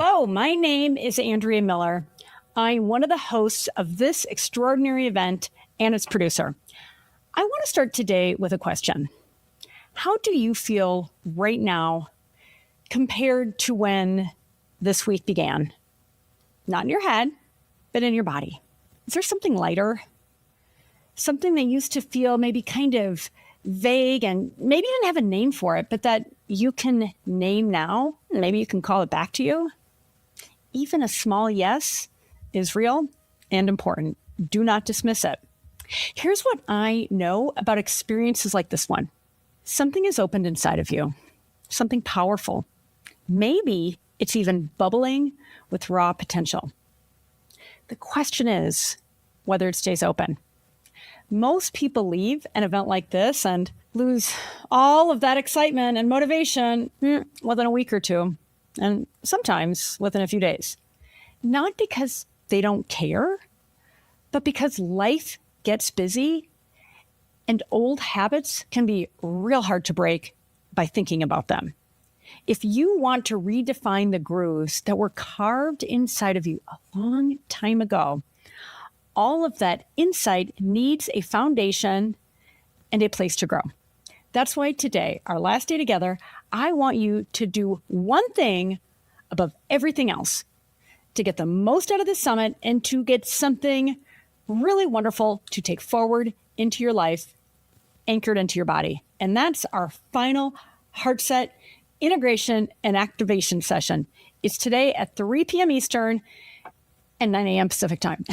Hello, my name is Andrea Miller. I'm one of the hosts of this extraordinary event and its producer. I want to start today with a question. How do you feel right now compared to when this week began? Not in your head, but in your body. Is there something lighter? Something that used to feel maybe kind of vague and maybe didn't have a name for it, but that you can name now, and maybe you can call it back to you? Even a small yes is real and important. Do not dismiss it. Here's what I know about experiences like this one. Something is opened inside of you, something powerful. Maybe it's even bubbling with raw potential. The question is whether it stays open. Most people leave an event like this and lose all of that excitement and motivation within a week or two, and sometimes within a few days. Not because they don't care, but because life gets busy and old habits can be real hard to break by thinking about them. If you want to redefine the grooves that were carved inside of you a long time ago, all of that insight needs a foundation and a place to grow. That's why today, our last day together, I want you to do one thing above everything else to get the most out of this summit and to get something really wonderful to take forward into your life, anchored into your body. And that's our final Heartset integration and activation session. It's today at 3 p.m. Eastern and 9 a.m. Pacific time.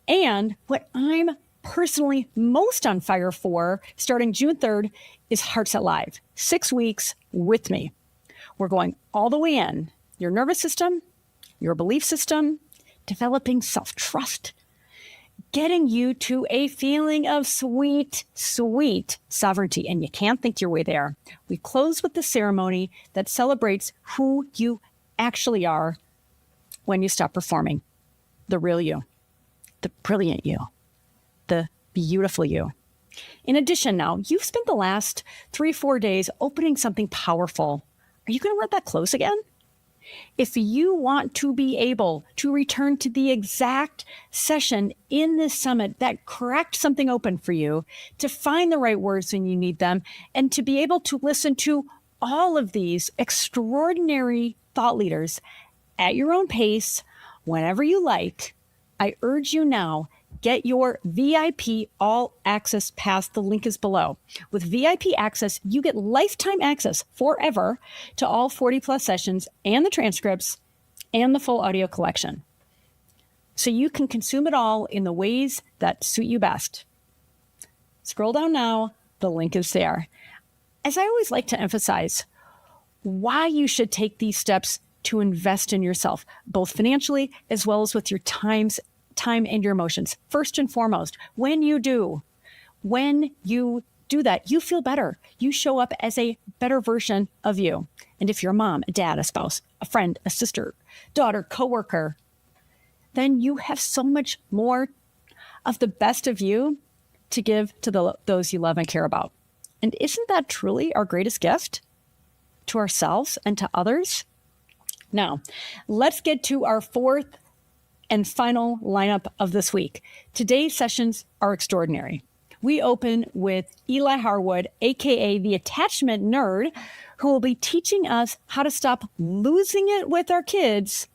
And what I'm personally most on fire for, starting June 3rd, is Heartset Live. 6 weeks with me. We're going all the way in. Your nervous system, your belief system, developing self-trust, getting you to a feeling of sweet, sweet sovereignty. And you can't think your way there. We close with the ceremony that celebrates who you actually are when you stop performing. The real you, the brilliant you, the beautiful you. In addition, now, you've spent the last 3-4 days opening something powerful. Are you going to let that close again? If you want to be able to return to the exact session in this summit that cracked something open for you, to find the right words when you need them, and to be able to listen to all of these extraordinary thought leaders at your own pace, whenever you like, I urge you now, get your VIP All Access Pass. The link is below. With VIP access, you get lifetime access forever to all 40 plus sessions and the transcripts and the full audio collection. So you can consume it all in the ways that suit you best. Scroll down now. The link is there. As I always like to emphasize, why you should take these steps to invest in yourself, both financially as well as with your time and your emotions. First and foremost, when you do that, you feel better. You show up as a better version of you. And if you're a mom, a dad, a spouse, a friend, a sister, daughter, coworker, then you have so much more of the best of you to give to those you love and care about. And isn't that truly our greatest gift to ourselves and to others? Now, let's get to our fourth and final lineup of this week. Today's sessions are extraordinary. We open with Eli Harwood, aka the attachment nerd, who will be teaching us how to stop losing it with our kids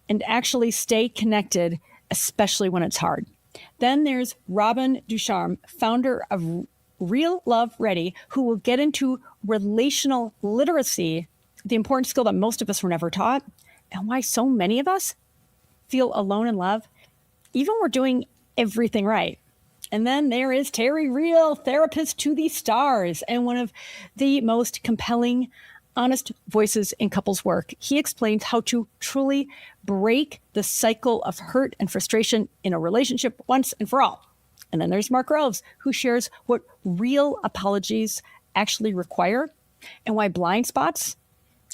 and actually stay connected, especially when it's hard. Then there's Robin Ducharme, founder of Real Love Ready, who will get into relational literacy, the important skill that most of us were never taught, and why so many of us feel alone in love, even when we're doing everything right. And then there is Terry Real, therapist to the stars, and one of the most compelling, honest voices in couples work. He explains how to truly break the cycle of hurt and frustration in a relationship once and for all. And then there's Mark Groves, who shares what real apologies actually require and why blind spots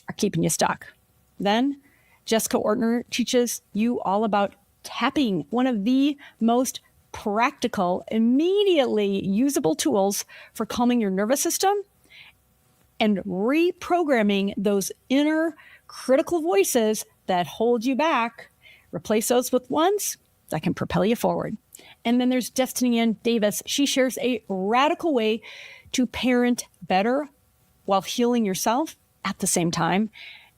are keeping you stuck. Then Jessica Ortner teaches you all about tapping, one of the most practical, immediately usable tools for calming your nervous system and reprogramming those inner critical voices that hold you back, replace those with ones that can propel you forward. And then there's Destini Ann Davis. She shares a radical way to parent better while healing yourself at the same time.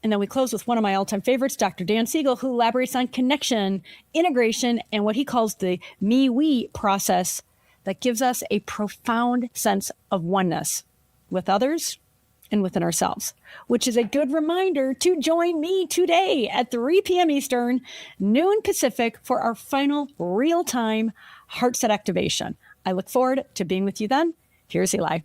And then we close with one of my all-time favorites, Dr. Dan Siegel, who elaborates on connection, integration, and what he calls the me-we process that gives us a profound sense of oneness with others and within ourselves, which is a good reminder to join me today at 3 p.m. Eastern, noon Pacific, for our final real-time Heartset activation. I look forward to being with you then. Here's Eli.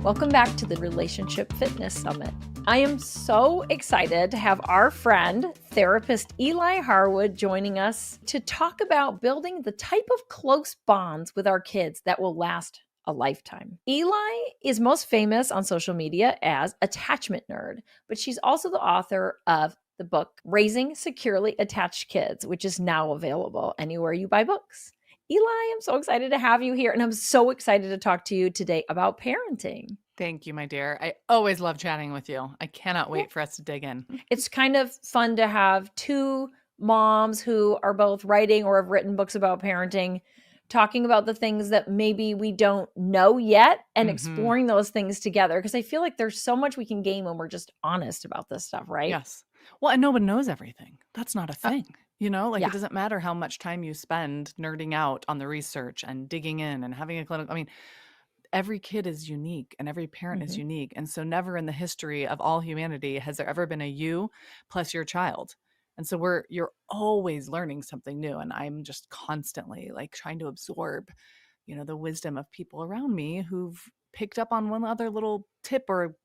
Welcome back to the Relationship Fitness Summit. I am so excited to have our friend, therapist Eli Harwood, joining us to talk about building the type of close bonds with our kids that will last a lifetime. Eli is most famous on social media as Attachment Nerd, but she's also the author of the book Raising Securely Attached Kids, which is now available anywhere you buy books. Eli, I'm so excited to have you here, and I'm so excited to talk to you today about parenting. Thank you, my dear. I always love chatting with you. I cannot wait for us to dig in. It's kind of fun to have two moms who are both writing or have written books about parenting, talking about the things that maybe we don't know yet and exploring those things together. Because I feel like there's so much we can gain when we're just honest about this stuff, right? Yes. Well, and no one knows everything. That's not a thing. It yeah. doesn't matter how much time you spend nerding out on the research and digging in and having a clinical. Every kid is unique and every parent is unique. And so never in the history of all humanity has there ever been a you plus your child. And so you're always learning something new. And I'm just constantly trying to absorb, the wisdom of people around me who've picked up on one other little tip or,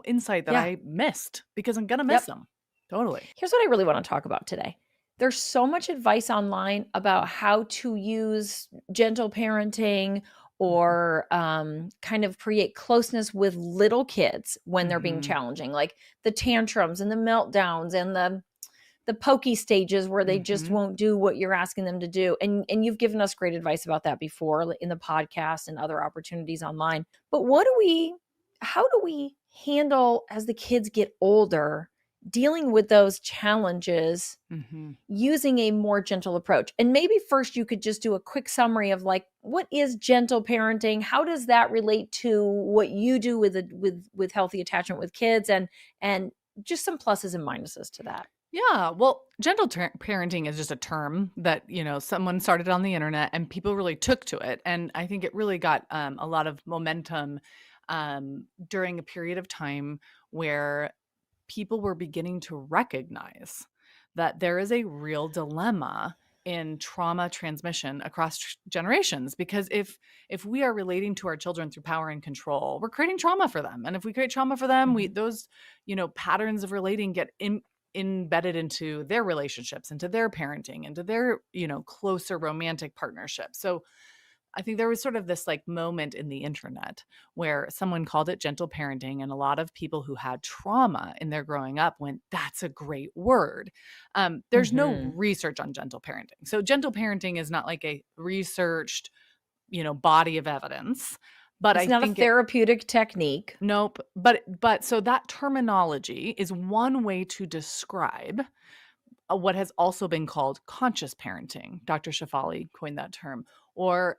insight that I missed because I'm going to miss them. Totally. Here's what I really want to talk about today. There's so much advice online about how to use gentle parenting or kind of create closeness with little kids when they're being challenging, like the tantrums and the meltdowns and the pokey stages where they just won't do what you're asking them to do. And you've given us great advice about that before in the podcast and other opportunities online. But how do we handle as the kids get older, dealing with those challenges using a more gentle approach? And maybe first you could just do a quick summary of what is gentle parenting? How does that relate to what you do with healthy attachment with kids and just some pluses and minuses to that? Yeah, well, gentle parenting is just a term that, someone started on the internet and people really took to it. And I think it really got a lot of momentum during a period of time where people were beginning to recognize that there is a real dilemma in trauma transmission across generations. Because if we are relating to our children through power and control, we're creating trauma for them. And if we create trauma for them, those patterns of relating get embedded into their relationships, into their parenting, into their closer romantic partnerships. So I think there was sort of this moment in the internet where someone called it gentle parenting, and a lot of people who had trauma in their growing up went, that's a great word. There's no research on gentle parenting. So gentle parenting is not like a researched, body of evidence. But it's not a therapeutic technique. Nope. But so that terminology is one way to describe what has also been called conscious parenting. Dr. Shefali coined that term. Or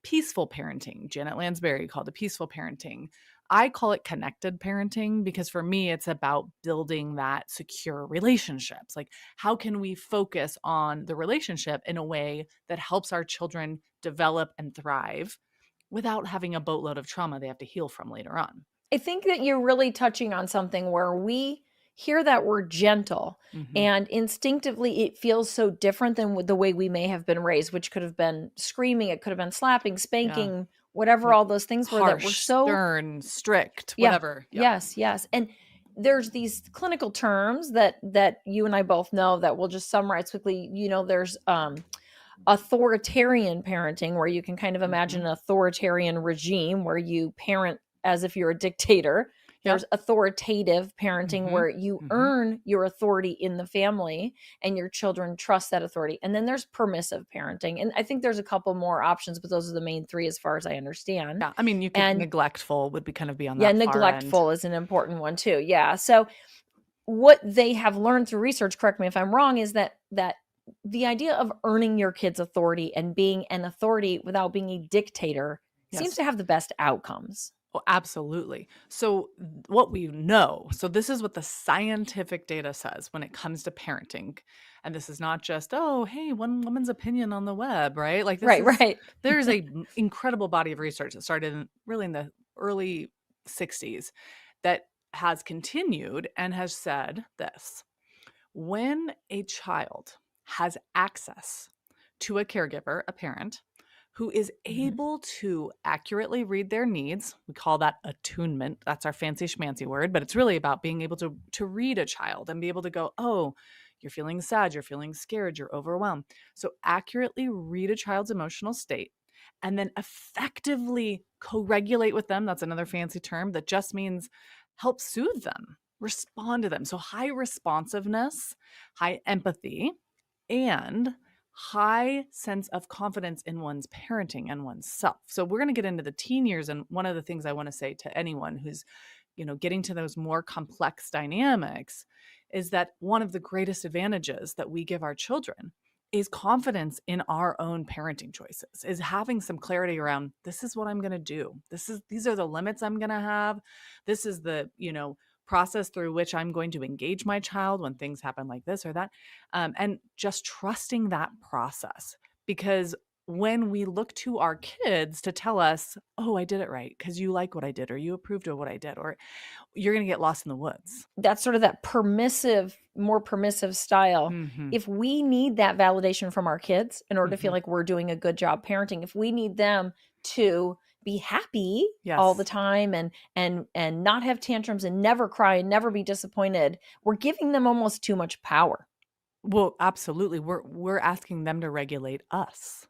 peaceful parenting. Janet Lansbury called it peaceful parenting. I call it connected parenting because for me, it's about building that secure relationships. How can we focus on the relationship in a way that helps our children develop and thrive without having a boatload of trauma they have to heal from later on? I think that you're really touching on something where we hear that word gentle and instinctively it feels so different than the way we may have been raised, which could have been screaming, it could have been slapping, spanking, whatever all those things were that were so stern, strict, whatever. Yes. And there's these clinical terms that you and I both know that we'll just summarize quickly. There's authoritarian parenting, where you can kind of imagine an authoritarian regime where you parent as if you're a dictator. There's authoritative parenting where you earn your authority in the family and your children trust that authority. And then there's permissive parenting. And I think there's a couple more options, but those are the main three as far as I understand. Yeah. You could neglectful would be kind of be on that. Yeah, neglectful is an important one too. Yeah. So what they have learned through research, correct me if I'm wrong, is that the idea of earning your kids' authority and being an authority without being a dictator seems to have the best outcomes. Oh, absolutely. So what we know, so this is what the scientific data says when it comes to parenting. And this is not just, oh, hey, one woman's opinion on the web, right? Right. There's a incredible body of research that started in the early 60s that has continued and has said this. When a child has access to a caregiver, a parent, who is Mhm. able to accurately read their needs. We call that attunement. That's our fancy schmancy word, but it's really about being able to read a child and be able to go, oh, you're feeling sad, you're feeling scared, you're overwhelmed. So accurately read a child's emotional state and then effectively co-regulate with them. That's another fancy term that just means help soothe them, respond to them. So high responsiveness, high empathy, and high sense of confidence in one's parenting and oneself. So we're going to get into the teen years, and one of the things I want to say to anyone who's, getting to those more complex dynamics is that one of the greatest advantages that we give our children is confidence in our own parenting choices, is having some clarity around, this is what I'm going to do. These are the limits I'm going to have. This is the, process through which I'm going to engage my child when things happen like this or that. And just trusting that process, because when we look to our kids to tell us, oh, I did it right because you like what I did, or you approved of what I did, or you're going to get lost in the woods. That's sort of that more permissive style. Mm-hmm. If we need that validation from our kids in order to feel Mm-hmm. like we're doing a good job parenting, if we need them to be happy Yes. all the time and not have tantrums and never cry and never be disappointed, we're giving them almost too much power. Well, absolutely. We're asking them to regulate us.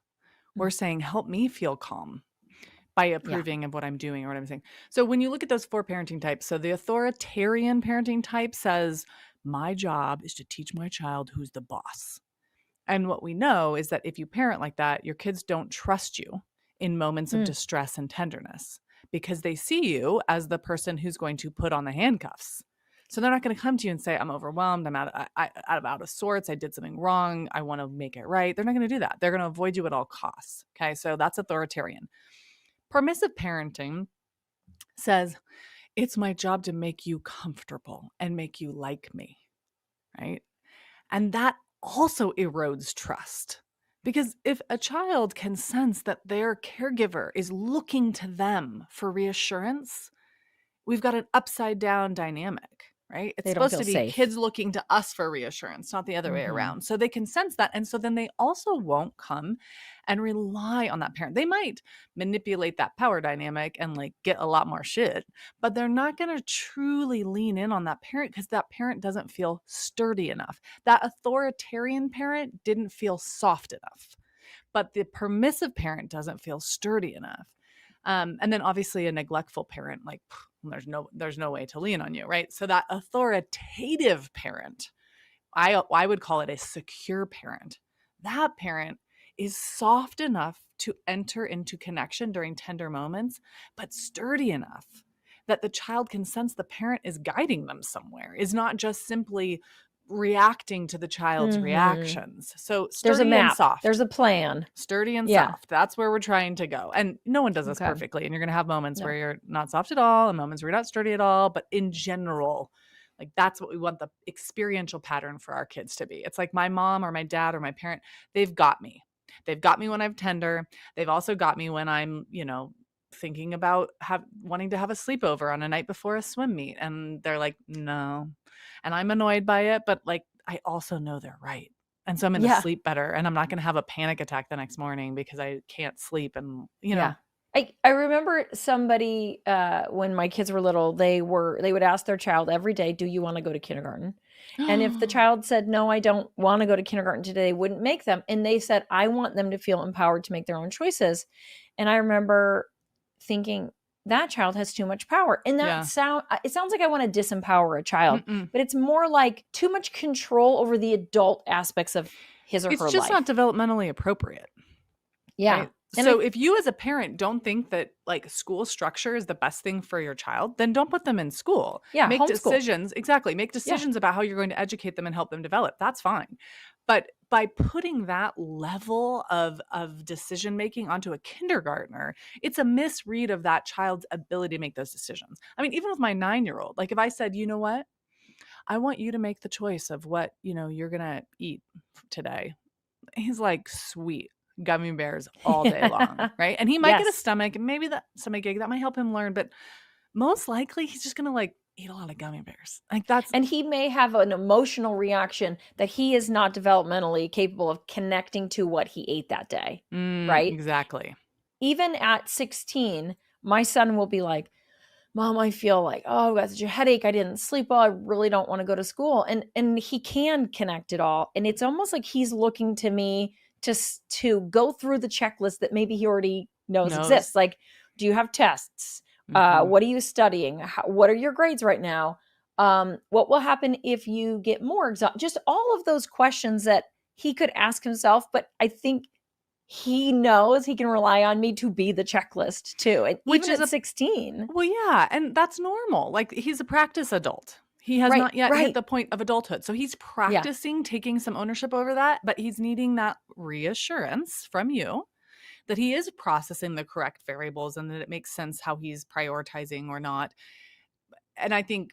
We're saying, help me feel calm by approving of what I'm doing or what I'm saying. So when you look at those 4 parenting types, so the authoritarian parenting type says, my job is to teach my child who's the boss. And what we know is that if you parent like that, your kids don't trust you in moments of distress and tenderness, because they see you as the person who's going to put on the handcuffs. So they're not going to come to you and say, I'm overwhelmed, I'm out of sorts, I did something wrong, I want to make it right. They're not going to do that. They're going to avoid you at all costs. Okay, so that's authoritarian. Permissive parenting says, it's my job to make you comfortable and make you like me, right? And that also erodes trust. Because if a child can sense that their caregiver is looking to them for reassurance, we've got an upside down dynamic, right? It's They don't supposed to feel be safe. kids looking to us for reassurance, not the other way around. So they can sense that. And so then they also won't come and rely on that parent. They might manipulate that power dynamic and like get a lot more shit, but they're not going to truly lean in on that parent because that parent doesn't feel sturdy enough. That authoritarian parent didn't feel soft enough, but the permissive parent doesn't feel sturdy enough. And then obviously a neglectful parent, like there's no way to lean on you, right? So that authoritative parent, I would call it a secure parent. That parent is soft enough to enter into connection during tender moments, but sturdy enough that the child can sense the parent is guiding them somewhere, is not just simply reacting to the child's reactions. So There's a sturdy and map. soft. There's a plan. Sturdy and Yeah. soft. That's where we're trying to go. And no one does this Okay. perfectly. And you're going to have moments No. where you're not soft at all and moments where you're not sturdy at all. But in general, like that's what we want the experiential pattern for our kids to be. It's like my mom or my dad or my parent, they've got me. They've got me when I'm tender. They've also got me when I'm, thinking about wanting to have a sleepover on a night before a swim meet. And they're like, no. And I'm annoyed by it. But like, I also know they're right. And so I'm going to sleep better, and I'm not going to have a panic attack the next morning because I can't sleep. And, I remember somebody, when my kids were little, they would ask their child every day, do you want to go to kindergarten? And if the child said, no, I don't want to go to kindergarten today, they wouldn't make them. And they said, I want them to feel empowered to make their own choices. And I remember thinking, that child has too much power. And it sounds like I want to disempower a child, but it's more like too much control over the adult aspects of his or her life. It's just not developmentally appropriate. Yeah. Right? So if you as a parent don't think that like school structure is the best thing for your child, then don't put them in school. Yeah, make homeschool. decisions. Exactly. Make decisions about how you're going to educate them and help them develop. That's fine. But by putting that level of decision making onto a kindergartner, it's a misread of that child's ability to make those decisions. I mean, even with my 9-year-old, like if I said, you know what, I want you to make the choice of what, you're going to eat today. He's like, sweet. Gummy bears all day long, right? And he might get a stomach, and maybe that stomach ache that might help him learn, but most likely he's just gonna like eat a lot of gummy bears. Like that's And he may have an emotional reaction that he is not developmentally capable of connecting to what he ate that day, right? exactly. Even at 16, my son will be like, Mom, I feel like, oh, I got such a headache. I didn't sleep well. I really don't want to go to school. And he can connect it all. And it's almost like he's looking to me to go through the checklist that maybe he already knows exists. Like, do you have tests? What are you studying? What are your grades right now? What will happen if you get more exam? Just all of those questions that he could ask himself. But I think he knows he can rely on me to be the checklist too. And Which even is at 16. Well, yeah, and that's normal. Like he's a practice adult. He has not yet hit the point of adulthood. So he's practicing taking some ownership over that, but he's needing that reassurance from you that he is processing the correct variables and that it makes sense how he's prioritizing or not. And I think,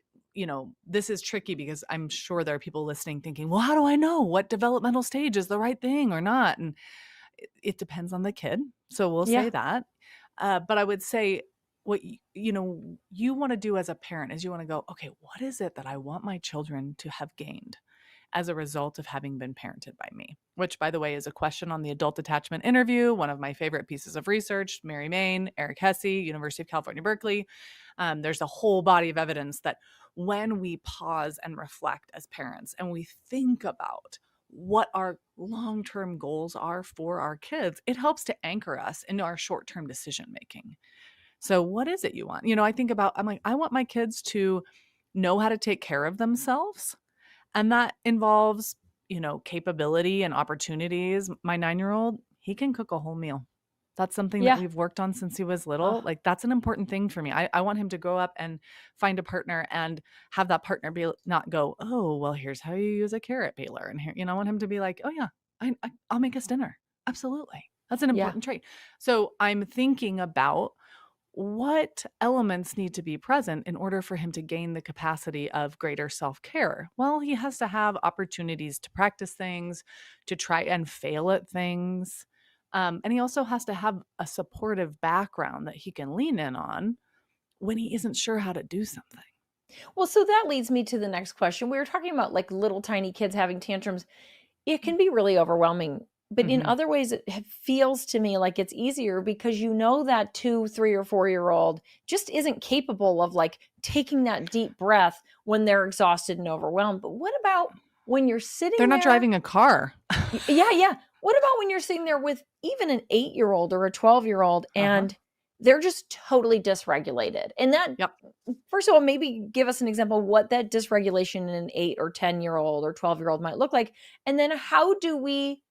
this is tricky because I'm sure there are people listening thinking, well, how do I know what developmental stage is the right thing or not? And it depends on the kid. So we'll say that. But I would say what you want to do as a parent is you want to go, okay, what is it that I want my children to have gained as a result of having been parented by me? Which, by the way, is a question on the adult attachment interview, one of my favorite pieces of research, Mary Main, Eric Hesse, University of California, Berkeley. There's a whole body of evidence that when we pause and reflect as parents and we think about what our long-term goals are for our kids, it helps to anchor us into our short-term decision making. So what is it you want? I'm like, I want my kids to know how to take care of themselves. And that involves, capability and opportunities. My 9-year-old, he can cook a whole meal. That's something that we've worked on since he was little. Like that's an important thing for me. I want him to grow up and find a partner and have that partner not go, oh, well, here's how you use a carrot peeler. And here, I want him to be like, oh yeah, I'll make us dinner. Absolutely. That's an important trait. So I'm thinking about what elements need to be present in order for him to gain the capacity of greater self-care? Well, he has to have opportunities to practice things, to try and fail at things. And he also has to have a supportive background that he can lean in on when he isn't sure how to do something. Well, so that leads me to the next question. We were talking about like little tiny kids having tantrums. It can be really overwhelming, but in other ways, it feels to me like it's easier because that 2, 3, or 4-year-old just isn't capable of like taking that deep breath when they're exhausted and overwhelmed. But what about when you're sitting there? They're not there, driving a car. Yeah. What about when you're sitting there with even an 8-year-old or a 12-year-old and they're just totally dysregulated? And that, first of all, maybe give us an example of what that dysregulation in an 8 or 10-year-old or 12-year-old might look like. And then how do we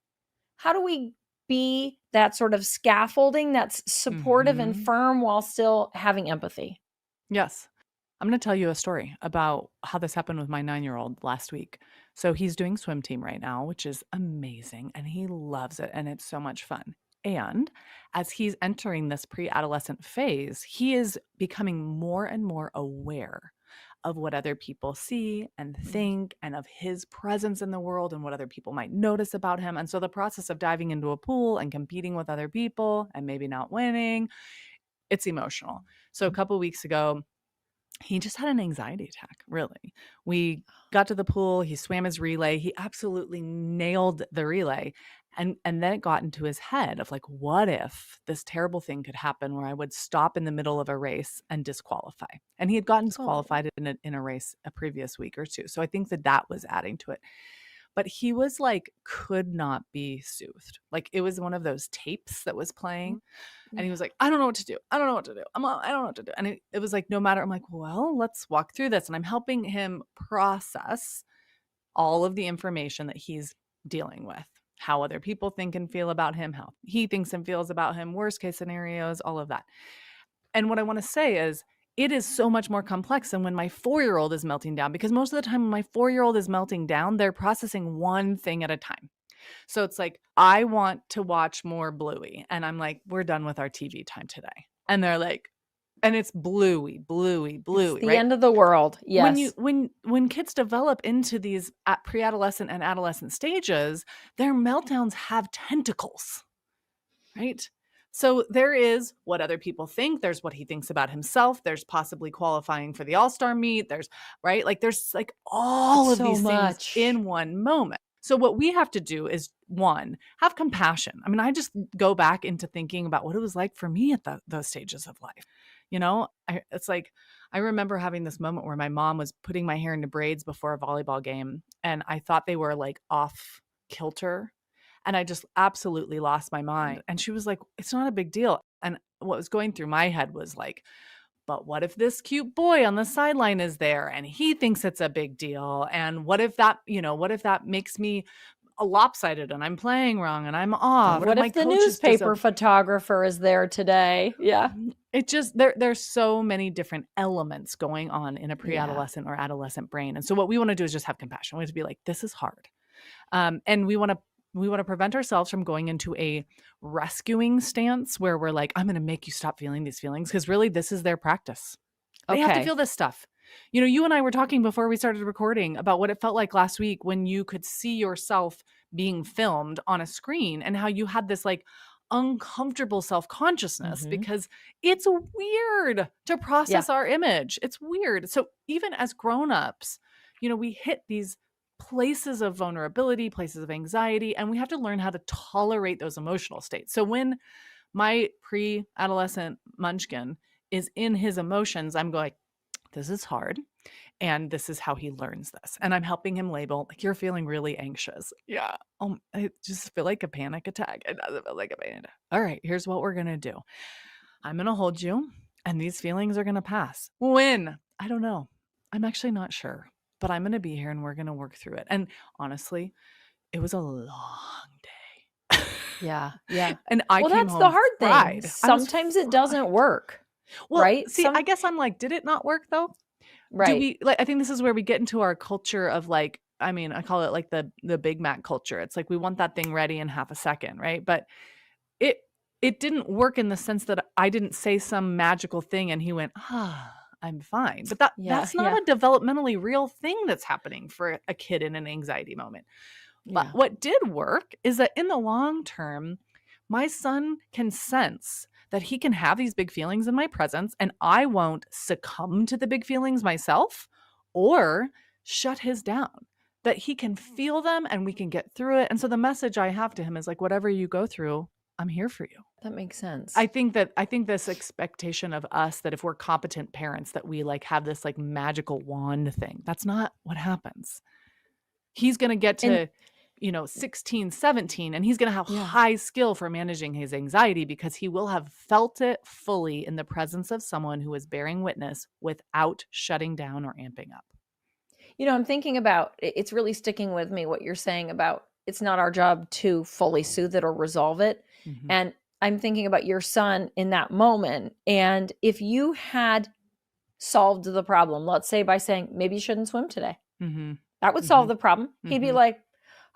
be that sort of scaffolding that's supportive and firm while still having empathy? Yes. I'm going to tell you a story about how this happened with my 9-year-old last week. So he's doing swim team right now, which is amazing, and he loves it, and it's so much fun. And as he's entering this pre-adolescent phase, he is becoming more and more aware of what other people see and think and of his presence in the world and what other people might notice about him. And so the process of diving into a pool and competing with other people and maybe not winning, it's emotional. So a couple of weeks ago, he just had an anxiety attack, really. We got to the pool. He swam his relay. He absolutely nailed the relay. And then it got into his head of like, what if this terrible thing could happen where I would stop in the middle of a race and disqualify? And he had gotten disqualified in a race a previous week or two. So I think that was adding to it. But he was like, could not be soothed. Like it was one of those tapes that was playing. And he was like, I don't know what to do. I don't know what to do. I don't know what to do. And it was like, no matter, I'm like, well, let's walk through this. And I'm helping him process all of the information that he's dealing with, how other people think and feel about him, how he thinks and feels about him, worst case scenarios, all of that. And what I want to say is, it is so much more complex than when my 4-year-old is melting down, because most of the time when my 4-year-old is melting down, they're processing one thing at a time. So it's like, I want to watch more Bluey. And I'm like, we're done with our TV time today. And they're like, and it's Bluey. It's the right? End of the world. Yes. When kids develop into these pre-adolescent and adolescent stages, their meltdowns have tentacles, right? So there is what other people think. There's what he thinks about himself. There's possibly qualifying for the all-star meet. There's right. Like there's like all It's of so these much. things in one moment. So what we have to do is one, have compassion. I mean, I just go back into thinking about what it was like for me at those stages of life. You know, it's like, I remember having this moment where my mom was putting my hair into braids before a volleyball game. And I thought they were like off kilter. And I just absolutely lost my mind. And she was like, it's not a big deal. And what was going through my head was like, but what if this cute boy on the sideline is there and he thinks it's a big deal? And what if that, what if that makes me a lopsided and I'm playing wrong and I'm off? What if the newspaper photographer is there today? Yeah. It just, there's so many different elements going on in a pre-adolescent or adolescent brain. And so what we want to do is just have compassion. We have to be like, this is hard. And we want to prevent ourselves from going into a rescuing stance where we're like, I'm going to make you stop feeling these feelings. Because really, this is their practice. They have to feel this stuff. You and I were talking before we started recording about what it felt like last week when you could see yourself being filmed on a screen and how you had this like uncomfortable self-consciousness because it's weird to process our image. It's weird. So even as grown-ups, we hit these places of vulnerability, places of anxiety, and we have to learn how to tolerate those emotional states. So when my pre-adolescent munchkin is in his emotions, I'm going, this is hard. And this is how he learns this. And I'm helping him label, like, you're feeling really anxious. Yeah. I just feel like a panic attack. It doesn't feel like a panic attack. All right, here's what we're going to do. I'm going to hold you and these feelings are going to pass. When? I don't know. I'm actually not sure. But I'm going to be here and we're going to work through it. And honestly, it was a long day. Yeah. Yeah. And I came that's home the hard fried. thing. Sometimes it doesn't work. Well, right? See, I guess I'm like, did it not work though? Right. I think this is where we get into our culture of like, I mean, I call it like the Big Mac culture. It's like we want that thing ready in half a second, right? But it didn't work in the sense that I didn't say some magical thing and he went, I'm fine. But that's not a developmentally real thing that's happening for a kid in an anxiety moment. But what did work is that in the long term, my son can sense that he can have these big feelings in my presence and I won't succumb to the big feelings myself or shut his down, that he can feel them and we can get through it. And so the message I have to him is like, whatever you go through, I'm here for you. That makes sense. I think this expectation of us that if we're competent parents, that we like have this like magical wand thing. That's not what happens. He's going to get to 16, 17, and he's going to have high skill for managing his anxiety because he will have felt it fully in the presence of someone who is bearing witness without shutting down or amping up. I'm thinking about, it's really sticking with me what you're saying about it's not our job to fully soothe it or resolve it. Mm-hmm. And I'm thinking about your son in that moment. And if you had solved the problem, let's say by saying, maybe you shouldn't swim today, that would solve the problem. He'd be like,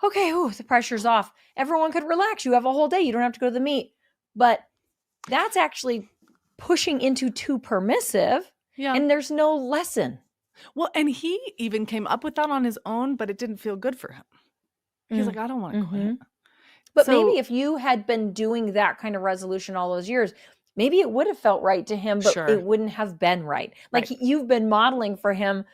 okay, the pressure's off. Everyone could relax. You have a whole day. You don't have to go to the meet. But that's actually pushing into too permissive. Yeah. And there's no lesson. Well, and he even came up with that on his own, but it didn't feel good for him. He's like, I don't want to quit. But maybe if you had been doing that kind of resolution all those years, maybe it would have felt right to him, but it wouldn't have been right. Like you've been modeling for him.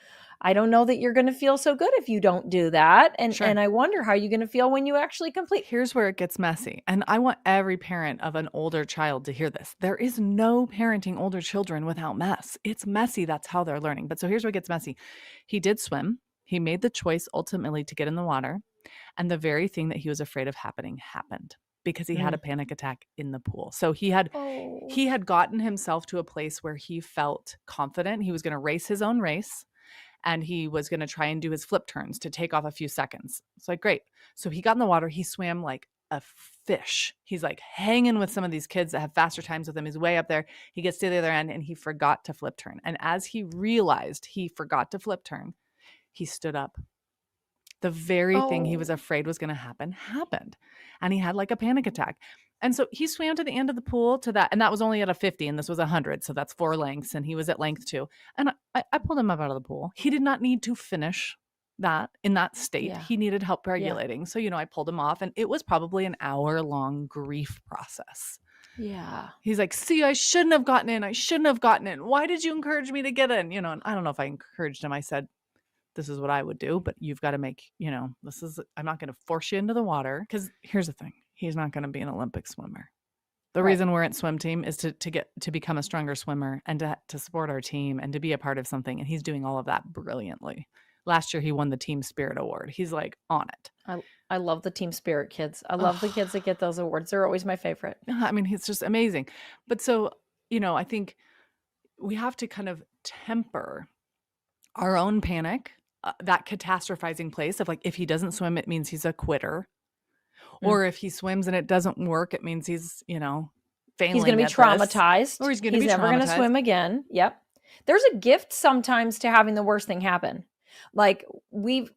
I don't know that you're going to feel so good if you don't do that. And I wonder how you're going to feel when you actually complete. Here's where it gets messy. And I want every parent of an older child to hear this. There is no parenting older children without mess. It's messy. That's how they're learning. But so here's where it gets messy. He did swim. He made the choice ultimately to get in the water. And the very thing that he was afraid of happened because he had a panic attack in the pool. So he had gotten himself to a place where he felt confident. He was going to race his own race. And he was going to try and do his flip turns to take off a few seconds. It's like, great. So he got in the water. He swam like a fish. He's like hanging with some of these kids that have faster times with him. He's way up there. He gets to the other end and he forgot to flip turn. And as he realized he forgot to flip turn, he stood up. The very thing he was afraid was going to happen happened. And he had like a panic attack. And so he swam to the end of the pool to that. And that was only at a 50 and this was 100. So that's 4 lengths. And he was at length 2. And I pulled him up out of the pool. He did not need to finish that in that state. Yeah. He needed help regulating. Yeah. So, I pulled him off and it was probably an hour-long grief process. Yeah. He's like, see, I shouldn't have gotten in. I shouldn't have gotten in. Why did you encourage me to get in? You know, and I don't know if I encouraged him. I said, this is what I would do, but you've got to make, you know, I'm not going to force you into the water. Because here's the thing. He's not going to be an Olympic swimmer. The Right. reason we're at swim team is to become a stronger swimmer and to support our team and to be a part of something. And he's doing all of that brilliantly. Last year, he won the Team Spirit Award. He's like on it. I love the team spirit kids. I love the kids that get those awards. They're always my favorite. I mean, he's just amazing. But so, you know, I think we have to kind of temper our own panic, that catastrophizing place of like, if he doesn't swim, it means he's a quitter. Or if he swims and it doesn't work, it means he's, you know, failing. He's going to be traumatized. Or he's going to be never going to swim again. Yep. There's a gift sometimes to having the worst thing happen. Like we've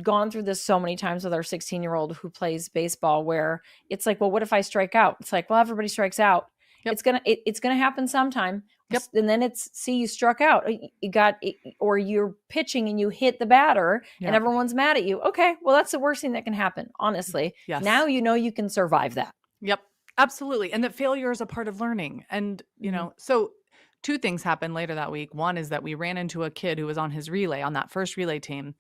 gone through this so many times with our 16-year-old who plays baseball, where it's like, well, what if I strike out? It's like, well, everybody strikes out. Yep. It's gonna happen sometime. Yep. And then see, you struck out. Or you're pitching and you hit the batter, and everyone's mad at you. Okay, well, that's the worst thing that can happen. Honestly, yes. Now you know you can survive that. Yep, absolutely. And that failure is a part of learning. And you know, so 2 things happened later that week. One is that we ran into a kid who was on his relay, on that first relay team.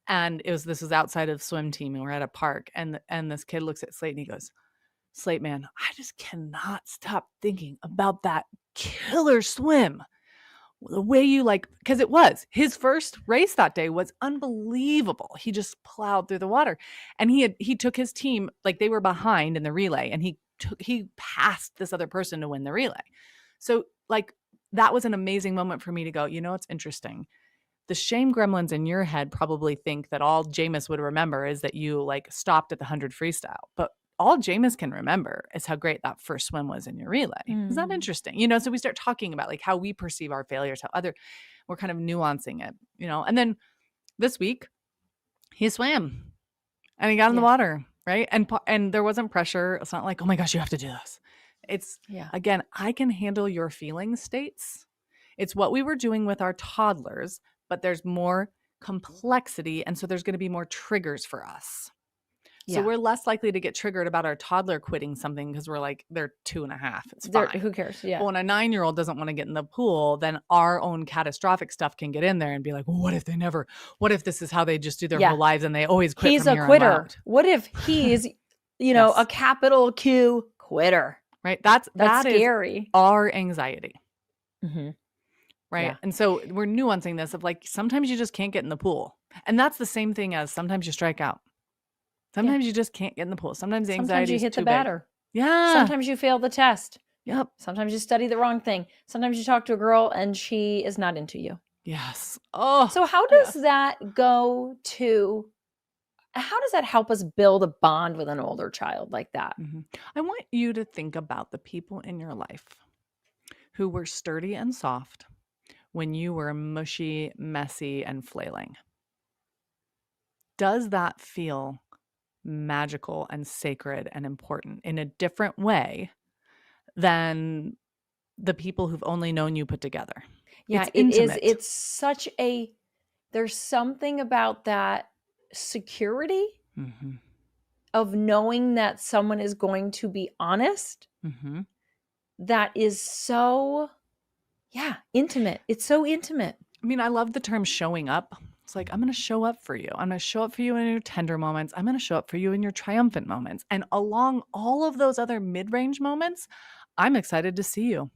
And this was outside of swim team, and we're at a park, and this kid looks at Slate and he goes, Slate, man, I just cannot stop thinking about that killer swim. The way you because it was his first race that day was unbelievable. He just plowed through the water, and he took his team, like they were behind in the relay, and he passed this other person to win the relay. So like that was an amazing moment for me to go, you know, it's interesting. The shame gremlins in your head probably think that all Jameis would remember is that you like stopped at the 100 freestyle. But all Jameis can remember is how great that first swim was in your relay. Is that interesting? You know, so we start talking about like how we perceive our failures, we're kind of nuancing it, you know. And then this week he swam and he got in the water, right? And there wasn't pressure. It's not like, oh my gosh, you have to do this. It's again, I can handle your feeling states. It's what we were doing with our toddlers, but there's more complexity. And so there's going to be more triggers for us. So we're less likely to get triggered about our toddler quitting something because we're like, they're 2.5. It's fine. Who cares? Yeah. But when a 9-year-old doesn't want to get in the pool, then our own catastrophic stuff can get in there and be like, well, what if this is how they just do their whole lives and they always quit? He's a quitter. What if he's, you know, a capital Q quitter? Right. That's scary. Is our anxiety. Mm-hmm. Right. Yeah. And so we're nuancing this of like, sometimes you just can't get in the pool. And that's the same thing as sometimes you strike out. Sometimes you just can't get in the pool. Sometimes the anxiety is too big. Sometimes you hit the batter. Yeah. Sometimes you fail the test. Yep. Sometimes you study the wrong thing. Sometimes you talk to a girl and she is not into you. Yes. Oh. So how does that help us build a bond with an older child like that? Mm-hmm. I want you to think about the people in your life who were sturdy and soft when you were mushy, messy, and flailing. Does that feel magical and sacred and important in a different way than the people who've only known you put together? Yeah, it is. It's there's something about that security of knowing that someone is going to be honest that is so, intimate. It's so intimate. I mean, I love the term showing up. It's like, I'm going to show up for you. I'm going to show up for you in your tender moments. I'm going to show up for you in your triumphant moments. And along all of those other mid-range moments, I'm excited to see you.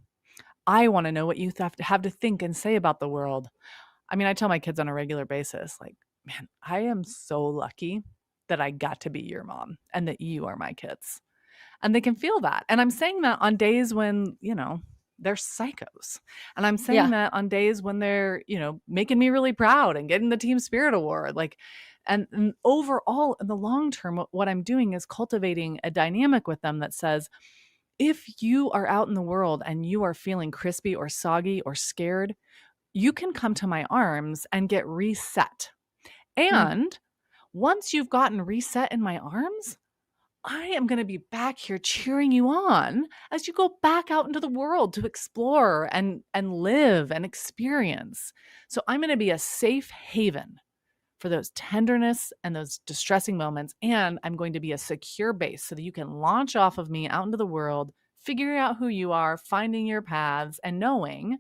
I want to know what you have to think and say about the world. I mean, I tell my kids on a regular basis, like, man, I am so lucky that I got to be your mom and that you are my kids. And they can feel that. And I'm saying that on days when, you know, they're psychos. And I'm saying that on days when they're, you know, making me really proud and getting the Team Spirit Award. Like, and overall, in the long term, what I'm doing is cultivating a dynamic with them that says, if you are out in the world and you are feeling crispy or soggy or scared, you can come to my arms and get reset. And once you've gotten reset in my arms, I am going to be back here cheering you on as you go back out into the world to explore and live and experience. So I'm going to be a safe haven for those tenderness and those distressing moments. And I'm going to be a secure base so that you can launch off of me out into the world figuring out who you are, finding your paths, and knowing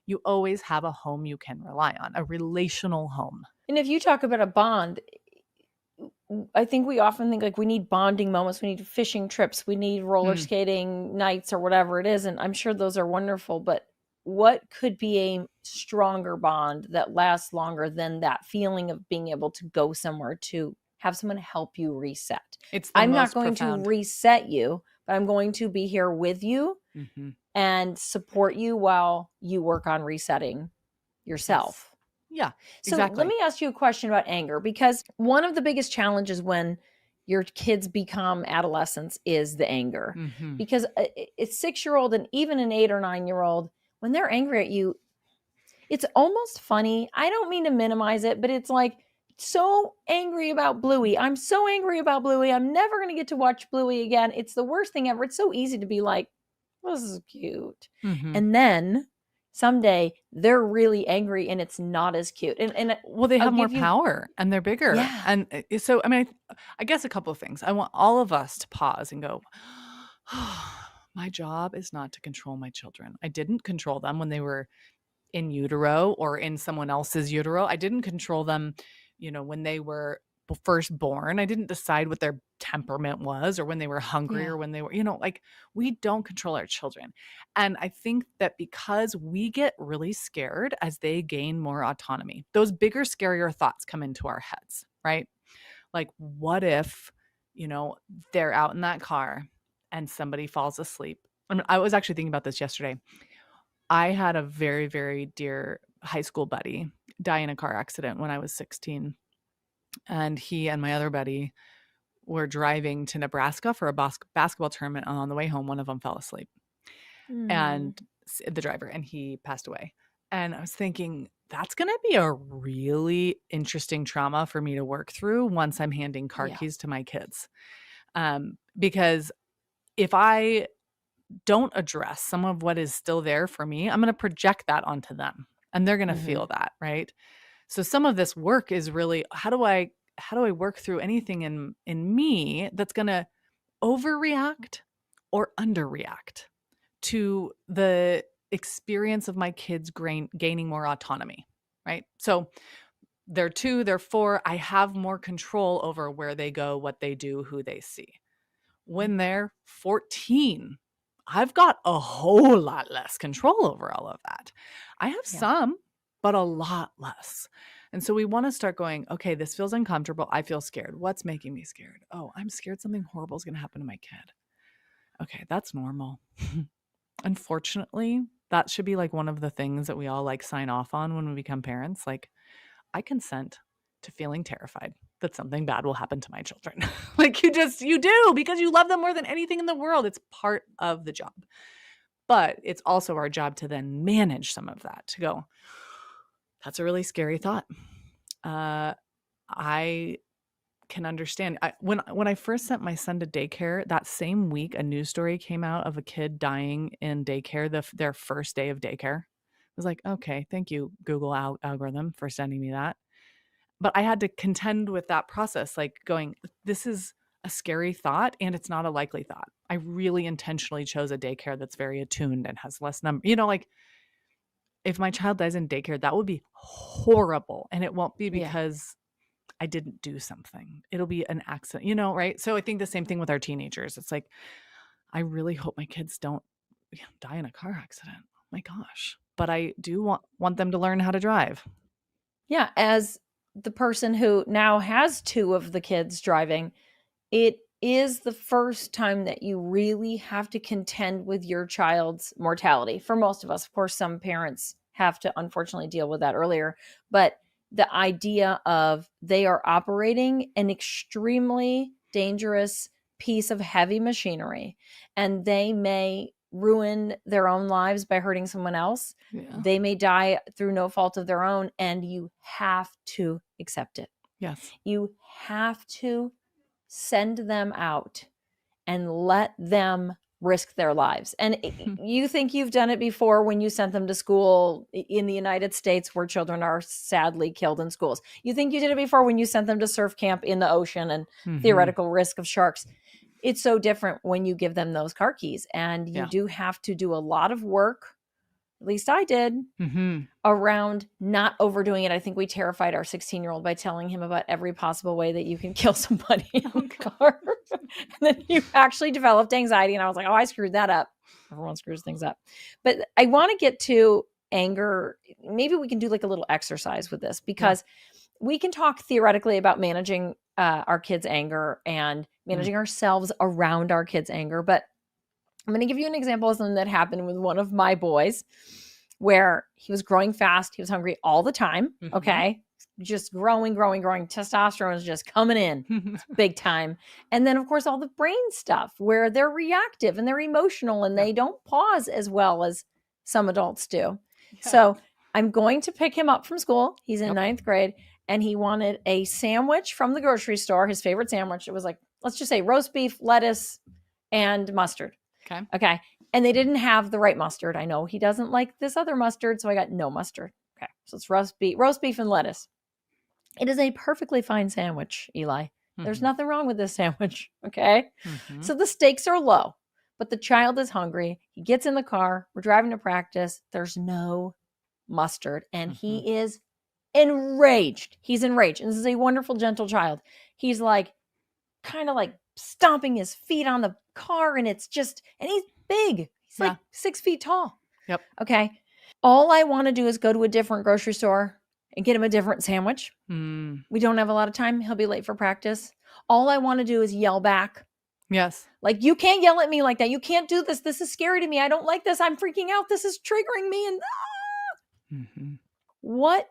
you always have a home you can rely on, a relational home. And if you talk about a bond, I think we often think like we need bonding moments, we need fishing trips, we need roller skating nights or whatever it is. And I'm sure those are wonderful, but what could be a stronger bond that lasts longer than that feeling of being able to go somewhere to have someone help you reset? I'm not going to reset you, but I'm going to be here with you and support you while you work on resetting yourself. Yes. Yeah, so exactly. Let me ask you a question about anger, because one of the biggest challenges when your kids become adolescents is the anger. Because it's 6-year-old and even an 8 or 9-year-old, when they're angry at you, it's almost funny. I don't mean to minimize it, but it's like, so angry about Bluey. I'm so angry about Bluey. I'm never going to get to watch Bluey again. It's the worst thing ever. It's so easy to be like, this is cute. And then someday they're really angry and it's not as cute. And well, they have more power and they're bigger. Yeah. And so, I mean, I guess a couple of things. I want all of us to pause and go, my job is not to control my children. I didn't control them when they were in utero or in someone else's utero. I didn't control them, when they were first born. I didn't decide what their temperament was or when they were hungry or when they were, like we don't control our children. And I think that because we get really scared as they gain more autonomy, those bigger, scarier thoughts come into our heads, right? Like, what if, they're out in that car and somebody falls asleep? I mean, I was actually thinking about this yesterday. I had a very, very dear high school buddy die in a car accident when I was 16. And he and my other buddy were driving to Nebraska for a basketball tournament. And on the way home, one of them fell asleep. And the driver, and he passed away. And I was thinking, that's going to be a really interesting trauma for me to work through once I'm handing car keys to my kids. Because if I don't address some of what is still there for me, I'm going to project that onto them and they're going to feel that, right? So some of this work is really, how do I work through anything in me that's going to overreact or underreact to the experience of my kids gaining more autonomy, right? So they're 2, they're 4. I have more control over where they go, what they do, who they see. When they're 14, I've got a whole lot less control over all of that. I have some, but a lot less. And so we want to start going, okay, this feels uncomfortable. I feel scared. What's making me scared? Oh, I'm scared something horrible is going to happen to my kid. Okay, that's normal. Unfortunately, that should be like one of the things that we all like sign off on when we become parents. Like, I consent to feeling terrified that something bad will happen to my children. Like you do because you love them more than anything in the world. It's part of the job. But it's also our job to then manage some of that, to go, that's a really scary thought. I can understand. When I first sent my son to daycare, that same week, a news story came out of a kid dying in daycare, their first day of daycare. I was like, okay, thank you, Google algorithm, for sending me that. But I had to contend with that process, like going, this is a scary thought and it's not a likely thought. I really intentionally chose a daycare that's very attuned and has less number. Like if my child dies in daycare, that would be horrible. And it won't be because I didn't do something. It'll be an accident, right? So I think the same thing with our teenagers. It's like, I really hope my kids don't die in a car accident. Oh my gosh. But I do want them to learn how to drive. Yeah. As the person who now has 2 of the kids driving, it is the first time that you really have to contend with your child's mortality. For most of us, of course, some parents have to unfortunately deal with that earlier, but the idea of they are operating an extremely dangerous piece of heavy machinery and they may ruin their own lives by hurting someone else. They may die through no fault of their own, and you have to accept it. Yes. You have to send them out and let them risk their lives. And you think you've done it before when you sent them to school in the United States where children are sadly killed in schools. You think you did it before when you sent them to surf camp in the ocean and theoretical risk of sharks. it's so different when you give them those car keys, and you do have to do a lot of work. At least I did, around not overdoing it. I think we terrified our 16-year-old by telling him about every possible way that you can kill somebody in the car. And then he actually developed anxiety. And I was like, oh, I screwed that up. Everyone screws things up. But I want to get to anger. Maybe we can do like a little exercise with this, because we can talk theoretically about managing our kids' anger and managing ourselves around our kids' anger. But I'm going to give you an example of something that happened with one of my boys, where he was growing fast. He was hungry all the time. Okay. Just growing. Testosterone is just coming in big time. And then, of course, all the brain stuff where they're reactive and they're emotional and they don't pause as well as some adults do. Yeah. So I'm going to pick him up from school. He's in ninth grade, and he wanted a sandwich from the grocery store, his favorite sandwich. It was like, let's just say roast beef, lettuce, and mustard. Okay. And they didn't have the right mustard. I know he doesn't like this other mustard, so I got no mustard. Okay. So it's roast beef and lettuce. It is a perfectly fine sandwich, Eli. There's nothing wrong with this sandwich. Okay. So the stakes are low, but the child is hungry. He gets in the car. We're driving to practice. There's no mustard, and he is enraged. He's enraged. And this is a wonderful, gentle child. He's like, kind of like stomping his feet on the car, and it's just, and he's big. He's like 6 feet tall. Yep. Okay. All I want to do is go to a different grocery store and get him a different sandwich. We don't have a lot of time. He'll be late for practice. All I want to do is yell back. Yes. Like, you can't yell at me like that. You can't do this. This is scary to me. I don't like this. I'm freaking out. This is triggering me. And what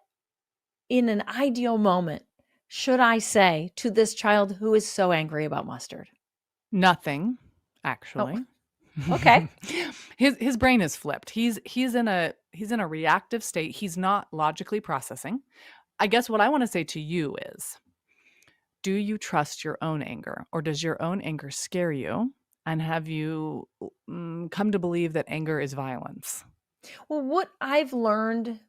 in an ideal moment should I say to this child who is so angry about mustard? Nothing, actually. Oh. Okay. His brain is flipped. He's in a reactive state. He's not logically processing. I guess what I want to say to you is, do you trust your own anger, or does your own anger scare you? And have you come to believe that anger is violence? Well, what I've learned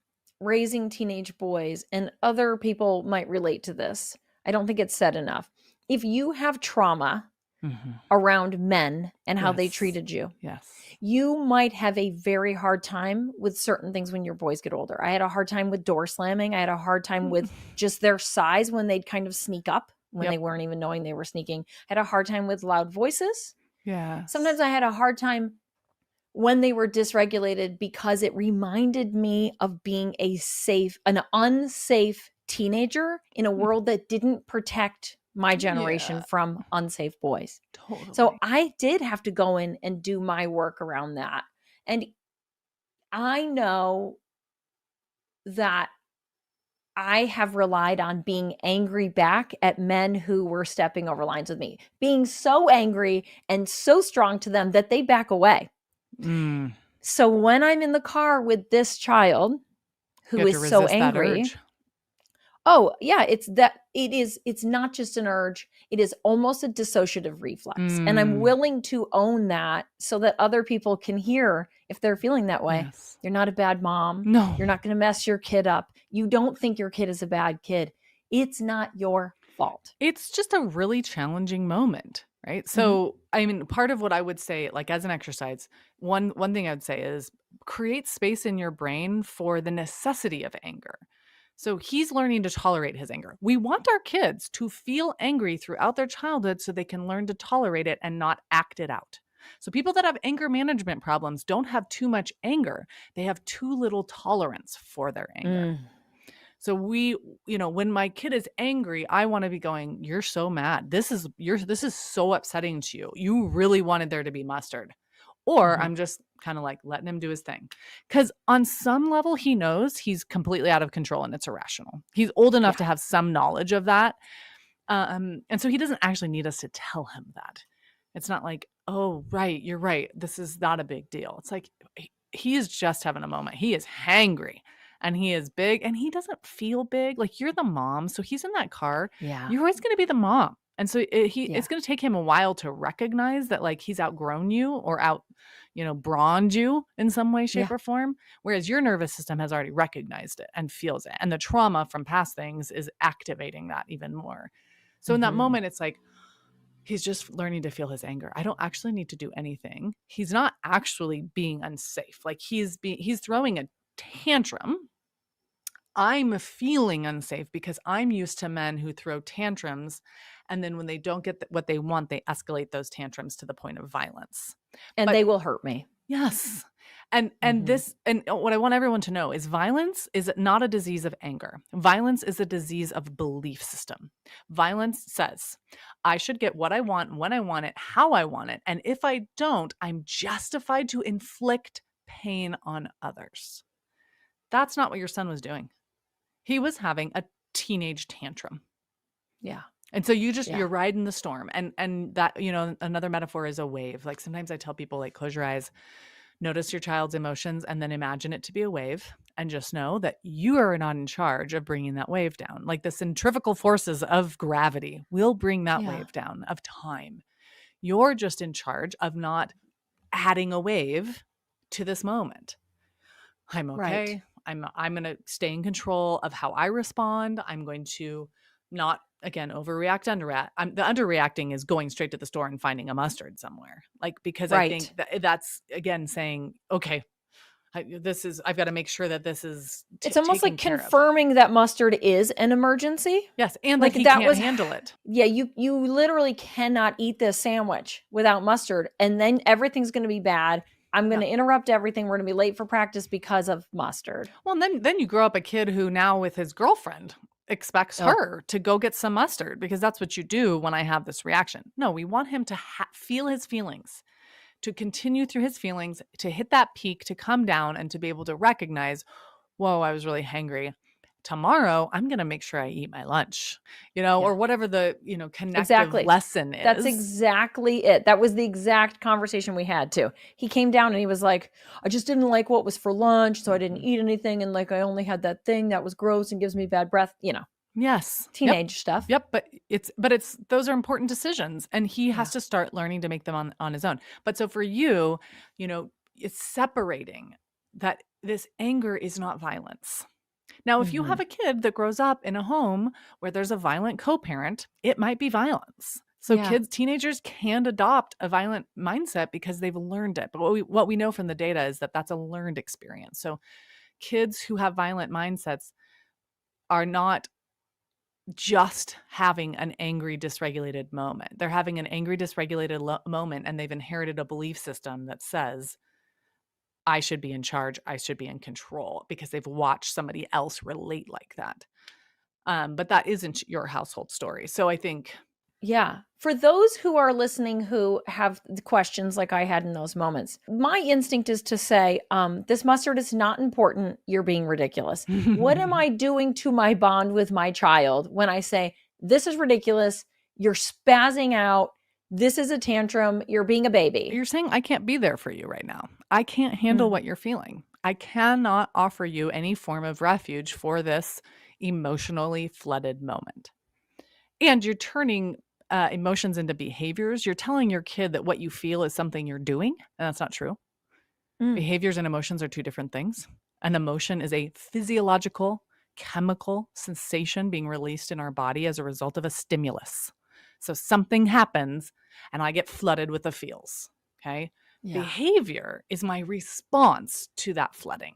raising teenage boys, and other people might relate to this, I don't think it's said enough. If you have trauma around men and how they treated you, you might have a very hard time with certain things when your boys get older. I had a hard time with door slamming. I had a hard time with just their size when they'd kind of sneak up when they weren't even knowing they were sneaking. I had a hard time with loud voices. Yeah. Sometimes I had a hard time when they were dysregulated, because it reminded me of being an unsafe teenager in a world that didn't protect my generation from unsafe boys. Totally. So I did have to go in and do my work around that. And I know that I have relied on being angry back at men who were stepping over lines with me, being so angry and so strong to them that they back away. So when I'm in the car with this child who is so angry, it's not just an urge. It is almost a dissociative reflex. And I'm willing to own that so that other people can hear if they're feeling that way. Yes. You're not a bad mom. No, you're not going to mess your kid up. You don't think your kid is a bad kid. It's not your fault. It's just a really challenging moment. Right. So, I mean, part of what I would say, like as an exercise, one thing I would say is create space in your brain for the necessity of anger. So he's learning to tolerate his anger. We want our kids to feel angry throughout their childhood so they can learn to tolerate it and not act it out. So people that have anger management problems don't have too much anger. They have too little tolerance for their anger. So when my kid is angry, I want to be going, you're so mad. This is so upsetting to you. You really wanted there to be mustard. Or I'm just kind of like letting him do his thing. Because on some level, he knows he's completely out of control and it's irrational. He's old enough to have some knowledge of that. And so he doesn't actually need us to tell him that. It's not like, oh, right, you're right. This is not a big deal. It's like he is just having a moment. He is hangry. And he is big, and he doesn't feel big. Like, you're the mom, so he's in that car. Yeah, you're always going to be the mom, and so it's going to take him a while to recognize that, like, he's outgrown you or brawned you in some way, shape, or form. Whereas your nervous system has already recognized it and feels it, and the trauma from past things is activating that even more. So in that moment, it's like He's just learning to feel his anger. I don't actually need to do anything. He's not actually being unsafe. Like he's throwing a tantrum. I'm feeling unsafe because I'm used to men who throw tantrums, and then when they don't get what they want, they escalate those tantrums to the point of violence. And they will hurt me. Yes. And what I want everyone to know is violence is not a disease of anger. Violence is a disease of belief system. Violence says, I should get what I want, when I want it, how I want it. And if I don't, I'm justified to inflict pain on others. That's not what your son was doing. He was having a teenage tantrum. Yeah. And so you're riding the storm. And that, another metaphor is a wave. Like sometimes I tell people, like, close your eyes, notice your child's emotions, and then imagine it to be a wave, and just know that you are not in charge of bringing that wave down. Like the centrifugal forces of gravity will bring that wave down, of time. You're just in charge of not adding a wave to this moment. I'm okay. Right. I'm going to stay in control of how I respond. I'm going to not, again, overreact, underreact. The underreacting is going straight to the store and finding a mustard somewhere. Like, because I think that's, again, saying, okay, I've got to make sure that this is it's almost like confirming that mustard is an emergency. Yes. And like he can't handle it. Yeah. You literally cannot eat this sandwich without mustard, and then everything's going to be bad. I'm going to interrupt everything. We're going to be late for practice because of mustard. Well, and then you grow up a kid who now with his girlfriend expects her to go get some mustard because that's what you do when I have this reaction. No, we want him to feel his feelings, to continue through his feelings, to hit that peak, to come down, and to be able to recognize, whoa, I was really hangry. Tomorrow, I'm going to make sure I eat my lunch, or whatever the, connective lesson is. That's exactly it. That was the exact conversation we had too. He came down and he was like, I just didn't like what was for lunch. So I didn't eat anything. And like, I only had that thing that was gross and gives me bad breath, Yes. Teenage stuff. Yep. But those are important decisions, and he has to start learning to make them on his own. But so for you, it's separating that this anger is not violence. Now, if you have a kid that grows up in a home where there's a violent co-parent, it might be violence. So teenagers can adopt a violent mindset because they've learned it. But what we know from the data is that that's a learned experience. So kids who have violent mindsets are not just having an angry, dysregulated moment. They're having an angry, dysregulated moment, and they've inherited a belief system that says, I should be in charge, I should be in control, because they've watched somebody else relate like that. But that isn't your household story. So I think... Yeah. For those who are listening who have questions like I had in those moments, my instinct is to say, this mustard is not important. You're being ridiculous. What am I doing to my bond with my child when I say, this is ridiculous, you're spazzing out, this is a tantrum, you're being a baby? You're saying, I can't be there for you right now. I can't handle what you're feeling. I cannot offer you any form of refuge for this emotionally flooded moment. And you're turning emotions into behaviors. You're telling your kid that what you feel is something you're doing, and that's not true. Behaviors and emotions are two different things. An emotion is a physiological, chemical sensation being released in our body as a result of a stimulus. So something happens and I get flooded with the feels. Okay. Yeah. Behavior is my response to that flooding.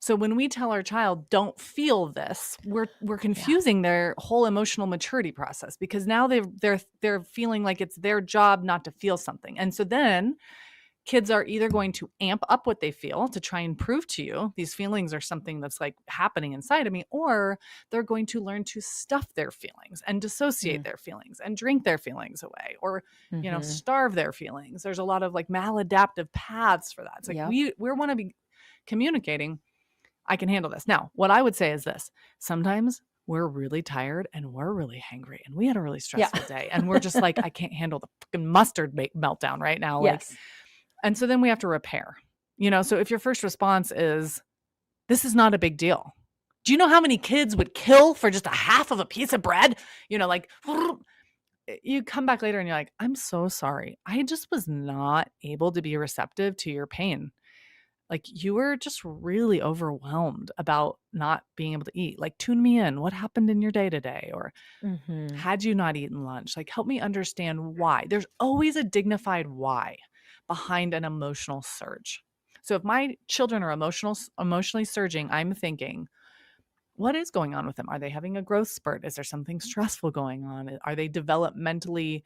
So when we tell our child, don't feel this, we're confusing their whole emotional maturity process, because now they're feeling like it's their job not to feel something. And so then kids are either going to amp up what they feel to try and prove to you these feelings are something that's like happening inside of me, or they're going to learn to stuff their feelings and dissociate their feelings and drink their feelings away, or starve their feelings. There's a lot of like maladaptive paths for that. It's like we want to be communicating, I can handle this. Now, what I would say is this: sometimes we're really tired and we're really hangry and we had a really stressful day, and we're just like, I can't handle the fucking mustard meltdown right now. Yes. Like, and so then we have to repair, so if your first response is, this is not a big deal. Do you know how many kids would kill for just a half of a piece of bread? You come back later and you're like, I'm so sorry. I just was not able to be receptive to your pain. like you were just really overwhelmed about not being able to eat. Like, tune me in. What happened in your day today? Or had you not eaten lunch? Like, help me understand why. There's always a dignified why behind an emotional surge. So if my children are emotionally surging, I'm thinking, what is going on with them? Are they having a growth spurt? Is there something stressful going on? Are they developmentally,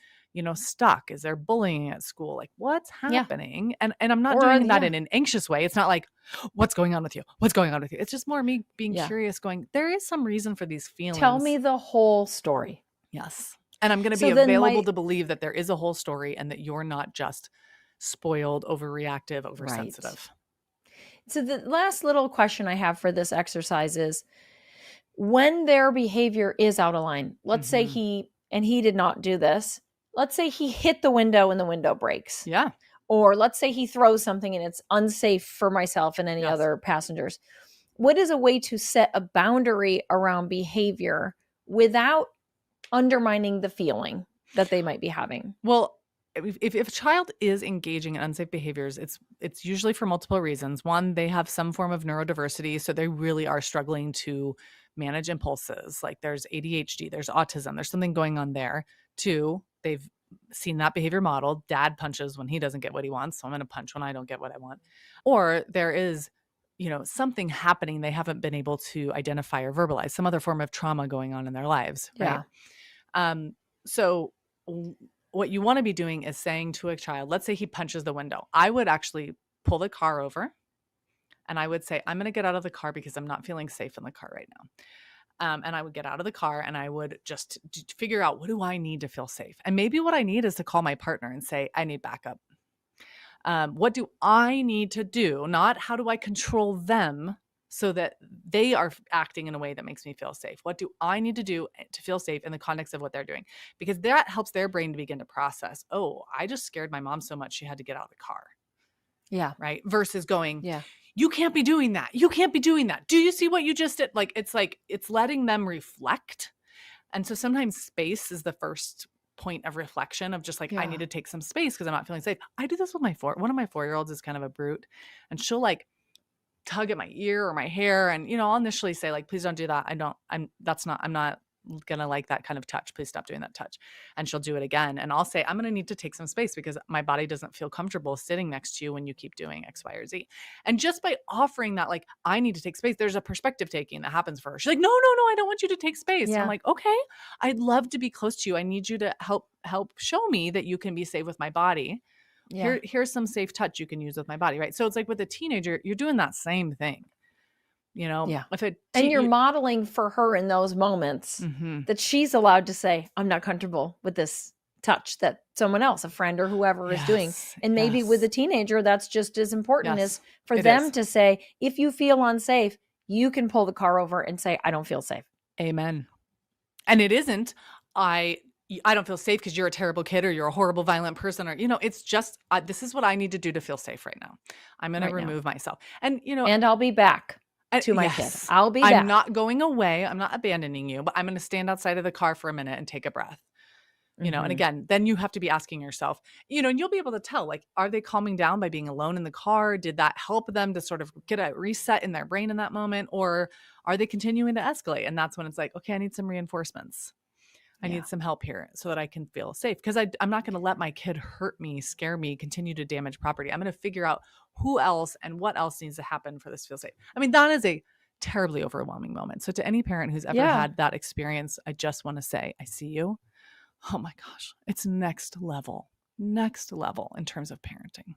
stuck? Is there bullying at school? Like, what's happening? And I'm not doing that in an anxious way. It's not like, what's going on with you? What's going on with you? It's just more me being curious, going, there is some reason for these feelings. Tell me the whole story. Yes. And I'm going to be available to believe that there is a whole story and that you're not just spoiled, overreactive, oversensitive. Right. So the last little question I have for this exercise is, when their behavior is out of line, let's say he did not do this. Let's say he hit the window and the window breaks. Yeah. Or let's say he throws something and it's unsafe for myself and any other passengers. What is a way to set a boundary around behavior without undermining the feeling that they might be having? Well, if a child is engaging in unsafe behaviors, it's usually for multiple reasons. One, they have some form of neurodiversity, so they really are struggling to manage impulses. Like there's ADHD, there's autism, there's something going on there. Two, they've seen that behavior modeled. Dad punches when he doesn't get what he wants, so I'm going to punch when I don't get what I want. Or there is, something happening they haven't been able to identify or verbalize, some other form of trauma going on in their lives, right? So what you want to be doing is saying to a child, let's say he punches the window. I would actually pull the car over and I would say, I'm going to get out of the car because I'm not feeling safe in the car right now. And I would get out of the car and I would just figure out, what do I need to feel safe? And maybe what I need is to call my partner and say, I need backup. What do I need to do? Not how do I control them so that they are acting in a way that makes me feel safe? What do I need to do to feel safe in the context of what they're doing? Because that helps their brain to begin to process, oh, I just scared my mom so much she had to get out of the car. Yeah. Right. Versus going, you can't be doing that. You can't be doing that. Do you see what you just did? Like it's letting them reflect. And so sometimes space is the first point of reflection of just like, I need to take some space because I'm not feeling safe. I do this with one of my 4-year-olds is kind of a brute, and she'll like tug at my ear or my hair. And, I'll initially say like, please don't do that. I'm not going to like that kind of touch. Please stop doing that touch. And she'll do it again. And I'll say, I'm going to need to take some space because my body doesn't feel comfortable sitting next to you when you keep doing X, Y, or Z. And just by offering that, like, I need to take space, there's a perspective taking that happens for her. She's like, no, I don't want you to take space. I'm like, okay, I'd love to be close to you. I need you to help show me that you can be safe with my body. Here's some safe touch you can use with my body, right? So it's like with a teenager, you're doing that same thing, and you're modeling for her in those moments that she's allowed to say, I'm not comfortable with this touch that someone else, a friend or whoever is doing. And maybe with a teenager, that's just as important as for them to say, if you feel unsafe, you can pull the car over and say, I don't feel safe. Amen. And it isn't, I don't feel safe because you're a terrible kid or you're a horrible, violent person, or, it's just, this is what I need to do to feel safe right now. I'm going to remove myself. And, and I'll be back to my kid. I'll be back. I'm not going away. I'm not abandoning you, but I'm going to stand outside of the car for a minute and take a breath. And again, then you have to be asking yourself, and you'll be able to tell, like, are they calming down by being alone in the car? Did that help them to sort of get a reset in their brain in that moment? Or are they continuing to escalate? And that's when it's like, okay, I need some reinforcements. I need some help here so that I can feel safe. Because I'm not going to let my kid hurt me, scare me, continue to damage property. I'm going to figure out who else and what else needs to happen for this to feel safe. I mean, that is a terribly overwhelming moment. So to any parent who's ever had that experience, I just want to say, I see you. Oh my gosh, it's next level in terms of parenting.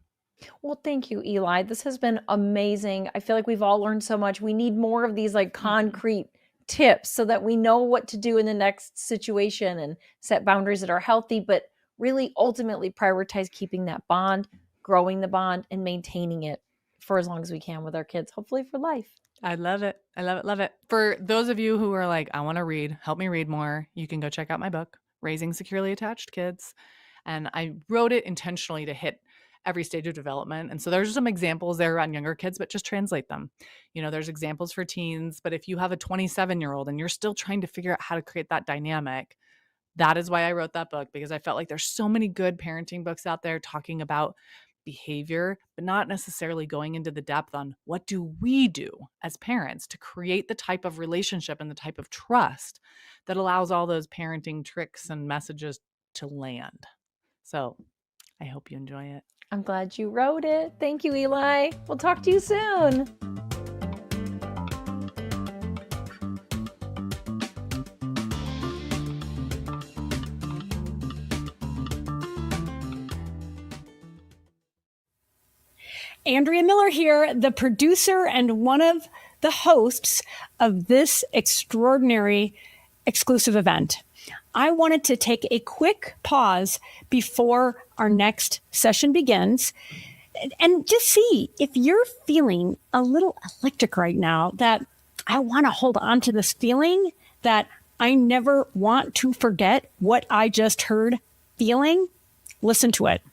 Well, thank you, Eli. This has been amazing. I feel like we've all learned so much. We need more of these like concrete tips so that we know what to do in the next situation and set boundaries that are healthy, but really ultimately prioritize keeping that bond, growing the bond, and maintaining it for as long as we can with our kids, hopefully for life. I love it. I love it. Love it. For those of you who are like, I want to read, help me read more, you can go check out my book, Raising Securely Attached Kids. And I wrote it intentionally to hit every stage of development. And so there's some examples there on younger kids, but just translate them. There's examples for teens, but if you have a 27-year-old and you're still trying to figure out how to create that dynamic, that is why I wrote that book, because I felt like there's so many good parenting books out there talking about behavior, but not necessarily going into the depth on what do we do as parents to create the type of relationship and the type of trust that allows all those parenting tricks and messages to land. So I hope you enjoy it. I'm glad you wrote it. Thank you, Eli. We'll talk to you soon. Andrea Miller here, the producer and one of the hosts of this extraordinary exclusive event. I wanted to take a quick pause before our next session begins and just see if you're feeling a little electric right now, that I want to hold on to this feeling, that I never want to forget what I just heard feeling. Listen to it.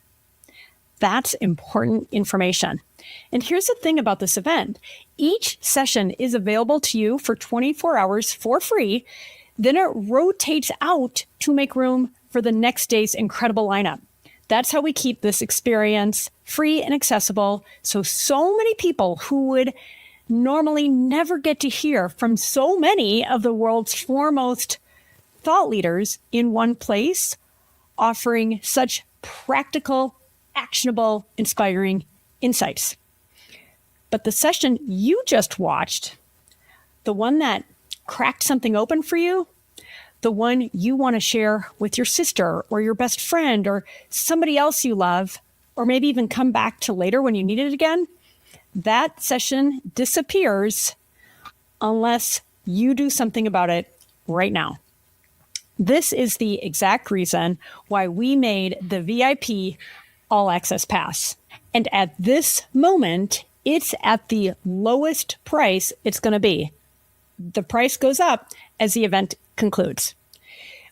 That's important information. And here's the thing about this event. Each session is available to you for 24 hours for free. Then it rotates out to make room for the next day's incredible lineup. That's how we keep this experience free and accessible. So many people who would normally never get to hear from so many of the world's foremost thought leaders in one place, offering such practical, actionable, inspiring insights. But the session you just watched, the one that cracked something open for you, the one you want to share with your sister or your best friend or somebody else you love, or maybe even come back to later when you need it again, that session disappears unless you do something about it right now. This is the exact reason why we made the VIP All Access Pass. And at this moment, it's at the lowest price it's going to be. The price goes up as the event concludes.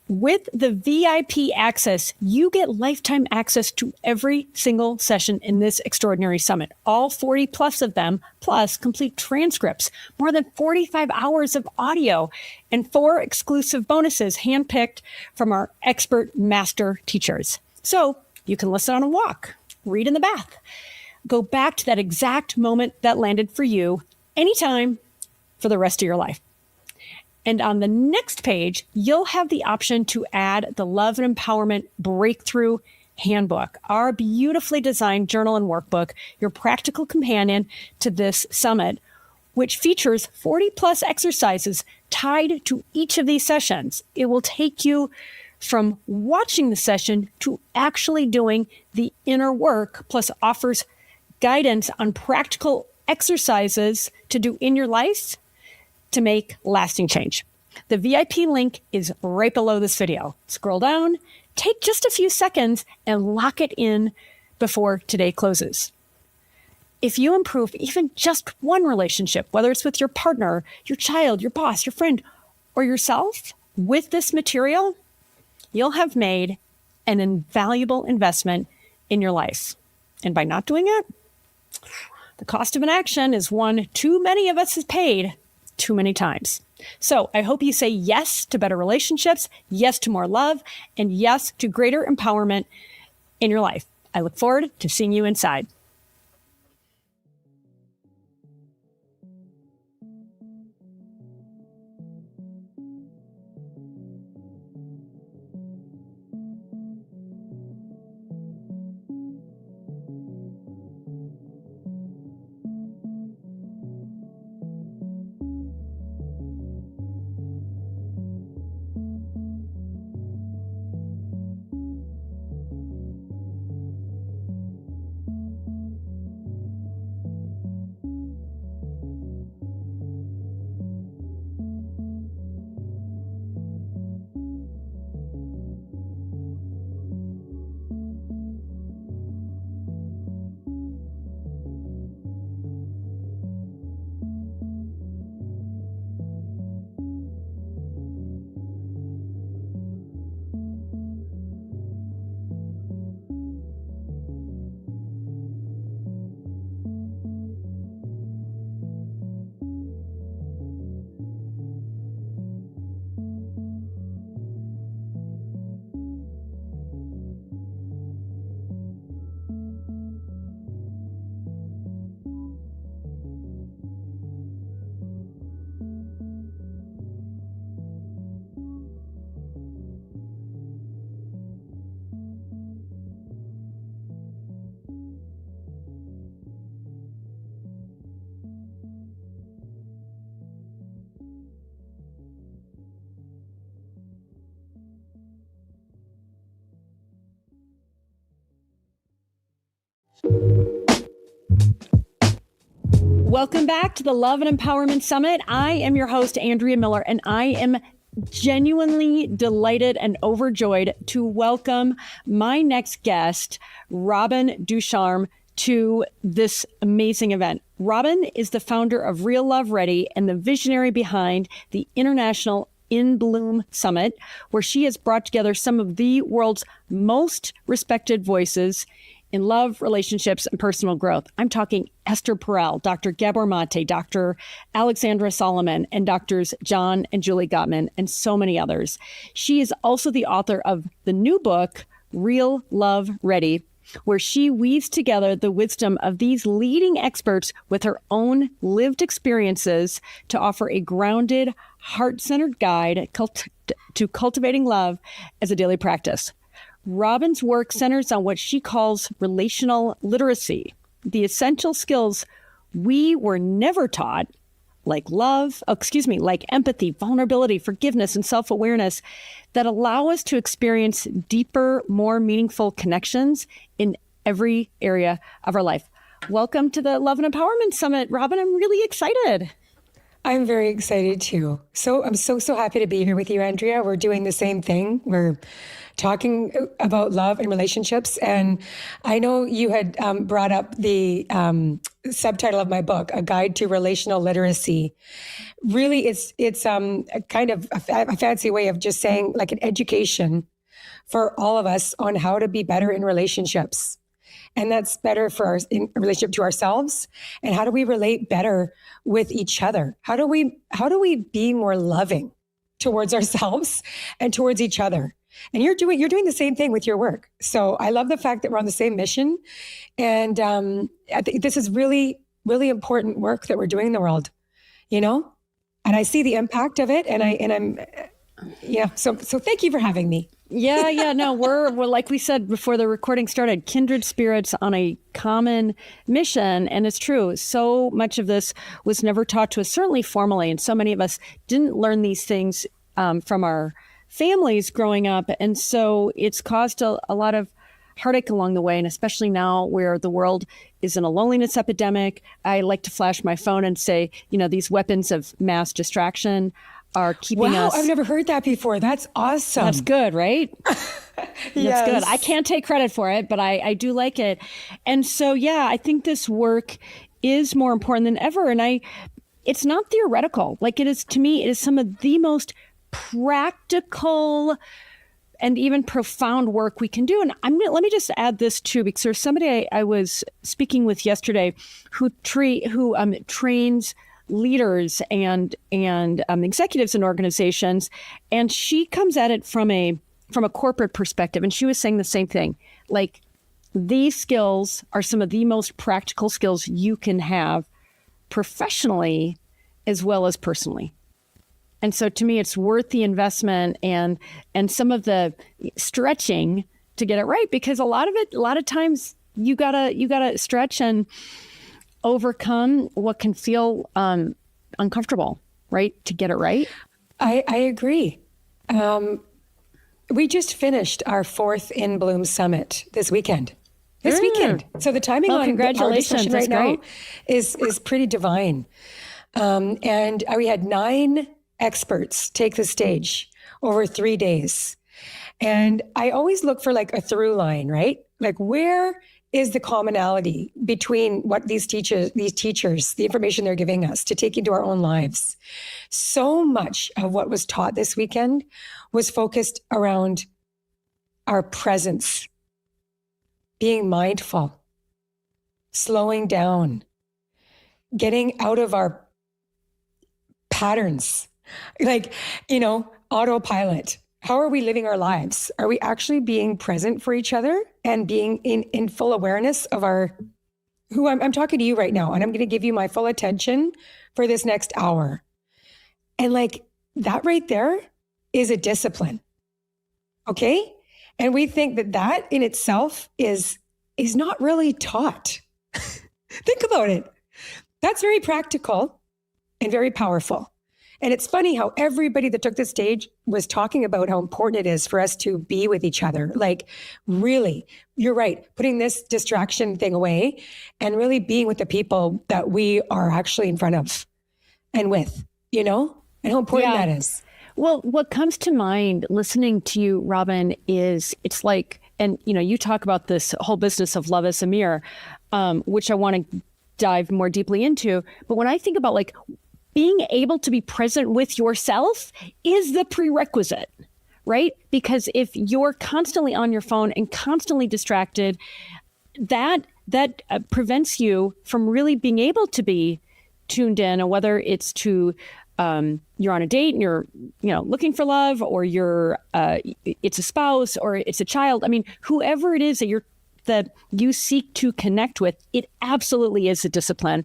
With the VIP access, you get lifetime access to every single session in this extraordinary summit, all 40 plus of them, plus complete transcripts, more than 45 hours of audio, and 4 exclusive bonuses handpicked from our expert master teachers. So you can listen on a walk, read in the bath, go back to that exact moment that landed for you anytime for the rest of your life. And on the next page, you'll have the option to add the Love and Empowerment Breakthrough Handbook, our beautifully designed journal and workbook, your practical companion to this summit, which features 40 plus exercises tied to each of these sessions. It will take you from watching the session to actually doing the inner work, plus offers guidance on practical exercises to do in your life to make lasting change. The VIP link is right below this video. Scroll down, take just a few seconds, and lock it in before today closes. If you improve even just one relationship, whether it's with your partner, your child, your boss, your friend, or yourself, with this material, you'll have made an invaluable investment in your life. And by not doing it, the cost of inaction is one too many of us has paid too many times. So I hope you say yes to better relationships, yes to more love, and yes to greater empowerment in your life. I look forward to seeing you inside. Welcome back to the Love and Empowerment Summit. I am your host, Andrea Miller, and I am genuinely delighted and overjoyed to welcome my next guest, Robin Ducharme, to this amazing event. Robin is the founder of Real Love Ready and the visionary behind the International In Bloom Summit, where she has brought together some of the world's most respected voices in love, relationships, and personal growth. I'm talking Esther Perel, Dr. Gabor Mate, Dr. Alexandra Solomon, and Drs. John and Julie Gottman, and so many others. She is also the author of the new book, Real Love Ready, where she weaves together the wisdom of these leading experts with her own lived experiences to offer a grounded, heart-centered guide to cultivating love as a daily practice. Robin's work centers on what she calls relational literacy, the essential skills we were never taught, like like empathy, vulnerability, forgiveness, and self-awareness, that allow us to experience deeper, more meaningful connections in every area of our life. Welcome to the Love and Empowerment Summit, Robin. I'm really excited. I'm very excited too. I'm so happy to be here with you, Andrea. We're doing the same thing. We're talking about love and relationships. And I know you had brought up the subtitle of my book, A Guide to Relational Literacy. Really, it's a kind of a fancy way of just saying like an education for all of us on how to be better in relationships. And that's better for in relationship to ourselves. And how do we relate better with each other? How do we be more loving towards ourselves and towards each other? And you're doing the same thing with your work. So I love the fact that we're on the same mission. And I think this is really, really important work that we're doing in the world, and I see the impact of it. So thank you for having me. No, we're like we said before the recording started, kindred spirits on a common mission. And it's true. So much of this was never taught to us, certainly formally. And so many of us didn't learn these things from our families growing up. And so it's caused a lot of heartache along the way. And especially now where the world is in a loneliness epidemic, I like to flash my phone and say, these weapons of mass distraction are keeping us. Wow, I've never heard that before. That's awesome. That's good, right? Yes. That's good. I can't take credit for it, but I do like it. And so, I think this work is more important than ever. And it's not theoretical. Like it is, to me, it is some of the most practical and even profound work we can do. And let me just add this too, because there's somebody I was speaking with yesterday who trains leaders and executives in organizations, and she comes at it from a corporate perspective, and she was saying the same thing. Like, these skills are some of the most practical skills you can have professionally as well as personally. And so to me, it's worth the investment and some of the stretching to get it right, because a lot of times you gotta stretch and overcome what can feel uncomfortable, right? To get it right. I agree. We just finished our 4th In Bloom Summit this weekend. So the timing on congratulations. Our discussion right now is pretty divine. And we had 9 experts take the stage over 3 days. And I always look for like a through line, right? Like, where is the commonality between what these teachers, the information they're giving us to take into our own lives? So much of what was taught this weekend was focused around our presence, being mindful, slowing down, getting out of our patterns, like, autopilot. How are we living our lives? Are we actually being present for each other and being in full awareness of who I'm talking to you right now, and I'm going to give you my full attention for this next hour. And like that right there is a discipline. Okay. And we think that in itself is not really taught. Think about it. That's very practical and very powerful. And it's funny how everybody that took the stage was talking about how important it is for us to be with each other. Like, really, you're right, putting this distraction thing away and really being with the people that we are actually in front of and with, and how important that is. Well, what comes to mind listening to you, Robin, is it's like, and you talk about this whole business of love as a mirror, which I want to dive more deeply into. But when I think about like being able to be present with yourself is the prerequisite, right? Because if you're constantly on your phone and constantly distracted, that prevents you from really being able to be tuned in, or whether it's to you're on a date and you're looking for love, or you're it's a spouse or it's a child. I mean, whoever it is that you seek to connect with, it absolutely is a discipline.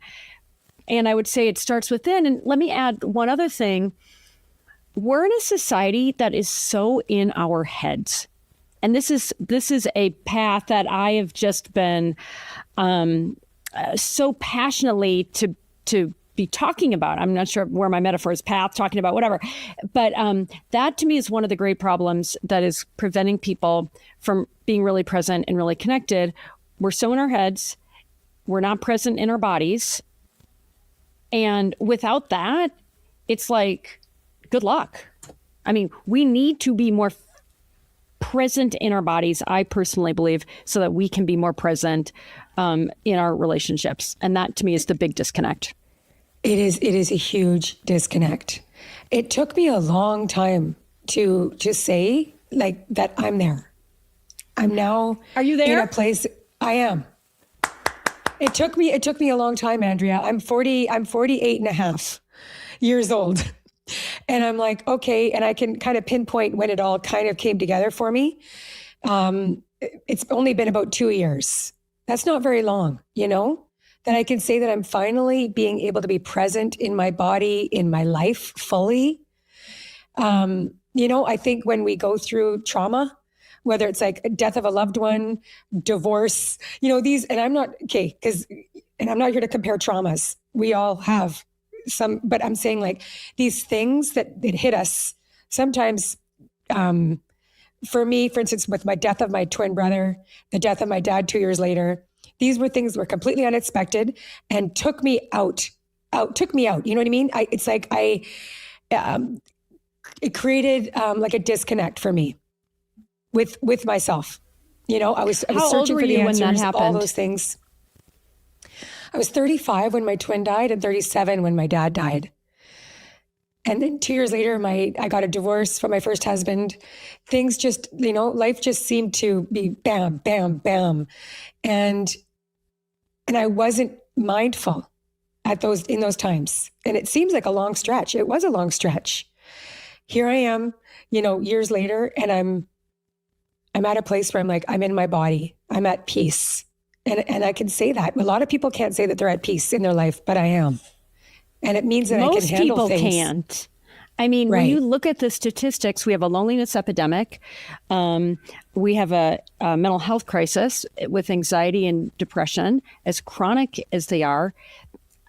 And I would say it starts within. And let me add one other thing. We're in a society that is so in our heads. And this is a path that I have just been so passionately to be talking about. I'm not sure where my metaphor is, path, talking about whatever. But that to me is one of the great problems that is preventing people from being really present and really connected. We're so in our heads. We're not present in our bodies. And without that, it's like, good luck. I mean, we need to be more present in our bodies, I personally believe, so that we can be more present in our relationships. And that to me is the big disconnect. It is a huge disconnect. It took me a long time to just say like that I'm there. I'm now Are you there? in a place I am. It took me a long time, Andrea. I'm 48 and a half years old. And I'm like, okay. And I can kind of pinpoint when it all kind of came together for me. It's only been about 2 years. That's not very long, that I can say that I'm finally being able to be present in my body, in my life fully. I think when we go through trauma, whether it's like a death of a loved one, divorce, these, and I'm not, and I'm not here to compare traumas. We all have some, but I'm saying like these things that hit us sometimes, for me, for instance, with my death of my twin brother, the death of my dad 2 years later, these were things that were completely unexpected and took me out. You know what I mean? It created like a disconnect for me with myself. I was searching for the answers, all those things. I was 35 when my twin died and 37 when my dad died. And then 2 years later, I got a divorce from my first husband. Things just, life just seemed to be bam, bam, bam. And I wasn't mindful in those times. And it seems like a long stretch. It was a long stretch. Here I am, years later, and I'm at a place where I'm like, I'm in my body. I'm at peace. And I can say that. A lot of people can't say that they're at peace in their life, but I am. And it means that I can handle things. Most people can't. I mean, when you look at the statistics, we have a loneliness epidemic. We have a mental health crisis with anxiety and depression, as chronic as they are.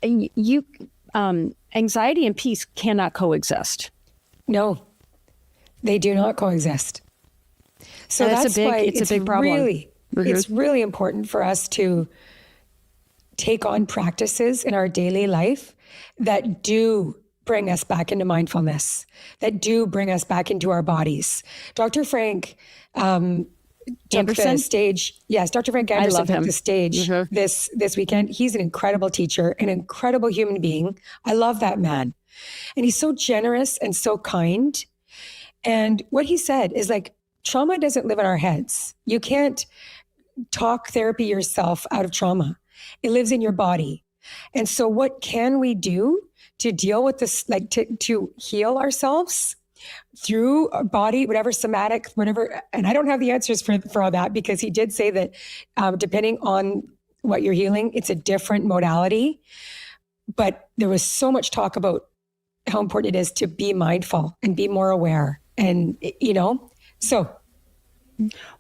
Anxiety and peace cannot coexist. No, they do not coexist. So that's why it's a big problem. It's really important for us to take on practices in our daily life that do bring us back into mindfulness, that do bring us back into our bodies. Dr. Frank took the stage. Yes, Dr. Frank Anderson took the stage this weekend. He's an incredible teacher, an incredible human being. I love that man. And he's so generous and so kind. And what he said is like, trauma doesn't live in our heads. You can't talk therapy yourself out of trauma. It lives in your body. And so what can we do to deal with this, like to heal ourselves through our body, whatever somatic, whatever. And I don't have the answers for all that, because he did say that depending on what you're healing, it's a different modality. But there was so much talk about how important it is to be mindful and be more aware. And, so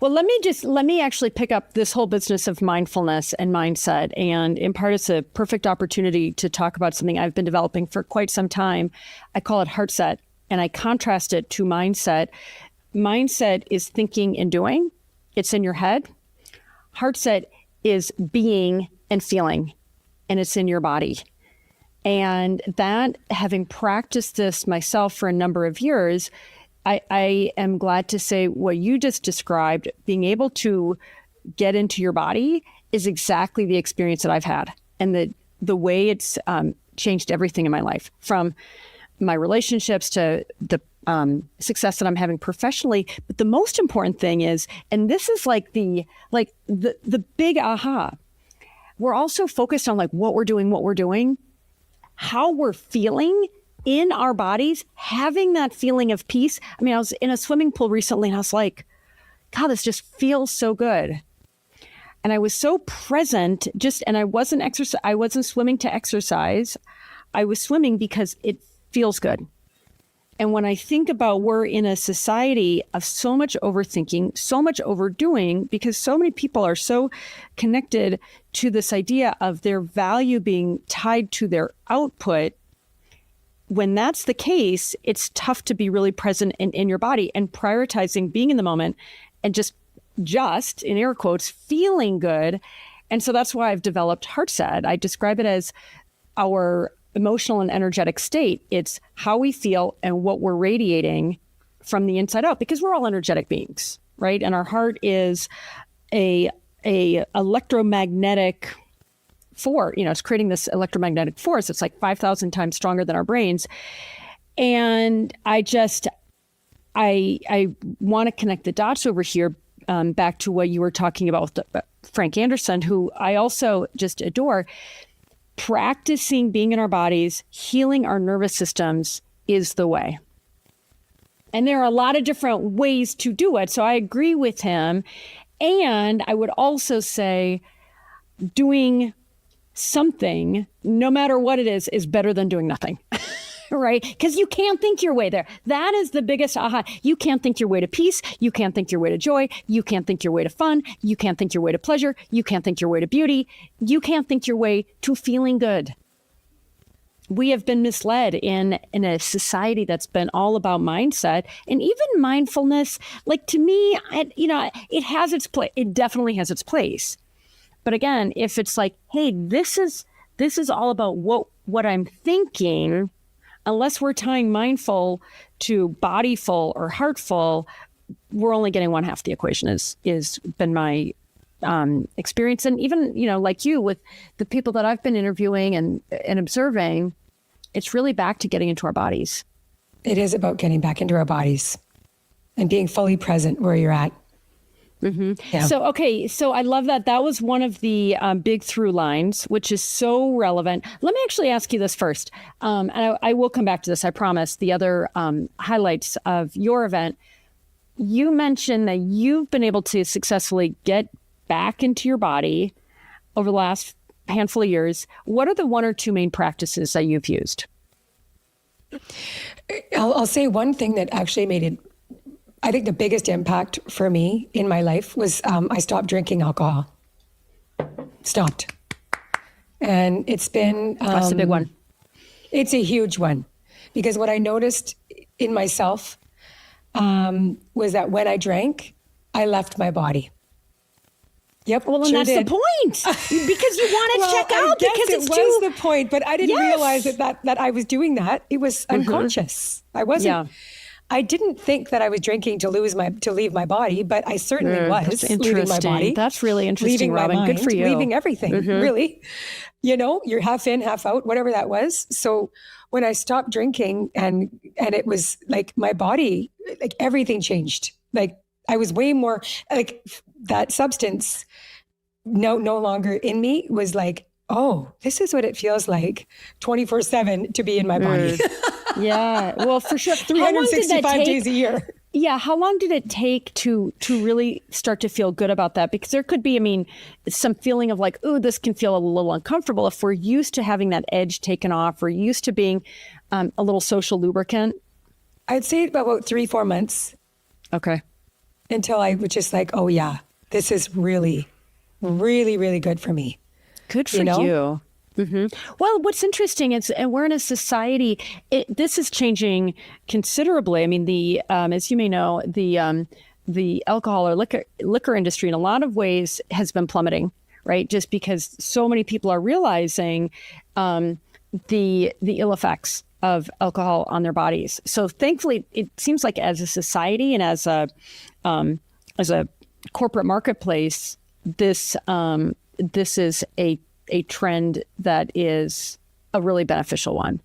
Well, let me actually pick up this whole business of mindfulness and mindset. And in part, it's a perfect opportunity to talk about something I've been developing for quite some time. I call it Heartset, and I contrast it to mindset. Mindset is thinking and doing. It's in your head. Heartset is being and feeling, and it's in your body. And that, having practiced this myself for a number of years, I am glad to say what you just described, being able to get into your body, is exactly the experience that I've had. And the way it's changed everything in my life, from my relationships to the success that I'm having professionally. But the most important thing is, and this is like the big aha, we're also focused on like what we're doing, how we're feeling in our bodies, having that feeling of peace. I mean, I was in a swimming pool recently and I was like, God, this just feels so good. And I was so present, and I wasn't swimming to exercise. I was swimming because it feels good. And when I think about, we're in a society of so much overthinking, so much overdoing, because so many people are so connected to this idea of their value being tied to their output. When that's the case, it's tough to be really present in your body and prioritizing being in the moment and just in air quotes, feeling good. And so that's why I've developed Heartset. I describe it as our emotional and energetic state. It's how we feel and what we're radiating from the inside out, because we're all energetic beings, right? And our heart is a electromagnetic it's creating this electromagnetic force. It's like 5,000 times stronger than our brains. And I want to connect the dots over here, back to what you were talking about with Frank Anderson, who I also just adore. Practicing being in our bodies, healing our nervous systems is the way. And there are a lot of different ways to do it. So I agree with him. And I would also say doing something, no matter what it is better than doing nothing, right? Because you can't think your way there. That is the biggest aha. You can't think your way to peace. You can't think your way to joy. You can't think your way to fun. You can't think your way to pleasure. You can't think your way to beauty. You can't think your way to feeling good. We have been misled in a society that's been all about mindset, and even mindfulness. Like, to me, it has its place. It definitely has its place. But again, if it's like, hey, this is all about what I'm thinking, unless we're tying mindful to bodyful or heartful, we're only getting one half the equation. Is been my experience. And even, like you, with the people that I've been interviewing and observing, it's really back to getting into our bodies. It is about getting back into our bodies and being fully present where you're at. Mm-hmm. Yeah. So I love that. That was one of the big through lines, which is so relevant. Let me actually ask you this first. And I will come back to this, I promise. The other highlights of your event, you mentioned that you've been able to successfully get back into your body over the last handful of years. What are the one or two main practices that you've used? I'll say one thing that actually made it, I think the biggest impact for me in my life was I stopped drinking alcohol. Stopped. And it's been... That's a big one. It's a huge one. Because what I noticed in myself was that when I drank, I left my body. Yep. Well, and that's the point. Because you want to check out, because it was the point, but I didn't realize that I was doing that. It was unconscious. I wasn't... Yeah. I didn't think that I was drinking to leave my body, but I certainly was leaving my body. That's really interesting, Robin. Mind, good for you. Leaving everything, really. You're half in, half out, whatever that was. So when I stopped drinking and it was like my body, like everything changed. Like I was way more, like that substance no longer in me was like, oh, this is what it feels like 24/7 to be in my body. Yeah, well, for sure. 365 days a year. Yeah. How long did it take to really start to feel good about that? Because there could be, some feeling of like, oh, this can feel a little uncomfortable if we're used to having that edge taken off. We're used to being a little social lubricant. I'd say about 3-4 months. Okay. until I was just like, oh yeah, this is really, really, really good for me. Good for you. Well, what's interesting is, and we're in a society, this is changing considerably. I mean, as you may know, the alcohol or liquor industry in a lot of ways has been plummeting, right? Just because so many people are realizing the ill effects of alcohol on their bodies. So thankfully, it seems like as a society and as a corporate marketplace, this is a trend that is a really beneficial one.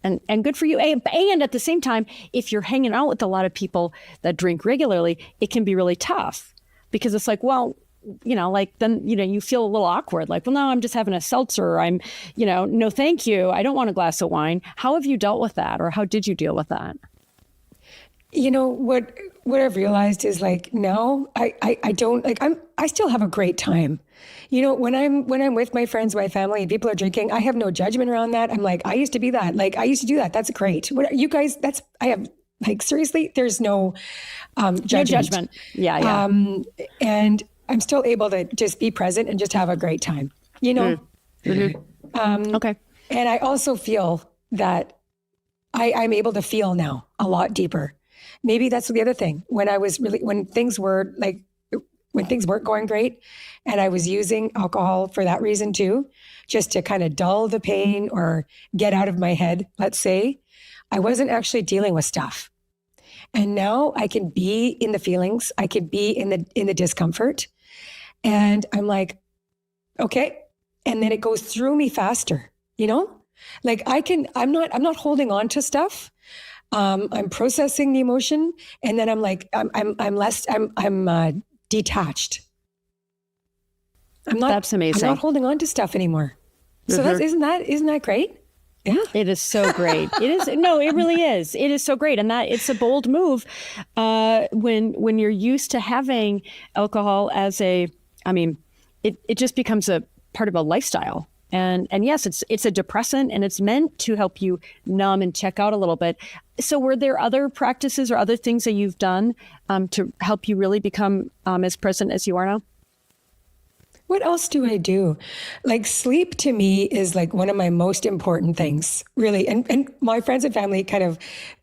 And good for you. And at the same time, if you're hanging out with a lot of people that drink regularly, it can be really tough because it's like, well, then, you feel a little awkward. Like, well, no, I'm just having a seltzer. I'm, no, thank you. I don't want a glass of wine. How have you dealt with that? Or how did you deal with that? What I've realized is like now I don't like, I still have a great time. When I'm with my friends, my family, and people are drinking, I have no judgment around that. I'm like, I used to be that. Like, I used to do that. That's great. What you guys? I have like seriously. There's no judgment. No judgment. Yeah. And I'm still able to just be present and just have a great time. Okay. And I also feel that I'm able to feel now a lot deeper. Maybe that's the other thing. When things weren't going great, and I was using alcohol for that reason too, just to kind of dull the pain or get out of my head, let's say, I wasn't actually dealing with stuff. And now I can be in the feelings, I could be in the discomfort. And I'm like, okay. And then it goes through me faster, like I'm not holding on to stuff. I'm processing the emotion, and then I'm like, I'm detached. That's amazing. I'm not holding on to stuff anymore. So isn't that great? Yeah. It is so great. It is. No, it really is. It is so great. And that it's a bold move when you're used to having alcohol it just becomes a part of a lifestyle. And yes, it's a depressant, and it's meant to help you numb and check out a little bit. So were there other practices or other things that you've done to help you really become as present as you are now? What else do I do? Like, sleep to me is like one of my most important things, really. And my friends and family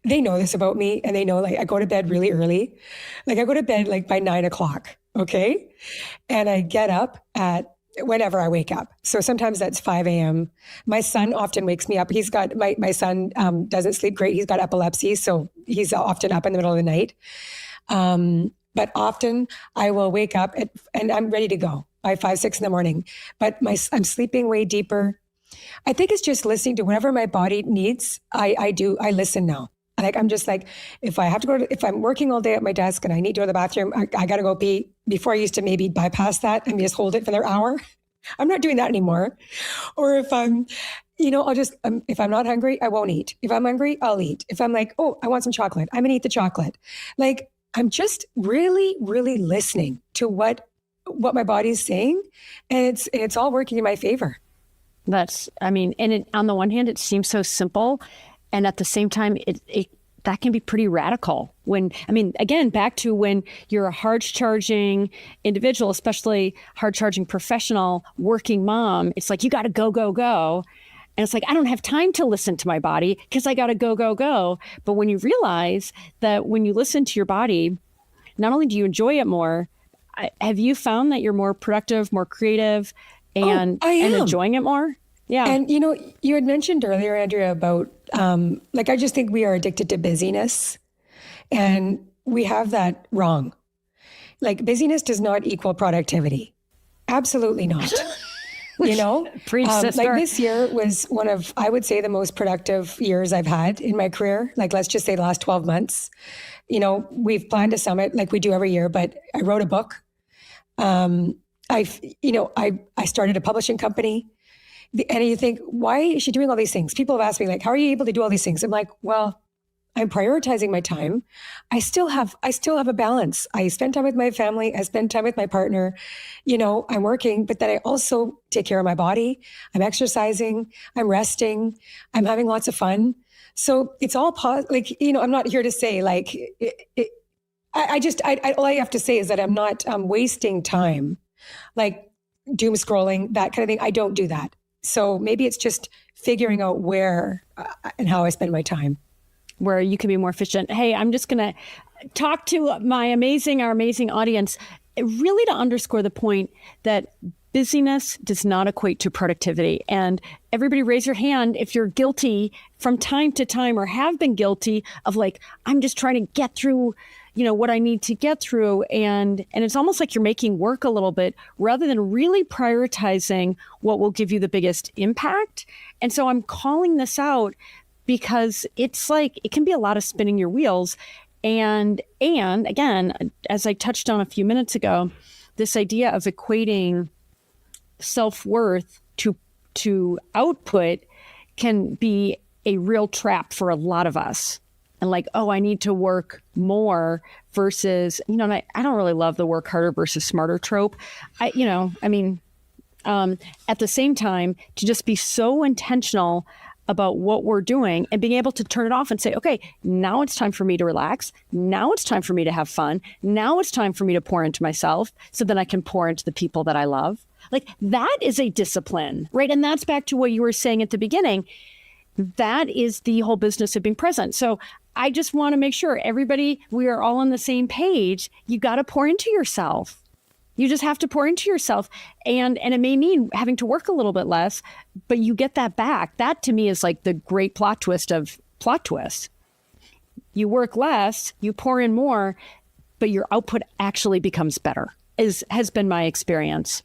they know this about me, and they know like I go to bed really early. Like I go to bed like by 9:00. Okay. And I get up at whenever I wake up. So sometimes that's 5 a.m. My son often wakes me up. He's got, my son doesn't sleep great. He's got epilepsy. So he's often up in the middle of the night. But often I will wake up and I'm ready to go by 5, 6 in the morning. But I'm sleeping way deeper. I think it's just listening to whatever my body needs. I listen now. Like, I'm just like, if I'm working all day at my desk and I need to go to the bathroom, I got to go pee. Before I used to maybe bypass that and just hold it for another hour. I'm not doing that anymore. Or if I'm, I'll just, if I'm not hungry, I won't eat. If I'm hungry, I'll eat. If I'm like, oh, I want some chocolate, I'm going to eat the chocolate. Like, I'm just really, really listening to what my body's saying. And it's all working in my favor. On the one hand, it seems so simple. And at the same time, that can be pretty radical. Again, back to when you're a hard-charging individual, especially hard-charging professional, working mom, it's like, you got to go, go, go. And it's like, I don't have time to listen to my body because I got to go, go, go. But when you realize that when you listen to your body, not only do you enjoy it more, have you found that you're more productive, more creative, and enjoying it more? Yeah. And, you had mentioned earlier, Andrea, about, I just think we are addicted to busyness, and we have that wrong. Like, busyness does not equal productivity. Absolutely not. Preach, sister. Like, this year was one of, I would say, the most productive years I've had in my career. Like, let's just say the last 12 months. We've planned a summit like we do every year, but I wrote a book. I started a publishing company. And you think, why is she doing all these things? People have asked me, like, how are you able to do all these things? I'm like, well, I'm prioritizing my time. I still have a balance. I spend time with my family. I spend time with my partner. I'm working, but then I also take care of my body. I'm exercising. I'm resting. I'm having lots of fun. So it's all I'm not here to say like, all I have to say is that I'm not wasting time, like doom scrolling, that kind of thing. I don't do that. So maybe it's just figuring out where and how I spend my time. Where you can be more efficient. Hey, I'm just going to talk to our amazing audience, really to underscore the point that busyness does not equate to productivity. And everybody raise your hand if you're guilty from time to time or have been guilty of like, I'm just trying to get through, what I need to get through. And it's almost like you're making work a little bit rather than really prioritizing what will give you the biggest impact. And so I'm calling this out because it's like, it can be a lot of spinning your wheels. And again, as I touched on a few minutes ago, this idea of equating self-worth to output can be a real trap for a lot of us. And like, oh, I need to work more versus, and I don't really love the work harder versus smarter trope. At the same time, to just be so intentional about what we're doing and being able to turn it off and say, okay, now it's time for me to relax. Now it's time for me to have fun. Now it's time for me to pour into myself so that I can pour into the people that I love. Like that is a discipline, right? And that's back to what you were saying at the beginning. That is the whole business of being present. So I just want to make sure everybody, we are all on the same page. You got to pour into yourself. You just have to pour into yourself. And it may mean having to work a little bit less, but you get that back. That to me is like the great plot twist of plot twists. You work less, you pour in more, but your output actually becomes better, has been my experience.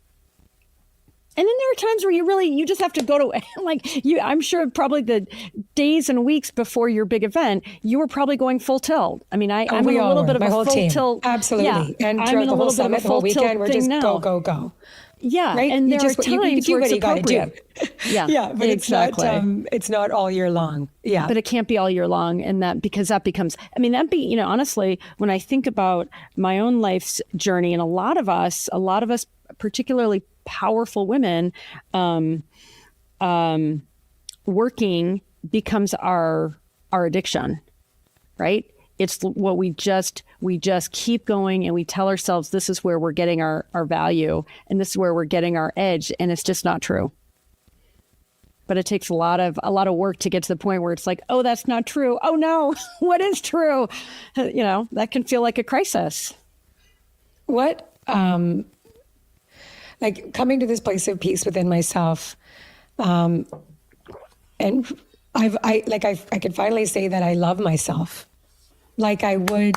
And then there are times where you just have to go to, I'm sure probably the days and weeks before your big event, you were probably going full tilt. I mean, I'm in a little bit of a full tilt. Absolutely. Yeah, and throughout the whole summit, the whole weekend, we're just go. Yeah. Right? And there are times where it's appropriate. Yeah. Yeah. But exactly. It's not all year long. Yeah. But it can't be all year long. And because that becomes, honestly, when I think about my own life's journey and a lot of us, particularly powerful women, working becomes our addiction, right? It's what we just keep going and we tell ourselves this is where we're getting our value and this is where we're getting our edge. And it's just not true. But it takes a lot of work to get to the point where it's like, oh, that's not true. Oh no, what is true? That can feel like a crisis. What, like coming to this place of peace within myself. And I could finally say that I love myself. Like I would,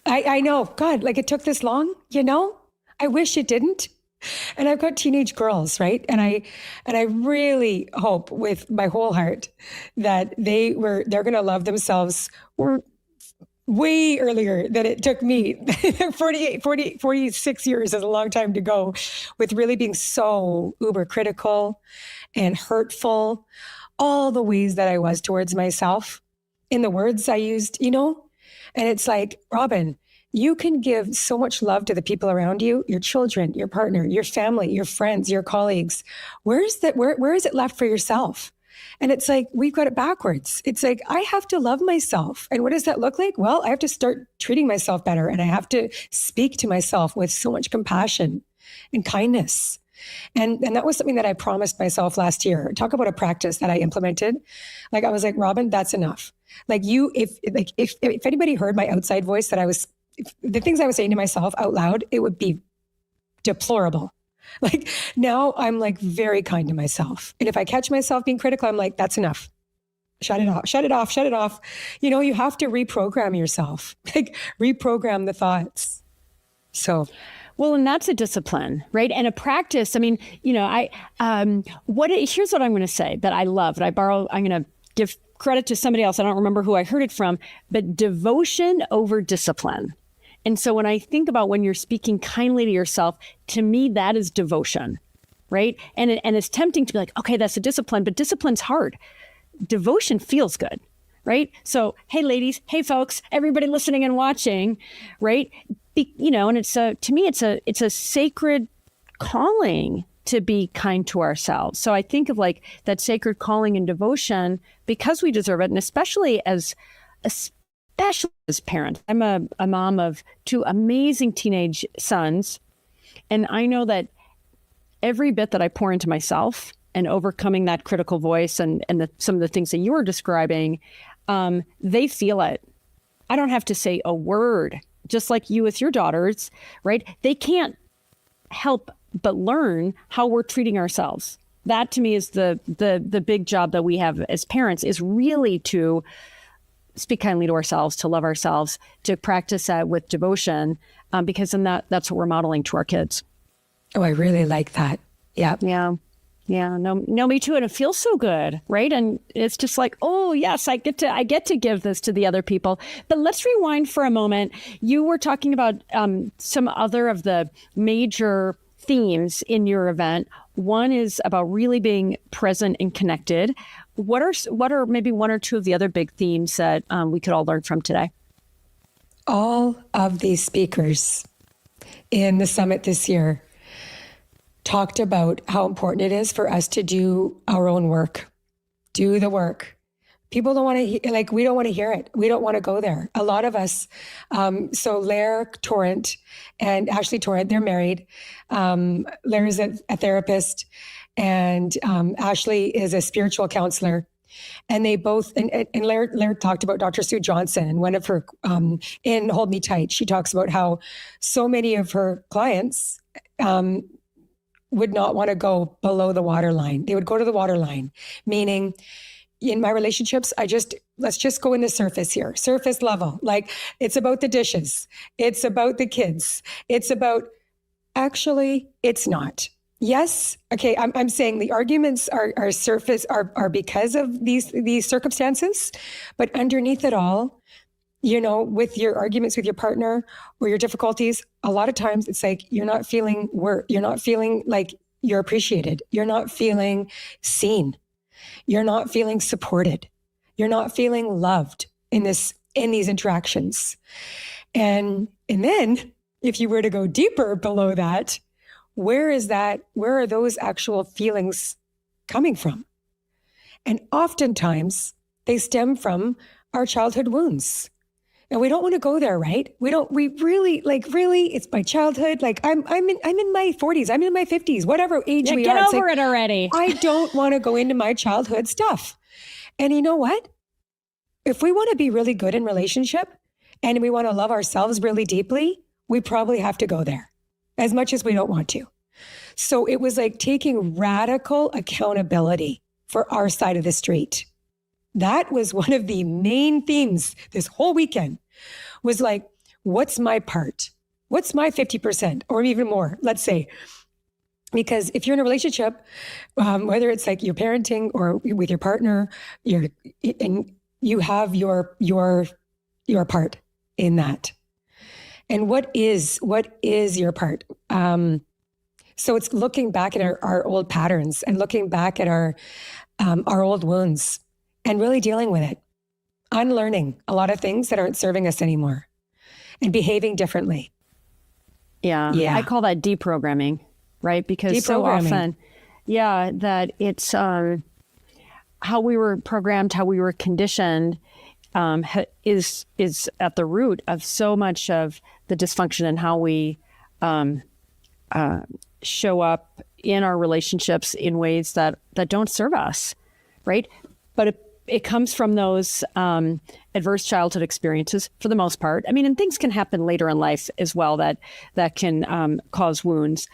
I know, God, like it took this long, I wish it didn't. And I've got teenage girls, right? And I really hope with my whole heart that they're going to love themselves way earlier than it took me. 46 years is a long time to go with really being so uber critical and hurtful, all the ways that I was towards myself in the words I used, and it's like, Robin, you can give so much love to the people around you, your children, your partner, your family, your friends, your colleagues. Where is it left for yourself? And it's like, we've got it backwards. It's like, I have to love myself. And what does that look like? Well, I have to start treating myself better. And I have to speak to myself with so much compassion and kindness. And that was something that I promised myself last year. Talk about a practice that I implemented. Like, I was like, Robin, that's enough. Like if anybody heard my outside voice the things I was saying to myself out loud, it would be deplorable. Like now I'm like very kind to myself. And if I catch myself being critical, I'm like, that's enough. Shut it off. You have to reprogram yourself, like reprogram the thoughts. So. Well, and that's a discipline, right? And a practice. I mean, here's what I'm going to say that I love. I'm going to give credit to somebody else. I don't remember who I heard it from, but devotion over discipline. And so when I think about when you're speaking kindly to yourself, to me, that is devotion, right? And it's tempting to be like, okay, that's a discipline, but discipline's hard. Devotion feels good, right? So, hey, ladies, hey, folks, everybody listening and watching, right? And it's to me, it's a sacred calling to be kind to ourselves. So I think of like that sacred calling and devotion because we deserve it. And especially especially as parents. I'm a mom of two amazing teenage sons. And I know that every bit that I pour into myself and overcoming that critical voice and some of the things that you were describing, they feel it. I don't have to say a word, just like you with your daughters, right? They can't help but learn how we're treating ourselves. That to me is the big job that we have as parents, is really to speak kindly to ourselves, to love ourselves, to practice that with devotion, because then that's what we're modeling to our kids. Oh, I really like that. Yeah. Yeah. Yeah. No, me too. And it feels so good. Right. And it's just like, oh yes, I get to give this to the other people. But let's rewind for a moment. You were talking about some other of the major themes in your event. One is about really being present and connected. What are maybe one or two of the other big themes that we could all learn from today? All of these speakers in the summit this year talked about how important it is for us to do our own work, do the work. People don't want to, we don't want to hear it. We don't want to go there. A lot of us, so Lair Torrent and Ashley Torrent, they're married. Lair is a therapist, and Ashley is a spiritual counselor. And they both, and Lair talked about Dr. Sue Johnson, and one of her, in Hold Me Tight, she talks about how so many of her clients would not want to go below the waterline. They would go to the waterline, meaning in my relationships, let's just go in the surface here, surface level. Like, it's about the dishes. It's about the kids. It's about, actually, it's not. Yes. Okay. I'm saying the arguments are surface are because of these circumstances, but underneath it all, with your arguments with your partner or your difficulties, a lot of times it's like, you're not feeling like you're appreciated. You're not feeling seen. You're not feeling supported. You're not feeling loved in these interactions. And then if you were to go deeper below that, where are those actual feelings coming from? And oftentimes they stem from our childhood wounds. And we don't want to go there, right? We really, it's my childhood. Like, I'm in my 40s, I'm in my 50s, whatever age we are. Get over it already. I don't want to go into my childhood stuff. And you know what? If we want to be really good in relationship and we want to love ourselves really deeply, we probably have to go there, as much as we don't want to. So it was like taking radical accountability for our side of the street. That was one of the main themes this whole weekend, was like, what's my part? What's my 50% or even more, let's say? Because if you're in a relationship, whether it's like you're parenting or with your partner, and you have your part in that. And what is your part? So it's looking back at our old patterns and looking back at our old wounds and really dealing with it, unlearning a lot of things that aren't serving us anymore and behaving differently. Yeah. I call that deprogramming, right? Because so often, that it's how we were programmed, how we were conditioned, is at the root of so much of the dysfunction and how we show up in our relationships in ways that don't serve us, right? But it comes from those adverse childhood experiences for the most part. I mean, and things can happen later in life as well that can cause wounds.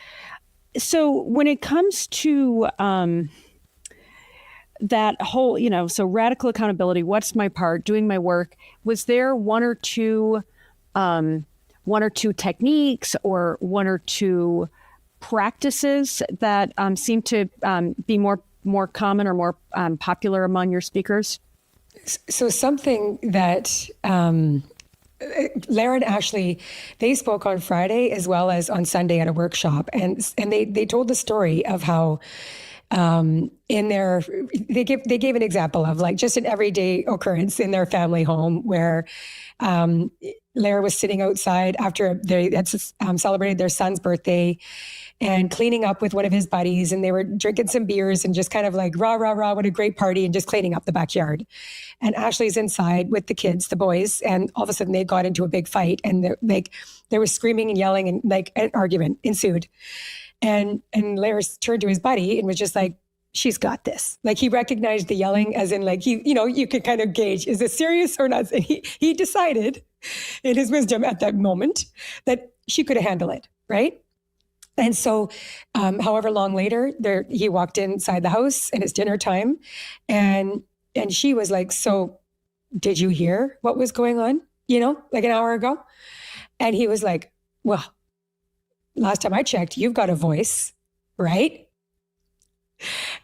So when it comes to that whole, so radical accountability, what's my part, doing my work, was there one or two techniques or one or two practices that seem to be more common or more popular among your speakers? So something that Lara and Ashley, they spoke on Friday as well as on Sunday at a workshop, and they told the story of how in their, they gave an example of like just an everyday occurrence in their family home where Lara was sitting outside after they had celebrated their son's birthday and cleaning up with one of his buddies, and they were drinking some beers and just kind of like rah, rah, rah, what a great party, and just cleaning up the backyard. And Ashley's inside with the kids, the boys, and all of a sudden they got into a big fight, and there was screaming and yelling, and like an argument ensued. And Lara turned to his buddy and was just like, she's got this. Like he recognized the yelling as in like, you could kind of gauge, is this serious or not? And he decided in his wisdom at that moment that she could handle it, right? And so, however long later, he walked inside the house and it's dinner time, and she was like, "So, did you hear what was going on? Like an hour ago?" And he was like, "Well, last time I checked, you've got a voice, right?"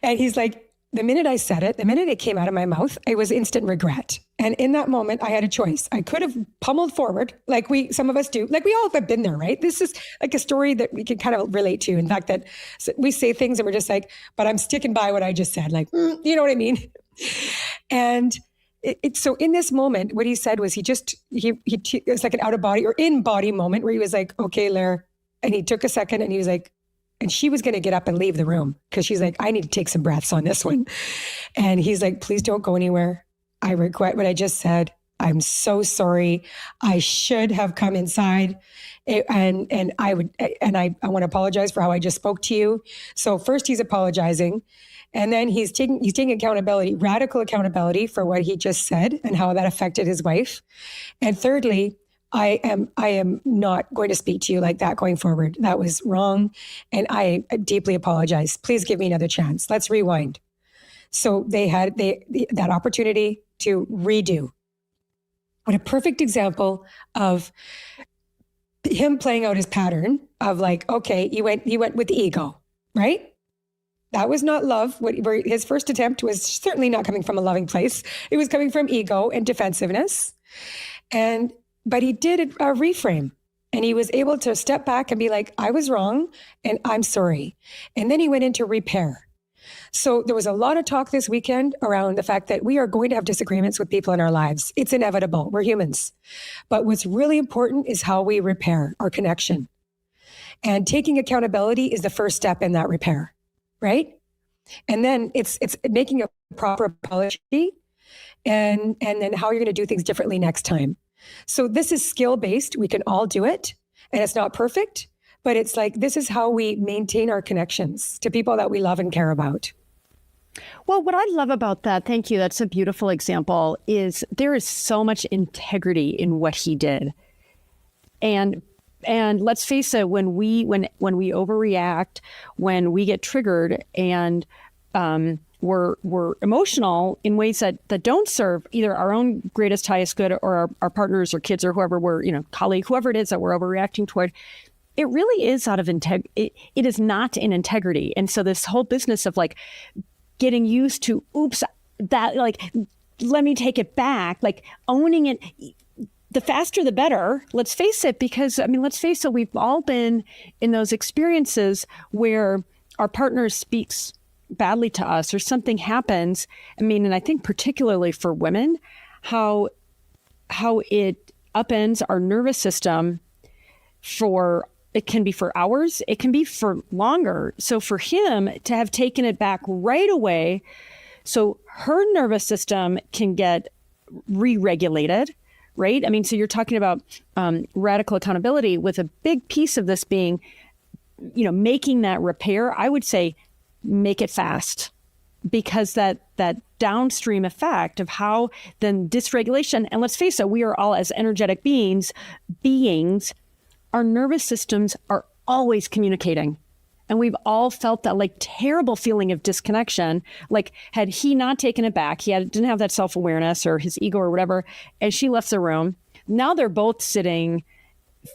And he's like, the minute I said it, the minute it came out of my mouth, it was instant regret. And in that moment, I had a choice. I could have pummeled forward, like some of us do. Like we all have been there, right? This is like a story that we can kind of relate to. In fact, that we say things and we're just like, but I'm sticking by what I just said. Like, you know what I mean? And so in this moment, what he said was it was like an out of body or in body moment where he was like, okay, Lara. And he took a second and he was like, and she was going to get up and leave the room because she's like, I need to take some breaths on this one. And he's like, please don't go anywhere. I regret what I just said. I'm so sorry. I should have come inside. And I want to apologize for how I just spoke to you. So first he's apologizing. And then he's taking accountability, radical accountability for what he just said and how that affected his wife. And thirdly, I am not going to speak to you like that going forward. That was wrong. And I deeply apologize. Please give me another chance. Let's rewind. So they had that opportunity to redo. What a perfect example of him playing out his pattern of like, okay, he went with the ego, right? That was not love. Where his first attempt was certainly not coming from a loving place. It was coming from ego and defensiveness. But he did a reframe, and he was able to step back and be like, I was wrong and I'm sorry. And then he went into repair. So there was a lot of talk this weekend around the fact that we are going to have disagreements with people in our lives. It's inevitable. We're humans. But what's really important is how we repair our connection. And taking accountability is the first step in that repair, right? And then it's making a proper apology and then how you're going to do things differently next time. So this is skill-based. We can all do it. And it's not perfect, but it's like, this is how we maintain our connections to people that we love and care about. Well, what I love about that, thank you, that's a beautiful example, is there is so much integrity in what he did. And let's face it, when we overreact, when we get triggered and we're emotional in ways that don't serve either our own greatest, highest good or our partners or kids or whoever we're, colleague, whoever it is that we're overreacting toward, it really is out of it is not in integrity. And so this whole business of like getting used to, oops, that like, let me take it back, like owning it, the faster the better, let's face it, because let's face it, we've all been in those experiences where our partner speaks badly to us or something happens. And I think particularly for women, how it upends our nervous system it can be for hours, it can be for longer. So for him to have taken it back right away, so her nervous system can get re-regulated, right? So you're talking about radical accountability with a big piece of this being, making that repair. I would say, make it fast, because that downstream effect of how then dysregulation, and let's face it, we are all as energetic beings, our nervous systems are always communicating. And we've all felt that like terrible feeling of disconnection. Like had he not taken it back, didn't have that self-awareness or his ego or whatever, and she left the room. Now they're both sitting,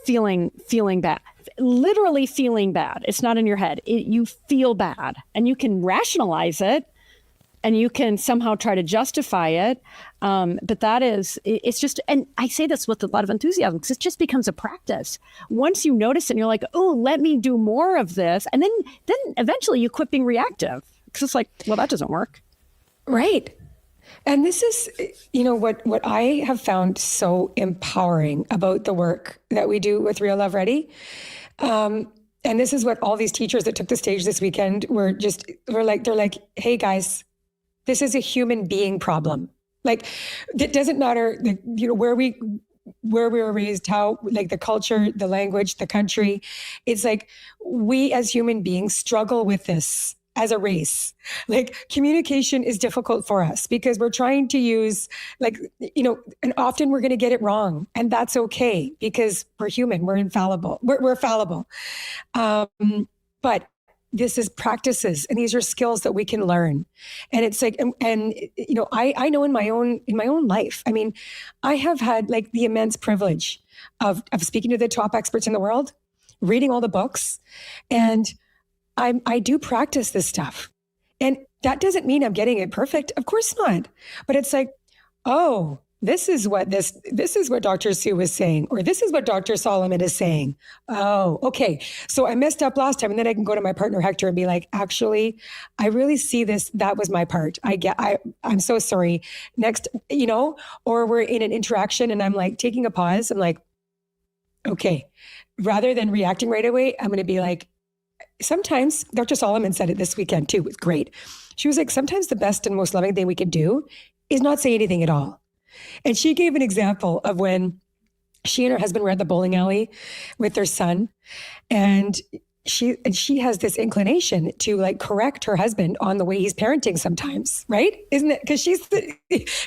feeling bad. Literally feeling bad. It's not in your head. You feel bad, and you can rationalize it, and you can somehow try to justify it. But it's just, and I say this with a lot of enthusiasm because it just becomes a practice. Once you notice it and you're like, oh, let me do more of this. And then eventually you quit being reactive Because it's like, well, that doesn't work. Right. And this is, what I have found so empowering about the work that we do with Real Love Ready. And this is what all these teachers that took the stage this weekend they're like, hey guys, this is a human being problem. Like, it doesn't matter, where we were raised, how, like, the culture, the language, the country. It's like, we as human beings struggle with this as a race. Like, communication is difficult for us because we're trying to use, and often we're going to get it wrong, and that's okay because we're human, we're infallible, we're fallible. But this is practices, and these are skills that we can learn. And it's like, I know in my own life, I mean, I have had like the immense privilege of speaking to the top experts in the world, reading all the books, and I do practice this stuff. And that doesn't mean I'm getting it perfect. Of course not. But it's like, oh, this is what Dr. Sue was saying, or this is what Dr. Solomon is saying. Oh, okay. So I messed up last time. And then I can go to my partner, Hector, and be like, actually, I really see this. That was my part. I'm so sorry. Next, or we're in an interaction and I'm like taking a pause. I'm like, okay, rather than reacting right away, I'm going to be like, sometimes Dr. Solomon said it this weekend too. It was great. She was like, sometimes the best and most loving thing we can do is not say anything at all. And she gave an example of when she and her husband were at the bowling alley with their son, and she has this inclination to like correct her husband on the way he's parenting sometimes, right? Isn't it? Because she's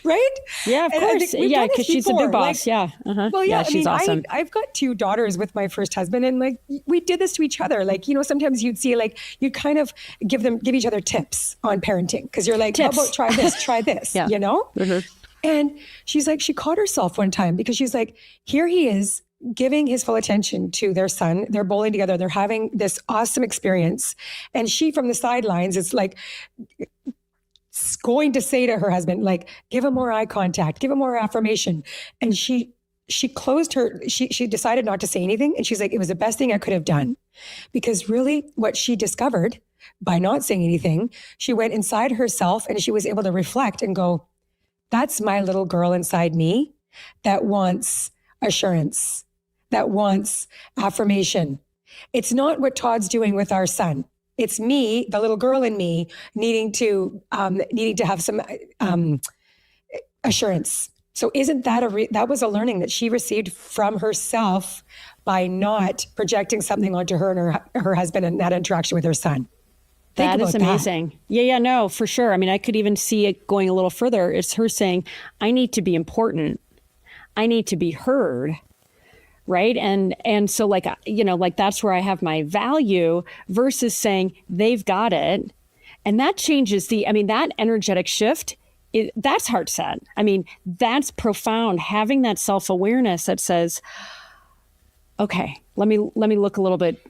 right? Yeah, of course. Yeah, because she's a big boss. Like, yeah. Uh-huh. Well, yeah, she's awesome. I've got 2 daughters with my first husband, and like we did this to each other. Like, sometimes you'd see like you kind of give each other tips on parenting because you're like, how about try this, Yeah. Mm-hmm. And she's like, she caught herself one time because she's like, here he is giving his full attention to their son. They're bowling together. They're having this awesome experience. And she from the sidelines is like going to say to her husband, like, give him more eye contact, give him more affirmation. And she decided not to say anything. And she's like, it was the best thing I could have done. Because really what she discovered by not saying anything, she went inside herself and she was able to reflect and go, that's my little girl inside me that wants assurance, that wants affirmation. It's not what Todd's doing with our son. It's me, the little girl in me, needing to have some assurance. So isn't that that was a learning that she received from herself by not projecting something onto her and her husband and that interaction with her son. That is amazing. Yeah, no, for sure. I mean, I could even see it going a little further. It's her saying, I need to be important. I need to be heard. Right. And so like, that's where I have my value versus saying they've got it. And that changes that energetic shift. That's Heartset. I mean, that's profound. Having that self-awareness that says, okay, let me look a little bit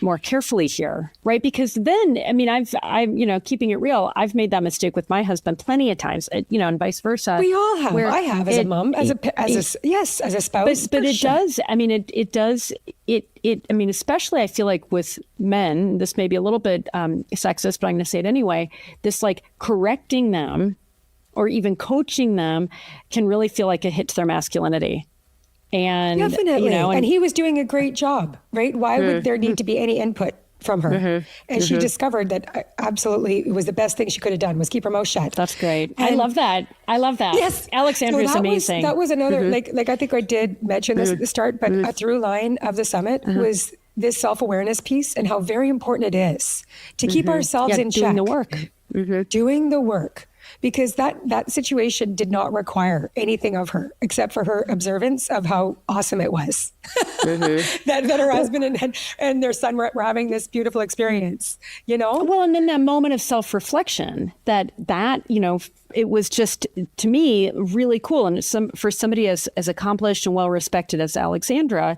more carefully here, right? Because then, I mean, I'm keeping it real. I've made that mistake with my husband plenty of times, and vice versa. We all have. I have as a mom, as a spouse. But it does. I mean, it does. I mean, especially I feel like with men, this may be a little bit sexist, but I'm going to say it anyway. This like correcting them or even coaching them can really feel like a hit to their masculinity. And definitely. And he was doing a great job, right? Why would there need to be any input from her? And she discovered that absolutely it was the best thing she could have done was keep her mouth shut. That's great. And I love that. Yes. Alexandra is amazing. That was another, like I think I did mention this at the start, but a through line of the summit was this self-awareness piece and how very important it is to keep ourselves in check. Doing the work. Doing the work. Because that situation did not require anything of her except for her observance of how awesome it was that her husband and their son were having this beautiful experience, Well, and then that moment of self-reflection that it was just, to me, really cool. And for somebody as accomplished and well-respected as Alexandra,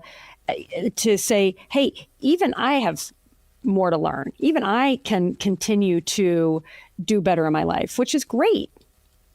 to say, hey, even I have more to learn. Even I can continue to do better in my life, which is great.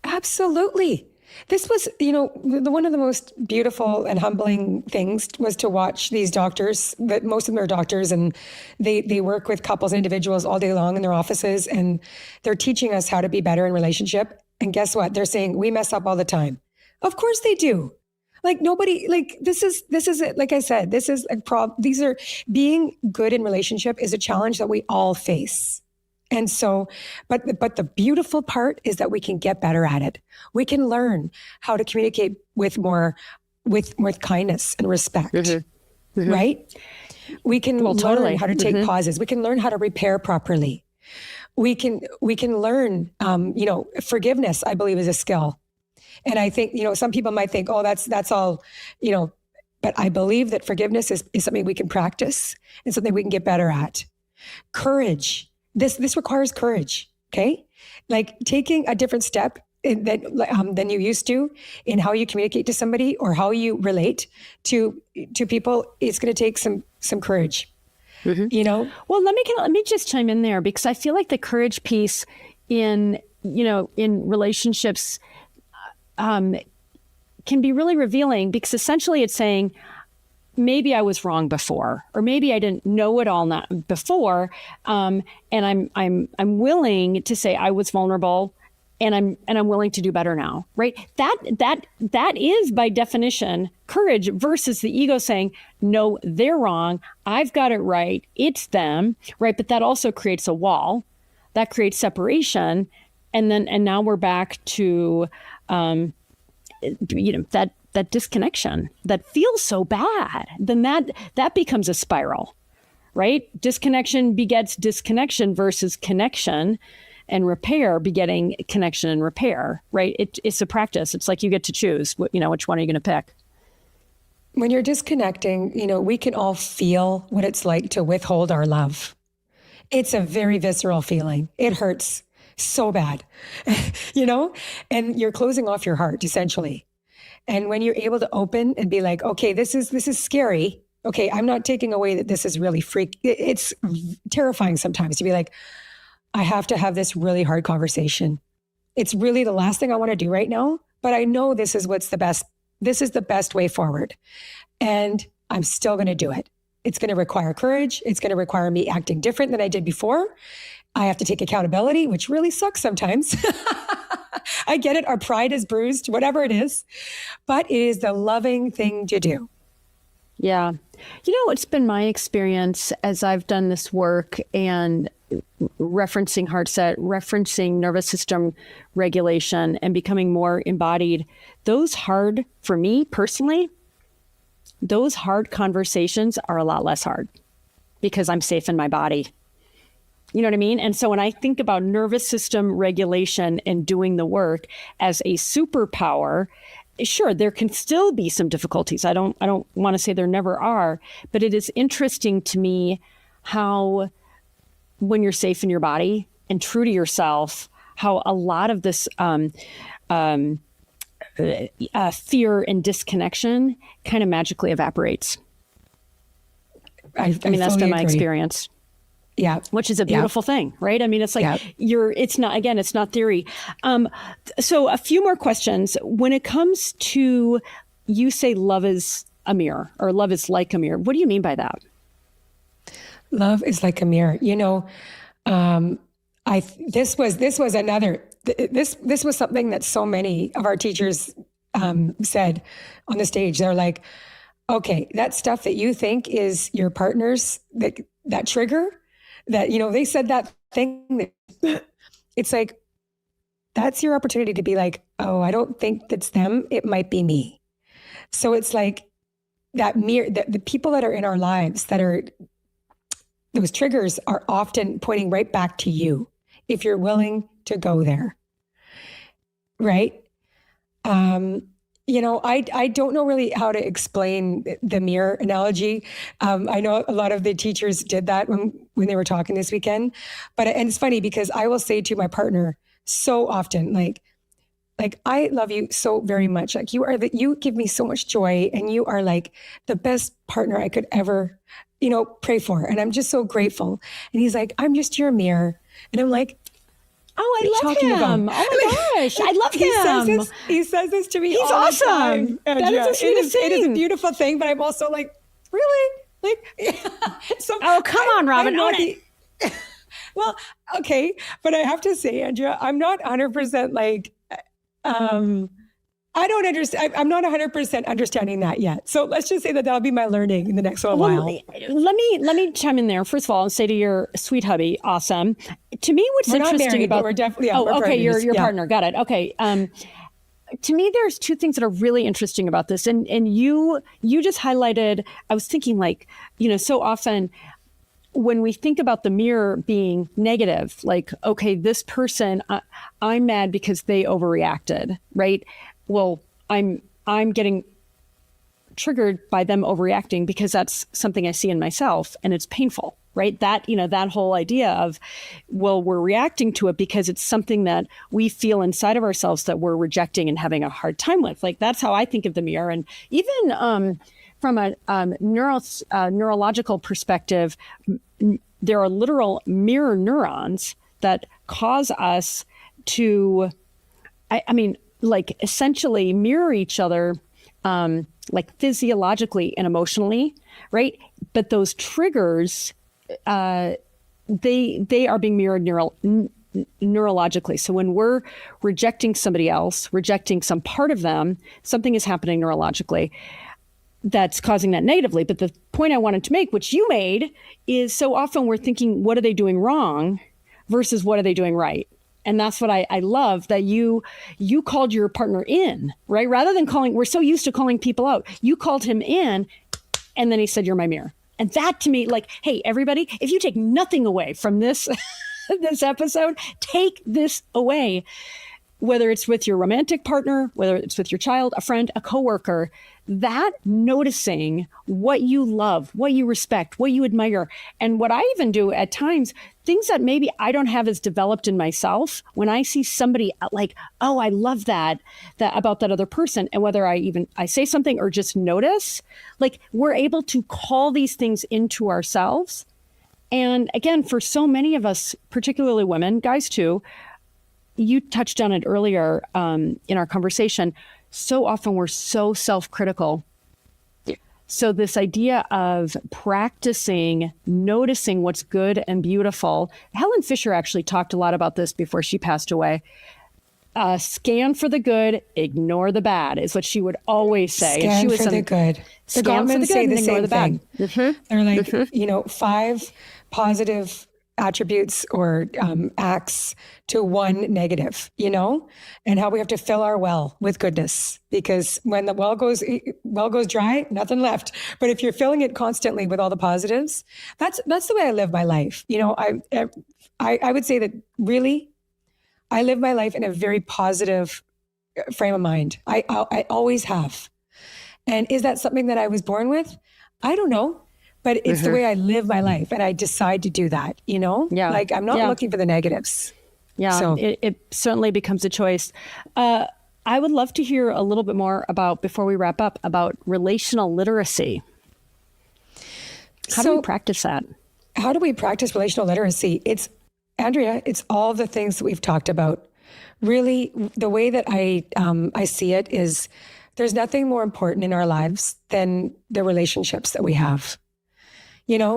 Absolutely. This was, one of the most beautiful and humbling things was to watch these doctors, that most of them are doctors, and they work with couples and individuals all day long in their offices, and they're teaching us how to be better in relationship. And guess what? They're saying we mess up all the time. Of course they do. Like nobody, like this is it. Like I said, this is a problem. These are, being good in relationship is a challenge that we all face. And so, but the beautiful part is that we can get better at it. We can learn how to communicate with kindness and respect, right? We can learn how to take pauses. We can learn how to repair properly. We can learn, forgiveness, I believe, is a skill. And I think, some people might think, oh, that's all, but I believe that forgiveness is something we can practice and something we can get better at. Courage. This requires courage. Okay. Like taking a different step than you used to in how you communicate to somebody or how you relate to people. It's going to take some courage, Well, let me just chime in there, because I feel like the courage piece in relationships, can be really revealing, because essentially it's saying, maybe I was wrong before, or maybe I didn't know it all not before, and I'm willing to say I was vulnerable, and I'm willing to do better now, right? That is by definition courage, versus the ego saying, no, they're wrong, I've got it right, it's them, right? But that also creates a wall, that creates separation, and now we're back to that disconnection that feels so bad. Then that becomes a spiral, right? Disconnection begets disconnection versus connection, and repair begetting connection and repair, right? It's a practice. It's like you get to choose, which one are you going to pick? When you're disconnecting, we can all feel what it's like to withhold our love. It's a very visceral feeling. It hurts so bad, and you're closing off your heart essentially. And when you're able to open and be like, okay, this is scary. Okay, I'm not taking away that this is really it's terrifying sometimes to be like, I have to have this really hard conversation. It's really the last thing I want to do right now, but I know this is the best way forward. And I'm still going to do it. It's going to require courage. It's going to require me acting different than I did before. I have to take accountability, which really sucks sometimes. I get it. Our pride is bruised, whatever it is, but it is the loving thing to do. Yeah. It's been my experience as I've done this work and referencing Heartset, referencing nervous system regulation, and becoming more embodied. For me personally, those hard conversations are a lot less hard because I'm safe in my body. You know what I mean? And so when I think about nervous system regulation and doing the work as a superpower, sure, there can still be some difficulties. I don't want to say there never are, but it is interesting to me how, when you're safe in your body and true to yourself, how a lot of this fear and disconnection kind of magically evaporates. I mean, that's been my agree. experience. Yeah. Which is a beautiful thing, right? I mean, it's like it's not theory. So a few more questions. When it comes to, you say love is a mirror, or love is like a mirror. What do you mean by that? Love is like a mirror. This was something that so many of our teachers said on the stage. They're like, okay, that stuff that you think is your partner's, that trigger, that, they said that thing, it's like, that's your opportunity to be like, oh, I don't think that's them. It might be me. So it's like that mirror, the people that are in our lives that are, those triggers are often pointing right back to you if you're willing to go there. Right? I don't know really how to explain the mirror analogy. I know a lot of the teachers did that when they were talking this weekend, and it's funny because I will say to my partner so often, like I love you so very much. Like you give me so much joy, and you are like the best partner I could ever, pray for. And I'm just so grateful. And he's like, I'm just your mirror. And I'm like, Oh, I love talking him. about? Oh my gosh. I love him. He says this to me He's all awesome. the time. That is the sweetest It is a thing. beautiful thing, but I'm also like, really? Like, so Oh, come on, Robin. I'm Own not it. well, okay. But I have to say, Andrea, I'm not 100% like, I don't understand. I'm not 100% understanding that yet. So let's just say that that'll be my learning in the next little Well, while. let me chime in there. First of all, and say to your sweet hubby, awesome. To me, what's We're not interesting married, but about we're definitely oh, we're okay, partners. your Yeah. partner, got it. Okay. To me, there's two things that are really interesting about this, and you just highlighted. I was thinking, like, so often when we think about the mirror being negative, like, okay, this person, I'm mad because they overreacted, right? Well, I'm getting triggered by them overreacting because that's something I see in myself and it's painful, right? That, that whole idea of, well, we're reacting to it because it's something that we feel inside of ourselves that we're rejecting and having a hard time with. Like, that's how I think of the mirror. And even from a neurological perspective, there are literal mirror neurons that cause us to, I mean, like, essentially mirror each other, like physiologically and emotionally, right? But those triggers, they are being mirrored neurologically. So when we're rejecting somebody else, rejecting some part of them, something is happening neurologically that's causing that negatively. But the point I wanted to make, which you made, is so often we're thinking, what are they doing wrong versus what are they doing right? And that's what I love, that you called your partner in, right? Rather than we're so used to calling people out. You called him in, and then he said, you're my mirror. And that, to me, like, hey, everybody, if you take nothing away from this, this episode, take this away. Whether it's with your romantic partner, whether it's with your child, a friend, a coworker, that noticing what you love, what you respect, what you admire. And what I even do at times, things that maybe I don't have as developed in myself, when I see somebody like, oh, I love that about that other person. And whether I say something or just notice, like, we're able to call these things into ourselves. And again, for so many of us, particularly women, guys too, you touched on it earlier in our conversation. So often we're so self-critical. So this idea of practicing, noticing what's good and beautiful. Helen Fisher actually talked a lot about this before she passed away. Scan for the good, ignore the bad, is what she would always say. Scan and she was for the good. The Gottmans say the same thing. Mm-hmm. They're like, 5 positive attributes or acts to 1 negative, and how we have to fill our well with goodness, because when the well goes dry, nothing left. But if you're filling it constantly with all the positives, that's the way I live my life. I would say that really, I live my life in a very positive frame of mind. I always have. And is that something that I was born with? I don't know. But it's the way I live my life, and I decide to do that, Yeah. Like, I'm not looking for the negatives. Yeah, so it certainly becomes a choice. I would love to hear a little bit more about, before we wrap up, about relational literacy. How do we practice that? How do we practice relational literacy? Andrea, it's all the things that we've talked about. Really, the way that I see it is, there's nothing more important in our lives than the relationships that we have. If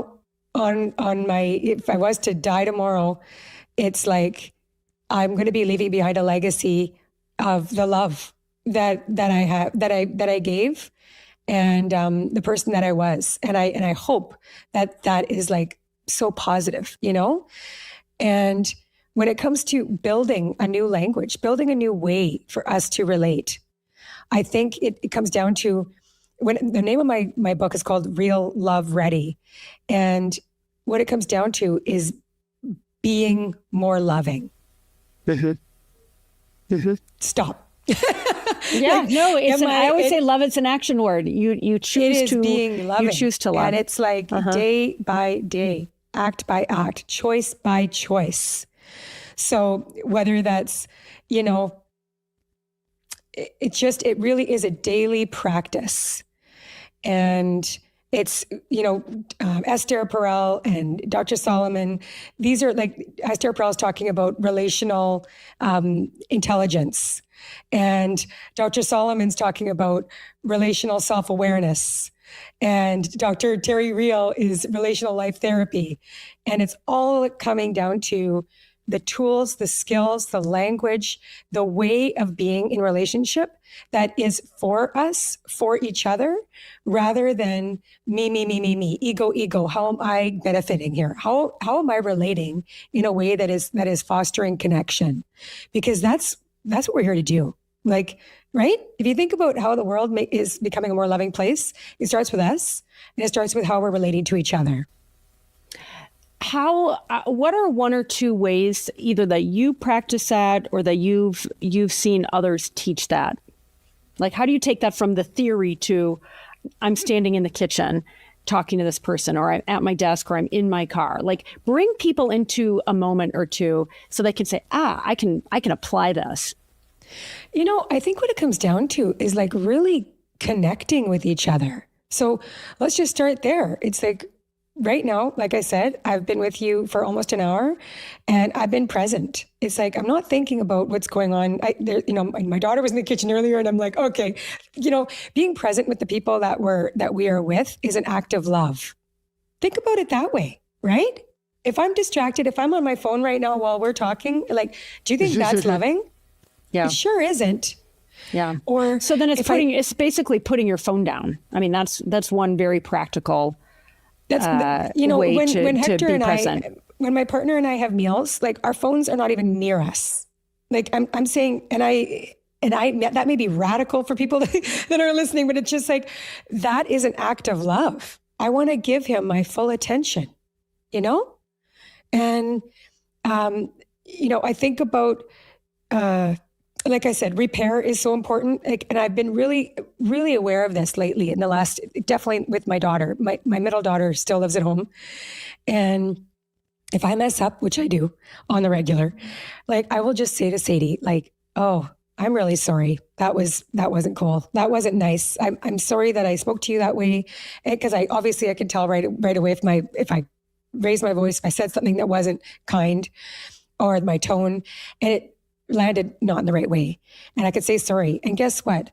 I was to die tomorrow, it's like, I'm going to be leaving behind a legacy of the love that I have, that I gave, and the person that I was. And I hope that is like so positive, And when it comes to building a new language, building a new way for us to relate, I think it comes down to, when the name of my book is called Real Love Ready. And what it comes down to is being more loving. Stop. Yeah, no, I always say love is an action word. You choose to being loving. You choose to love. And it's like day by day, act by act, choice by choice. So whether that's, it really is a daily practice. And It's, Esther Perel and Dr. Solomon. These are like, Esther Perel is talking about relational intelligence. And Dr. Solomon's talking about relational self-awareness. And Dr. Terry Real is relational life therapy. And it's all coming down to the tools, the skills, the language, the way of being in relationship that is for us, for each other, rather than me, ego. How am I benefiting here? How am I relating in a way that is fostering connection? Because that's what we're here to do. Like, right? If you think about how the world is becoming a more loving place, it starts with us, and it starts with how we're relating to each other. What are one or two ways either that you practice that or that you've seen others teach that? Like, how do you take that from the theory to I'm standing in the kitchen talking to this person, or I'm at my desk, or I'm in my car? Like, bring people into a moment or two so they can say, I can apply this. I think what it comes down to is like really connecting with each other. So let's just start there. It's like, right now, like I said, I've been with you for almost an hour and I've been present. It's like, I'm not thinking about what's going on. My daughter was in the kitchen earlier and I'm like, okay, being present with the people that we are with is an act of love. Think about it that way, right? If I'm distracted, if I'm on my phone right now while we're talking, like, do you think that's loving? Yeah. It sure isn't. Yeah. Or so then it's basically putting your phone down. I mean, that's one very practical way when Hector to be and present. When my partner and I have meals, like our phones are not even near us. Like I'm saying, and I that may be radical for people that are listening, but it's just like, that is an act of love. I want to give him my full attention, and I think about, like I said, repair is so important. And I've been really, really aware of this lately in the last, definitely with my daughter. My middle daughter still lives at home. And if I mess up, which I do on the regular, like I will just say to Sadie, like, oh, I'm really sorry. That wasn't cool. That wasn't nice. I'm sorry that I spoke to you that way. Because I can tell right away if I raised my voice, if I said something that wasn't kind, or my tone, and it landed not in the right way. And I could say sorry. And guess what?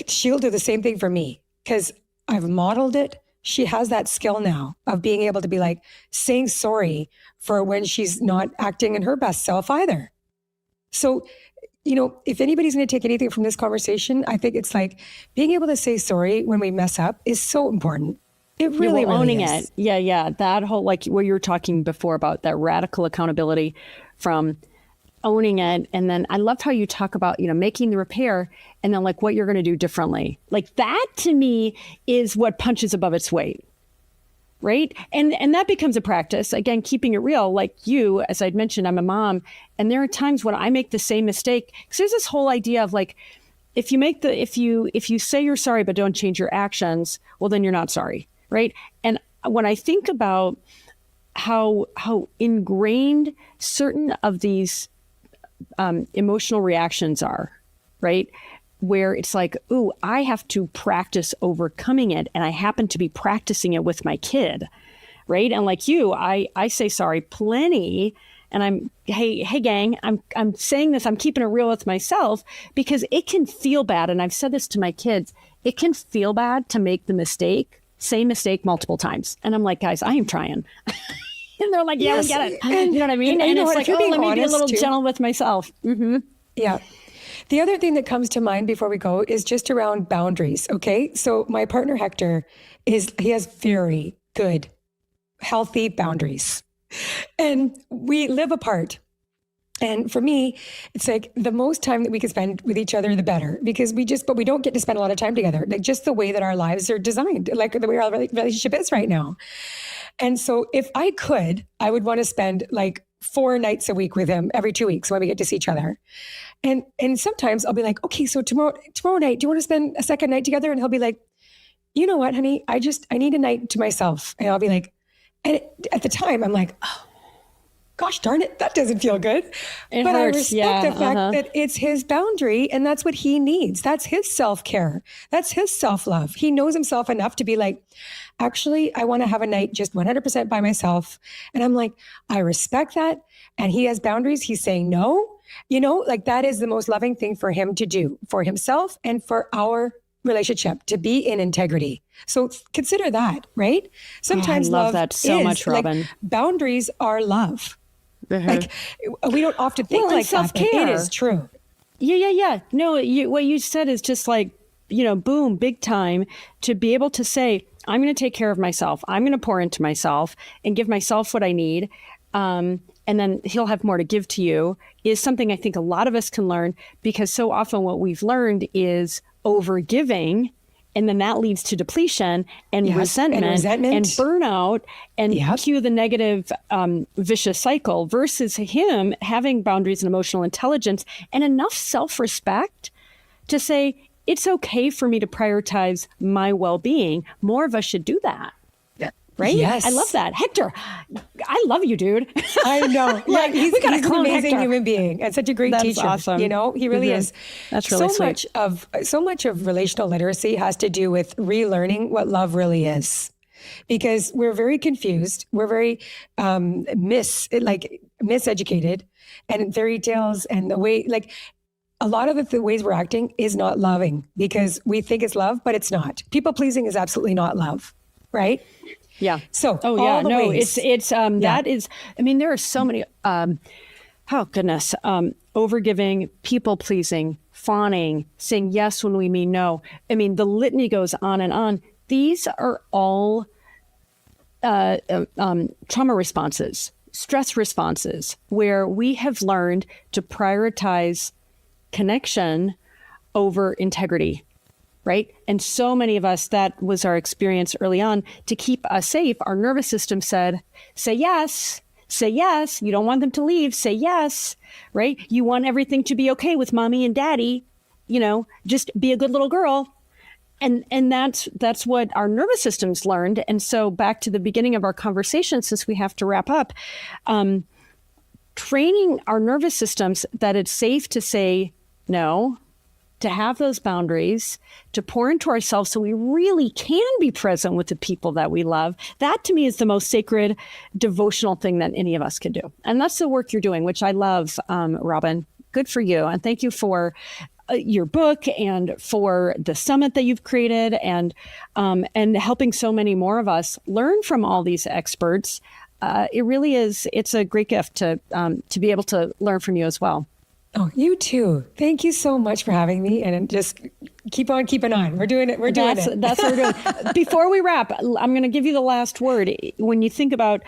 She'll do the same thing for me because I've modeled it. She has that skill now of being able to be like saying sorry for when she's not acting in her best self either. So, if anybody's going to take anything from this conversation, I think it's like being able to say sorry when we mess up is so important. It really, owning really is. it. Yeah. That whole, like what you were talking before about that radical accountability from owning it. And then I loved how you talk about, making the repair and then like what you're going to do differently. Like that to me is what punches above its weight. Right. And that becomes a practice. Again, keeping it real, like you, as I'd mentioned, I'm a mom. And there are times when I make the same mistake. Because there's this whole idea of like, if you say you're sorry, but don't change your actions, well, then you're not sorry. Right. And when I think about how ingrained certain of these emotional reactions are, right? Where it's like, ooh, I have to practice overcoming it. And I happen to be practicing it with my kid, right? And like you, I say sorry plenty. And hey gang, I'm saying this, I'm keeping it real with myself because it can feel bad. And I've said this to my kids, it can feel bad to make same mistake multiple times. And I'm like, guys, I am trying. And they're like, yeah, yes, we get it. And, you know what I mean? And it's like, let me be a little gentle with myself. Mm-hmm. Yeah. The other thing that comes to mind before we go is just around boundaries. Okay. So my partner, Hector, he has very good, healthy boundaries. And we live apart. And for me, it's like the most time that we can spend with each other, the better, because but we don't get to spend a lot of time together. Like just the way that our lives are designed, like the way our relationship is right now. And so if I could, I would want to spend like 4 nights a week with him every 2 weeks when we get to see each other. And sometimes I'll be like, okay, so tomorrow night, do you want to spend a second night together? And he'll be like, you know what, honey, I need a night to myself. And I'll be like, and at the time I'm like, oh, gosh darn it, that doesn't feel good. It but hurts. I respect the fact Uh-huh. that it's his boundary and that's what he needs. That's his self-care. That's his self-love. He knows himself enough to be like, actually, I want to have a night just 100% by myself. And I'm like, I respect that. And he has boundaries. He's saying no. You know, like that is the most loving thing for him to do for himself and for our relationship, to be in integrity. So consider that, right? Sometimes love love that so is, much, Robin. Like, boundaries are love. Like we don't often think Well, and like that, but it self-care. is true. Yeah. No, what you said is just like, boom, big time, to be able to say, I'm going to take care of myself. I'm going to pour into myself and give myself what I need. And then he'll have more to give to you, is something I think a lot of us can learn, because so often what we've learned is over giving. And then that leads to depletion and Yes, resentment and burnout and cue the negative vicious cycle, versus him having boundaries and emotional intelligence and enough self-respect to say, it's okay for me to prioritize my well-being. More of us should do that. Right? Yes. I love that. Hector, I love you, dude. I know. Like, he's we gotta an clone amazing Hector. human being and such a great That's teacher. awesome. You know, he really is. That's really sweet. So much of relational literacy has to do with relearning what love really is, because we're very confused. We're very miseducated, and fairy tales and the way, like, a lot of the ways we're acting is not loving, because we think it's love, but it's not. People pleasing is absolutely not love, right? Yeah. So, It's that is, I mean, there are so many, overgiving, people pleasing, fawning, saying yes when we mean no. I mean, the litany goes on and on. These are all trauma responses, stress responses, where we have learned to prioritize connection over integrity. Right? And so many of us, that was our experience early on. To keep us safe, our nervous system said, say yes, say yes. You don't want them to leave, say yes, right? You want everything to be okay with mommy and daddy, just be a good little girl. And that's what our nervous systems learned. And so back to the beginning of our conversation, since we have to wrap up, training our nervous systems that it's safe to say no, to have those boundaries, to pour into ourselves so we really can be present with the people that we love. That to me is the most sacred devotional thing that any of us can do. And that's the work you're doing, which I love, Robin. Good for you. And thank you for your book and for the summit that you've created, and helping so many more of us learn from all these experts. It really is. It's a great gift to be able to learn from you as well. Oh, you too. Thank you so much for having me, and just keep on keeping on. We're doing it. That's what we're doing. Before we wrap, I'm going to give you the last word. When you think about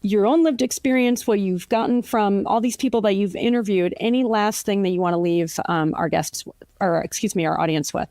your own lived experience, what you've gotten from all these people that you've interviewed, any last thing that you want to leave our audience with?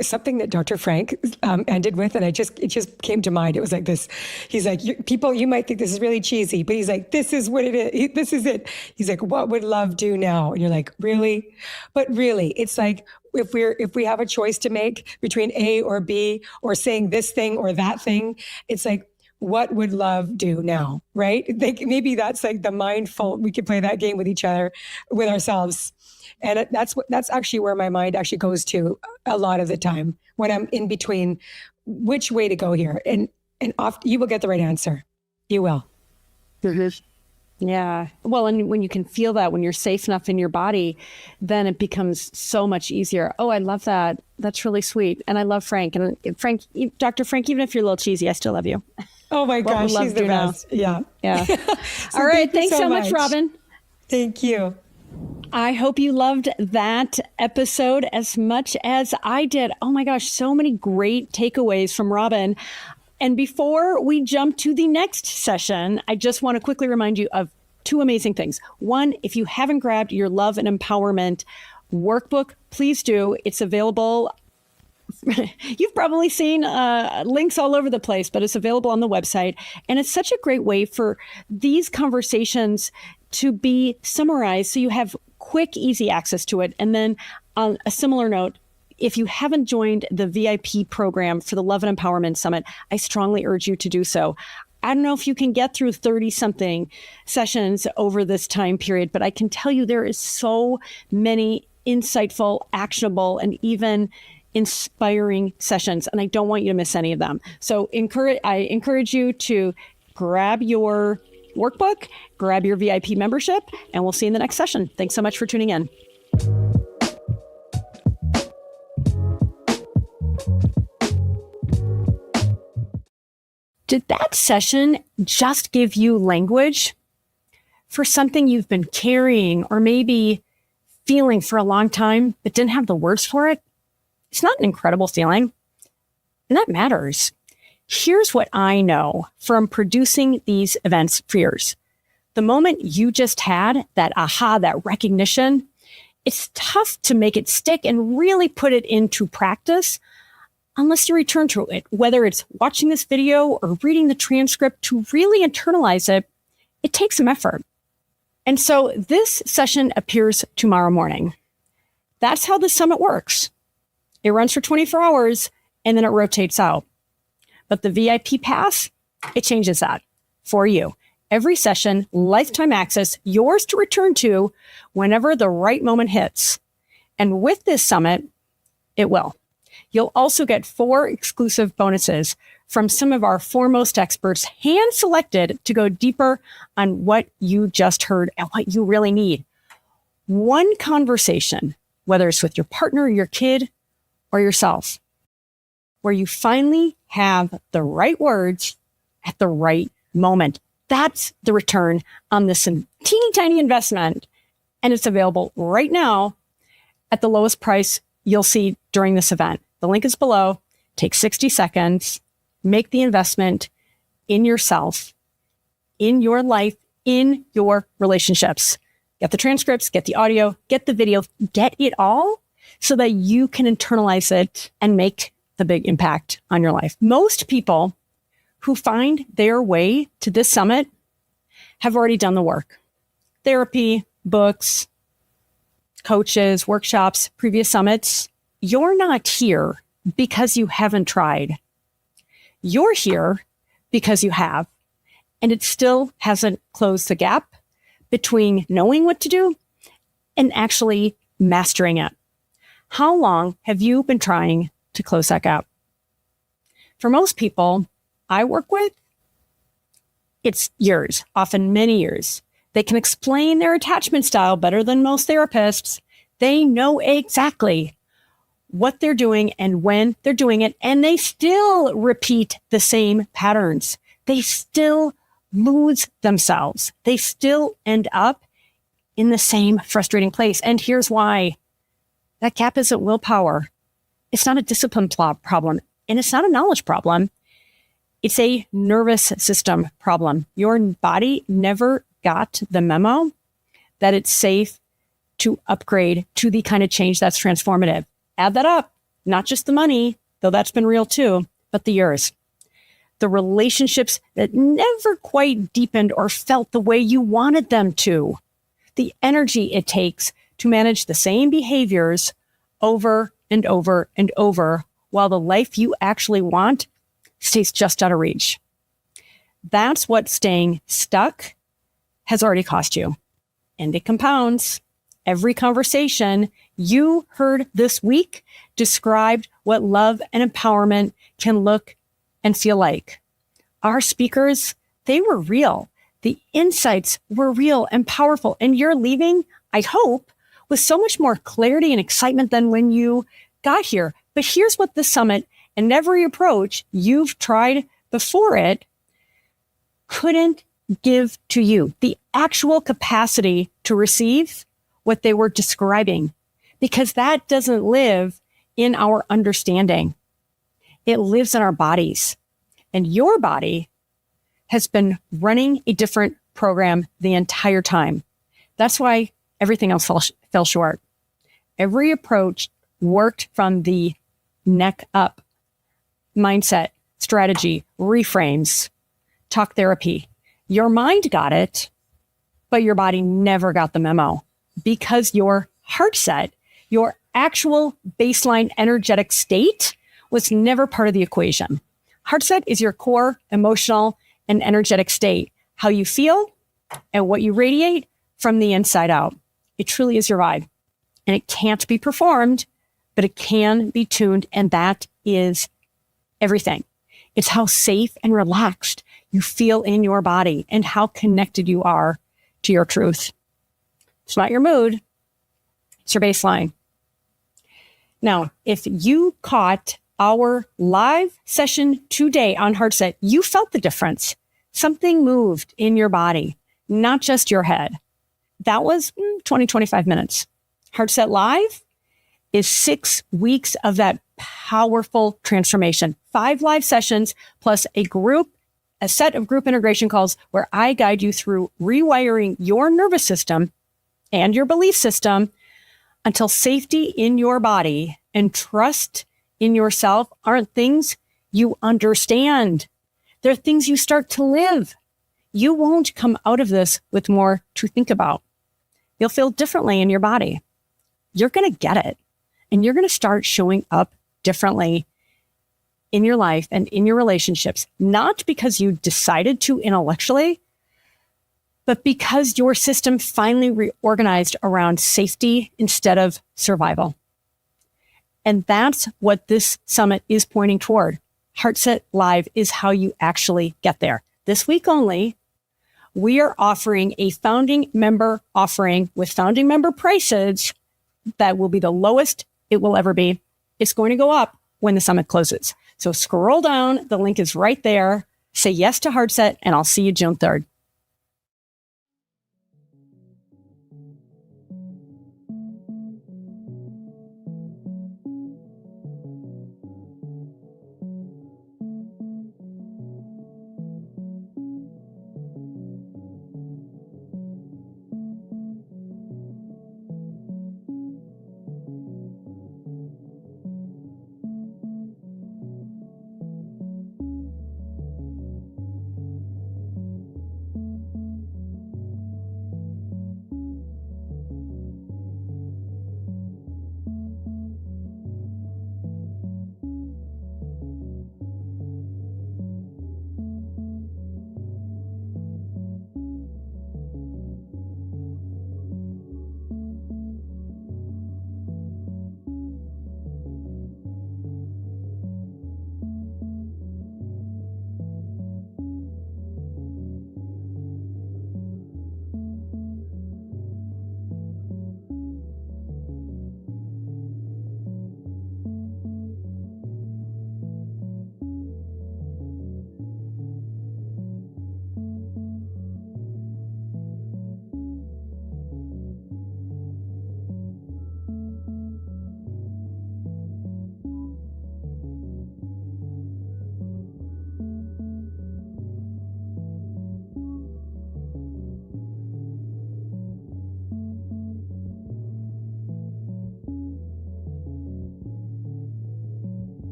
Something that Dr. Frank ended with, and it just came to mind. It was like this. He's like, you might think this is really cheesy, but he's like, this is what it is. This is it. He's like, what would love do now? And you're like, really? But really, it's like, if we have a choice to make between A or B, or saying this thing or that thing, it's like, what would love do now? Right? Maybe that's like the mindful, we could play that game with each other, with ourselves. And that's actually where my mind actually goes to a lot of the time, when I'm in between which way to go here. And you will get the right answer. You will. Yeah. Well, and when you can feel that, when you're safe enough in your body, then it becomes so much easier. Oh, I love that. That's really sweet. And I love Frank. And Frank, Dr. Frank, even if you're a little cheesy, I still love you. Oh my gosh, she's the best. Yeah. Yeah. All right. Thanks so much, Robin. Thank you. I hope you loved that episode as much as I did. Oh my gosh, so many great takeaways from Robin. And before we jump to the next session, I just want to quickly remind you of two amazing things. One, if you haven't grabbed your Love and Empowerment workbook, please do. It's available. You've probably seen links all over the place, but it's available on the website. And it's such a great way for these conversations to be summarized, so you have quick, easy access to it. And then on a similar note, if you haven't joined the VIP program for the Love and Empowerment Summit, I strongly urge you to do so. I don't know if you can get through 30 something sessions over this time period, but I can tell you there is so many insightful, actionable, and even inspiring sessions. And I don't want you to miss any of them. So I encourage you to grab your workbook, grab your VIP membership, and we'll see you in the next session. Thanks so much for tuning in. Did that session just give you language for something you've been carrying or maybe feeling for a long time but didn't have the words for it? It's not an incredible feeling, and that matters. Here's what I know from producing these events for years. The moment you just had that aha, that recognition, it's tough to make it stick and really put it into practice unless you return to it, whether it's watching this video or reading the transcript. To really internalize it, it takes some effort. And so this session appears tomorrow morning. That's how the summit works. It runs for 24 hours and then it rotates out. But the VIP pass, it changes that for you. Every session, lifetime access, yours to return to whenever the right moment hits. And with this summit, it will. You'll also get 4 exclusive bonuses from some of our foremost experts, hand-selected to go deeper on what you just heard and what you really need. One conversation, whether it's with your partner, your kid, or yourself, where you finally have the right words at the right moment. That's the return on this teeny tiny investment. And it's available right now at the lowest price you'll see during this event. The link is below. Take 60 seconds, make the investment in yourself, in your life, in your relationships. Get the transcripts, get the audio, get the video, get it all so that you can internalize it and make the big impact on your life. Most people who find their way to this summit have already done the work. Therapy, books, coaches, workshops, previous summits. You're not here because you haven't tried. You're here because you have, and it still hasn't closed the gap between knowing what to do and actually mastering it. How long have you been trying to close that gap? For most people I work with, it's years, often many years. They can explain their attachment style better than most therapists. They know exactly what they're doing and when they're doing it, and they still repeat the same patterns. They still lose themselves. They still end up in the same frustrating place. And here's why. That gap isn't willpower. It's not a discipline problem, and it's not a knowledge problem. It's a nervous system problem. Your body never got the memo that it's safe to upgrade to the kind of change that's transformative. Add that up, not just the money, though that's been real too, but the years. The relationships that never quite deepened or felt the way you wanted them to. The energy it takes to manage the same behaviors over and over and over, while the life you actually want stays just out of reach. That's what staying stuck has already cost you. And it compounds. Every conversation you heard this week described what love and empowerment can look and feel like. Our speakers, they were real. The insights were real and powerful. And you're leaving, I hope, with so much more clarity and excitement than when you got here. But here's what this summit and every approach you've tried before it couldn't give to you: the actual capacity to receive what they were describing, because that doesn't live in our understanding. It lives in our bodies. And your body has been running a different program the entire time. That's why everything else fell short. Every approach worked from the neck up. Mindset, strategy, reframes, talk therapy. Your mind got it, but your body never got the memo, because your Heartset, your actual baseline energetic state, was never part of the equation. Heartset is your core emotional and energetic state, how you feel and what you radiate from the inside out. It truly is your vibe, and it can't be performed, but it can be tuned. And that is everything. It's how safe and relaxed you feel in your body and how connected you are to your truth. It's not your mood. It's your baseline. Now, if you caught our live session today on Heartset, you felt the difference. Something moved in your body, not just your head. That was 20, 25 minutes. Heartset Live is 6 weeks of that powerful transformation. 5 live sessions plus a set of group integration calls where I guide you through rewiring your nervous system and your belief system until safety in your body and trust in yourself aren't things you understand. They're things you start to live. You won't come out of this with more to think about. You'll feel differently in your body. You're going to get it. And you're going to start showing up differently in your life and in your relationships, not because you decided to intellectually, but because your system finally reorganized around safety instead of survival. And that's what this summit is pointing toward. Heartset Live is how you actually get there. This week only, we are offering a founding member offering with founding member prices that will be the lowest it will ever be. It's going to go up when the summit closes. So scroll down. The link is right there. Say yes to Heartset, and I'll see you June 3rd.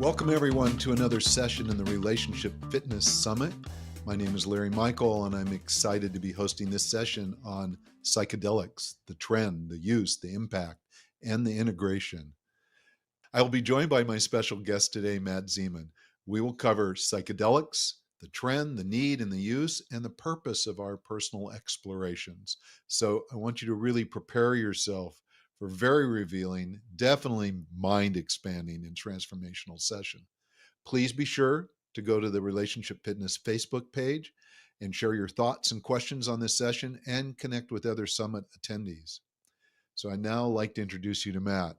Welcome everyone to another session in the Relationship Fitness Summit. My name is Larry Michael, and I'm excited to be hosting this session on psychedelics, the trend, the use, the impact, and the integration. I will be joined by my special guest today, Matt Zemon. We will cover psychedelics, the trend, the need, and the use, and the purpose of our personal explorations. So I want you to really prepare yourself for very revealing, definitely mind-expanding and transformational session. Please be sure to go to the Relationship Fitness Facebook page and share your thoughts and questions on this session and connect with other summit attendees. So I'd now like to introduce you to Matt.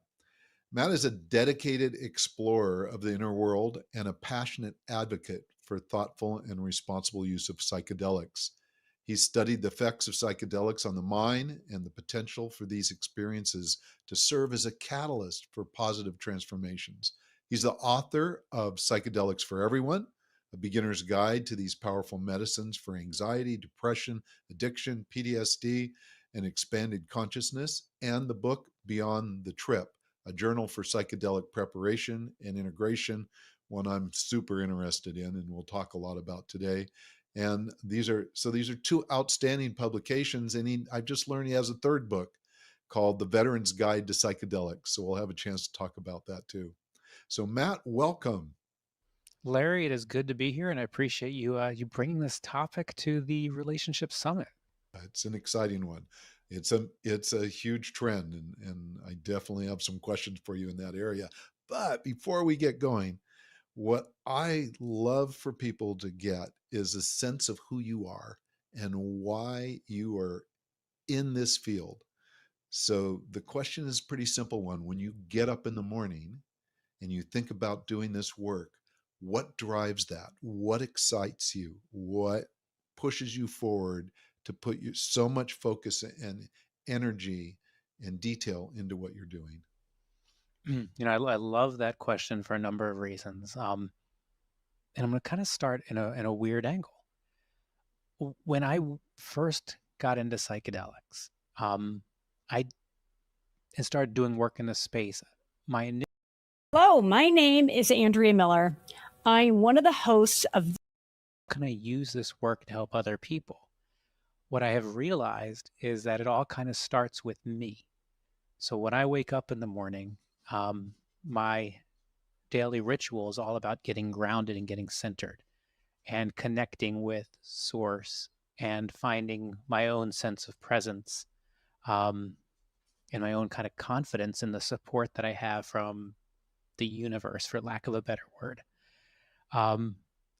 Matt is a dedicated explorer of the inner world and a passionate advocate for thoughtful and responsible use of psychedelics. He's studied the effects of psychedelics on the mind and the potential for these experiences to serve as a catalyst for positive transformations. He's the author of Psychedelics for Everyone, a beginner's guide to these powerful medicines for anxiety, depression, addiction, PTSD, and expanded consciousness, and the book Beyond the Trip, a journal for psychedelic preparation and integration, one I'm super interested in and we'll talk a lot about today. And these are two outstanding publications. And I've just learned he has a third book called The Veteran's Guide to Psychedelics. So we'll have a chance to talk about that too. So Matt, welcome. Larry, it is good to be here, and I appreciate you bringing this topic to the Relationship Summit. It's an exciting one. It's a huge trend, and I definitely have some questions for you in that area. But before we get going, what I love for people to get is a sense of who you are and why you are in this field. So the question is a pretty simple one. When you get up in the morning and you think about doing this work, what drives that? What excites you? What pushes you forward to put you so much focus and energy and detail into what you're doing? I love that question for a number of reasons. And I'm going to kind of start in a weird angle. When I first got into psychedelics, I started doing work in this space. Hello, my name is Andrea Miller. I'm one of the hosts of Can I use this work to help other people? What I have realized is that it all kind of starts with me. So when I wake up in the morning, my daily ritual is all about getting grounded and getting centered and connecting with source and finding my own sense of presence, and my own kind of confidence in the support that I have from the universe, for lack of a better word. And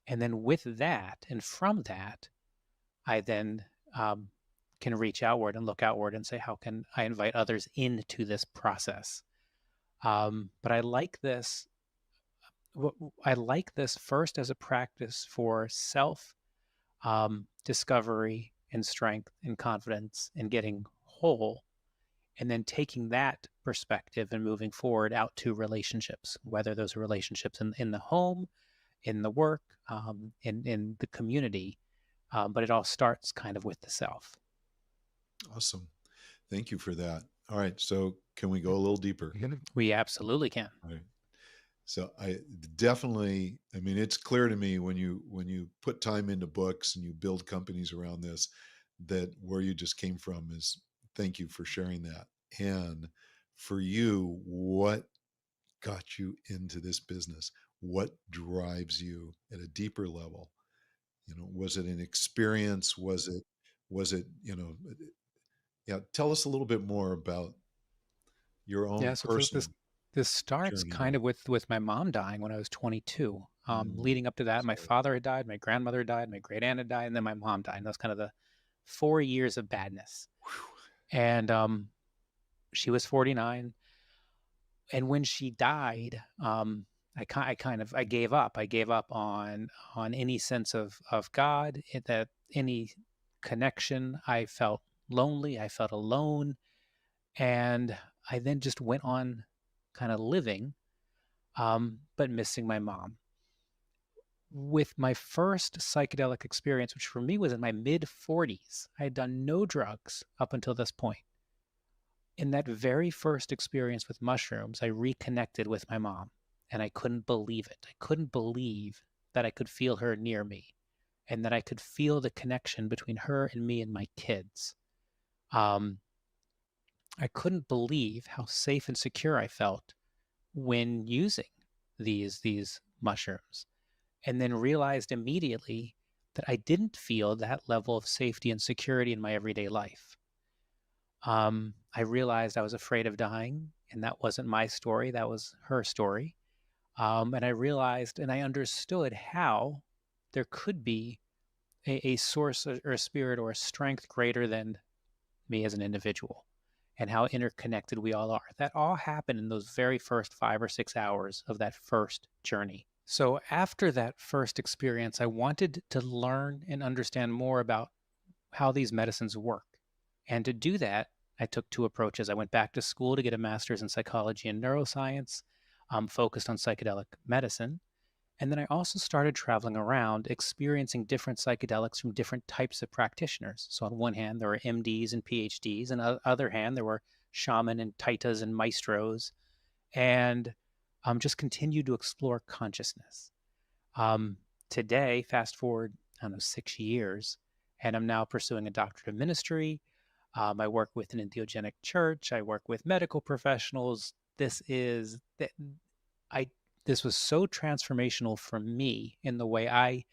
then with that, and from that, I then can reach outward and look outward and say, how can I invite others into this process? But I like this. I like this first as a practice for self discovery and strength and confidence and getting whole, and then taking that perspective and moving forward out to relationships, whether those are relationships in the home, in the work, in the community. But it all starts kind of with the self. Awesome. Thank you for that. All right. So can we go a little deeper? We absolutely can. All right. So it's clear to me when you put time into books and you build companies around this, that where you just came from is, thank you for sharing that. And for you, what got you into this business? What drives you at a deeper level? Was it an experience? Was it, tell us a little bit more about your own So personal this starts journey. kind of with my mom dying when I was 22. Leading up to that, my father had died, my grandmother died, my great aunt had died, and then my mom died. And that was kind of the 4 years of badness. And she was 49. And when she died, I gave up. I gave up on any sense of God, that any connection. I felt lonely. I felt alone. And I then just went on kind of living, but missing my mom. With my first psychedelic experience, which for me was in my mid-40s, I had done no drugs up until this point. In that very first experience with mushrooms, I reconnected with my mom. and I couldn't believe it. I couldn't believe that I could feel her near me and that I could feel the connection between her and me and my kids. Um, I couldn't believe how safe and secure I felt when using these mushrooms, and then realized immediately that I didn't feel that level of safety and security in my everyday life. I realized I was afraid of dying, and that wasn't my story, that was her story. And I realized and I understood how there could be a source or a spirit or a strength greater than me as an individual, and how interconnected we all are. That all happened in those very first 5 or 6 hours of that first journey. So after that first experience, I wanted to learn and understand more about how these medicines work. And to do that, I took two approaches. I went back to school to get a master's in psychology and neuroscience, focused on psychedelic medicine. And then I also started traveling around, experiencing different psychedelics from different types of practitioners. So on one hand, there were MDs and PhDs, and on the other hand, there were shaman and taitas and maestros, and just continued to explore consciousness. Today, fast forward, I don't know, 6 years, and I'm now pursuing a doctorate of ministry. I work with an entheogenic church. I work with medical professionals. I this was so transformational for me in the way I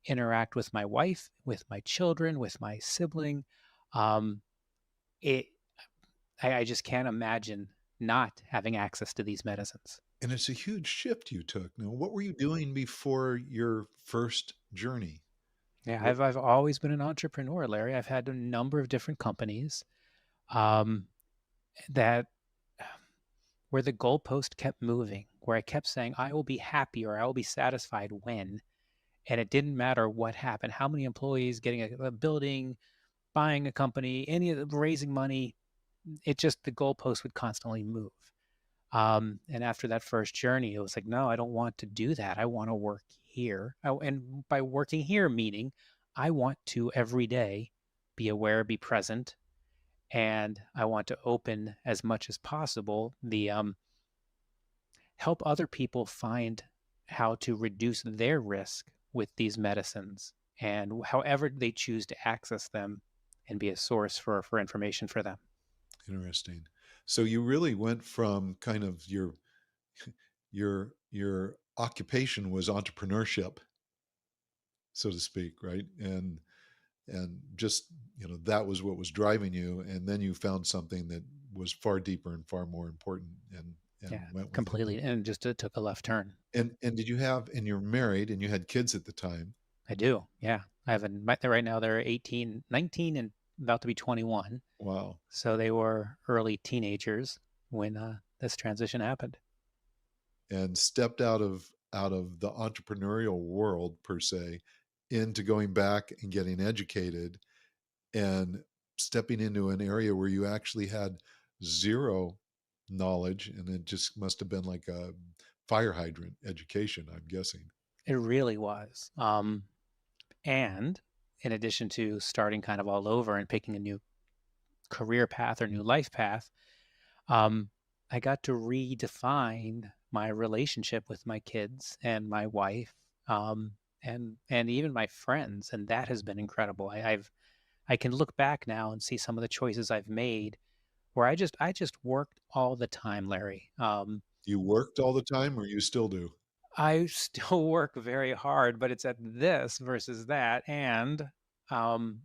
interact with my wife, with my children, with my sibling. Um, it I just can't imagine not having access to these medicines. And it's a huge shift you took. Now, what were you doing before your first journey? Yeah, I've always been an entrepreneur, Larry. I've had a number of different companies, um, that where the goalpost kept moving, where I kept saying, I will be happy or I will be satisfied when, and it didn't matter what happened, how many employees, getting a building, buying a company, any of the raising money, it just, the goalpost would constantly move. And after that first journey, it was like, no, I don't want to do that. I want to work here. And by working here, meaning I want to every day be aware, be present, and I want to open as much as possible the help other people find how to reduce their risk with these medicines, and however they choose to access them, and be a source for information for them. Interesting. So you really went from kind of your occupation was entrepreneurship, so to speak, right? And just, that was what was driving you, and then you found something that was far deeper and far more important, and Yeah, went with completely. it. And just it took a left turn. And did you have, and you're married and you had kids at the time? I do. Yeah. I have right now they're 18, 19 and about to be 21. Wow. So they were early teenagers when this transition happened. And stepped out of the entrepreneurial world per se into going back and getting educated and stepping into an area where you actually had zero knowledge, and it just must have been like a fire hydrant education, I'm guessing. It really was. And in addition to starting kind of all over and picking a new career path or new life path, um, I got to redefine my relationship with my kids and my wife, and even my friends, and that has been incredible. I can look back now and see some of the choices I've made where I just worked all the time, Larry. You worked all the time, or you still do? I still work very hard, but it's at this versus that, and um,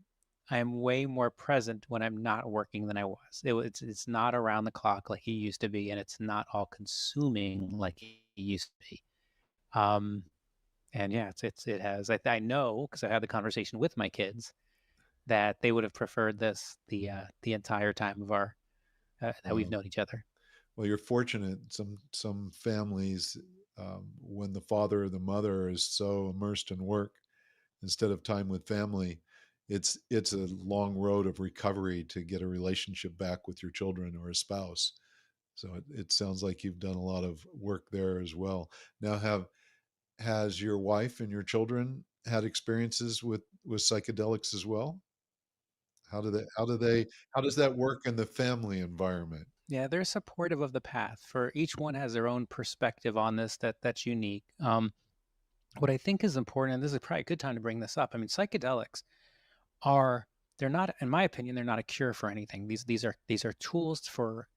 I'm way more present when I'm not working than I was. It's not around the clock like it used to be, and it's not all consuming like it used to be. Um, and yeah, it has. I know because I had the conversation with my kids that they would have preferred this the entire time of our that we've Wow. known each other. Well, you're fortunate. Some families, when the father or the mother is so immersed in work instead of time with family, it's a long road of recovery to get a relationship back with your children or a spouse. So it sounds like you've done a lot of work there as well. Now, has your wife and your children had experiences with psychedelics as well? How does that work in the family environment? Yeah, they're supportive of the path. For each one has their own perspective on this that's unique. What I think is important, and this is probably a good time to bring this up. I mean, psychedelics are they're not, in my opinion, they're not a cure for anything. These are tools for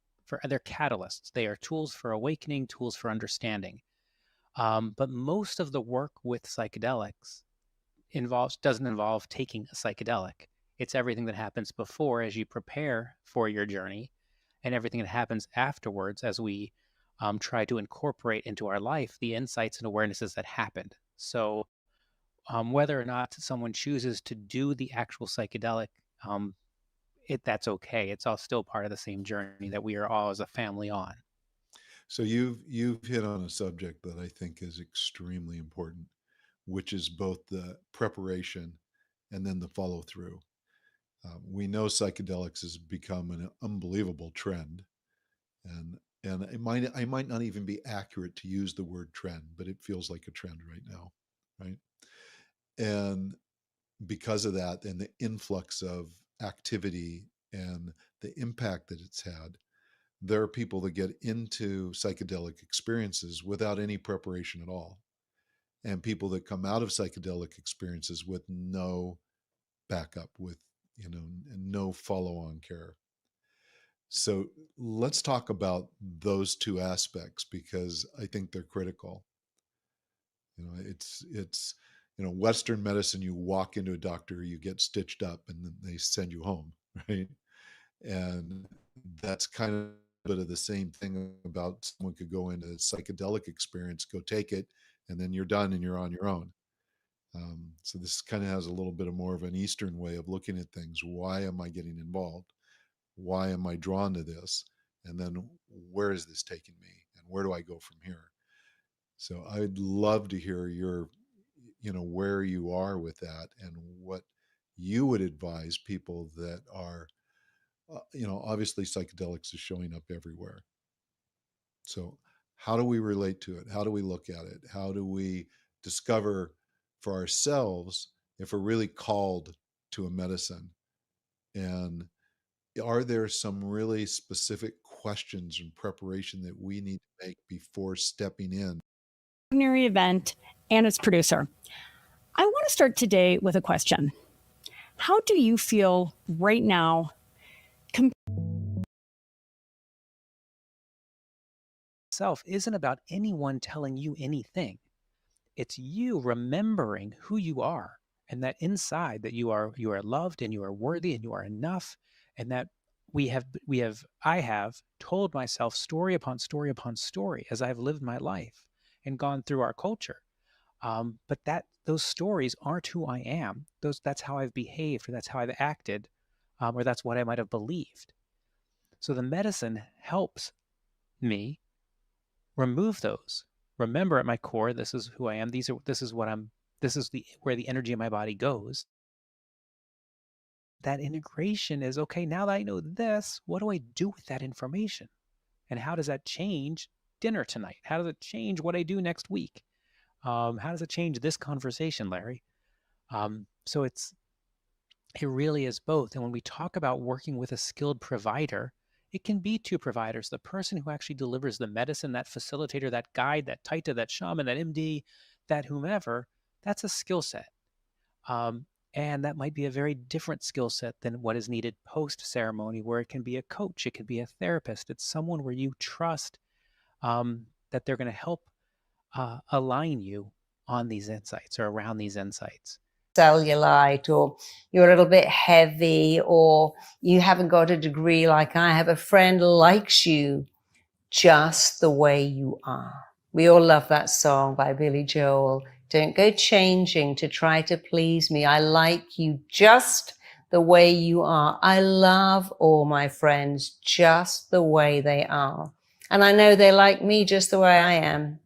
they're catalysts. They are tools for awakening, tools for understanding. But most of the work with psychedelics doesn't involve taking a psychedelic. It's everything that happens before as you prepare for your journey, and everything that happens afterwards as we try to incorporate into our life the insights and awarenesses that happened. So whether or not someone chooses to do the actual psychedelic, that's okay. It's all still part of the same journey that we are all as a family on. So you've hit on a subject that I think is extremely important, which is both the preparation and then the follow through. We know psychedelics has become an unbelievable trend, and I might not even be accurate to use the word trend, but it feels like a trend right now, right? And because of that, and the influx of activity and the impact that it's had, there are people that get into psychedelic experiences without any preparation at all, and people that come out of psychedelic experiences with no backup, with no follow-on care. So let's talk about those two aspects because I think they're critical. It's Western medicine. You walk into a doctor, you get stitched up, and then they send you home, right? And that's kind of a bit of the same thing about someone could go into a psychedelic experience, go take it, and then you're done and you're on your own. So this kind of has a little bit of more of an Eastern way of looking at things. Why am I getting involved? Why am I drawn to this? And then where is this taking me? And where do I go from here? So I'd love to hear where you are with that and what you would advise people that are, obviously psychedelics is showing up everywhere. So how do we relate to it? How do we look at it? How do we discover for ourselves if we're really called to a medicine? And are there some really specific questions and preparation that we need to make before stepping in? Extraordinary event and its producer. I want to start today with a question. How do you feel right now? Self isn't about anyone telling you anything. It's you remembering who you are, and that inside that you are loved and you are worthy and you are enough, and that I have told myself story upon story upon story as I've lived my life and gone through our culture. But those stories aren't who I am. That's how I've behaved, or that's how I've acted, or that's what I might have believed. So the medicine helps me remove those. Remember, at my core, this is who I am. This is what I'm. This is where the energy of my body goes. That integration is okay. Now that I know this, what do I do with that information? And how does that change dinner tonight? How does it change what I do next week? How does it change this conversation, Larry? So it really is both. And when we talk about working with a skilled provider, it can be two providers: the person who actually delivers the medicine, that facilitator, that guide, that taita, that shaman, that MD, that whomever. That's a skill set. And that might be a very different skill set than what is needed post-ceremony, where it can be a coach, it could be a therapist. It's someone where you trust that they're going to help align you on these insights or around these insights. Cellulite, or you're a little bit heavy, or you haven't got a degree like I have. A friend likes you just the way you are. We all love that song by Billy Joel. Don't go changing to try to please me. I like you just the way you are. I love all my friends just the way they are. And I know they like me just the way I am,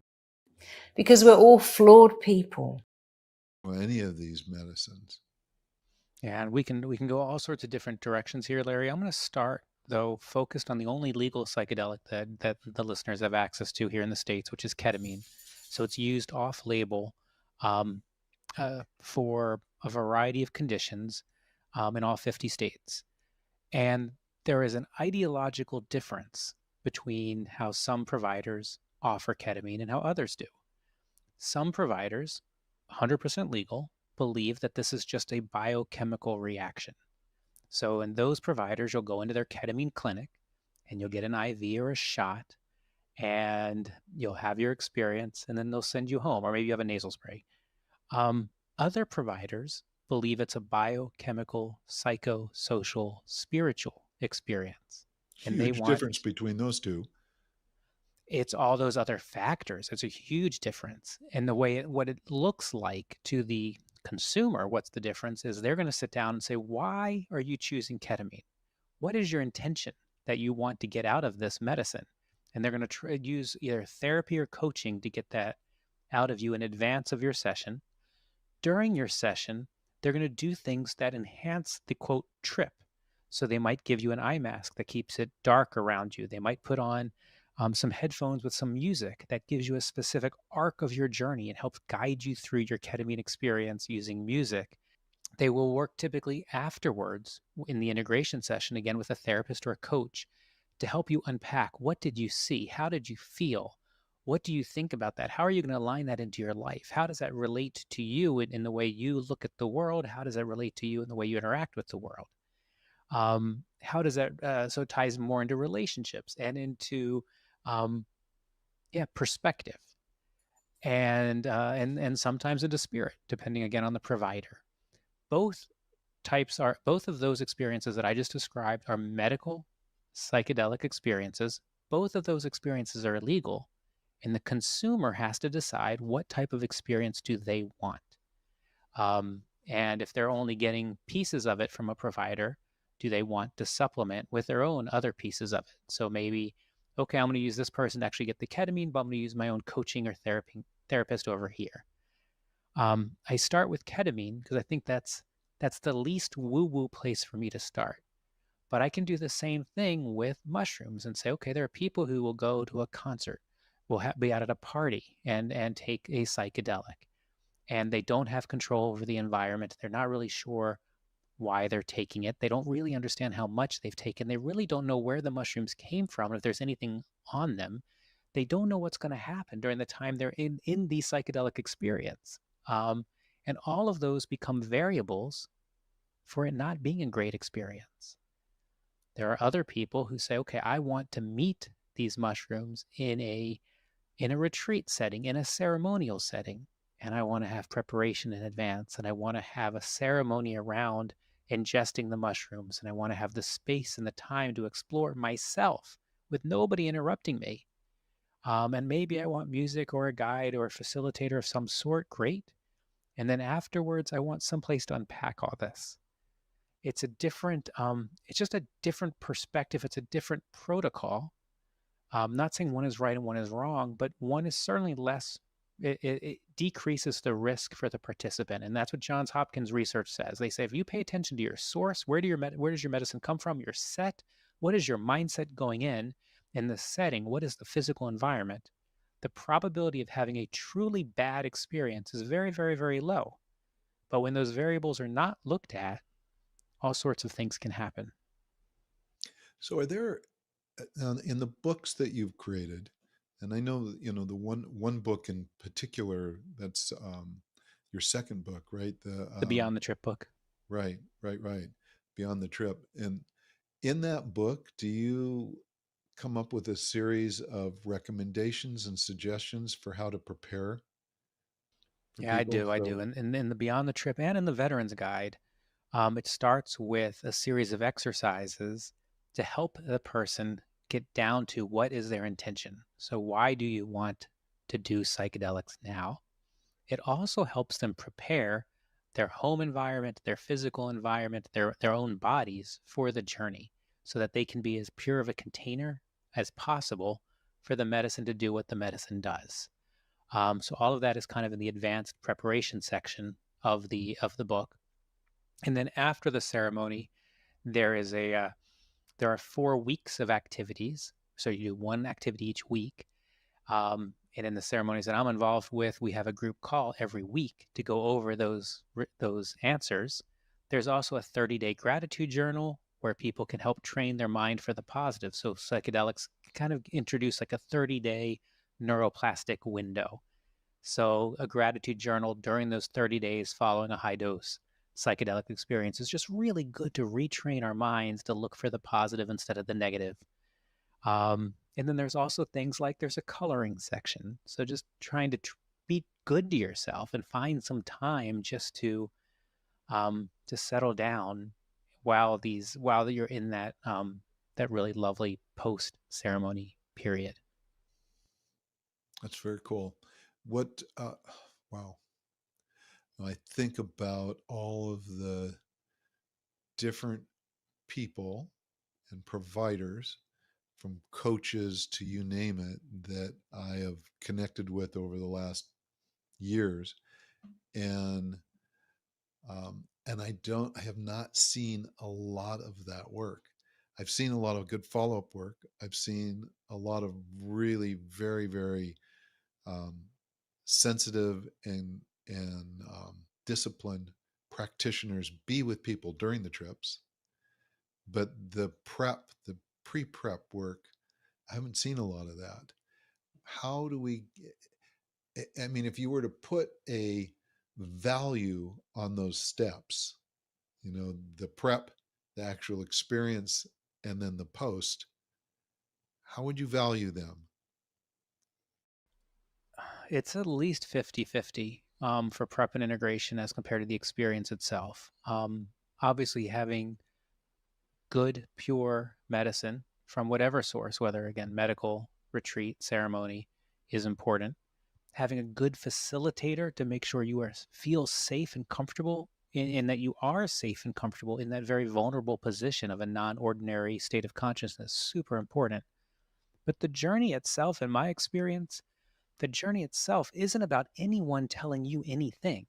because we're all flawed people. Any of these medicines. Yeah, and we can go all sorts of different directions here, Larry. I'm going to start, though, focused on the only legal psychedelic that the listeners have access to here in the States, which is ketamine. So it's used off-label for a variety of conditions in all 50 states. And there is an ideological difference between how some providers offer ketamine and how others do. Some providers, 100% legal, believe that this is just a biochemical reaction. So in those providers, you'll go into their ketamine clinic and you'll get an IV or a shot and you'll have your experience and then they'll send you home, or maybe you have a nasal spray. Other providers believe it's a biochemical, psychosocial, spiritual experience. And they Huge want difference between those two. it's all those other factors. It's a huge difference. And the way what it looks like to the consumer, what's the difference is they're going to sit down and say, why are you choosing ketamine? What is your intention that you want to get out of this medicine? And they're going to use either therapy or coaching to get that out of you in advance of your session. During your session, they're going to do things that enhance the quote trip. So they might give you an eye mask that keeps it dark around you. They might put on some headphones with some music that gives you a specific arc of your journey and helps guide you through your ketamine experience using music. They will work typically afterwards in the integration session, again with a therapist or a coach, to help you unpack what did you see? How did you feel? What do you think about that? How are you going to align that into your life? How does that relate to you in the way you look at the world? How does that relate to you in the way you interact with the world? How does that, so it ties more into relationships and into, perspective and sometimes into spirit, depending again on the provider. Both of those experiences that I just described are medical psychedelic experiences. Both of those experiences are illegal, and the consumer has to decide what type of experience do they want. And if they're only getting pieces of it from a provider, do they want to supplement with their own other pieces of it? So maybe, okay, I'm going to use this person to actually get the ketamine, but I'm going to use my own coaching or therapist over here. I start with ketamine because I think that's the least woo-woo place for me to start. But I can do the same thing with mushrooms and say, okay, there are people who will go to a concert, will be out at a party and take a psychedelic, and they don't have control over the environment. They're not really sure why they're taking it. They don't really understand how much they've taken. They really don't know where the mushrooms came from, if there's anything on them. They don't know what's going to happen during the time they're in the psychedelic experience. And all of those become variables for it not being a great experience. There are other people who say, okay, I want to meet these mushrooms in a retreat setting, in a ceremonial setting, and I want to have preparation in advance, and I want to have a ceremony around ingesting the mushrooms, and I want to have the space and the time to explore myself with nobody interrupting me. And maybe I want music or a guide or a facilitator of some sort, great. And then afterwards, I want someplace to unpack all this. It's a different, it's just a different perspective. It's a different protocol. I'm not saying one is right and one is wrong, but one is certainly less, it decreases the risk for the participant. And that's what Johns Hopkins research says. They say, if you pay attention to your source, where does your medicine come from? Your set, what is your mindset going in the setting? What is the physical environment? The probability of having a truly bad experience is very, very, very low. But when those variables are not looked at, all sorts of things can happen. So are there, in the books that you've created, and I know, the one book in particular, that's your second book, right? The Beyond the Trip book. Right. Beyond the Trip. And in that book, do you come up with a series of recommendations and suggestions for how to prepare? Yeah, I do. And in the Beyond the Trip and in the Veterans Guide, it starts with a series of exercises to help the person get down to what is their intention. So why do you want to do psychedelics now? It also helps them prepare their home environment, their physical environment, their own bodies for the journey, so that they can be as pure of a container as possible for the medicine to do what the medicine does. So all of that is kind of in the advanced preparation section of the book. And then after the ceremony, there are 4 weeks of activities. So you do one activity each week. And in the ceremonies that I'm involved with, we have a group call every week to go over those answers. There's also a 30-day gratitude journal where people can help train their mind for the positive. So psychedelics kind of introduce like a 30-day neuroplastic window. So a gratitude journal during those 30 days following a high dose psychedelic experience is just really good to retrain our minds to look for the positive instead of the negative. And then there's also things like there's a coloring section. So just trying to be good to yourself and find some time just to settle down while you're in that that really lovely post ceremony period. That's very cool. What? Wow. I think about all of the different people and providers, from coaches to you name it, that I have connected with over the last years, and I have not seen a lot of that work. I've seen a lot of good follow-up work. I've seen a lot of really very, very um, sensitive and disciplined practitioners be with people during the trips, but the pre-prep work, I haven't seen a lot of that. How do we? I mean, if you were to put a value on those steps, the prep, the actual experience, and then the post, how would you value them? It's at least 50-50 for prep and integration as compared to the experience itself. Obviously, having good, pure medicine from whatever source, whether, again, medical, retreat, ceremony, is important. Having a good facilitator to make sure you feel safe and comfortable in that you are safe and comfortable in that very vulnerable position of a non-ordinary state of consciousness, super important. But the journey itself, in my experience, the journey itself isn't about anyone telling you anything.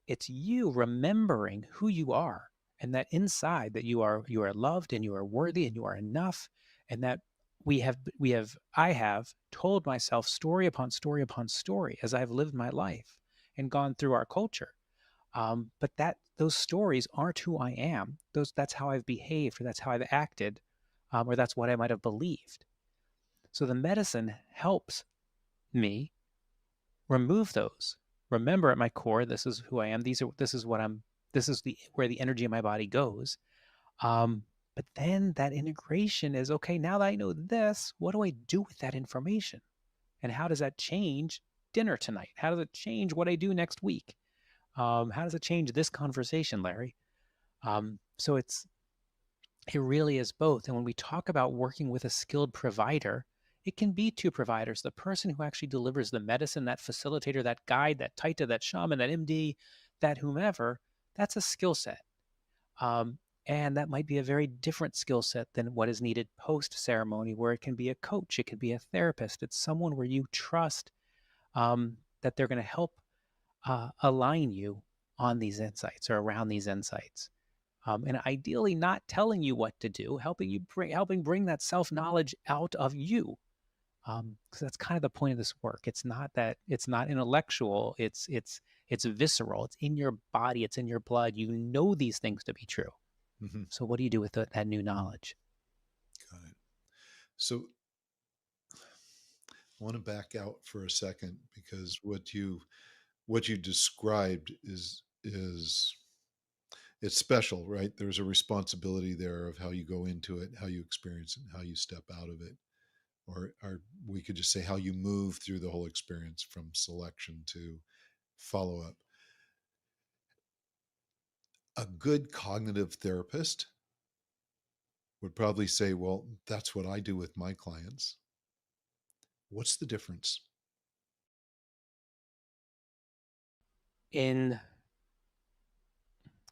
It's you remembering who you are, and that inside that you are loved and you are worthy and you are enough, and that I have told myself story upon story upon story as I've lived my life and gone through our culture. But those stories aren't who I am. That's how I've behaved, or that's how I've acted, or that's what I might have believed. So the medicine helps me remove those. Remember, at my core, this is who I am. This is where the energy of my body goes. But then that integration is, okay, now that I know this, what do I do with that information? And how does that change dinner tonight? How does it change what I do next week? How does it change this conversation, Larry? So it really is both. And when we talk about working with a skilled provider, it can be two providers: the person who actually delivers the medicine, that facilitator, that guide, that taita, that shaman, that MD, that whomever. That's a skill set. And that might be a very different skill set than what is needed post-ceremony, where it can be a coach, it could be a therapist. It's someone where you trust that they're going to help align you on these insights or around these insights. And ideally not telling you what to do, helping bring that self-knowledge out of you. Because that's kind of the point of this work. It's not intellectual, it's visceral, it's in your body, it's in your blood. You know these things to be true. Mm-hmm. So what do you do with that new knowledge? Got it. So I want to back out for a second, because what you described is it's special, right? There's a responsibility there of how you go into it, how you experience it, and how you step out of it. Or we could just say how you move through the whole experience from selection to follow-up. A good cognitive therapist would probably say, well, that's what I do with my clients. What's the difference?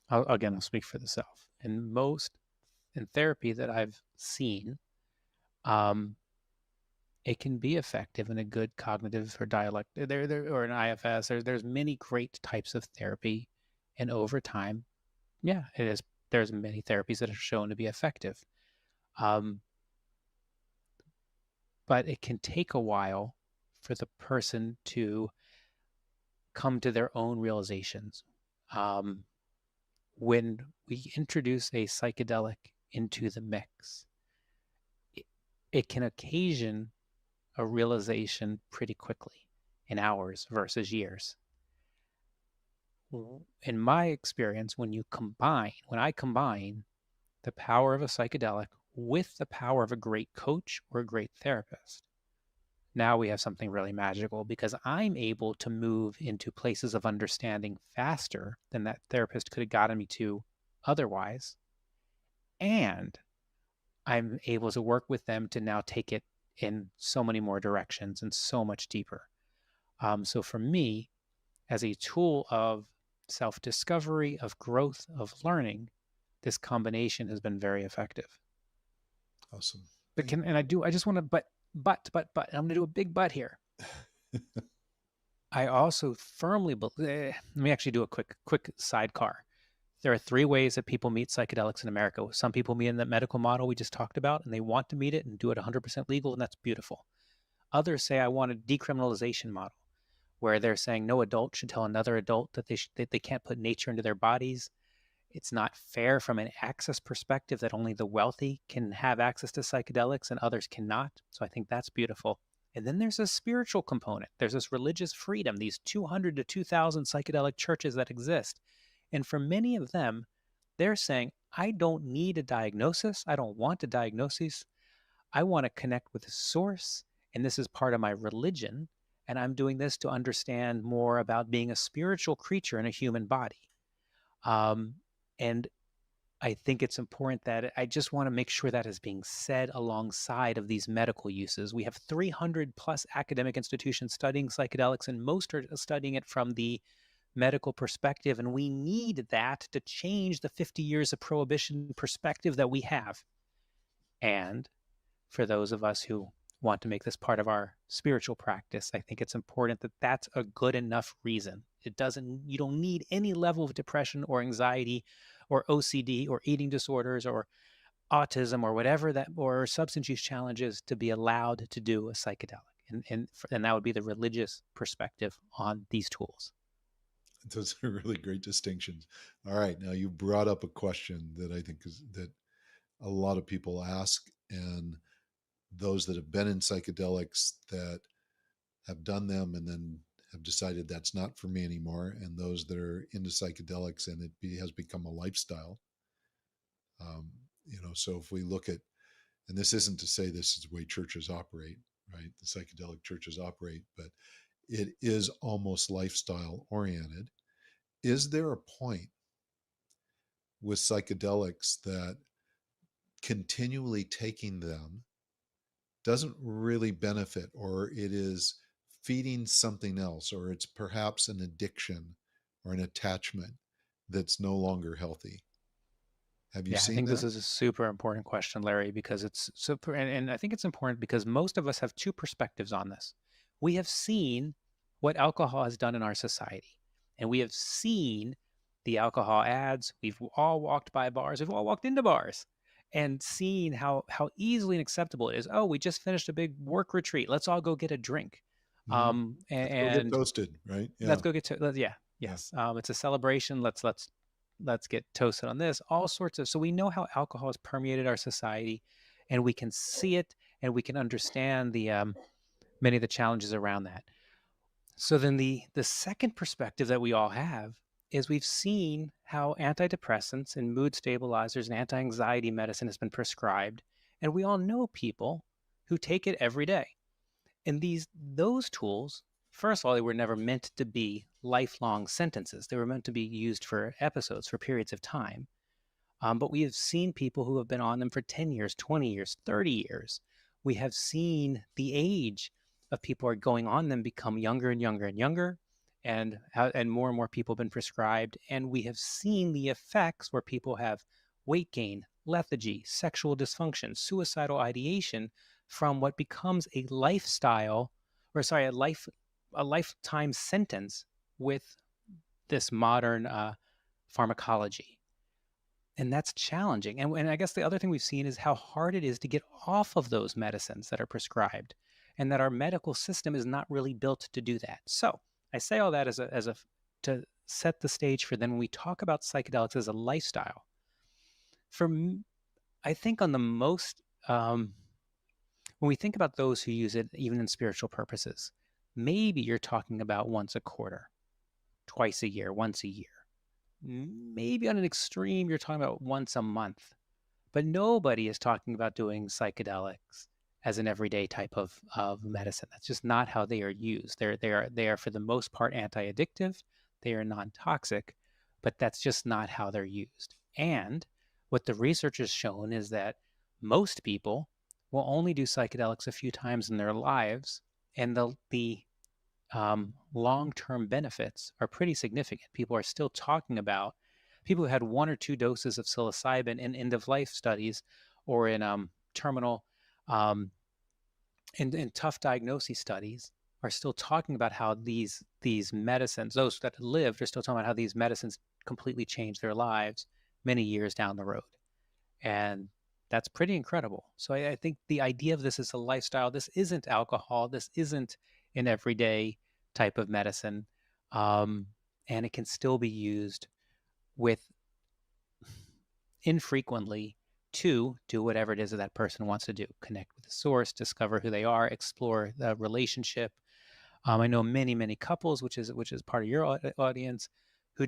I'll speak for the self. In therapy that I've seen, it can be effective in a good cognitive or dialect or an IFS. There's many great types of therapy, and over time, yeah, it is. There's many therapies that are shown to be effective, but it can take a while for the person to come to their own realizations. When we introduce a psychedelic into the mix, it can occasion a realization pretty quickly in hours versus years. In my experience, when I combine the power of a psychedelic with the power of a great coach or a great therapist, now we have something really magical, because I'm able to move into places of understanding faster than that therapist could have gotten me to otherwise. And I'm able to work with them to now take it in so many more directions and so much deeper. So for me, as a tool of self-discovery, of growth, of learning, this combination has been very effective. Awesome. But I just want to, but, I'm going to do a big but here. I also firmly believe, let me actually do a quick sidecar. There are 3 ways that people meet psychedelics in America. Some people meet in the medical model we just talked about, and they want to meet it and do it 100% legal, and that's beautiful. Others say, I want a decriminalization model, where they're saying no adult should tell another adult that they can't put nature into their bodies. It's not fair from an access perspective that only the wealthy can have access to psychedelics and others cannot. So I think that's beautiful. And then there's a spiritual component. There's this religious freedom, these 200 to 2,000 psychedelic churches that exist. And for many of them, they're saying, I don't need a diagnosis. I don't want a diagnosis. I want to connect with the source. And this is part of my religion. And I'm doing this to understand more about being a spiritual creature in a human body. And I think it's important that I just want to make sure that is being said alongside of these medical uses. We have 300 plus academic institutions studying psychedelics, and most are studying it from the medical perspective. And we need that to change the 50 years of prohibition perspective that we have. And for those of us who want to make this part of our spiritual practice, I think it's important that that's a good enough reason. You don't need any level of depression or anxiety or OCD or eating disorders or autism or whatever or substance use challenges to be allowed to do a psychedelic. And that would be the religious perspective on these tools. Those are really great distinctions. All right. Now you brought up a question that I think that a lot of people ask, and those that have been in psychedelics that have done them and then have decided that's not for me anymore, and those that are into psychedelics and it has become a lifestyle. So if we look at, and this isn't to say this is the way churches operate, right? The psychedelic churches operate, but it is almost lifestyle oriented. Is there a point with psychedelics that continually taking them doesn't really benefit, or it is feeding something else, or it's perhaps an addiction or an attachment that's no longer healthy? Have you seen I think that? this is a super important question, Larry, because it's super, and I think it's important because most of us have 2 perspectives on this. We have seen what alcohol has done in our society, and we have seen the alcohol ads. We've all walked by bars. We've all walked into bars and seen how easily and acceptable it is. Oh, we just finished a big work retreat. Let's all go get a drink. Let's go get toasted, right? Yeah. Let's go get yes. It's a celebration. Let's get toasted on this. All sorts of. So we know how alcohol has permeated our society, and we can see it, and we can understand the many of the challenges around that. So then the second perspective that we all have is we've seen how antidepressants and mood stabilizers and anti-anxiety medicine has been prescribed, and we all know people who take it every day. And those tools, first of all, they were never meant to be lifelong sentences. They were meant to be used for episodes, for periods of time. But we have seen people who have been on them for 10 years, 20 years, 30 years. We have seen the age of people are going on them become younger and younger and younger, and more people have been prescribed. And we have seen the effects where people have weight gain, lethargy, sexual dysfunction, suicidal ideation from what becomes a lifetime sentence with this modern pharmacology. And that's challenging. And I guess the other thing we've seen is how hard it is to get off of those medicines that are prescribed, and that our medical system is not really built to do that. So I say all that to set the stage for then when we talk about psychedelics as a lifestyle. I think on the most, when we think about those who use it even in spiritual purposes, maybe you're talking about once a quarter, twice a year, once a year. Maybe on an extreme, you're talking about once a month. But nobody is talking about doing psychedelics as an everyday type of medicine. That's just not how they are used. They are for the most part anti-addictive. They are non-toxic, but that's just not how they're used. And what the research has shown is that most people will only do psychedelics a few times in their lives, and the long-term benefits are pretty significant. People are still talking about people who had 1 or 2 doses of psilocybin in end-of-life studies or in terminal in tough diagnosis studies are still talking about how these medicines, those that lived, are still talking about how these medicines completely changed their lives many years down the road. And that's pretty incredible. So I think the idea of this is a lifestyle. This isn't alcohol. This isn't an everyday type of medicine. And it can still be used with infrequently to do whatever it is that person wants to do. Connect with the source, discover who they are, explore the relationship. I know many couples, which is part of your audience, who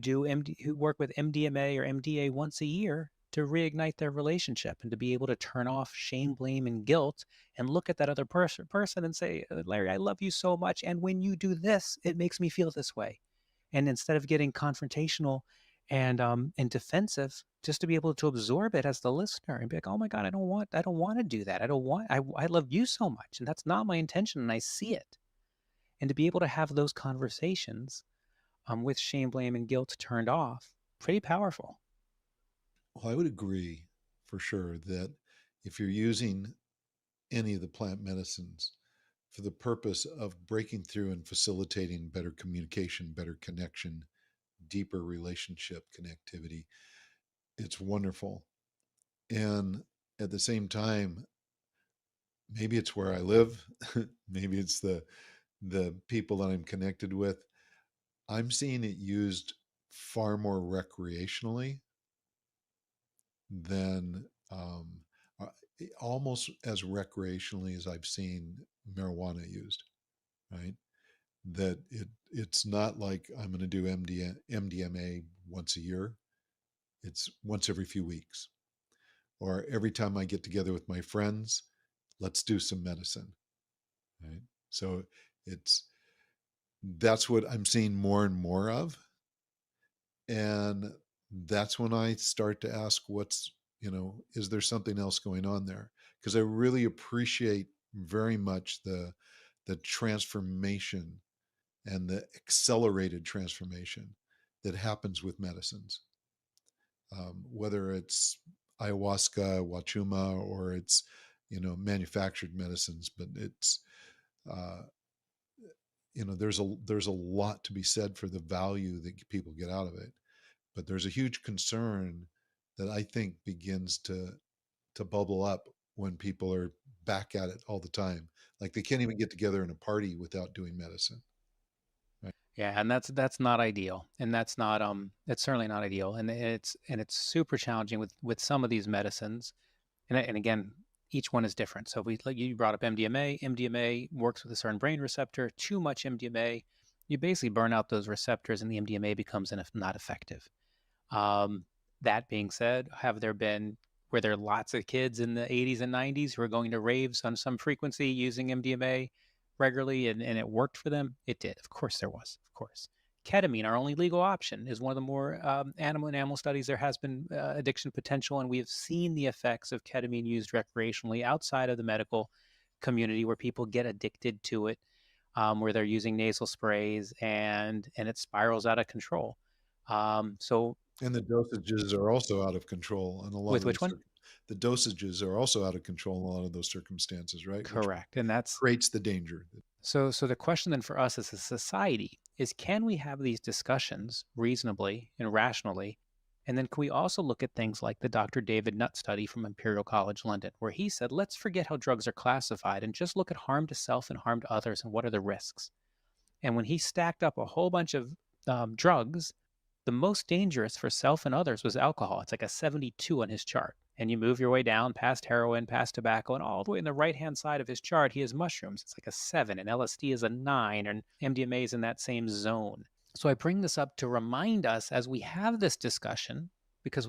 work with MDMA or MDA once a year to reignite their relationship and to be able to turn off shame, blame, and guilt and look at that other person and say, Larry, I love you so much, and when you do this, it makes me feel this way. And instead of getting confrontational and defensive, just to be able to absorb it as the listener and be like, oh my God, I don't want to do that. I love you so much, and that's not my intention, and I see it. And to be able to have those conversations with shame, blame, and guilt turned off, pretty powerful. Well, I would agree for sure that if you're using any of the plant medicines for the purpose of breaking through and facilitating better communication, better connection, deeper relationship connectivity, it's wonderful. And at the same time, maybe it's where I live, maybe it's the people that I'm connected with. I'm seeing it used far more recreationally than uh, almost as recreationally as I've seen marijuana used, right? That it's not like I'm going to do MDMA once a year. It's once every few weeks, or every time I get together with my friends, let's do some medicine, right? So that's what I'm seeing more and more of. And that's when I start to ask, is there something else going on there? Because I really appreciate very much the transformation and the accelerated transformation that happens with medicines, whether it's ayahuasca, wachuma, or it's manufactured medicines. But it's there's a lot to be said for the value that people get out of it. But there's a huge concern that I think begins to bubble up when people are back at it all the time. Like they can't even get together in a party without doing medicine. Right? Yeah, and that's not ideal, and it's certainly not ideal, and it's super challenging with some of these medicines, and again, each one is different. So like you brought up MDMA. MDMA works with a certain brain receptor. Too much MDMA, you basically burn out those receptors, and the MDMA becomes not effective. That being said, were there lots of kids in the 80s and 90s who were going to raves on some frequency using MDMA regularly and it worked for them? It did. Of course there was. Of course. Ketamine, our only legal option, is one of the more animal studies. There has been addiction potential, and we have seen the effects of ketamine used recreationally outside of the medical community where people get addicted to it, where they're using nasal sprays and it spirals out of control. And the dosages are also out of control in a lot with of which one? The dosages are also out of control in a lot of those circumstances, right? Correct. And that's creates the danger. So the question then for us as a society is, can we have these discussions reasonably and rationally? And then can we also look at things like the Dr. David Nutt study from Imperial College London, where he said, let's forget how drugs are classified and just look at harm to self and harm to others and what are the risks. And when he stacked up a whole bunch of drugs, the most dangerous for self and others was alcohol. It's like a 72 on his chart. And you move your way down past heroin, past tobacco, and all the way on the right-hand side of his chart, he has mushrooms. It's like a 7, and LSD is a 9, and MDMA is in that same zone. So I bring this up to remind us as we have this discussion, because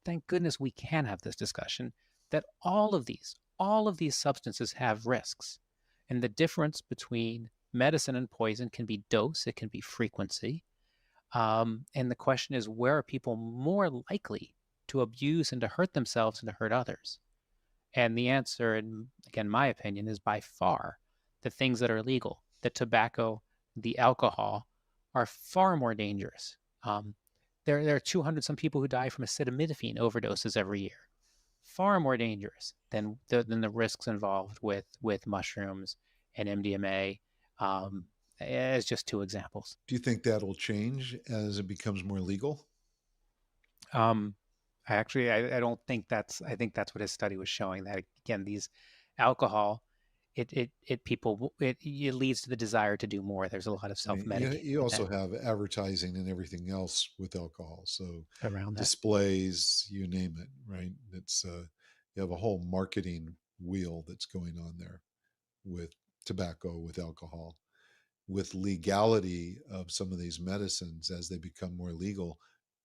thank goodness we can have this discussion, that all of these substances have risks. And the difference between medicine and poison can be dose, it can be frequency. And the question is, where are people more likely to abuse and to hurt themselves and to hurt others? And the answer, and again, my opinion, is by far the things that are legal, the tobacco, the alcohol, are far more dangerous. There are 200 some people who die from acetaminophen overdoses every year. Far more dangerous than the risks involved with mushrooms and MDMA, as just 2 examples. Do you think that'll change as it becomes more legal? I don't think I think that's what his study was showing, that again, these alcohol, it leads to the desire to do more. There's a lot of self-medicating. You also have advertising and everything else with alcohol. So around that. Displays, you name it, right? It's you have a whole marketing wheel that's going on there with tobacco, with alcohol, with legality of some of these medicines as they become more legal.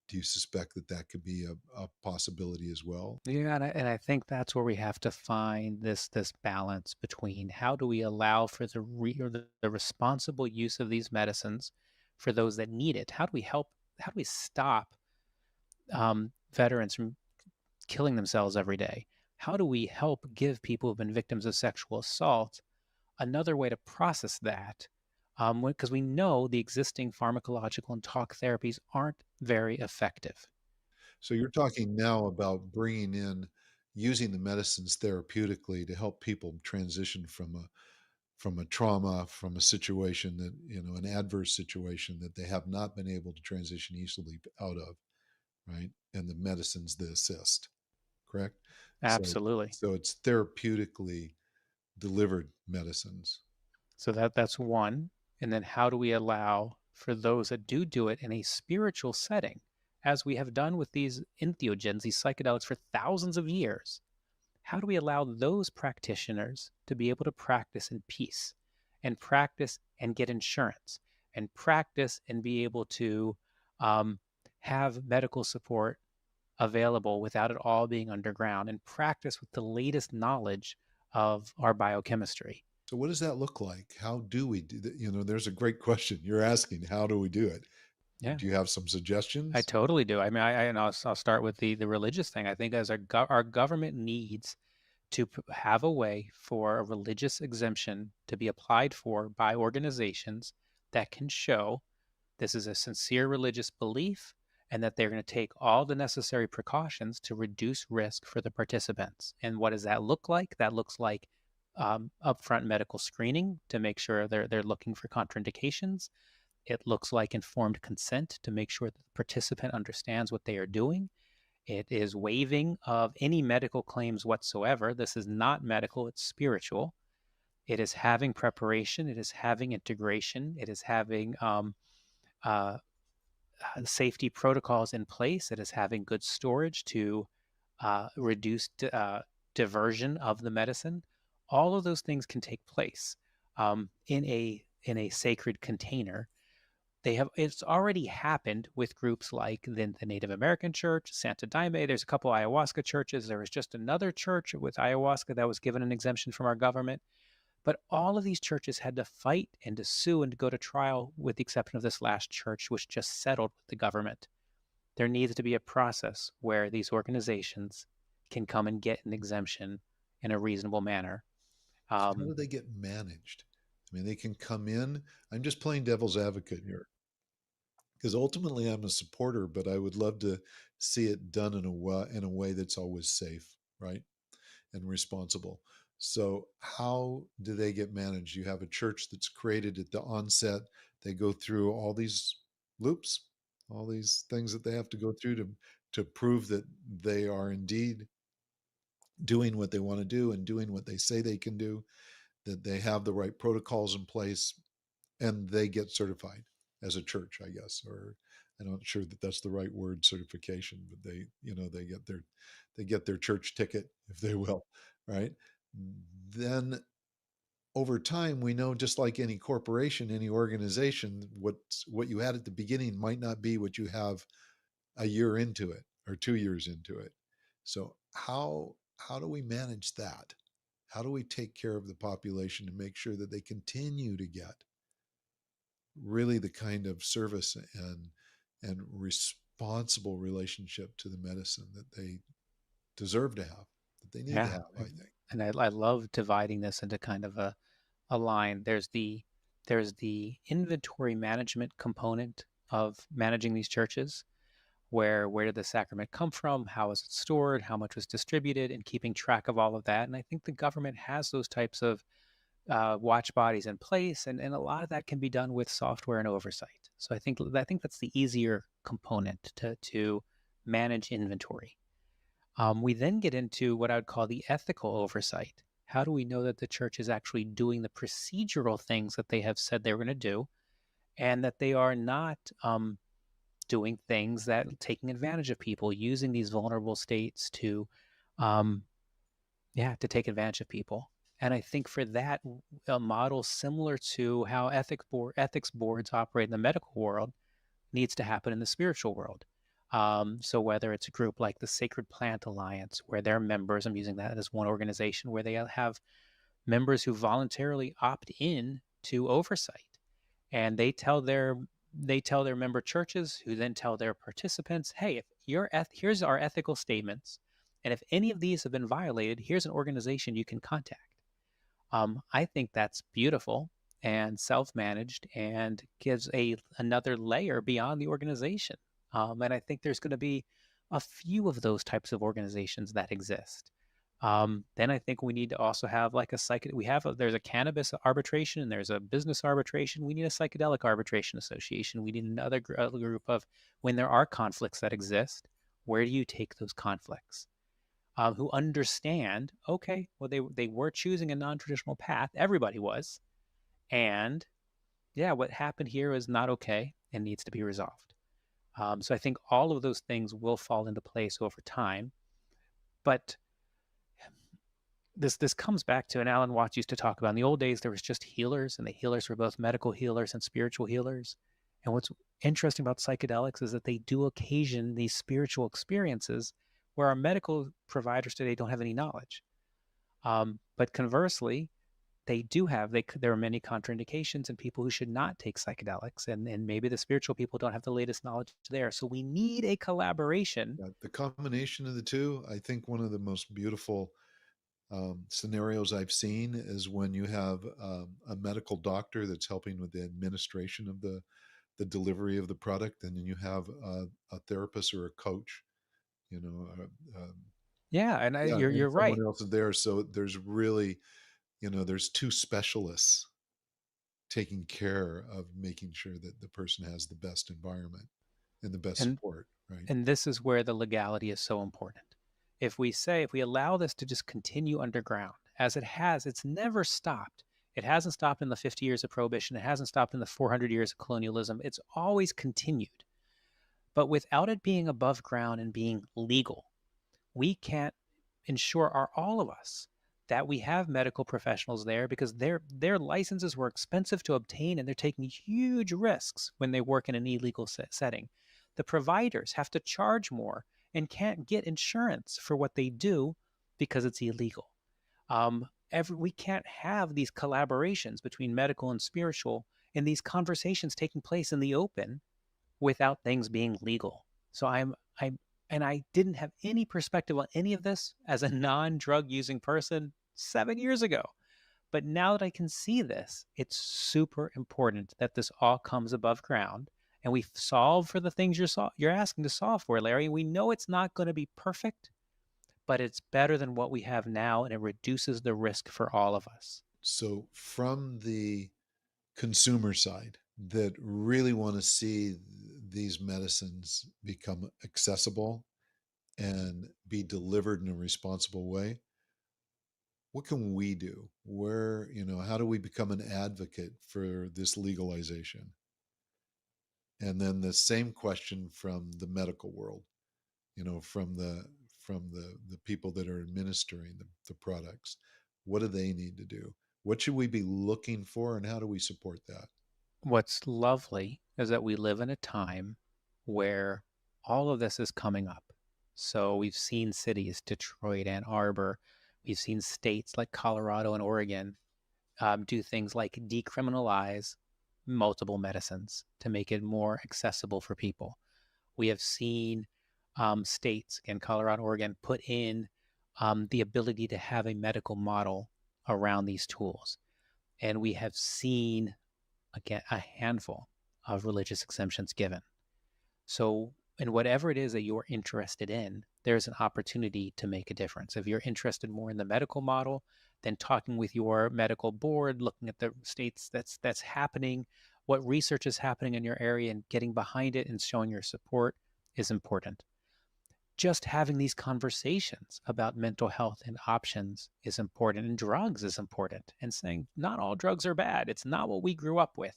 Do you suspect that could be a possibility as well? Yeah, and I think that's where we have to find this balance between how do we allow for the responsible use of these medicines for those that need it? How do we stop veterans from killing themselves every day? How do we help give people who've been victims of sexual assault another way to process that? Because we know the existing pharmacological and talk therapies aren't very effective. So you're talking now about bringing in, using the medicines therapeutically to help people transition from a trauma, from a situation that, an adverse situation that they have not been able to transition easily out of, right? And the medicines that assist, correct? Absolutely. So it's therapeutically delivered medicines. So that's one. And then how do we allow for those that do it in a spiritual setting, as we have done with these entheogens, these psychedelics, for thousands of years? How do we allow those practitioners to be able to practice in peace and practice and get insurance and practice and be able to have medical support available without it all being underground, and practice with the latest knowledge of our biochemistry? So what does that look like? How do we do that? There's a great question you're asking. How do we do it? Yeah. Do you have some suggestions? I totally do. I mean, I'll start with the religious thing. I think as our government needs to have a way for a religious exemption to be applied for by organizations that can show this is a sincere religious belief and that they're going to take all the necessary precautions to reduce risk for the participants. And what does that look like? That looks like upfront medical screening to make sure they're looking for contraindications. It looks like informed consent to make sure that the participant understands what they are doing. It is waiving of any medical claims whatsoever. This is not medical, it's spiritual. It is having preparation. It is having integration. It is having safety protocols in place. It is having good storage to reduce diversion of the medicine. All of those things can take place in a sacred container. It's already happened with groups like the Native American Church, Santa Daime. There's a couple ayahuasca churches. There was just another church with ayahuasca that was given an exemption from our government. But all of these churches had to fight and to sue and to go to trial, with the exception of this last church, which just settled with the government. There needs to be a process where these organizations can come and get an exemption in a reasonable manner. How do they get managed? I mean, they can come in. I'm just playing devil's advocate here, because ultimately I'm a supporter, but I would love to see it done in a way that's always safe, right, and responsible. So how do they get managed? You have a church that's created at the onset. They go through all these loops, all these things that they have to go through to prove that they are indeed doing what they want to do and doing what they say they can do, that they have the right protocols in place, and they get certified as a church, I guess, or I'm not sure that that's the right word, certification, but they get their church ticket, if they will, right? Then over time, we know, just like any corporation, any organization, what you had at the beginning might not be what you have a year into it or 2 years into it. So how do we manage that? How do we take care of the population to make sure that they continue to get really the kind of service and responsible relationship to the medicine that they deserve to have, that they need to Yeah. have, I think. And I love dividing this into kind of a line. There's the inventory management component of managing these churches, where did the sacrament come from? How was it stored? How much was distributed? And keeping track of all of that. And I think the government has those types of watch bodies in place, and a lot of that can be done with software and oversight. So I think that's the easier component to manage inventory. We then get into what I would call the ethical oversight. How do we know that the church is actually doing the procedural things that they have said they were going to do, and that they are not doing things that taking advantage of people, using these vulnerable states to, um, to take advantage of people? And I think for that, a model similar to how ethics boards operate in the medical world needs to happen in the spiritual world. So whether it's a group like the Sacred Plant Alliance, where their members, I'm using that as one organization, where they have members who voluntarily opt in to oversight, and they tell their member churches, who then tell their participants, hey, if here's our ethical statements, and if any of these have been violated, here's an organization you can contact. I think that's beautiful and self-managed and gives another layer beyond the organization. And I think there's going to be a few of those types of organizations that exist. Then I think we need to also have like there's a cannabis arbitration and there's a business arbitration. We need a psychedelic arbitration association. We need another group of, when there are conflicts that exist, where do you take those conflicts? Who understand, okay, well, they were choosing a non-traditional path. Everybody was. And yeah, what happened here is not okay and needs to be resolved. So I think all of those things will fall into place over time. But this comes back to, and Alan Watts used to talk about, in the old days, there was just healers, and the healers were both medical healers and spiritual healers. And what's interesting about psychedelics is that they do occasion these spiritual experiences where our medical providers today don't have any knowledge. But conversely, there are many contraindications in people who should not take psychedelics, and maybe the spiritual people don't have the latest knowledge there. So we need a collaboration. Yeah, the combination of the two, I think one of the most beautiful scenarios I've seen is when you have a medical doctor that's helping with the administration of the delivery of the product, and then you have a therapist or a coach, you know, Yeah, and and you're right. someone else is there. So there's really, there's two specialists taking care of making sure that the person has the best environment and the best And support, right? and this is where the legality is so important. If we allow this to just continue underground, as it has, it's never stopped. It hasn't stopped in the 50 years of prohibition. It hasn't stopped in the 400 years of colonialism. It's always continued. But without it being above ground and being legal, we can't ensure, all of us, that we have medical professionals there, because their licenses were expensive to obtain, and they're taking huge risks when they work in an illegal setting. The providers have to charge more and can't get insurance for what they do because it's illegal. We can't have these collaborations between medical and spiritual, and these conversations taking place in the open without things being legal. So I didn't have any perspective on any of this as a non-drug using person 7 years ago. But now that I can see this, it's super important that this all comes above ground, and we solve for the things you're asking to solve for, Larry. We know it's not going to be perfect, but it's better than what we have now, and it reduces the risk for all of us. So from the consumer side that really want to see these medicines become accessible and be delivered in a responsible way, what can we do? How do we become an advocate for this legalization? And then the same question from the medical world, from the people that are administering the products. What do they need to do? What should we be looking for, and how do we support that? What's lovely is that we live in a time where all of this is coming up. So we've seen cities, Detroit, Ann Arbor, we've seen states like Colorado and Oregon do things like decriminalize multiple medicines to make it more accessible for people. We have seen states, again, Colorado, Oregon, put in the ability to have a medical model around these tools. And we have seen, again, a handful of religious exemptions given. So, in whatever it is that you're interested in, there's an opportunity to make a difference. If you're interested more in the medical model, then talking with your medical board, looking at the states that's happening, what research is happening in your area, and getting behind it and showing your support is important. Just having these conversations about mental health and options is important, and drugs is important, and saying not all drugs are bad. It's not what we grew up with.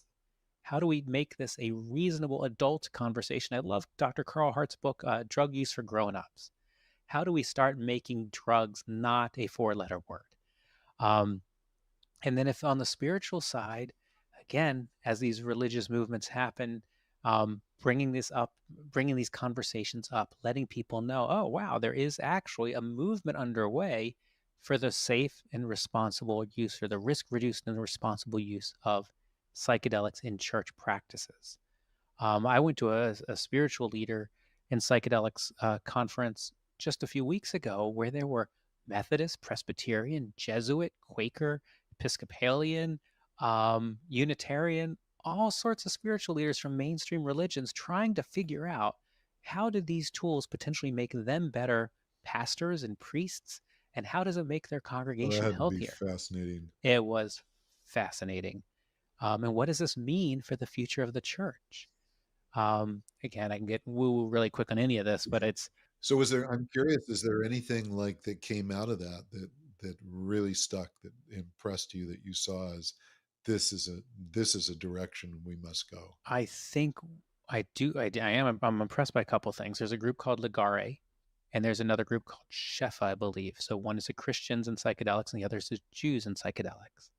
How do we make this a reasonable adult conversation? I love Dr. Carl Hart's book, Drug Use for Grown-Ups. How do we start making drugs not a four-letter word? And then if on the spiritual side, again, as these religious movements happen, bringing these conversations up, letting people know, oh, wow, there is actually a movement underway for the safe and responsible use, or the risk-reduced and responsible use of psychedelics in church practices. I went to a spiritual leader in psychedelics conference just a few weeks ago where there were Methodist, Presbyterian, Jesuit, Quaker, Episcopalian, Unitarian, all sorts of spiritual leaders from mainstream religions trying to figure out how do these tools potentially make them better pastors and priests, and how does it make their Well, that congregation had to be healthier? fascinating. It was fascinating. And what does this mean for the future of the church? Again, I can get woo really quick on any of this, but it's So I'm curious, is there anything like that came out of that really stuck, that impressed you, that you saw as this is a direction we must go? I think I'm impressed by a couple things. There's a group called Ligare, and there's another group called Shefa, I believe. So one is the Christians in psychedelics, and the other is the Jews in psychedelics.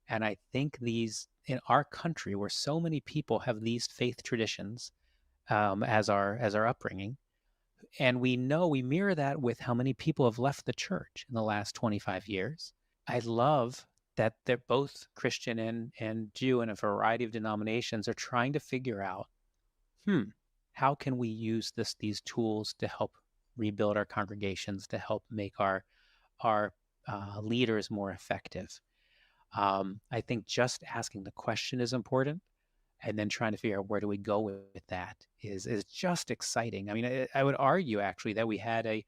And I think these, in our country, where so many people have these faith traditions as our upbringing, and we mirror that with how many people have left the church in the last 25 years. I love that they're both Christian and Jew, and a variety of denominations are trying to figure out, how can we use these tools to help rebuild our congregations, to help make our leaders more effective. I think just asking the question is important, and then trying to figure out where do we go with that is just exciting. I mean, I would argue actually that we had a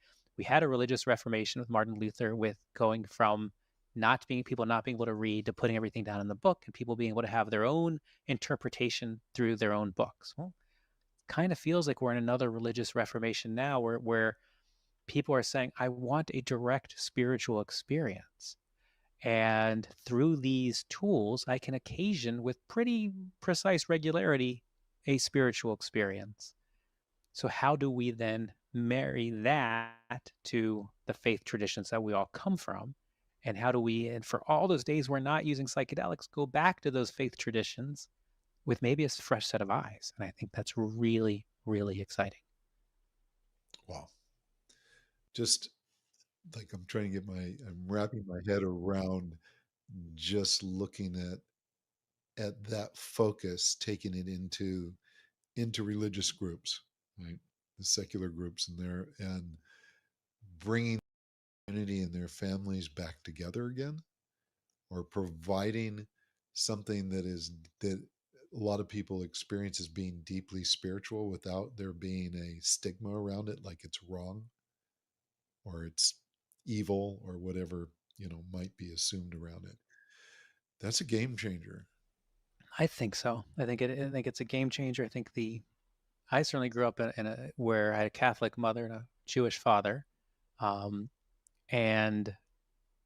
religious reformation with Martin Luther, with going from people not being able to read to putting everything down in the book, and people being able to have their own interpretation through their own books. Well, kind of feels like we're in another religious reformation now, where people are saying, I want a direct spiritual experience. And through these tools, I can occasion with pretty precise regularity a spiritual experience. So how do we then marry that to the faith traditions that we all come from? And how do we, and for all those days we're not using psychedelics, go back to those faith traditions with maybe a fresh set of eyes? And I think that's really, really exciting. Wow. Just like I'm wrapping my head around just looking at that focus, taking it into religious groups, right? The secular groups in there, and bringing community and their families back together again, or providing something that a lot of people experience as being deeply spiritual without there being a stigma around it, like it's wrong or it's evil or whatever might be assumed around it. That's a game changer. I think so. I think it's a game changer. I certainly grew up where I had a Catholic mother and a Jewish father, and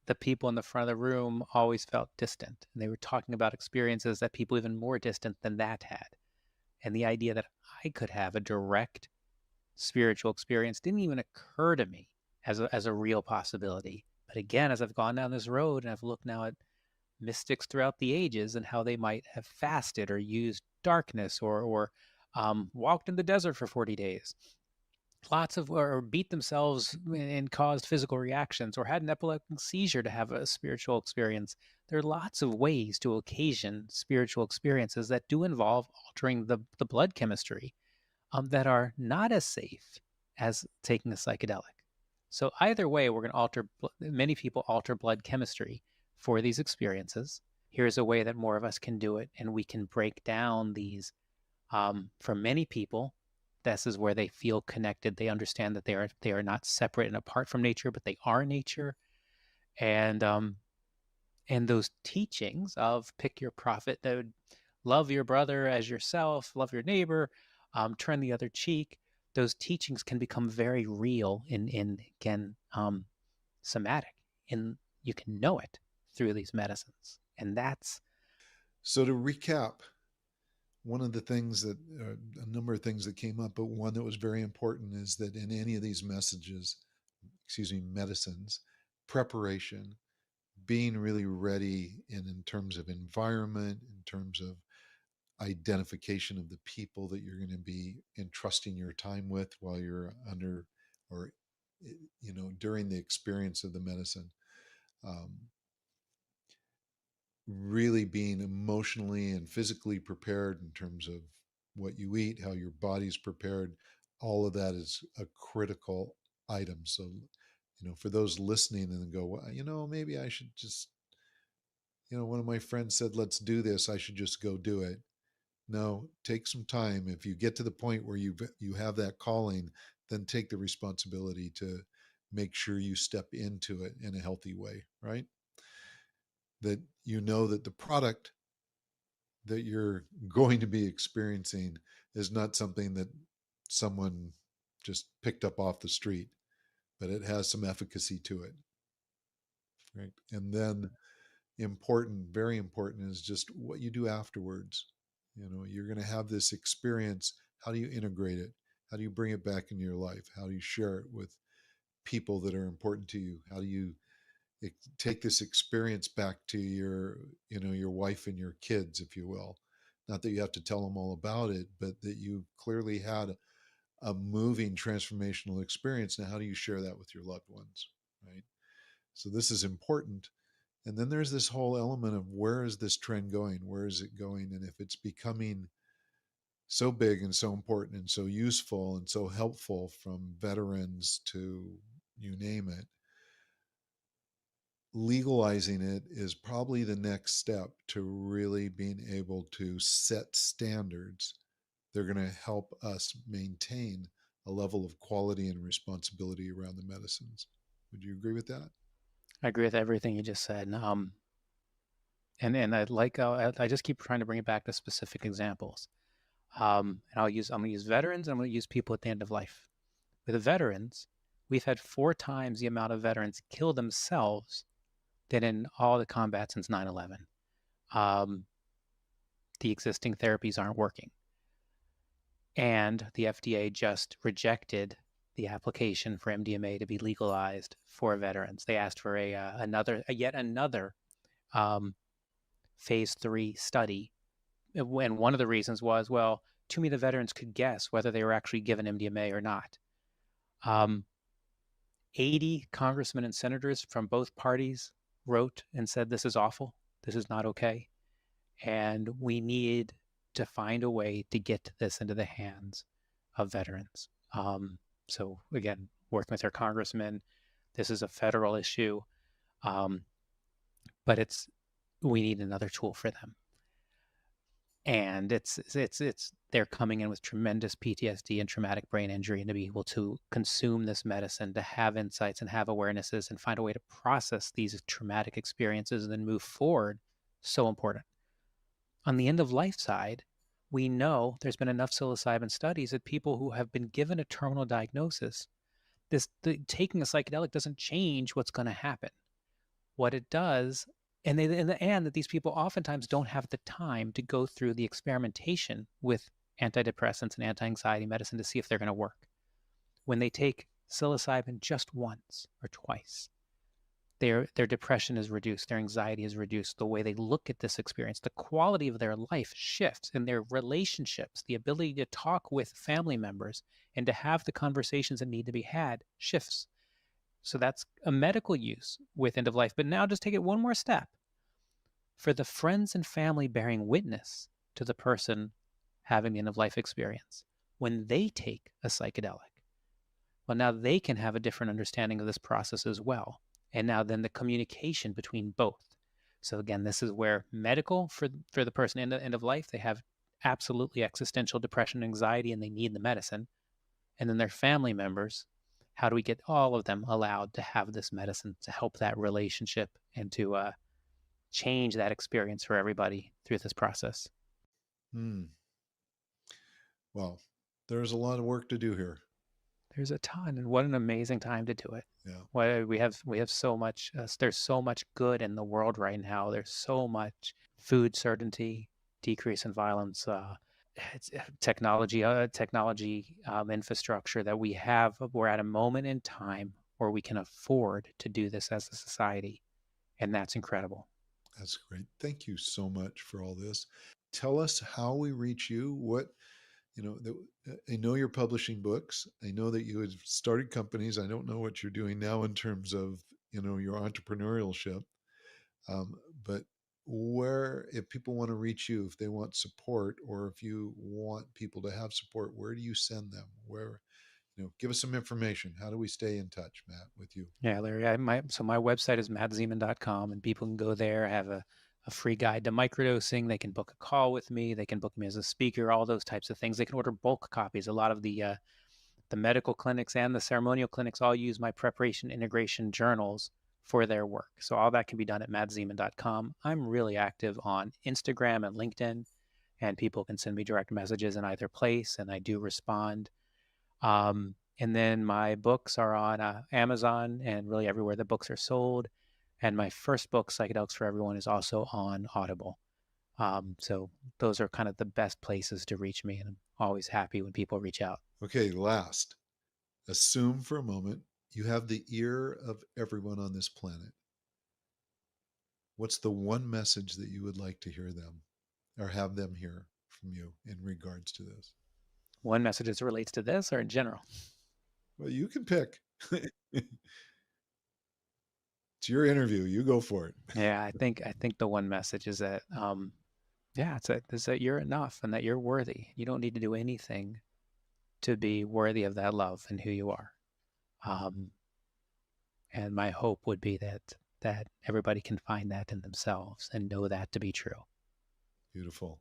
the people in the front of the room always felt distant, and they were talking about experiences that people even more distant than that had. And the idea that I could have a direct spiritual experience didn't even occur to me as a real possibility. But again, as I've gone down this road and I've looked now at mystics throughout the ages and how they might have fasted or used darkness or walked in the desert for 40 days, or beat themselves and caused physical reactions, or had an epileptic seizure to have a spiritual experience. There are lots of ways to occasion spiritual experiences that do involve altering the blood chemistry, that are not as safe as taking a psychedelic. So either way, we're going to many people alter blood chemistry for these experiences. Here's a way that more of us can do it, and we can break down these. For many people, this is where they feel connected. They understand that they are not separate and apart from nature, but they are nature. And those teachings of pick your prophet, that would love your brother as yourself, love your neighbor, turn the other cheek. Those teachings can become very real in somatic, and you can know it through these medicines. And that's So to recap, one of the things that a number of things that came up, but one that was very important is that in any of these medicines, preparation, being really ready in terms of environment, in terms of identification of the people that you're going to be entrusting your time with while you're under, or during the experience of the medicine. Really being emotionally and physically prepared in terms of what you eat, how your body's prepared, all of that is a critical item. So, for those listening and go, well, maybe I should just, one of my friends said, let's do this, I should just go do it. No, take some time. If you get to the point where you have that calling, then take the responsibility to make sure you step into it in a healthy way, right? That that the product that you're going to be experiencing is not something that someone just picked up off the street, but it has some efficacy to it, right? And then very important is just what you do afterwards. You're going to have this experience. How do you integrate it? How do you bring it back into your life? How do you share it with people that are important to you? How do you take this experience back to your wife and your kids, if you will? Not that you have to tell them all about it, but that you clearly had a moving transformational experience. Now, how do you share that with your loved ones, right? So this is important. And then there's this whole element of where is this trend going? Where is it going? And if it's becoming so big and so important and so useful and so helpful, from veterans to you name it, legalizing it is probably the next step to really being able to set standards. They're going to help us maintain a level of quality and responsibility around the medicines. Would you agree with that? I agree with everything you just said. And I just keep trying to bring it back to specific examples. And I'm going to use veterans, and I'm going to use people at the end of life. With the veterans, we've had 4 times the amount of veterans kill themselves than in all the combat since 9/11. The existing therapies aren't working. And the FDA just rejected the application for MDMA to be legalized for veterans. They asked for yet another phase 3 study. And one of the reasons was, well, too many of the veterans could guess whether they were actually given MDMA or not. 80 congressmen and senators from both parties wrote and said, this is awful. This is not okay. And we need to find a way to get this into the hands of veterans. So again, working with our congressmen, this is a federal issue, but we need another tool for them. And they're coming in with tremendous PTSD and traumatic brain injury, and to be able to consume this medicine, to have insights and have awarenesses and find a way to process these traumatic experiences and then move forward, so important. On the end of life side, we know there's been enough psilocybin studies that people who have been given a terminal diagnosis, taking a psychedelic doesn't change what's going to happen. What it does, and that these people oftentimes don't have the time to go through the experimentation with antidepressants and anti-anxiety medicine to see if they're going to work. When they take psilocybin just once or twice, their depression is reduced, their anxiety is reduced, the way they look at this experience, the quality of their life shifts, and their relationships, the ability to talk with family members and to have the conversations that need to be had shifts. So that's a medical use with end of life. But now just take it one more step. For the friends and family bearing witness to the person having the end of life experience, when they take a psychedelic, well, now they can have a different understanding of this process as well. And now then the communication between both. So again, this is where medical for the person in the end of life, they have absolutely existential depression, anxiety, and they need the medicine. And then their family members, how do we get all of them allowed to have this medicine to help that relationship and to change that experience for everybody through this process? Well, there's a lot of work to do here. There's a ton, and what an amazing time to do it. Yeah. Well, we have so much. There's so much good in the world right now. There's so much food certainty, decrease in violence, it's technology infrastructure that we have. We're at a moment in time where we can afford to do this as a society, and that's incredible. That's great. Thank you so much for all this. Tell us how we reach you. I know you're publishing books. I know that you had started companies. I don't know what you're doing now in terms of, your entrepreneurship. But if people want to reach you, if they want support, or if you want people to have support, where do you send them? Give us some information. How do we stay in touch, Matt, with you? Yeah, Larry, my website is mattzemon.com, and people can go there. I have a free guide to microdosing. They can book a call with me. They can book me as a speaker, all those types of things. They can order bulk copies. A lot of the medical clinics and the ceremonial clinics all use my preparation integration journals for their work. So all that can be done at mattzemon.com. I'm really active on Instagram and LinkedIn, and people can send me direct messages in either place, and I do respond. And then my books are on Amazon and really everywhere that books are sold. And my first book, Psychedelics for Everyone, is also on Audible. So those are kind of the best places to reach me. And I'm always happy when people reach out. Okay, last, assume for a moment you have the ear of everyone on this planet. What's the one message that you would like to hear them or have them hear from you in regards to this? One message as it relates to this or in general? Well, you can pick. It's your interview. You go for it. Yeah, I think the one message is that, it's that you're enough and that you're worthy. You don't need to do anything to be worthy of that love and who you are. And my hope would be that everybody can find that in themselves and know that to be true. Beautiful.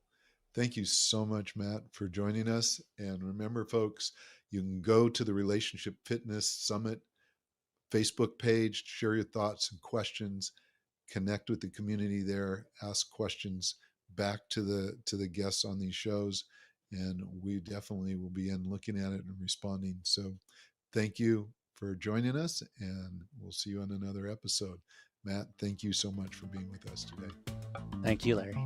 Thank you so much, Matt, for joining us. And remember, folks, you can go to the Relationship Fitness Summit Facebook page, share your thoughts and questions, connect with the community there, ask questions back to the guests on these shows, and we definitely will be looking at it and responding. So thank you for joining us, and we'll see you on another episode. Matt, thank you so much for being with us today. Thank you, Larry.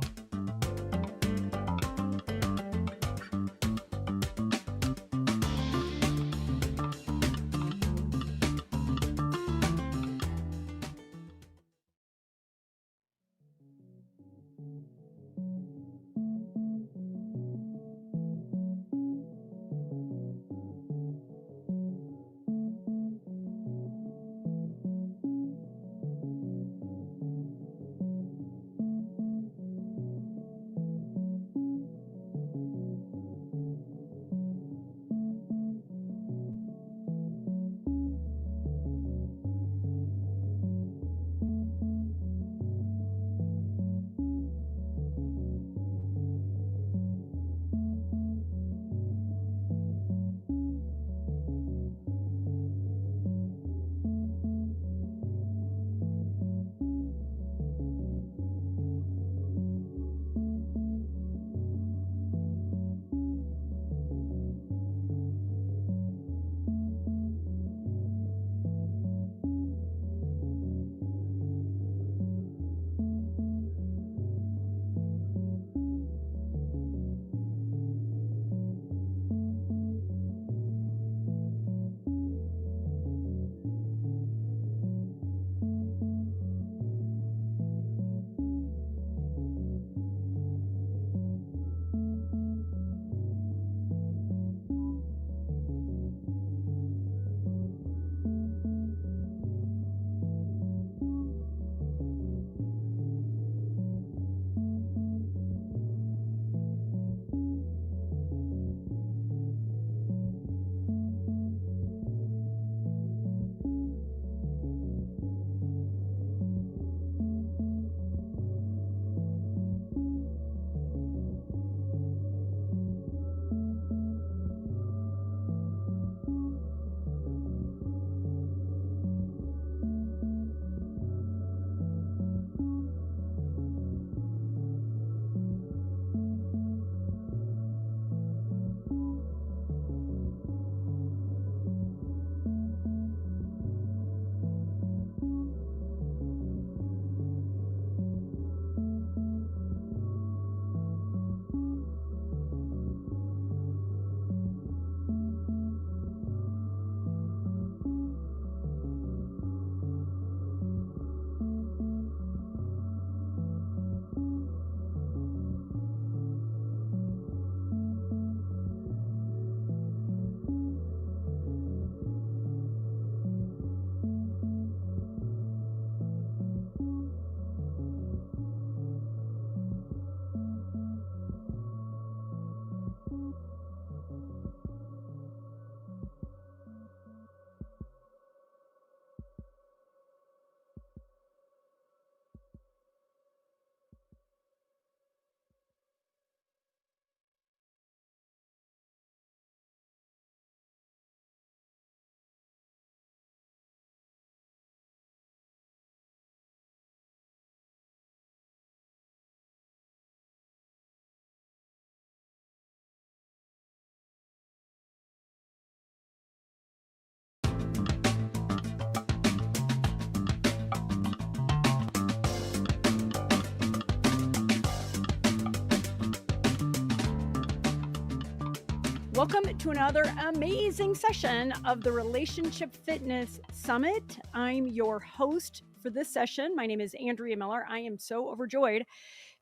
Welcome to another amazing session of the Relationship Fitness Summit. I'm your host for this session. My name is Andrea Miller. I am so overjoyed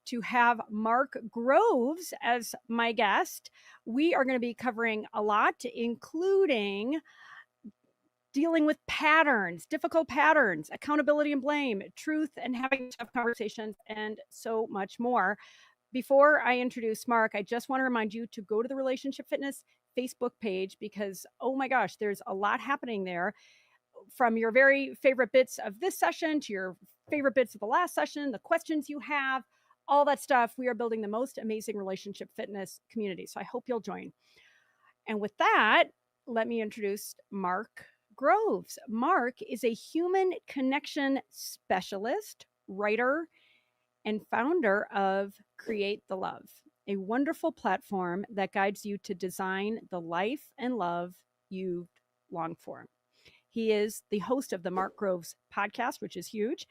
to have Mark Groves as my guest. We are going to be covering a lot, including dealing with patterns, difficult patterns, accountability and blame, truth and having tough conversations, and so much more. Before I introduce Mark, I just want to remind you to go to the Relationship Fitness Facebook page because, oh my gosh, there's a lot happening there, from your very favorite bits of this session to your favorite bits of the last session, the questions you have, all that stuff. We are building the most amazing relationship fitness community. So I hope you'll join. And with that, let me introduce Mark Groves. Mark is a human connection specialist, writer, and founder of Create the Love, a wonderful platform that guides you to design the life and love you've longed for. He is the host of the Mark Groves podcast, which is huge.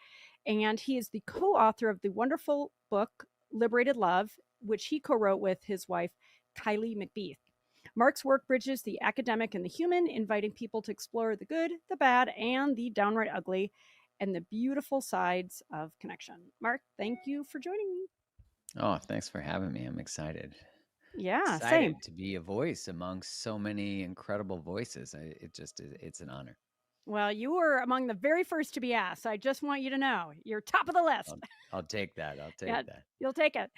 And he is the co-author of the wonderful book, Liberated Love, which he co-wrote with his wife, Kylie McBeath. Mark's work bridges the academic and the human, inviting people to explore the good, the bad, and the downright ugly, and the beautiful sides of connection. Mark, thank you for joining me. Oh, thanks for having me. I'm excited. Yeah, Excited same. to be a voice amongst so many incredible voices. It's an honor. Well, you were among the very first to be asked. I just want you to know you're top of the list. I'll take that. I'll take Yeah, that. you'll take it.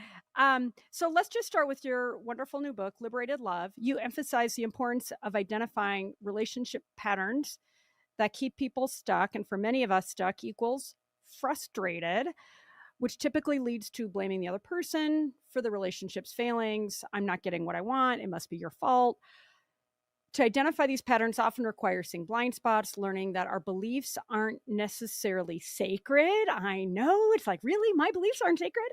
So let's just start with your wonderful new book, Liberated Love. You emphasize the importance of identifying relationship patterns that keep people stuck. And for many of us, stuck equals frustrated, which typically leads to blaming the other person for the relationship's failings. I'm not getting what I want. It must be your fault. To identify these patterns often requires seeing blind spots, learning that our beliefs aren't necessarily sacred. I know, it's like, really? My beliefs aren't sacred?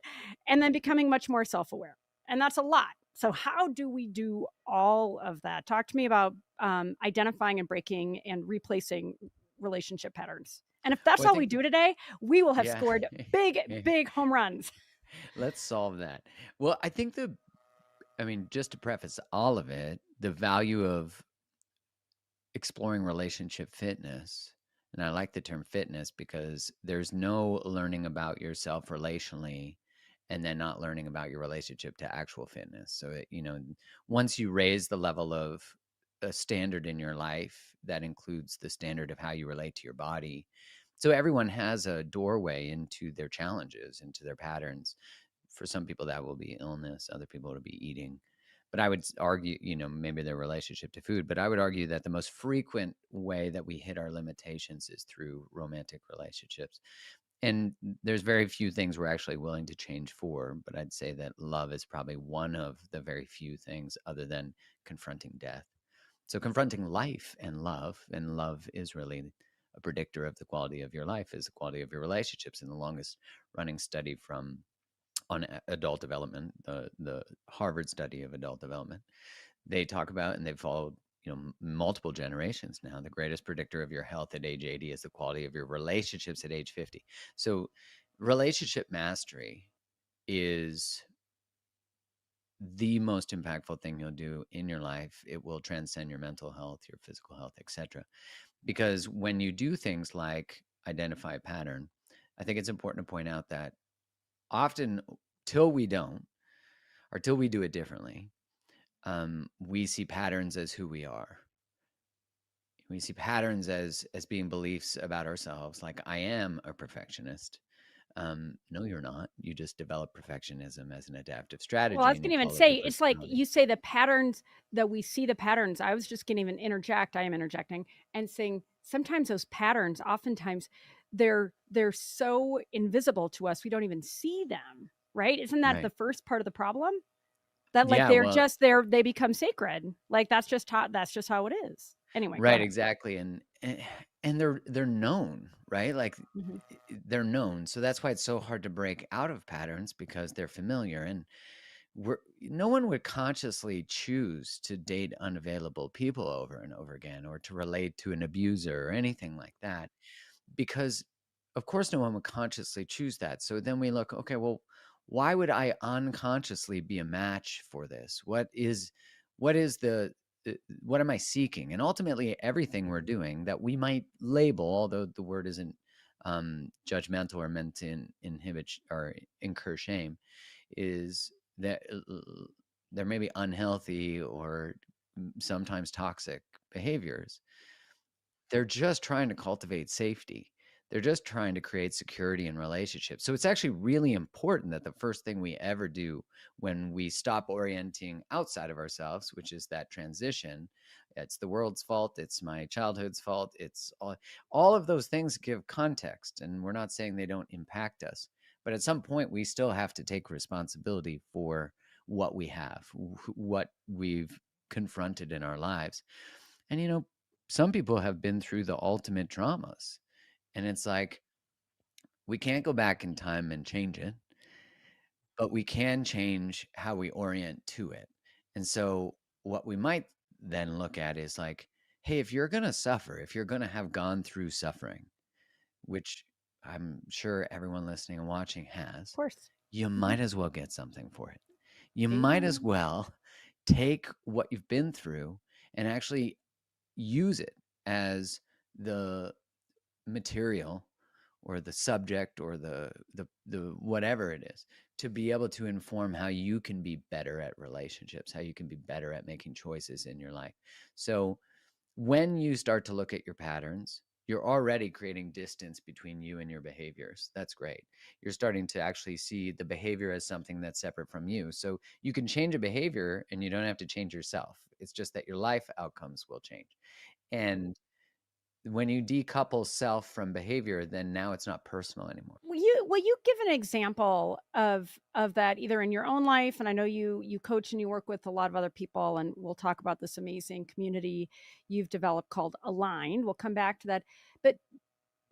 And then becoming much more self-aware. And that's a lot. So how do we do all of that? Talk to me about identifying and breaking and replacing relationship patterns. And if that's Well, I all we think, do today, we will have yeah. scored big, big home runs. Let's solve that. Well, I think just to preface all of it, the value of exploring relationship fitness, and I like the term fitness because there's no learning about yourself relationally and then not learning about your relationship to actual fitness. So, once you raise the level of a standard in your life, that includes the standard of how you relate to your body. So everyone has a doorway into their challenges, into their patterns. For some people, that will be illness. Other people, it'll be eating. But I would argue, maybe their relationship to food. But I would argue that the most frequent way that we hit our limitations is through romantic relationships. And there's very few things we're actually willing to change for. But I'd say that love is probably one of the very few things other than confronting death. So confronting life and love is really a predictor of the quality of your life, is the quality of your relationships. And the longest running study on adult development, the Harvard study of adult development, they talk about, and they've followed multiple generations now, the greatest predictor of your health at age 80 is the quality of your relationships at age 50. So relationship mastery is the most impactful thing you'll do in your life. It will transcend your mental health, your physical health, etc. Because when you do things like identify a pattern, I think it's important to point out that often till we don't, or till we do it differently, we see patterns as who we are. We see patterns as being beliefs about ourselves, like I am a perfectionist. No, you're not. You just develop perfectionism as an adaptive strategy. Well, I was going to even say, it's like you say the patterns that we see the patterns. I was just going to even interject. I am interjecting and saying sometimes those patterns, oftentimes they're so invisible to us. We don't even see them. Right. Isn't that the first part of the problem? That like they become sacred. Like that's just how it is. Anyway. Right. Exactly. And they're known, right? Like they're known. So that's why it's so hard to break out of patterns, because they're familiar. And no one would consciously choose to date unavailable people over and over again, or to relate to an abuser or anything like that, because of course no one would consciously choose that. So then we look, okay, well, why would I unconsciously be a match for this? What is what is what am I seeking? And ultimately, everything we're doing that we might label, although the word isn't judgmental or meant to inhibit or incur shame, is that there may be unhealthy or sometimes toxic behaviors. They're just trying to cultivate safety. They're just trying to create security in relationships. So it's actually really important that the first thing we ever do when we stop orienting outside of ourselves, which is that transition, it's the world's fault, it's my childhood's fault, it's all of those things give context. And we're not saying they don't impact us. But at some point, we still have to take responsibility for what we have, what we've confronted in our lives. And, some people have been through the ultimate traumas. And it's like, we can't go back in time and change it, but we can change how we orient to it. And so what we might then look at is like, hey, if you're going to suffer, if you're going to have gone through suffering, which I'm sure everyone listening and watching has, Of course. you might as well get something for it. You might as well take what you've been through and actually use it as the material or the subject or the whatever it is to be able to inform how you can be better at relationships, how you can be better at making choices in your life. So when you start to look at your patterns, you're already creating distance between you and your behaviors. That's great. You're starting to actually see the behavior as something that's separate from you. So you can change a behavior and you don't have to change yourself. It's just that your life outcomes will change. And when you decouple self from behavior, then now it's not personal anymore. Will you give an example of that either in your own life? And I know you coach and you work with a lot of other people, and we'll talk about this amazing community you've developed called Aligned. We'll come back to that, but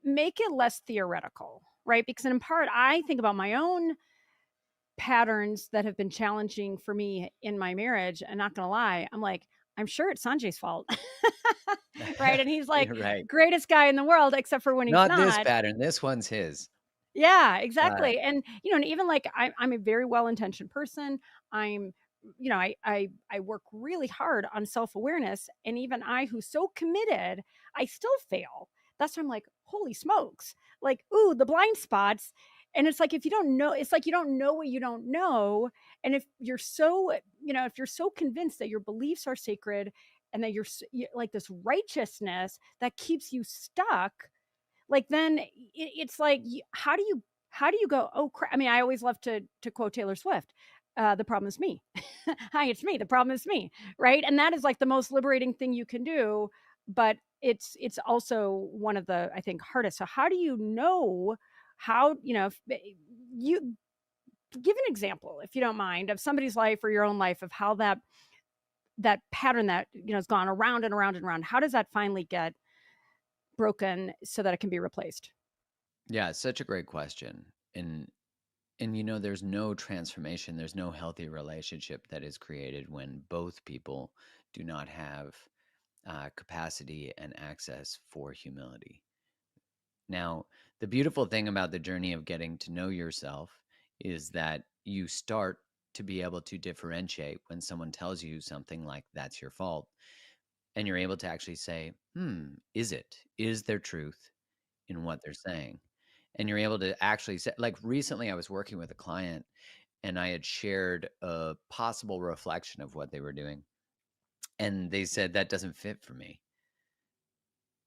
make it less theoretical, right? Because in part, I think about my own patterns that have been challenging for me in my marriage, and not gonna lie, I'm like, I'm sure it's Sanjay's fault. Right. And he's like, Right. greatest guy in the world, except for when he's Not this not. pattern. This one's his. Yeah, exactly. And and even like I'm a very well-intentioned person. I'm, I work really hard on self-awareness, and even I, who's so committed, I still fail. That's why I'm like, holy smokes, like, ooh, the blind spots. And it's like, if you don't know, it's like you don't know what you don't know. And if you're so, if you're so convinced that your beliefs are sacred and that like this righteousness that keeps you stuck, like then it's like, how do you go, oh crap. I mean, I always love to quote Taylor Swift, the problem is me. Hi, it's me, the problem is me, right? And that is like the most liberating thing you can do, but it's also one of the, I think, hardest. So how do you know how, if you give an example, if you don't mind, of somebody's life or your own life, of how that pattern that has gone around and around and around, how does that finally get broken so that it can be replaced? Yeah, it's such a great question. And there's no transformation, there's no healthy relationship that is created when both people do not have capacity and access for humility. Now, the beautiful thing about the journey of getting to know yourself is that you start to be able to differentiate when someone tells you something like that's your fault. And you're able to actually say, is there truth in what they're saying? And you're able to actually say, like recently I was working with a client and I had shared a possible reflection of what they were doing. And they said, that doesn't fit for me.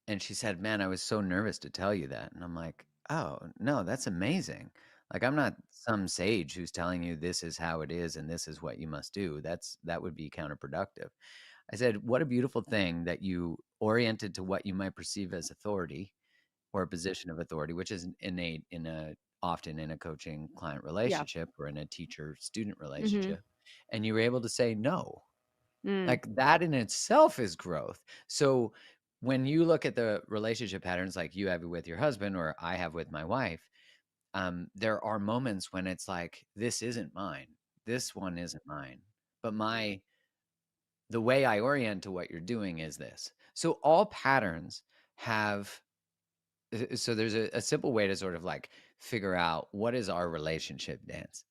And she said, man, I was so nervous to tell you that. And I'm like, oh, no, that's amazing. Like, I'm not some sage who's telling you this is how it is and this is what you must do. That would be counterproductive. I said, what a beautiful thing that you oriented to what you might perceive as authority or a position of authority, which is innate often in a coaching client relationship or in a teacher student relationship. And you were able to say no. Like that in itself is growth. So when you look at the relationship patterns like you have with your husband or I have with my wife, there are moments when it's like, this isn't mine. This one isn't mine. But the way I orient to what you're doing is this. So all patterns have, so there's a simple way to sort of like figure out what is our relationship dance.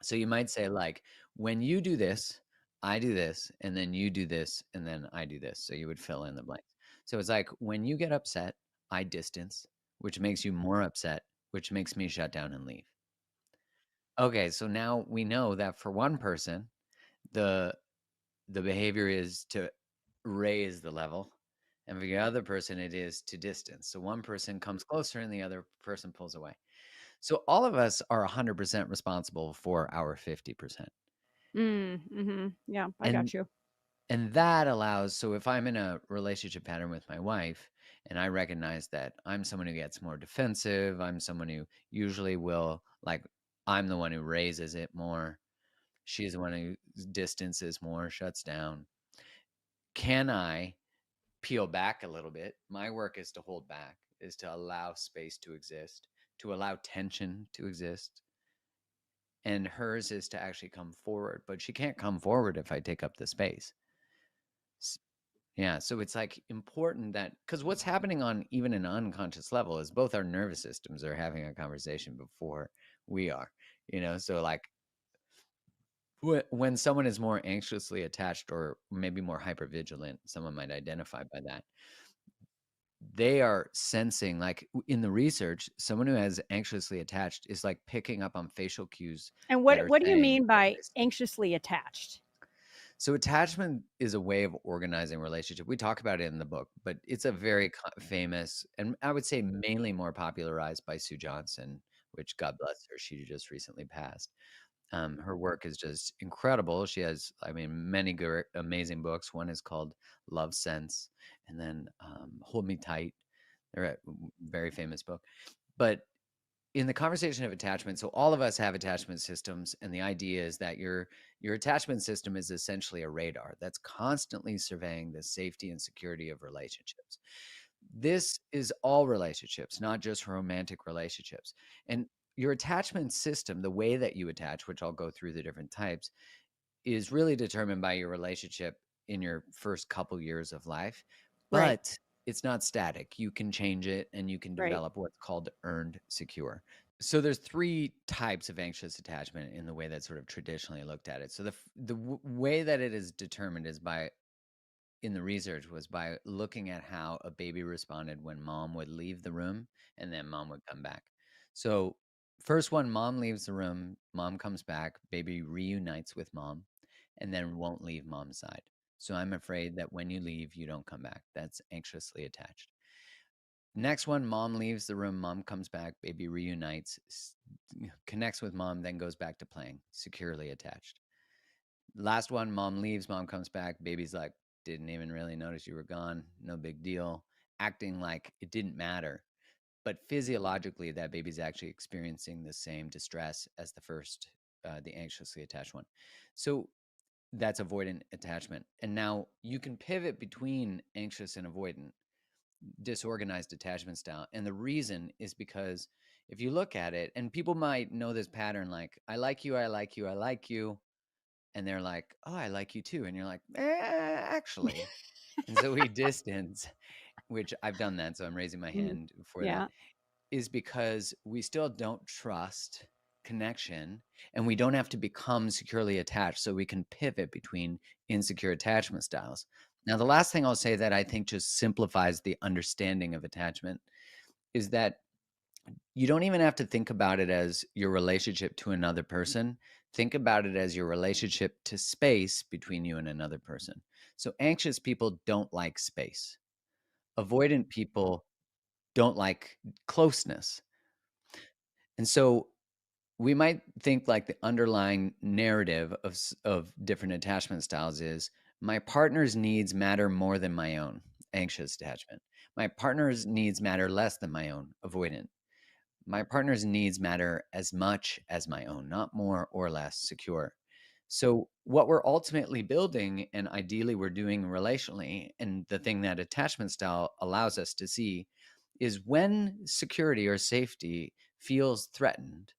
So you might say like, when you do this, I do this, and then you do this, and then I do this. So you would fill in the blanks. So it's like when you get upset, I distance, which makes you more upset, which makes me shut down and leave. Okay, so now we know that for one person, the behavior is to raise the level, and for the other person, it is to distance. So one person comes closer and the other person pulls away. So all of us are 100% responsible for our 50%. Yeah, I And got you. and that allows, so if I'm in a relationship pattern with my wife and I recognize that I'm someone who gets more defensive, I'm someone who usually will, like, I'm the one who raises it more, she's the one who distances more, shuts down. Can I peel back a little bit? My work is to hold back, is to allow space to exist, to allow tension to exist. And hers is to actually come forward, but she can't come forward if I take up the space. Yeah, so it's like important that, because what's happening on even an unconscious level is both our nervous systems are having a conversation before we are, so like when someone is more anxiously attached or maybe more hypervigilant, someone might identify by that. They are sensing, like in the research, someone who has anxiously attached is like picking up on facial cues. And that what are do you saying, mean by "Okay, anxiously attached? So attachment is a way of organizing relationship. We talk about it in the book, but it's a very famous, and I would say mainly more popularized by Sue Johnson, which God bless her, she just recently passed. Her work is just incredible. She has, many amazing books. One is called Love Sense, and then Hold Me Tight. They're a very famous book. But in the conversation of attachment, so all of us have attachment systems, and the idea is that your attachment system is essentially a radar that's constantly surveying the safety and security of relationships. This is all relationships, not just romantic relationships. And your attachment system, the way that you attach, which I'll go through the different types, is really determined by your relationship in your first couple years of life. Right. But it's not static. You can change it, and you can Right. develop what's called earned secure. So there's three types of anxious attachment in the way that's sort of traditionally looked at it. So the way that it is determined is in the research, was by looking at how a baby responded when mom would leave the room and then mom would come back. So first one, mom leaves the room, mom comes back, baby reunites with mom, and then won't leave mom's side. So I'm afraid that when you leave, you don't come back. That's anxiously attached. Next one, mom leaves the room, mom comes back, baby reunites, connects with mom, then goes back to playing, securely attached. Last one, mom leaves, mom comes back, baby's like, didn't even really notice you were gone, no big deal, acting like it didn't matter. But physiologically, that baby's actually experiencing the same distress as the first, the anxiously attached one. So that's avoidant attachment. And now you can pivot between anxious and avoidant, disorganized attachment style. And the reason is because if you look at it, and people might know this pattern, like, I like you, I like you, I like you. And they're like, oh, I like you too. And you're like, actually. And so we distance, which I've done that. So I'm raising my hand for Yeah. that, is because we still don't trust connection, and we don't have to become securely attached, so we can pivot between insecure attachment styles. Now, the last thing I'll say that I think just simplifies the understanding of attachment is that you don't even have to think about it as your relationship to another person. Think about it as your relationship to space between you and another person. So anxious people don't like space. Avoidant people don't like closeness. And so we might think like the underlying narrative of different attachment styles is, my partner's needs matter more than my own, anxious attachment. My partner's needs matter less than my own, avoidant. My partner's needs matter as much as my own, not more or less, secure. So what we're ultimately building, and ideally we're doing relationally, and the thing that attachment style allows us to see, is when security or safety feels threatened,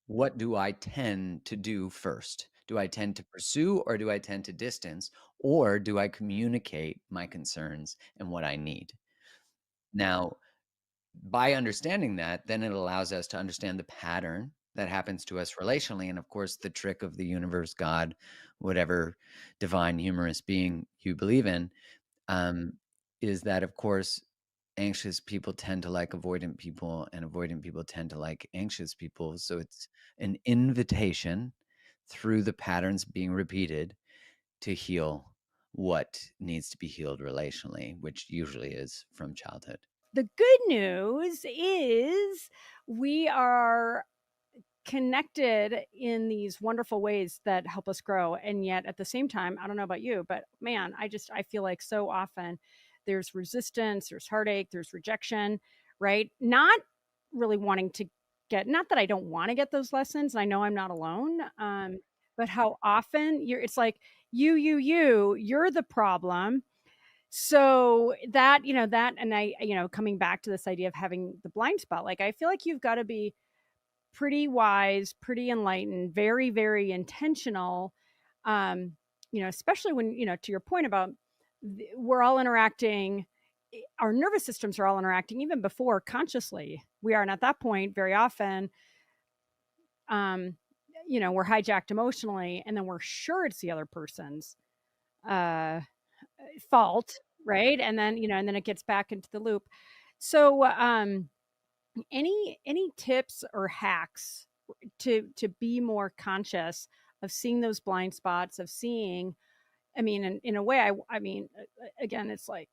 what do I tend to do first? Do I tend to pursue, or do I tend to distance, or do I communicate my concerns and what I need? Now, by understanding that, then it allows us to understand the pattern that happens to us relationally. And of course, the trick of the universe, God, whatever divine humorous being you believe in, um, is that, of course, anxious people tend to like avoidant people, and avoidant people tend to like anxious people. So it's an invitation through the patterns being repeated to heal what needs to be healed relationally, which usually is from childhood. The good news is we are connected in these wonderful ways that help us grow. And yet at the same time, I don't know about you, but man, I feel like so often there's resistance, there's heartache, there's rejection, right? Not really wanting to get, not that I don't want to get those lessons. I know I'm not alone. But how often it's like you're the problem. So that, and coming back to this idea of having the blind spot, like I feel like you've got to be pretty wise, pretty enlightened, very, very intentional. Especially when, to your point about we're all interacting, our nervous systems are all interacting even before consciously we are. And at that point, very often, we're hijacked emotionally, and then we're sure it's the other person's fault, right? And then, and then it gets back into the loop. So, any tips or hacks to be more conscious of seeing those blind spots, of seeing, I mean, in a way, I mean, again, it's like,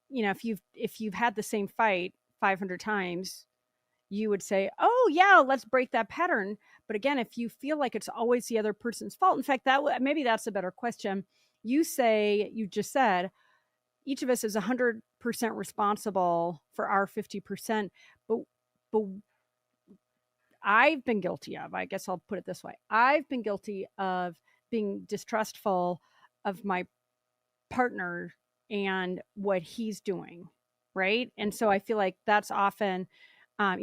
if you've had the same fight 500 times, you would say, oh yeah, let's break that pattern. But again, if you feel like it's always the other person's fault, in fact, maybe that's a better question. You just said each of us is 100% responsible for our 50%, but I've been guilty of, I guess I'll put it this way, I've been guilty of being distrustful of my partner and what he's doing, right? And so I feel like that's often, I'm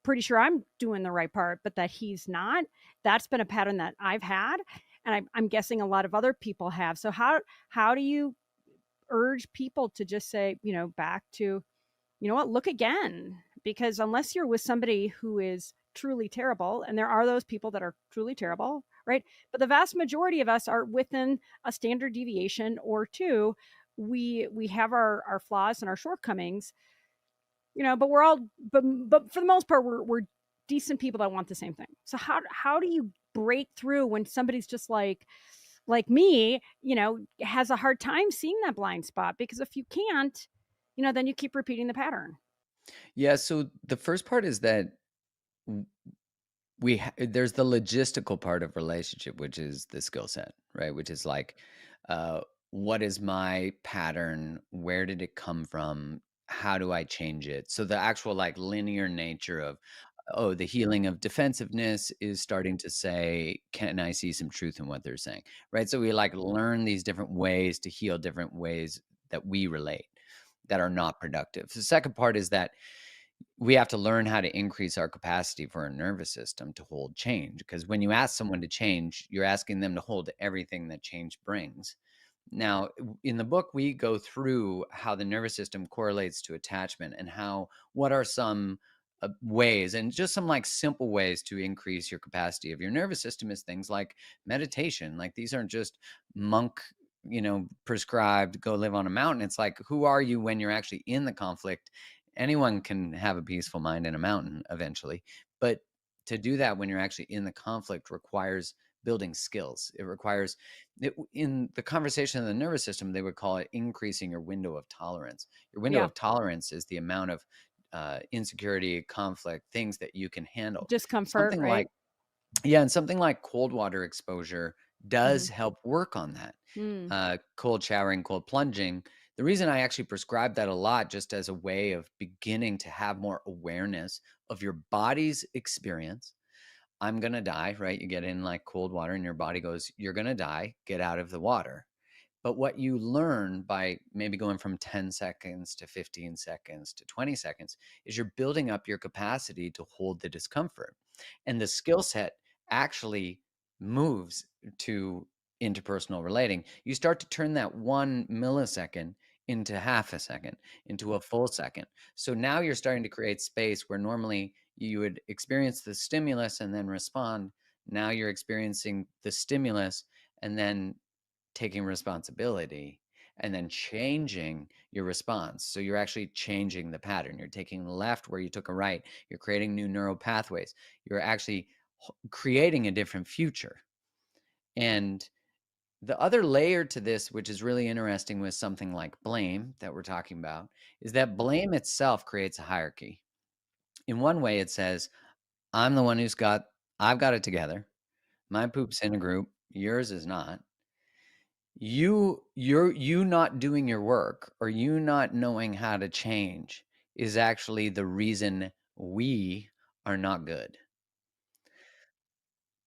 pretty sure I'm doing the right part, but that he's not. That's been a pattern that I've had, and I'm guessing a lot of other people have. So how do you urge people to just say, back to, look again? Because unless you're with somebody who is truly terrible, and there are those people that are truly terrible, right? But the vast majority of us are within a standard deviation or two. We have our flaws and our shortcomings, but we're all, but for the most part, we're decent people that want the same thing. So how do you break through when somebody's just like me, has a hard time seeing that blind spot? Because if you can't, then you keep repeating the pattern. Yeah. So the first part is that there's the logistical part of relationship, which is the skill set, right? Which is like, what is my pattern? Where did it come from? How do I change it? So the actual like linear nature of, oh, the healing of defensiveness is starting to say, can I see some truth in what they're saying? Right. So we like learn these different ways to heal different ways that we relate that are not productive. The second part is that we have to learn how to increase our capacity for our nervous system to hold change. Because when you ask someone to change, you're asking them to hold everything that change brings. Now, in the book, we go through how the nervous system correlates to attachment and what are some ways, and just some like simple ways to increase your capacity of your nervous system is things like meditation. Like these aren't just monk, prescribed, go live on a mountain. It's like, who are you when you're actually in the conflict? Anyone can have a peaceful mind in a mountain eventually, but to do that when you're actually in the conflict requires building skills. It requires, in the conversation of the nervous system, they would call it increasing your window of tolerance. Your window Yeah. of tolerance is the amount of insecurity, conflict, things that you can handle. Discomfort, Something right? and something like cold water exposure does help work on that. Mm. Cold showering, cold plunging. The reason I actually prescribe that a lot, just as a way of beginning to have more awareness of your body's experience. I'm going to die, right? You get in like cold water and your body goes, you're going to die, get out of the water. But what you learn by maybe going from 10 seconds to 15 seconds to 20 seconds is you're building up your capacity to hold the discomfort. And the skill set actually moves to interpersonal relating. You start to turn that 1 millisecond into half a second, into a full second. So now you're starting to create space where normally you would experience the stimulus and then respond. Now you're experiencing the stimulus and then taking responsibility and then changing your response. So you're actually changing the pattern. You're taking left where you took a right. You're creating new neural pathways. You're actually creating a different future. And the other layer to this, which is really interesting with something like blame that we're talking about, is that blame itself creates a hierarchy. In one way, it says, I'm the one I've got it together. My poop's in a group, yours is not. You not doing your work or you not knowing how to change is actually the reason we are not good.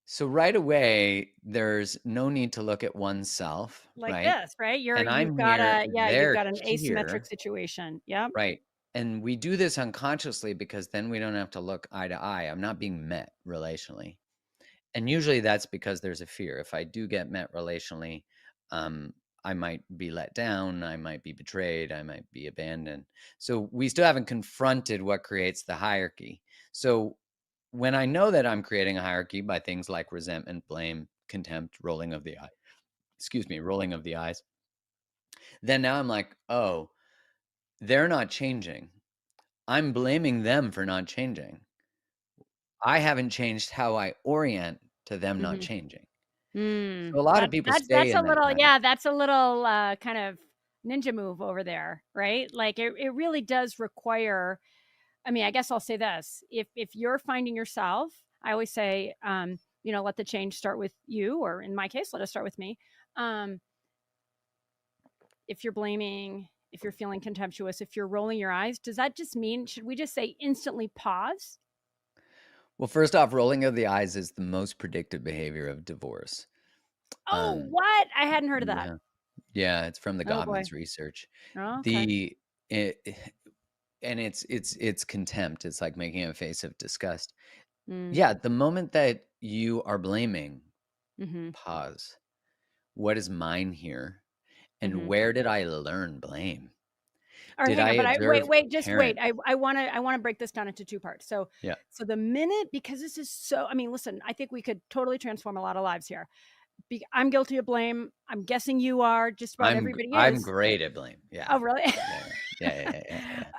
So right away, there's no need to look at oneself, Like right? this, right? And You've I'm got here, you've they're got an asymmetric here, situation. Yep. right? And we do this unconsciously because then we don't have to look eye to eye. I'm not being met relationally. And usually that's because there's a fear. If I do get met relationally, I might be let down, I might be betrayed, I might be abandoned. So we still haven't confronted what creates the hierarchy. So when I know that I'm creating a hierarchy by things like resentment, blame, contempt, rolling of the eyes, then now I'm like, oh, they're not changing. I'm blaming them for not changing. I haven't changed how I orient to them not changing. So a lot of people stay That's a in that little, pattern. that's a little kind of ninja move over there, right? Like it really does require. I mean, I guess I'll say this: if you're finding yourself, I always say, let the change start with you, or in my case, let it start with me. If you're blaming, if you're feeling contemptuous, if you're rolling your eyes, does that just mean, should we just say instantly pause? Well, first off, rolling of the eyes is the most predictive behavior of divorce. Oh, what? I hadn't heard of that. Yeah. Yeah, it's from the Oh boy. Gottman's research. Oh, okay. And it's contempt. It's like making a face of disgust. Mm. Yeah, the moment that you are blaming, Mm-hmm. pause. What is mine here? And Mm-hmm. where did I learn blame? All right, Did hang I on, but observe wait, a just wait. parent? I wanna break this down into two parts. So Yeah. the minute, because this is so, I mean, listen, I think we could totally transform a lot of lives here. I'm guilty of blame. I'm guessing you are. Just about everybody I'm is. great at blame. Yeah. Oh, really? Yeah.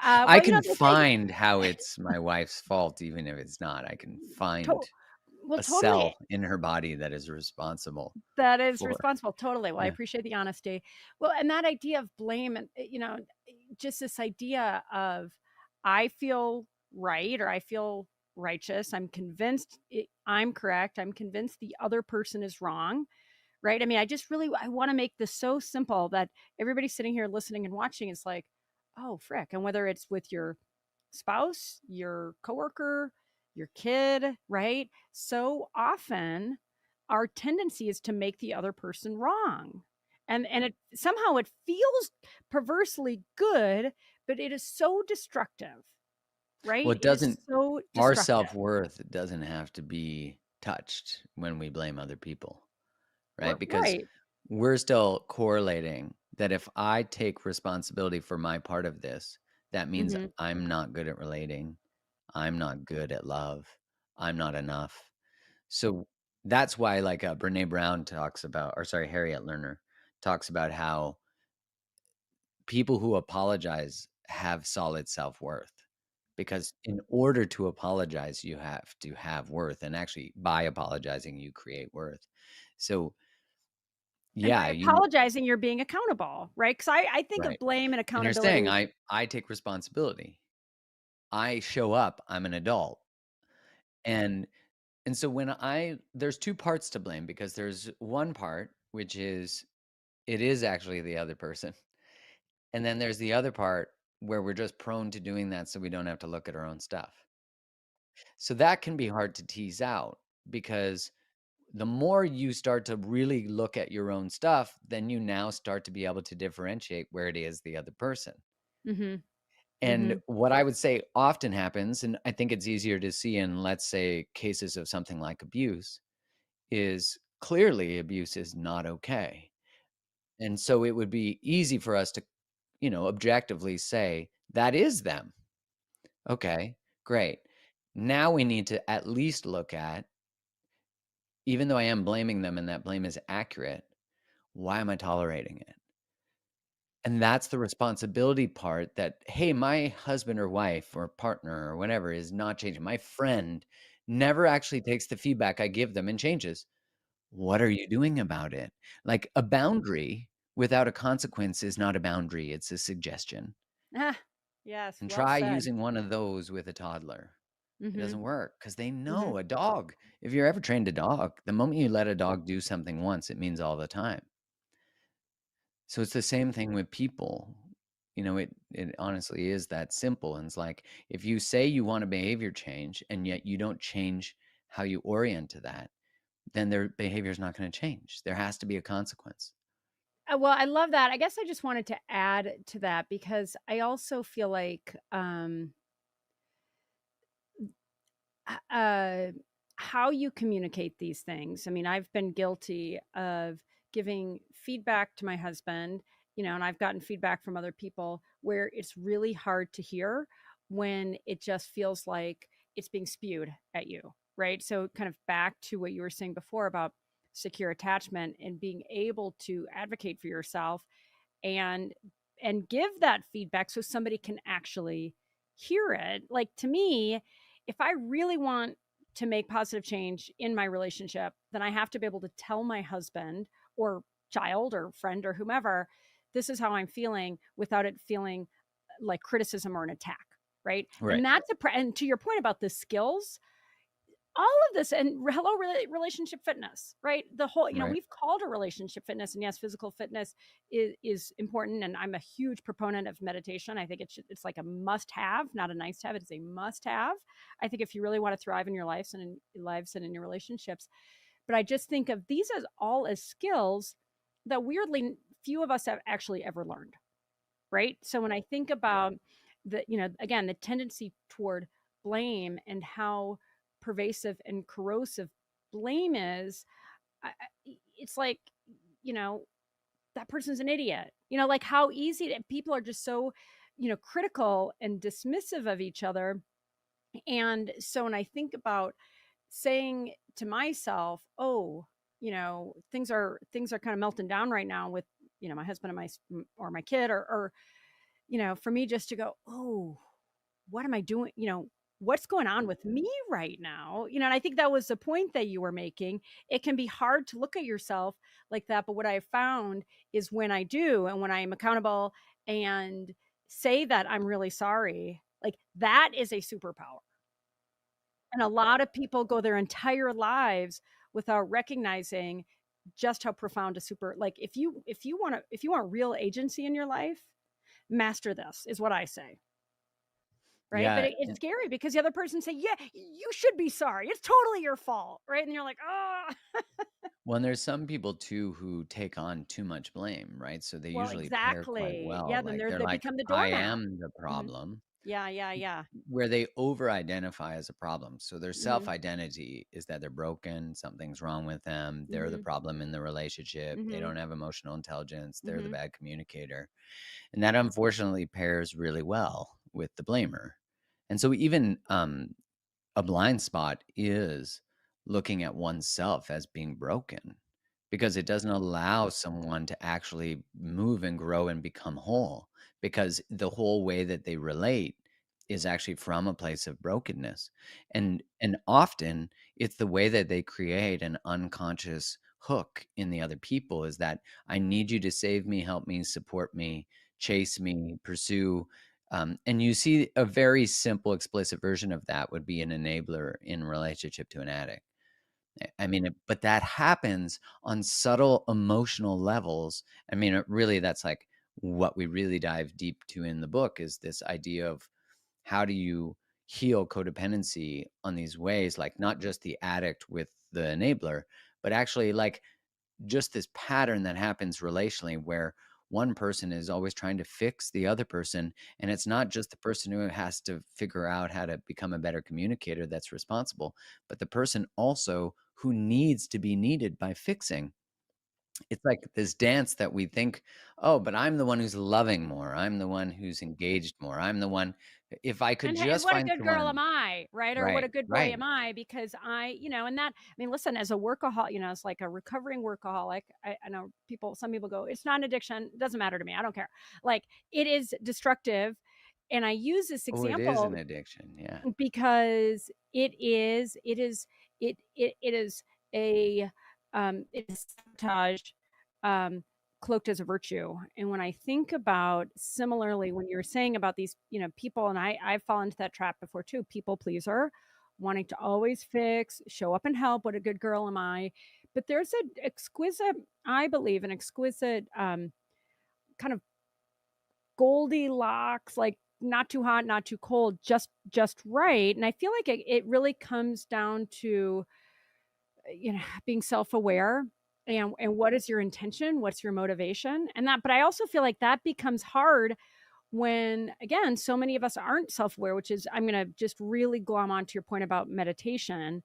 I Well, can they say, find how it's my wife's fault, even if it's not. I can find a totally. cell in her body that is responsible That is for. responsible. Totally. Well, I Yeah. appreciate the honesty. Well, and that idea of blame, and just this idea of, I feel right, or I feel righteous. I'm convinced I'm correct. I'm convinced the other person is wrong. Right. I mean, I want to make this so simple that everybody sitting here listening and watching is like, oh, frick. And whether it's with your spouse, your coworker, your kid, right? So often our tendency is to make the other person wrong. And it somehow it feels perversely good, but it is so destructive, right? Well, it It is doesn't, so our destructive. self-worth doesn't have to be touched when we blame other people, right? Because Right. we're still correlating that if I take responsibility for my part of this, that means Mm-hmm. I'm not good at relating. I'm not good at love. I'm not enough. So that's why, like, Brene Brown talks about, or sorry, Harriet Lerner talks about how people who apologize have solid self-worth. Because in order to apologize, you have to have worth. And actually, by apologizing, you create worth. So, And by yeah, apologizing, you're being accountable, right? Because I think of right. blame and And you're saying, accountability. I take responsibility. I show up. I'm an adult. And so there's two parts to blame, because there's one part, which is, it is actually the other person. And then there's the other part where we're just prone to doing that so we don't have to look at our own stuff. So that can be hard to tease out, because the more you start to really look at your own stuff, then you now start to be able to differentiate where it is the other person. Mm-hmm. And Mm-hmm. what I would say often happens, and I think it's easier to see in, let's say, cases of something like abuse, is clearly abuse is not okay. And so it would be easy for us to objectively say that is them. Okay, great. Now we need to at least look at, even though I am blaming them and that blame is accurate, why am I tolerating it? And that's the responsibility part, that, hey, my husband or wife or partner or whatever is not changing. My friend never actually takes the feedback I give them and changes. What are you doing about it? Like, a boundary without a consequence is not a boundary, it's a suggestion. Ah, yes, And well try said. using one of those with a toddler. It Mm-hmm. doesn't work because they Mm-hmm. know a dog. If you're ever trained a dog, the moment you let a dog do something once, it means all the time. So it's the same thing with people. It honestly is that simple. And it's like, if you say you want a behavior change and yet you don't change how you orient to that, then their behavior is not going to change. There has to be a consequence. Well, I love that. I guess I just wanted to add to that because I also feel like how you communicate these things. I mean, I've been guilty of giving feedback to my husband, and I've gotten feedback from other people where it's really hard to hear when it just feels like it's being spewed at you, right? So, kind of back to what you were saying before about secure attachment and being able to advocate for yourself and give that feedback so somebody can actually hear it. Like, to me, if I really want to make positive change in my relationship, then I have to be able to tell my husband or child or friend or whomever, this is how I'm feeling, without it feeling like criticism or an attack, right? Right. And that's and to your point about the skills, all of this, and hello, relationship fitness, right? The whole, Right. we've called it relationship fitness, and yes, physical fitness is important, and I'm a huge proponent of meditation. I think it's like a must have, not a nice to have. It's a must have. I think if you really want to thrive in your lives and in your relationships. But I just think of these as all as skills that weirdly few of us have actually ever learned, right? So when I think about again, the tendency toward blame and how pervasive and corrosive blame is, it's like, that person's an idiot. Like how easy people are just so, critical and dismissive of each other. And so when I think about saying to myself, oh, things are kind of melting down right now with, my husband and or my kid, or for me just to go, oh, what am I doing? What's going on with me right now? And I think that was the point that you were making. It can be hard to look at yourself like that. But what I have found is when I do, and when I am accountable and say that I'm really sorry, like that is a superpower. And a lot of people go their entire lives without recognizing just how profound a super, like if you want real agency in your life, master this, is what I say. Right. But Yeah. it's scary because the other person say, yeah, you should be sorry. It's totally your fault. Right. And you're like, oh, Well, and there's some people too who take on too much blame, right? So they well, usually pair quite exactly. well. Yeah. Then Like, they're they like, become the I doormat. am the Hmm. problem, Yeah. where they over-identify as a problem. So their Hmm. self-identity is that they're broken, something's wrong with them, they're the Hmm. problem in the relationship, they Hmm. don't have emotional intelligence, they're the Hmm. bad communicator. And that unfortunately pairs really well with the blamer. And so even a blind spot is looking at oneself as being broken, because it doesn't allow someone to actually move and grow and become whole, because the whole way that they relate is actually from a place of brokenness. And often it's the way that they create an unconscious hook in the other people, is that I need you to save me, help me, support me, chase me, pursue. And you see a very simple, explicit version of that would be an enabler in relationship to an addict. I mean, but that happens on subtle emotional levels. I mean, really, that's like what we really dive deep to in the book, is this idea of how do you heal codependency on these ways, like not just the addict with the enabler, but actually like just this pattern that happens relationally, where one person is always trying to fix the other person. And it's not just the person who has to figure out how to become a better communicator that's responsible, but the person also who needs to be needed by fixing. It's like this dance that we think, oh, but I'm the one who's loving more. I'm the one who's engaged more. I'm the one. If I could And just what a find good girl am someone, I, right? Or what a right, good boy right. am I because and that, I mean, listen, as a workaholic, it's like a recovering workaholic. I know some people go, it's not an addiction. It doesn't matter to me. I don't care. Like, it is destructive. And I use this Oh, it is example an addiction. Yeah. because it is a it is sabotage, um cloaked as a virtue. And when I think about, similarly, when you're saying about these people, and I've fallen into that trap before too, people pleaser, wanting to always fix, show up and help, what a good girl am I. But there's an exquisite, I believe, an exquisite kind of Goldilocks, like not too hot, not too cold, just right. And I feel like it really comes down to being self-aware, and what is your intention, what's your motivation, and that. But I also feel like that becomes hard when, again, so many of us aren't self-aware, which is, I'm going to just really glom on to your point about meditation.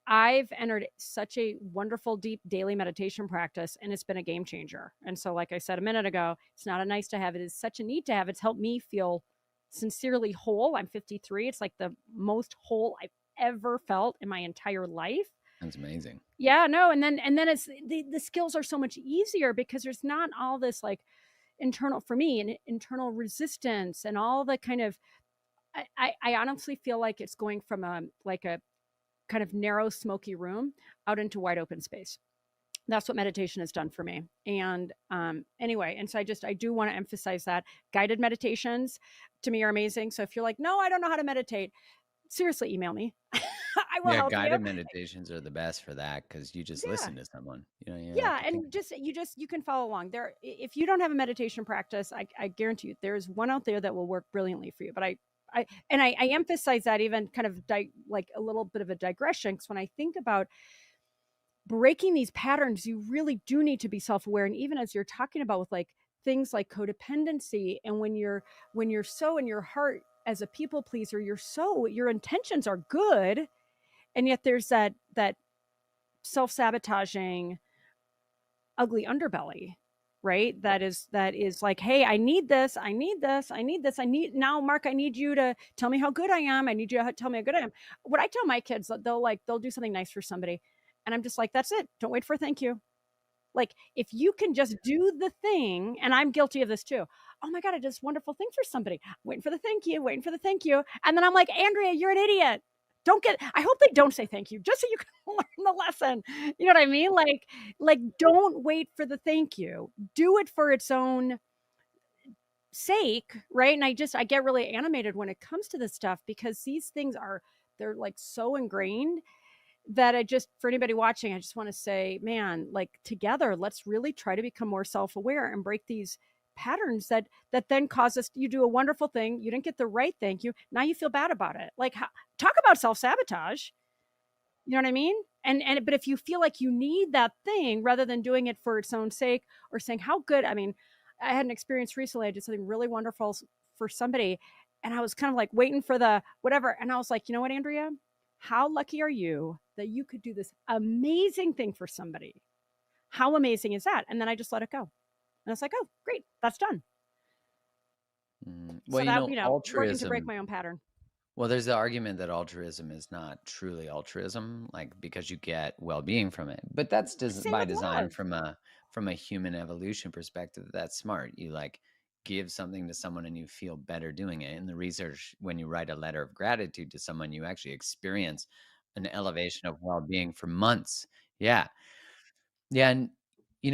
I've entered such a wonderful, deep daily meditation practice, and it's been a game changer. And so, like I said a minute ago, it's not a nice to have, it is such a need to have. It's helped me feel sincerely whole. I'm 53. It's like the most whole I've ever felt in my entire life. That's amazing. Yeah, no. And then it's the skills are so much easier because there's not all this, like, internal, for me, and internal resistance and all the kind of, I honestly feel like it's going from a kind of narrow, smoky room out into wide open space. That's what meditation has done for me. And anyway, and so I do want to emphasize that guided meditations to me are amazing. So if you're like, no, I don't know how to meditate, seriously, email me. I will Yeah, help you. guided meditations are the best for that because you just Yeah. listen to someone. You don't have Yeah, to think. and you can follow along there. If you don't have a meditation practice, I guarantee you there's one out there that will work brilliantly for you. But I emphasize that, even kind of like a little bit of a digression, because when I think about breaking these patterns, you really do need to be self-aware. And even as you're talking about with like things like codependency, and when you're so in your heart as a people pleaser, your intentions are good, and yet there's that self-sabotaging ugly underbelly, right? That is like, hey, I need this, now, Mark, I need you to tell me how good I am. I need you to tell me how good I am. What I tell my kids, they'll do something nice for somebody, and I'm just like, that's it, don't wait for a thank you. Like, if you can just do the thing, and I'm guilty of this too. Oh my God, I did this wonderful thing for somebody. Waiting for the thank you. And then I'm like, Andrea, you're an idiot. I hope they don't say thank you, just so you can learn the lesson. You know what I mean? Like, don't wait for the thank you. Do it for its own sake, right? And I get really animated when it comes to this stuff, because these things they're like so ingrained that for anybody watching, I just want to say, man, like, together, let's really try to become more self-aware and break these patterns that then cause us, you do a wonderful thing, you didn't get the right thank you, now you feel bad about it. Like, talk about self-sabotage. You know what I mean? But if you feel like you need that thing, rather than doing it for its own sake, or saying how good, I mean, I had an experience recently. I did something really wonderful for somebody, and I was kind of like waiting for the whatever. And I was like, you know what, Andrea? How lucky are you that you could do this amazing thing for somebody? How amazing is that? And then I just let it go. And I was like, oh, great, that's done. Well, So that, working to break altruism. my own pattern. Well, there's the argument that altruism is not truly altruism, like because you get well-being from it. But that's Same by with design love. from a human evolution perspective. That's smart. You like give something to someone and you feel better doing it. In the research, when you write a letter of gratitude to someone, you actually experience an elevation of well-being for months. Yeah. Yeah, and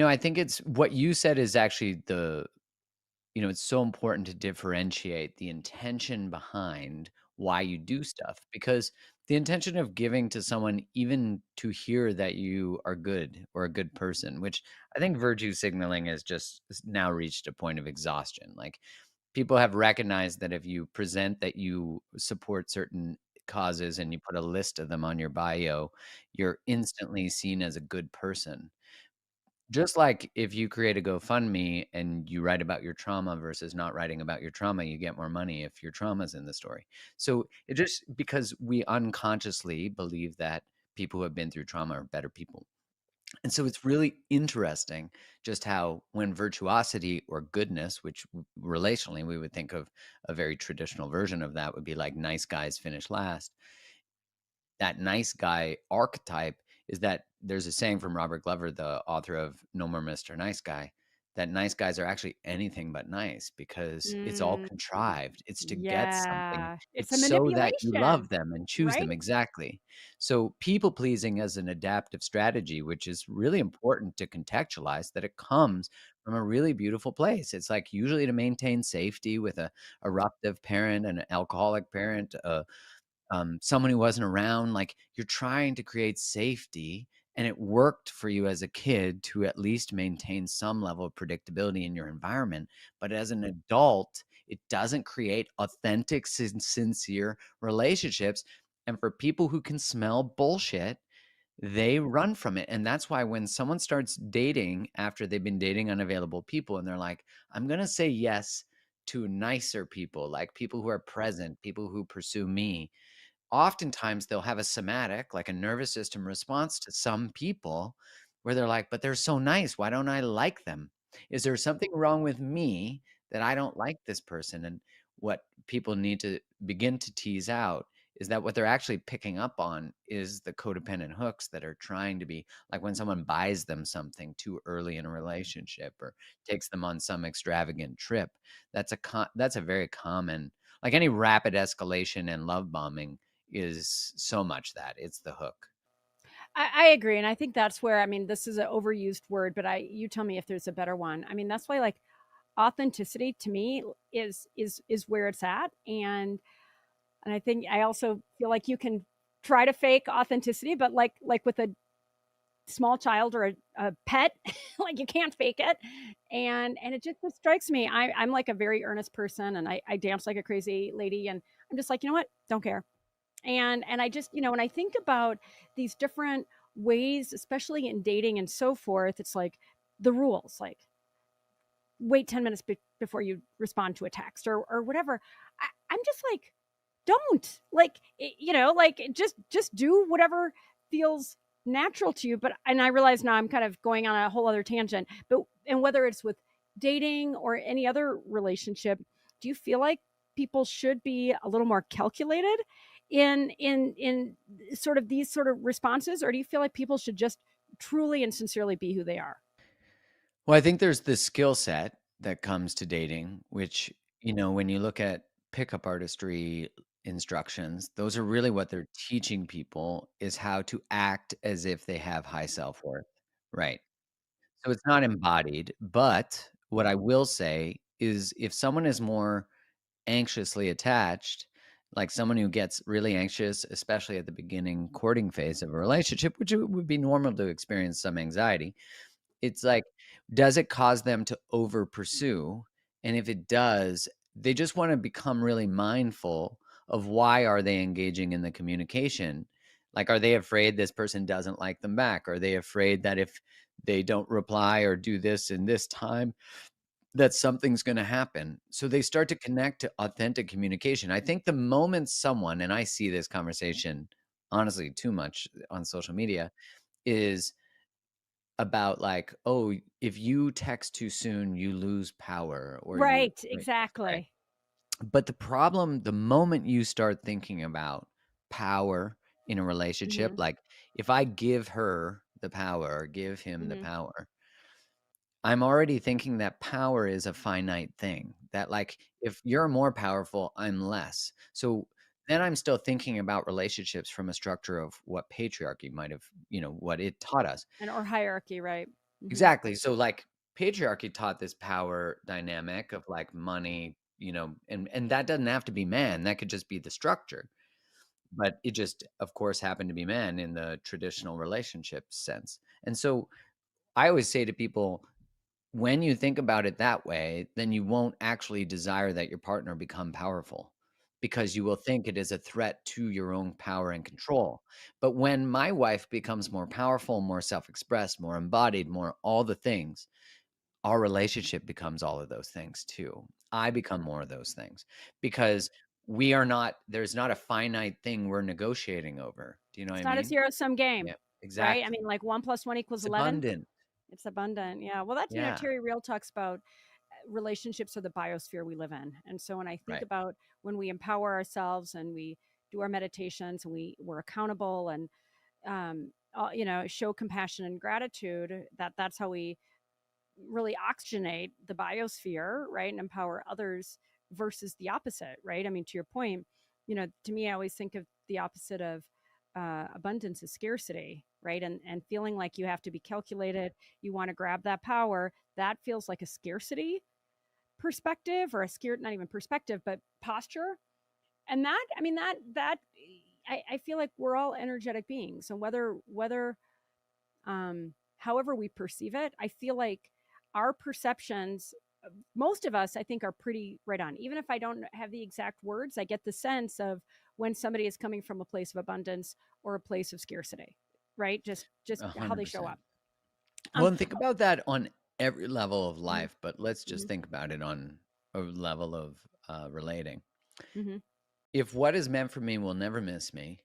I think it's what you said is actually it's so important to differentiate the intention behind why you do stuff, because the intention of giving to someone, even to hear that you are good or a good person, which I think virtue signaling has now reached a point of exhaustion. Like, people have recognized that if you present that you support certain causes and you put a list of them on your bio, you're instantly seen as a good person. Just like if you create a GoFundMe and you write about your trauma versus not writing about your trauma, you get more money if your trauma's in the story. So it just because we unconsciously believe that people who have been through trauma are better people. And so it's really interesting just how when virtuosity or goodness, which relationally we would think of a very traditional version of that would be like nice guys finish last. That nice guy archetype is that there's a saying from Robert Glover, the author of No More Mr. Nice Guy, that nice guys are actually anything but nice because it's all Mm, contrived. It's to get something. yeah. It's a It's so that you love manipulation, them and choose right? them. Exactly. So people pleasing as an adaptive strategy, which is really important to contextualize that it comes from a really beautiful place. It's like usually to maintain safety with a eruptive parent, an alcoholic parent, someone who wasn't around. Like you're trying to create safety, and it worked for you as a kid to at least maintain some level of predictability in your environment. But as an adult, it doesn't create authentic, sincere relationships. And for people who can smell bullshit, they run from it. And that's why when someone starts dating after they've been dating unavailable people and they're like, I'm going to say yes to nicer people, like people who are present, people who pursue me, oftentimes they'll have a somatic, like a nervous system response to some people where they're like, but they're so nice. Why don't I like them? Is there something wrong with me that I don't like this person? And what people need to begin to tease out is that what they're actually picking up on is the codependent hooks that are trying to be like when someone buys them something too early in a relationship or takes them on some extravagant trip. That's a very common, like any rapid escalation and love bombing is so much that it's the hook. I agree, and I think that's where, I mean, this is an overused word, but you tell me if there's a better one. I mean, that's why like authenticity to me is where it's at, and I think I also feel like you can try to fake authenticity, but like with a small child or a pet, like you can't fake it. And it just strikes me. I'm like a very earnest person, and I dance like a crazy lady, and I'm just like, you know what? Don't care. And I just, when I think about these different ways, especially in dating and so forth, it's like the rules, like wait 10 minutes before you respond to a text or whatever. I'm just like, don't like, like just do whatever feels natural to you. But, and I realize now I'm kind of going on a whole other tangent, but, and whether it's with dating or any other relationship, do you feel like people should be a little more calculated in sort of these sort of responses, or do you feel like people should just truly and sincerely be who they are? Well, I think there's this skill set that comes to dating, which, when you look at pickup artistry instructions, those are really what they're teaching people is how to act as if they have high self-worth. Right. So it's not embodied, but what I will say is if someone is more anxiously attached, like someone who gets really anxious, especially at the beginning courting phase of a relationship, which it would be normal to experience some anxiety. It's like, does it cause them to over pursue? And if it does, they just want to become really mindful of why are they engaging in the communication? Like, are they afraid this person doesn't like them back? Are they afraid that if they don't reply or do this in this time, that something's going to happen? So they start to connect to authentic communication. I think the moment someone, and I see this conversation honestly too much on social media, is about like, oh, if you text too soon, you lose power or you, Right, right. exactly. But the problem, the moment you start thinking about power in a relationship, Hmm. like if I give her the power or give him the Hmm. power, I'm already thinking that power is a finite thing. That like if you're more powerful, I'm less. So then I'm still thinking about relationships from a structure of what patriarchy might have, what it taught us. And or hierarchy, right? Hmm. Exactly. So like patriarchy taught this power dynamic of like money, and that doesn't have to be man. That could just be the structure. But it just, of course, happened to be man in the traditional relationship sense. And so I always say to people, when you think about it that way, then you won't actually desire that your partner become powerful because you will think it is a threat to your own power and control. But when my wife becomes more powerful, more self-expressed, more embodied, more all the things, our relationship becomes all of those things too. I become more of those things because there's not a finite thing we're negotiating over. Do you know what It's I not a mean? zero sum Yeah. game. Exactly. right? I mean, like 1 + 1 = It's 11. abundant. It's abundant. Yeah. Well, that's, Yeah. Terry Real talks about relationships are the biosphere we live in. And so when I think Right. about when we empower ourselves and we do our meditations and we're accountable and, show compassion and gratitude, that's how we really oxygenate the biosphere, right? And empower others versus the opposite, right? I mean, to your point, to me, I always think of the opposite of abundance is scarcity, right? And feeling like you have to be calculated, you want to grab that power, that feels like a scarcity perspective or a scared, not even perspective, but posture. And that, I mean, I feel like we're all energetic beings. And however we perceive it, I feel like our perceptions, most of us, I think, are pretty right on. Even if I don't have the exact words, I get the sense of when somebody is coming from a place of abundance or a place of scarcity, right? Just how they show 100%. up. Well, and think about that on every level of Mhm. life, but let's just Mhm. think about it on a level of relating. Mhm. If what is meant for me will never miss me,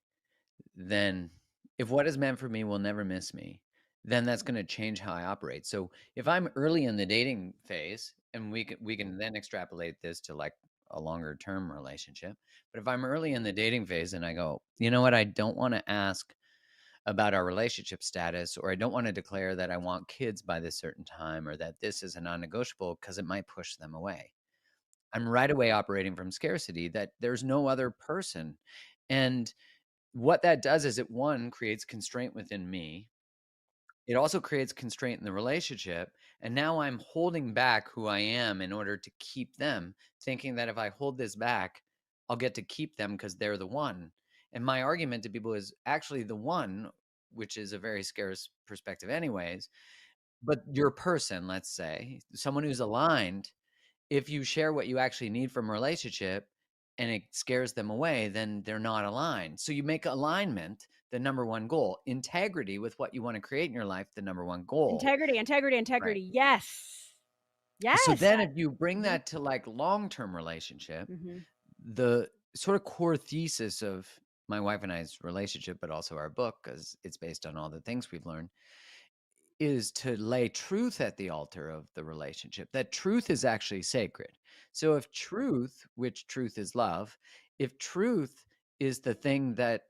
then if what is meant for me will never miss me, then that's going to change how I operate. So if I'm early in the dating phase, and we can then extrapolate this to like a longer term relationship, but if I'm early in the dating phase and I go, you know what, I don't want to ask about our relationship status, or I don't want to declare that I want kids by this certain time, or that this is a non-negotiable because it might push them away. I'm right away operating from scarcity, that there's no other person. And what that does is it, one, creates constraint within me. It also creates constraint in the relationship. And now I'm holding back who I am in order to keep them, thinking that if I hold this back, I'll get to keep them because they're the one. And my argument to people is actually the one, which is a very scarce perspective, anyways. But your person, let's say, someone who's aligned, if you share what you actually need from a relationship and it scares them away, then they're not aligned. So you make alignment the number one goal, integrity with what you want to create in your life the number one goal. Integrity, integrity, Right. integrity. Yes. So Yes. then if you bring Mhm. that to like long-term relationship, Mhm. the sort of core thesis of my wife and I's relationship, but also our book, because it's based on all the things we've learned, is to lay truth at the altar of the relationship, that truth is actually sacred. So if truth, which truth is love, if truth is the thing that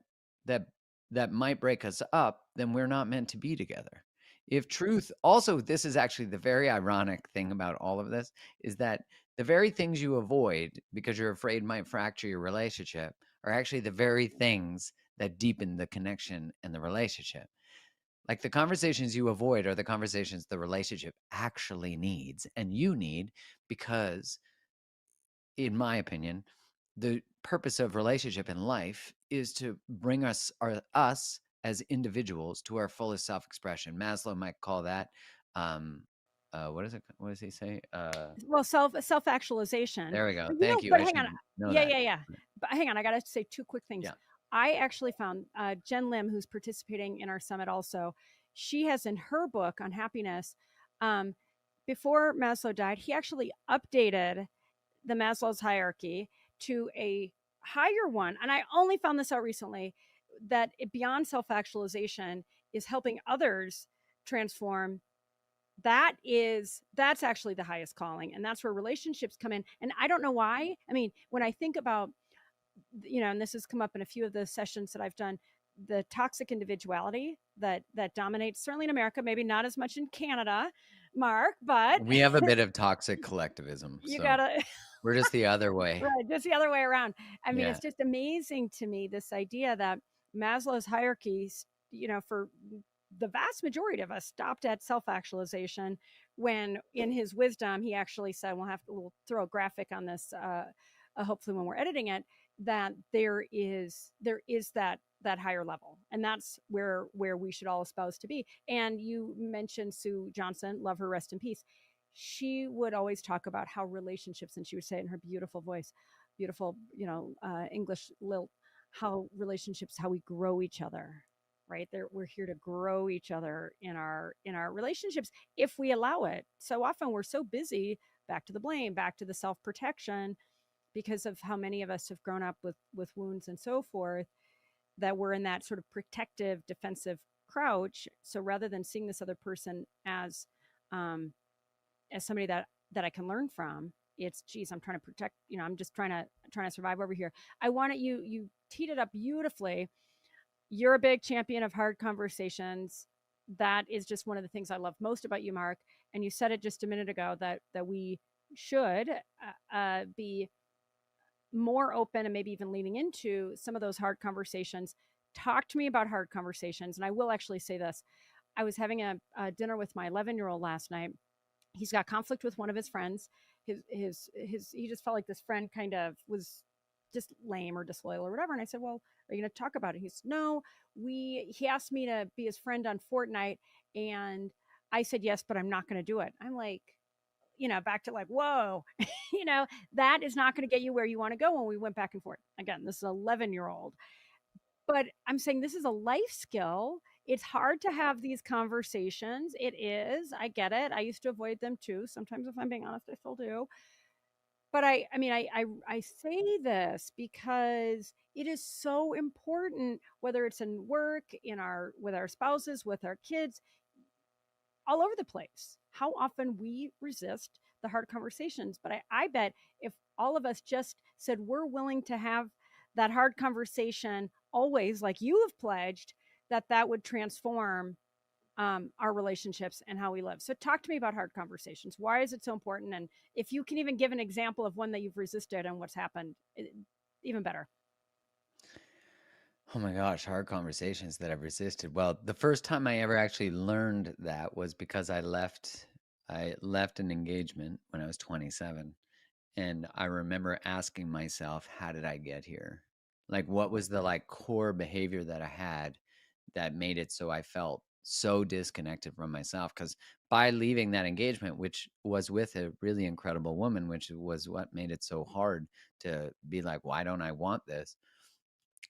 that that might break us up, then we're not meant to be together. If truth, also, this is actually the very ironic thing about all of this, is that the very things you avoid because you're afraid might fracture your relationship are actually the very things that deepen the connection and the relationship. Like the conversations you avoid are the conversations the relationship actually needs and you need, because, in my opinion, the purpose of relationship in life is to bring us as individuals to our fullest self-expression. Maslow might call that what is it? What does he say? Well, self-actualization. There we go. But Thank you. but I hang should on. know Yeah, that. yeah, yeah. But hang on, I gotta say two quick things. Yeah. I actually found Jen Lim, who's participating in our summit also, she has in her book on happiness, um, before Maslow died, he actually updated the Maslow's hierarchy to a higher one. And I only found this out recently, that beyond self-actualization is helping others transform. That's actually the highest calling, and that's where relationships come in. And I don't know why. I mean, when I think about, and this has come up in a few of the sessions that I've done, the toxic individuality that dominates, certainly in America, maybe not as much in Canada, Mark, but We have a bit of toxic collectivism, you so gotta we're just the other way. right, just the other way around. I mean, Yeah. it's just amazing to me, this idea that Maslow's hierarchies, for the vast majority of us, stopped at self-actualization, when in his wisdom he actually said, we'll throw a graphic on this hopefully when we're editing it, that there is that higher level, and that's where we should all espouse to be. And you mentioned Sue Johnson, love her, rest in peace. She would always talk about how relationships, and she would say it in her beautiful voice, beautiful, English lilt, how relationships, how we grow each other, right there. We're here to grow each other in our relationships, if we allow it. So often we're so busy, back to the blame, back to the self-protection, because of how many of us have grown up with wounds and so forth, that we're in that sort of protective, defensive crouch. So rather than seeing this other person as somebody that I can learn from, it's, geez, I'm trying to protect, I'm just trying to survive over here. I wanted you teed it up beautifully. You're a big champion of hard conversations. That is just one of the things I love most about you, Mark. And you said it just a minute ago that we should be more open and maybe even leaning into some of those hard conversations. Talk to me about hard conversations. And I will actually say this. I was having a dinner with my 11-year-old last night. He's got conflict with one of his friends. He just felt like this friend kind of was just lame or disloyal or whatever. And I said, well, are you going to talk about it? He said, no, he asked me to be his friend on Fortnite. And I said, yes, but I'm not going to do it. I'm like, back to like, whoa, that is not going to get you where you want to go. When we went back and forth again, this is an 11-year-old, but I'm saying this is a life skill. It's hard to have these conversations. It is. I get it. I used to avoid them too. Sometimes, if I'm being honest, I still do. But I say this because it is so important, whether it's in work, with our spouses, with our kids, all over the place, how often we resist the hard conversations. But I bet if all of us just said we're willing to have that hard conversation always, like you have pledged, that would transform our relationships and how we live. So talk to me about hard conversations. Why is it so important? And if you can even give an example of one that you've resisted and what's happened, even better. Oh my gosh, hard conversations that I've resisted. Well, the first time I ever actually learned that was because I left an engagement when I was 27. And I remember asking myself, how did I get here? Like, what was the core behavior that I had that made it so I felt so disconnected from myself? Because by leaving that engagement, which was with a really incredible woman, which was what made it so hard to be like, why don't I want this?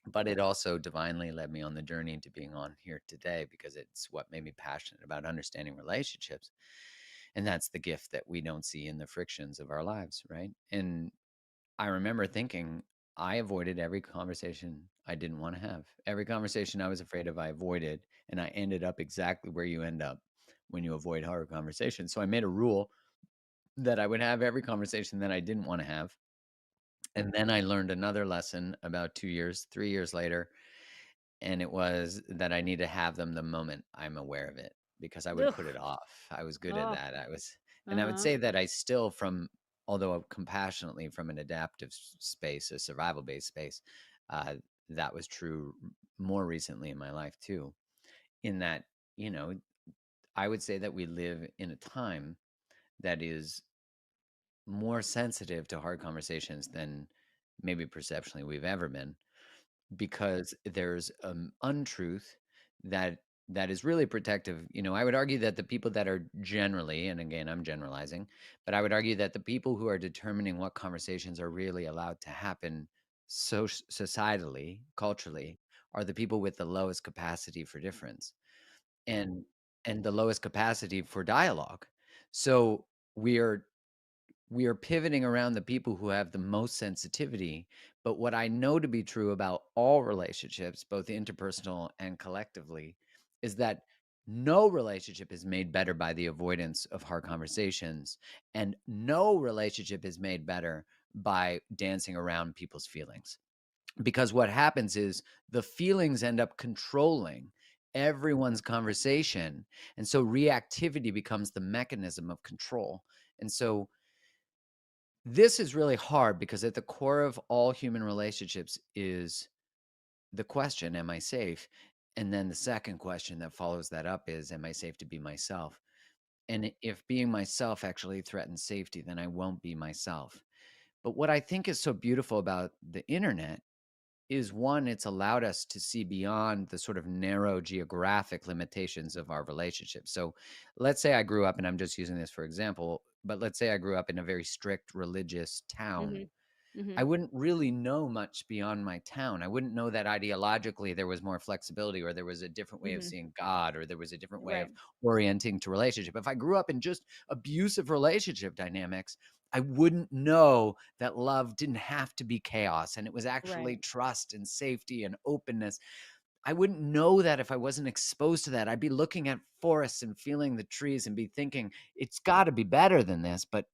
But it also divinely led me on the journey to being on here today, because it's what made me passionate about understanding relationships. And that's the gift that we don't see in the frictions of our lives, right? And I remember thinking, I avoided every conversation I didn't want to have. Every conversation I was afraid of, I avoided. And I ended up exactly where you end up when you avoid hard conversations. So I made a rule that I would have every conversation that I didn't want to have. And then I learned another lesson about 3 years later. And it was that I need to have them the moment I'm aware of it, because I would put it off. I was good at that. And I would say that I still, although compassionately from an adaptive space, a survival-based space, that was true more recently in my life too. In that, I would say that we live in a time that is more sensitive to hard conversations than maybe perceptually we've ever been, because there's untruth that is really protective. I would argue that the people that are generally, and again, I'm generalizing, but I would argue that the people who are determining what conversations are really allowed to happen societally, culturally, are the people with the lowest capacity for difference and the lowest capacity for dialogue. So we are pivoting around the people who have the most sensitivity. But what I know to be true about all relationships, both interpersonal and collectively, is that no relationship is made better by the avoidance of hard conversations, and no relationship is made better by dancing around people's feelings. Because what happens is the feelings end up controlling everyone's conversation. And so reactivity becomes the mechanism of control. And so this is really hard, because at the core of all human relationships is the question, am I safe? And then the second question that follows that up is, am I safe to be myself? And if being myself actually threatens safety, then I won't be myself. But what I think is so beautiful about the internet is, one, it's allowed us to see beyond the sort of narrow geographic limitations of our relationships. So let's say I grew up, and I'm just using this for example, but let's say I grew up in a very strict religious town. I wouldn't really know much beyond my town. I wouldn't know that ideologically there was more flexibility, or there was a different way of seeing God, or there was a different way of orienting to relationship. If I grew up in just abusive relationship dynamics, I wouldn't know that love didn't have to be chaos, and it was actually trust and safety and openness. I wouldn't know that if I wasn't exposed to that. I'd be looking at forests and feeling the trees and be thinking it's got to be better than this, but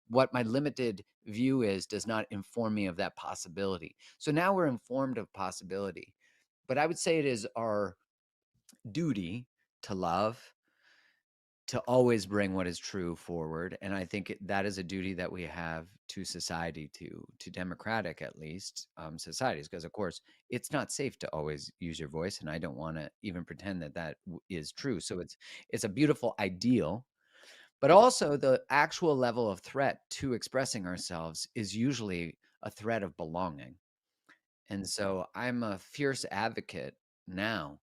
what my limited view is does not inform me of that possibility. So now we're informed of possibility. But I would say it is our duty to love, to always bring what is true forward. And I think that is a duty that we have to society, to democratic, at least, societies, because of course it's not safe to always use your voice. And I don't want to even pretend that that is true. So it's a beautiful ideal, but also the actual level of threat to expressing ourselves is usually a threat of belonging. And so I'm a fierce advocate now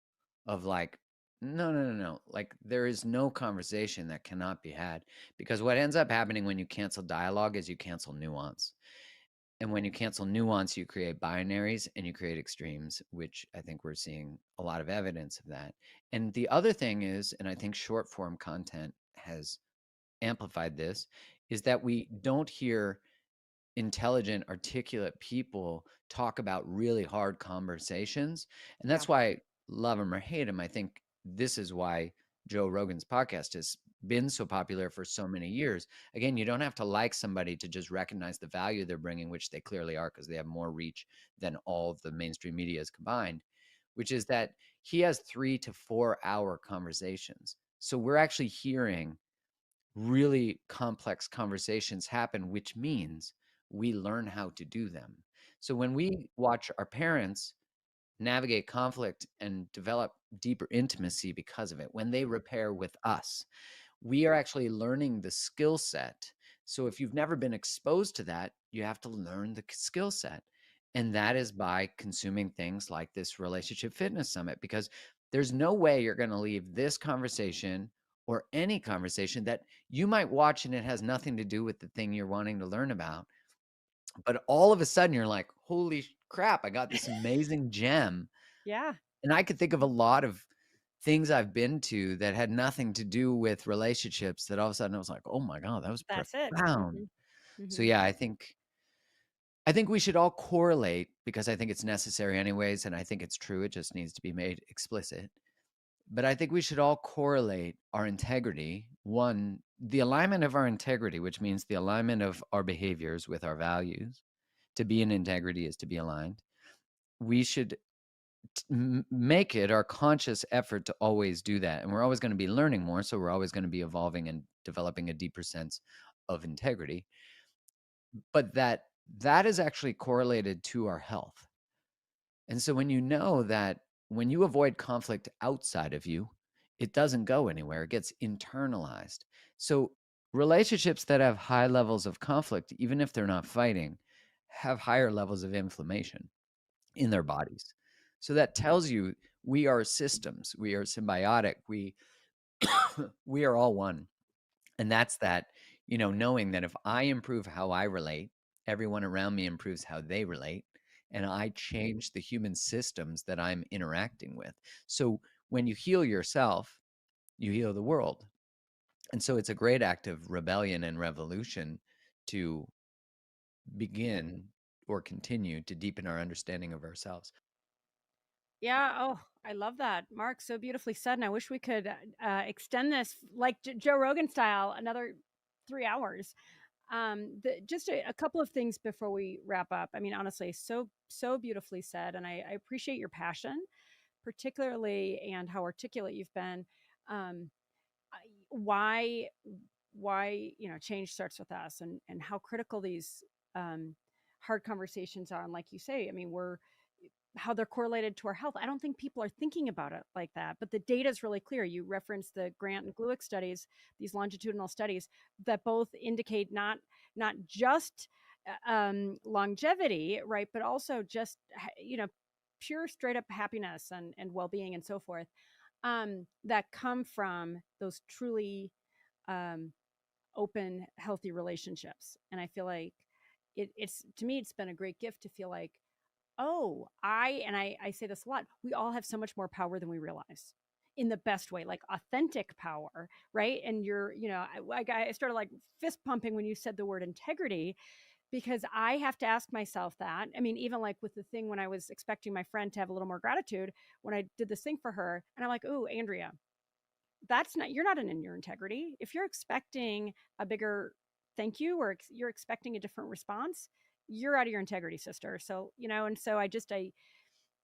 of like, no. Like, there is no conversation that cannot be had, because what ends up happening when you cancel dialogue is you cancel nuance. And when you cancel nuance, you create binaries and you create extremes, which I think we're seeing a lot of evidence of that. And the other thing is, and I think short form content has amplified this, is that we don't hear intelligent, articulate people talk about really hard conversations. And that's why, love him or hate him, I think this is why Joe Rogan's podcast has been so popular for so many years. Again, you don't have to like somebody to just recognize the value they're bringing, which they clearly are, because they have more reach than all of the mainstream media is combined, which is that he has 3 to 4 hour conversations. So we're actually hearing really complex conversations happen, which means we learn how to do them. So when we watch our parents navigate conflict and develop deeper intimacy because of it, when they repair with us, we are actually learning the skill set. So if you've never been exposed to that, you have to learn the skill set. And that is by consuming things like this Relationship Fitness Summit, because there's no way you're going to leave this conversation or any conversation that you might watch and it has nothing to do with the thing you're wanting to learn about. But all of a sudden you're like, holy crap, I got this amazing gem. Yeah. And I could think of a lot of things I've been to that had nothing to do with relationships that all of a sudden I was like, oh my God, that was That's it. profound. So Mhm. yeah, I think we should all correlate, because I think it's necessary anyways. And I think it's true. It just needs to be made explicit. But I think we should all correlate our integrity. One, the alignment of our integrity, which means the alignment of our behaviors with our values. To be in integrity is to be aligned. We should make it our conscious effort to always do that. And we're always going to be learning more. So we're always going to be evolving and developing a deeper sense of integrity. But that is actually correlated to our health. And so when you know that when you avoid conflict outside of you, it doesn't go anywhere, it gets internalized. So relationships that have high levels of conflict, even if they're not fighting, have higher levels of inflammation in their bodies. So that tells you we are systems, we are symbiotic, we we are all one. And that's that, knowing that if I improve how I relate, everyone around me improves how they relate, and I change the human systems that I'm interacting with. So when you heal yourself, you heal the world. And so it's a great act of rebellion and revolution to begin or continue to deepen our understanding of ourselves. Yeah. Oh, I love that, Mark. So beautifully said. And I wish we could extend this like Joe Rogan style, another 3 hours. Just a couple of things before we wrap up. I mean, honestly, so beautifully said, and I appreciate your passion, particularly, and how articulate you've been. Um, why change starts with us, and how critical these hard conversations are. And like you say, I mean, how they're correlated to our health. I don't think people are thinking about it like that, but the data is really clear. You referenced the Grant and Glueck studies, these longitudinal studies that both indicate not just longevity, right, but also just pure straight up happiness and well-being and so forth, that come from those truly open, healthy relationships. And I feel like it's to me, it's been a great gift to feel like, oh, I say this a lot, we all have so much more power than we realize, in the best way, like authentic power, right? And I started like fist pumping when you said the word integrity, because I have to ask myself that. I mean, even like with the thing when I was expecting my friend to have a little more gratitude, when I did this thing for her, and I'm like, oh, Andrea, you're not in your integrity. If you're expecting a bigger thank you, or you're expecting a different response, you're out of your integrity, sister. So, and so I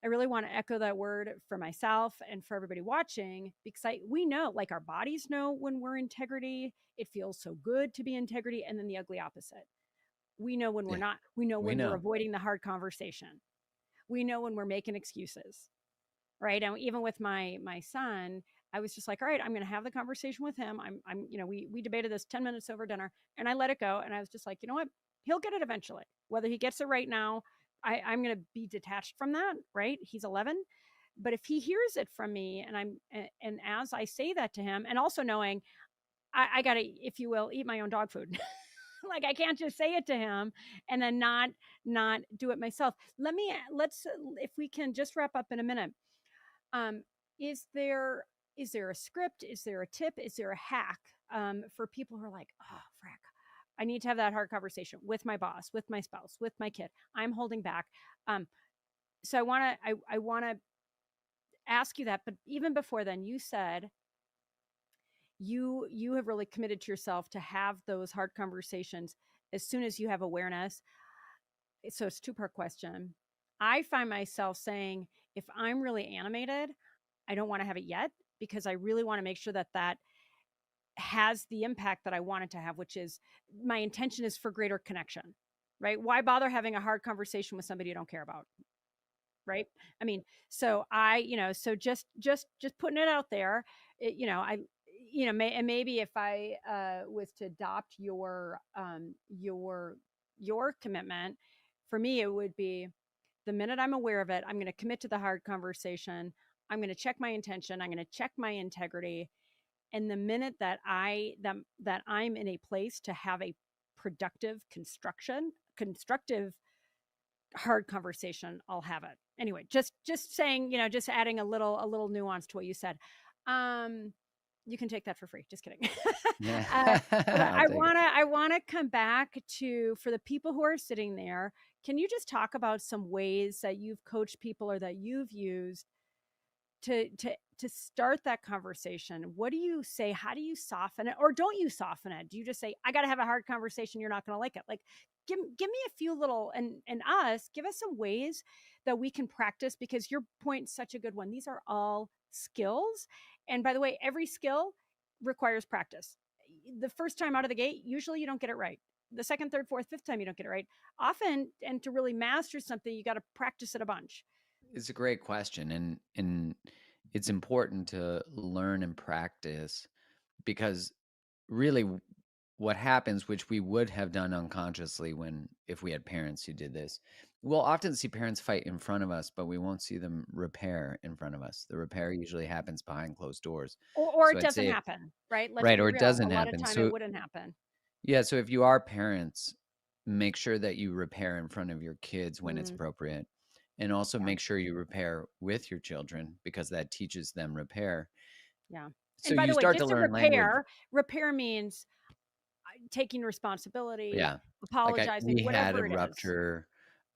really want to echo that word for myself and for everybody watching, because we know, like, our bodies know when we're integrity. It feels so good to be integrity. And then the ugly opposite. We know when we're Yeah, not. We know we when we're know. avoiding the hard conversation. We know when we're making excuses, right? And even with my son, I was just like, all right, I'm going to have the conversation with him. We debated this 10 minutes over dinner, and I let it go. And I was just like, you know what? He'll get it eventually. Whether he gets it right now, I'm going to be detached from that, right? He's 11. But if he hears it from me, and as I say that to him, and also knowing I got to, if you will, eat my own dog food. Like, I can't just say it to him and then not do it myself. Let's if we can just wrap up in a minute. Um, is there a script? Is there a tip? Is there a hack for people who are like, oh, frack, I need to have that hard conversation with my boss, with my spouse, with my kid. I'm holding back. So I want to ask you that, but even before then, you said you have really committed to yourself to have those hard conversations as soon as you have awareness. So it's a two-part question. I find myself saying, if I'm really animated, I don't want to have it yet, because I really want to make sure that has the impact that I want it to have, which is my intention is for greater connection, right? Why bother having a hard conversation with somebody you don't care about? Right. I mean, so so just putting it out there, maybe if I was to adopt your commitment, for me, it would be, the minute I'm aware of it, I'm going to commit to the hard conversation. I'm going to check my intention. I'm going to check my integrity. And the minute that I'm in a place to have a productive, constructive hard conversation, I'll have it. Anyway, just saying, just adding a little nuance to what you said. You can take that for free. Just kidding. Yeah, But I'll take it. I want to come back to, for the people who are sitting there, can you just talk about some ways that you've coached people or that you've used to start that conversation? What do you say? How do you soften it, or don't you soften it? Do you just say, I got to have a hard conversation, you're not going to like it? Like, give me a few little, and give us some ways that we can practice, because your point's such a good one. These are all skills. And by the way, every skill requires practice. The first time out of the gate, usually you don't get it right. The second, third, fourth, fifth time, you don't get it right. Often, and to really master something, you got to practice it a bunch. It's a great question, and it's important to learn and practice, because really what happens, which we would have done unconsciously if we had parents who did this, we'll often see parents fight in front of us, but we won't see them repair in front of us. The repair usually happens behind closed doors. Or So it I'd doesn't say, happen, right? Let's right, be or it real. doesn't A lot of happen. time So it wouldn't happen. yeah, so if you are parents, make sure that you repair in front of your kids when it's Mm, appropriate. And also yeah, make sure you repair with your children, because that teaches them repair. yeah. So And by you the way, start to just to learn language. repair means taking responsibility, Yeah. apologizing, We had a whatever it is. rupture.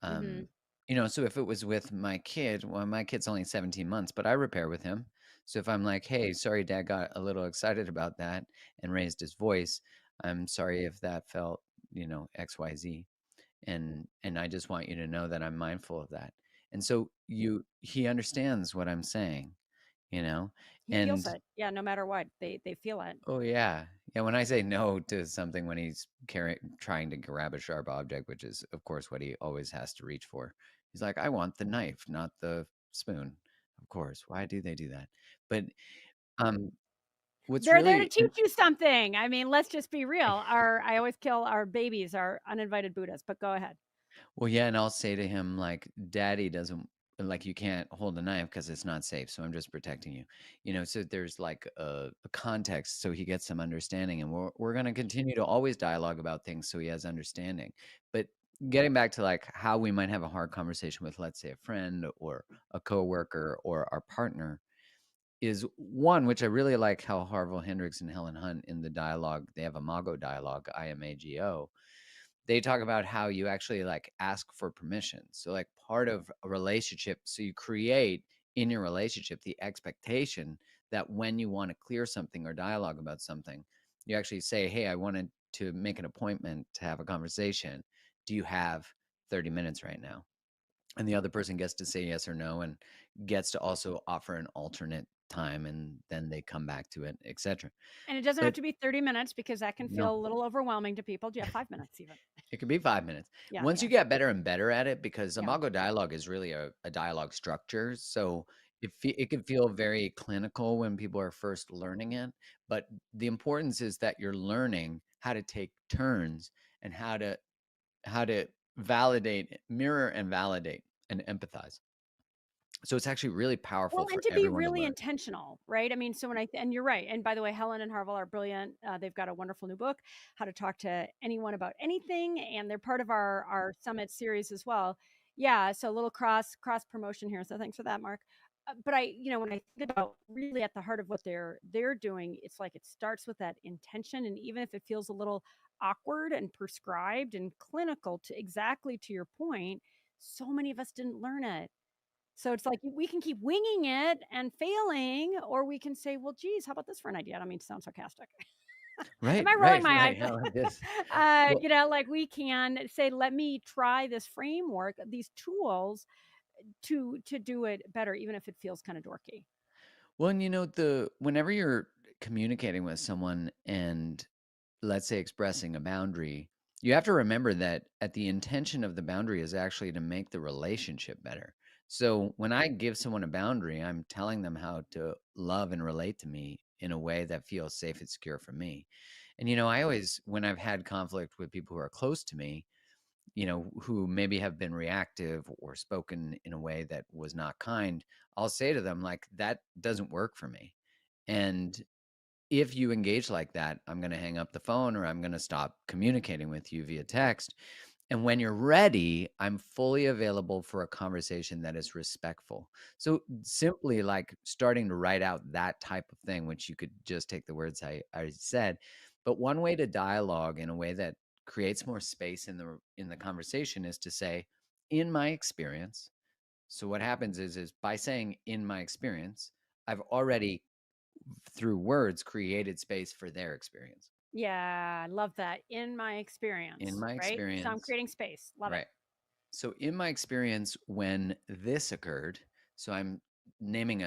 Mm-hmm. So if it was with my kid, well, my kid's only 17 months, but I repair with him. So if I'm like, hey, sorry, dad got a little excited about that and raised his voice, I'm sorry if that felt, XYZ. And I just want you to know that I'm mindful of that. And so he understands what I'm saying, you know, He feels and it. Yeah, no matter what, they feel it. oh yeah. Yeah, when I say no to something, when he's trying to grab a sharp object, which is of course what he always has to reach for. He's like, I want the knife, not the spoon. Of course. Why do they do that? But um what's They're there to really teach you something. I mean, let's just be real. I always kill our babies, our uninvited Buddhas, but go ahead. well, yeah, and I'll say to him, like, daddy doesn't, like, you can't hold a knife because it's not safe. So I'm just protecting you. So there's like a context so he gets some understanding. And we're going to continue to always dialogue about things so he has understanding. But getting back to like how we might have a hard conversation with, let's say, a friend or a coworker or our partner is one, which I really like how Harville Hendricks and Helen Hunt in the dialogue, they have Imago dialogue, IMAGO. they talk about how you actually like ask for permission. So like part of a relationship, so you create in your relationship the expectation that when you want to clear something or dialogue about something, you actually say, hey, I wanted to make an appointment to have a conversation. Do you have 30 minutes right now? And the other person gets to say yes or no, and gets to also offer an alternate time, and then they come back to it, etc. And it doesn't have But to be 30 minutes because that can no, feel a little overwhelming to people. Do you have 5 minutes even? it could be 5 minutes. Yeah. Once you get better and better at it, because Yeah. Imago dialogue is really a dialogue structure. So it can feel very clinical when people are first learning it. But the importance is that you're learning how to take turns and how to validate, mirror and validate and empathize. So it's actually really powerful Well, and for to be everyone to really learn. intentional, right? I mean, so and you're right. And by the way, Helen and Harville are brilliant. They've got a wonderful new book, How to Talk to Anyone About Anything, and they're part of our summit series as well. Yeah, so a little cross promotion here. So thanks for that, Mark. But when I think about really at the heart of what they're doing, it's like it starts with that intention, and even if it feels a little awkward and prescribed and clinical, to exactly to your point, so many of us didn't learn it. So it's like we can keep winging it and failing, or we can say, well, geez, how about this for an idea? I don't mean to sound sarcastic. Am Right, I rolling right, my right. eyes? How about this? Well, Like we can say, let me try this framework, these tools to do it better, even if it feels kind of dorky. well, and whenever you're communicating with someone and let's say expressing a boundary, you have to remember that at the intention of the boundary is actually to make the relationship better. So when I give someone a boundary, I'm telling them how to love and relate to me in a way that feels safe and secure for me. And I always, when I've had conflict with people who are close to me, who maybe have been reactive or spoken in a way that was not kind, I'll say to them, like, that doesn't work for me. And if you engage like that, I'm going to hang up the phone or I'm going to stop communicating with you via text. And when you're ready, I'm fully available for a conversation that is respectful. So simply like starting to write out that type of thing, which you could just take the words I said. But one way to dialogue in a way that creates more space in the conversation is to say, in my experience. So what happens is by saying in my experience, I've already through words created space for their experience. Yeah, I love that. In my In experience, my right? So I'm experience, creating space. Love it. right. So in my experience when this occurred, so I'm naming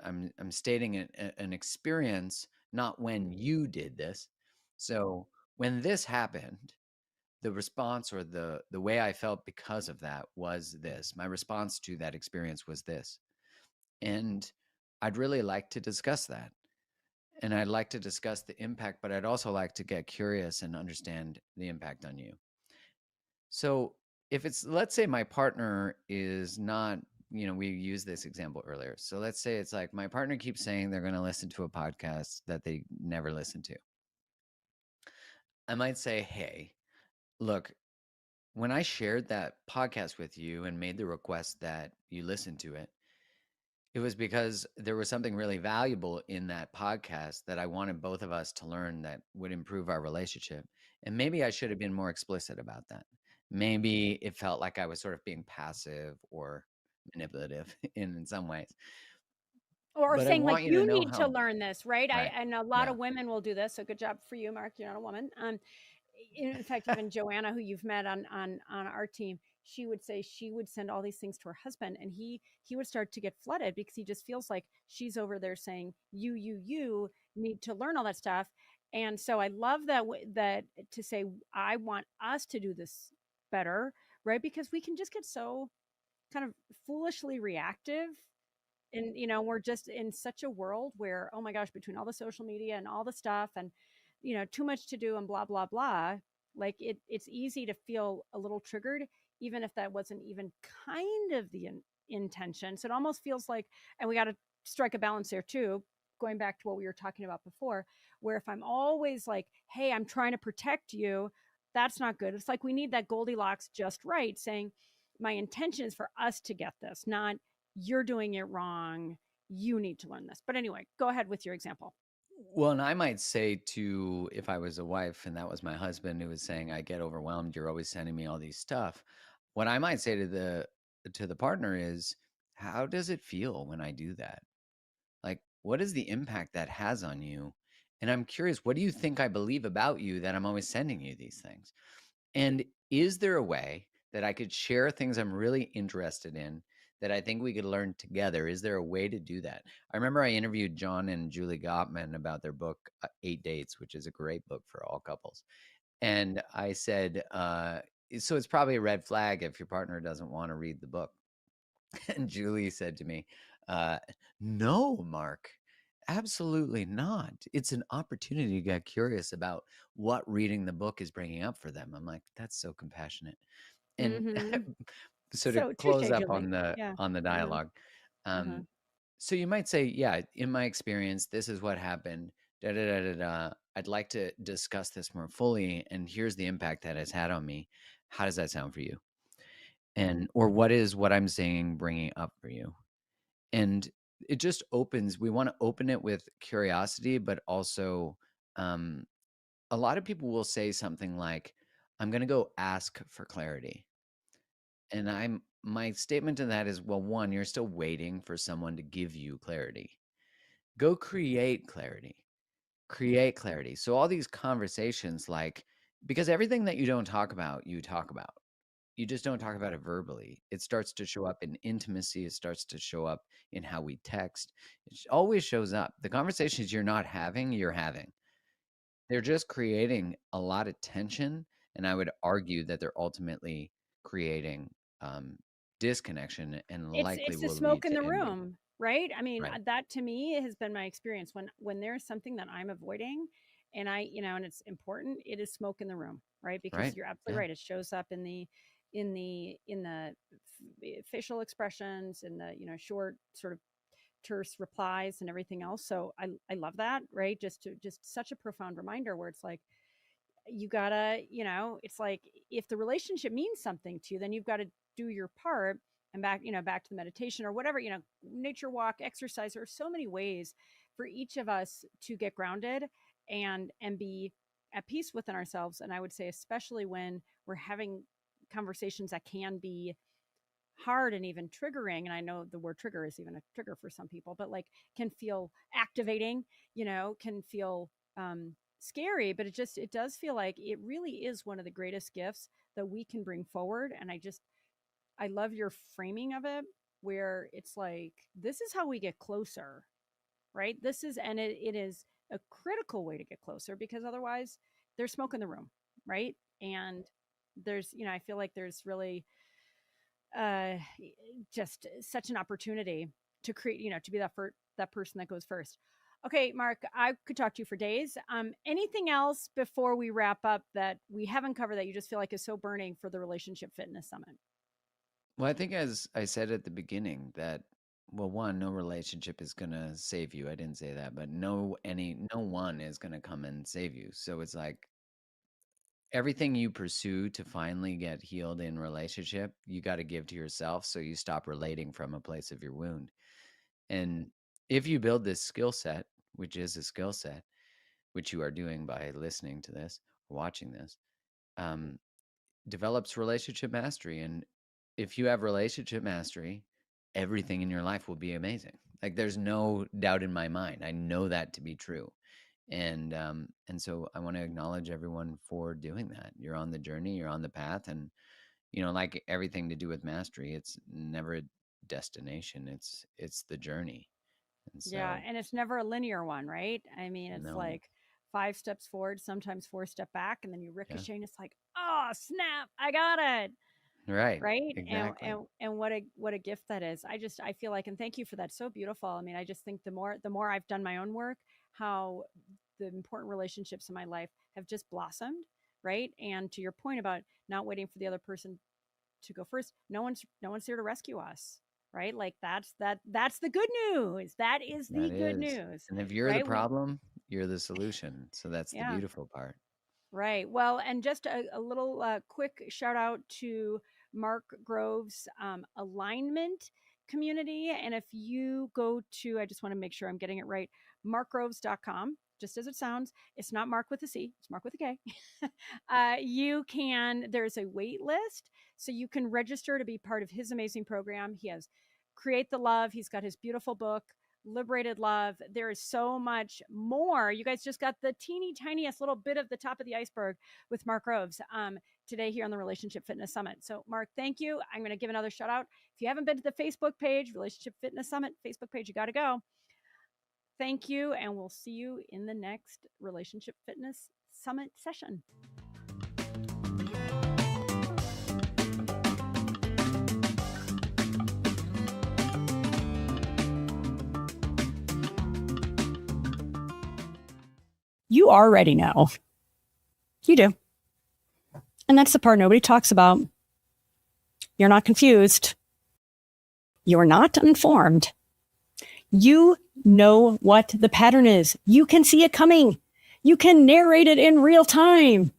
I'm stating an experience, not when you did this. So when this happened, the response or the way I felt because of that was this. My response to that experience was this. And I'd really like to discuss that. And I'd like to discuss the impact, but I'd also like to get curious and understand the impact on you. So if it's, let's say my partner is not, we used this example earlier. So let's say it's like my partner keeps saying they're going to listen to a podcast that they never listen to. I might say, hey, look, when I shared that podcast with you and made the request that you listen to it, it was because there was something really valuable in that podcast that I wanted both of us to learn that would improve our relationship. And maybe I should have been more explicit about that. Maybe it felt like I was sort of being passive or manipulative in some ways. Or But I saying like, want you to you know need to how. learn this, right? Right. And a lot Yeah. of women will do this. So good job for you, Mark. You're not a woman. In fact, even Joanna, who you've met on our team, she would say she would send all these things to her husband, and he would start to get flooded because he just feels like she's over there saying, you need to learn all that stuff. And so I love that to say, I want us to do this better, right? Because we can just get so kind of foolishly reactive, and we're just in such a world where, oh my gosh, between all the social media and all the stuff, and too much to do and blah blah blah, like it's easy to feel a little triggered, even if that wasn't even kind of the intention. So it almost feels like, and we got to strike a balance there too, going back to what we were talking about before, where if I'm always like, hey, I'm trying to protect you, that's not good. It's like we need that Goldilocks just right, saying my intention is for us to get this, not you're doing it wrong, you need to learn this. But anyway, go ahead with your example. Well, and I might say to, if I was a wife and that was my husband who was saying, I get overwhelmed, you're always sending me all these stuff. What I might say to the partner is, how does it feel when I do that? Like, what is the impact that has on you? And I'm curious, what do you think I believe about you that I'm always sending you these things? And is there a way that I could share things I'm really interested in that I think we could learn together? Is there a way to do that? I remember I interviewed John and Julie Gottman about their book, 8 Dates, which is a great book for all couples. And I said, so it's probably a red flag if your partner doesn't want to read the book. And Julie said to me, no, Mark, absolutely not. It's an opportunity to get curious about what reading the book is bringing up for them. I'm like, that's so compassionate. And Mm-hmm. so to So close touche, up Julie. Yeah. on the Uh-huh. dialogue, Uh-huh. so you might say, yeah, in my experience, this is what happened. Da, da, da, da, da. I'd like to discuss this more fully, and here's the impact that it's had on me. How does that sound for you? And or what is what I'm saying bringing up for you? And it just opens. We want to open it with curiosity, but also um, a lot of people will say something like, "I'm going to go ask for clarity," and my statement to that is, well, one, you're still waiting for someone to give you clarity. Go create clarity. Create clarity. So all these conversations, like, because everything that you don't talk about, you talk about. You just don't talk about it verbally. It starts to show up in intimacy. It starts to show up in how we text. It always shows up. The conversations you're not having, you're having. They're just creating a lot of tension. And I would argue that they're ultimately creating um, disconnection and likely It's the will smoke lead in the to envy. room, right? I mean, Right. that to me has been my experience when there's something that I'm avoiding and and it's important, it is smoke in the room, right? Because Right. you're absolutely Yeah. right. It shows up in the facial expressions, in the, short sort of terse replies and everything else. So I love that, right? Just such a profound reminder where it's like you gotta, it's like if the relationship means something to you, then you've got to do your part and back to the meditation or whatever, nature walk, exercise. There are so many ways for each of us to get grounded and be at peace within ourselves. And I would say, especially when we're having conversations that can be hard and even triggering, and I know the word trigger is even a trigger for some people, but like can feel activating, can feel scary, but it does feel like it really is one of the greatest gifts that we can bring forward. And I love your framing of it, where it's like this is how we get closer, right? This is and it is a critical way to get closer, because otherwise there's smoke in the room, right? And there's, I feel like there's really uh, just such an opportunity to create, to be that person that goes first. Okay, Mark, I could talk to you for days. Anything else before we wrap up that we haven't covered that you just feel like is so burning for the Relationship Fitness Summit? Well, I think as I said at the beginning that, well, one, no relationship is gonna save you. I didn't say that, but no one is gonna come and save you. So it's like everything you pursue to finally get healed in relationship, you got to give to yourself so you stop relating from a place of your wound. And if you build this skill set, which is a skill set, which you are doing by listening to this, watching this, um, develops relationship mastery. And if you have relationship mastery, everything in your life will be amazing. Like there's no doubt in my mind. I know that to be true. And so I want to acknowledge everyone for doing that. You're on the journey, you're on the path, and like everything to do with mastery, it's never a destination. It's the journey. And Yeah, so and it's never a linear one, right? I mean, it's no, like 5 steps forward, sometimes 4 step back, and then you yeah, ricochet, and it's like, oh snap, I got it. right, Right. and exactly. and and what a gift that is. I feel like, and thank you for that, so beautiful. I mean, I just think the more I've done my own work, how the important relationships in my life have just blossomed, right? And to your point about not waiting for the other person to go first, no one's there to rescue us, right? Like that's the good news. That is That the good is. news, And if you're the right? problem, you're the solution. So that's the Yeah. beautiful part. Right. Well, and just a little quick shout out to Mark Grove's alignment community. And if you go to, I just want to make sure I'm getting it right, markgroves.com, just as it sounds, it's not Mark with a C, it's Mark with a K. There's a wait list. So you can register to be part of his amazing program. He has Create the Love. He's got his beautiful book, Liberated Love. There is so much more. You guys just got the teeny tiniest little bit of the top of the iceberg with Mark Groves today here on the Relationship Fitness Summit. So Mark, thank you. I'm going to give another shout out. If you haven't been to the Facebook page, Relationship Fitness Summit Facebook page, you got to go. Thank you. And we'll see you in the next Relationship Fitness Summit session. You already know. You do. And that's the part nobody talks about. You're not confused. You're not informed. You know what the pattern is. You can see it coming. You can narrate it in real time.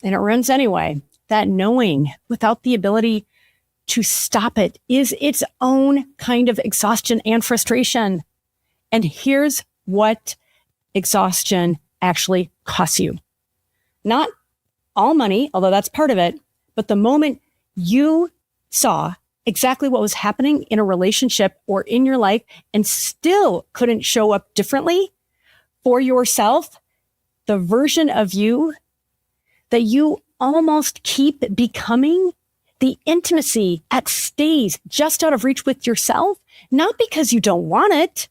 And it runs anyway. That knowing without the ability to stop it is its own kind of exhaustion and frustration. And here's what exhaustion actually costs you. Not all money, although that's part of it, but the moment you saw exactly what was happening in a relationship or in your life and still couldn't show up differently for yourself, the version of you that you almost keep becoming, the intimacy that stays just out of reach with yourself, not because you don't want it,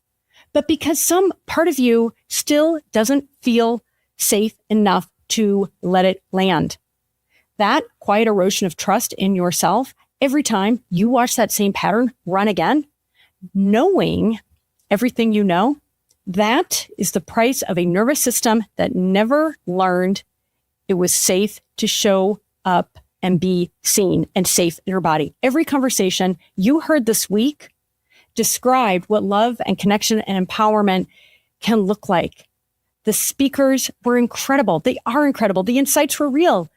but because some part of you still doesn't feel safe enough to let it land. That quiet erosion of trust in yourself, every time you watch that same pattern run again, knowing everything you know, that is the price of a nervous system that never learned it was safe to show up and be seen and safe in your body. Every conversation you heard this week described what love and connection and empowerment can look like. The speakers were incredible. They are incredible. The insights were real.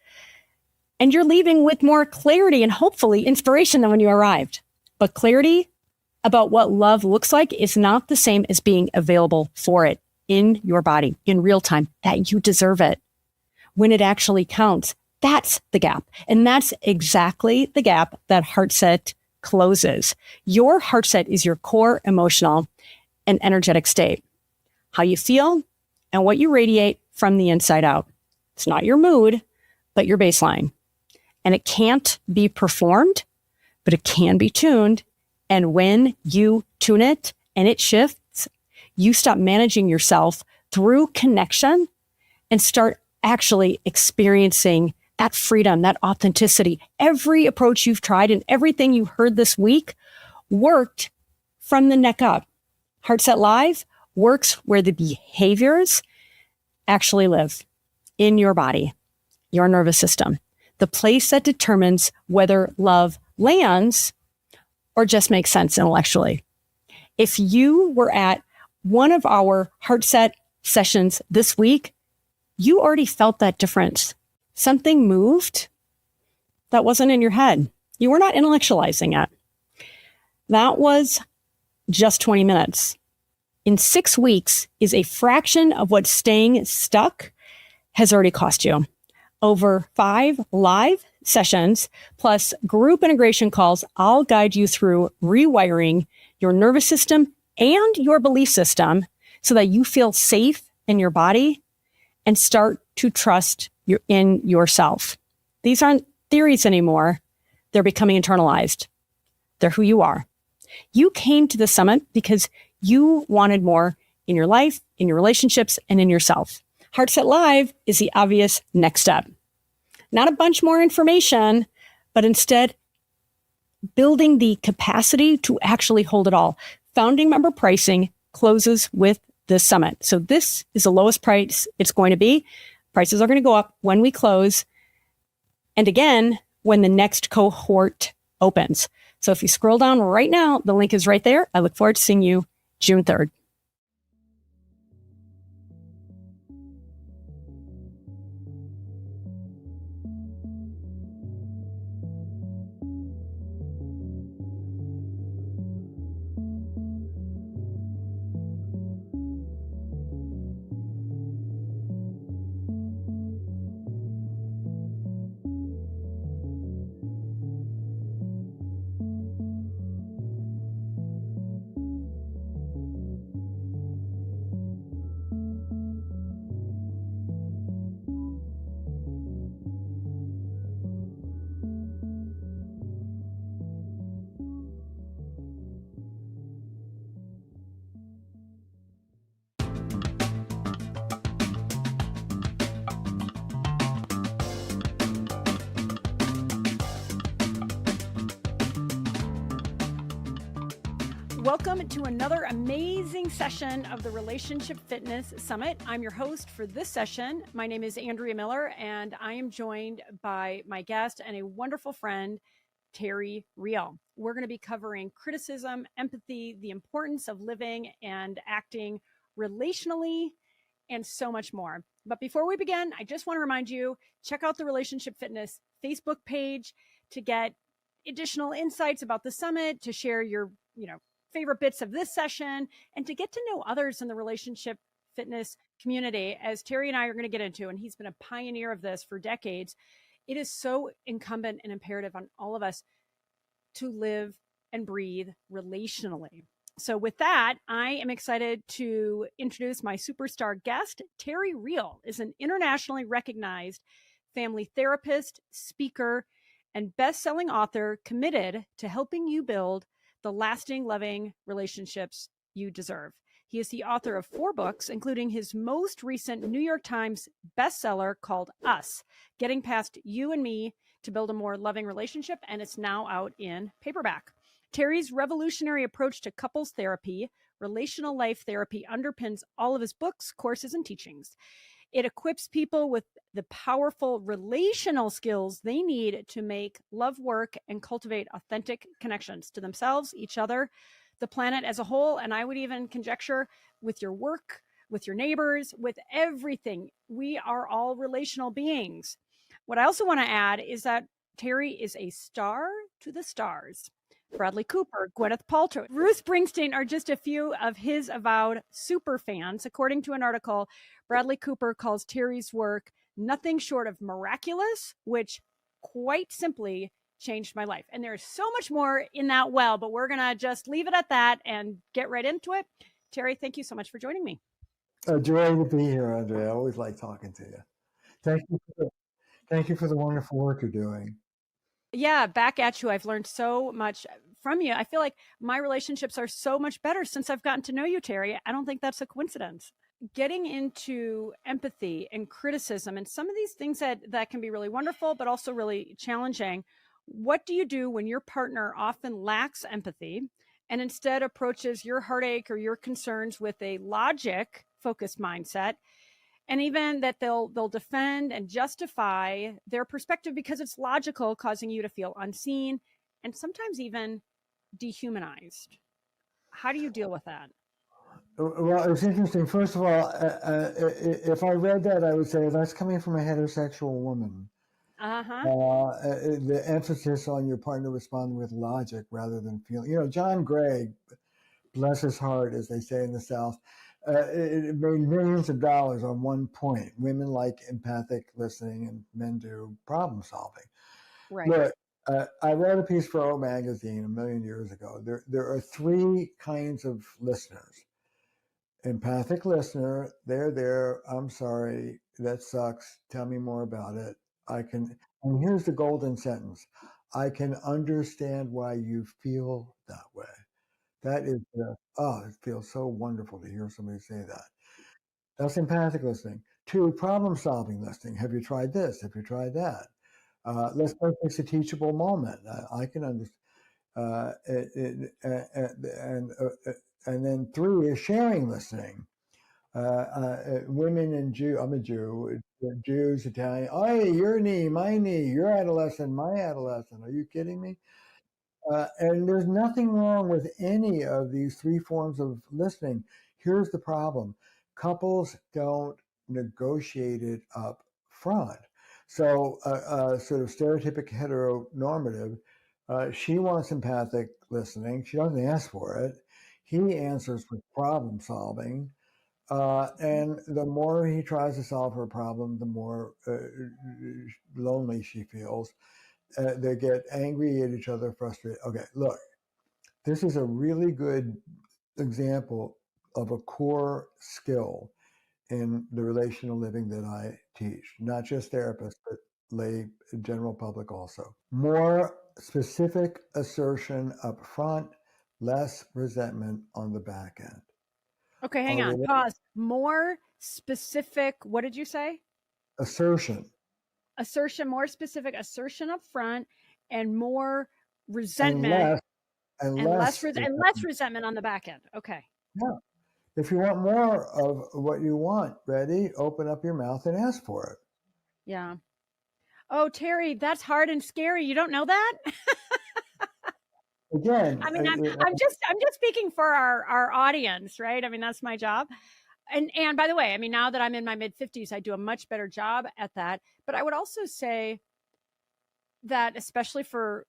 And you're leaving with more clarity and hopefully inspiration than when you arrived. But clarity about what love looks like is not the same as being available for it in your body in real time, that you deserve it when it actually counts. That's the gap. And that's exactly the gap that Heartset closes. Your Heartset is your core emotional and energetic state, how you feel and what you radiate from the inside out. It's not your mood, but your baseline. And it can't be performed, but it can be tuned. And when you tune it and it shifts, you stop managing yourself through connection and start actually experiencing that freedom, that authenticity. Every approach you've tried and everything you heard this week worked from the neck up. Heartset Live works where the behaviors actually live in your body, your nervous system, the place that determines whether love lands or just makes sense intellectually. If you were at one of our Heartset sessions this week, you already felt that difference. Something moved that wasn't in your head. You were not intellectualizing it. That was just 20 minutes. In 6 weeks is a fraction of what staying stuck has already cost you. Over 5 live sessions plus group integration calls, I'll guide you through rewiring your nervous system and your belief system so that you feel safe in your body and start to trust in yourself. These aren't theories anymore. They're becoming internalized. They're who you are. You came to the summit because you wanted more in your life, in your relationships, and in yourself. Heartset Live is the obvious next step. Not a bunch more information, but instead building the capacity to actually hold it all. Founding member pricing closes with this summit. So this is the lowest price it's going to be. Prices are going to go up when we close. And again, when the next cohort opens. So if you scroll down right now, the link is right there. I look forward to seeing you June 3rd. Welcome to another amazing session of the Relationship Fitness Summit. I'm your host for this session. My name is Andrea Miller, and I am joined by my guest and a wonderful friend, Terry Real. We're going to be covering criticism, empathy, the importance of living and acting relationally, and so much more. But before we begin, I just want to remind you, check out the Relationship Fitness Facebook page to get additional insights about the summit, to share your, favorite bits of this session, and to get to know others in the relationship fitness community, as Terry and I are going to get into, and he's been a pioneer of this for decades. It is so incumbent and imperative on all of us to live and breathe relationally. So with that, I am excited to introduce my superstar guest. Terry Real is an internationally recognized family therapist, speaker, and best-selling author committed to helping you build the lasting, loving relationships you deserve. He is the author of 4 books, including his most recent New York Times bestseller called Us, Getting Past You and Me to Build a More Loving Relationship, and it's now out in paperback. Terry's revolutionary approach to couples therapy, relational life therapy, underpins all of his books, courses, and teachings. It equips people with the powerful relational skills they need to make love work and cultivate authentic connections to themselves, each other, the planet as a whole, and I would even conjecture with your work, with your neighbors, with everything. We are all relational beings. What I also want to add is that Terry is a star to the stars. Bradley Cooper, Gwyneth Paltrow, Bruce Springsteen are just a few of his avowed super fans. According to an article, Bradley Cooper calls Terry's work nothing short of miraculous, which quite simply changed my life. And there's so much more in that well, but we're going to just leave it at that and get right into it. Terry, thank you so much for joining me. A joy to be here, Andrea. I always like talking to you. Thank you for the wonderful work you're doing. Yeah, back at you. I've learned so much from you. I feel like my relationships are so much better since I've gotten to know you, Terry. I don't think that's a coincidence. Getting into empathy and criticism and some of these things that can be really wonderful, but also really challenging. What do you do when your partner often lacks empathy and instead approaches your heartache or your concerns with a logic-focused mindset? And even that they'll defend and justify their perspective because it's logical, causing you to feel unseen and sometimes even dehumanized. How do you deal with that? Well, it's interesting. First of all, if I read that, I would say that's coming from a heterosexual woman. The emphasis on your partner responding with logic rather than feeling. John Gray, bless his heart, as they say in the South, it made millions of dollars on one point. Women like empathic listening and men do problem solving. Right. Look, I wrote a piece for O Magazine a million years ago. There are 3 kinds of listeners. Empathic listener, they're there. I'm sorry, that sucks. Tell me more about it. And here's the golden sentence. I can understand why you feel that way. That is, it feels so wonderful to hear somebody say that. That's empathic listening. 2, problem-solving listening. Have you tried this? Have you tried that? Let's make this a teachable moment. I can understand. And then 3 is sharing listening. Women and I'm a Jew. Jews, Italian. Oh, your knee, my knee. Your adolescent, my adolescent. Are you kidding me? And there's nothing wrong with any of these 3 forms of listening. Here's the problem. Couples don't negotiate it up front. So sort of stereotypic heteronormative, she wants empathic listening. She doesn't ask for it. He answers with problem solving. And the more he tries to solve her problem, the more lonely she feels. They get angry at each other, frustrated. Okay, look, this is a really good example of a core skill in the relational living that I teach, not just therapists, but lay general public also. More specific assertion up front, less resentment on the back end. Okay, hang on, pause. More specific, what did you say? Assertion, more specific assertion up front, and more resentment. and And less less and less resentment on the back end. Okay. Yeah. If you want more of what you want, ready, open up your mouth and ask for it. Yeah. Oh, Terry, that's hard and scary. You don't know that? Again, I mean, I'm just speaking for our audience, right? I mean, that's my job. And by the way, I mean, now that I'm in my mid 50s, I do a much better job at that. But I would also say that, especially for,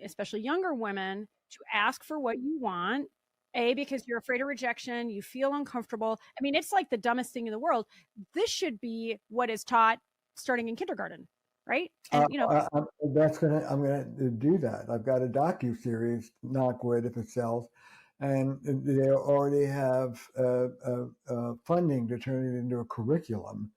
especially younger women, to ask for what you want, because you're afraid of rejection, you feel uncomfortable. I mean, it's like the dumbest thing in the world. This should be what is taught starting in kindergarten, right? And I'm gonna do that. I've got a docu-series, knock wood if it sells, and they already have funding to turn it into a curriculum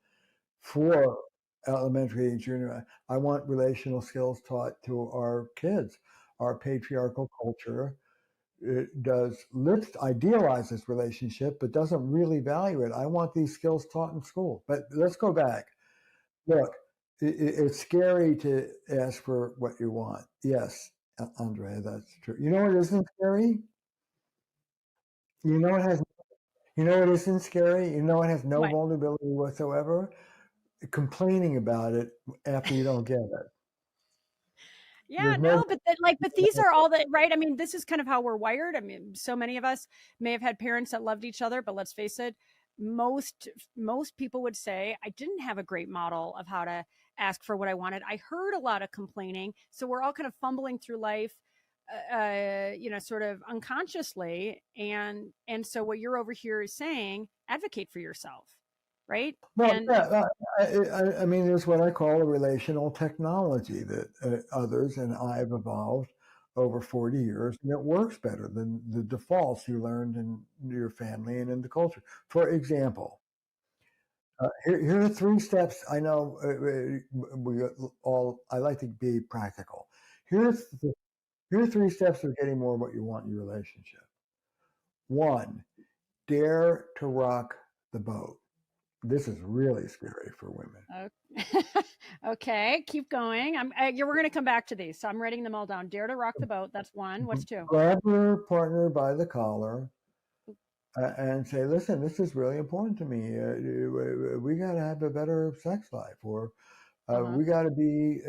for elementary and junior. I want relational skills taught to our kids. Our patriarchal culture, it idealizes relationship, but doesn't really value it. I want these skills taught in school. But let's go back. Look, it's scary to ask for what you want. Yes, Andrea, that's true. You know what isn't scary? You know what isn't scary? You know what has no What? vulnerability whatsoever? Complaining about it after you don't get it. Yeah, no, but these are all that, right? I mean, this is kind of how we're wired. I mean, so many of us may have had parents that loved each other, but let's face it, most people would say, I didn't have a great model of how to ask for what I wanted. I heard a lot of complaining. So we're all kind of fumbling through life, sort of unconsciously. And so what you're over here is saying, advocate for yourself, right? Well, And yeah, I mean, it's what I call a relational technology that others and I've evolved over 40 years, and it works better than the defaults you learned in your family and in the culture. For example, here are 3 steps. I know I like to be practical. Here are 3 steps of getting more of what you want in your relationship. 1, dare to rock the boat. This is really scary for women. Okay, keep going. We're going to come back to these. So I'm writing them all down. Dare to rock the boat. That's 1. What's 2? Grab your partner by the collar and say, listen, this is really important to me. We got to have a better sex life, or we got to be,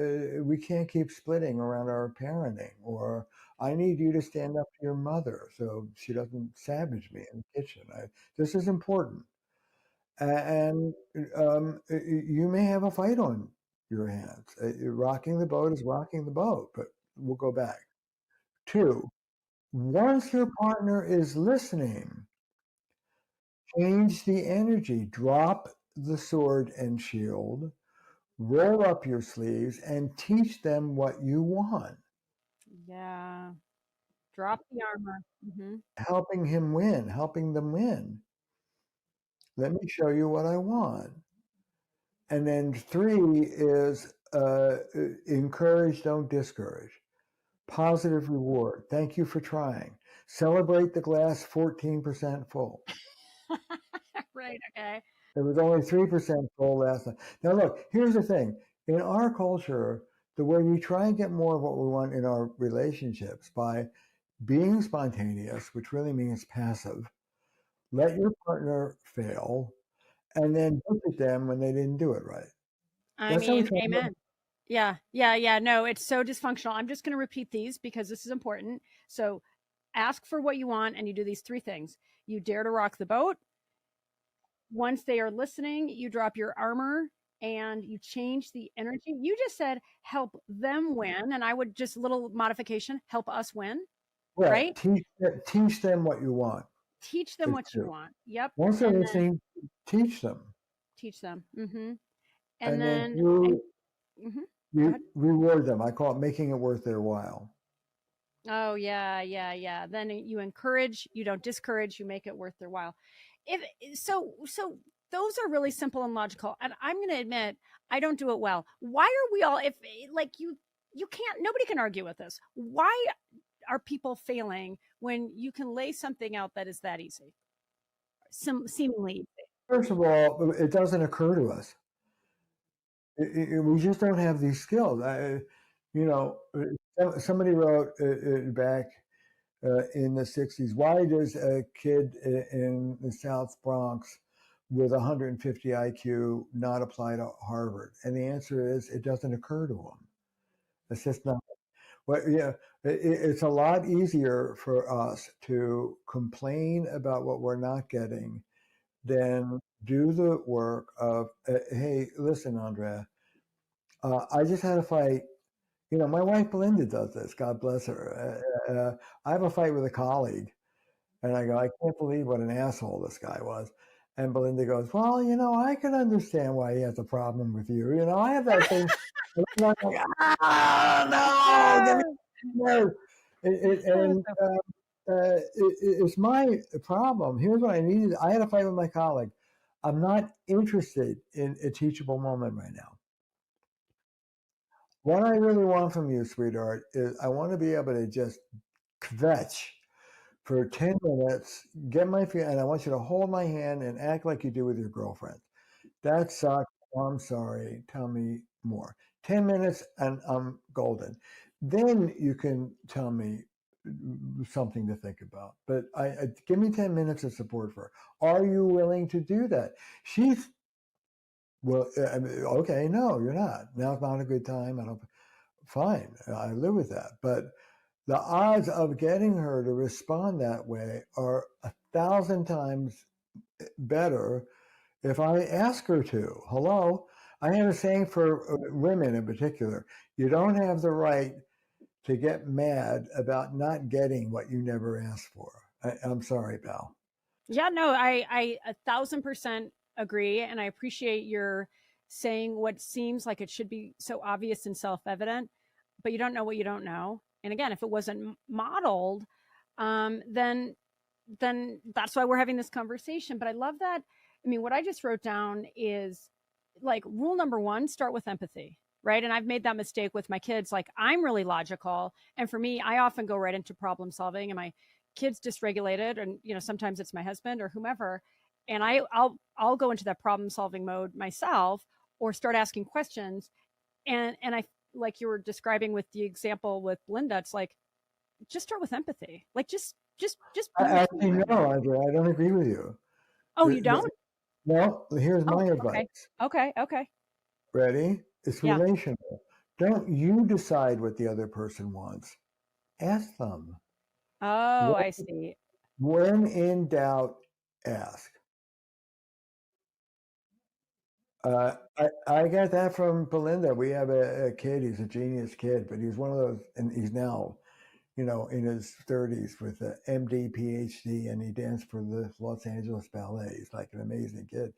we can't keep splitting around our parenting, or I need you to stand up to your mother so she doesn't savage me in the kitchen. This is important. And you may have a fight on your hands. Rocking the boat is rocking the boat, but we'll go back. 2, once your partner is listening, change the energy, drop the sword and shield, roll up your sleeves, and teach them what you want. Yeah. Drop the armor. Mm-hmm. Helping them win. Let me show you what I want. And then 3 is encourage, don't discourage. Positive reward. Thank you for trying. Celebrate the glass 14% full. Right, okay. It was only 3% full last night. Now look, here's the thing. In our culture, the way we try and get more of what we want in our relationships by being spontaneous, which really means passive, let your partner fail, and then look at them when they didn't do it right. I mean, amen. Yeah. No, it's so dysfunctional. I'm just going to repeat these because this is important. So ask for what you want, and you do these 3 things. You dare to rock the boat. Once they are listening, you drop your armor and you change the energy. You just said help them win, and I would just little modification, help us win. Right? Teach them what you want. Teach them what you want. Yep. Once they're listening, teach them. Teach them. Mm-hmm. And then you reward them. I call it making it worth their while. Oh, yeah. Then you encourage, you don't discourage, you make it worth their while. So those are really simple and logical. And I'm going to admit, I don't do it well. Why are we all, you can't, nobody can argue with this. Why are people failing when you can lay something out that is that easy? Seemingly easy. First of all, it doesn't occur to us. We just don't have these skills. Somebody wrote back in the 60s. Why does a kid in the South Bronx with 150 IQ not apply to Harvard? And the answer is it doesn't occur to them. It's just not. Well, yeah, it's a lot easier for us to complain about what we're not getting than do the work of, hey, listen, Andrea, I just had a fight. You know, my wife Belinda does this. God bless her. I have a fight with a colleague, and I go, I can't believe what an asshole this guy was. And Belinda goes, well, you know, I can understand why he has a problem with you. You know, I have that thing. And I'm like, no, give me no. It's my problem. Here's what I needed. I had a fight with my colleague. I'm not interested in a teachable moment right now. What I really want from you, sweetheart, is I want to be able to just kvetch for 10 minutes, get my feet, and I want you to hold my hand and act like you do with your girlfriend. That sucks. I'm sorry. Tell me more. 10 minutes and I'm golden. Then you can tell me something to think about. But give me 10 minutes of support for her. Are you willing to do that? She's, well, okay, no, you're not. Now's not a good time. I don't, fine. I live with that. But the odds of getting her to respond that way are 1,000 times better if I ask her to. Hello? I have a saying for women in particular. You don't have the right to get mad about not getting what you never asked for. I'm sorry, pal. Yeah, no, I 1,000% agree. And I appreciate your saying what seems like it should be so obvious and self-evident, but you don't know what you don't know. And again, if it wasn't modeled, then that's why we're having this conversation. But I love that. I mean, what I just wrote down is like rule number one, start with empathy, right? And I've made that mistake with my kids. Like I'm really logical. And for me, I often go right into problem solving and my kids dysregulated. And, you know, sometimes it's my husband or whomever. And I'll go into that problem solving mode myself or start asking questions. And I, like you were describing with the example with Linda, it's like, just start with empathy. Like just. Actually, no, Andrea, I don't agree with you. Oh, you don't? No, here's my advice. Okay. Ready? It's Yeah. relational. Don't you decide what the other person wants. Ask them. Oh, I see. When in doubt, ask. I got that from Belinda. We have a kid. He's a genius kid, but he's one of those, and he's now, you know, in his 30s with an MD, PhD, and he danced for the Los Angeles Ballet. He's like an amazing kid.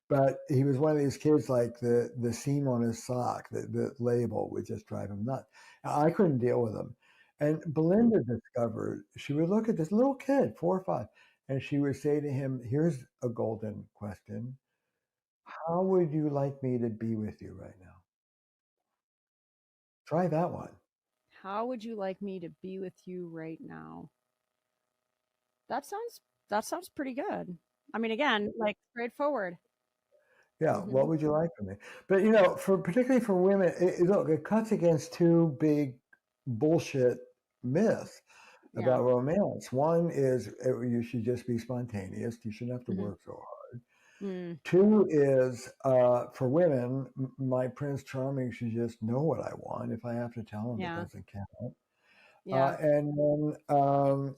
But he was one of these kids, like the seam on his sock, the label would just drive him nuts. I couldn't deal with him. And Belinda discovered, she would look at this little kid, 4 or 5, and she would say to him, here's a golden question. How would you like me to be with you right now? Try that one. How would you like me to be with you right now? That sounds pretty good. I mean, again, like straightforward. Yeah, what would you like from me? But you know, particularly for women, look, it cuts against two big bullshit myths about romance. One is you should just be spontaneous. You shouldn't have to work so hard. Two is for women, my Prince Charming should just know what I want. If I have to tell him, it doesn't count. And then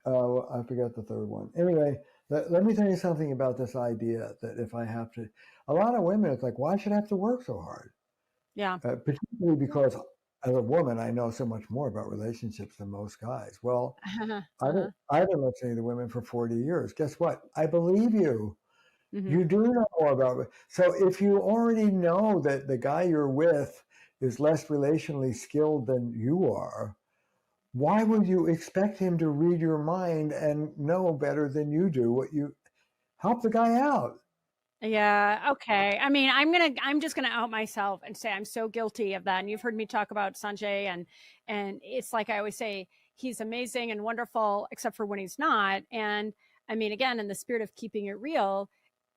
I forgot the third one. Anyway, let me tell you something about this idea that if I have to, a lot of women, it's like, why should I have to work so hard? Yeah. Particularly because as a woman, I know so much more about relationships than most guys. Well, I've been listening to women for 40 years. Guess what? I believe you. You do know more about it. So if you already know that the guy you're with is less relationally skilled than you are, why would you expect him to read your mind and know better than you do what you help the guy out? Yeah. Okay. I mean, I'm just gonna out myself and say I'm so guilty of that. And you've heard me talk about Sanjay, and it's like I always say, he's amazing and wonderful, except for when he's not. And I mean, again, in the spirit of keeping it real,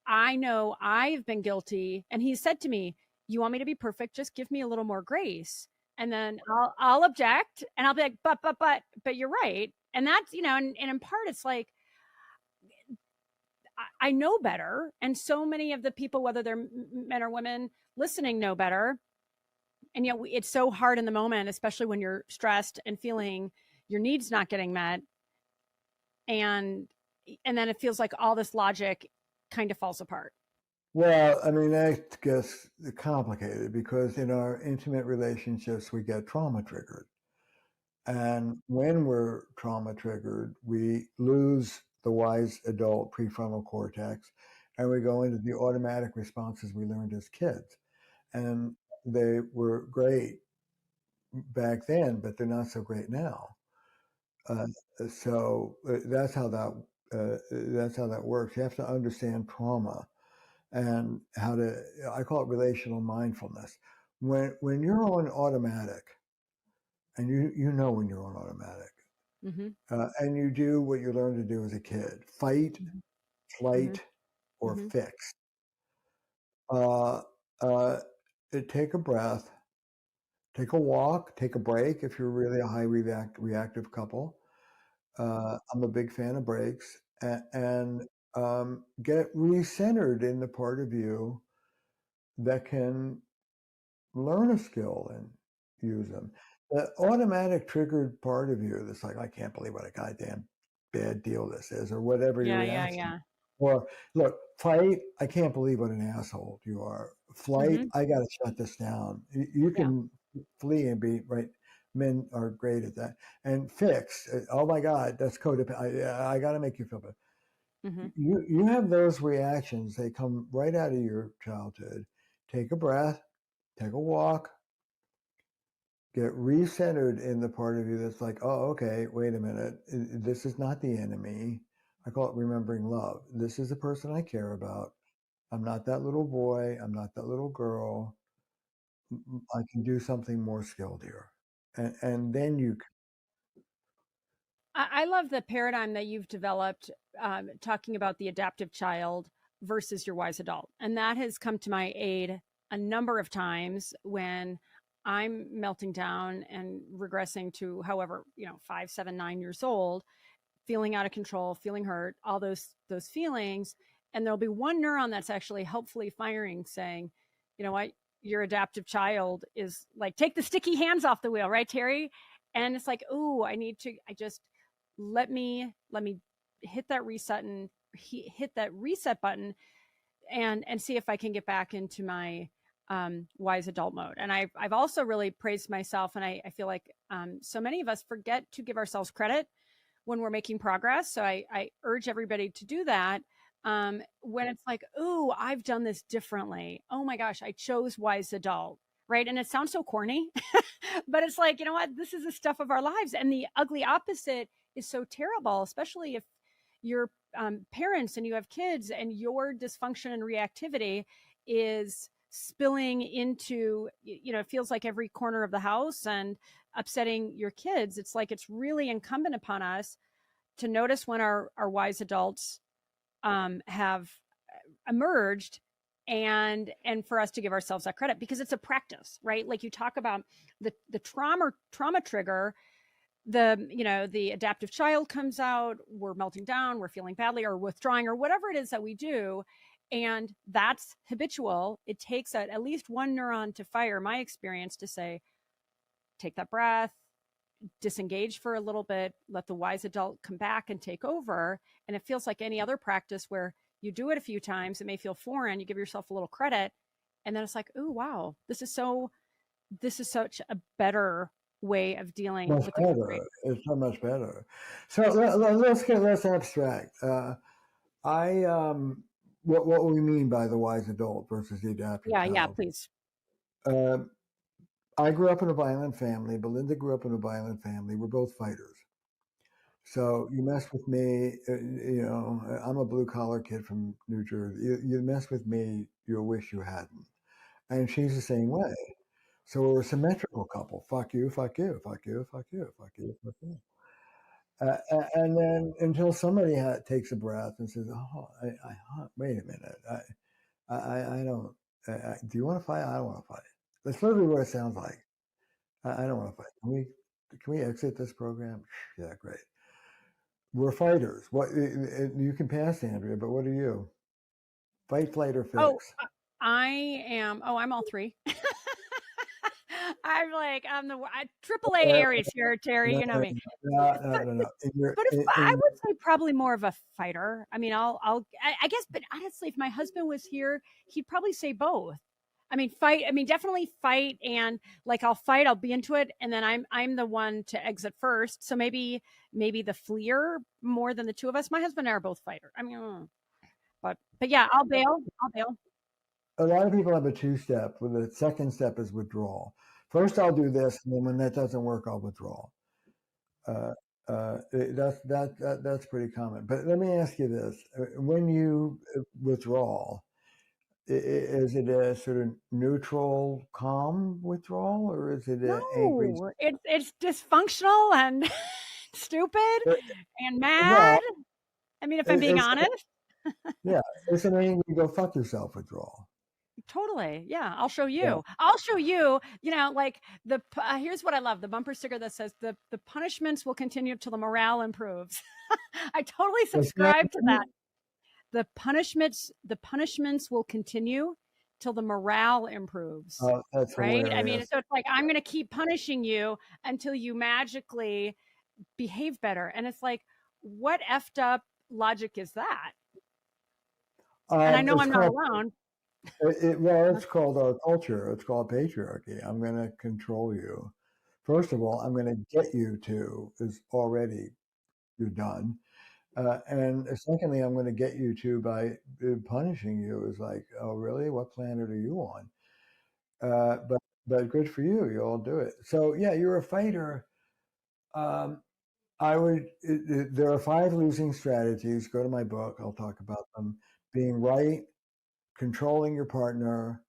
I know I've been guilty. And he said to me, "You want me to be perfect? Just give me a little more grace." And then I'll object, and I'll be like, "But you're right." And that's, and in part, it's like, I know better. And so many of the people, whether they're men or women listening, know better. And yet it's so hard in the moment, especially when you're stressed and feeling your needs not getting met. And then it feels like all this logic kind of falls apart. Well, I mean, that gets complicated because in our intimate relationships, we get trauma triggered. And when we're trauma triggered, we lose the wise adult prefrontal cortex and we go into the automatic responses we learned as kids. And they were great back then, but they're not so great now. So that's how that works. You have to understand trauma and how to. I call it relational mindfulness. When you're on automatic, and you know when you're on automatic, and you do what you learned to do as a kid: fight, flight, or fix. Take a breath, take a walk, take a break if you're really a high reactive couple. I'm a big fan of breaks, and get recentered in the part of you that can learn a skill and use them. The automatic triggered part of you that's like, I can't believe what a goddamn bad deal this is, or whatever your reaction. Or look, fight, I can't believe what an asshole you are. Flight, I got to shut this down. You can flee and be right. Men are great at that. And fix, oh my God, that's codependent. I got to make you feel better. You have those reactions. They come right out of your childhood. Take a breath, take a walk, get recentered in the part of you that's like, oh, okay, wait a minute. This is not the enemy. I call it remembering love. This is the person I care about. I'm not that little boy. I'm not that little girl. I can do something more skilled here. And then you can. I love the paradigm that you've developed, talking about the adaptive child versus your wise adult. And that has come to my aid a number of times when I'm melting down and regressing to however, 5, 7, 9 years old, feeling out of control, feeling hurt, all those feelings. And there'll be one neuron that's actually helpfully firing, saying, you know what, your adaptive child is like, take the sticky hands off the wheel, right, Terry? And it's like, oh, I just let me hit that reset button and see if I can get back into my wise adult mode. And I've also really praised myself, and I feel like so many of us forget to give ourselves credit when we're making progress. So I urge everybody to do that. When it's like, oh, I've done this differently. Oh my gosh, I chose wise adult, right? And it sounds so corny, but it's like, you know what? This is the stuff of our lives. And the ugly opposite is so terrible, especially if you're parents and you have kids and your dysfunction and reactivity is spilling into, it feels like every corner of the house and upsetting your kids. It's like, it's really incumbent upon us to notice when our wise adults have emerged, and for us to give ourselves that credit, because it's a practice, right? Like you talk about the trauma trigger, the adaptive child comes out, we're melting down, we're feeling badly or withdrawing or whatever it is that we do. And that's habitual. It takes at least one neuron to fire, my experience, to say, take that breath, disengage for a little bit, let the wise adult come back and take over. And it feels like any other practice where you do it a few times, it may feel foreign, you give yourself a little credit, and then it's like, oh wow, this is such a better way of dealing with better. It's so much better. So let's get less abstract. What we mean by the wise adult versus the adaptive child. Yeah, please. I grew up in a violent family. Belinda grew up in a violent family. We're both fighters. So you mess with me, I'm a blue collar kid from New Jersey. You mess with me, you'll wish you hadn't. And she's the same way. So we're a symmetrical couple. Fuck you, fuck you, fuck you, fuck you, fuck you, fuck you. And then until somebody takes a breath and says, "Oh, wait a minute, I don't. Do you want to fight? I don't want to fight." That's literally what it sounds like. I don't want to fight. Can we exit this program? Yeah, great. We're fighters. What you can pass, Andrea, but what are you? Fight, flight, or Oh, fix? I am. Oh, I'm all three. I'm the triple A Aries here, Terry. No, You know me. no. But if I would say probably more of a fighter. I mean, I guess, but honestly, if my husband was here, he'd probably say both. I mean, fight. I mean, definitely fight, and like I'll fight, I'll be into it, and then I'm the one to exit first. So maybe the fleer more than the two of us. My husband and I are both fighter. I mean, but yeah, I'll bail. I'll bail. A lot of people have a two-step. Where the second step is withdrawal. First, I'll do this, and then when that doesn't work, I'll withdraw. That's pretty common. But let me ask you this: when you withdraw, is it a sort of neutral, calm withdrawal, or is it an angry? No, it's dysfunctional and stupid Uh, and Well, mad. I mean, if I'm being it's honest. yeah, it's an angry go fuck yourself withdrawal. Totally. Yeah, I'll show Yeah. you. I'll show you, like here's what I love, the bumper sticker that says the punishments will continue till the morale improves. I totally What's that? subscribe to that. The punishments will continue till the morale improves. Oh, that's Right? I mean, hilarious. so it's like I'm going to keep punishing you until you magically behave better. And it's like, what effed up logic is that? And I know It's I'm not called alone. it's called our culture. It's called patriarchy. I'm going to control you. First of all, I'm going to get you to is already you're done. And secondly, I'm going to get you to by punishing you is like, oh, really? What planet are you on? But good for you. You'll do it. So yeah, you're a fighter. Um, there are 5 losing strategies. Go to my book. I'll talk about them. Being right, controlling your partner,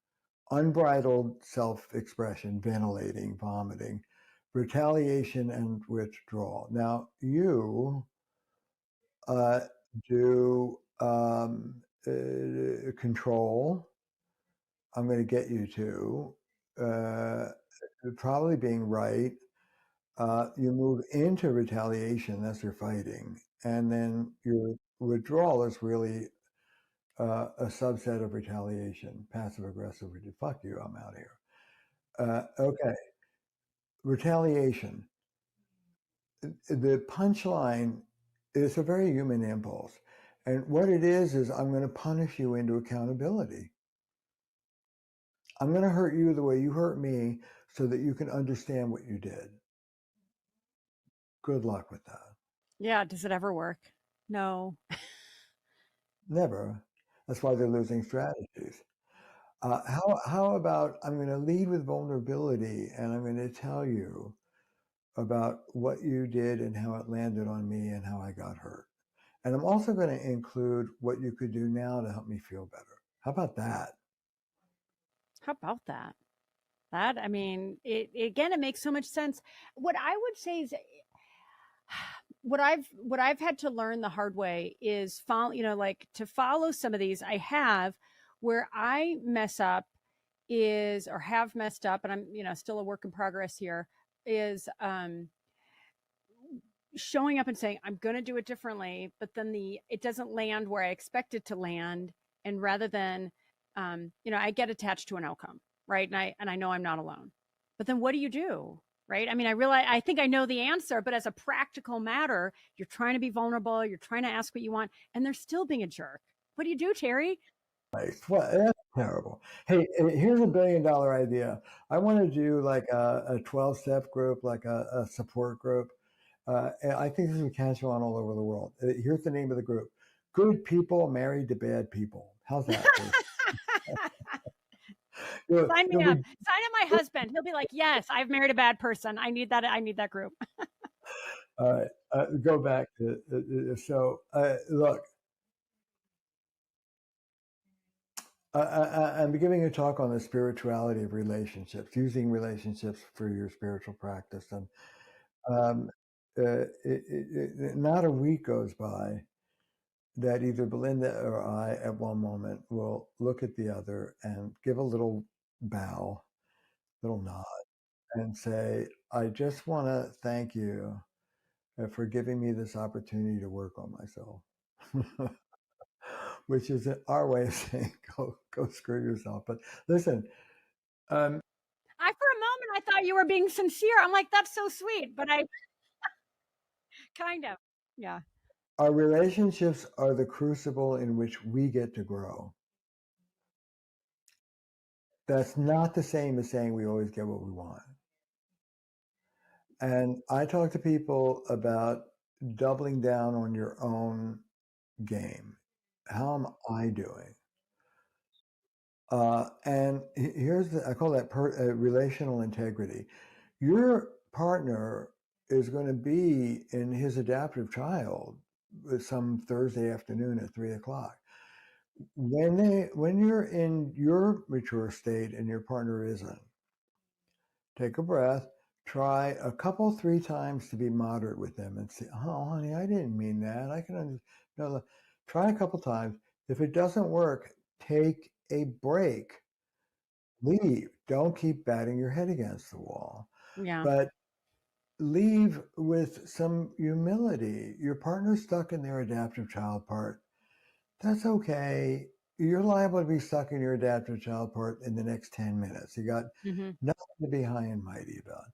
unbridled self-expression, ventilating, vomiting, retaliation, and withdrawal. Now you uh, do control. I'm going to get you to probably being right. You move into retaliation. That's your fighting, and then your withdrawal is really a subset of retaliation, passive aggressive. Fuck you, I'm out of here. Okay, retaliation. The punchline is a very human impulse. And what it is I'm going to punish you into accountability. I'm going to hurt you the way you hurt me so that you can understand what you did. Good luck with that. Yeah, does it ever work? No. Never. That's why they're losing strategies. How about I'm going to lead with vulnerability and I'm going to tell you about what you did and how it landed on me and how I got hurt. And I'm also going to include what you could do now to help me feel better. How about that? How about that? I mean, it makes so much sense. What I would say is what I've had to learn the hard way is to follow some of these I have where I mess up is or have messed up and I'm still a work in progress here is showing up and saying I'm going to do it differently, but then it doesn't land where I expect it to land, and rather than I get attached to an outcome, right? And I know I'm not alone. But then what do you do? Right? I mean, I think I know the answer, but as a practical matter, you're trying to be vulnerable, you're trying to ask what you want, and they're still being a jerk. What do you do, Terry? Well, that's terrible. Hey, here's $1 billion idea. I want to do like a 12-step group, like a support group. And I think this would catch on all over the world. Here's the name of the group: Good People Married to Bad People. How's that? Sign me up. Sign up my husband. He'll be like, yes, I've married a bad person. I need that group. Go back to look. I'm giving a talk on the spirituality of relationships, using relationships for your spiritual practice, and not a week goes by that either Belinda or I, at one moment, will look at the other and give a little bow, little nod, and say, "I just want to thank you for giving me this opportunity to work on myself. Which is our way of saying go screw yourself. But listen, for a moment I thought you were being sincere. I'm like, that's so sweet, but I kind of, yeah. our relationships are the crucible in which we get to grow. That's not the same as saying we always get what we want. And I talk to people about doubling down on your own game. How am I doing? And here's I call that relational integrity. Your partner is going to be in his adaptive child some Thursday afternoon at 3:00. When you're in your mature state and your partner isn't, take a breath, try a couple, 3 times to be moderate with them and say, oh, honey, I didn't mean that. I can understand. No, try a couple times. If it doesn't work, take a break. Leave. Don't keep batting your head against the wall. Yeah. But leave with some humility. Your partner's stuck in their adaptive child part. That's okay. You're liable to be stuck in your adaptive child part in the next 10 minutes. You got nothing to be high and mighty about.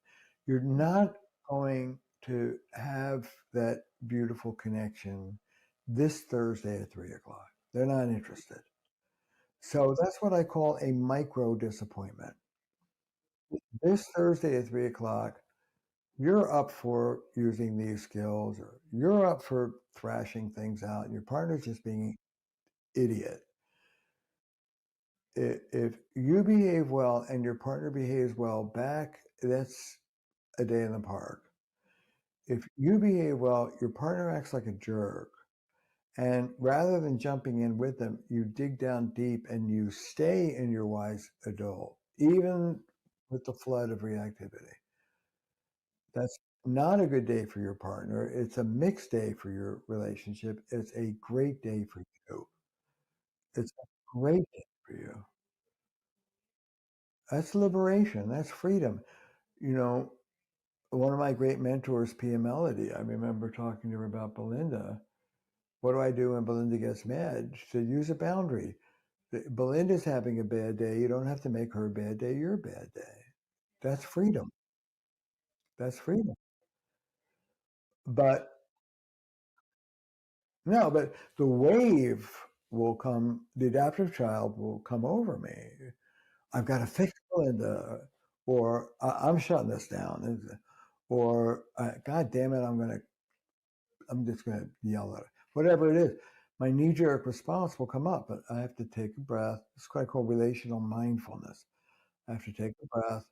You're not going to have that beautiful connection this Thursday at 3:00. They're not interested. So that's what I call a micro disappointment. This Thursday at 3:00, you're up for using these skills, or you're up for thrashing things out, and your partner's just being an idiot. If you behave well and your partner behaves well back, that's a day in the park. If you behave well, your partner acts like a jerk. And rather than jumping in with them, you dig down deep and you stay in your wise adult, even with the flood of reactivity. That's not a good day for your partner. It's a mixed day for your relationship. It's a great day for you. It's a great day for you. That's liberation. That's freedom. You know, one of my great mentors, Pia Melody, I remember talking to her about Belinda. What do I do when Belinda gets mad? She said, use a boundary. Belinda's having a bad day. You don't have to make her a bad day, your bad day. That's freedom. That's freedom. But no, but the wave will come, the adaptive child will come over me. I've got to fix Belinda, or I'm shutting this down, or God damn it, I'm just going to yell at it. Whatever it is, my knee-jerk response will come up, but I have to take a breath. It's what I call relational mindfulness. I have to take a breath.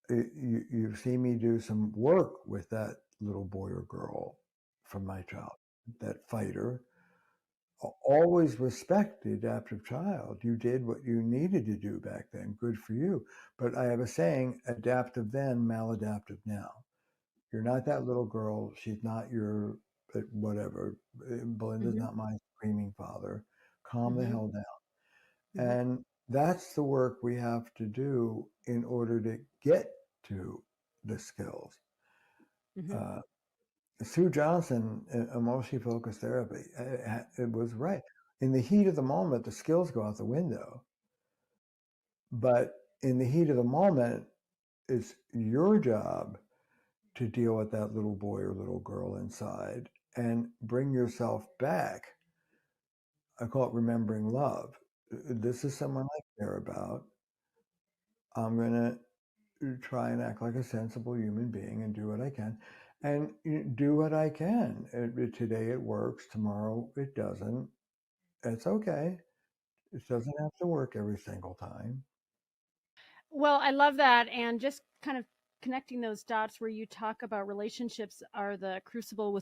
You've seen me do some work with that little boy or girl from my child, that fighter. Always respect the adaptive child. You did what you needed to do back then. Good for you. But I have a saying, adaptive then, maladaptive now. You're not that little girl. She's not your whatever. Belinda's not my screaming father. Calm the hell down. And that's the work we have to do in order to get to the skills. Sue Johnson, emotionally focused therapy, it was right. In the heat of the moment, the skills go out the window. But in the heat of the moment, it's your job to deal with that little boy or little girl inside and bring yourself back. I call it remembering love. This is someone I care about. I'm going to try and act like a sensible human being and do what I can. And do what I can. Today it works, tomorrow it doesn't. It's okay. It doesn't have to work every single time. Well, I love that. And just kind of connecting those dots where you talk about relationships are the crucible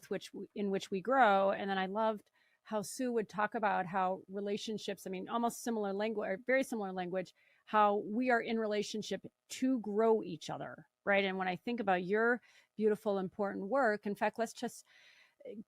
in which we grow. And then I loved how Sue would talk about how relationships, I mean, almost similar language, or very similar language, how we are in relationship to grow each other, right? And when I think about your beautiful, important work, in fact, let's just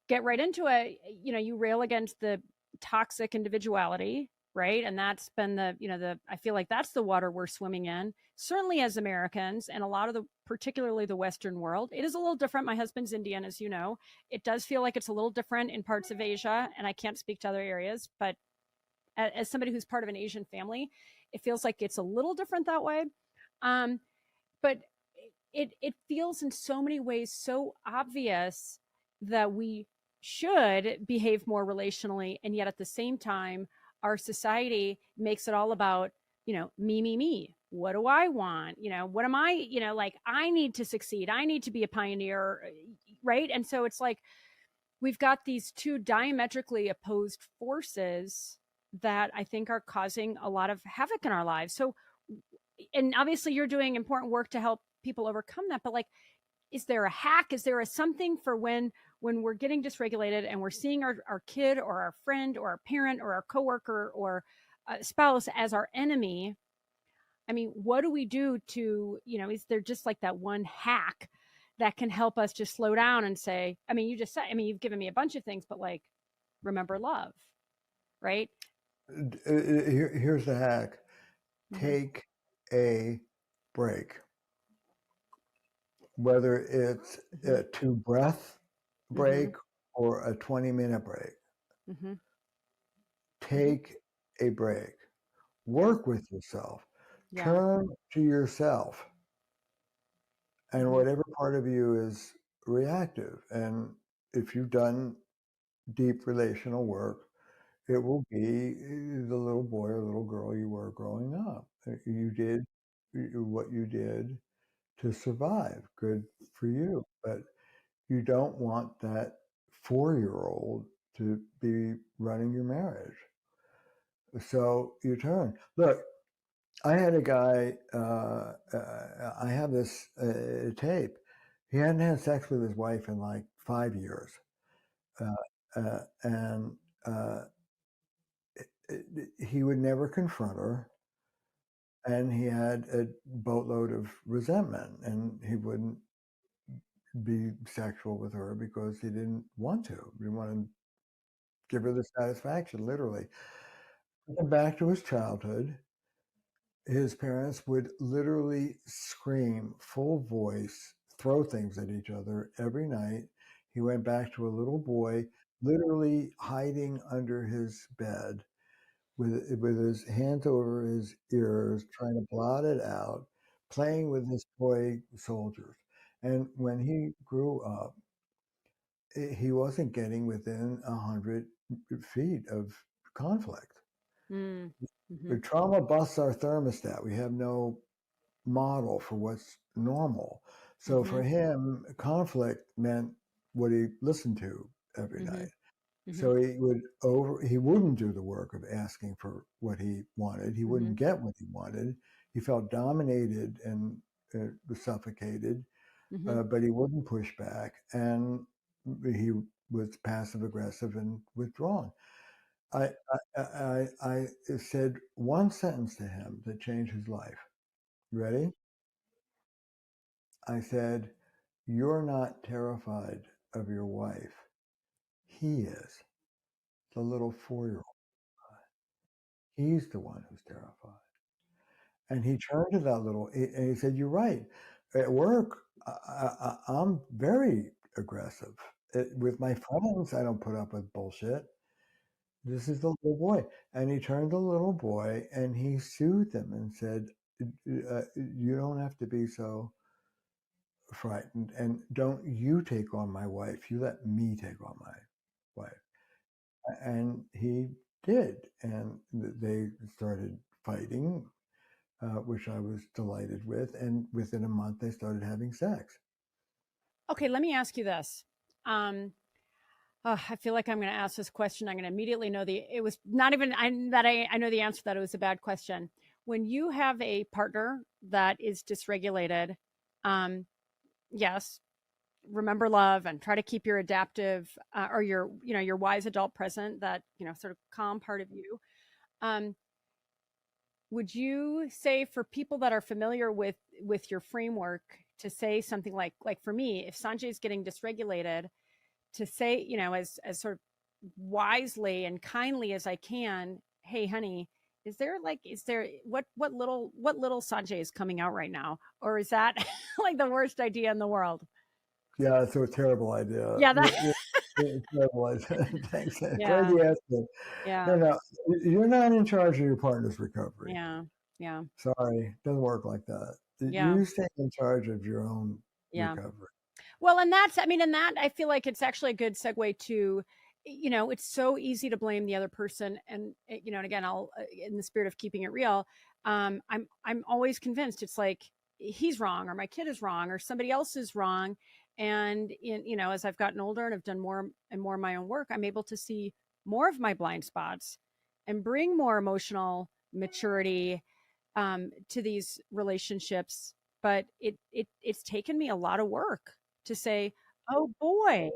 get right into it. You know, you rail against the toxic individuality, right? And that's been I feel like that's the water we're swimming in, certainly as Americans, and a lot of particularly the Western world. It is a little different. My husband's Indian, as you know. It does feel like it's a little different in parts of Asia, and I can't speak to other areas, but as somebody who's part of an Asian family, it feels like it's a little different that way. But it feels in so many ways so obvious that we should behave more relationally, and yet at the same time, our society makes it all about, me. What do I want? What am I, like, I need to succeed. I need to be a pioneer, right? And so it's like we've got these two diametrically opposed forces that I think are causing a lot of havoc in our lives. So, and obviously you're doing important work to help people overcome that, but like, is there a hack? Is there a something for when we're getting dysregulated and we're seeing our kid or our friend or our parent or our coworker or a spouse as our enemy? I mean, what do we do to, is there just like that one hack that can help us just slow down and say, I mean, you just said, I mean, you've given me a bunch of things, but like, remember love, right? Here's the hack. Mhm. Take a break. Whether it's a 2-breath break or a 20-minute break. Mm-hmm. Take a break. Work with yourself. Yeah. Turn to yourself. And whatever part of you is reactive. And if you've done deep relational work, it will be the little boy or little girl you were growing up. You did what you did to survive. Good for you. But you don't want that 4-year-old to be running your marriage. So you turn. Look, I had a guy, I have this tape. He hadn't had sex with his wife in like 5 years. And he would never confront her. And he had a boatload of resentment, and he wouldn't be sexual with her because he didn't want to. He didn't want to give her the satisfaction, literally. Back to his childhood, his parents would literally scream full voice, throw things at each other every night. He went back to a little boy, literally hiding under his bed with his hands over his ears, trying to blot it out, playing with his toy soldiers. And when he grew up, he wasn't getting within 100 feet of conflict. The trauma busts our thermostat. We have no model for what's normal. So for him, conflict meant what he listened to every night. So he wouldn't do the work of asking for what he wanted. He wouldn't get what he wanted. He felt dominated and suffocated, but he wouldn't push back, and he was passive aggressive and withdrawn. I said one sentence to him that changed his life. Ready? I said, "You're not terrified of your wife. He is, the little 4-year-old. He's the one who's terrified." And he turned to that and he said, "You're right. At work, I'm very aggressive. With my friends, I don't put up with bullshit. This is the little boy." And he turned to the little boy and he soothed him and said, "You don't have to be so frightened. And don't you take on my wife. You let me take on my wife." And he did. And they started fighting, which I was delighted with. And within a month, they started having sex. Okay, let me ask you this. I feel like I'm going to ask this question. I'm going to immediately know it was not even I know the answer, that it was a bad question. When you have a partner that is dysregulated, yes, remember love and try to keep your adaptive or your wise adult present, that, sort of calm part of you. Would you say, for people that are familiar with your framework, to say something like for me, if Sanjay's getting dysregulated, to say, as sort of wisely and kindly as I can, hey, honey, is there what little Sanjay is coming out right now? Or is that like the worst idea in the world? Yeah, it's a terrible idea. Yeah, Terrible idea. Thanks. Glad yeah, you asked me. yeah, No, you're not in charge of your partner's recovery. yeah, yeah, Sorry, doesn't work like that. yeah, You stay in charge of your own yeah. recovery. Well, and that's, I mean, and that I feel like it's actually a good segue to, it's so easy to blame the other person. And, and again, I'll, in the spirit of keeping it real, I'm always convinced it's like he's wrong or my kid is wrong or somebody else is wrong. And as I've gotten older and I've done more and more of my own work, I'm able to see more of my blind spots and bring more emotional maturity to these relationships. But it's taken me a lot of work to say, oh boy,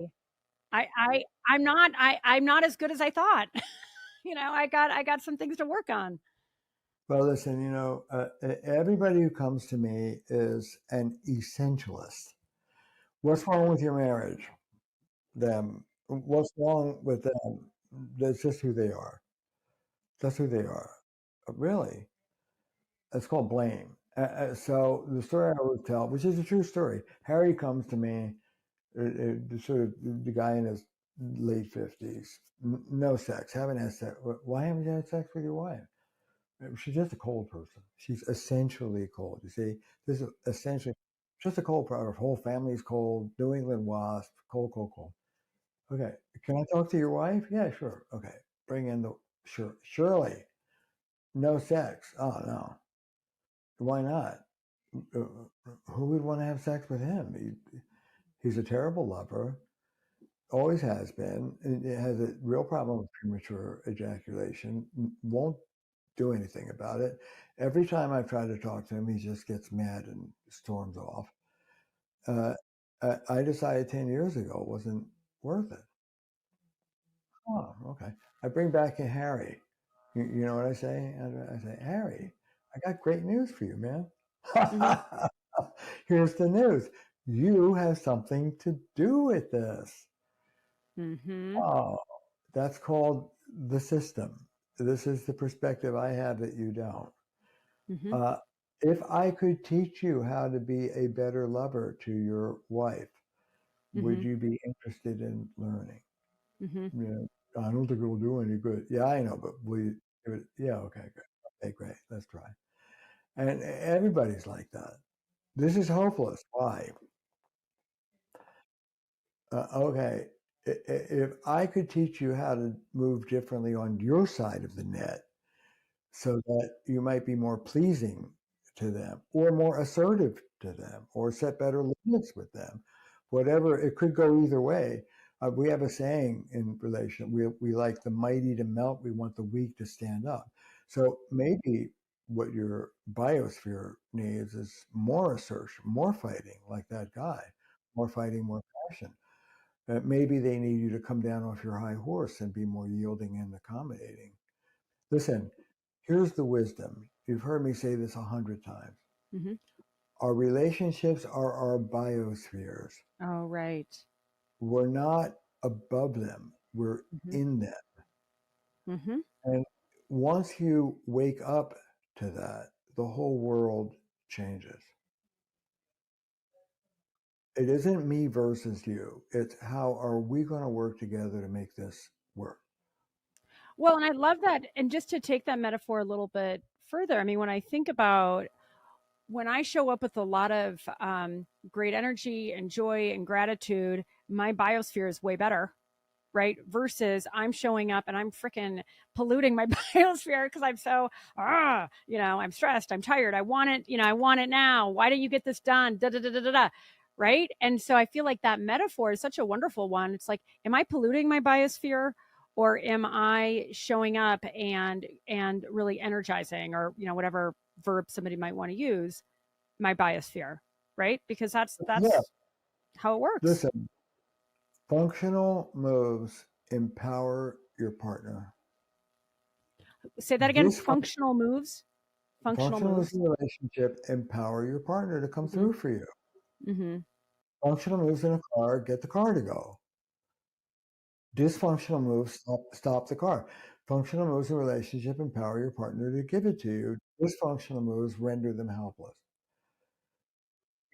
I'm not as good as I thought. I got some things to work on. Well, listen, everybody who comes to me is an essentialist. What's wrong with your marriage? Them. What's wrong with them? That's just who they are. That's who they are. Really. It's called blame. So the story I would tell, which is a true story, Harry comes to me, sort of the guy in his late 50s, no sex, haven't had sex. Why haven't you had sex with your wife? She's just a cold person. She's essentially cold. You see, this is essentially just a cold person. Her whole family's cold. New England wasp, cold, cold, cold. Okay, can I talk to your wife? Yeah, sure. Okay, bring in the Shirley. No sex. Oh no. Why not? Who would want to have sex with him? He's a terrible lover. Always has been. It has a real problem with premature ejaculation. Won't do anything about it. Every time I've tried to talk to him, he just gets mad and storms off. I decided 10 years ago it wasn't worth it. Oh, okay. I bring back in Harry. You know what I say? I say, Harry, I got great news for you, man. Here's the news. You have something to do with this. Oh, that's called the system. This is the perspective I have that you don't. If I could teach you how to be a better lover to your wife, would you be interested in learning? I don't think it will do any good. Yeah, I know, but will you do it? Yeah, okay, good. Okay, great. Let's try. And everybody's like that. This is hopeless. Why? Okay, if I could teach you how to move differently on your side of the net so that you might be more pleasing to them or more assertive to them or set better limits with them, whatever, it could go either way. We have a saying in relation, we like the mighty to melt, we want the weak to stand up. So maybe what your biosphere needs is more assertion, more fighting, like that guy, more fighting, more passion. Maybe they need you to come down off your high horse and be more yielding and accommodating. Listen, here's the wisdom. You've heard me say this 100 times. Our relationships are our biospheres. Oh, right. We're not above them. We're in them. And once you wake up to that, the whole world changes. It isn't me versus you. It's how are we going to work together to make this work? Well, and I love that. And just to take that metaphor a little bit further, I mean, when I think about when I show up with a lot of great energy and joy and gratitude, my biosphere is way better, right? Versus I'm showing up and I'm freaking polluting my biosphere because I'm so, I'm stressed, I'm tired, I want it, I want it now. Why don't you get this done? Da, da, da, da, da, da. Right. And so I feel like that metaphor is such a wonderful one. It's like, am I polluting my biosphere? Or am I showing up and really energizing, or whatever verb somebody might want to use, my biosphere, right? Because that's how it works. Listen, functional moves empower your partner. Say that again. Functional moves. Functional moves in a relationship empower your partner to come through for you. Functional moves in a car get the car to go. Dysfunctional moves stop the car. Functional moves in relationship empower your partner to give it to you. Dysfunctional moves render them helpless.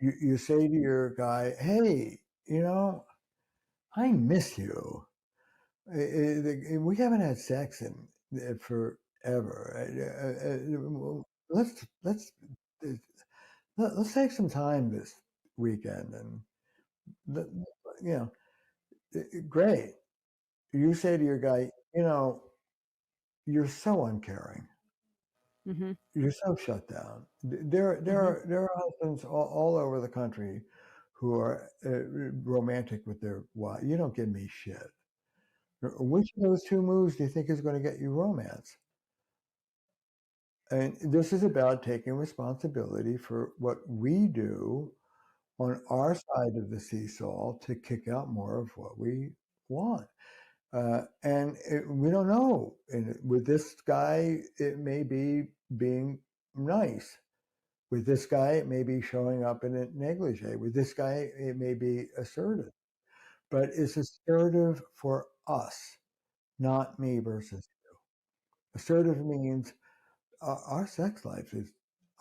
You say to your guy, hey, I miss you. We haven't had sex in forever. Let's take some time this weekend and you know great. You say to your guy, you're so uncaring. Mm-hmm. You're so shut down. There are husbands all over the country who are romantic with their wife. You don't give me shit. Which of those two moves do you think is going to get you romance? And this is about taking responsibility for what we do on our side of the seesaw to kick out more of what we want. We don't know. And with this guy, it may be being nice. With this guy, it may be showing up in a negligee. With this guy, it may be assertive. But it's assertive for us, not me versus you. Assertive means our sex life is,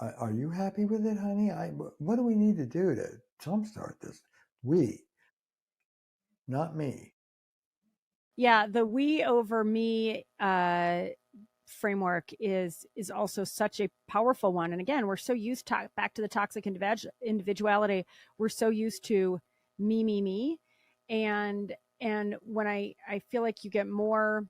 are you happy with it, honey? What do we need to do to jumpstart this? We, not me. Yeah, the we over me framework is also such a powerful one. And again, we're so used to, back to the toxic individuality, we're so used to me, and when I feel like you get more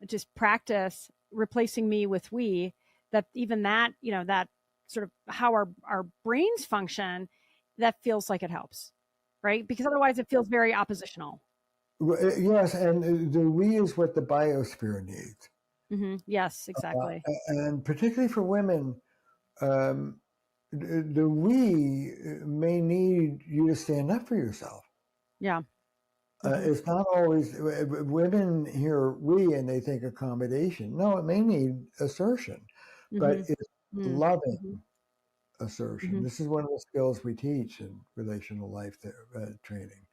just practice replacing me with we, that even that, that sort of how our brains function, that feels like it helps, right? Because otherwise it feels very oppositional. Yes, and the we is what the biosphere needs. Mm-hmm. Yes, exactly. And particularly for women, the we may need you to stand up for yourself. Yeah. Mm-hmm. It's not always, women hear we and they think accommodation. No, it may need assertion, but it's loving assertion. This is one of the skills we teach in relational life training.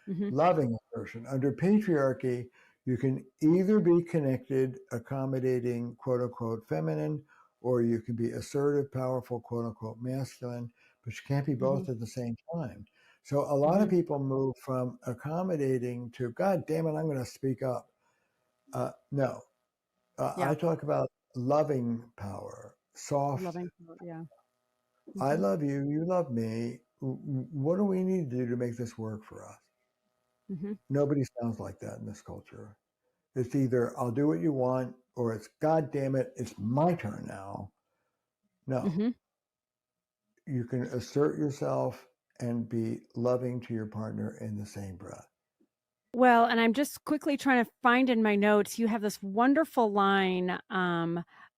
Loving assertion. Under patriarchy, you can either be connected, accommodating, quote unquote, feminine, or you can be assertive, powerful, quote unquote, masculine, but you can't be both at the same time. So a lot of people move from accommodating to, God damn it, I'm going to speak up. No. I talk about loving power, soft. Loving power, yeah. I love you, you love me. What do we need to do to make this work for us? Nobody sounds like that in this culture. It's either I'll do what you want, or it's God damn it, it's my turn now. No. You can assert yourself and be loving to your partner in the same breath. Well, and I'm just quickly trying to find in my notes, you have this wonderful line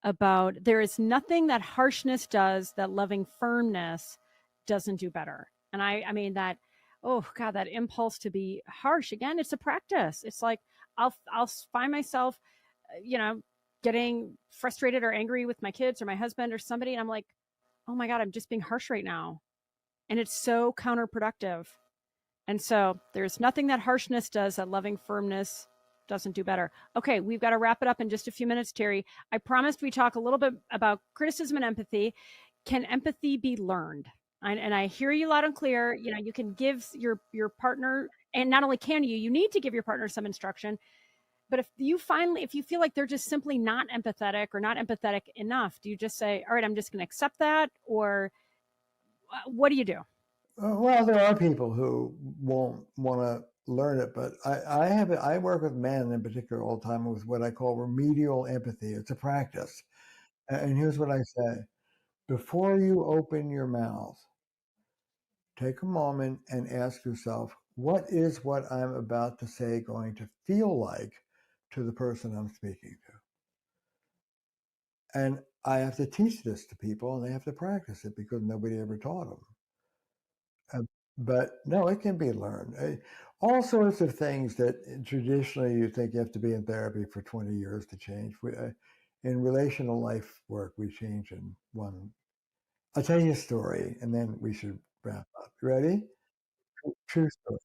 about there is nothing that harshness does that loving firmness doesn't do better. And I mean that, oh God, that impulse to be harsh, again, it's a practice. It's like I'll find myself, getting frustrated or angry with my kids or my husband or somebody. And I'm like, oh my God, I'm just being harsh right now. And it's so counterproductive. And so there's nothing that harshness does that loving firmness doesn't do better. Okay, we've got to wrap it up in just a few minutes, Terry. I promised we talk a little bit about criticism and empathy. Can empathy be learned? And I hear you loud and clear. You can give your partner, and not only can you need to give your partner some instruction. But if you feel like they're just simply not empathetic or not empathetic enough, do you just say, all right, I'm just going to accept that? Or what do you do? Well, there are people who won't want to learn it, but I work with men in particular all the time with what I call remedial empathy. It's a practice. And here's what I say. Before you open your mouth, take a moment and ask yourself, what is what I'm about to say going to feel like to the person I'm speaking to? And I have to teach this to people, and they have to practice it because nobody ever taught them. But no, it can be learned. All sorts of things that traditionally you think you have to be in therapy for 20 years to change. In relational life work, we change in one. I'll tell you a story, and then we should wrap up. Ready? True story.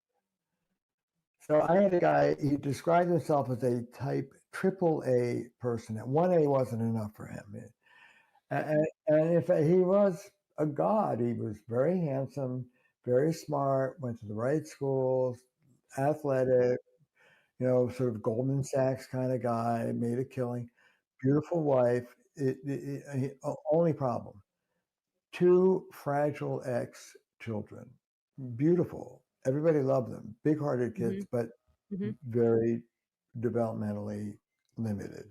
So I had a guy, he described himself as a type AAA person. 1A wasn't enough for him. And if he was a god, he was very handsome, very smart, went to the right schools, athletic, sort of Goldman Sachs kind of guy, made a killing, beautiful wife. Only problem, 2 fragile children, beautiful. Everybody loved them, big-hearted kids, but very developmentally limited.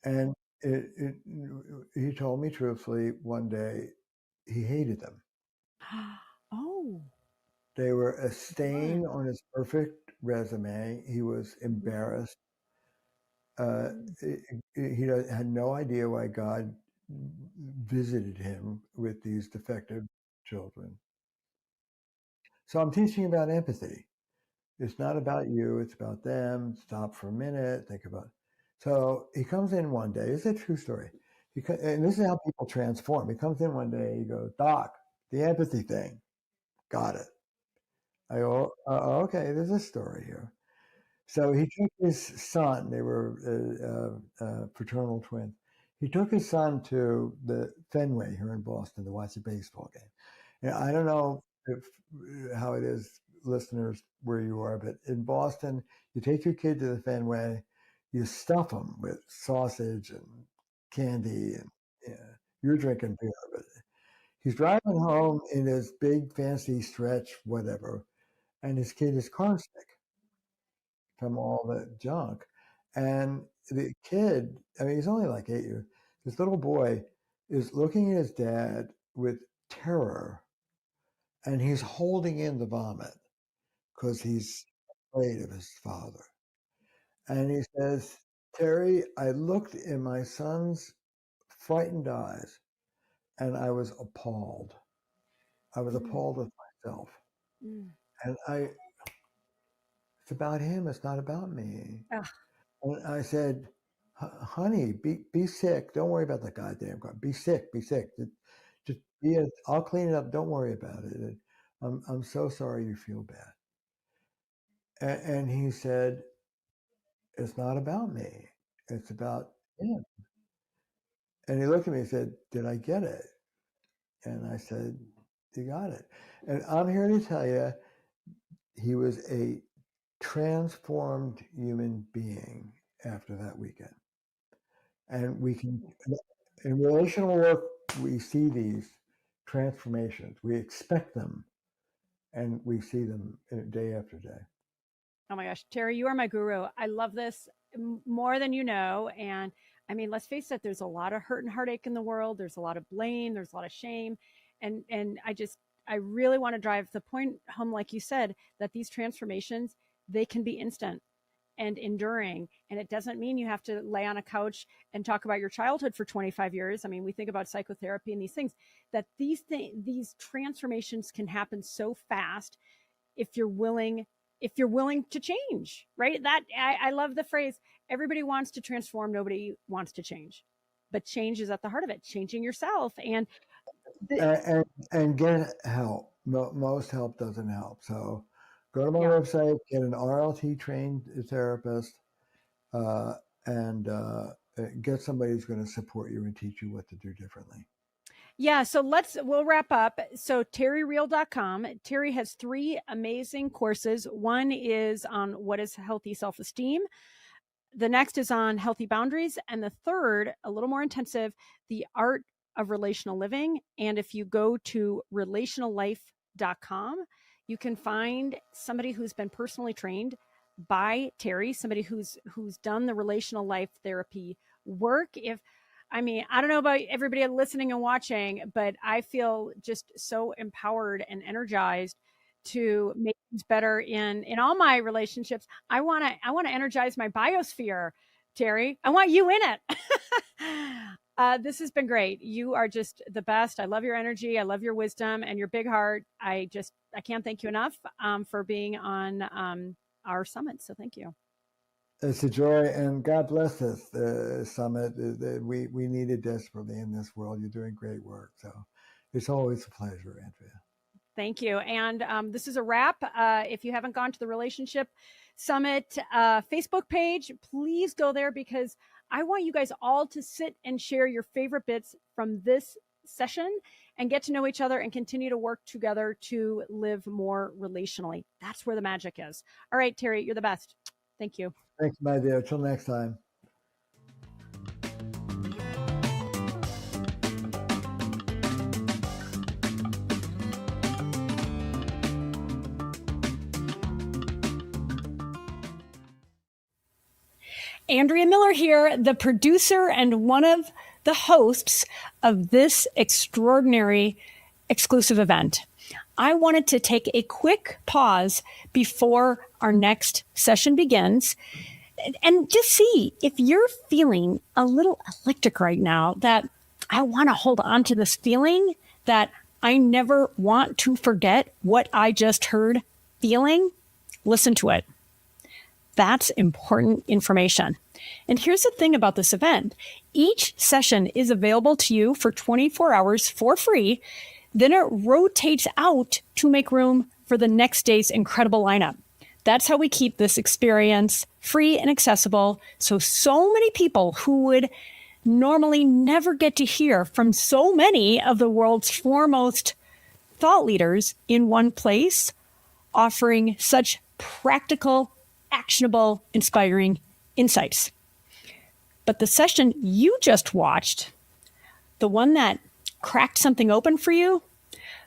And he told me truthfully one day he hated them. Oh. They were a stain on his perfect resume. He was embarrassed. He had no idea why God visited him with these defective children. So I'm teaching about empathy. It's not about you, it's about them. Stop for a minute, think about it. So he comes in one day, it's a true story. And this is how people transform. He comes in one day, he goes, Doc, the empathy thing, got it. I go, okay, there's a story here. So he took his son, they were fraternal twins. He took his son to the Fenway here in Boston to watch a baseball game. And I don't know how it is, listeners, where you are, but in Boston, you take your kid to the Fenway, you stuff them with sausage and candy, and you're drinking beer. But he's driving home in his big fancy stretch, whatever, and his kid is car sick from all the junk. And the kid, I mean, he's only like 8 years. This little boy is looking at his dad with terror, and he's holding in the vomit because he's afraid of his father. And he says, Terry, I looked in my son's frightened eyes and I was appalled. I was appalled with myself. And it's about him, it's not about me. And I said, honey, be sick. Don't worry about the goddamn car. Be sick, be sick. Just I'll clean it up. Don't worry about it. I'm so sorry you feel bad. And he said, it's not about me. It's about him. And he looked at me and said, did I get it? And I said, you got it. And I'm here to tell you, he was a transformed human being after that weekend. And we can, in relational work, we see these transformations. We expect them, and we see them day after day. Oh my gosh, Terry, you are my guru. I love this more than you know. And I mean, let's face it, there's a lot of hurt and heartache in the world. There's a lot of blame. There's a lot of shame. And I really want to drive the point home, like you said, that these transformations, they can be instant and enduring. And it doesn't mean you have to lay on a couch and talk about your childhood for 25 years. I mean, we think about psychotherapy and these things, that these transformations can happen so fast if you're willing to change, right? That I love the phrase, everybody wants to transform, nobody wants to change. But change is at the heart of it, changing yourself. And get help. Most help doesn't help. So go to my website, get an RLT trained therapist, and get somebody who's going to support you and teach you what to do differently. Yeah, so we'll wrap up. So terryreal.com. Terry has 3 amazing courses. One is on what is healthy self-esteem. The next is on healthy boundaries. And the third, a little more intensive, the art of relational living. And if you go to relationallife.com, you can find somebody who's been personally trained by Terry, somebody who's done the relational life therapy work. I don't know about everybody listening and watching, but I feel just so empowered and energized to make things better in all my relationships. I want to energize my biosphere, Terry. I want you in it. This has been great. You are just the best. I love your energy. I love your wisdom and your big heart. I can't thank you enough for being on our summit. So thank you. It's a joy, and God bless this summit. We need it desperately in this world. You're doing great work. So it's always a pleasure, Andrea. Thank you. And this is a wrap. If you haven't gone to the Relationship Summit Facebook page, please go there, because I want you guys all to sit and share your favorite bits from this session and get to know each other and continue to work together to live more relationally. That's where the magic is. All right, Terry, you're the best. Thank you. Thanks, my dear. Till next time. Andrea Miller here, the producer and one of the hosts of this extraordinary exclusive event. I wanted to take a quick pause before our next session begins and just see if you're feeling a little electric right now, that I want to hold on to this feeling, that I never want to forget what I just heard feeling. Listen to it. That's important information. And here's the thing about this event. Each session is available to you for 24 hours for free. Then it rotates out to make room for the next day's incredible lineup. That's how we keep this experience free and accessible, so many people who would normally never get to hear from so many of the world's foremost thought leaders in one place, offering such practical, actionable, inspiring insights. But the session you just watched, the one that cracked something open for you,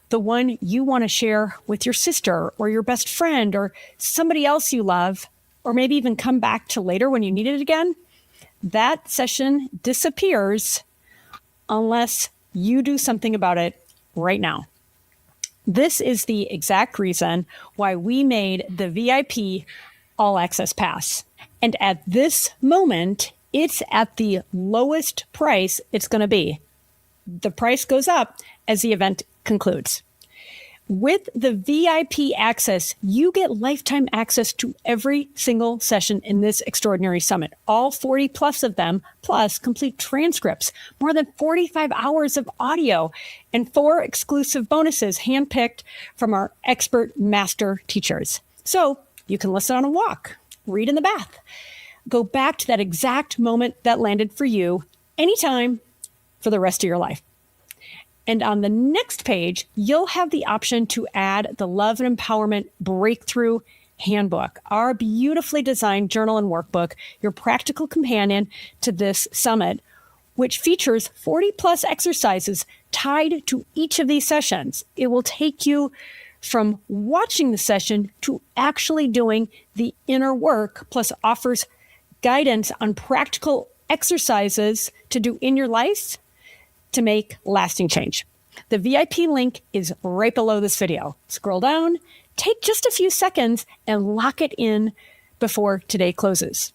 the one you want to share with your sister or your best friend or somebody else you love, or maybe even come back to later when you need it again, that session disappears unless you do something about it right now. This is the exact reason why we made the VIP All Access Pass. And at this moment, it's at the lowest price it's going to be. The price goes up as the event concludes. With the VIP access, you get lifetime access to every single session in this extraordinary summit, all 40 plus of them, plus complete transcripts, more than 45 hours of audio, and 4 exclusive bonuses handpicked from our expert master teachers. So you can listen on a walk, read in the bath, go back to that exact moment that landed for you anytime for the rest of your life. And on the next page, you'll have the option to add the Love and Empowerment Breakthrough Handbook, our beautifully designed journal and workbook, your practical companion to this summit, which features 40 plus exercises tied to each of these sessions. It will take you from watching the session to actually doing the inner work, plus offers guidance on practical exercises to do in your life to make lasting change. The VIP link is right below this video. Scroll down, take just a few seconds, and lock it in before today closes.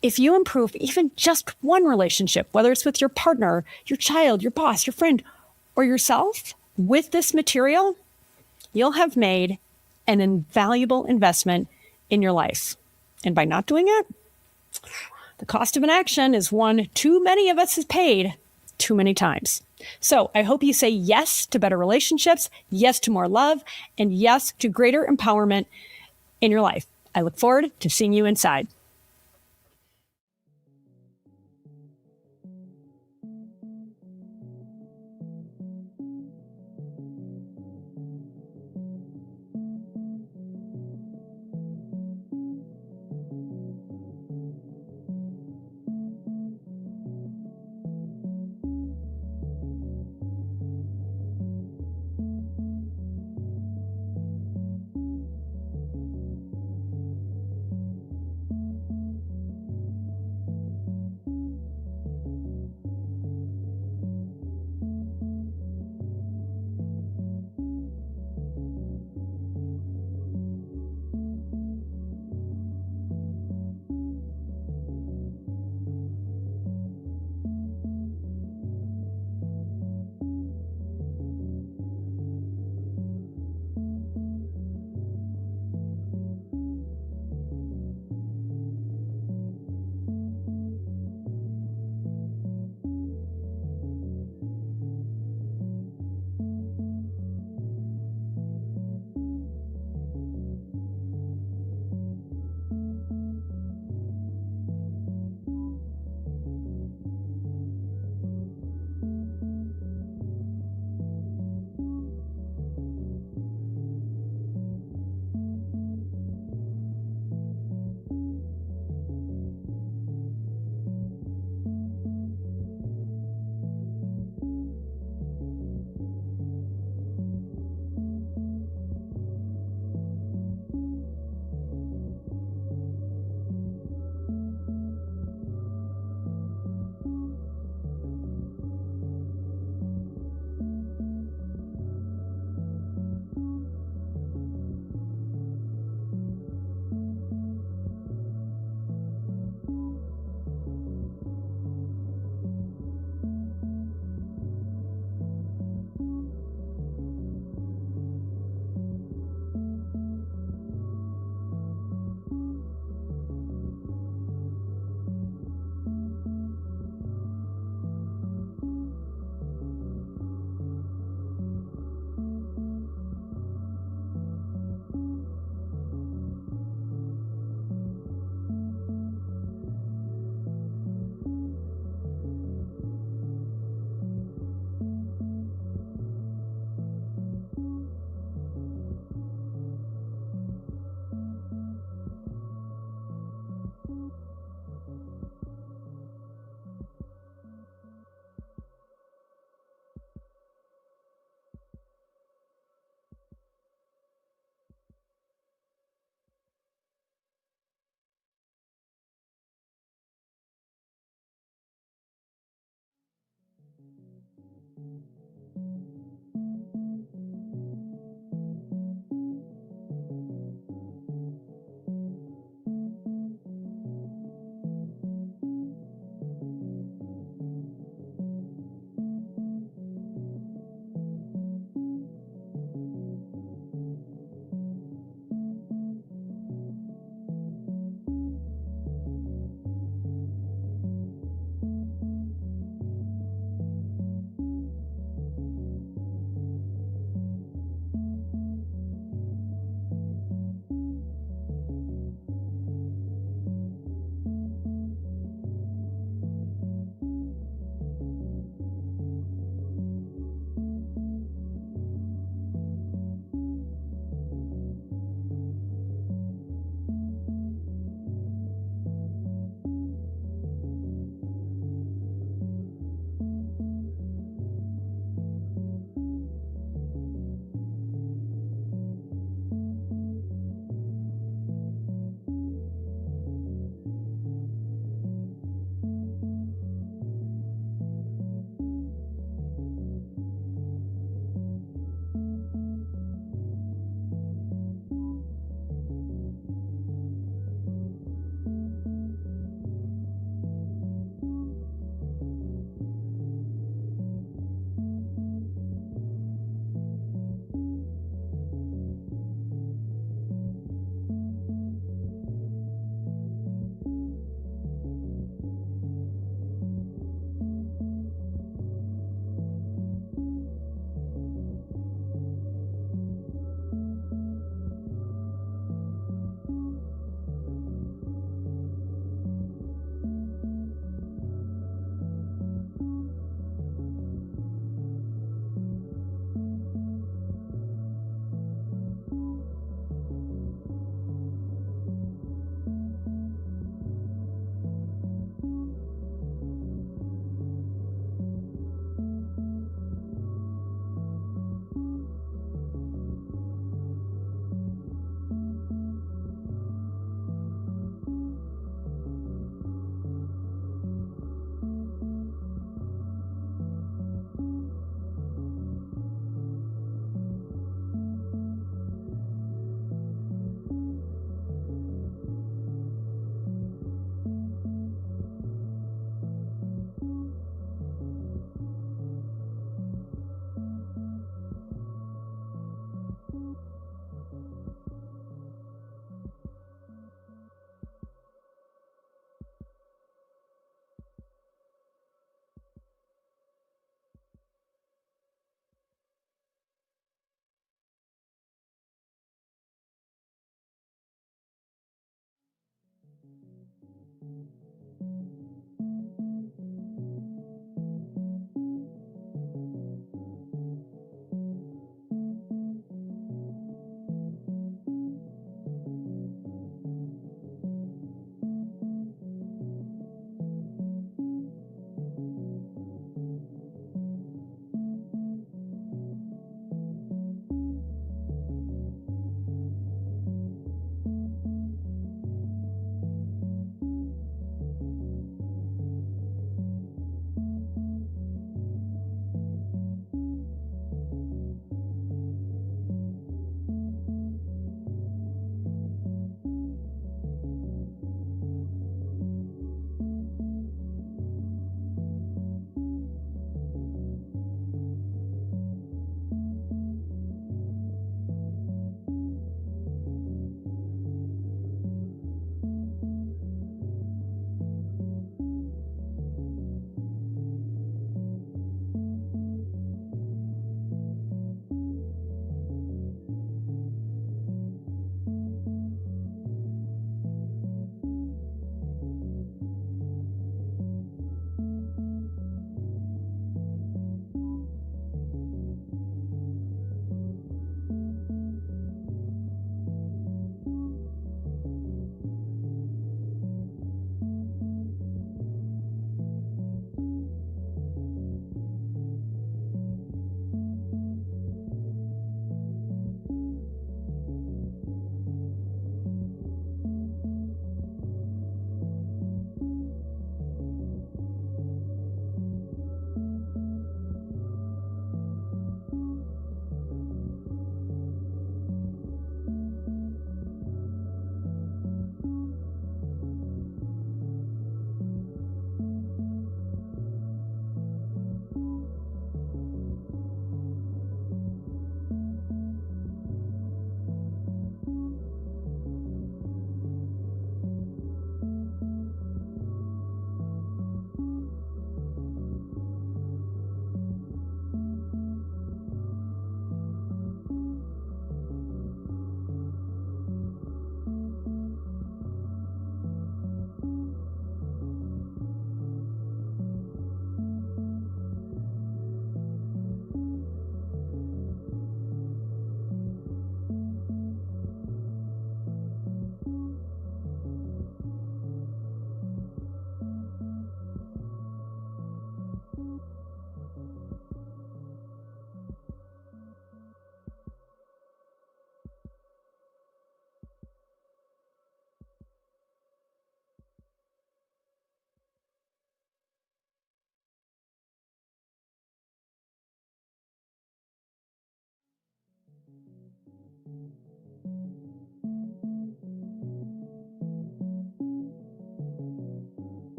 If you improve even just one relationship, whether it's with your partner, your child, your boss, your friend, or yourself, with this material, you'll have made an invaluable investment in your life. And by not doing it, the cost of inaction is one too many of us have paid too many times. So I hope you say yes to better relationships, yes to more love, and yes to greater empowerment in your life. I look forward to seeing you inside.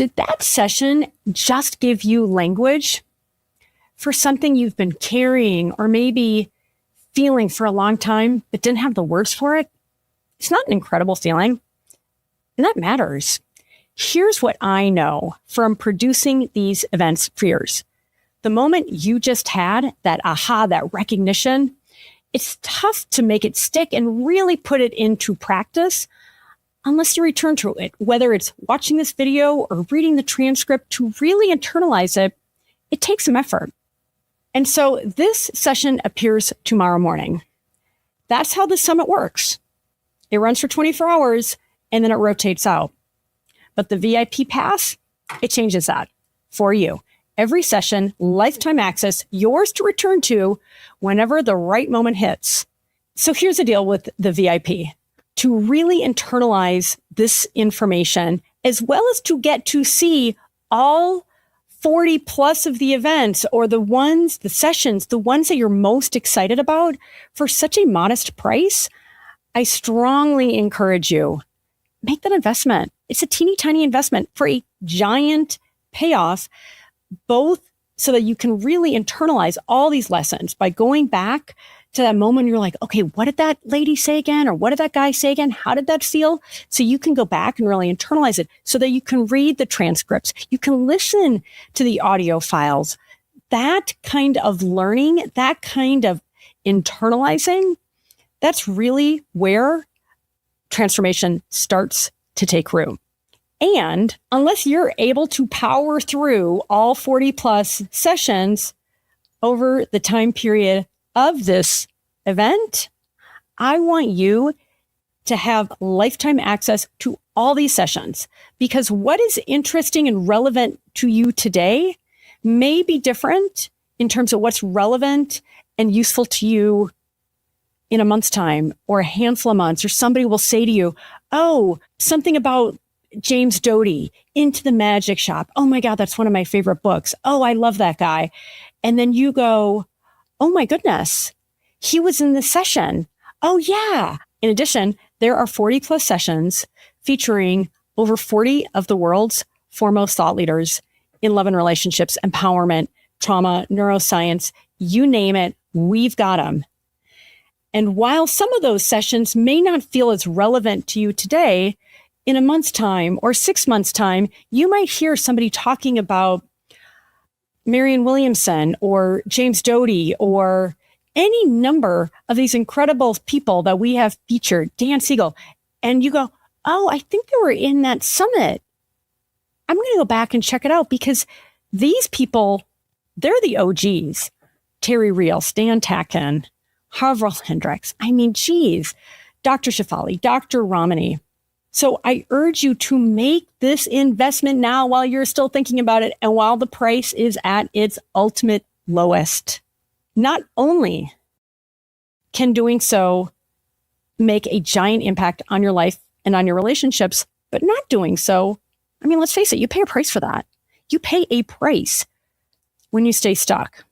Did that session just give you language for something you've been carrying or maybe feeling for a long time but didn't have the words for it? It's not an incredible feeling. And that matters. Here's what I know from producing these events for years. The moment you just had that aha, that recognition, it's tough to make it stick and really put it into practice unless you return to it, whether it's watching this video or reading the transcript. To really internalize it, it takes some effort. And so this session appears tomorrow morning. That's how the summit works. It runs for 24 hours and then it rotates out. But the VIP pass, it changes that for you. Every session, lifetime access, yours to return to whenever the right moment hits. So here's the deal with the VIP. To really internalize this information, as well as to get to see all 40 plus of the events or the sessions, the ones that you're most excited about for such a modest price, I strongly encourage you, make that investment. It's a teeny tiny investment for a giant payoff, both so that you can really internalize all these lessons by going back to that moment you're like, okay, what did that lady say again? Or what did that guy say again? How did that feel? So you can go back and really internalize it so that you can read the transcripts. You can listen to the audio files. That kind of learning, that kind of internalizing, that's really where transformation starts to take root. And unless you're able to power through all 40 plus sessions over the time period of this event, I want you to have lifetime access to all these sessions, because what is interesting and relevant to you today may be different in terms of what's relevant and useful to you in a month's time or a handful of months. Or somebody will say to you, oh, something about James Doty, Into the Magic Shop. Oh my God, that's one of my favorite books. Oh, I love that guy. And then you go, oh my goodness, he was in this session. Oh yeah. In addition, there are 40 plus sessions featuring over 40 of the world's foremost thought leaders in love and relationships, empowerment, trauma, neuroscience, you name it, we've got them. And while some of those sessions may not feel as relevant to you today, in a month's time or 6 months' time, you might hear somebody talking about Marianne Williamson or James Doty or any number of these incredible people that we have featured, Dan Siegel, and you go, oh, I think they were in that summit. I'm going to go back and check it out because these people, they're the OGs. Terry Real, Stan Tatkin, Harold Hendricks. I mean, geez, Dr. Shefali, Dr. Ramani. So I urge you to make this investment now while you're still thinking about it and while the price is at its ultimate lowest. Not only can doing so make a giant impact on your life and on your relationships, but not doing so, I mean, let's face it, you pay a price for that. You pay a price when you stay stuck.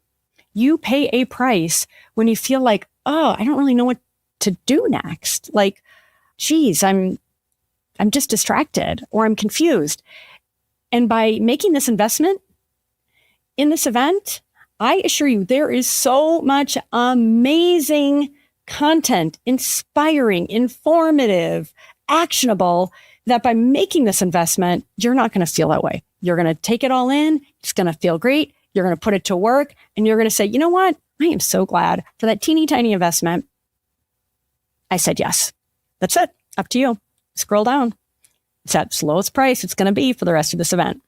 You pay a price when you feel like, oh, I don't really know what to do next. Like, geez, I'm just distracted or I'm confused. And by making this investment in this event, I assure you, there is so much amazing content, inspiring, informative, actionable, that by making this investment, you're not going to feel that way. You're going to take it all in. It's going to feel great. You're going to put it to work and you're going to say, you know what? I am so glad for that teeny tiny investment. I said yes. That's it. Up to you. Scroll down. It's at its lowest price it's going to be for the rest of this event.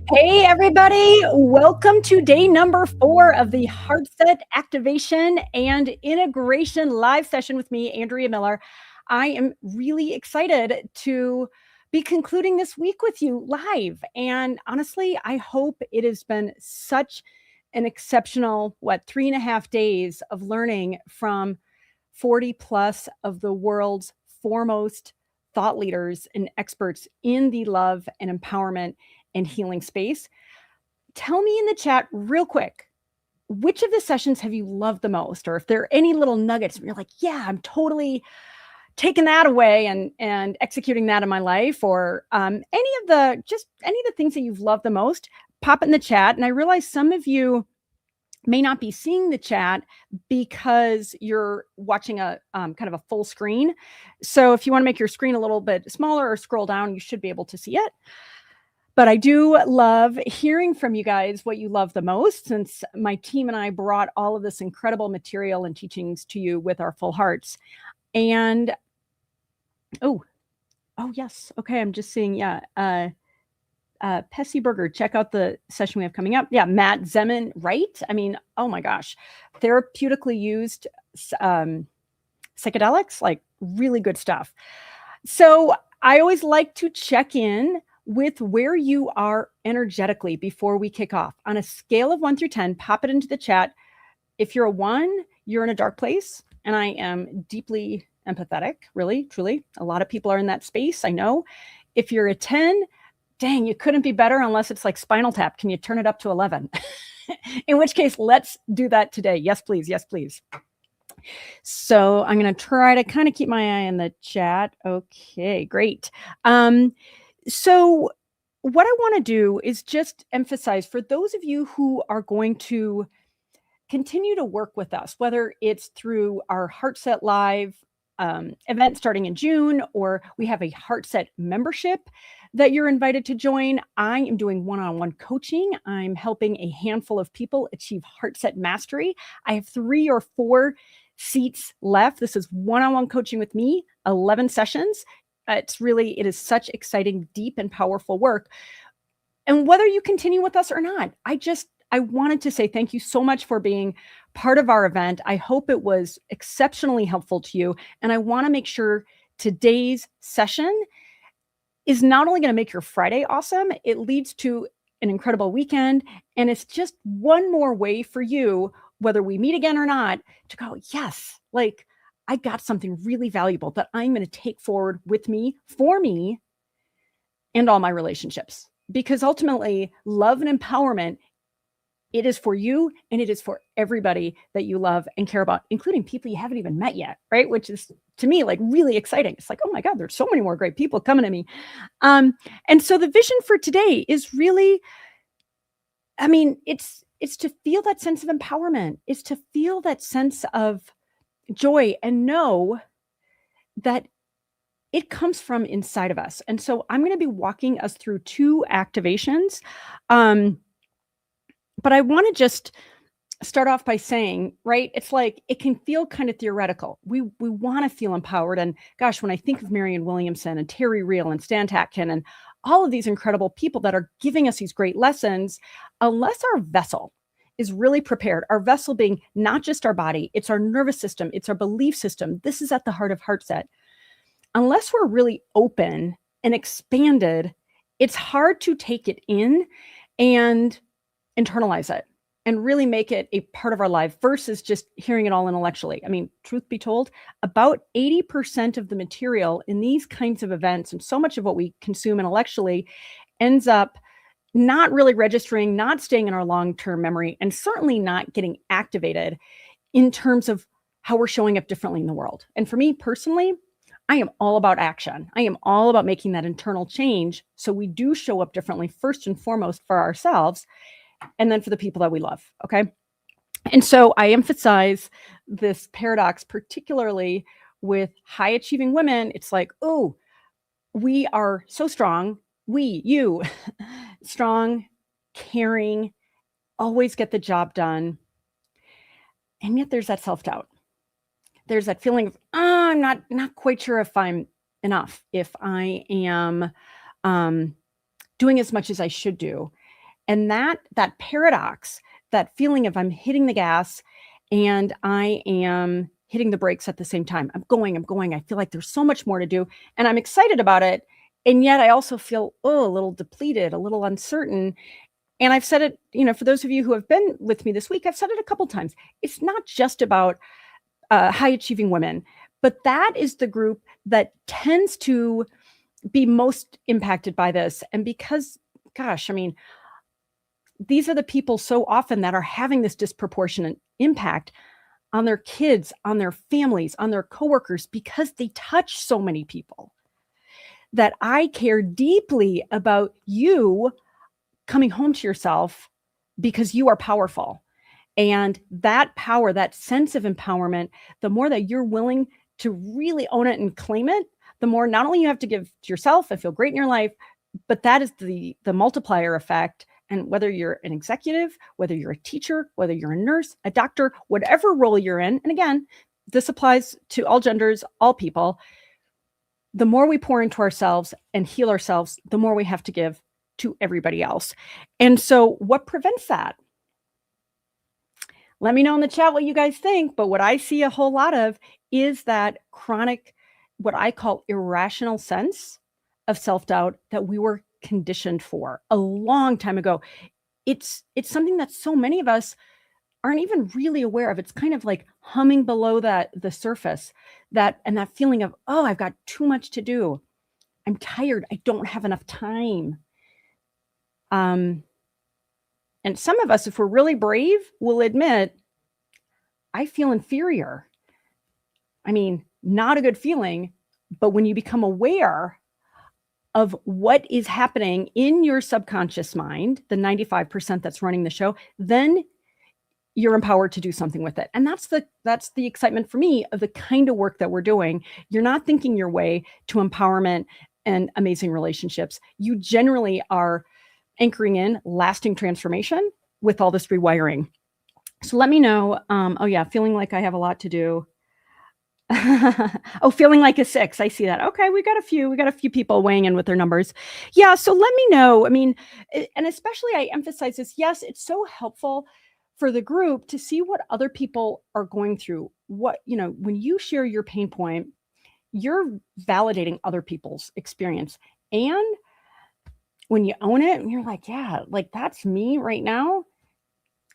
Hey, everybody. Welcome to day number 4 of the Heartset Activation and Integration live session with me, Andrea Miller. I am really excited to be concluding this week with you live. And honestly, I hope it has been such an exceptional, 3.5 days of learning from 40 plus of the world's foremost thought leaders and experts in the love and empowerment and healing space. Tell me in the chat real quick, which of the sessions have you loved the most? Or if there are any little nuggets where you're like, yeah, I'm totally taking that away and executing that in my life, or any of the things that you've loved the most, pop it in the chat. And I realize some of you may not be seeing the chat because you're watching a kind of a full screen. So if you want to make your screen a little bit smaller or scroll down, you should be able to see it. But I do love hearing from you guys what you love the most, since my team and I brought all of this incredible material and teachings to you with our full hearts. And oh yes. Okay. I'm just seeing, Pessy Burger, check out the session we have coming up. Yeah, Matt Zemon, right? I mean, oh my gosh, therapeutically used psychedelics, like really good stuff. So I always like to check in with where you are energetically before we kick off. On a scale of 1 through 10, pop it into the chat. If you're a 1, you're in a dark place, and I am deeply empathetic, really, truly. A lot of people are in that space, I know. If you're a 10, dang, you couldn't be better unless it's like Spinal Tap. Can you turn it up to 11? In which case, let's do that today. Yes, please. Yes, please. So I'm going to try to kind of keep my eye on the chat. Okay, great. So what I want to do is just emphasize for those of you who are going to continue to work with us, whether it's through our Heartset Live event starting in June, or we have a Heartset membership that you're invited to join. I am doing one-on-one coaching. I'm helping a handful of people achieve Heartset mastery. I have 3 or 4 seats left. This is one-on-one coaching with me, 11 sessions. It is such exciting, deep, and powerful work. And whether you continue with us or not, I wanted to say thank you so much for being part of our event. I hope it was exceptionally helpful to you. And I want to make sure today's session is not only going to make your Friday awesome, it leads to an incredible weekend. And it's just one more way for you, whether we meet again or not, to go, yes, like I got something really valuable that I'm going to take forward with me, for me, and all my relationships. Because ultimately, love and empowerment, it is for you, and it is for everybody that you love and care about, including people you haven't even met yet, right? Which is, to me, like really exciting. It's like, oh my God, there's so many more great people coming to me. And so the vision for today is really, I mean, it's to feel that sense of empowerment. It's to feel that sense of joy and know that it comes from inside of us. And so I'm going to be walking us through 2 activations. But I want to just start off by saying, right, it's like it can feel kind of theoretical. We want to feel empowered. And gosh, when I think of Marianne Williamson and Terry Real and Stan Tatkin and all of these incredible people that are giving us these great lessons, unless our vessel is really prepared, our vessel being not just our body, it's our nervous system, it's our belief system. This is at the heart of Heartset. Unless we're really open and expanded, it's hard to take it in and internalize it and really make it a part of our life versus just hearing it all intellectually. I mean, truth be told, about 80% of the material in these kinds of events and so much of what we consume intellectually ends up not really registering, not staying in our long-term memory, and certainly not getting activated in terms of how we're showing up differently in the world. And for me personally, I am all about action. I am all about making that internal change so we do show up differently, first and foremost for ourselves, and then for the people that we love, okay? And so I emphasize this paradox, particularly with high-achieving women. It's like, oh, we are so strong. You, strong, caring, always get the job done. And yet there's that self-doubt. There's that feeling of, I'm not quite sure if I'm enough, if I am doing as much as I should do. And that paradox, that feeling of I'm hitting the gas and I am hitting the brakes at the same time. I'm going. I feel like there's so much more to do and I'm excited about it. And yet I also feel, a little depleted, a little uncertain. And I've said it, for those of you who have been with me this week, I've said it a couple times. It's not just about high achieving women, but that is the group that tends to be most impacted by this. And because, gosh, I mean, these are the people so often that are having this disproportionate impact on their kids, on their families, on their coworkers, because they touch so many people. That I care deeply about you coming home to yourself because you are powerful. And that power, that sense of empowerment, the more that you're willing to really own it and claim it, the more not only you have to give to yourself and feel great in your life, but that is the multiplier effect. And whether you're an executive, whether you're a teacher, whether you're a nurse, a doctor, whatever role you're in, and again, this applies to all genders, all people, the more we pour into ourselves and heal ourselves, the more we have to give to everybody else. And so what prevents that? Let me know in the chat what you guys think. But what I see a whole lot of is that chronic, what I call irrational sense of self-doubt that we were conditioned for a long time ago. It's something that so many of us aren't even really aware of. It's kind of like humming below the surface, that feeling of, I've got too much to do. I'm tired. I don't have enough time. And some of us, if we're really brave, will admit, I feel inferior. I mean, not a good feeling, but when you become aware of what is happening in your subconscious mind, the 95% that's running the show, then you're empowered to do something with it. And that's the excitement for me of the kind of work that we're doing. You're not thinking your way to empowerment and amazing relationships. You generally are anchoring in lasting transformation with all this rewiring. So let me know. Feeling like I have a lot to do. Feeling like a 6. I see that. Okay, we got a few people weighing in with their numbers. Yeah, so let me know. I mean, and especially I emphasize this. Yes, it's so helpful for the group to see what other people are going through. What, when you share your pain point, you're validating other people's experience. And when you own it and you're like, yeah, like that's me right now,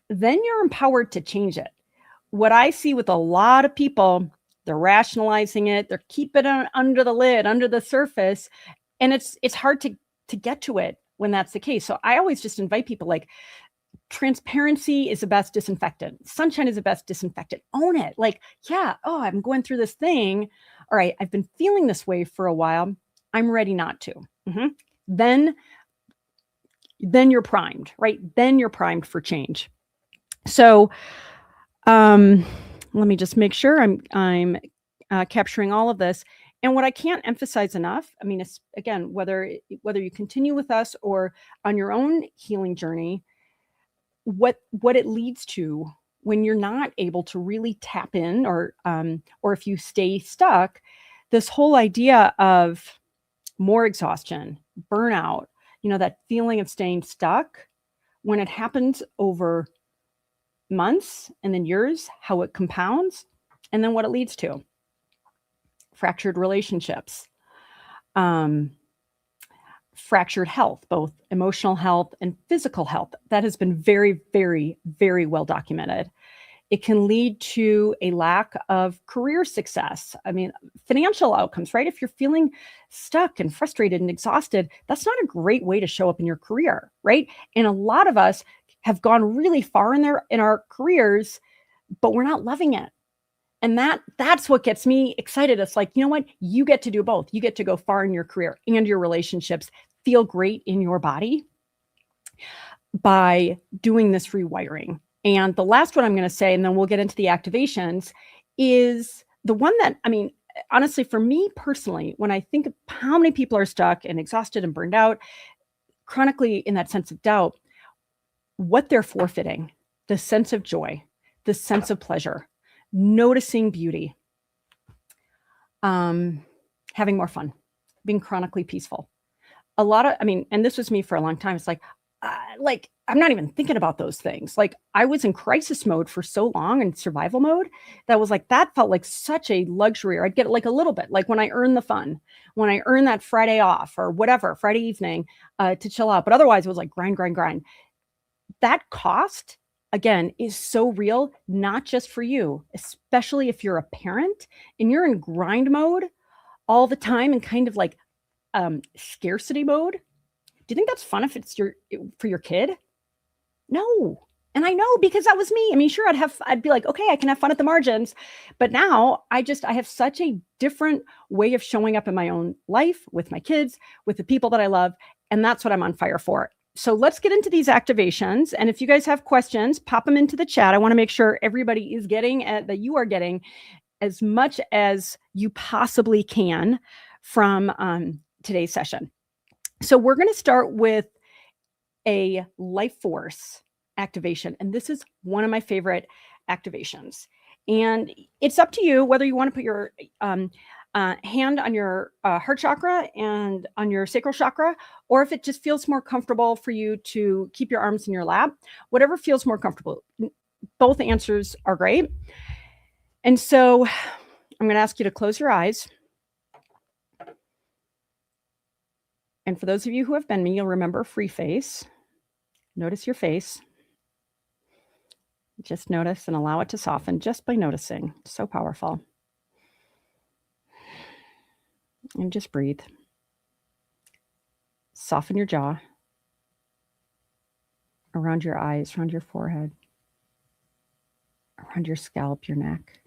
then you're empowered to change it. What I see with a lot of people, they're rationalizing it. They're keeping it under the lid, under the surface. And it's hard to get to it when that's the case. So I always just invite people, like, transparency is the best disinfectant. Sunshine is the best disinfectant. Own it. Like, yeah, I'm going through this thing. All right, I've been feeling this way for a while. I'm ready not to. Then you're primed, right? Then you're primed for change. So let me just make sure I'm capturing all of this. And what I can't emphasize enough, I mean, it's, again, whether you continue with us or on your own healing journey, what it leads to when you're not able to really tap in, or if you stay stuck, this whole idea of more exhaustion, burnout, that feeling of staying stuck, when it happens over months and then years, how it compounds, and then what it leads to. Fractured relationships, fractured health, both emotional health and physical health. That has been very, very, very well documented. It can lead to a lack of career success. I mean, financial outcomes, right? If you're feeling stuck and frustrated and exhausted, that's not a great way to show up in your career, right? And a lot of us have gone really far in our careers, but we're not loving it. And that's what gets me excited. It's like, you know what? You get to do both. You get to go far in your career and your relationships, feel great in your body by doing this rewiring. And the last one I'm going to say, and then we'll get into the activations, is the one that, I mean, honestly, for me personally, when I think of how many people are stuck and exhausted and burned out, chronically in that sense of doubt, what they're forfeiting, the sense of joy, the sense of pleasure, noticing beauty, having more fun, being chronically peaceful. And this was me for a long time. It's like, like, I'm not even thinking about those things. Like, I was in crisis mode for so long, in survival mode, that was like, that felt like such a luxury. Or I'd get like a little bit, like when I earn the fun, when I earn that Friday off or whatever, Friday evening, to chill out. But otherwise it was like grind, grind, grind. That cost, again, is so real, not just for you, especially if you're a parent and you're in grind mode all the time and kind of like scarcity mode. Do you think that's fun if it's for your kid? No. And I know, because that was me. I mean, sure, I'd be like, okay, I can have fun at the margins. But now I have such a different way of showing up in my own life with my kids, with the people that I love. And that's what I'm on fire for. So let's get into these activations. And if you guys have questions, pop them into the chat. I want to make sure everybody is getting, that you are getting as much as you possibly can from today's session. So we're going to start with a life force activation. And this is one of my favorite activations. And it's up to you whether you want to put your hand on your heart chakra and on your sacral chakra, or if it just feels more comfortable for you to keep your arms in your lap, whatever feels more comfortable. Both answers are great. And so I'm going to ask you to close your eyes. And for those of you who have been me, you'll remember free face. Notice your face. Just notice and allow it to soften just by noticing. So powerful. And just breathe. Soften your jaw. Around your eyes, around your forehead. Around your scalp, your neck.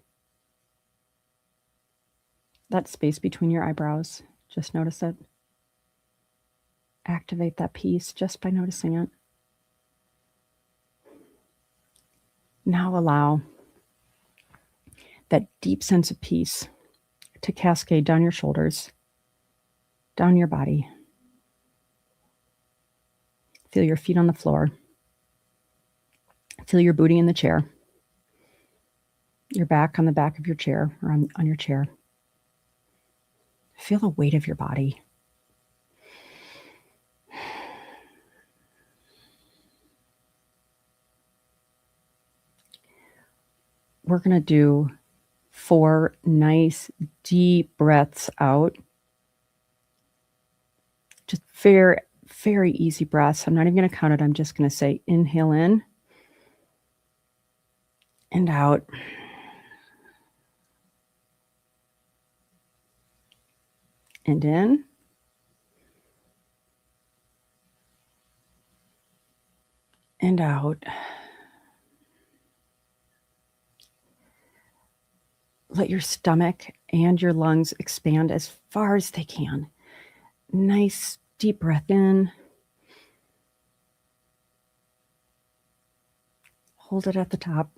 That space between your eyebrows. Just notice it. Activate that peace just by noticing it. Now allow that deep sense of peace to cascade down your shoulders, down your body. Feel your feet on the floor. Feel your booty in the chair. Your back on the back of your chair, or on your chair. Feel the weight of your body. We're going to do 4 nice, deep breaths out. Just very, very easy breaths. I'm not even going to count it. I'm just going to say inhale in and out. And in. And out. Let your stomach and your lungs expand as far as they can. Nice deep breath in. Hold it at the top.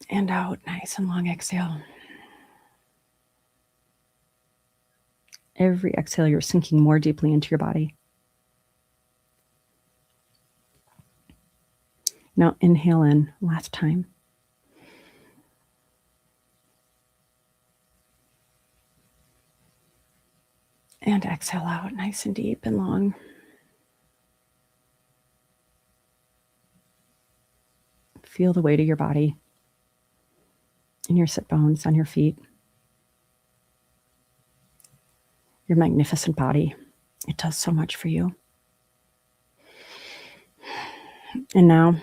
And out. Nice and long exhale. Every exhale, you're sinking more deeply into your body. Now inhale in, last time. And exhale out, nice and deep and long. Feel the weight of your body in your sit bones, on your feet. Your magnificent body. It does so much for you. And now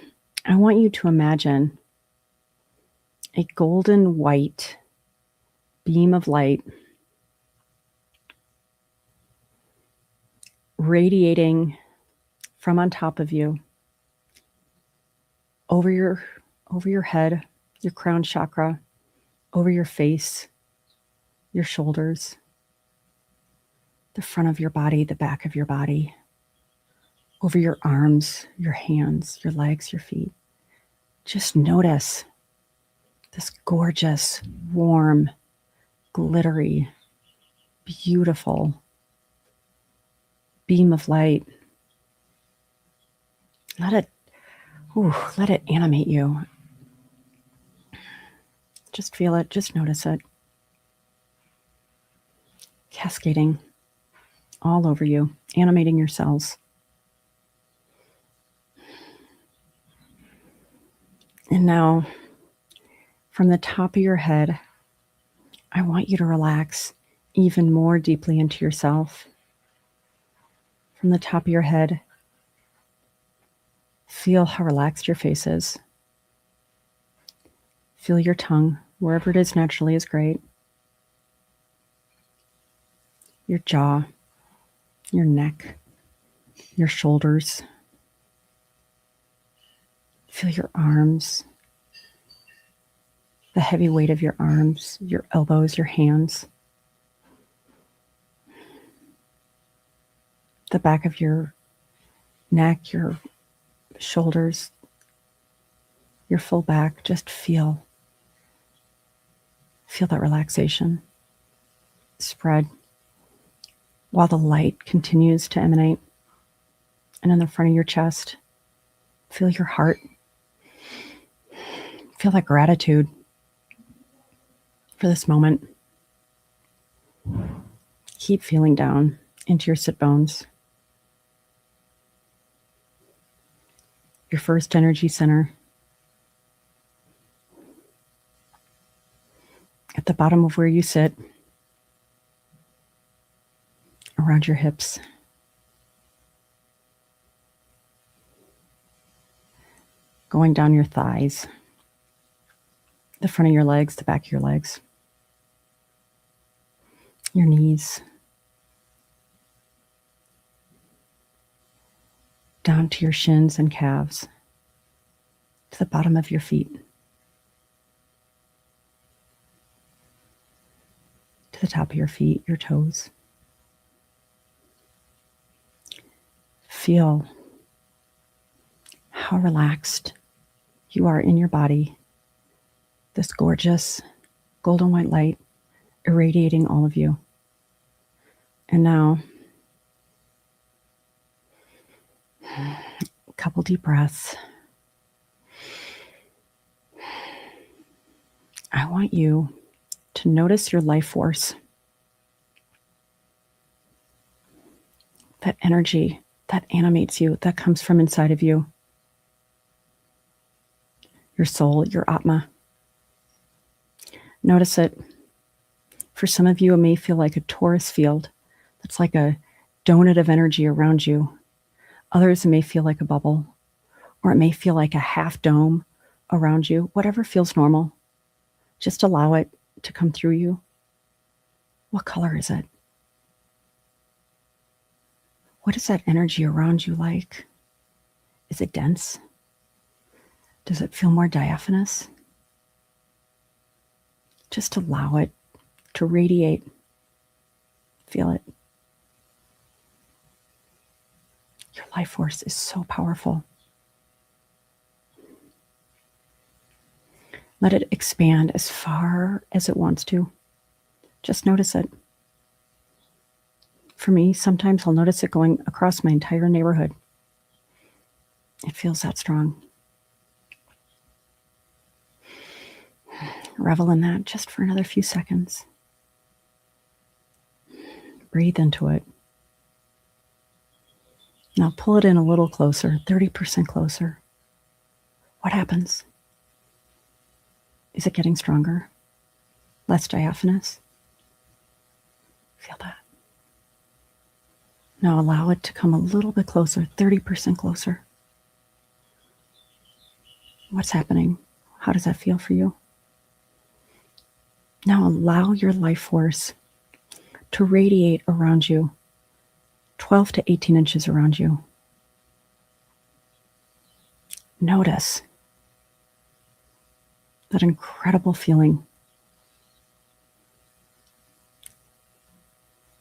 I want you to imagine a golden white beam of light radiating from on top of you over your head, your crown chakra, over your face, your shoulders, the front of your body, the back of your body, over your arms, your hands, your legs, your feet. Just notice this gorgeous, warm, glittery, beautiful beam of light. Let it animate you. Just feel it, just notice it. Cascading all over you, animating your cells. And now, from the top of your head, I want you to relax even more deeply into yourself. From the top of your head, feel how relaxed your face is. Feel your tongue, wherever it is naturally is great. Your jaw, your neck, your shoulders. Feel your arms, the heavy weight of your arms, your elbows, your hands, the back of your neck, your shoulders, your full back. Just feel that relaxation spread while the light continues to emanate. And in the front of your chest, feel your heart. Feel that gratitude for this moment. Keep feeling down into your sit bones. Your first energy center. At the bottom of where you sit, around your hips. Going down your thighs, the front of your legs, the back of your legs, your knees, down to your shins and calves, to the bottom of your feet, to the top of your feet, your toes. Feel how relaxed you are in your body. This gorgeous golden white light irradiating all of you. And now, a couple deep breaths. I want you to notice your life force. That energy that animates you, that comes from inside of you. Your soul, your Atma. Notice it. For some of you, it may feel like a torus field that's like a donut of energy around you. Others, it may feel like a bubble, or it may feel like a half dome around you. Whatever feels normal, just allow it to come through you. What color is it? What is that energy around you like? Is it dense? Does it feel more diaphanous? Just allow it to radiate. Feel it. Your life force is so powerful. Let it expand as far as it wants to. Just notice it. For me, sometimes I'll notice it going across my entire neighborhood. It feels that strong. Revel in that just for another few seconds. Breathe into it. Now pull it in a little closer, 30% closer. What happens? Is it getting stronger? Less diaphanous? Feel that. Now allow it to come a little bit closer, 30% closer. What's happening? How does that feel for you? Now allow your life force to radiate around you, 12 to 18 inches around you. Notice that incredible feeling.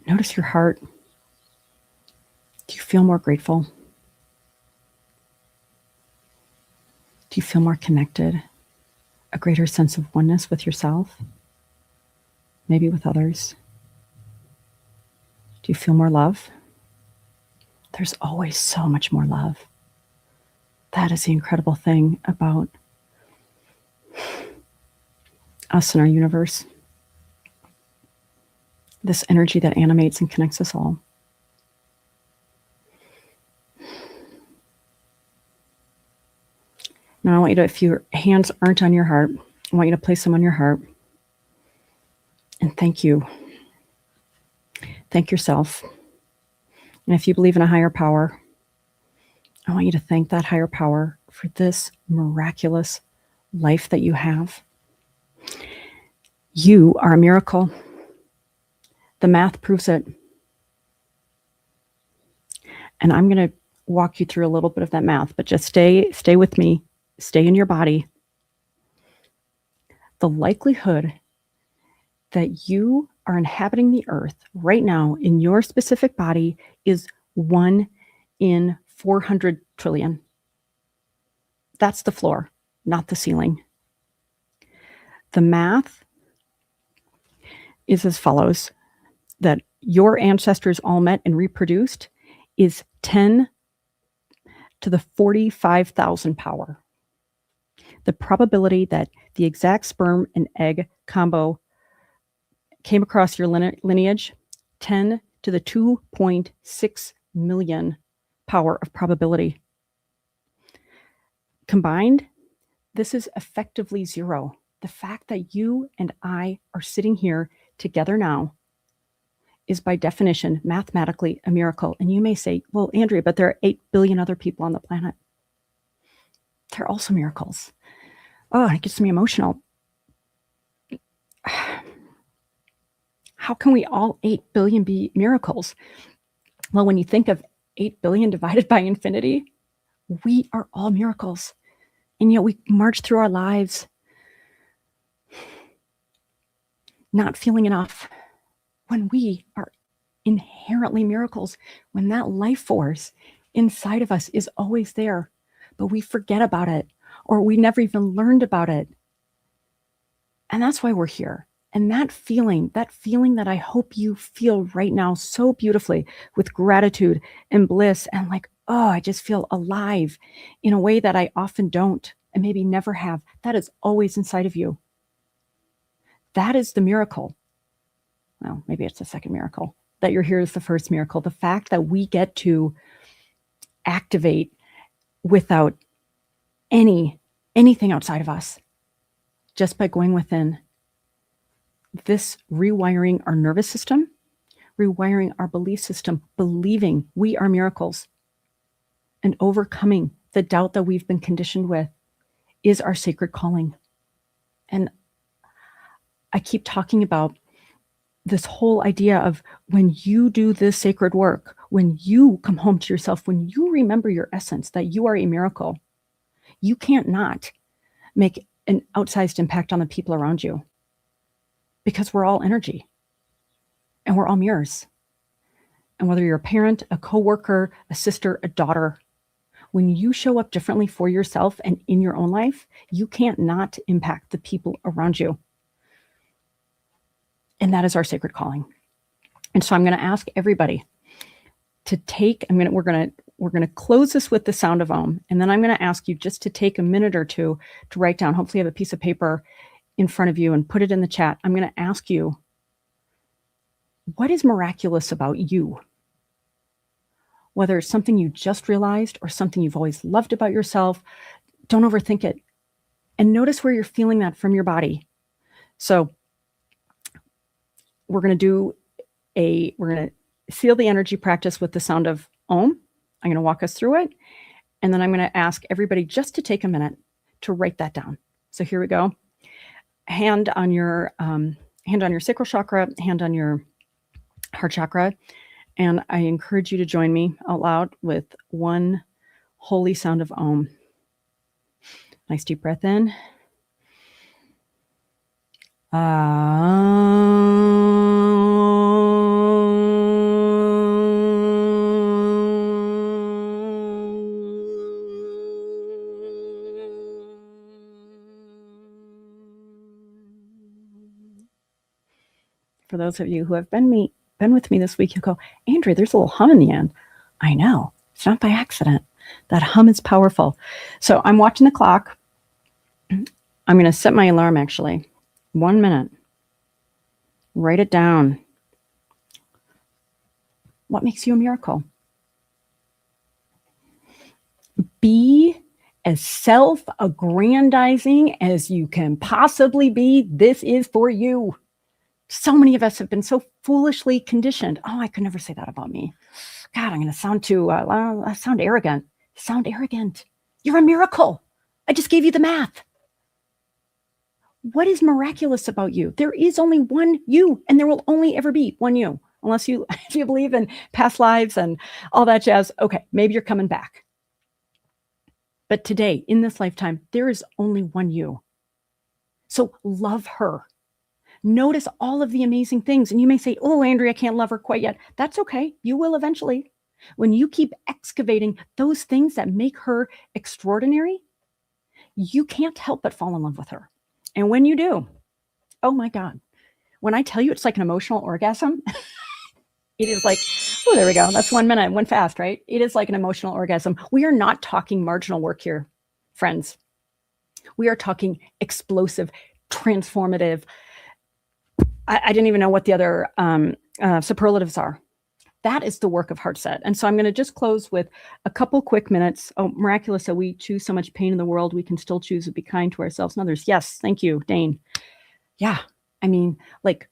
Notice your heart. Do you feel more grateful? Do you feel more connected? A greater sense of oneness with yourself? Maybe with others? Do you feel more love? There's always so much more love. That is the incredible thing about us in our universe. This energy that animates and connects us all. Now I want you to, if your hands aren't on your heart, I want you to place them on your heart. And thank you. Thank yourself. And if you believe in a higher power, I want you to thank that higher power for this miraculous life that you have. You are a miracle. The math proves it. And I'm going to walk you through a little bit of that math, but just stay with me. Stay in your body. The likelihood that you are inhabiting the earth right now in your specific body is 1 in 400 trillion. That's the floor, not the ceiling. The math is as follows, that your ancestors all met and reproduced is 10 to the 45,000 power. The probability that the exact sperm and egg combo came across your lineage, 10 to the 2.6 million power of probability. Combined, this is effectively zero. The fact that you and I are sitting here together now is by definition, mathematically, a miracle. And you may say, well, Andrea, but there are 8 billion other people on the planet. They're also miracles. Oh, it gets me emotional. How can we all 8 billion be miracles? Well, when you think of 8 billion divided by infinity, we are all miracles. And yet we march through our lives not feeling enough when we are inherently miracles, when that life force inside of us is always there, but we forget about it, or we never even learned about it. And that's why we're here. And that feeling that I hope you feel right now so beautifully with gratitude and bliss and like, oh, I just feel alive in a way that I often don't and maybe never have. That is always inside of you. That is the miracle. Well, maybe it's the second miracle. That you're here is the first miracle. The fact that we get to activate without anything outside of us, just by going within. This rewiring our nervous system, rewiring our belief system, believing we are miracles, and overcoming the doubt that we've been conditioned with is our sacred calling. And I keep talking about this whole idea of when you do this sacred work, when you come home to yourself, when you remember your essence, that you are a miracle, you can't not make an outsized impact on the people around you, because we're all energy and we're all mirrors. And whether you're a parent, a coworker, a sister, a daughter, when you show up differently for yourself and in your own life, you can't not impact the people around you. And that is our sacred calling. And so I'm going to ask everybody to take, we're going to close this with the sound of Om. And then I'm going to ask you just to take a minute or two to write down, hopefully you have a piece of paper in front of you and put it in the chat. I'm going to ask you, what is miraculous about you? Whether it's something you just realized or something you've always loved about yourself, don't overthink it. And notice where you're feeling that from your body. So we're going to seal the energy practice with the sound of Om. I'm going to walk us through it. And then I'm going to ask everybody just to take a minute to write that down. So here we go. Hand on your sacral chakra, hand on your heart chakra. And I encourage you to join me out loud with one holy sound of Om. Nice deep breath in. For those of you who have been with me this week, you'll go, Andrea, there's a little hum in the end. I know. It's not by accident. That hum is powerful. So I'm watching the clock. I'm going to set my alarm, actually. 1 minute. Write it down. What makes you a miracle? Be as self-aggrandizing as you can possibly be. This is for you. So many of us have been so foolishly conditioned. Oh, I could never say that about me. God, I'm going to sound too, I sound arrogant. Sound arrogant. You're a miracle. I just gave you the math. What is miraculous about you? There is only one you, and there will only ever be one you, unless you, if you believe in past lives and all that jazz. Okay, maybe you're coming back. But today, in this lifetime, there is only one you. So love her. Notice all of the amazing things. And you may say, oh, Andrea, I can't love her quite yet. That's okay. You will eventually. When you keep excavating those things that make her extraordinary, you can't help but fall in love with her. And when you do, oh my God, when I tell you it's like an emotional orgasm, it is like, oh, there we go. That's 1 minute, went fast, right? It is like an emotional orgasm. We are not talking marginal work here, friends. We are talking explosive, transformative. I didn't even know what the other superlatives are. That is the work of Heartset. And so I'm going to just close with a couple quick minutes. Oh, miraculous that we choose so much pain in the world. We can still choose to be kind to ourselves and others. Yes. Thank you, Dane. Yeah. I mean, like,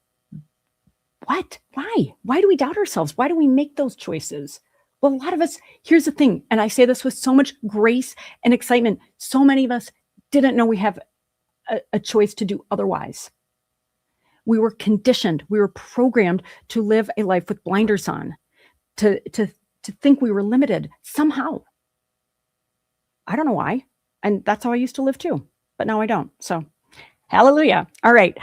what? Why? Why do we doubt ourselves? Why do we make those choices? Well, a lot of us, here's the thing, and I say this with so much grace and excitement. So many of us didn't know we have a choice to do otherwise. We were conditioned. We were programmed to live a life with blinders on, to think we were limited somehow. I don't know why. And that's how I used to live too, but now I don't. So hallelujah. All right.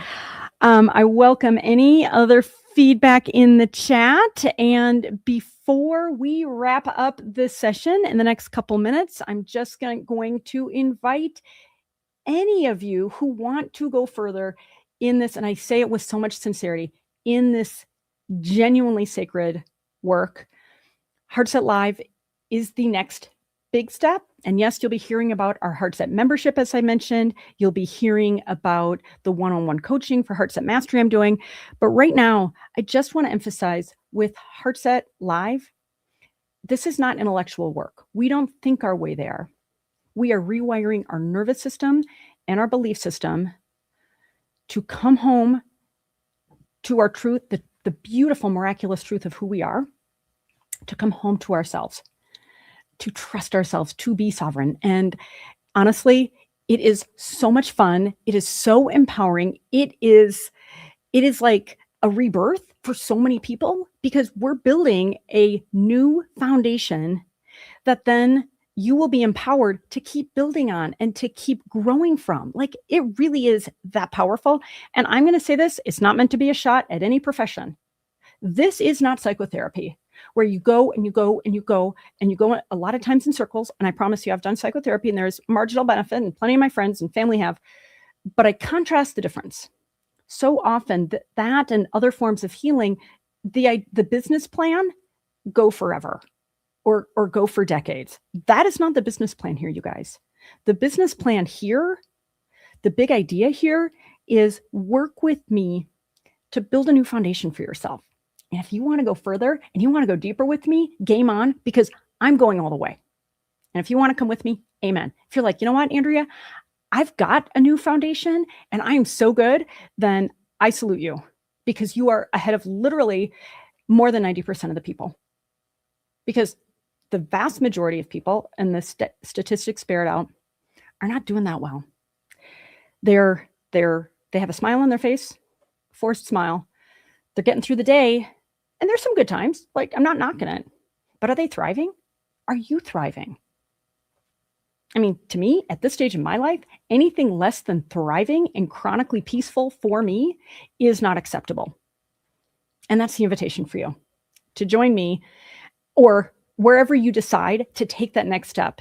I welcome any other feedback in the chat. And before we wrap up this session in the next couple minutes, I'm just going to invite any of you who want to go further in this, and I say it with so much sincerity, in this genuinely sacred work. Heartset Live is the next big step. And yes, you'll be hearing about our Heartset membership, as I mentioned. You'll be hearing about the one-on-one coaching for Heartset Mastery I'm doing. But right now, I just want to emphasize with Heartset Live, this is not intellectual work. We don't think our way there. We are rewiring our nervous system and our belief system to come home to our truth, the beautiful, miraculous truth of who we are, to come home to ourselves, to trust ourselves, to be sovereign. And honestly, it is so much fun. It is so empowering. It is like a rebirth for so many people because we're building a new foundation that then you will be empowered to keep building on and to keep growing from. Like, it really is that powerful. And I'm going to say this, it's not meant to be a shot at any profession. This is not psychotherapy where you go and you go and you go and you go a lot of times in circles. And I promise you, I've done psychotherapy and there's marginal benefit and plenty of my friends and family have, but I contrast the difference. So often that and other forms of healing, the business plan, go forever. Or go for decades. That is not the business plan here, you guys. The business plan here, the big idea here is work with me to build a new foundation for yourself. And if you want to go further and you want to go deeper with me, game on, because I'm going all the way. And if you want to come with me, amen. If you're like, you know what, Andrea, I've got a new foundation and I am so good, then I salute you because you are ahead of literally more than 90% of the people. Because the vast majority of people, and the statistics bear it out, are not doing that well. They have a smile on their face, forced smile. They're getting through the day, and there's some good times. Like, I'm not knocking it, but are they thriving? Are you thriving? I mean, to me, at this stage in my life, anything less than thriving and chronically peaceful for me is not acceptable. And that's the invitation for you to join me, or wherever you decide to take that next step.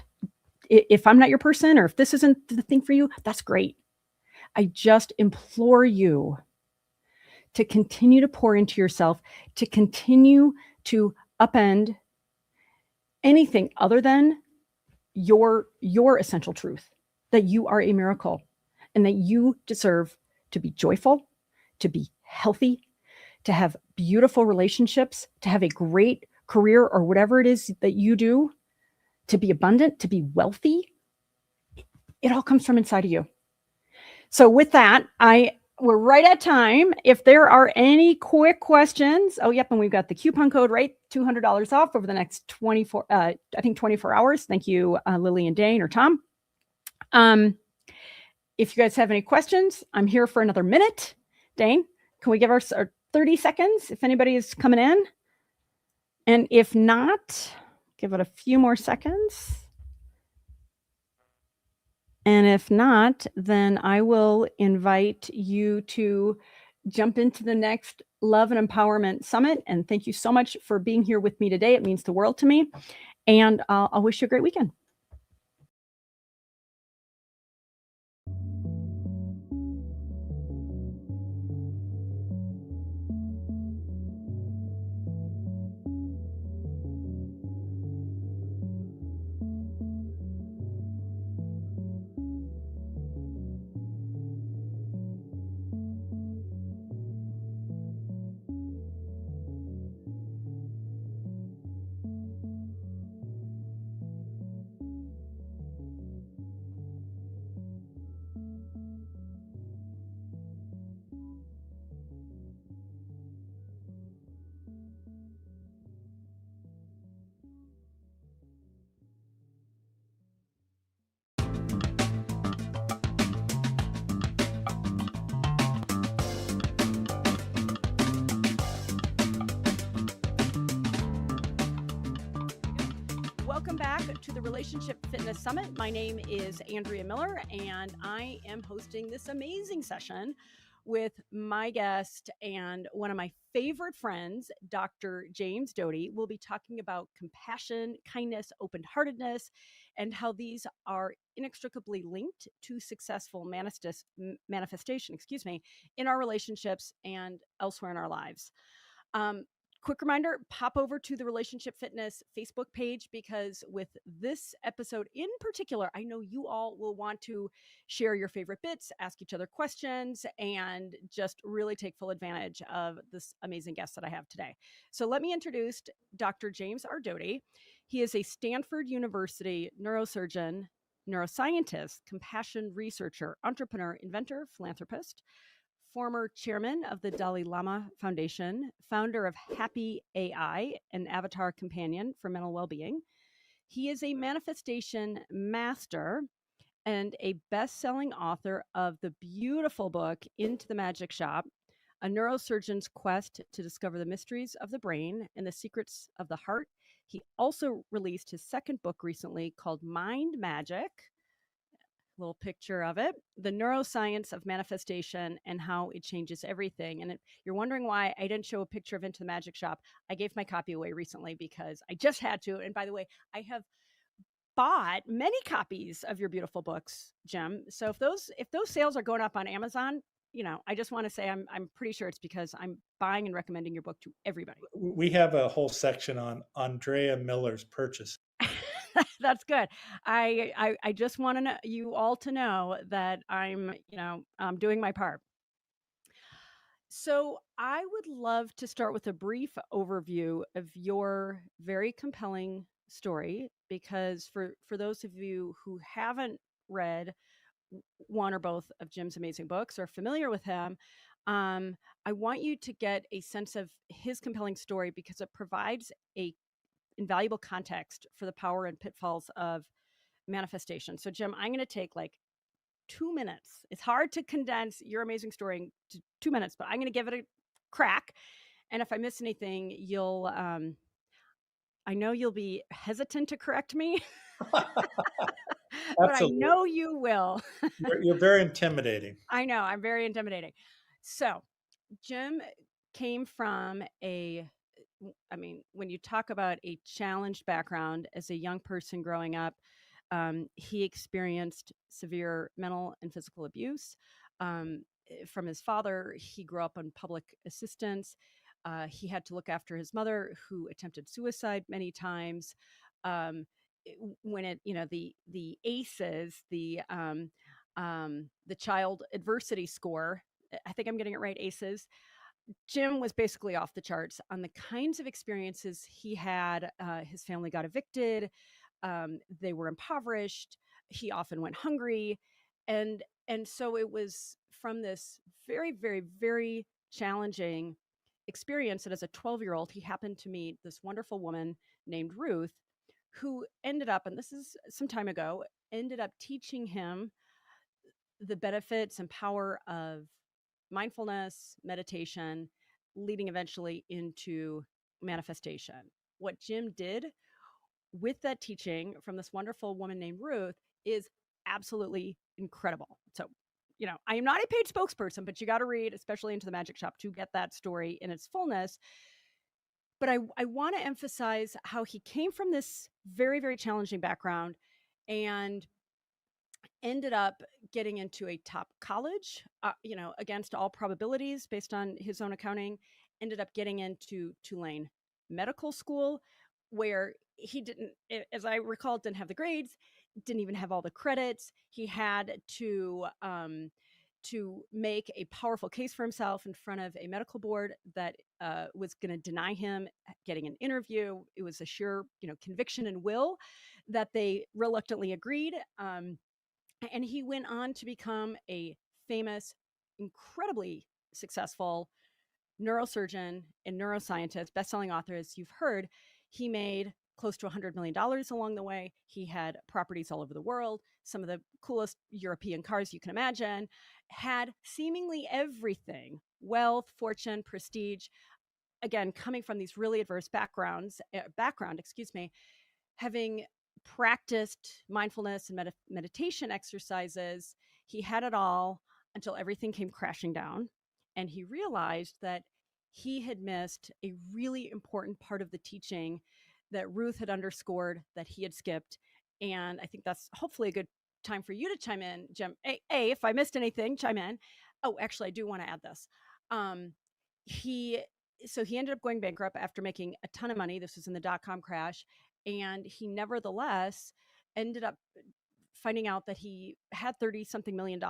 If I'm not your person, or if this isn't the thing for you, that's great. I just implore you to continue to pour into yourself, to continue to upend anything other than your essential truth, that you are a miracle and that you deserve to be joyful, to be healthy, to have beautiful relationships, to have a great career or whatever it is that you do, to be abundant, to be wealthy. It all comes from inside of you. So with that, we're right at time. If there are any quick questions, oh, yep, and we've got the coupon code, right? $200 off over the next 24 hours. Thank you, Lily and Dane or Tom. If you guys have any questions, I'm here for another minute. Dane, can we give our 30 seconds if anybody is coming in? And if not, give it a few more seconds. And if not, then I will invite you to jump into the next Love and Empowerment Summit. And thank you so much for being here with me today. It means the world to me. And I'll wish you a great weekend. Welcome back to the Relationship Fitness Summit. My name is Andrea Miller, and I am hosting this amazing session with my guest and one of my favorite friends, Dr. James Doty. We'll be talking about compassion, kindness, open-heartedness, and how these are inextricably linked to successful manifestation, in our relationships and elsewhere in our lives. Quick reminder, pop over to the Relationship Fitness Facebook page, because with this episode in particular, I know you all will want to share your favorite bits, ask each other questions, and just really take full advantage of this amazing guest that I have today. So let me introduce Dr. James R. Doty. He is a Stanford University neurosurgeon, neuroscientist, compassion researcher, entrepreneur, inventor, philanthropist, former chairman of the Dalai Lama Foundation, founder of Happy AI, an avatar companion for mental well-being. He is a manifestation master and a best-selling author of the beautiful book, Into the Magic Shop, a neurosurgeon's quest to discover the mysteries of the brain and the secrets of the heart. He also released his second book recently called Mind Magic, little picture of it, the neuroscience of manifestation and how it changes everything. And you're wondering why I didn't show a picture of Into the Magic Shop. I gave my copy away recently because I just had to. And by the way, I have bought many copies of your beautiful books, Jim. So if those sales are going up on Amazon, I just want to say I'm pretty sure it's because I'm buying and recommending your book to everybody. We have a whole section on Andrea Miller's purchase. That's good. I just want to know you all to know that I'm doing my part. So I would love to start with a brief overview of your very compelling story, because for those of you who haven't read one or both of Jim's amazing books or familiar with him, I want you to get a sense of his compelling story, because it provides a invaluable context for the power and pitfalls of manifestation. So Jim, I'm going to take like 2 minutes. It's hard to condense your amazing story to 2 minutes, but I'm going to give it a crack. And if I miss anything, I know you'll be hesitant to correct me, but I know you will. You're very intimidating. I know, I'm very intimidating. So Jim came from when you talk about a challenged background as a young person growing up, he experienced severe mental and physical abuse from his father. He grew up on public assistance. He had to look after his mother, who attempted suicide many times. When the ACEs, the child adversity score, I think I'm getting it right, ACEs, Jim was basically off the charts on the kinds of experiences he had. His family got evicted. They were impoverished. he often went hungry. And so it was from this very, very, very challenging experience that as a 12-year-old, he happened to meet this wonderful woman named Ruth, who ended up, and this is some time ago, ended up teaching him the benefits and power of mindfulness, meditation, leading eventually into manifestation. What Jim did with that teaching from this wonderful woman named Ruth is absolutely incredible. So, I am not a paid spokesperson, but you got to read, especially Into the Magic Shop, to get that story in its fullness. But I want to emphasize how he came from this very, very challenging background and ended up getting into a top college, against all probabilities based on his own accounting, ended up getting into Tulane Medical School, where he didn't, as I recall, didn't have the grades, didn't even have all the credits. He had to make a powerful case for himself in front of a medical board that was going to deny him getting an interview. It was a sheer, conviction and will that they reluctantly agreed. And he went on to become a famous, incredibly successful neurosurgeon and neuroscientist, best-selling author, as you've heard. He made close to $100 million along the way. He had properties all over the world, some of the coolest European cars you can imagine, had seemingly everything: wealth, fortune, prestige. Again, coming from these really adverse background, having practiced mindfulness and meditation exercises, he had it all until everything came crashing down. And he realized that he had missed a really important part of the teaching that Ruth had underscored, that he had skipped. And I think that's hopefully a good time for you to chime in, Jim. If I missed anything, chime in. Oh, actually, I do want to add this. He ended up going bankrupt after making a ton of money. This was in the dot-com crash. And he nevertheless ended up finding out that he had $30-something million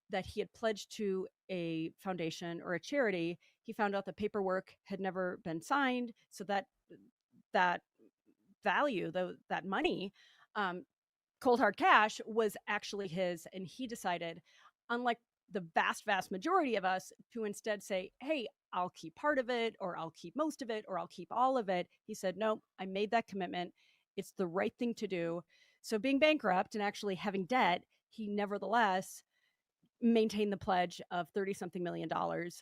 that he had pledged to a foundation or a charity. He found out the paperwork had never been signed, so that value, that money, cold hard cash, was actually his. And he decided, unlike the vast majority of us, to instead say, hey, I'll keep part of it, or I'll keep most of it, or I'll keep all of it. He said, no, I made that commitment. It's the right thing to do. So being bankrupt and actually having debt, he nevertheless maintained the pledge of $30-something million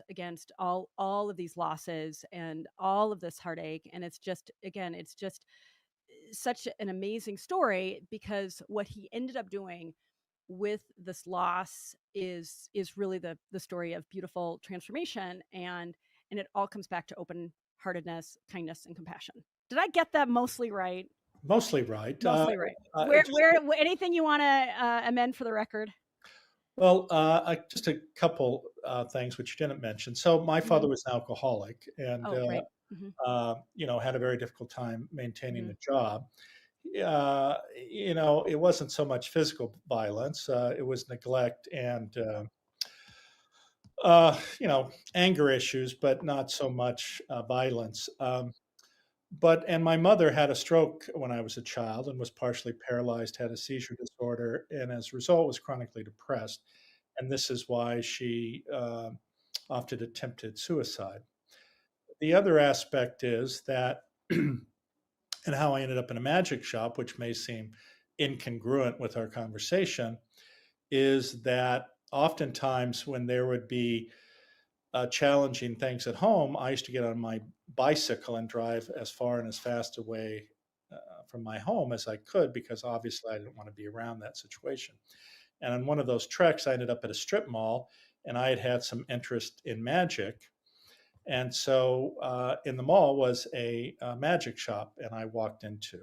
against all of these losses and all of this heartache. And it's just such an amazing story, because what he ended up doing with this loss is really the story of beautiful transformation, and it all comes back to open-heartedness, kindness, and compassion. Did I get that mostly right? Mostly right. Mostly right. Where anything you want to amend for the record? Well, just a couple things which you didn't mention. So my father was an alcoholic, and right. had a very difficult time maintaining a job. It wasn't so much physical violence; it was neglect and anger issues, but not so much violence. And my mother had a stroke when I was a child and was partially paralyzed, had a seizure disorder, and as a result was chronically depressed. And this is why she often attempted suicide. The other aspect is that, and how I ended up in a magic shop, which may seem incongruent with our conversation, is that oftentimes when there would be challenging things at home, I used to get on my bicycle and drive as far and as fast away from my home as I could, because obviously I didn't want to be around that situation. And on one of those treks, I ended up at a strip mall, and I had some interest in magic. And so in the mall was a magic shop, and I walked into.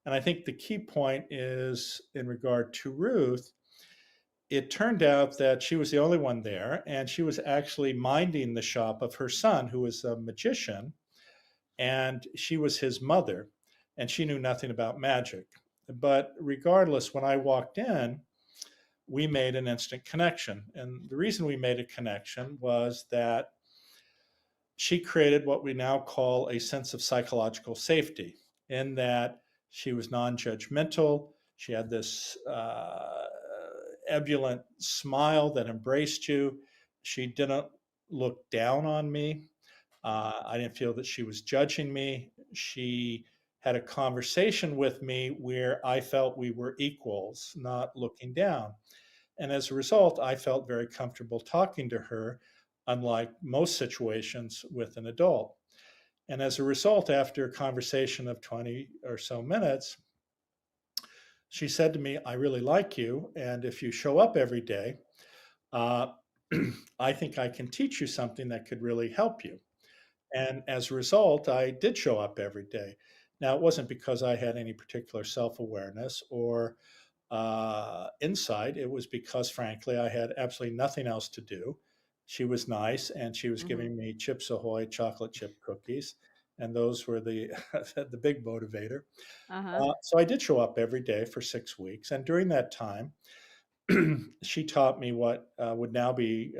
And I think the key point is in regard to Ruth. It turned out that she was the only one there, and she was actually minding the shop of her son, who was a magician, and she was his mother, and she knew nothing about magic. But regardless, when I walked in, we made an instant connection. And the reason we made a connection was that she created what we now call a sense of psychological safety, in that she was non-judgmental. She had this ebullient smile that embraced you. She didn't look down on me. I didn't feel that she was judging me. She had a conversation with me where I felt we were equals, not looking down. And as a result, I felt very comfortable talking to her, unlike most situations with an adult. And as a result, after a conversation of 20 or so minutes, she said to me, I really like you. And if you show up every day, uh, I think I can teach you something that could really help you. And as a result, I did show up every day. Now, it wasn't because I had any particular self awareness or insight. It was because, frankly, I had absolutely nothing else to do. She was nice, and she was giving me Chips Ahoy chocolate chip cookies, and those were the the big motivator. So I did show up every day for 6 weeks, and during that time, she taught me what would now be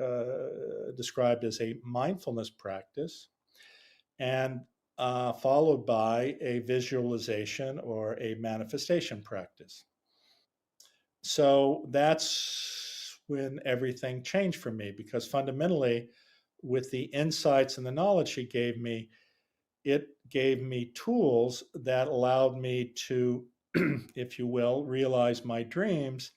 described as a mindfulness practice, and followed by a visualization or a manifestation practice. So that's when everything changed for me, because fundamentally, with the insights and the knowledge she gave me, it gave me tools that allowed me to, if you will, realize my dreams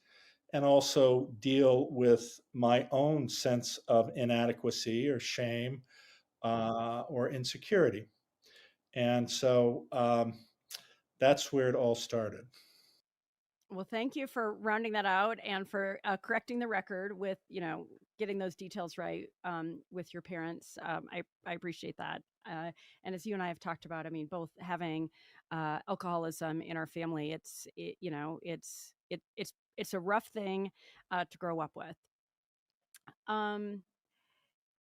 and also deal with my own sense of inadequacy or shame or insecurity. And so that's where it all started. Well, thank you for rounding that out and for correcting the record with, getting those details right with your parents. I appreciate that. And as you and I have talked about, I mean, both having alcoholism in our family, it's a rough thing to grow up with. The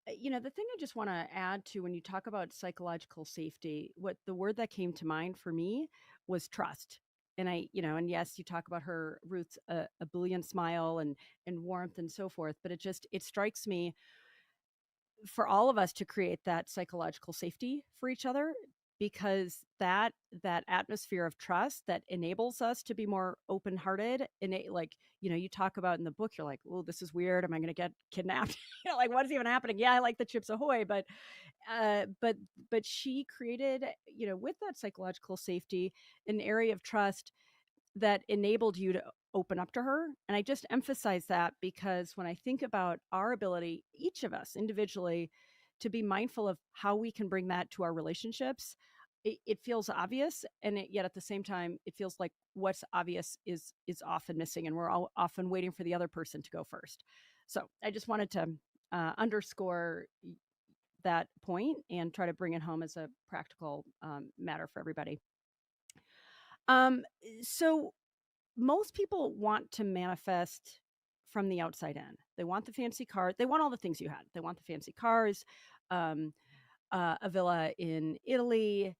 thing I just want to add to when you talk about psychological safety, what the word that came to mind for me was trust. And yes, you talk about her Ruth's a brilliant smile and warmth and so forth, but it strikes me for all of us to create that psychological safety for each other, because that atmosphere of trust that enables us to be more open-hearted. And you talk about in the book, you're like, oh, this is weird, am I going to get kidnapped? Like, what is even happening? Yeah, I like the Chips Ahoy, but she created, with that psychological safety, an area of trust that enabled you to open up to her. And I just emphasize that because when I think about our ability, each of us individually, to be mindful of how we can bring that to our relationships, it feels obvious. And yet at the same time, it feels like what's obvious is often missing. And we're all often waiting for the other person to go first. So I just wanted to underscore that point and try to bring it home as a practical matter for everybody. So most people want to manifest from the outside in. They want the fancy car. They want all the things you had. They want the fancy cars, a villa in Italy,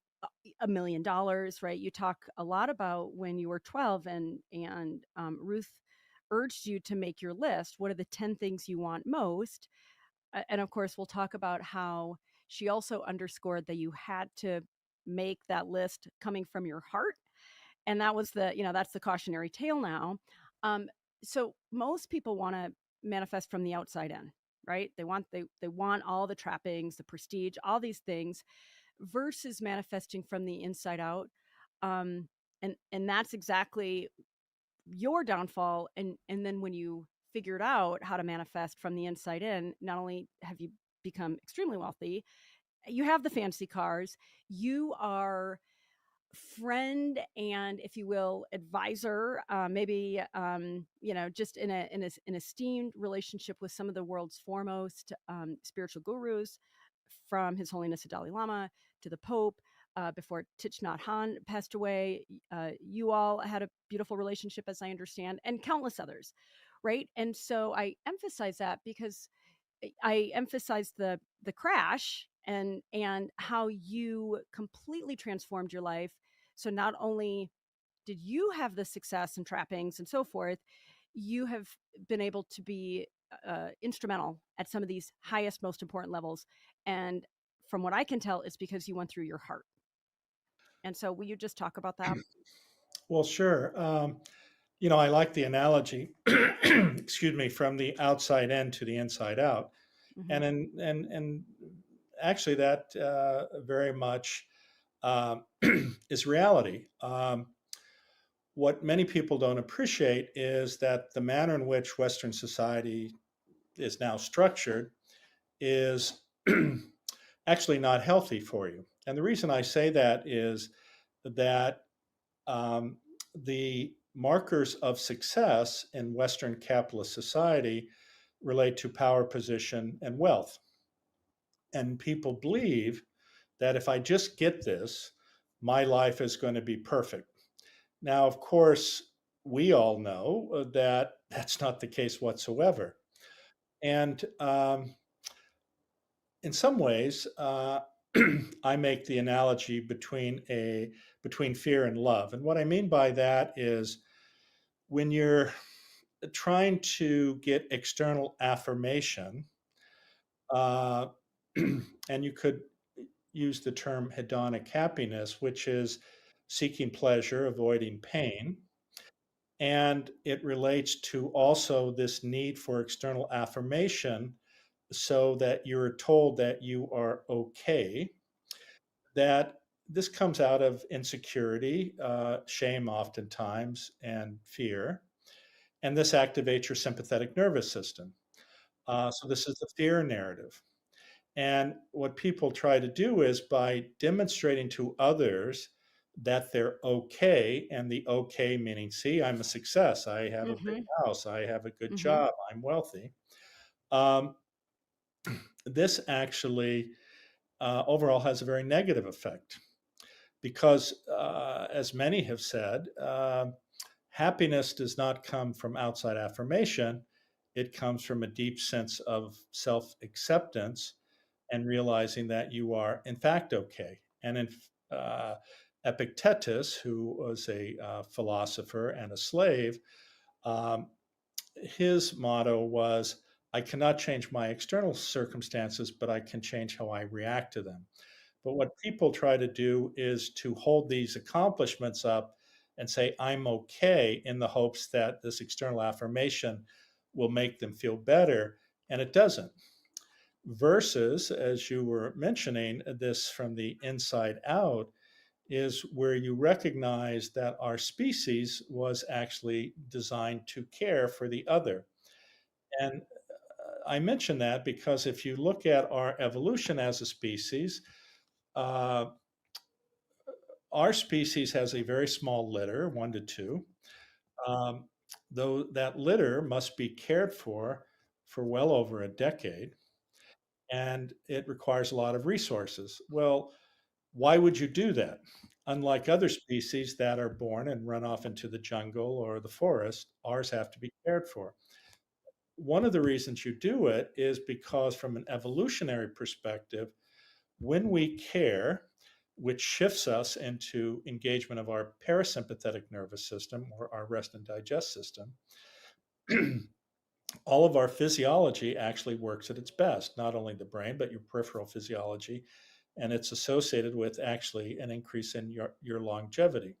$1 million, right? You talk a lot about when you were 12 and Ruth urged you to make your list. What are the 10 things you want most? And of course, we'll talk about how she also underscored that you had to make that list coming from your heart. And that was that's the cautionary tale now. So most people want to manifest from the outside in, right? They want all the trappings, the prestige, all these things, versus manifesting from the inside out. And that's exactly your downfall. And then when you figured out how to manifest from the inside in, not only have you become extremely wealthy, you have the fancy cars, you are friend and, if you will, advisor, maybe just in an esteemed relationship with some of the world's foremost spiritual gurus, from His Holiness the Dalai Lama to the Pope. Before Thich Nhat Hanh passed away, you all had a beautiful relationship, as I understand, and countless others, right? And so I emphasize that because I emphasize the crash and how you completely transformed your life. So not only did you have the success and trappings and so forth, you have been able to be instrumental at some of these highest, most important levels. And from what I can tell, it's because you went through your heart. And so will you just talk about that? Well, sure. I like the analogy, excuse me, from the outside in to the inside out. And actually that very much is reality. What many people don't appreciate is that the manner in which Western society is now structured is actually not healthy for you. And the reason I say that is that the markers of success in Western capitalist society relate to power, position, and wealth. And people believe that if I just get this, my life is going to be perfect. Now, of course, we all know that that's not the case whatsoever. And in some ways, I make the analogy between fear and love. And what I mean by that is when you're trying to get external affirmation, uh, and you could use the term hedonic happiness, which is seeking pleasure, avoiding pain. And it relates to also this need for external affirmation so that you're told that you are okay, that this comes out of insecurity, shame oftentimes, and fear. And this activates your sympathetic nervous system. So this is the fear narrative. And what people try to do is by demonstrating to others that they're okay, and the okay meaning, see, I'm a success, I have a big house, I have a good job, I'm wealthy. This actually overall has a very negative effect because, as many have said, happiness does not come from outside affirmation. It comes from a deep sense of self acceptance and realizing that you are, in fact, okay. And in Epictetus, who was a philosopher and a slave, um, his motto was, I cannot change my external circumstances, but I can change how I react to them. But what people try to do is to hold these accomplishments up and say, I'm okay, in the hopes that this external affirmation will make them feel better. And it doesn't. Versus, as you were mentioning, this from the inside out is where you recognize that our species was actually designed to care for the other. And I mention that because if you look at our evolution as a species, uh, our species has a very small litter, 1 to 2. Though that litter must be cared for well over a decade, and it requires a lot of resources. Well, why would you do that? Unlike other species that are born and run off into the jungle or the forest, ours have to be cared for. One of the reasons you do it is because, from an evolutionary perspective, when we care, which shifts us into engagement of our parasympathetic nervous system or our rest and digest system, all of our physiology actually works at its best, not only the brain, but your peripheral physiology. And it's associated with actually an increase in your longevity.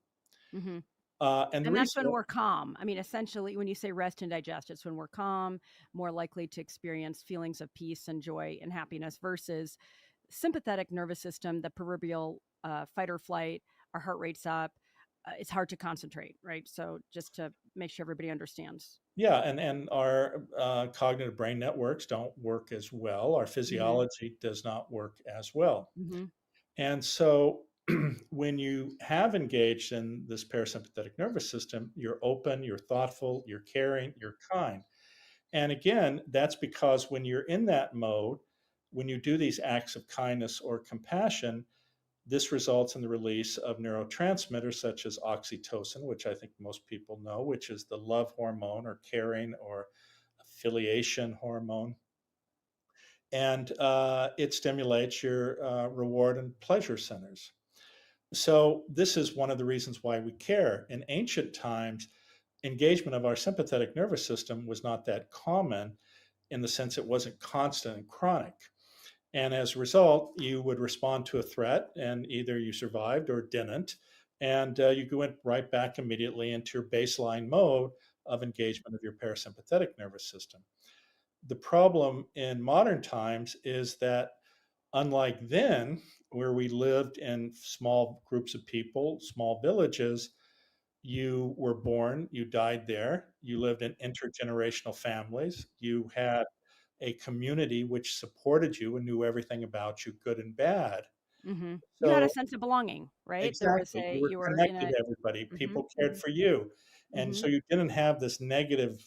And And that's when we're calm. I mean, essentially, when you say rest and digest, it's when we're calm, more likely to experience feelings of peace and joy and happiness versus sympathetic nervous system, the proverbial fight or flight, our heart rate's up. It's hard to concentrate, right? So just to make sure everybody understands. Yeah, and our cognitive brain networks don't work as well. Our physiology does not work as well. And so when you have engaged in this parasympathetic nervous system, you're open, you're thoughtful, you're caring, you're kind. And again, that's because when you're in that mode, when you do these acts of kindness or compassion, this results in the release of neurotransmitters such as oxytocin, which I think most people know, which is the love hormone or caring or affiliation hormone. And it stimulates your reward and pleasure centers. So this is one of the reasons why we care. In ancient times, engagement of our sympathetic nervous system was not that common in the sense it wasn't constant and chronic. And as a result, you would respond to a threat and either you survived or didn't. And you went right back immediately into your baseline mode of engagement of your parasympathetic nervous system. The problem in modern times is that, unlike then, where we lived in small groups of people, small villages, you were born, you died there, you lived in intergenerational families, you had a community which supported you and knew everything about you, good and bad. You had a So, sense of belonging, right? There was exactly, a you were you were in connected a to everybody, hmm people cared hmm for you. And hmm so you didn't have this negative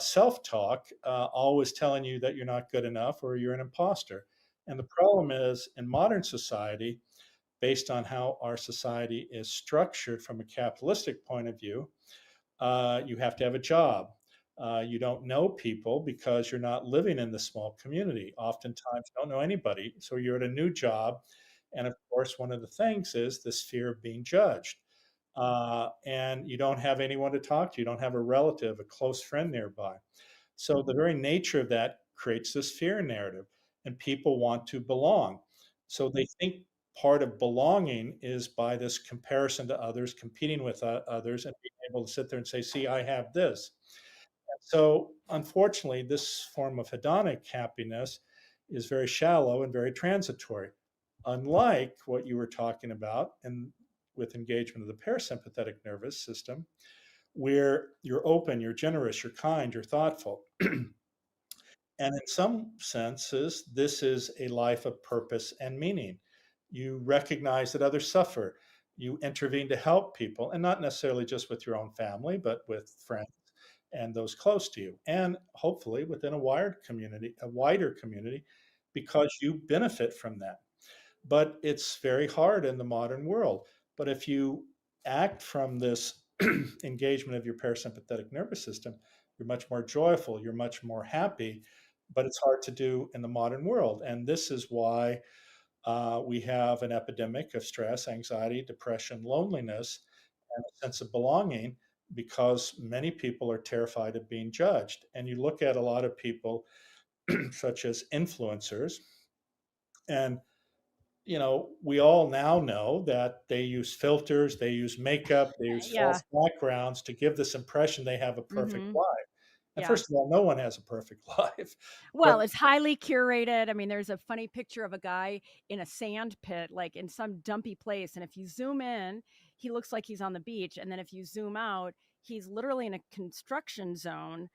self talk always telling you that you're not good enough or you're an imposter. And the problem is in modern society, based on how our society is structured from a capitalistic point of view, you have to have a job. You don't know people because you're not living in the small community. Oftentimes, you don't know anybody. So you're at a new job. And of course, one of the things is this fear of being judged. And you don't have anyone to talk to. You don't have a relative, a close friend nearby. So the very nature of that creates this fear narrative, and people want to belong. So they think part of belonging is by this comparison to others, competing with others, and being able to sit there and say, see, I have this. So unfortunately, this form of hedonic happiness is very shallow and very transitory. Unlike what you were talking about and with engagement of the parasympathetic nervous system, where you're open, you're generous, you're kind, you're thoughtful. And in some senses, this is a life of purpose and meaning. You recognize that others suffer. You intervene to help people, and not necessarily just with your own family, but with friends and those close to you, and hopefully within a wider community, because you benefit from that. But it's very hard in the modern world. But if you act from this engagement of your parasympathetic nervous system, you're much more joyful, you're much more happy, but it's hard to do in the modern world. And this is why we have an epidemic of stress, anxiety, depression, loneliness, and a sense of belonging because many people are terrified of being judged. And you look at a lot of people, such as influencers, and we all now know that they use filters, they use makeup, they use Yeah. false backgrounds to give this impression they have a perfect hmm life. And Yeah. first of all, no one has a perfect life. But Well, it's highly curated. I mean, there's a funny picture of a guy in a sand pit, like in some dumpy place. And if you zoom in, he looks like he's on the beach. And then if you zoom out, he's literally in a construction zone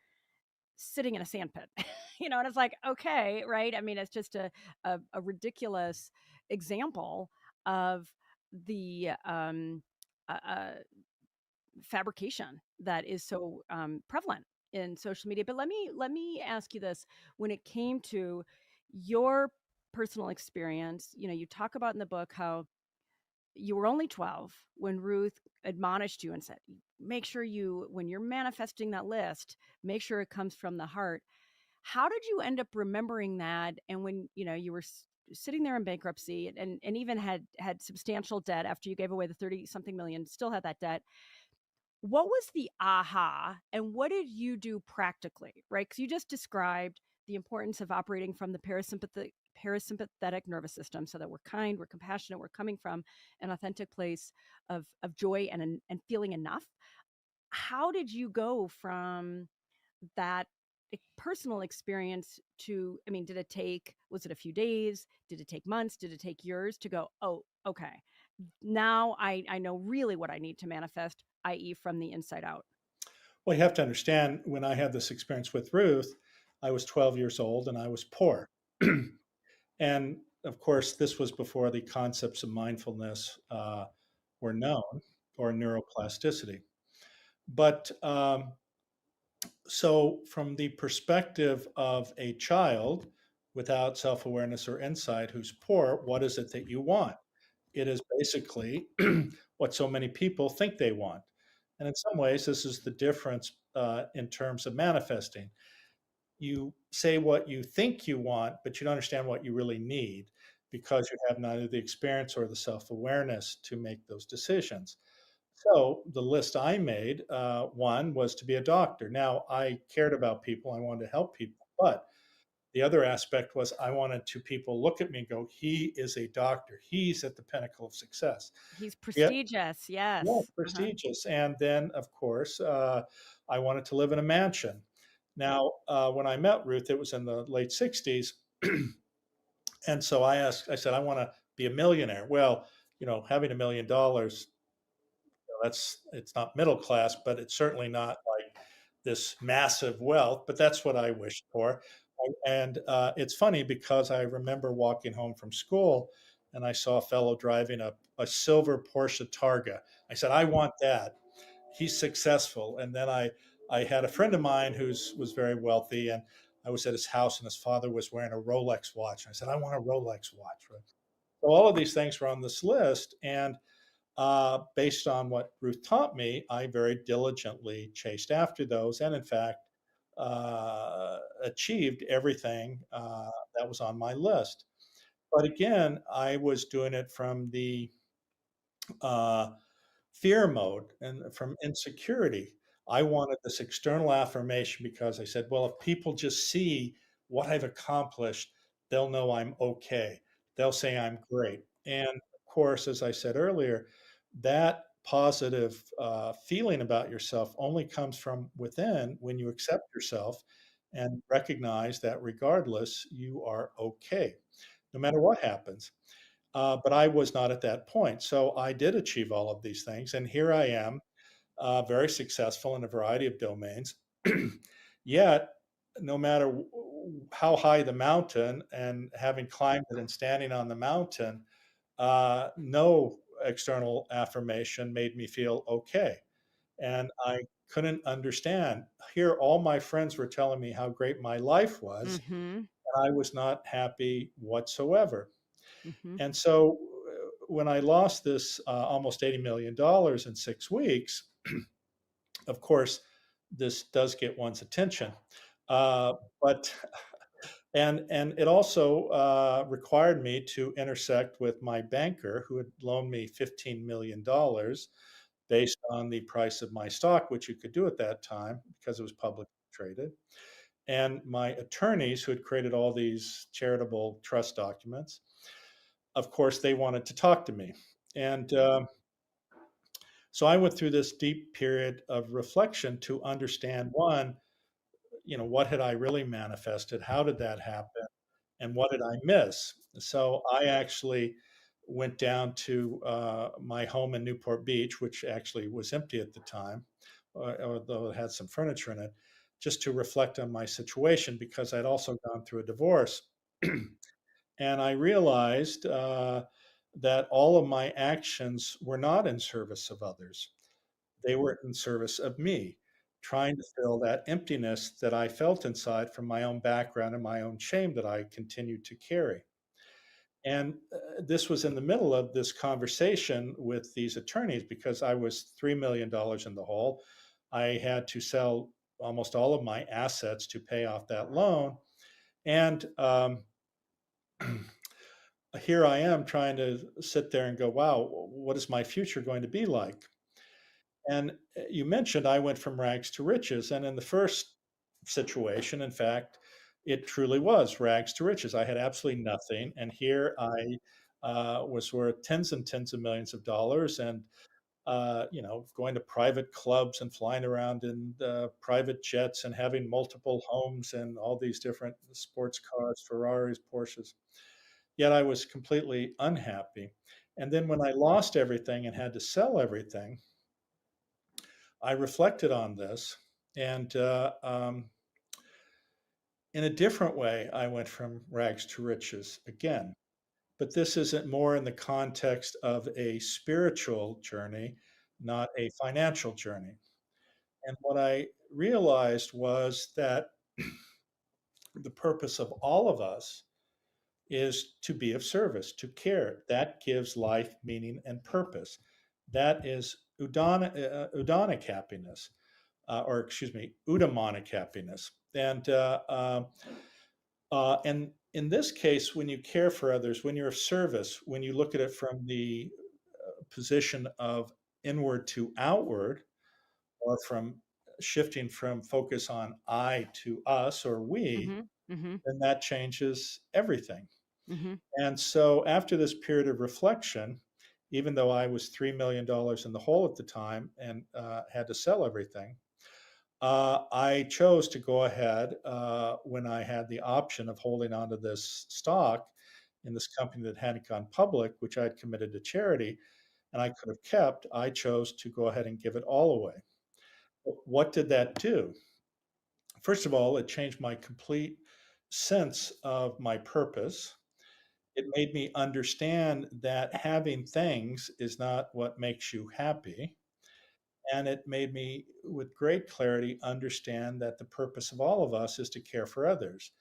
sitting in a sand pit. And it's like, okay, right? I mean, it's just a ridiculous example of the fabrication that is so prevalent in social media. But let me ask you this: when it came to your personal experience, you talk about in the book how you were only 12 when Ruth admonished you and said, make sure when you're manifesting that list, make sure it comes from the heart. How did you end up remembering that? And when you were sitting there in bankruptcy and even had substantial debt after you gave away the 30 something million, still had that debt, what was the aha and what did you do practically, right? Because you just described the importance of operating from the parasympathetic nervous system so that we're kind, we're compassionate, we're coming from an authentic place of joy and feeling enough. How did you go from that personal experience to, I mean, was it a few days? Did it take months? Did it take years to go, oh, okay, now I know really what I need to manifest, i.e., from the inside out? well, you have to understand when I had this experience with Ruth, I was 12 years old and I was poor. And of course, this was before the concepts of mindfulness were known or neuroplasticity. But so, from the perspective of a child without self awareness or insight who's poor, what is it that you want? It is basically what so many people think they want. And in some ways, this is the difference in terms of manifesting. You say what you think you want, but you don't understand what you really need because you have neither the experience or the self awareness to make those decisions. So the list I made, one was to be a doctor. Now, I cared about people, I wanted to help people, but the other aspect was I wanted to people look at me and go, he is a doctor. He's at the pinnacle of success. He's Yeah, prestigious. yeah, Yes. prestigious. And then, of course, I wanted to live in a mansion. Now, when I met Ruth, it was in the late 60s. And so I said, I want to be a millionaire. Well, having $1 million, it's not middle class, but it's certainly not like this massive wealth, but that's what I wished for. And it's funny because I remember walking home from school and I saw a fellow driving a silver Porsche Targa. I said, I want that. He's successful. And then I had a friend of mine was very wealthy, and I was at his house and his father was wearing a Rolex watch. And I said, I want a Rolex watch. Right? So all of these things were on this list. And based on what Ruth taught me, I very diligently chased after those, and in fact, achieved everything that was on my list. But again, I was doing it from the uh, fear mode and from insecurity. I wanted this external affirmation because I said, well, if people just see what I've accomplished, they'll know I'm okay. They'll say I'm great. And of course, as I said earlier, that positive feeling about yourself only comes from within when you accept yourself and recognize that regardless, you are okay, no matter what happens. But I was not at that point. So I did achieve all of these things. And here I am, very successful in a variety of domains. Yet, no matter how high the mountain, and having climbed it and standing on the mountain, no external affirmation made me feel okay. And I couldn't understand. Here, all my friends were telling me how great my life was, Mm-hmm. and I was not happy whatsoever. Mm-hmm. And so when I lost this almost $80 million in 6 weeks, of course, this does get one's attention. Uh, but and it also required me to intersect with my banker, who had loaned me $15 million based on the price of my stock, which you could do at that time because it was publicly traded, and my attorneys, who had created all these charitable trust documents. Of course, they wanted to talk to me. And so I went through this deep period of reflection to understand, one, what had I really manifested? How did that happen? And what did I miss? So I actually went down to my home in Newport Beach, which actually was empty at the time, although it had some furniture in it, just to reflect on my situation because I'd also gone through a divorce. And I realized that all of my actions were not in service of others. They were in service of me, trying to fill that emptiness that I felt inside from my own background and my own shame that I continued to carry. And this was in the middle of this conversation with these attorneys because I was $3 million in the hole. I had to sell almost all of my assets to pay off that loan. And here I am trying to sit there and go, wow, what is my future going to be like? And you mentioned I went from rags to riches. And in the first situation, in fact, it truly was rags to riches. I had absolutely nothing. And here I was worth tens and tens of millions of dollars, and going to private clubs and flying around in private jets and having multiple homes and all these different sports cars, Ferraris, Porsches. Yet I was completely unhappy. And then when I lost everything and had to sell everything, I reflected on this. And in a different way, I went from rags to riches again. But this isn't more in the context of a spiritual journey, not a financial journey. And what I realized was that the purpose of all of us is to be of service, to care. That gives life meaning and purpose. That is udonic happiness, or excuse me, eudaimonic happiness. And in this case, when you care for others, when you're of service, when you look at it from the position of inward to outward, or from shifting from focus on I to us or we, Mm-hmm. Mm-hmm. then that changes everything. Mm-hmm. And so after this period of reflection, even though I was $3 million in the hole at the time and had to sell everything, I chose to go ahead when I had the option of holding onto this stock in this company that hadn't gone public, which I had committed to charity and I could have kept. I chose to go ahead and give it all away. What did that do? First of all, it changed my complete sense of my purpose. It made me understand that having things is not what makes you happy. And it made me, with great clarity, understand that the purpose of all of us is to care for others.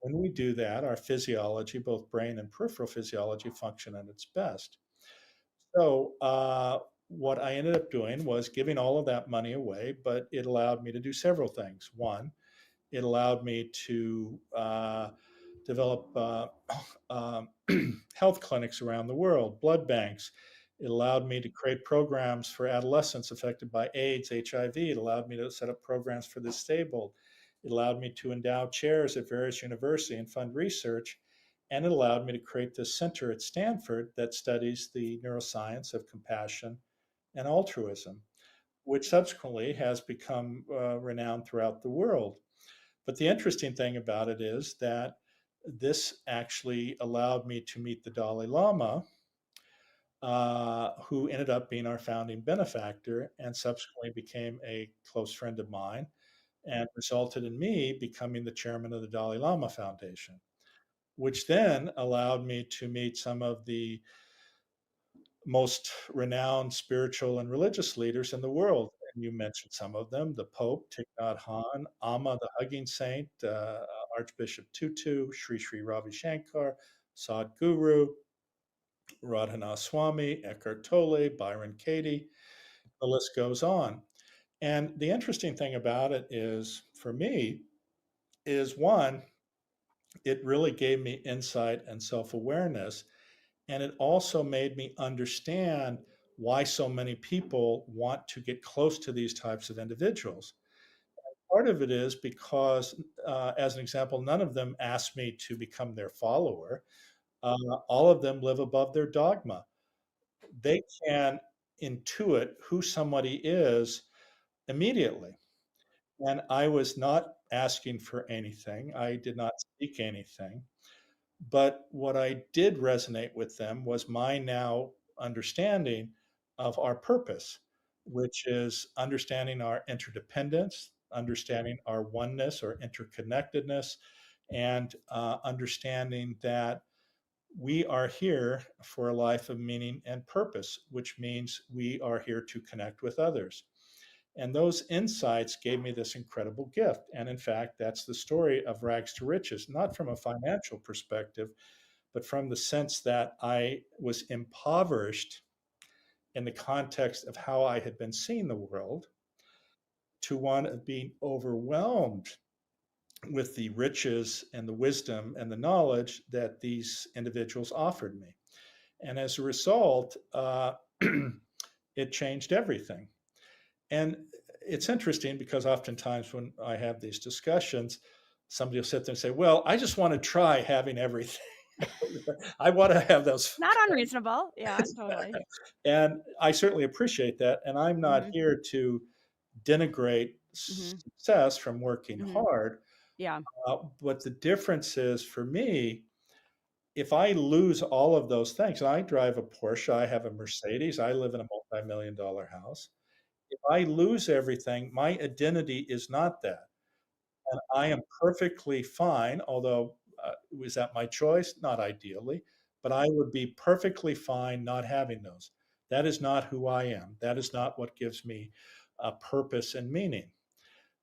When we do that, our physiology, both brain and peripheral physiology, function at its best. So, what I ended up doing was giving all of that money away, but it allowed me to do several things. One, it allowed me to develop um, health clinics around the world, blood banks. It allowed me to create programs for adolescents affected by AIDS, HIV. It allowed me to set up programs for the disabled. It allowed me to endow chairs at various universities and fund research. And it allowed me to create this center at Stanford that studies the neuroscience of compassion and altruism, which subsequently has become renowned throughout the world. But the interesting thing about it is that this actually allowed me to meet the Dalai Lama, who ended up being our founding benefactor and subsequently became a close friend of mine and resulted in me becoming the chairman of the Dalai Lama Foundation, which then allowed me to meet some of the most renowned spiritual and religious leaders in the world. And you mentioned some of them, the Pope, Thich Nhat Hanh, Amma, the Hugging Saint, Archbishop Tutu, Sri Sri Ravi Shankar, Sadhguru, Radhanath Swami, Eckhart Tolle, Byron Katie, the list goes on. And the interesting thing about it is, for me, is one, it really gave me insight and self awareness. And it also made me understand why so many people want to get close to these types of individuals. Part of it is because, as an example, none of them asked me to become their follower. All of them live above their dogma. They can intuit who somebody is immediately. And I was not asking for anything, I did not seek anything. But what I did resonate with them was my now understanding of our purpose, which is understanding our interdependence, understanding our oneness or interconnectedness, and understanding that we are here for a life of meaning and purpose, which means we are here to connect with others. And those insights gave me this incredible gift. And in fact, that's the story of rags to riches, not from a financial perspective, but from the sense that I was impoverished in the context of how I had been seeing the world, to one of being overwhelmed with the riches and the wisdom and the knowledge that these individuals offered me. And as a result, it changed everything. And it's interesting because oftentimes when I have these discussions, somebody will sit there and say, well, I just want to try having everything. I want to have those. Not unreasonable. Yeah, totally. And I certainly appreciate that. And I'm not here to denigrate success from working hard. Yeah. But the difference is for me, if I lose all of those things, and I drive a Porsche, I have a Mercedes, I live in a multi-million-dollar house. If I lose everything, my identity is not that. And I am perfectly fine, although was that my choice? Not ideally, but I would be perfectly fine not having those. That is not who I am. That is not what gives me a purpose and meaning.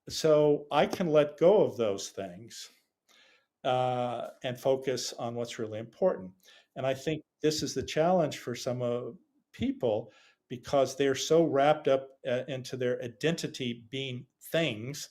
So I can let go of those things and focus on what's really important. And I think this is the challenge for some people because they're so wrapped up into their identity being things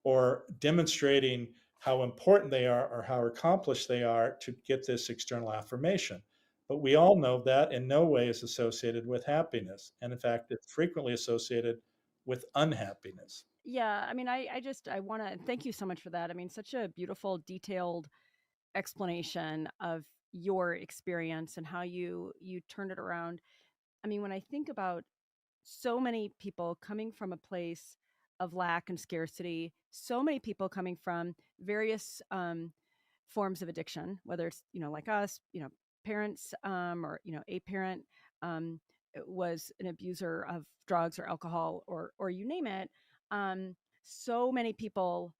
or demonstrating how important they are or how accomplished they are to get this external affirmation. But we all know that in no way is associated with happiness. And in fact, it's frequently associated with unhappiness. Yeah, I mean, I want to thank you so much for that. I mean, such a beautiful, detailed explanation of your experience and how you turned it around. I mean, when I think about so many people coming from a place of lack and scarcity, so many people coming from various forms of addiction, whether it's, like us, parents, or, a parent um, was an abuser of drugs or alcohol or you name it. So many people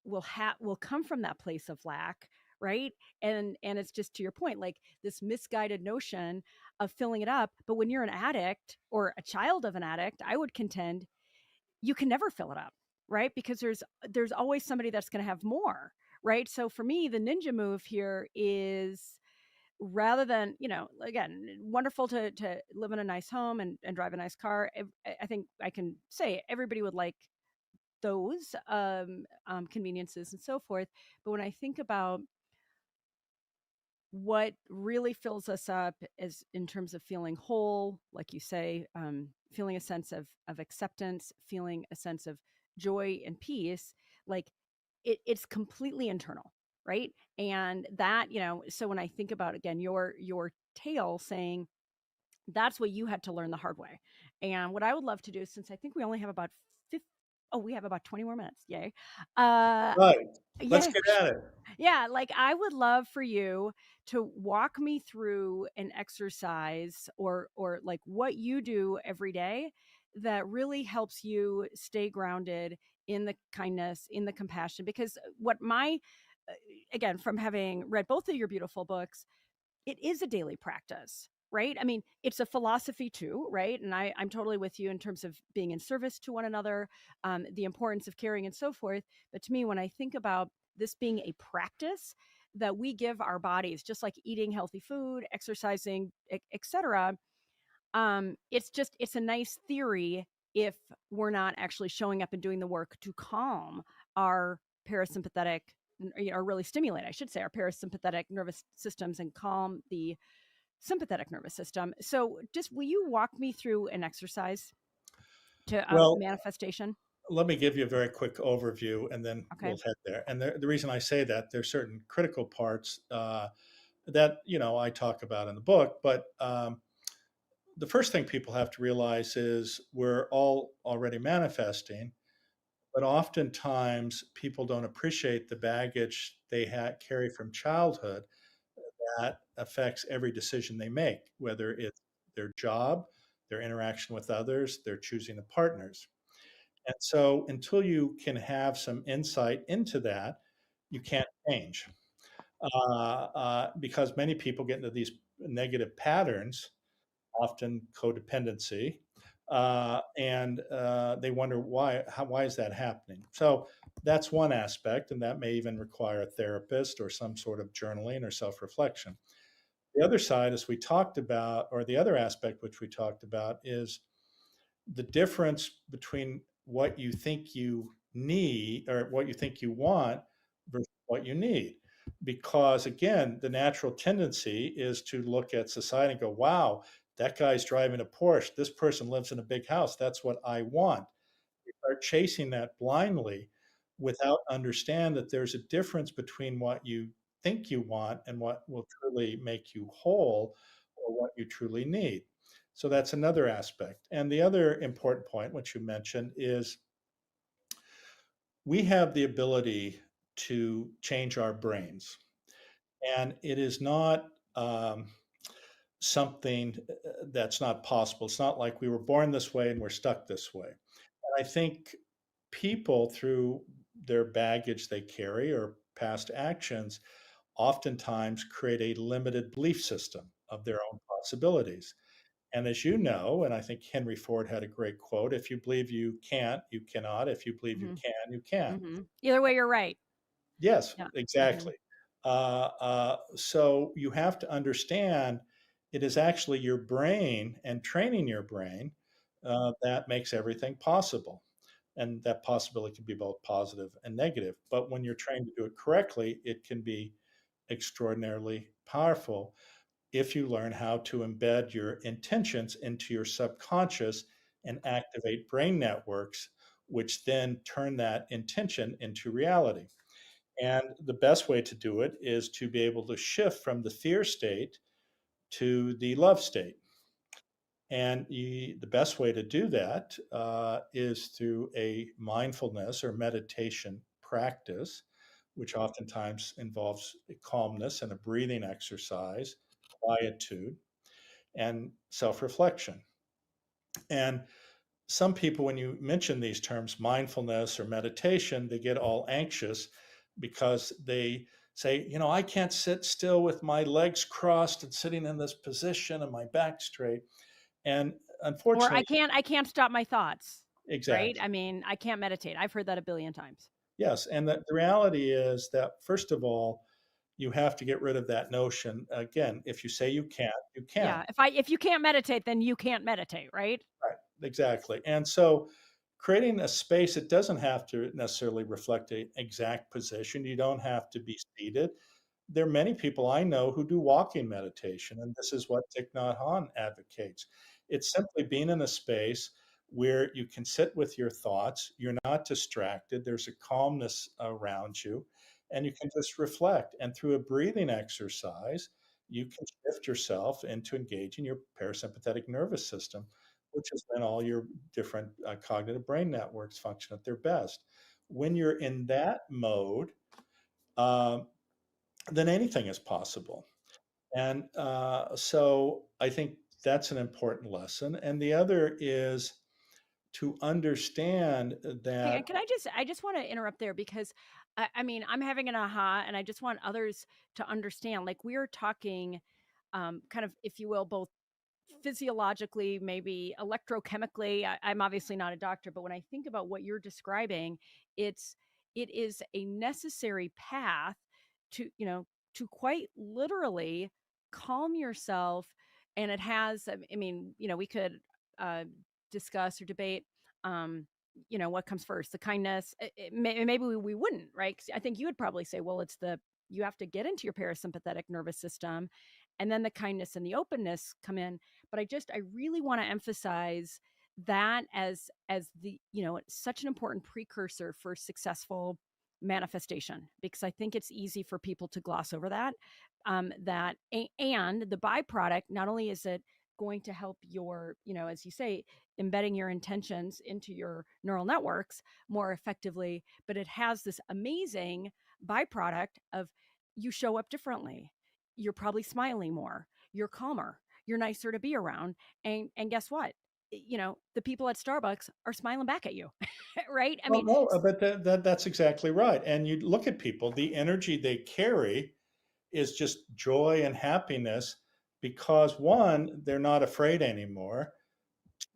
will come from that place of lack, right? And it's just to your point, like this misguided notion of filling it up. But when you're an addict or a child of an addict, I would contend you can never fill it up, right? Because there's always somebody that's going to have more, right? So for me, the ninja move here is, rather than, again, wonderful to live in a nice home and drive a nice car. I think I can say everybody would like those conveniences and so forth. But when I think about what really fills us up is in terms of feeling whole, like you say, feeling a sense of acceptance, feeling a sense of joy and peace, like it's completely internal, right? And that, so when I think about, again, your tale saying that's what you had to learn the hard way. And what I would love to do, since I think we only have about 50, oh, we have about 20 more minutes. Yay. Right. Let's Yeah. get at it. Yeah. Like I would love for you to walk me through an exercise or like what you do every day that really helps you stay grounded in the kindness, in the compassion. Because again, from having read both of your beautiful books, it is a daily practice, right? I mean, it's a philosophy too, right? And I'm totally with you in terms of being in service to one another, the importance of caring and so forth. But to me, when I think about this being a practice that we give our bodies, just like eating healthy food, exercising, etc., it's a nice theory if we're not actually showing up and doing the work to calm our parasympathetic, or really stimulate, I should say, our parasympathetic nervous systems and calm the sympathetic nervous system. So just will you walk me through an exercise to Well, manifestation? let me give you a very quick overview and then Okay. we'll head there. And the reason I say that, there's certain critical parts that, I talk about in the book, but the first thing people have to realize is we're all already manifesting, but oftentimes people don't appreciate the baggage they carry from childhood that affects every decision they make, whether it's their job, their interaction with others, their choosing of partners. And so until you can have some insight into that, you can't change. Because many people get into these negative patterns, often codependency, and they wonder why is that happening? So that's one aspect, and that may even require a therapist or some sort of journaling or self-reflection. The other side, as we talked about, or the other aspect which we talked about, is the difference between what you think you need or what you think you want versus what you need. Because again, the natural tendency is to look at society and go, wow, that guy's driving a Porsche. This person lives in a big house. That's what I want. You start chasing that blindly without understand that there's a difference between what you think you want and what will truly make you whole or what you truly need. So that's another aspect. And the other important point, which you mentioned, is we have the ability to change our brains. And it is not something that's not possible. It's not like we were born this way and we're stuck this way. And I think people, through their baggage they carry or past actions, oftentimes create a limited belief system of their own possibilities. And as you know, and I think Henry Ford had a great quote, if you believe you can't, you cannot. If you believe you Mm-hmm. can, you can. Mm-hmm. Either way, you're right. Yes, Yeah. exactly. So you have to understand it is actually your brain and training your brain that makes everything possible. And that possibility can be both positive and negative. But when you're trained to do it correctly, it can be extraordinarily powerful if you learn how to embed your intentions into your subconscious and activate brain networks, which then turn that intention into reality. And the best way to do it is to be able to shift from the fear state to the love state. And the best way to do that is through a mindfulness or meditation practice, which oftentimes involves a calmness and a breathing exercise, quietude, and self reflection. And some people, when you mention these terms, mindfulness or meditation, they get all anxious because they say, I can't sit still with my legs crossed and sitting in this position and my back straight. And Or unfortunately, I can't stop my thoughts. Right? exactly. I mean, I can't meditate. I've heard that a billion times. Yes. And the reality is that, first of all, you have to get rid of that notion. Again, if you say you can't, you can't. Yeah. If you can't meditate, then you can't meditate, right? Right. Exactly. And so creating a space, it doesn't have to necessarily reflect an exact position. You don't have to be seated. There are many people I know who do walking meditation, and this is what Thich Nhat Hanh advocates. It's simply being in a space where you can sit with your thoughts, you're not distracted, there's a calmness around you, and you can just reflect. And through a breathing exercise, you can shift yourself into engaging your parasympathetic nervous system, which is when all your different cognitive brain networks function at their best. When you're in that mode, uh, then anything is possible. And so I think that's an important lesson. And the other is to understand Hey, that, I just want to interrupt there because I mean, I'm having an aha and I just want others to understand. Like we are talking kind of, if you will, both physiologically, maybe electrochemically. I'm obviously not a doctor, but when I think about what you're describing, it's it is a necessary path to, to quite literally calm yourself. And it has, I mean, we could uh, discuss or debate, um, what comes first, the kindness. Maybe we wouldn't, right? 'Cause I think you would probably say, well, you have to get into your parasympathetic nervous system, and then the kindness and the openness come in. But I really want to emphasize that as the, it's such an important precursor for successful manifestation, because I think it's easy for people to gloss over that. And the byproduct, not only is it going to help your, as you say, embedding your intentions into your neural networks more effectively, but it has this amazing byproduct of you show up differently. You're probably smiling more, you're calmer, you're nicer to be around. And guess what? The people at Starbucks are smiling back at you. Right? I well, mean, no, but that's exactly right. And you look at people, the energy they carry is just joy and happiness because one, they're not afraid anymore.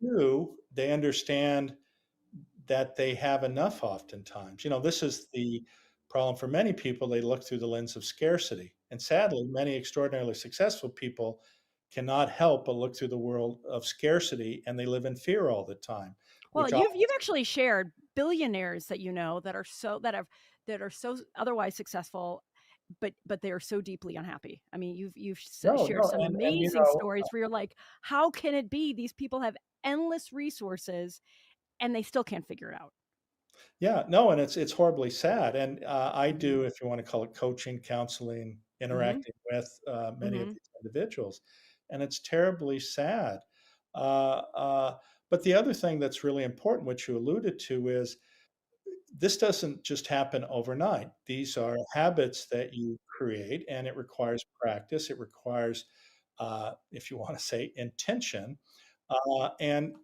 Two, they understand that they have enough oftentimes. This is the problem for many people. They look through the lens of scarcity. And sadly, many extraordinarily successful people cannot help but look through the world of scarcity and they live in fear all the time, well, which you've actually shared billionaires that that are so otherwise successful, but they are so deeply unhappy. I mean, you've no, shared no, some and amazing stories where you're like, how can it be these people have endless resources and they still can't figure it out? yeah, no, and it's horribly sad. And I Mm-hmm. do, if you want to call it coaching, counseling, Mm-hmm. interacting with many of Mm-hmm. these individuals, and it's terribly sad. Uh, uh, but the other thing that's really important, which you alluded to, is this doesn't just happen overnight. These are habits that you create, and it requires practice. It requires, if you want to say, intention. And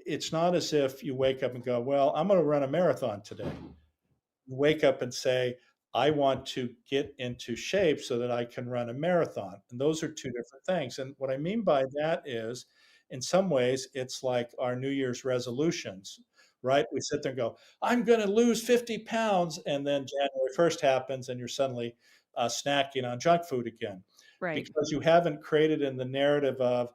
it's not as if you wake up and go, well, I'm going to run a marathon today. You wake up and say, I want to get into shape so that I can run a marathon. And those are two different things. And what I mean by that is, in some ways, it's like our New Year's resolutions, right? We sit there and go, I'm going to lose 50 pounds. And then January 1st happens and you're suddenly snacking on junk food again Right. because you haven't created in the narrative of,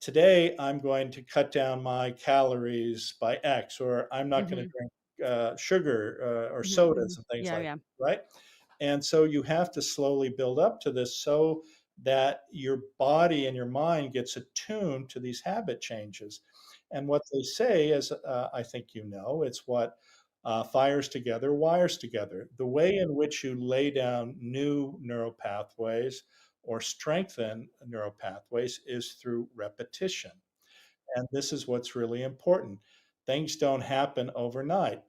today I'm going to cut down my calories by X, or I'm not going Mm-hmm. to drink sugar or Mm-hmm. sodas and things Yeah, like yeah. that, right? And so you have to slowly build up to this so that your body and your mind gets attuned to these habit changes. And what they say is, I think you know, it's what fires together, wires together. The way in which you lay down new neural pathways or strengthen neural pathways is through repetition. And this is what's really important. Things don't happen overnight.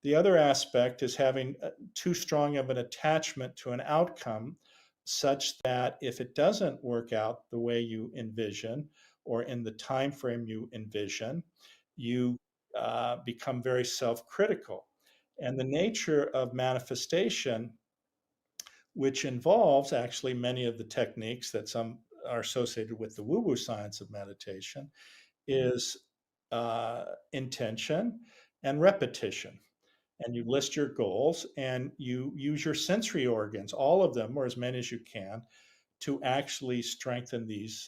The other aspect is having too strong of an attachment to an outcome, such that if it doesn't work out the way you envision or in the time frame you envision, you become very self-critical. And the nature of manifestation, which involves actually many of the techniques that some are associated with the woo-woo science of meditation, is intention and repetition. And you list your goals and you use your sensory organs, all of them, or as many as you can, to actually strengthen these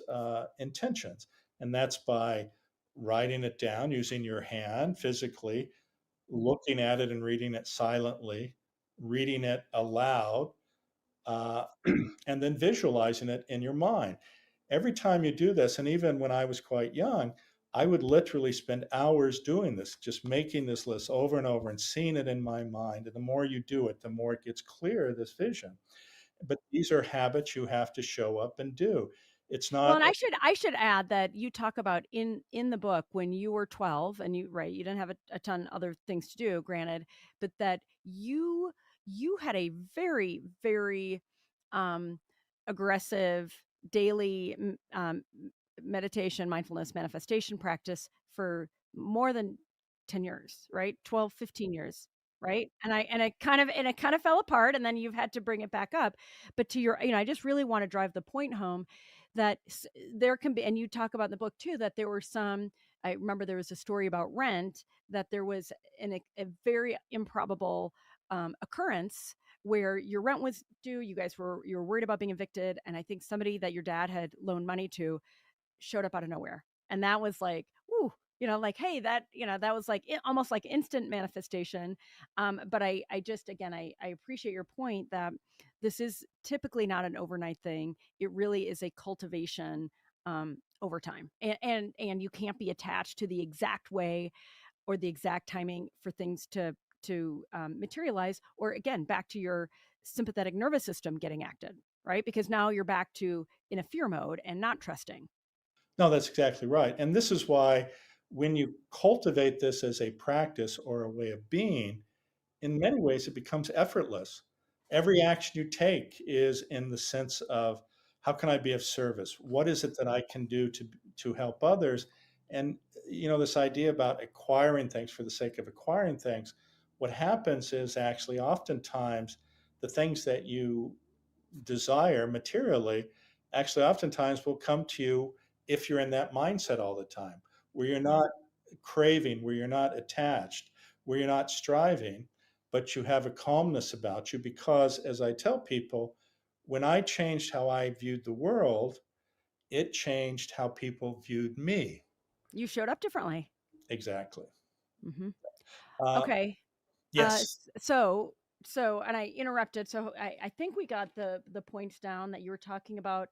intentions. And that's by writing it down using your hand physically, looking at it and reading it silently, reading it aloud, uh, and then visualizing it in your mind. Every time you do this, and even when I was quite young, I would literally spend hours doing this, just making this list over and over and seeing it in my mind. And the more you do it, the more it gets clear, this vision. But these are habits you have to show up and do. It's Well, not, and I should add that you talk about in the book when you were 12 and you didn't have a ton other things to do, granted, but that you had a very um aggressive daily meditation, mindfulness, manifestation practice for more than 10 years, right? 12, 15 years, right? And it kind of fell apart and then you've had to bring it back up. But to your, I just really want to drive the point home that there can be, and you talk about in the book too, that there were some, I remember there was a story about rent, that there was a very improbable occurrence where your rent was due, you were worried about being evicted, and I think somebody that your dad had loaned money to showed up out of nowhere. And that was like, ooh, like, hey, that was like almost like instant manifestation. But I just, again, I appreciate your point that this is typically not an overnight thing. It really is a cultivation over time. And you can't be attached to the exact way or the exact timing for things to materialize, or again, back to your sympathetic nervous system getting acted, right? Because now you're back to in a fear mode and not trusting. no, that's exactly right. And this is why when you cultivate this as a practice or a way of being, in many ways, it becomes effortless. Every action you take is in the sense of how can I be of service? What is it that I can do to help others? And this idea about acquiring things for the sake of acquiring things, what happens is actually oftentimes the things that you desire materially actually oftentimes will come to you if you're in that mindset all the time, where you're not craving, where you're not attached, where you're not striving, but you have a calmness about you. Because as I tell people, when I changed how I viewed the world, it changed how people viewed me. You showed up differently. Exactly. Hmm. Uh, Okay. yes. So, and I interrupted. So I think we got the points down that you were talking about,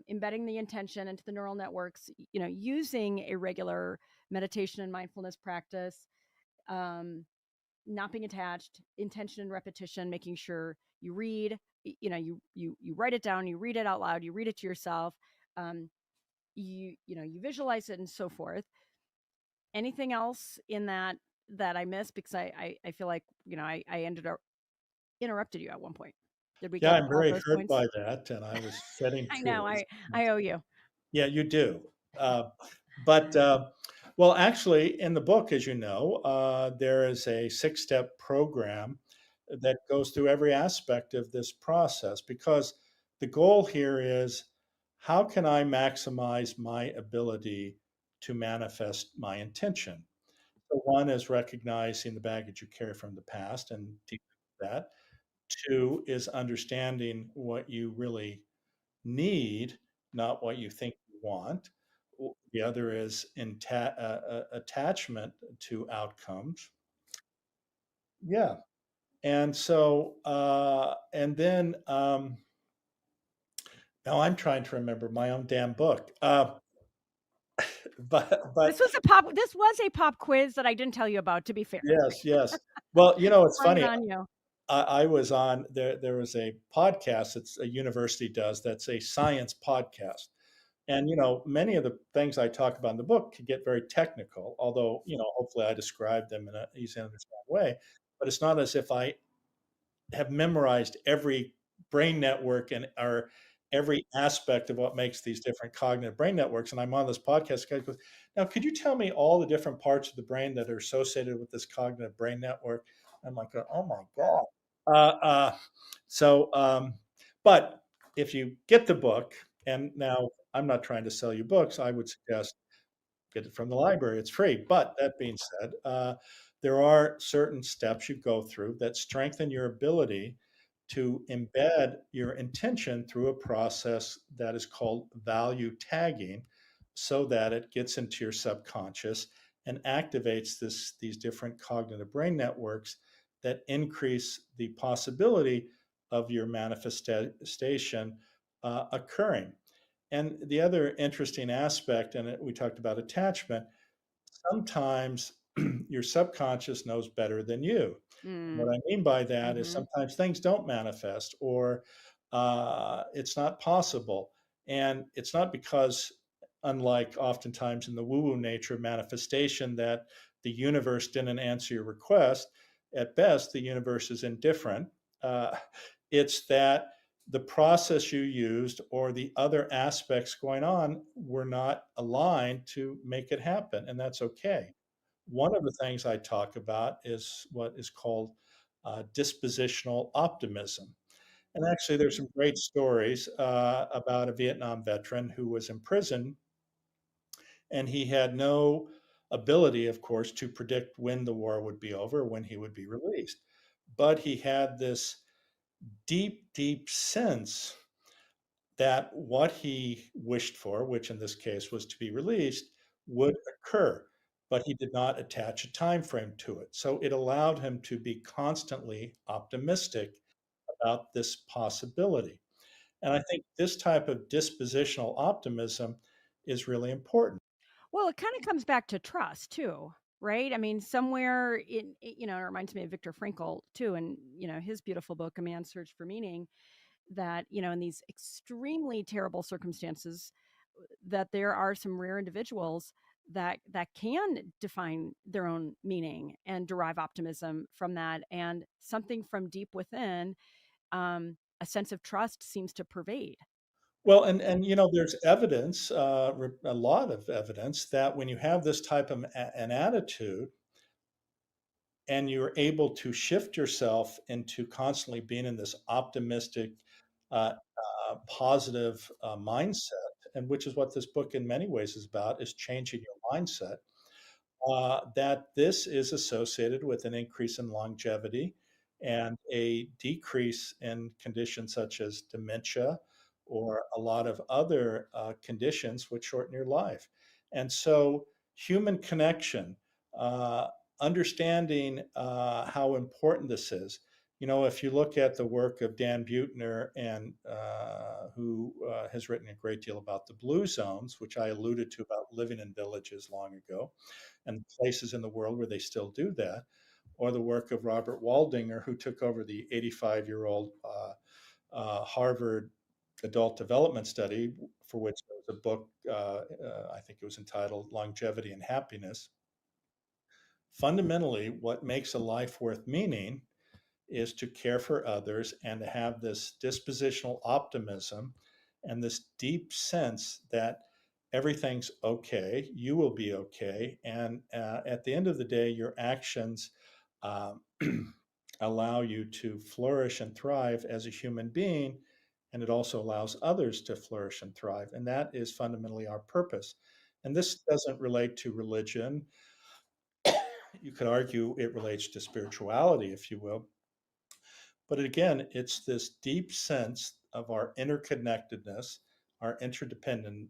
embedding the intention into the neural networks, using a regular meditation and mindfulness practice, not being attached, intention and repetition, making sure you read, you write it down, you read it out loud, you read it to yourself, um, you visualize it and so forth. Anything else in that I missed? Because I feel like, I ended up interrupted you at one point. Did we Yeah, get I'm all very those hurt points? by that. And I was setting I know. truth. I owe you. Yeah, you do. But well, actually, in the book, as you know, there is a 6-step program that goes through every aspect of this process, because the goal here is how can I maximize my ability to manifest my intention? So one is recognizing the baggage you carry from the past and dealing with that. Two is understanding what you really need, not what you think you want. The other is attachment to outcomes. Yeah. And so, and then, now I'm trying to remember my own damn book. but This was a pop quiz that I didn't tell you about, to be fair. yes. Well, it's Sprung it funny. on you. I was on there. There was a podcast that's a university does that's a science podcast, and many of the things I talk about in the book can get very technical. Although hopefully I describe them in an easy to understand way. But it's not as if I have memorized every brain network and or every aspect of what makes these different cognitive brain networks. And I'm on this podcast. The guy goes, now, could you tell me all the different parts of the brain that are associated with this cognitive brain network? I'm like, oh my God. But if you get the book, and now I'm not trying to sell you books, I would suggest get it from the library. It's free. But that being said, there are certain steps you go through that strengthen your ability to embed your intention through a process that is called value tagging so that it gets into your subconscious and activates these different cognitive brain networks that increase the possibility of your manifestation occurring. And the other interesting aspect, and we talked about attachment, sometimes your subconscious knows better than you. What I mean by that is sometimes things don't manifest or it's not possible. And it's not because, unlike oftentimes in the woo woo nature of manifestation, that the universe didn't answer your request. At best, the universe is indifferent. It's that the process you used or the other aspects going on were not aligned to make it happen. And that's okay. One of the things I talk about is what is called dispositional optimism. And actually, there's some great stories about a Vietnam veteran who was in prison, and he had no ability, of course, to predict when the war would be over, when he would be released. But he had this deep, deep sense that what he wished for, which in this case was to be released, would occur, but he did not attach a time frame to it. So it allowed him to be constantly optimistic about this possibility. And I think this type of dispositional optimism is really important. Well, it kind of comes back to trust too, right? I mean, somewhere it reminds me of Viktor Frankl too, and his beautiful book, A Man's Search for Meaning, that in these extremely terrible circumstances, that there are some rare individuals that can define their own meaning and derive optimism from that, and something from deep within, a sense of trust seems to pervade. Well, and there's evidence, a lot of evidence that when you have this type of an attitude, and you're able to shift yourself into constantly being in this optimistic, positive mindset, and which is what this book in many ways is about, is changing your mindset. That this is associated with an increase in longevity and a decrease in conditions such as dementia or a lot of other conditions which shorten your life. And so, human connection, uh, understanding how important this is. If you look at the work of Dan Buettner, and who has written a great deal about the blue zones, which I alluded to about living in villages long ago, and places in the world where they still do that, or the work of Robert Waldinger, who took over the 85-year-old Harvard adult development study, for which there was a book, I think it was entitled Longevity and Happiness. Fundamentally, what makes a life worth meaning is to care for others and to have this dispositional optimism and this deep sense that everything's okay, you will be okay. And at the end of the day, your actions um, allow you to flourish and thrive as a human being. And it also allows others to flourish and thrive. And that is fundamentally our purpose. And this doesn't relate to religion. You could argue it relates to spirituality, if you will. But again, it's this deep sense of our interconnectedness, our interdependence,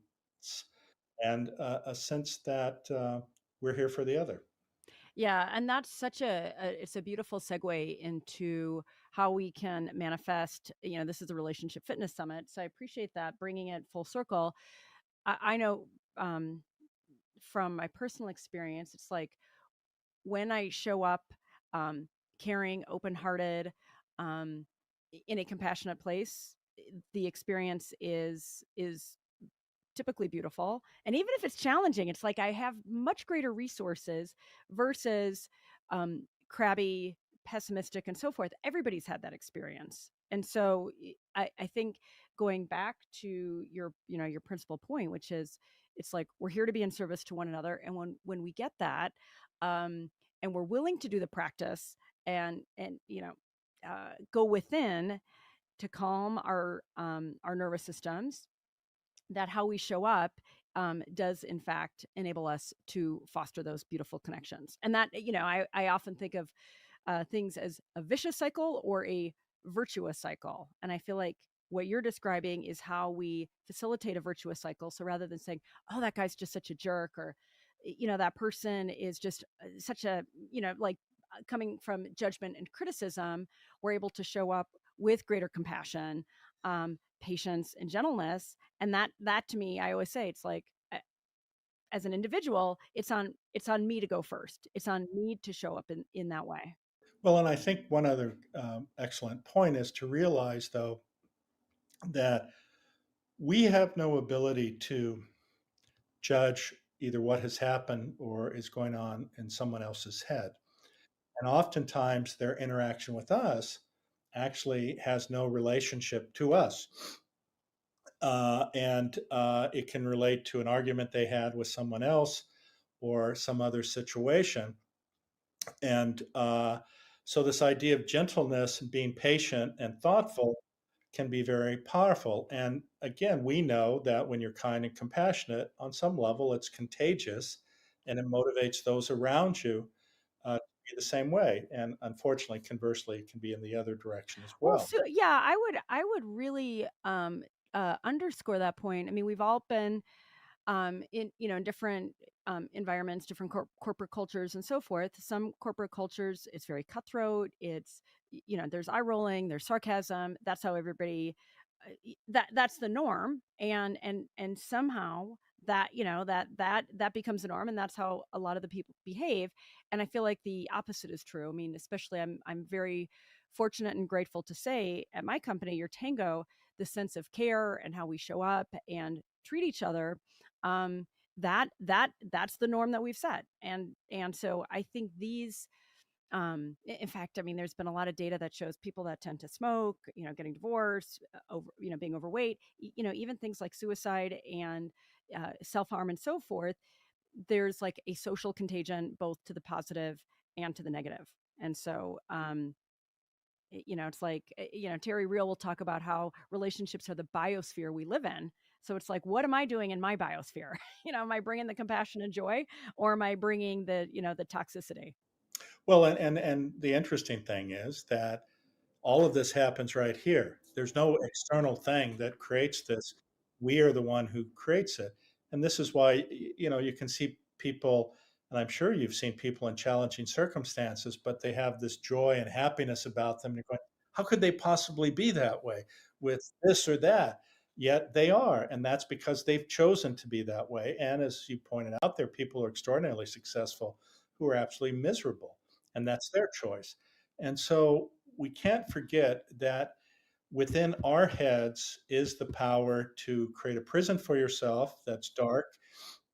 and a sense that we're here for the other. Yeah, and that's such it's a beautiful segue into how we can manifest. This is a relationship fitness summit, so I appreciate that, bringing it full circle. I know, from my personal experience, it's like when I show up caring, open-hearted, um, in a compassionate place, the experience is typically beautiful. And even if it's challenging, it's like I have much greater resources versus crabby, pessimistic, and so forth. Everybody's had that experience. And so I think going back to your principal point, which is it's like we're here to be in service to one another. And when we get that, and we're willing to do the practice and go within to calm our nervous systems, that how we show up does in fact enable us to foster those beautiful connections. And that, I often think of things as a vicious cycle or a virtuous cycle. And I feel like what you're describing is how we facilitate a virtuous cycle. So rather than saying, oh, that guy's just such a jerk, or, that person is just such a, coming from judgment and criticism, we're able to show up with greater compassion, patience, and gentleness. And that to me, I always say, it's like, as an individual, it's on me to go first. It's on me to show up in that way. Well, and I think one other excellent point is to realize, though, that we have no ability to judge either what has happened or is going on in someone else's head. And oftentimes their interaction with us actually has no relationship to us. And it can relate to an argument they had with someone else or some other situation. And so, this idea of gentleness and being patient and thoughtful can be very powerful. And again, we know that when you're kind and compassionate, on some level, it's contagious and it motivates those around you to be the same way. And unfortunately, conversely, it can be in the other direction as Well, well. so yeah, I would really underscore that point. I mean, we've all been in different environments, different corporate cultures, and so forth. Some corporate cultures, it's very cutthroat. It's there's eye rolling, there's sarcasm. That's how everybody. That's the norm, and somehow that that becomes the norm, and that's how a lot of the people behave. And I feel like the opposite is true. I mean, especially I'm very fortunate and grateful to say at my company, your Tango, the sense of care and how we show up and treat each other, that's the norm that we've set. And so I think these, in fact, I mean, there's been a lot of data that shows people that tend to smoke, getting divorced, being overweight, even things like suicide and self-harm and so forth. There's like a social contagion both to the positive and to the negative. And so it's like, Terry Real will talk about how relationships are the biosphere we live in. So it's like, what am I doing in my biosphere? Am I bringing the compassion and joy, or am I bringing the toxicity? Well, and the interesting thing is that all of this happens right here. There's no external thing that creates this. We are the one who creates it. And this is why, you can see people, and I'm sure you've seen people in challenging circumstances, but they have this joy and happiness about them. You're going, how could they possibly be that way with this or that? Yet they are. And that's because they've chosen to be that way. And as you pointed out, there are people who are extraordinarily successful who are absolutely miserable. And that's their choice. And so we can't forget that within our heads is the power to create a prison for yourself that's dark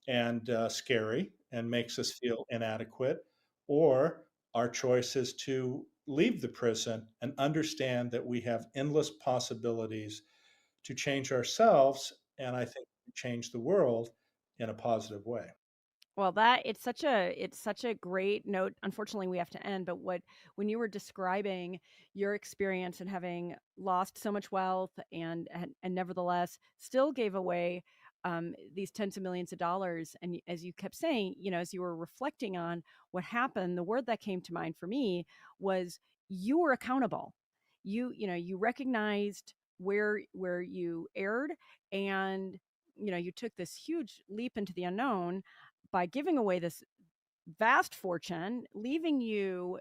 and scary and makes us feel inadequate, or our choice is to leave the prison and understand that we have endless possibilities to change ourselves, and I think change the world in a positive way. Well, it's such a great note. Unfortunately, we have to end. But when you were describing your experience and having lost so much wealth and nevertheless still gave away these tens of millions of dollars, and as you kept saying, as you were reflecting on what happened, the word that came to mind for me was you were accountable. You recognized where you erred, and you took this huge leap into the unknown by giving away this vast fortune, leaving you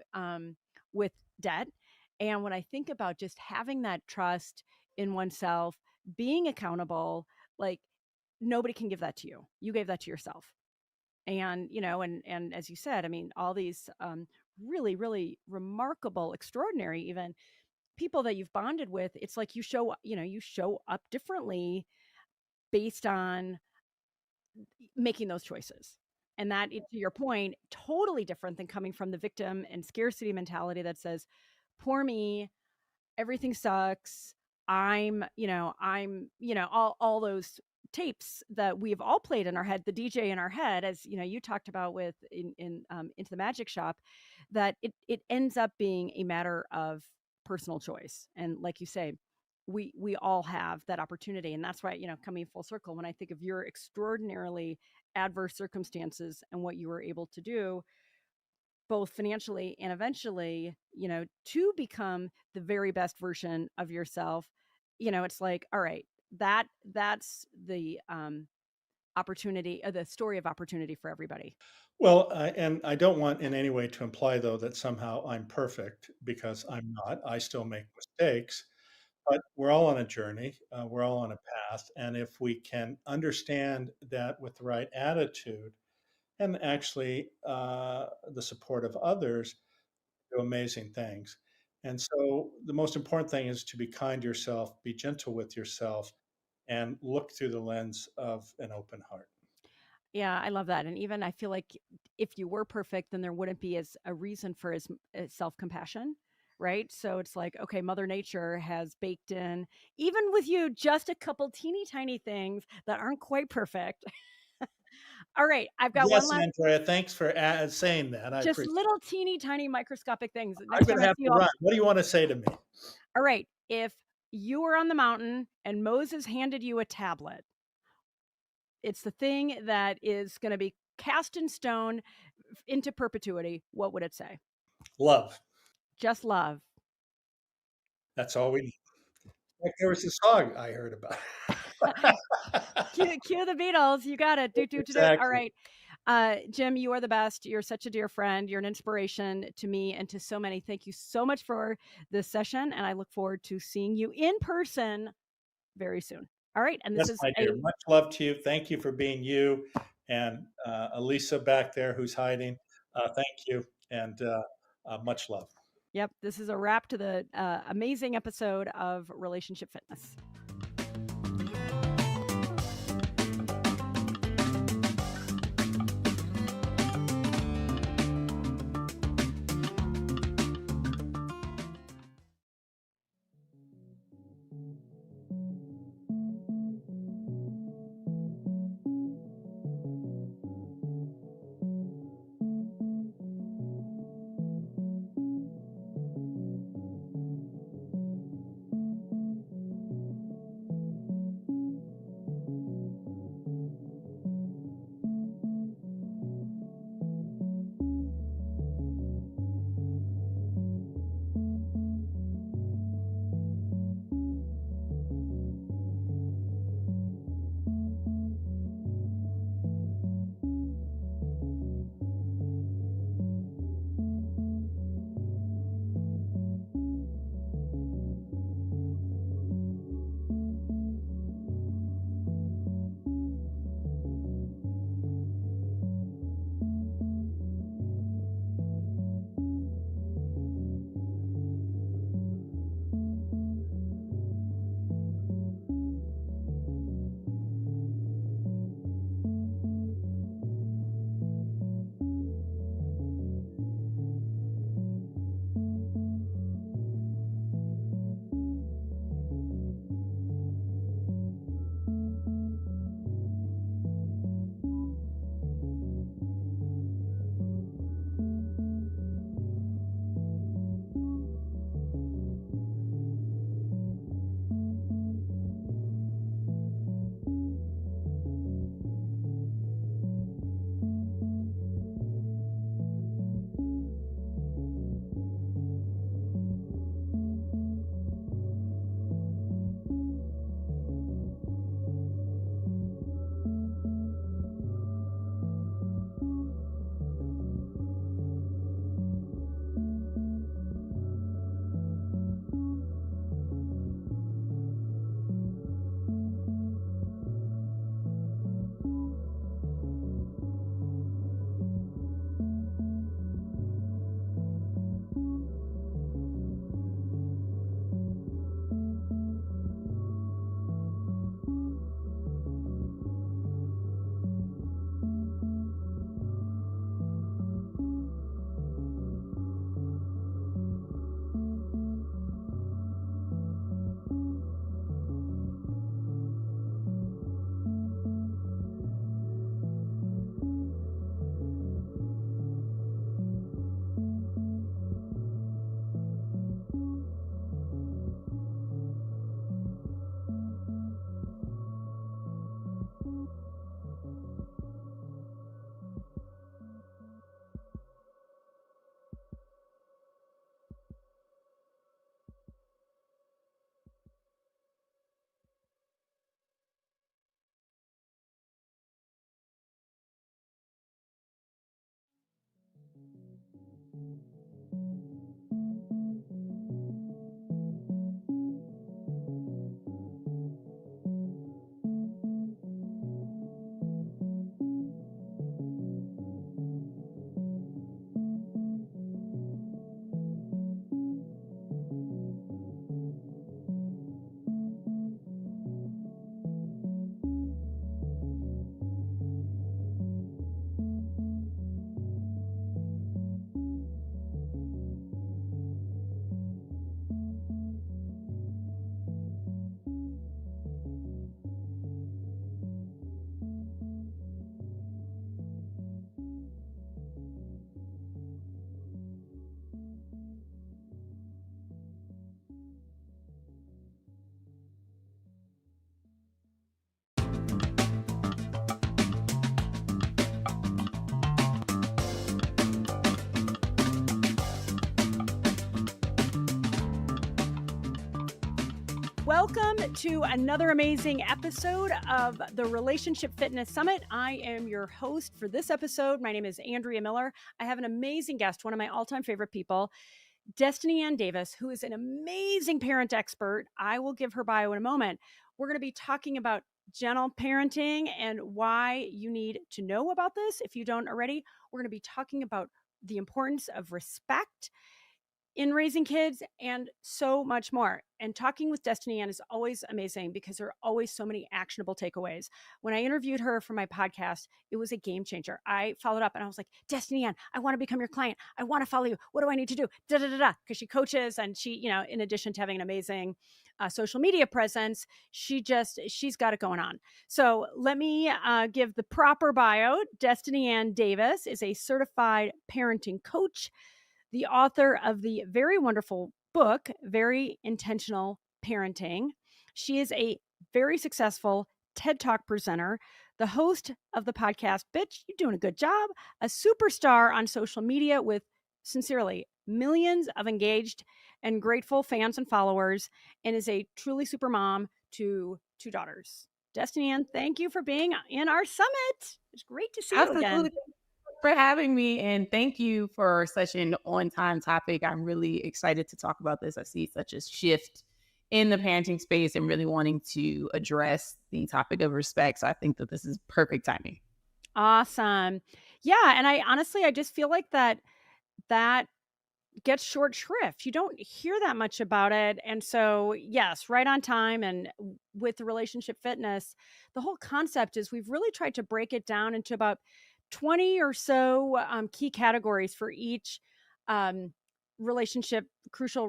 with debt. And when I think about just having that trust in oneself, being accountable, like nobody can give that to you. You gave that to yourself. And, and as you said, I mean, all these really, really remarkable, extraordinary, even people that you've bonded with, it's like you show up differently based on making those choices. And that, to your point, totally different than coming from the victim and scarcity mentality that says, poor me, everything sucks. All those tapes that we've all played in our head, the DJ in our head, as you talked about with in Into the Magic Shop, that it ends up being a matter of personal choice. And like you say, we all have that opportunity. And that's why, coming full circle, when I think of your extraordinarily adverse circumstances and what you were able to do, both financially and eventually, to become the very best version of yourself, it's like, all right, that's the opportunity, the story of opportunity for everybody. Well, and I don't want in any way to imply, though, that somehow I'm perfect, because I'm not. I still make mistakes, but we're all on a journey. We're all on a path. And if we can understand that with the right attitude and actually the support of others, do amazing things. And so the most important thing is to be kind to yourself, be gentle with yourself, and look through the lens of an open heart. Yeah, I love that. And even I feel like if you were perfect, then there wouldn't be as a reason for as self-compassion, right? So it's like, okay, Mother Nature has baked in, even with you, just a couple teeny tiny things that aren't quite perfect. All right, I've got one Yes, last, Andrea, thanks for saying that. I just appreciate it. little teeny tiny microscopic things. I'm Next going time to I have see to you, run. What do you want to say to me? all right, if you were on the mountain and Moses handed you a tablet, it's the thing that is going to be cast in stone into perpetuity, what would it say? Love. Just love. That's all we need. Like, there was a song I heard about. Cue the Beatles. You got it. Do. All Exactly. right. Jim, you are the best. You're such a dear friend. You're an inspiration to me and to so many. Thank you so much for this session. And I look forward to seeing you in person very soon. All right. And this Yes, is my dear. Much love to you. Thank you for being you. And Elisa back there who's hiding, thank you. And much love. Yep. This is a wrap to the amazing episode of Relationship Fitness. Welcome to another amazing episode of the Relationship Fitness Summit. I am your host for this episode. My name is Andrea Miller. I have an amazing guest, one of my all-time favorite people, Destini Ann Davis, who is an amazing parent expert. I will give her bio in a moment. We're going to be talking about gentle parenting and why you need to know about this if you don't already. We're going to be talking about the importance of respect in raising kids and so much more. And talking with Destini Ann is always amazing because there are always so many actionable takeaways. When I interviewed her for my podcast, it was a game changer. I followed up and I was like, Destini Ann, I want to become your client. I want to follow you. What do I need to do? Da da da da. Because she coaches and she, in addition to having an amazing social media presence, she's got it going on. So let me give the proper bio. Destini Ann Davis is a certified parenting coach, the author of the very wonderful book, Very Intentional Parenting. She is a very successful TED Talk presenter, the host of the podcast, Bitch, You're Doing a Good Job, a superstar on social media with, sincerely, millions of engaged and grateful fans and followers, and is a truly super mom to 2 daughters. Destini Ann, thank you for being in our summit. It's great to see you again. Absolutely. For having me, and thank you for such an on-time topic. I'm really excited to talk about this. I see such a shift in the parenting space and really wanting to address the topic of respect. So I think that this is perfect timing. Awesome. Yeah. And I just feel like that gets short shrift. You don't hear that much about it. And so, yes, right on time. And with the relationship fitness, the whole concept is we've really tried to break it down into about 20 or so key categories for each crucial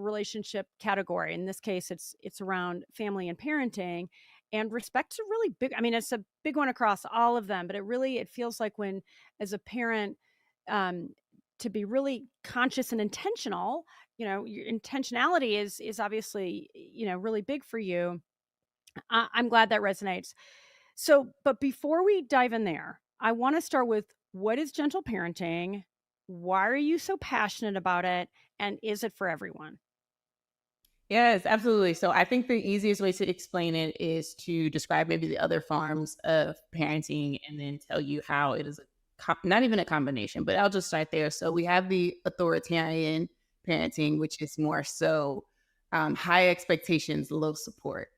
relationship category. In this case, it's around family and parenting, and respect's a really big, it's a big one across all of them, but it feels like when, as a parent, to be really conscious and intentional, your intentionality is obviously, really big for you. I'm glad that resonates. So, but before we dive in there, I want to start with, what is gentle parenting? Why are you so passionate about it? And is it for everyone? Yes, absolutely. So I think the easiest way to explain it is to describe maybe the other forms of parenting and then tell you how it is not even a combination, but I'll just start there. So we have the authoritarian parenting, which is more so high expectations, low support.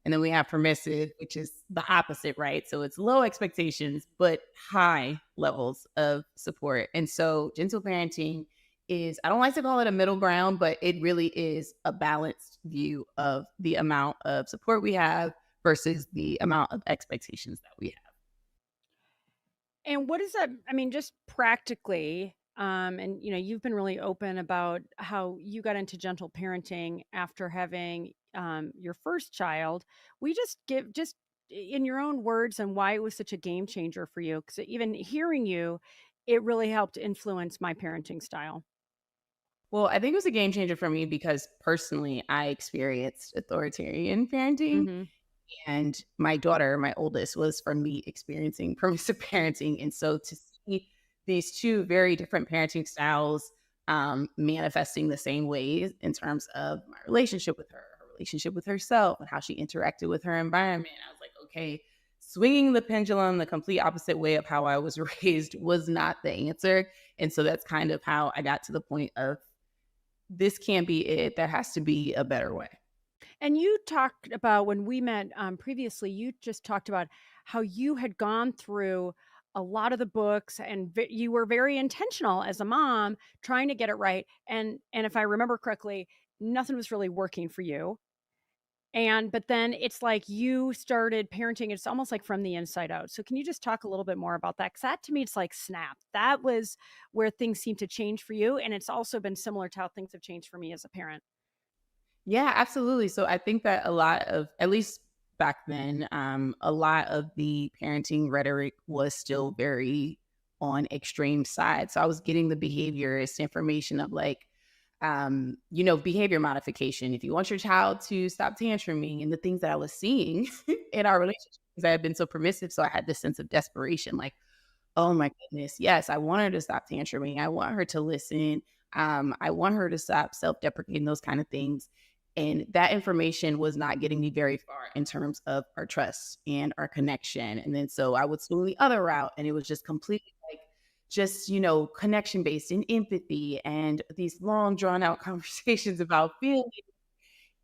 And then we have permissive, which is the opposite, right? So it's low expectations, but high levels of support. And so gentle parenting is, I don't like to call it a middle ground, but it really is a balanced view of the amount of support we have versus the amount of expectations that we have. And what is that? Just practically, and you've been really open about how you got into gentle parenting after having your first child. We just in your own words and why it was such a game changer for you, because even hearing you, it really helped influence my parenting style. Well, I think it was a game changer for me because personally, I experienced authoritarian parenting. Mm-hmm. And my daughter, my oldest, was from me experiencing permissive parenting. And so to see these two very different parenting styles manifesting the same ways in terms of my relationship with her relationship with herself, and how she interacted with her environment, I was like, okay, swinging the pendulum the complete opposite way of how I was raised was not the answer. And so that's kind of how I got to the point of, this can't be it. There has to be a better way. And you talked about, when we met previously, you just talked about how you had gone through a lot of the books and you were very intentional as a mom trying to get it right. And if I remember correctly, nothing was really working for you. But then it's like you started parenting, it's almost like from the inside out. So can you just talk a little bit more about that? Because that to me, it's like snap. That was where things seem to change for you. And it's also been similar to how things have changed for me as a parent. Yeah, absolutely. So I think that a lot of, at least back then, a lot of the parenting rhetoric was still very on extreme sides. So I was getting the behaviorist information of like, behavior modification. If you want your child to stop tantruming, and the things that I was seeing in our relationship, because I had been so permissive. So I had this sense of desperation, like, oh my goodness, yes, I want her to stop tantruming. I want her to listen. I want her to stop self-deprecating, those kind of things. And that information was not getting me very far in terms of our trust and our connection. And then so I would swing the other route, and it was just completely like just, connection based and empathy and these long drawn out conversations about feelings.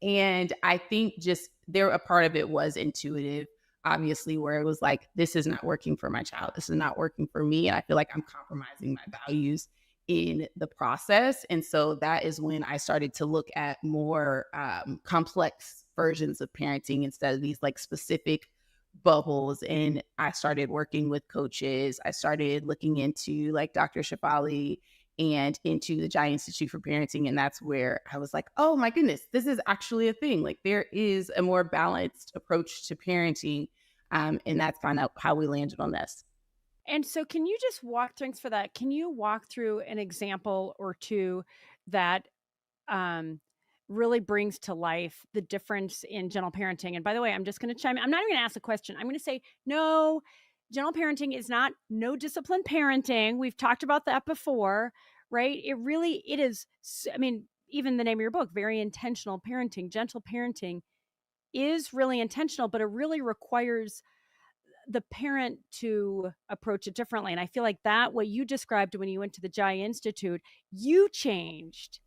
And I think just there, a part of it was intuitive, obviously, where it was like, this is not working for my child. This is not working for me. And I feel like I'm compromising my values in the process. And so that is when I started to look at more complex versions of parenting instead of these like specific bubbles. And I started working with coaches. I started looking into like Dr. Shafali and into the Giant Institute for Parenting. And that's where I was like, oh my goodness, this is actually a thing. Like there is a more balanced approach to parenting. And that's kind of how we landed on this. And so can you just thanks for that. Can you walk through an example or two that really brings to life the difference in gentle parenting? And by the way, I'm just going to chime in. I'm not even going to ask a question. I'm going to say, no, gentle parenting is not no discipline parenting. We've talked about that before, right? It is. I mean, even the name of your book, very intentional parenting, gentle parenting is really intentional, but it really requires the parent to approach it differently. And I feel like that what you described when you went to the Jai Institute, you changed.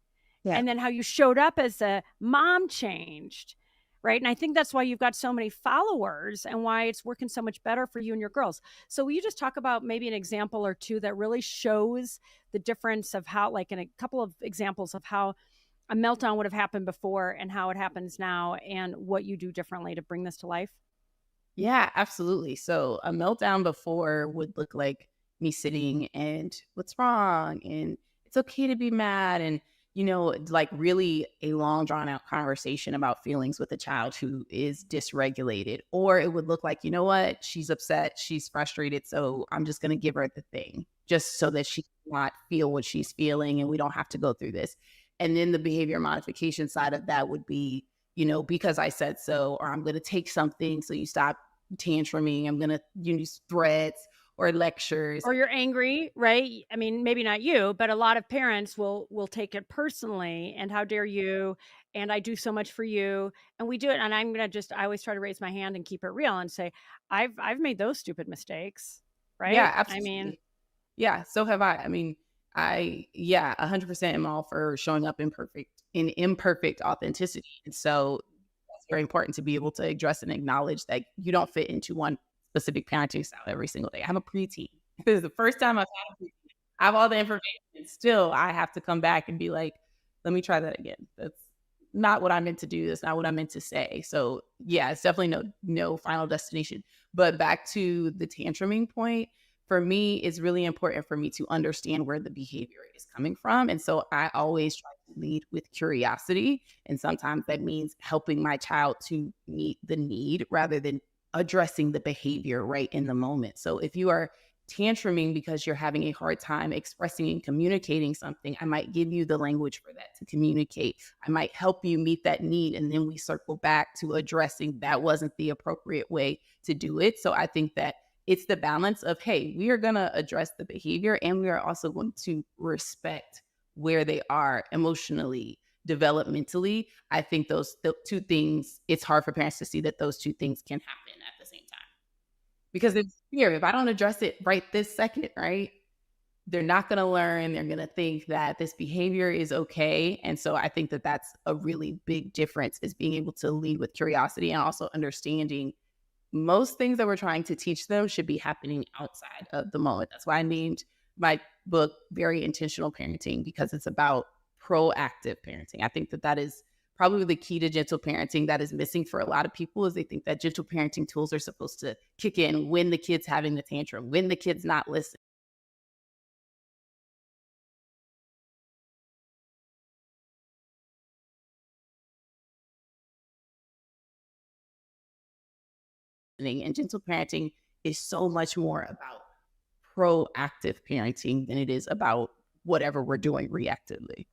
Yeah. And then how you showed up as a mom changed. Right. And I think that's why you've got so many followers and why it's working so much better for you and your girls. So will you just talk about maybe an example or two that really shows the difference of how, like in a couple of examples of how a meltdown would have happened before and how it happens now and what you do differently to bring this to life? Yeah, absolutely. So a meltdown before would look like me sitting and what's wrong? And it's okay to be mad. And, like really a long drawn out conversation about feelings with a child who is dysregulated. Or it would look like, you know what? She's upset. She's frustrated. So I'm just going to give her the thing just so that she can not feel what she's feeling and we don't have to go through this. And then the behavior modification side of that would be, because I said so, or I'm going to take something so you stop tantruming. I'm going to use threats or lectures. Or you're angry, right? I mean, maybe not you, but a lot of parents will take it personally. And how dare you? And I do so much for you. And we do it. And I always try to raise my hand and keep it real and say, I've made those stupid mistakes, right? Yeah, absolutely. I mean, yeah, so have I. I mean, 100% am all for showing up in imperfect authenticity. And so it's very important to be able to address and acknowledge that you don't fit into one specific parenting style every single day. I have a preteen. This is the first time I've had a preteen. I have all the information. And still, I have to come back and be like, let me try that again. That's not what I meant to do. That's not what I meant to say. So yeah, it's definitely no final destination. But back to the tantruming point, for me, it's really important for me to understand where the behavior is coming from. And so I always try to lead with curiosity. And sometimes that means helping my child to meet the need rather than addressing the behavior right in the moment. So if you are tantruming because you're having a hard time expressing and communicating something, I might give you the language for that to communicate. I might help you meet that need. And then we circle back to addressing that wasn't the appropriate way to do it. So I think that it's the balance of, hey, we are going to address the behavior and we are also going to respect where they are emotionally, developmentally. I think the two things, it's hard for parents to see that those two things can happen at the same time. Because it's fear. If I don't address it right this second, right, they're not going to learn. They're going to think that this behavior is okay. And so I think that that's a really big difference, is being able to lead with curiosity and also understanding most things that we're trying to teach them should be happening outside of the moment. That's why I named my book Very Intentional Parenting, because it's about proactive parenting. I think that is probably the key to gentle parenting that is missing for a lot of people, is they think that gentle parenting tools are supposed to kick in when the kid's having the tantrum, when the kid's not listening. And gentle parenting is so much more about proactive parenting than it is about whatever we're doing reactively.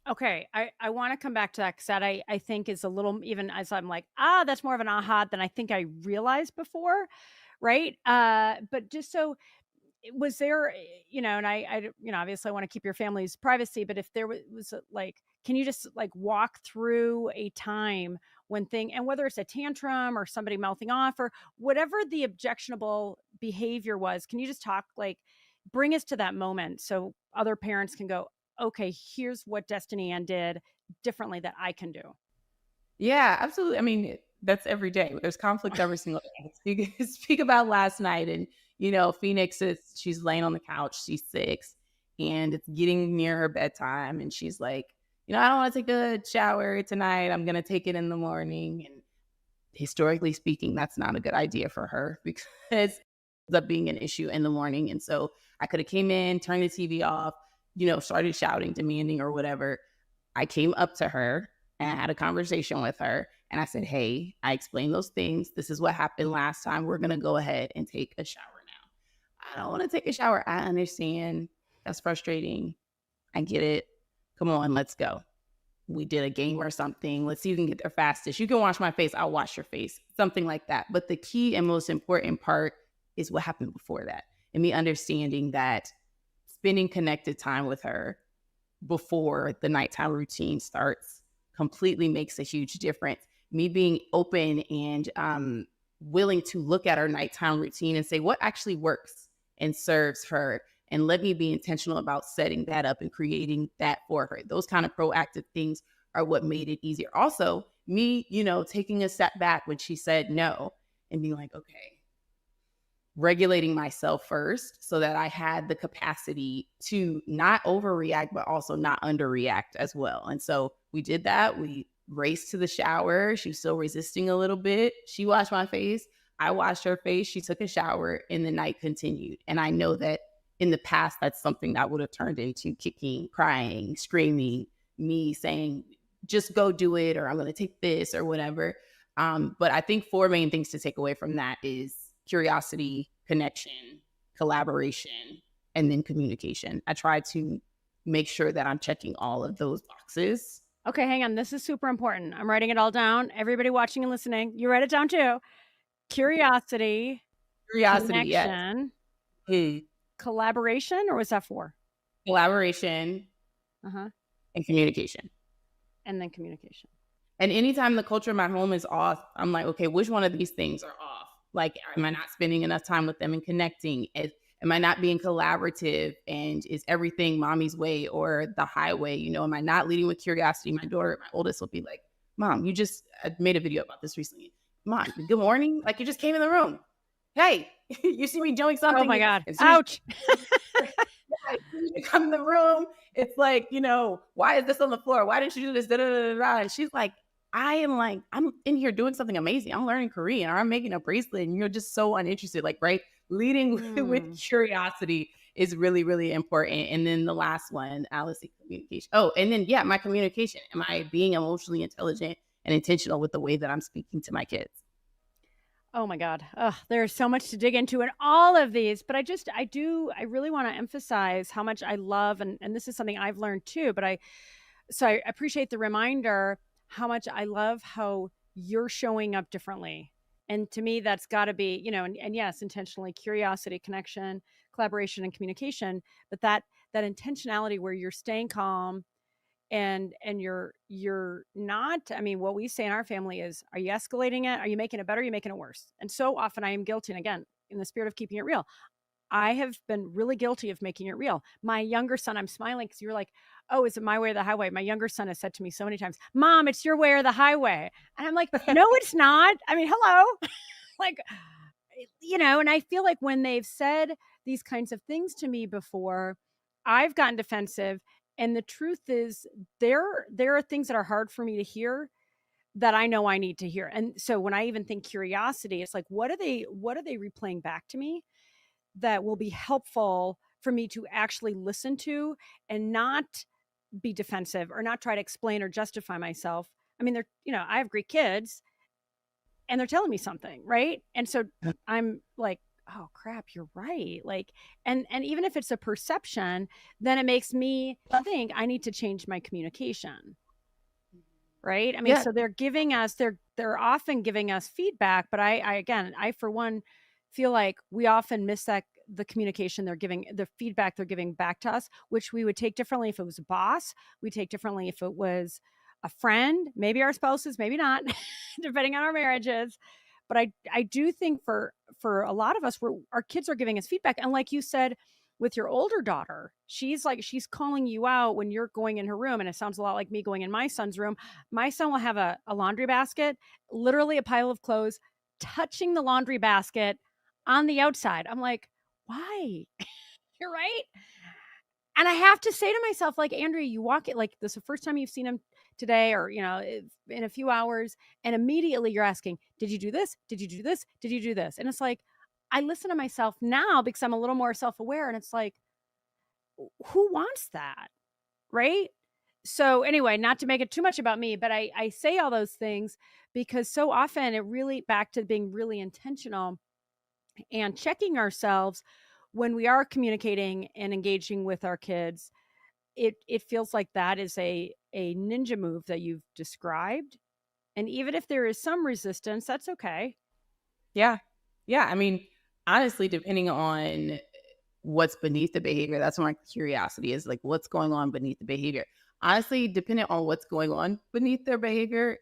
Okay, I want to come back to that because that I think is a little, even as I'm like, that's more of an aha than I think I realized before, right? But just so, was there, and I obviously I want to keep your family's privacy, but if there was like, can you just like walk through a time when and whether it's a tantrum or somebody mouthing off or whatever the objectionable behavior was, can you just talk, like, bring us to that moment so other parents can go, okay, here's what Destini Ann did differently that I can do. Yeah, absolutely. I mean, that's every day. There's conflict every single day. Speak about last night, and Phoenix she's laying on the couch. She's 6, and it's getting near her bedtime, and she's like, I don't want to take a shower tonight. I'm gonna take it in the morning. And historically speaking, that's not a good idea for her because it ends up being an issue in the morning. And so I could have came in, turned the TV off, started shouting, demanding, or whatever. I came up to her and I had a conversation with her. And I said, hey, I explained those things. This is what happened last time. We're going to go ahead and take a shower now. I don't want to take a shower. I understand. That's frustrating. I get it. Come on, let's go. We did a game or something. Let's see who can get there fastest. You can wash my face. I'll wash your face. Something like that. But the key and most important part is what happened before that. And me understanding that spending connected time with her before the nighttime routine starts completely makes a huge difference. Me being open and willing to look at our nighttime routine and say what actually works and serves her, and let me be intentional about setting that up and creating that for her. Those kind of proactive things are what made it easier. Also, me, taking a step back when she said no and being like, okay, regulating myself first so that I had the capacity to not overreact, but also not underreact as well. And so we did that. We raced to the shower. She was still resisting a little bit. She washed my face. I washed her face. She took a shower and the night continued. And I know that in the past, that's something that would have turned into kicking, crying, screaming, me saying, just go do it, or I'm going to take this or whatever. But I think 4 main things to take away from that is curiosity, connection, collaboration, and then communication. I try to make sure that I'm checking all of those boxes. Okay, hang on. This is super important. I'm writing it all down. Everybody watching and listening, you write it down too. Curiosity, connection, yes. Collaboration, or was that 4? Collaboration, and communication. And then communication. And anytime the culture in my home is off, I'm like, okay, which one of these things are off? Like, am I not spending enough time with them and connecting? Am I not being collaborative? And is everything mommy's way or the highway? Am I not leading with curiosity? My oldest will be like, Mom, I made a video about this recently. Mom, good morning. Like, you just came in the room. Hey, you see me doing something. Oh my God. Ouch. You come in the room. It's like, why is this on the floor? Why didn't you do this? Da, da, da, da. And she's like, I'm in here doing something amazing. I'm learning Korean, or I'm making a bracelet, and you're just so uninterested. Like, right? Leading with curiosity is really, really important. And then the last one, Alice, communication. Oh, and then, my communication. Am I being emotionally intelligent and intentional with the way that I'm speaking to my kids? Oh my God. There's so much to dig into in all of these, but I really want to emphasize how much I love, and this is something I've learned too, but I appreciate the reminder how much I love how you're showing up differently. And to me, that's got to be, and yes, intentionally, curiosity, connection, collaboration, and communication, but that intentionality where you're staying calm and you're not, what we say in our family is, are you escalating it? Are you making it better? Are you making it worse? And so often I am guilty. And again, in the spirit of keeping it real, I have been really guilty of making it real. My younger son, I'm smiling because you're like, oh, is it my way or the highway? My younger son has said to me so many times, Mom, it's your way or the highway. And I'm like, no, it's not. Hello. Like, and I feel like when they've said these kinds of things to me before, I've gotten defensive. And the truth is there are things that are hard for me to hear that I know I need to hear. And so when I even think curiosity, it's like, what are they replaying back to me that will be helpful for me to actually listen to and not be defensive or not try to explain or justify myself. They're, I have Greek kids and they're telling me something, right? And so I'm like, oh crap, you're right. Like, and even if it's a perception, then it makes me think I need to change my communication. Right. So they're giving us, they're often giving us feedback, but I for one feel like we often miss that the communication they're giving, the feedback they're giving back to us, which we would take differently if it was a boss. We take differently if it was a friend, maybe our spouses, maybe not, depending on our marriages. But I do think for a lot of us, our kids are giving us feedback. And like you said, with your older daughter, she's calling you out when you're going in her room. And it sounds a lot like me going in my son's room. My son will have a laundry basket, literally a pile of clothes, touching the laundry basket on the outside. I'm like, why? You're right. And I have to say to myself, like, Andrea, you walk it, like, this is the first time you've seen him today, or, in a few hours. And immediately you're asking, did you do this? Did you do this? Did you do this? And it's like, I listen to myself now because I'm a little more self-aware. And it's like, who wants that? Right? So anyway, not to make it too much about me, but I say all those things because so often it really, back to being really intentional and checking ourselves when we are communicating and engaging with our kids. It feels like that is a ninja move that you've described. And even if there is some resistance, that's okay. Yeah. I mean, honestly, depending on what's beneath the behavior, that's when my curiosity is, like, what's going on beneath the behavior. Honestly, depending on what's going on beneath their behavior,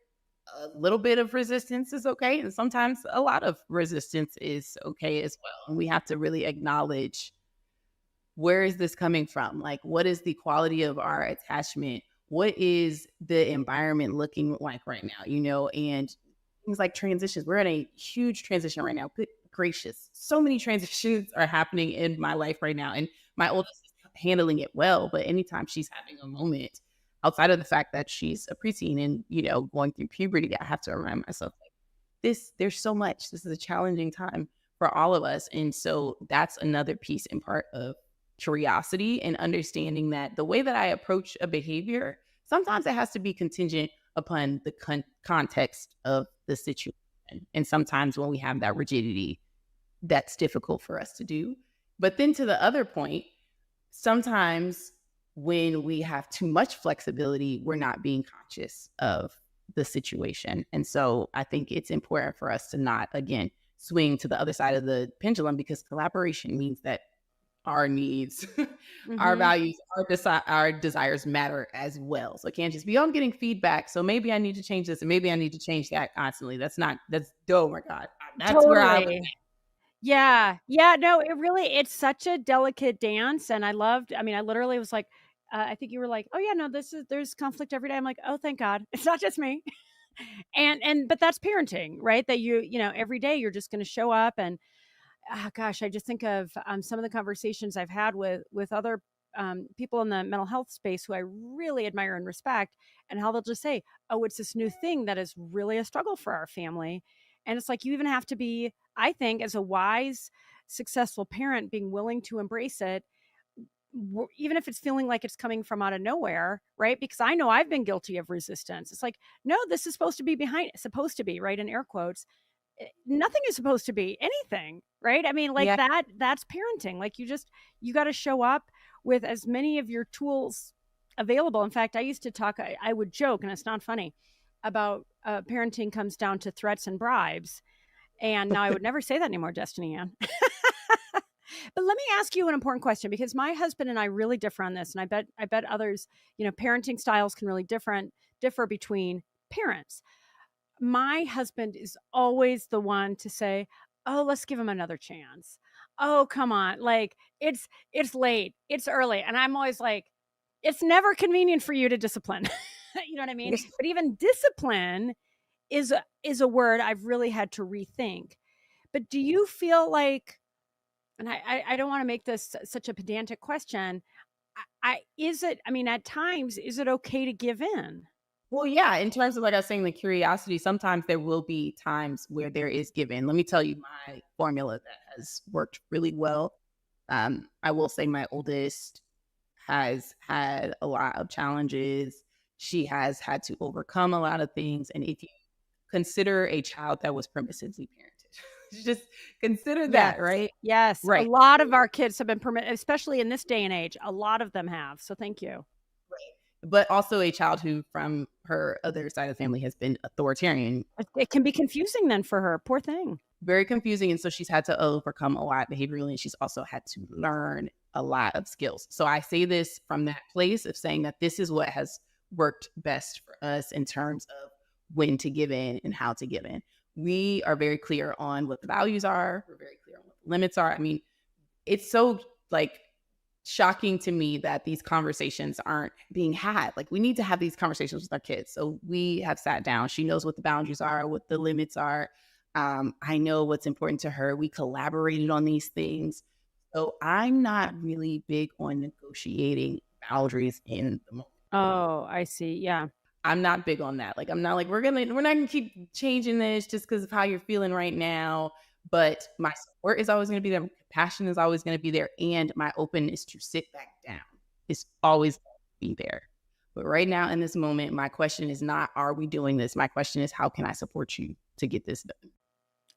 a little bit of resistance is okay. And sometimes a lot of resistance is okay as well. And we have to really acknowledge, where is this coming from? Like, what is the quality of our attachment? What is the environment looking like right now? And things like transitions. We're in a huge transition right now. Good gracious. So many transitions are happening in my life right now. And my oldest is handling it well. But anytime she's having a moment, outside of the fact that she's a preteen and, going through puberty, I have to remind myself, like, there's so much. This is a challenging time for all of us. And so that's another piece and part of curiosity, and understanding that the way that I approach a behavior, sometimes it has to be contingent upon the context of the situation. And sometimes when we have that rigidity, that's difficult for us to do. But then to the other point, sometimes when we have too much flexibility, we're not being conscious of the situation. And so I think it's important for us to not, again, swing to the other side of the pendulum, because collaboration means that our needs, our values, our desires matter as well. So it can't just be, I'm getting feedback, so maybe I need to change this and maybe I need to change that constantly. That's oh my God. That's totally where I would. Yeah. No, it's such a delicate dance. And I literally was like, I think you were like, oh yeah, no, there's conflict every day. I'm like, oh, thank God. It's not just me. but that's parenting, right? That every day you're just going to show up. And gosh, I just think of some of the conversations I've had with other people in the mental health space who I really admire and respect, and how they'll just say, oh, it's this new thing that is really a struggle for our family. And it's like, you even have to be, I think, as a wise, successful parent, being willing to embrace it, even if it's feeling like it's coming from out of nowhere, right? Because I know I've been guilty of resistance. It's like, no, this is supposed to be supposed to be, right? In air quotes. Nothing is supposed to be anything, right? I mean, like that's parenting. Like, you got to show up with as many of your tools available. In fact, I used to talk, I would joke, and it's not funny, about parenting comes down to threats and bribes. And now I would never say that anymore, Destini Ann. But let me ask you an important question, because my husband and I really differ on this. And I bet others, parenting styles can really differ between parents. My husband is always the one to say, oh, let's give him another chance. Oh, come on. Like, it's late. It's early. And I'm always like, it's never convenient for you to discipline. You know what I mean? Yes. But even discipline is a word I've really had to rethink. But do you feel like, and I don't want to make this such a pedantic question, at times, is it okay to give in? Well, yeah, in terms of, like I was saying, the curiosity, sometimes there will be times where there is given. Let me tell you my formula that has worked really well. I will say my oldest has had a lot of challenges. She has had to overcome a lot of things. And if you consider a child that was permissively parented, just consider that, right? Yes. Right. A lot of our kids have been especially in this day and age. A lot of them have. So thank you. But also a child who, from her other side of the family, has been authoritarian. It can be confusing then for her. Poor thing. very confusing. And so she's had to overcome a lot behaviorally, and she's also had to learn a lot of skills. So I say this from that place of saying that this is what has worked best for us in terms of when to give in and how to give in. We are very clear on what the values are. We're very clear on what the limits are. I mean, it's so like shocking to me that these conversations aren't being had. Like, we need to have these conversations with our kids. So we have sat down. She knows what the boundaries are, what the limits are. I know what's important to her. We collaborated on these things. So I'm not really big on negotiating boundaries in the moment. Oh, I see. Yeah. I'm not big on that. Like, I'm not like, we're not gonna keep changing this just because of how you're feeling right now. But my support is always going to be there. My compassion is always going to be there. And my openness to sit back down is always going to be there. But right now in this moment, my question is not, are we doing this? My question is, how can I support you to get this done?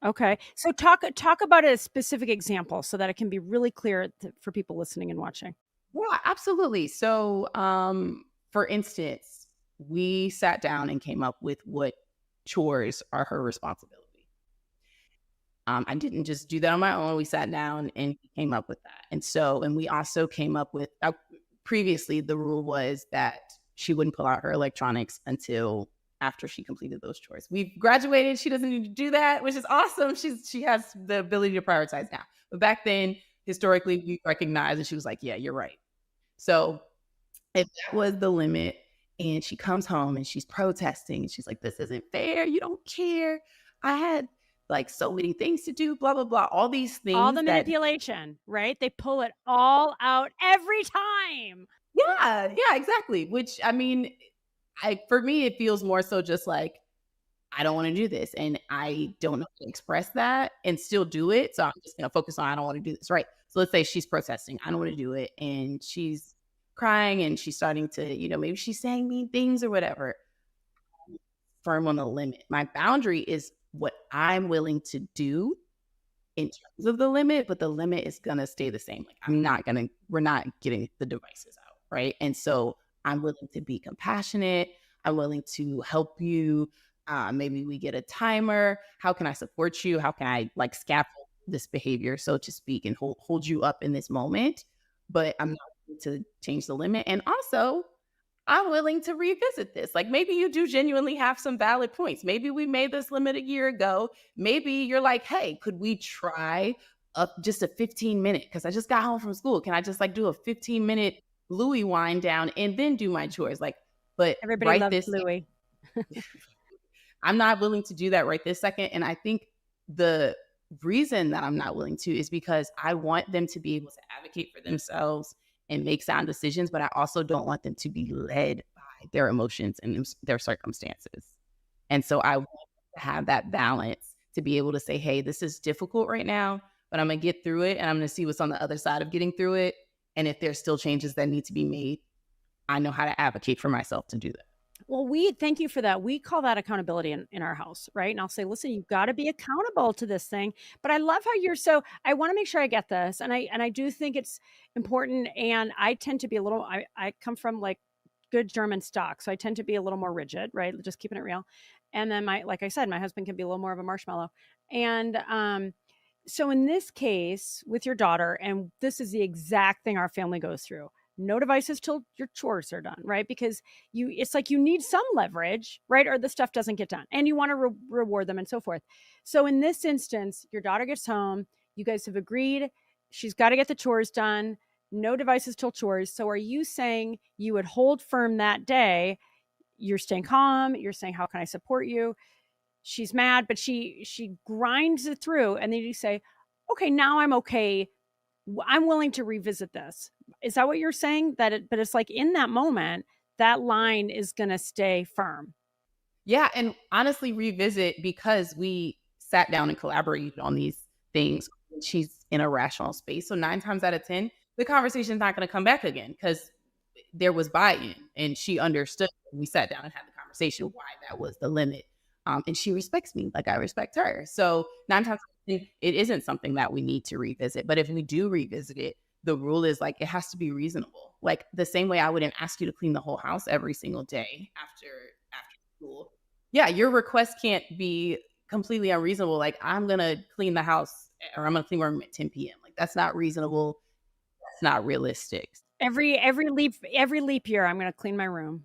Okay. So talk about a specific example so that it can be really clear for people listening and watching. Yeah, absolutely. So, for instance, we sat down and came up with what chores are her responsibility. I didn't just do that on my own. We sat down and came up with that. And we also came up with, previously the rule was that she wouldn't pull out her electronics until after she completed those chores. We've graduated. She doesn't need to do that, which is awesome. She has the ability to prioritize now. But back then, historically, we recognized, and she was like, yeah, you're right. So if that was the limit, and she comes home and she's protesting, and she's like, this isn't fair. You don't care. I had like so many things to do, blah, blah, blah. All these things. All the manipulation, right? They pull it all out every time. Yeah, exactly. Which, I mean, for me, it feels more so just like, I don't want to do this. And I don't know how to express that and still do it. So I'm just going to focus on, I don't want to do this. Right. So let's say she's protesting. I don't want to do it. And she's crying and she's starting to, maybe she's saying mean things or whatever. Firm on the limit. My boundary is what I'm willing to do in terms of the limit, but the limit is going to stay the same. Like, we're not getting the devices out. Right. And so I'm willing to be compassionate. I'm willing to help you. Maybe we get a timer. How can I support you? How can I like scaffold this behavior, so to speak, and hold you up in this moment? But I'm not willing to change the limit. And also, I'm willing to revisit this. Like, maybe you do genuinely have some valid points. Maybe we made this limit a year ago. Maybe you're like, hey, could we try just a 15-minute? Because I just got home from school. Can I just like do a 15-minute Louis wind down and then do my chores? Like, but everybody loves Louis. I'm not willing to do that right this second. And I think the reason that I'm not willing to is because I want them to be able to advocate for themselves and make sound decisions, but I also don't want them to be led by their emotions and their circumstances. And so I want to have that balance to be able to say, hey, this is difficult right now, but I'm going to get through it, and I'm going to see what's on the other side of getting through it. And if there's still changes that need to be made, I know how to advocate for myself to do that. Well, we thank you for that. We call that accountability in our house, right? And I'll say, listen, you've got to be accountable to this thing. But I love how I want to make sure I get this. And I do think it's important. And I tend to be I come from like good German stock. So I tend to be a little more rigid, right? Just keeping it real. And then like I said, my husband can be a little more of a marshmallow. And so in this case with your daughter, and this is the exact thing our family goes through. No devices till your chores are done, right? Because it's like you need some leverage, right? Or the stuff doesn't get done, and you want to reward them and so forth. So in this instance, your daughter gets home. You guys have agreed she's got to get the chores done. No devices till chores. So are you saying you would hold firm that day? You're staying calm. You're saying, how can I support you? She's mad, but she grinds it through. And then you say, okay, now I'm okay. I'm willing to revisit this. Is that what you're saying? But it's like in that moment, that line is going to stay firm. Yeah. And honestly, revisit, because we sat down and collaborated on these things. She's in a rational space. So 9 times out of 10, the conversation's not going to come back again because there was buy-in and she understood. We sat down and had the conversation why that was the limit. And she respects me like I respect her. So 9 times out of 10, it isn't something that we need to revisit. But if we do revisit it, the rule is like it has to be reasonable. Like the same way I wouldn't ask you to clean the whole house every single day after school. Yeah, your request can't be completely unreasonable. Like, I'm going to clean the house or I'm going to clean my room at 10 p.m. Like, that's not reasonable. That's not realistic. Every leap year, I'm going to clean my room.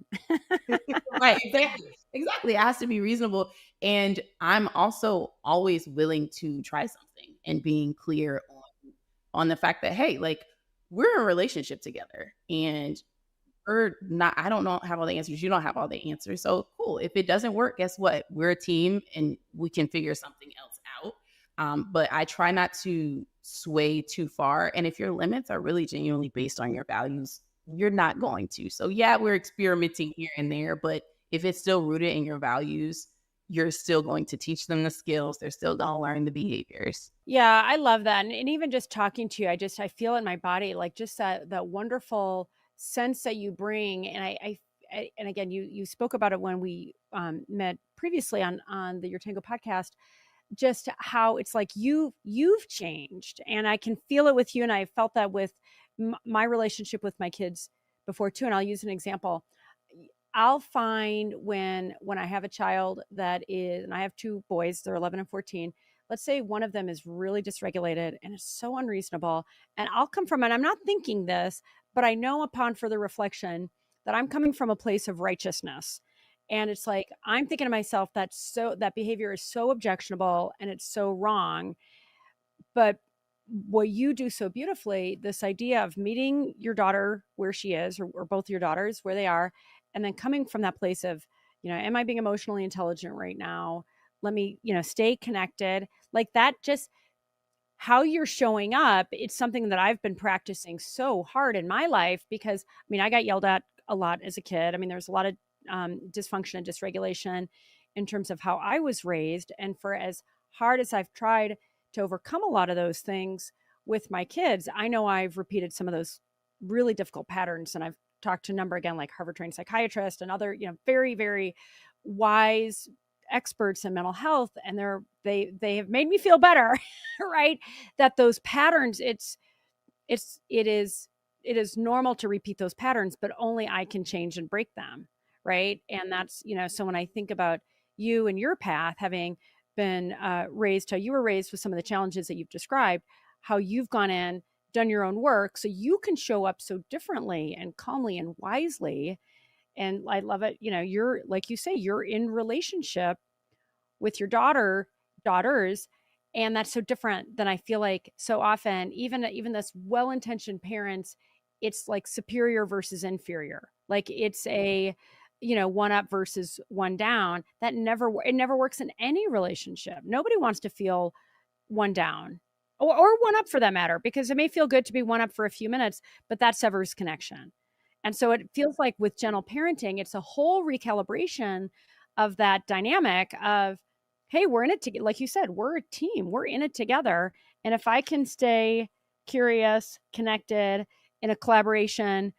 Right, exactly. It has to be reasonable. And I'm also always willing to try something and being clear on the fact that, hey, like, we're in a relationship together and we're not, I don't know, have all the answers. You don't have all the answers. So cool. If it doesn't work, guess what? We're a team and we can figure something else out. But I try not to sway too far. And if your limits are really genuinely based on your values, you're not going to. So yeah, we're experimenting here and there, but if it's still rooted in your values, you're still going to teach them the skills. They're still going to learn the behaviors. Yeah, I love that. And even just talking to you, I feel in my body, like just that wonderful sense that you bring. And and again, you spoke about it when we met previously on the Your Tango podcast, just how it's like you've changed, and I can feel it with you. And I felt that with my relationship with my kids before too. And I'll use an example. I'll find when I have a child that is, and I have two boys, they're 11 and 14. Let's say one of them is really dysregulated and is so unreasonable. And I'll come from, and I'm not thinking this, but I know upon further reflection that I'm coming from a place of righteousness. And it's like, I'm thinking to myself, that behavior is so objectionable and it's so wrong. But what you do so beautifully, this idea of meeting your daughter where she is, or both your daughters where they are, and then coming from that place of, am I being emotionally intelligent right now? Let me, stay connected. Like that, just how you're showing up. It's something that I've been practicing so hard in my life because, I got yelled at a lot as a kid. There's a lot of dysfunction and dysregulation in terms of how I was raised. And for as hard as I've tried to overcome a lot of those things with my kids, I know I've repeated some of those really difficult patterns. And I've talked to a number, again, like Harvard trained psychiatrists and other, very, very wise experts in mental health. And they have made me feel better, right? That those patterns, it is normal to repeat those patterns, but only I can change and break them. Right. And that's, so when I think about you and your path, having been raised how you were raised with some of the challenges that you've described, how you've gone in, done your own work so you can show up so differently and calmly and wisely. And I love it. You're, like you say, you're in relationship with your daughters. And that's so different than I feel like so often, even this well-intentioned parents, it's like superior versus inferior. Like it's a, one up versus one down. It never works in any relationship. Nobody wants to feel one down or one up for that matter, because it may feel good to be one up for a few minutes, but that severs connection. And so it feels like with gentle parenting, it's a whole recalibration of that dynamic of, hey, we're in it together. Like you said, we're a team, we're in it together. And if I can stay curious, connected, in a collaboration,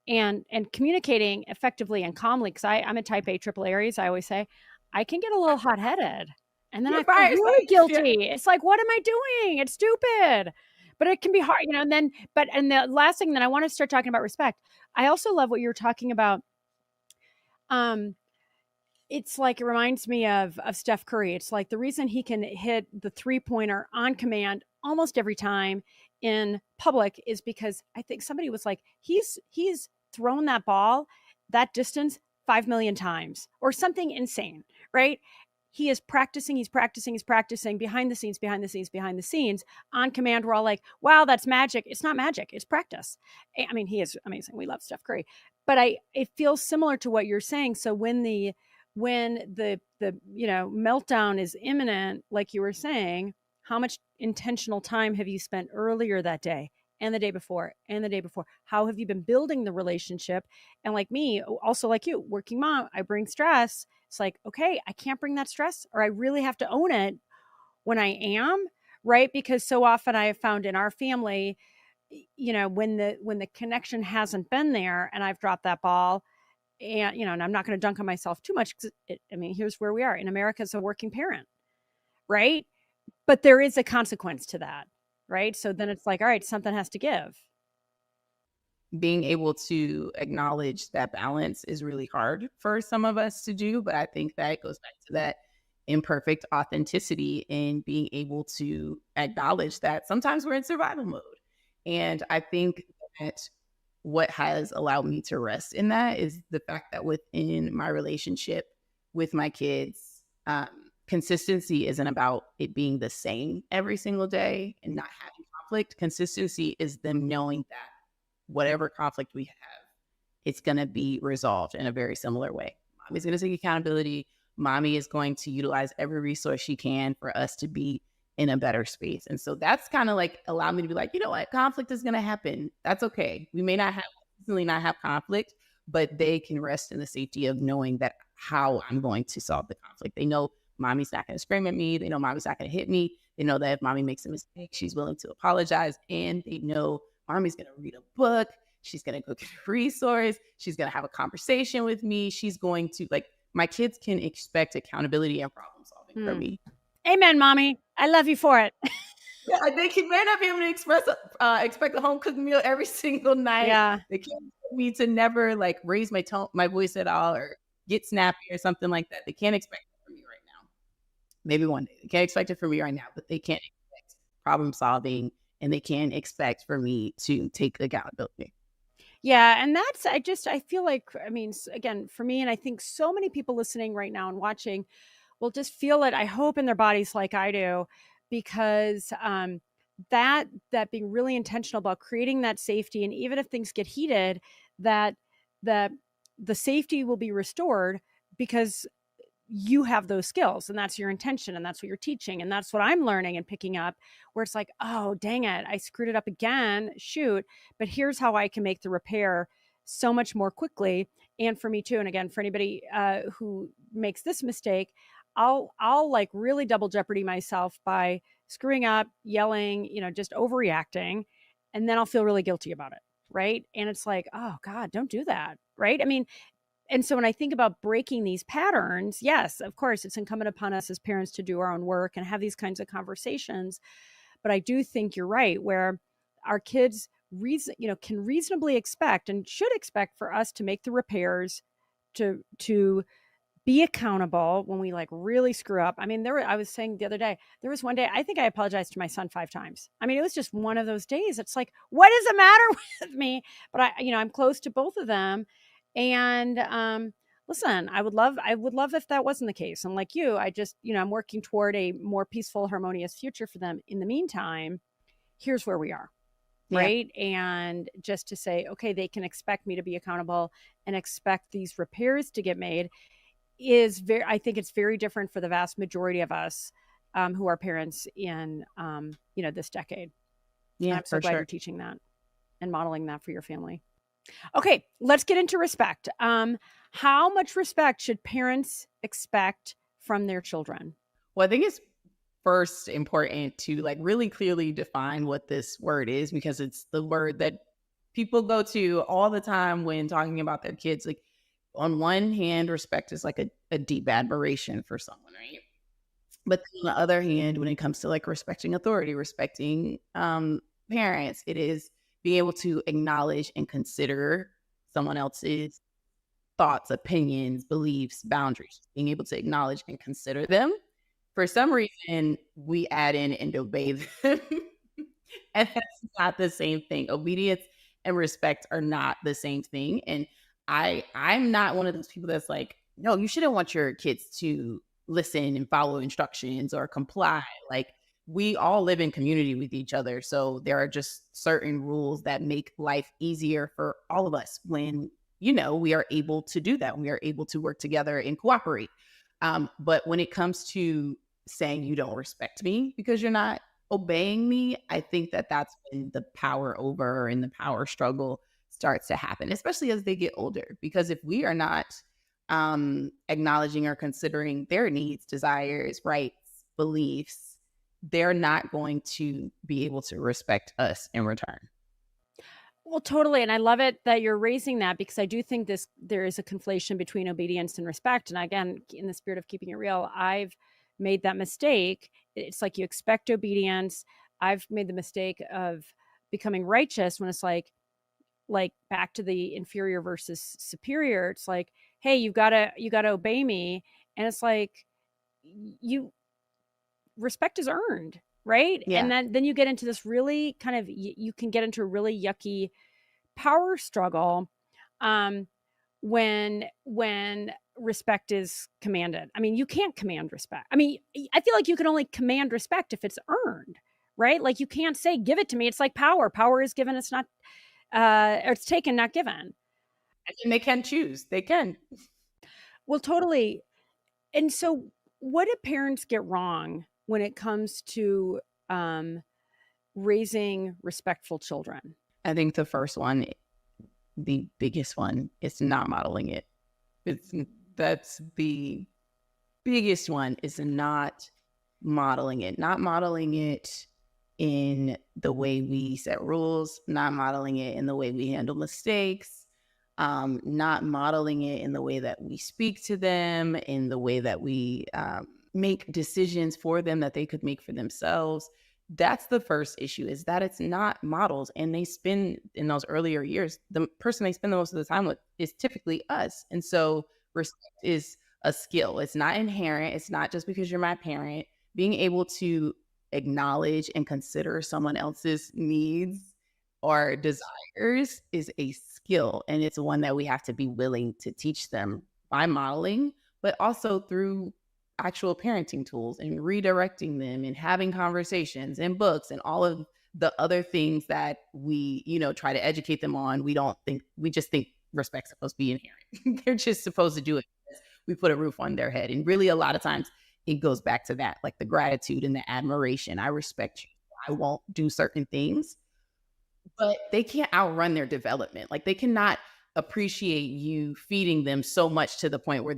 and communicating effectively and calmly, because I'm a type A triple Aries, I always say, I can get a little hot-headed. And then I feel really guilty. It's like, what am I doing? It's stupid. But it can be hard, and then, and the last thing that I want to start talking about respect. I also love what you're talking about. It's like, it reminds me of Steph Curry. It's like the reason he can hit the 3-pointer on command almost every time in public is because I think somebody was like, he's thrown that ball that distance 5 million times or something insane, right? He is practicing, he's practicing behind the scenes on command. We're all like, wow, that's magic. It's not magic. It's practice. He is amazing. We love Steph Curry, but it feels similar to what you're saying. So when the meltdown is imminent, like you were saying, how much intentional time have you spent earlier that day and the day before and the day before? How have you been building the relationship? And like me, also like you, working mom, I bring stress. It's like, okay, I can't bring that stress, or I really have to own it when I am, right? Because so often I have found in our family, when the connection hasn't been there and I've dropped that ball, and, and I'm not going to dunk on myself too much because here's where we are in America as a working parent, right? But there is a consequence to that, right? So then it's like, all right, something has to give. Being able to acknowledge that balance is really hard for some of us to do, but I think that goes back to that imperfect authenticity and being able to acknowledge that sometimes we're in survival mode. And I think that what has allowed me to rest in that is the fact that within my relationship with my kids, consistency isn't about it being the same every single day and not having conflict. Consistency is them knowing that whatever conflict we have, it's going to be resolved in a very similar way. Mommy's going to take accountability. Mommy is going to utilize every resource she can for us to be in a better space. And so that's kind of like allowed me to be like, you know what, conflict is going to happen. That's okay. We may not have conflict, but they can rest in the safety of knowing that how I'm going to solve the conflict. They know mommy's not going to scream at me. They know mommy's not going to hit me. They know that if mommy makes a mistake, she's willing to apologize. And they know mommy's going to read a book. She's going to go get a resource. She's going to have a conversation with me. She's going to, like, my kids can expect accountability and problem solving from me. Amen, mommy. I love you for it. Yeah, they may not be able to expect a home cooked meal every single night. Yeah. They can't expect me to never like raise my voice at all or get snappy or something like that. They can't expect it from me right now. Maybe one day. They can't expect it from me right now, but they can't expect problem solving and they can't expect for me to take accountability. Yeah. And that's, I feel like, I mean, again, for me, and I think so many people listening right now and watching will just feel it, I hope, in their bodies like I do, because that being really intentional about creating that safety, and even if things get heated, that the safety will be restored because you have those skills and that's your intention and that's what you're teaching. And that's what I'm learning and picking up, where it's like, oh, dang it, I screwed it up again. Shoot. But here's how I can make the repair so much more quickly. And for me too. And again, for anybody who makes this mistake, I'll like really double jeopardy myself by screwing up, yelling, just overreacting. And then I'll feel really guilty about it. Right. And it's like, oh God, don't do that. Right. I mean, and so when I think about breaking these patterns, yes, of course, it's incumbent upon us as parents to do our own work and have these kinds of conversations. But I do think you're right, where our kids can reasonably expect and should expect for us to make the repairs, to be accountable when we like really screw up. I mean, I was saying the other day, there was one day, I think I apologized to my son 5 times. I mean, it was just one of those days. It's like, what is the matter with me? But I'm close to both of them. And listen, I would love if that wasn't the case. And like you, I just, I'm working toward a more peaceful, harmonious future for them. In the meantime, here's where we are. Yeah. Right. And just to say, okay, they can expect me to be accountable and expect these repairs to get made I think it's very different for the vast majority of us who are parents in, this decade. Yeah. I'm so glad you're teaching that and modeling that for your family. Okay, let's get into respect. How much respect should parents expect from their children? Well, I think it's first important to like really clearly define what this word is, because it's the word that people go to all the time when talking about their kids. Like, on one hand, respect is like a deep admiration for someone, right? But on the other hand, when it comes to like respecting authority, respecting parents, it is being able to acknowledge and consider someone else's thoughts, opinions, beliefs, boundaries, being able to acknowledge and consider them. For some reason, we add in and obey them. And that's not the same thing. Obedience and respect are not the same thing. And I'm not one of those people that's like, no, you shouldn't want your kids to listen and follow instructions or comply. Like, we all live in community with each other. So there are just certain rules that make life easier for all of us when, we are able to do that. We are able to work together and cooperate. But when it comes to saying you don't respect me because you're not obeying me, I think that that's when the power over and the power struggle starts to happen, especially as they get older. Because if we are not acknowledging or considering their needs, desires, rights, beliefs, they're not going to be able to respect us in return. Well, totally. And I love it that you're raising that, because I do think there is a conflation between obedience and respect. And again, in the spirit of keeping it real, I've made that mistake. It's like you expect obedience. I've made the mistake of becoming righteous when it's like back to the inferior versus superior. It's like, hey, you gotta obey me. And it's like, you respect is earned, right? Yeah. And then you get into this really kind of, you can get into a really yucky power struggle when respect is commanded. I mean, you can't command respect. I mean, I feel like you can only command respect if it's earned, right? Like you can't say, give it to me. It's like power. Power is given. It's not, or it's taken, not given. And they can choose. They can. Well, totally. And so what do parents get wrong when it comes to raising respectful children? I think the first one, the biggest one, is not modeling it. That's the biggest one, is not modeling it. Not modeling it in the way we set rules, not modeling it in the way we handle mistakes, not modeling it in the way that we speak to them, in the way that we make decisions for them that they could make for themselves. That's the first issue, is that it's not modeled. And they spend, in those earlier years, the person they spend the most of the time with is typically us. And so respect is a skill. It's not inherent. It's not just because you're my parent. Being able to acknowledge and consider someone else's needs or desires is a skill. And it's one that we have to be willing to teach them by modeling, but also through actual parenting tools and redirecting them and having conversations and books and all of the other things that we, try to educate them on. We just think respect's supposed to be inherent. They're just supposed to do it because we put a roof on their head. And really, a lot of times it goes back to that, like the gratitude and the admiration. I respect you. I won't do certain things, but they can't outrun their development. Like they cannot appreciate you feeding them so much to the point where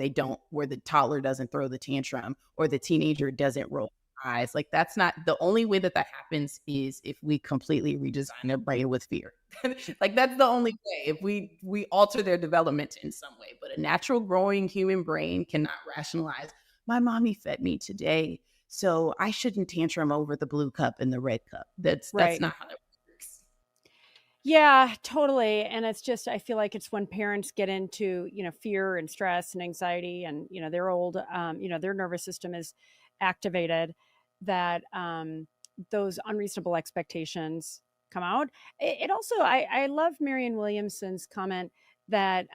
where the toddler doesn't throw the tantrum or the teenager doesn't roll eyes. Like that's not the only way that happens, is if we completely redesign their brain with fear. Like that's the only way, if we alter their development in some way. But a natural growing human brain cannot rationalize, my mommy fed me today, so I shouldn't tantrum over the blue cup and the red cup. That's Right. not how that works. Yeah, totally. And it's just, I feel like it's when parents get into, fear and stress and anxiety and, their their nervous system is activated, that those unreasonable expectations come out. It also, I love Marianne Williamson's comment that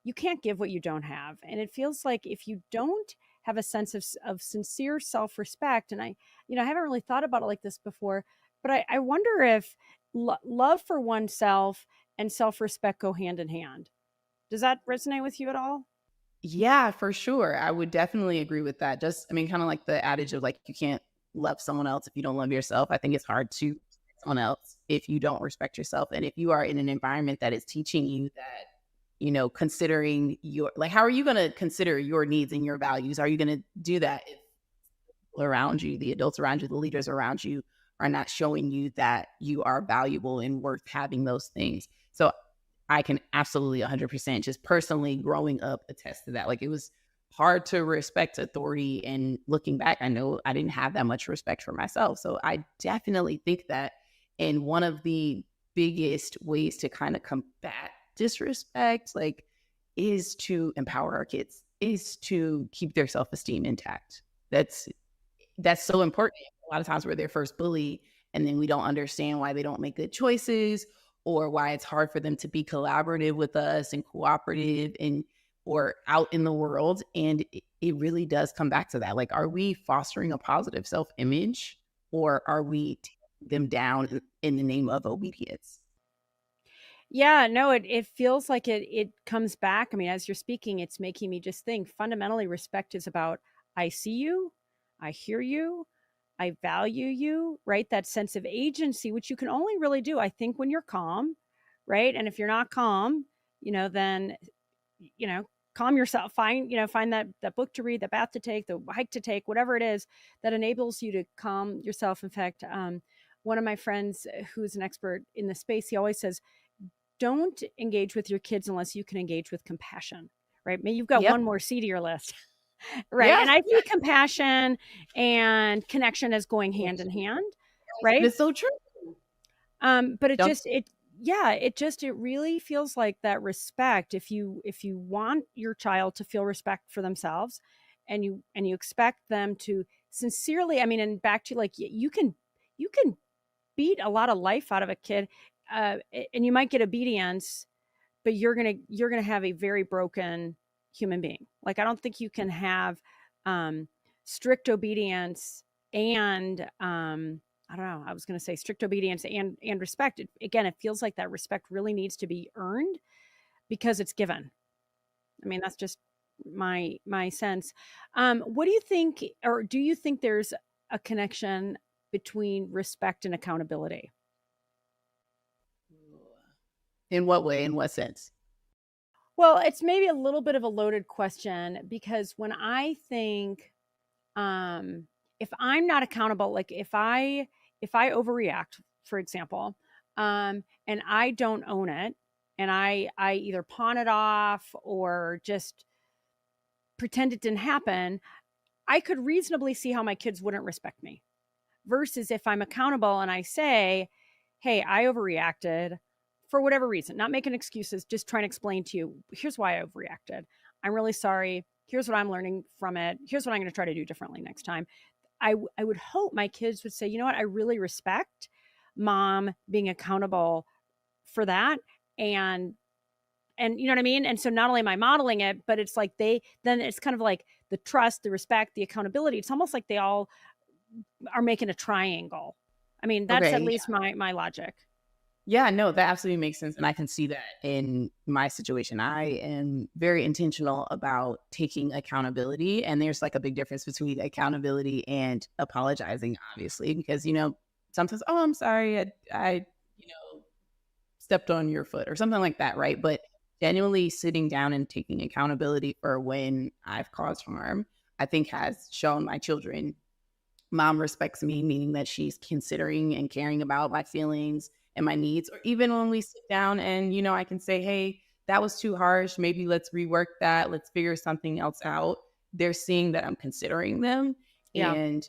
you can't give what you don't have. And it feels like if you don't have a sense of sincere self-respect, and I haven't really thought about it like this before, but I wonder if love for oneself and self-respect go hand in hand. Does that resonate with you at all? Yeah, for sure. I would definitely agree with that. Kind of like the adage of like, you can't love someone else if you don't love yourself. I think it's hard to love someone else if you don't respect yourself. And if you are in an environment that is teaching you that, considering how are you going to consider your needs and your values? Are you going to do that if people around you, the adults around you, the leaders around you are not showing you that you are valuable and worth having those things? So I can absolutely 100% just personally growing up attest to that. Like it was hard to respect authority, and looking back, I know I didn't have that much respect for myself. So I definitely think that, and one of the biggest ways to kind of combat disrespect, is to empower our kids, is to keep their self-esteem intact. That's so important. A lot of times we're their first bully, and then we don't understand why they don't make good choices, or why it's hard for them to be collaborative with us and cooperative or out in the world. And it really does come back to that. Like, are we fostering a positive self-image, or are we taking them down in the name of obedience? Yeah, no, it feels like it comes back. I mean, as you're speaking, it's making me just think fundamentally respect is about, I see you, I hear you, I value you, right? That sense of agency, which you can only really do, I think, when you're calm, right? And if you're not calm, then, calm yourself, find that book to read, the bath to take, the hike to take, whatever it is that enables you to calm yourself. In fact, one of my friends who's an expert in the space, he always says, don't engage with your kids unless you can engage with compassion, right? Maybe you've got one more C to your list. Right. Yeah. And I see compassion and connection as going hand in hand. Right. It's so true. But it really feels like that respect. If you want your child to feel respect for themselves and you expect them to sincerely, I mean, and back to like, you can beat a lot of life out of a kid, and you might get obedience, but you're gonna have a very broken human being. Like, I don't think you can have strict obedience and I don't know, I was gonna say strict obedience and respect. Again, it feels like that respect really needs to be earned because it's given. I mean, that's just my sense. What do you think, or do you think there's a connection between respect and accountability? In what way? In what sense? Well, it's maybe a little bit of a loaded question because when I think, if I'm not accountable, like if I overreact, for example, and I don't own it, and I either pawn it off or just pretend it didn't happen, I could reasonably see how my kids wouldn't respect me. Versus if I'm accountable and I say, hey, I overreacted for whatever reason, not making excuses, just trying to explain to you, here's why I overreacted. I'm really sorry. Here's what I'm learning from it. Here's what I'm going to try to do differently next time. I would hope my kids would say, you know what, I really respect mom being accountable for that. And you know what I mean? And so not only am I modeling it, but it's like then it's kind of like the trust, the respect, the accountability. It's almost like they all are making a triangle. I mean, that's at Okay. least my logic. Yeah, no, that absolutely makes sense. And I can see that in my situation. I am very intentional about taking accountability. And there's like a big difference between accountability and apologizing, obviously, because, sometimes, oh, I'm sorry, I stepped on your foot or something like that, right? But genuinely sitting down and taking accountability for when I've caused harm, I think has shown my children mom respects me, meaning that she's considering and caring about my feelings and my needs. Or even when we sit down and, I can say, hey, that was too harsh. Maybe let's rework that. Let's figure something else out. They're seeing that I'm considering them. Yeah. And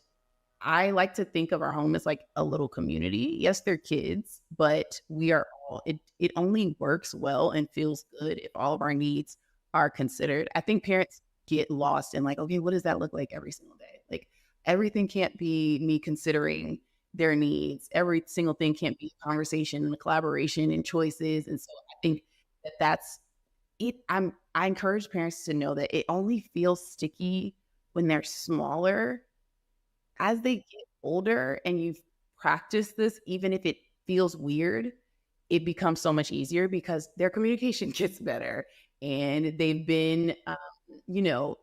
I like to think of our home as like a little community. Yes, they're kids, but we are all, it only works well and feels good if all of our needs are considered. I think parents get lost in like, okay, what does that look like every single day? Like, everything can't be me considering their needs. Every single thing can't be a conversation and a collaboration and choices. And so I think that's it. I encourage parents to know that it only feels sticky when they're smaller. As they get older and you've practiced this, even if it feels weird, it becomes so much easier because their communication gets better and they've been,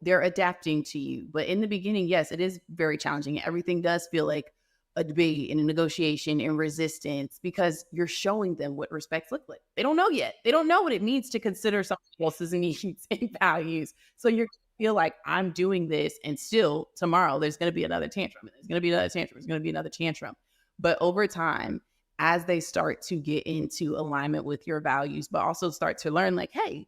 they're adapting to you. But in the beginning, yes, it is very challenging. Everything does feel like a debate and a negotiation and resistance because you're showing them what respect looks like. They don't know yet. They don't know what it means to consider someone else's needs and values. So you're feel like I'm doing this and still tomorrow there's going to be another tantrum. There's going to be another tantrum. There's going to be another tantrum. But over time, as they start to get into alignment with your values, but also start to learn like, hey,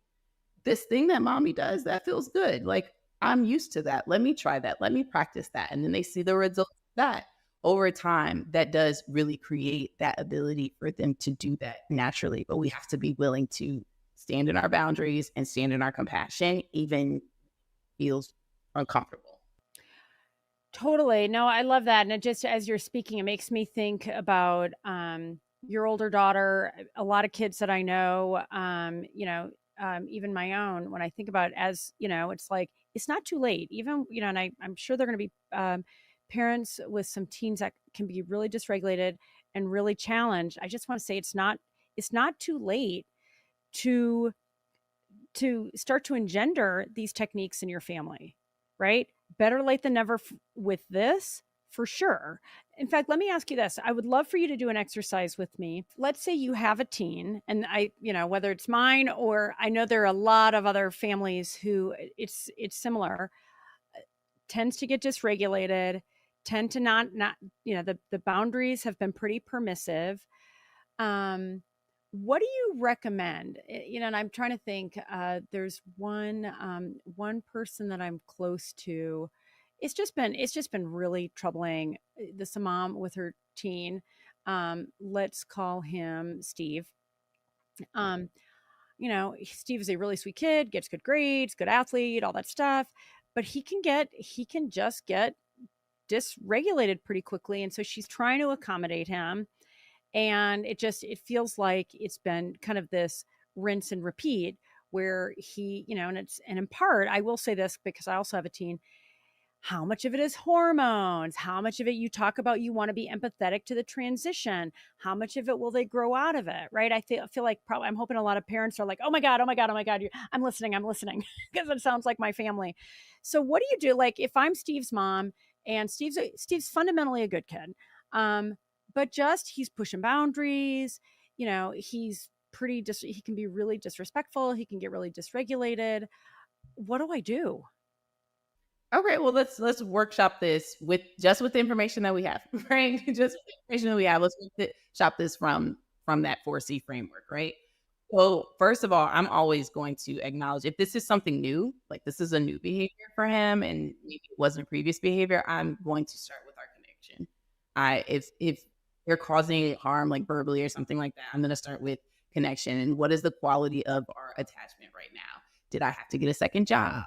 this thing that mommy does, that feels good. Like, I'm used to that. Let me try that. Let me practice that. And then they see the results of that. Over time, that does really create that ability for them to do that naturally. But we have to be willing to stand in our boundaries and stand in our compassion, even feels uncomfortable. Totally. No, I love that. And it just, as you're speaking, it makes me think about your older daughter. A lot of kids that I know, even my own, when I think about it, as, it's like, it's not too late. Even, and I'm sure they're going to be parents with some teens that can be really dysregulated and really challenged. I just want to say it's not too late to start to engender these techniques in your family, right? Better late than never with this, for sure. In fact, let me ask you this. I would love for you to do an exercise with me. Let's say you have a teen, and whether it's mine or I know there are a lot of other families who it's similar, tends to get dysregulated, tend to not the boundaries have been pretty permissive. What do you recommend? And I'm trying to think. There's one person that I'm close to. It's just been really troubling. This mom with her teen. Let's call him Steve. Steve is a really sweet kid, gets good grades, good athlete, all that stuff. but he can just get dysregulated pretty quickly. And so she's trying to accommodate him. And it feels like it's been kind of this rinse and repeat where he, and in part, I will say this because I also have a teen. How much of it is hormones? How much of it you talk about you want to be empathetic to the transition? How much of it will they grow out of it? Right. I feel like probably I'm hoping a lot of parents are like, oh my God, I'm listening, because it sounds like my family. So what do you do? Like if I'm Steve's mom and Steve's fundamentally a good kid, but just he's pushing boundaries, he's he can be really disrespectful. He can get really dysregulated. What do I do? Okay, well let's workshop this with the information that we have, right? Just with the information that we have. Let's shop this from that 4C framework, right? So first of all, I'm always going to acknowledge if this is something new, like this is a new behavior for him, and maybe it wasn't previous behavior. I'm going to start with our connection. If they're causing harm, like verbally or something like that, I'm going to start with connection. And what is the quality of our attachment right now? Did I have to get a second job?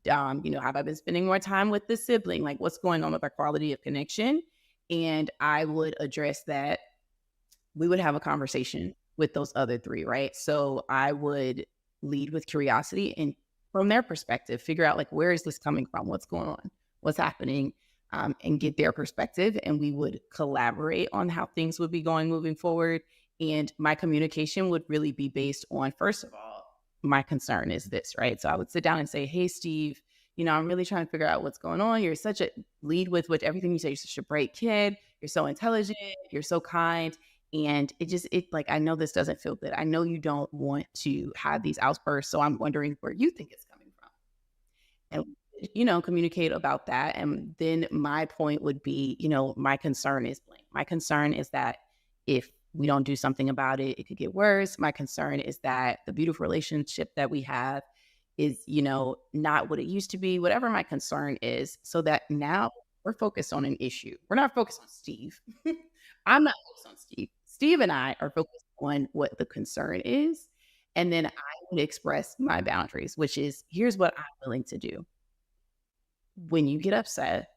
Have I been spending more time with the sibling? Like what's going on with our quality of connection? And I would address that. We would have a conversation with those other three, right? So I would lead with curiosity and from their perspective, figure out like, where is this coming from? What's going on? What's happening? And get their perspective. And we would collaborate on how things would be going moving forward. And my communication would really be based on, first of all, my concern is this, right? So I would sit down and say, hey, Steve, I'm really trying to figure out what's going on. You're such a lead with everything you say. You're such a bright kid. You're so intelligent. You're so kind. And I know this doesn't feel good. I know you don't want to have these outbursts. So I'm wondering where you think it's coming from. And, communicate about that. And then my point would be, my concern is blame. My concern is that if we don't do something about it, it could get worse. My concern is that the beautiful relationship that we have is, not what it used to be, whatever my concern is, so that now we're focused on an issue. We're not focused on Steve. I'm not focused on Steve. Steve and I are focused on what the concern is. And then I would express my boundaries, which is, here's what I'm willing to do. When you get upset,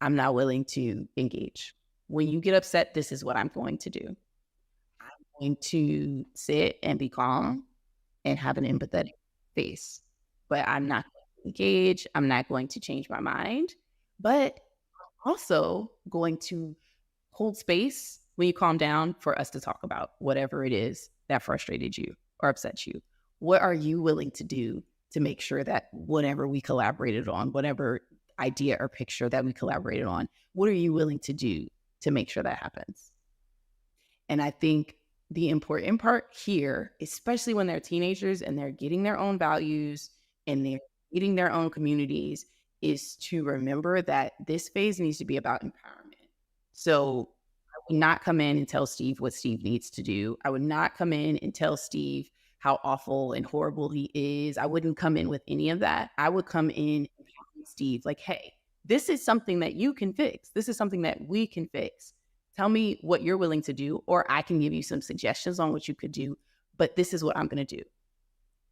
I'm not willing to engage. When you get upset, this is what I'm going to do. I'm going to sit and be calm and have an empathetic face, but I'm not going to engage. I'm not going to change my mind, but I'm also going to hold space when you calm down for us to talk about whatever it is that frustrated you or upset you. What are you willing to do to make sure that whatever we collaborated on, whatever idea or picture that we collaborated on, what are you willing to do to make sure that happens? And I think the important part here, especially when they're teenagers and they're getting their own values and they're leading their own communities, is to remember that this phase needs to be about empowerment. So I would not come in and tell Steve what Steve needs to do. I would not come in and tell Steve how awful and horrible he is. I wouldn't come in with any of that. I would come in and tell Steve, like, hey, this is something that you can fix. This is something that we can fix. Tell me what you're willing to do, or I can give you some suggestions on what you could do, but this is what I'm going to do.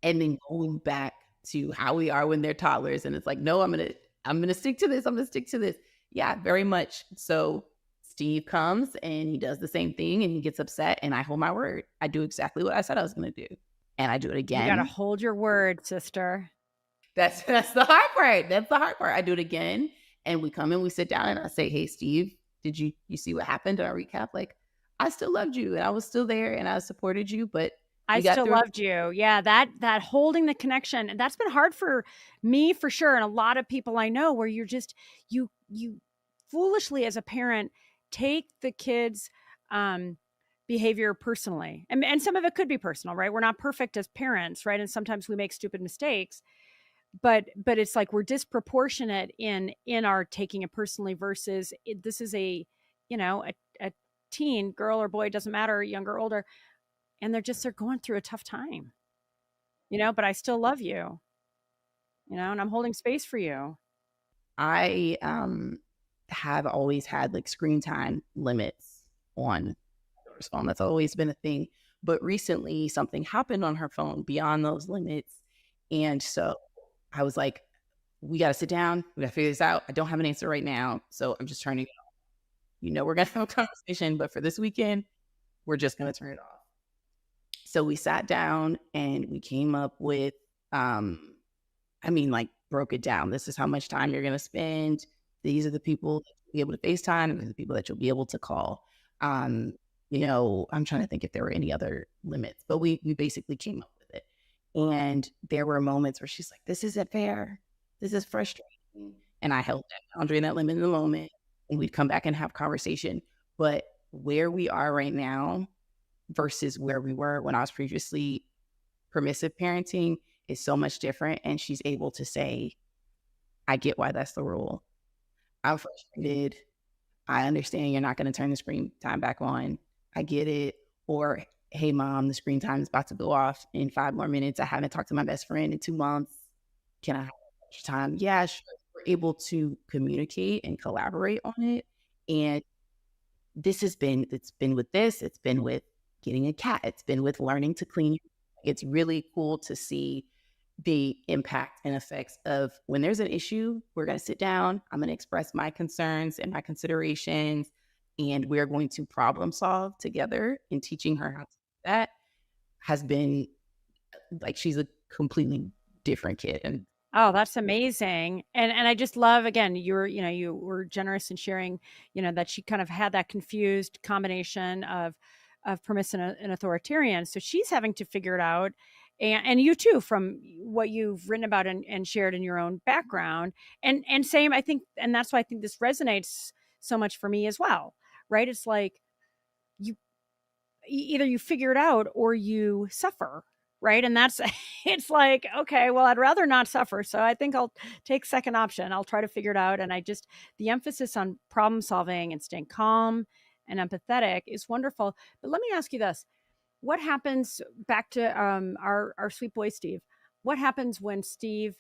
And then going back to how we are when they're toddlers, and it's like, no, I'm going to stick to this. I'm going to stick to this. Yeah, very much. So Steve comes and he does the same thing and he gets upset, and I hold my word. I do exactly what I said I was going to do. And I do it again. You got to hold your word, sister. That's the hard part. That's the hard part. I do it again. And we come and we sit down and I say, hey, Steve, did you see what happened? And I recap, like, I still loved you and I was still there and I supported you, but I still loved you. Yeah. That holding the connection. And that's been hard for me for sure. And a lot of people I know, where you're just, you foolishly as a parent take the kids' behavior personally. And some of it could be personal, right? We're not perfect as parents, right? And sometimes we make stupid mistakes. But it's like we're disproportionate in our taking it personally versus this is a teen, girl or boy, doesn't matter, younger or older, and they're going through a tough time, but I still love you, and I'm holding space for you. I have always had like screen time limits on my daughter's phone. That's always been a thing. But recently something happened on her phone beyond those limits. And so I was like, we got to sit down. We got to figure this out. I don't have an answer right now. So I'm just turning it off. We're going to have a conversation, but for this weekend, we're just going to turn it off. So we sat down and we came up with, broke it down. This is how much time you're going to spend. These are the people that you'll be able to FaceTime. These are the people that you'll be able to call. I'm trying to think if there were any other limits, but we basically came up with it. And there were moments where she's like, this isn't fair. This is frustrating. And I held that boundary and that limit in the moment. And we'd come back and have conversation. But where we are right now versus where we were when I was previously permissive parenting is so much different. And she's able to say, I get why that's the rule. I'm frustrated. I understand you're not going to turn the screen time back on. I get it. Or, hey, mom, the screen time is about to go off in 5 more minutes. I haven't talked to my best friend in 2 months. Can I have extra time? Yeah, sure. We're able to communicate and collaborate on it. And it's been with this. It's been with getting a cat. It's been with learning to clean. It's really cool to see the impact and effects of when there's an issue, we're going to sit down. I'm going to express my concerns and my considerations, and we're going to problem solve together. And teaching her how to do that has been like, she's a completely different kid. And oh, that's amazing. And I just love, again, you were generous in sharing, that she kind of had that confused combination of permissive and authoritarian. So she's having to figure it out. And you too, from what you've written about and shared in your own background. And same, I think, and that's why I think this resonates so much for me as well, right? It's like either you figure it out or you suffer, right? And that's, it's like, okay, well, I'd rather not suffer. So I think I'll take second option. I'll try to figure it out. And the emphasis on problem solving and staying calm and empathetic is wonderful. But let me ask you this. What happens, back to our sweet boy, Steve, what happens when Steve,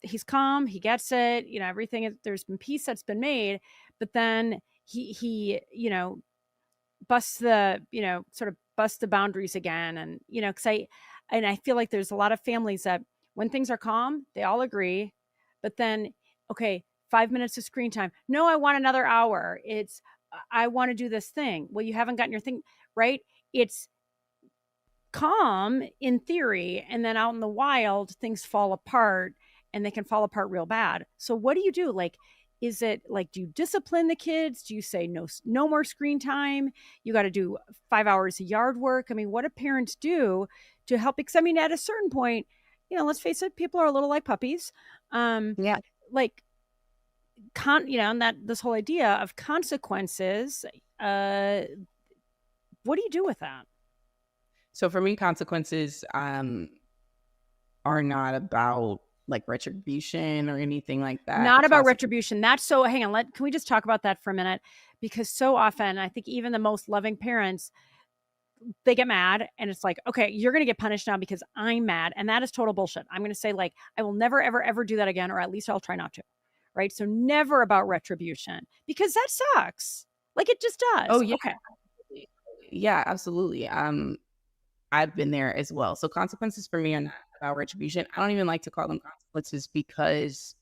he's calm, he gets it, everything, there's been peace that's been made, but then he busts the boundaries again. And, because I feel like there's a lot of families that when things are calm, they all agree, but then, okay, 5 minutes of screen time. No, I want another hour. I want to do this thing. Well, you haven't gotten your thing right. It's calm in theory, and then out in the wild, things fall apart, and they can fall apart real bad. So what do you do? Like, is it like, do you discipline the kids? Do you say no more screen time? You got to do 5 hours of yard work. I mean, what do parents do to help? Because at a certain point, let's face it, people are a little like puppies. yeah, like, and that this whole idea of consequences. What do you do with that? So for me, consequences are not about like retribution or anything like that. Not about retribution. That's so, hang on, can we just talk about that for a minute? Because so often, I think even the most loving parents, they get mad and it's like, okay, you're going to get punished now because I'm mad. And that is total bullshit. I'm going to say, like, I will never, ever, ever do that again, or at least I'll try not to. Right. So never about retribution, because that sucks. Like, it just does. Oh, yeah. Okay. Yeah, absolutely. I've been there as well. So consequences for me are not about retribution. I don't even like to call them consequences because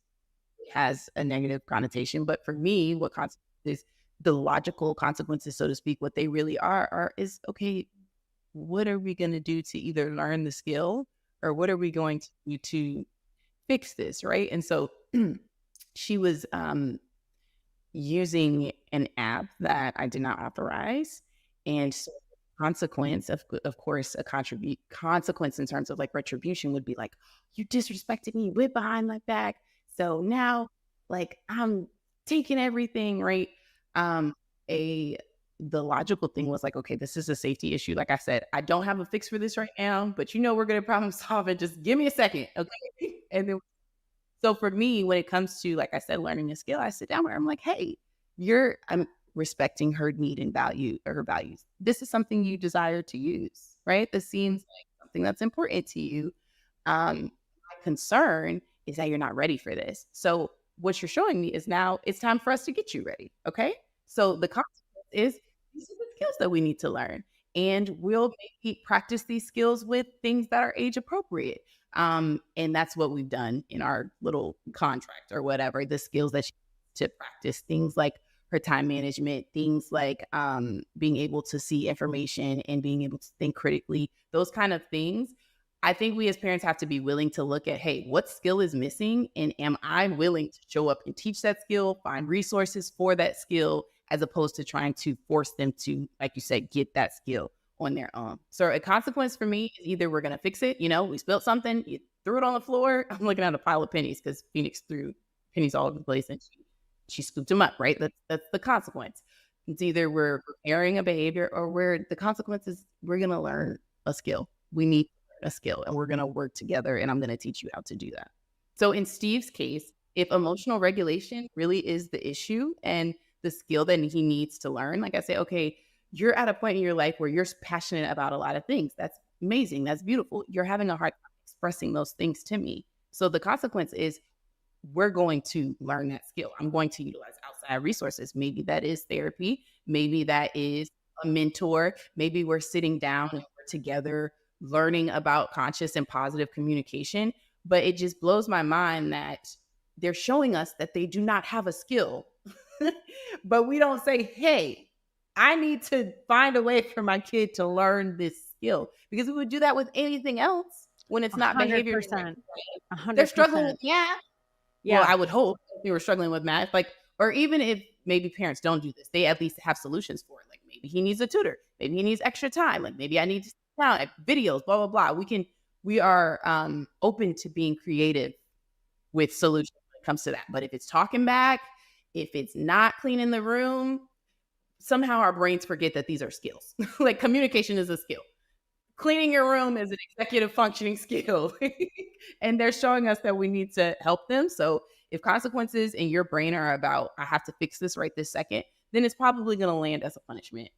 it has a negative connotation. But for me, what consequences, the logical consequences, so to speak, what they really is, okay, what are we going to do to either learn the skill, or what are we going to do to fix this, right? And so she was using an app that I did not authorize. And so consequence, of course, consequence in terms of like retribution would be like, you disrespected me, went behind my back, so now like I'm taking everything, right? The logical thing was like, okay, this is a safety issue. Like I said, I don't have a fix for this right now, but we're gonna problem solve it. Just give me a second, okay? And then, so for me, when it comes to, like I said, learning a skill, I sit down where I'm like, hey, I'm respecting her need and value, or her values. This is something you desire to use, right? This seems like something that's important to you. My concern is that you're not ready for this. So what you're showing me is now it's time for us to get you ready. Okay. So the consequence is these are the skills that we need to learn. and we'll maybe practice these skills with things that are age appropriate. And that's what we've done in our little contract or whatever, the skills that she to practice, things like her time management, things like being able to see information and being able to think critically, those kind of things. I think we as parents have to be willing to look at, hey, what skill is missing? And am I willing to show up and teach that skill, find resources for that skill, as opposed to trying to force them to, like you said, get that skill on their own. So a consequence for me is either we're going to fix it. You know, we spilled something, you threw it on the floor. I'm looking at a pile of pennies because Phoenix threw pennies all over the place and she scooped them up, right? That's the consequence. It's either we're repairing a behavior or the consequence is we're going to learn a skill. We need a skill and we're going to work together and I'm going to teach you how to do that. So in Steve's case, if emotional regulation really is the issue and the skill that he needs to learn, like I say, okay, you're at a point in your life where you're passionate about a lot of things. That's amazing. That's beautiful. You're having a hard time expressing those things to me. So the consequence is we're going to learn that skill. I'm going to utilize outside resources. Maybe that is therapy. Maybe that is a mentor. Maybe we're sitting down and we're together learning about conscious and positive communication. But it just blows my mind that they're showing us that they do not have a skill. But we don't say, hey, I need to find a way for my kid to learn this skill, because we would do that with anything else when it's not 100%. behavior. 100%. They're struggling with math. Yeah. Well, I would hope if they were struggling with math, like, or even if maybe parents don't do this, they at least have solutions for it. Like maybe he needs a tutor, maybe he needs extra time. Like maybe I need to sit down at videos, blah, blah, blah. We are open to being creative with solutions when it comes to that. But if it's talking back, if it's not cleaning the room, somehow our brains forget that these are skills. Like communication is a skill. Cleaning your room is an executive functioning skill. And they're showing us that we need to help them. So if consequences in your brain are about, I have to fix this right this second, then it's probably going to land as a punishment.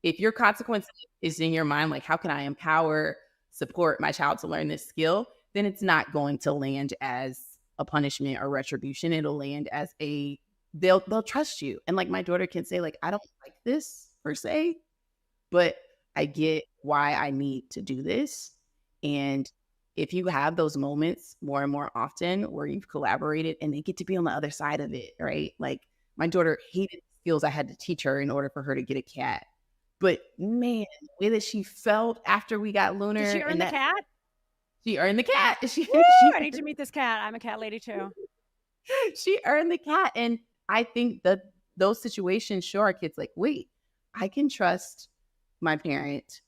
If your consequence is in your mind, like, how can I empower, support my child to learn this skill? Then it's not going to land as a punishment or retribution. It'll land as they'll trust you. And like my daughter can say, like, I don't like this per se, but I get why I need to do this. And if you have those moments more and more often where you've collaborated and they get to be on the other side of it, right? Like my daughter hated the skills I had to teach her in order for her to get a cat. But man, the way that she felt after we got Lunar. Did she earn the cat? She earned the cat. I need to meet this cat. I'm a cat lady too. She earned the cat. And I think that those situations show our kids like, wait, I can trust my parent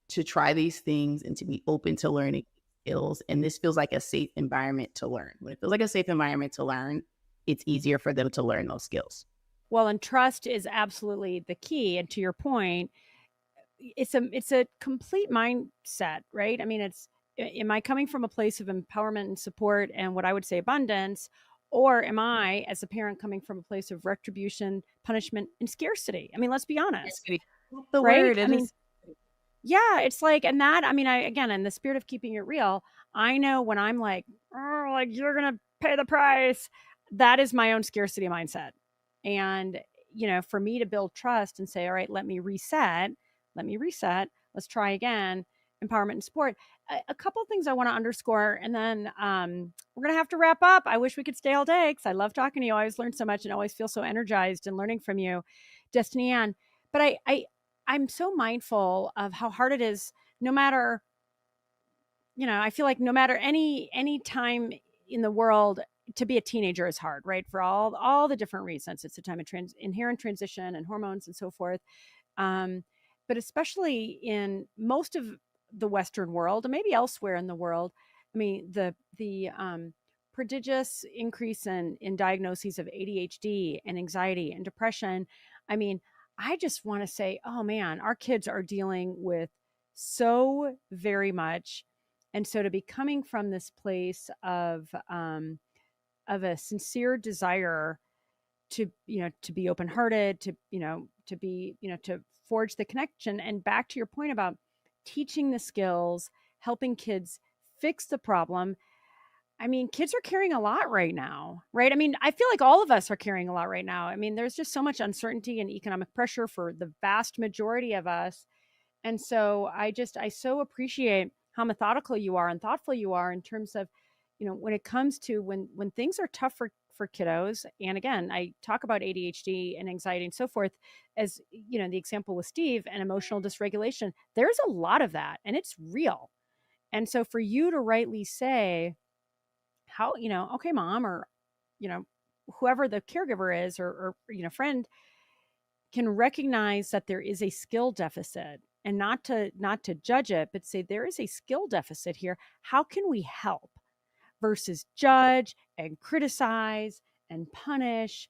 to try these things and to be open to learning skills. And this feels like a safe environment to learn. When it feels like a safe environment to learn, it's easier for them to learn those skills. Well, and trust is absolutely the key. And to your point, it's a complete mindset, right? I mean, am I coming from a place of empowerment and support and what I would say abundance, or am I, as a parent, coming from a place of retribution, punishment, and scarcity? I mean, let's be honest. The right? word. I mean, yeah, it's like, and that, I mean, again, in the spirit of keeping it real, I know when I'm like, oh, like you're going to pay the price, that is my own scarcity mindset. And, you know, for me to build trust and say, all right, let me reset, let's try again, empowerment and support. A couple of things I want to underscore, and then we're going to have to wrap up. I wish we could stay all day because I love talking to you. I always learn so much and always feel so energized and learning from you, Destini Ann. But I'm so mindful of how hard it is, no matter, you know, I feel like no matter any time in the world, to be a teenager is hard, right? For all the different reasons. It's a time of inherent transition and hormones and so forth. But especially in most of the Western world and maybe elsewhere in the world, I mean, the prodigious increase in diagnoses of ADHD and anxiety and depression. I mean, I just want to say, oh man, our kids are dealing with so very much. And so to be coming from this place of a sincere desire to, you know, to be open-hearted, to be, to forge the connection. And back to your point about teaching the skills, helping kids fix the problem. I mean, kids are carrying a lot right now, right? I mean, I feel like all of us are carrying a lot right now. I mean, there's just so much uncertainty and economic pressure for the vast majority of us. And so I so appreciate how methodical you are and thoughtful you are in terms of, when it comes to when things are tough for kiddos. And again, I talk about ADHD and anxiety and so forth as, the example with Steve and emotional dysregulation. There's a lot of that and it's real. And so for you to rightly say how, okay, mom, or, whoever the caregiver is or friend, can recognize that there is a skill deficit and not to judge it, but say there is a skill deficit here. How can we help versus judge and criticize and punish,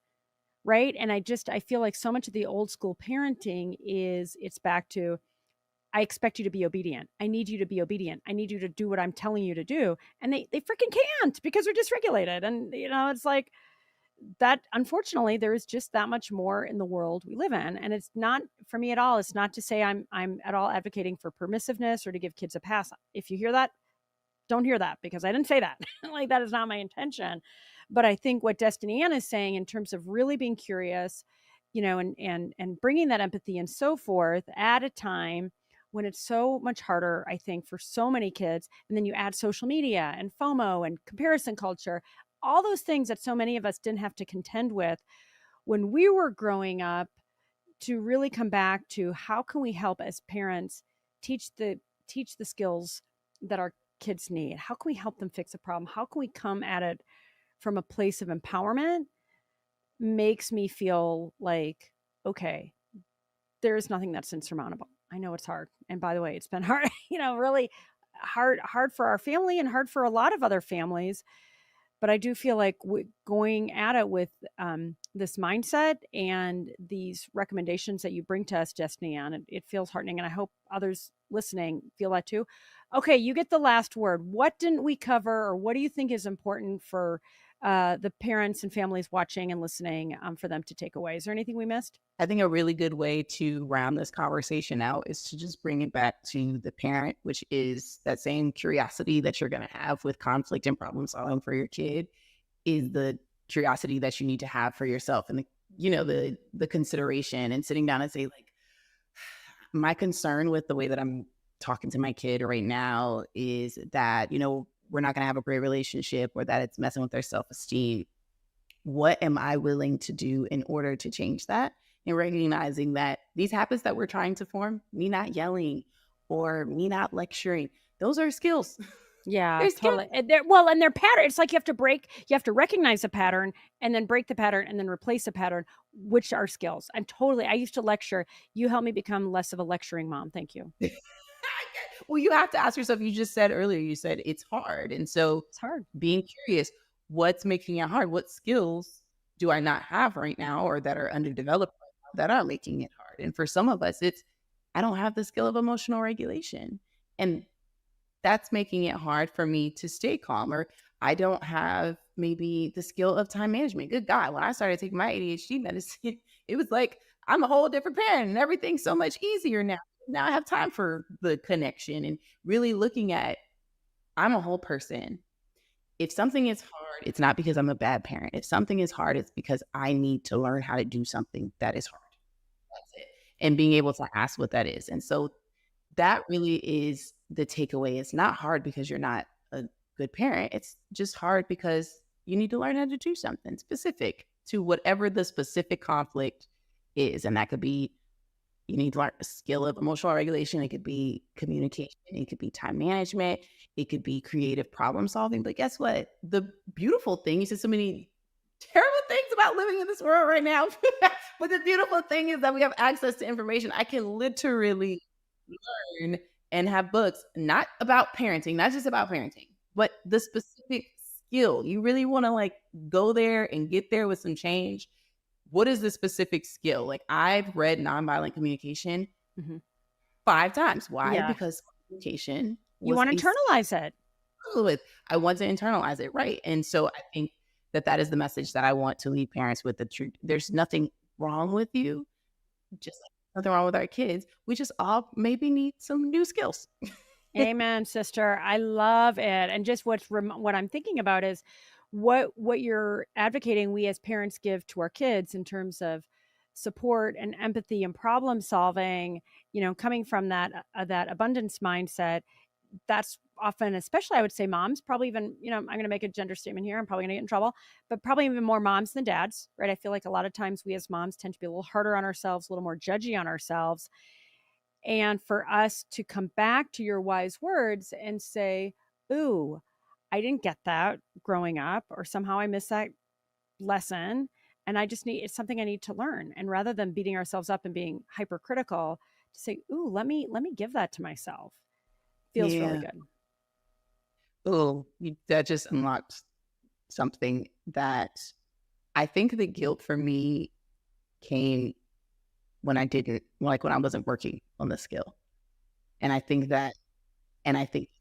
right? And I feel like so much of the old school parenting it's back to, I expect you to be obedient. I need you to be obedient. I need you to do what I'm telling you to do. And they freaking can't because they're dysregulated. And, it's like, that unfortunately there is just that much more in the world we live in. And it's not for me at all. It's not to say I'm at all advocating for permissiveness or to give kids a pass. If you hear that, don't hear that, because I didn't say that. Like, that is not my intention. But I think what Destini Ann is saying in terms of really being curious, and bringing that empathy and so forth at a time when it's so much harder, I think, for so many kids. And then you add social media and FOMO and comparison culture, all those things that so many of us didn't have to contend with when we were growing up, to really come back to how can we help as parents teach the skills that our kids need? How can we help them fix a problem? How can we come at it from a place of empowerment? Makes me feel like, okay, there is nothing that's insurmountable. I know it's hard. And by the way, it's been hard, really hard for our family and hard for a lot of other families. But I do feel like going at it with this mindset and these recommendations that you bring to us, Destini Ann, it feels heartening. And I hope others listening feel that too. Okay, you get the last word. What didn't we cover, or what do you think is important for the parents and families watching and listening for them to take away? Is there anything we missed? I think a really good way to round this conversation out is to just bring it back to the parent, which is that same curiosity that you're going to have with conflict and problem solving for your kid is the curiosity that you need to have for yourself. And the consideration and sitting down and say, like, my concern with the way that I'm talking to my kid right now is that, we're not going to have a great relationship, or that it's messing with their self-esteem. What am I willing to do in order to change that? And recognizing that these habits that we're trying to form, me not yelling or me not lecturing, those are skills. Yeah, totally. And they're pattern. It's like you have to recognize a pattern and then break the pattern and then replace a pattern, which are skills. I used to lecture. You helped me become less of a lecturing mom. Thank you. Well, you have to ask yourself, you just said earlier, you said it's hard. And so it's hard. Being curious, what's making it hard? What skills do I not have right now, or that are underdeveloped that are making it hard? And for some of us, I don't have the skill of emotional regulation. And that's making it hard for me to stay calm, or I don't have maybe the skill of time management. Good God, when I started taking my ADHD medicine, it was like, I'm a whole different parent and everything's so much easier now. Now I have time for the connection and really looking at, I'm a whole person. If something is hard, it's not because I'm a bad parent. If something is hard, it's because I need to learn how to do something that is hard. That's it. And being able to ask what that is. And so that really is the takeaway. It's not hard because you're not a good parent. It's just hard because you need to learn how to do something specific to whatever the specific conflict is. And that could be, you need to learn a skill of emotional regulation. It could be communication. It could be time management. It could be creative problem solving. But guess what? The beautiful thing, you said so many terrible things about living in this world right now. But the beautiful thing is that we have access to information. I can literally learn and have books, not about parenting, not just about parenting, but the specific skill. You really want to go there and get there with some change. What is the specific skill? I've read nonviolent communication 5 times. Why? Yeah. Because communication. You want to internalize it. I want to internalize it. Right. And so I think that is the message that I want to leave parents with. The truth. There's nothing wrong with you. Just nothing wrong with our kids. We just all maybe need some new skills. Amen, sister. I love it. And just what I'm thinking about is what you're advocating we as parents give to our kids in terms of support and empathy and problem solving, coming from that abundance mindset, that's often, especially I would say moms, probably even, I'm going to make a gender statement here. I'm probably going to get in trouble, but probably even more moms than dads, right? I feel like a lot of times we as moms tend to be a little harder on ourselves, a little more judgy on ourselves. And for us to come back to your wise words and say, ooh, I didn't get that growing up, or somehow I missed that lesson. And it's something I need to learn. And rather than beating ourselves up and being hypercritical, to say, ooh, let me give that to myself. Feels really good. Oh, that just unlocked something that I think the guilt for me came when I wasn't working on the skill. And I think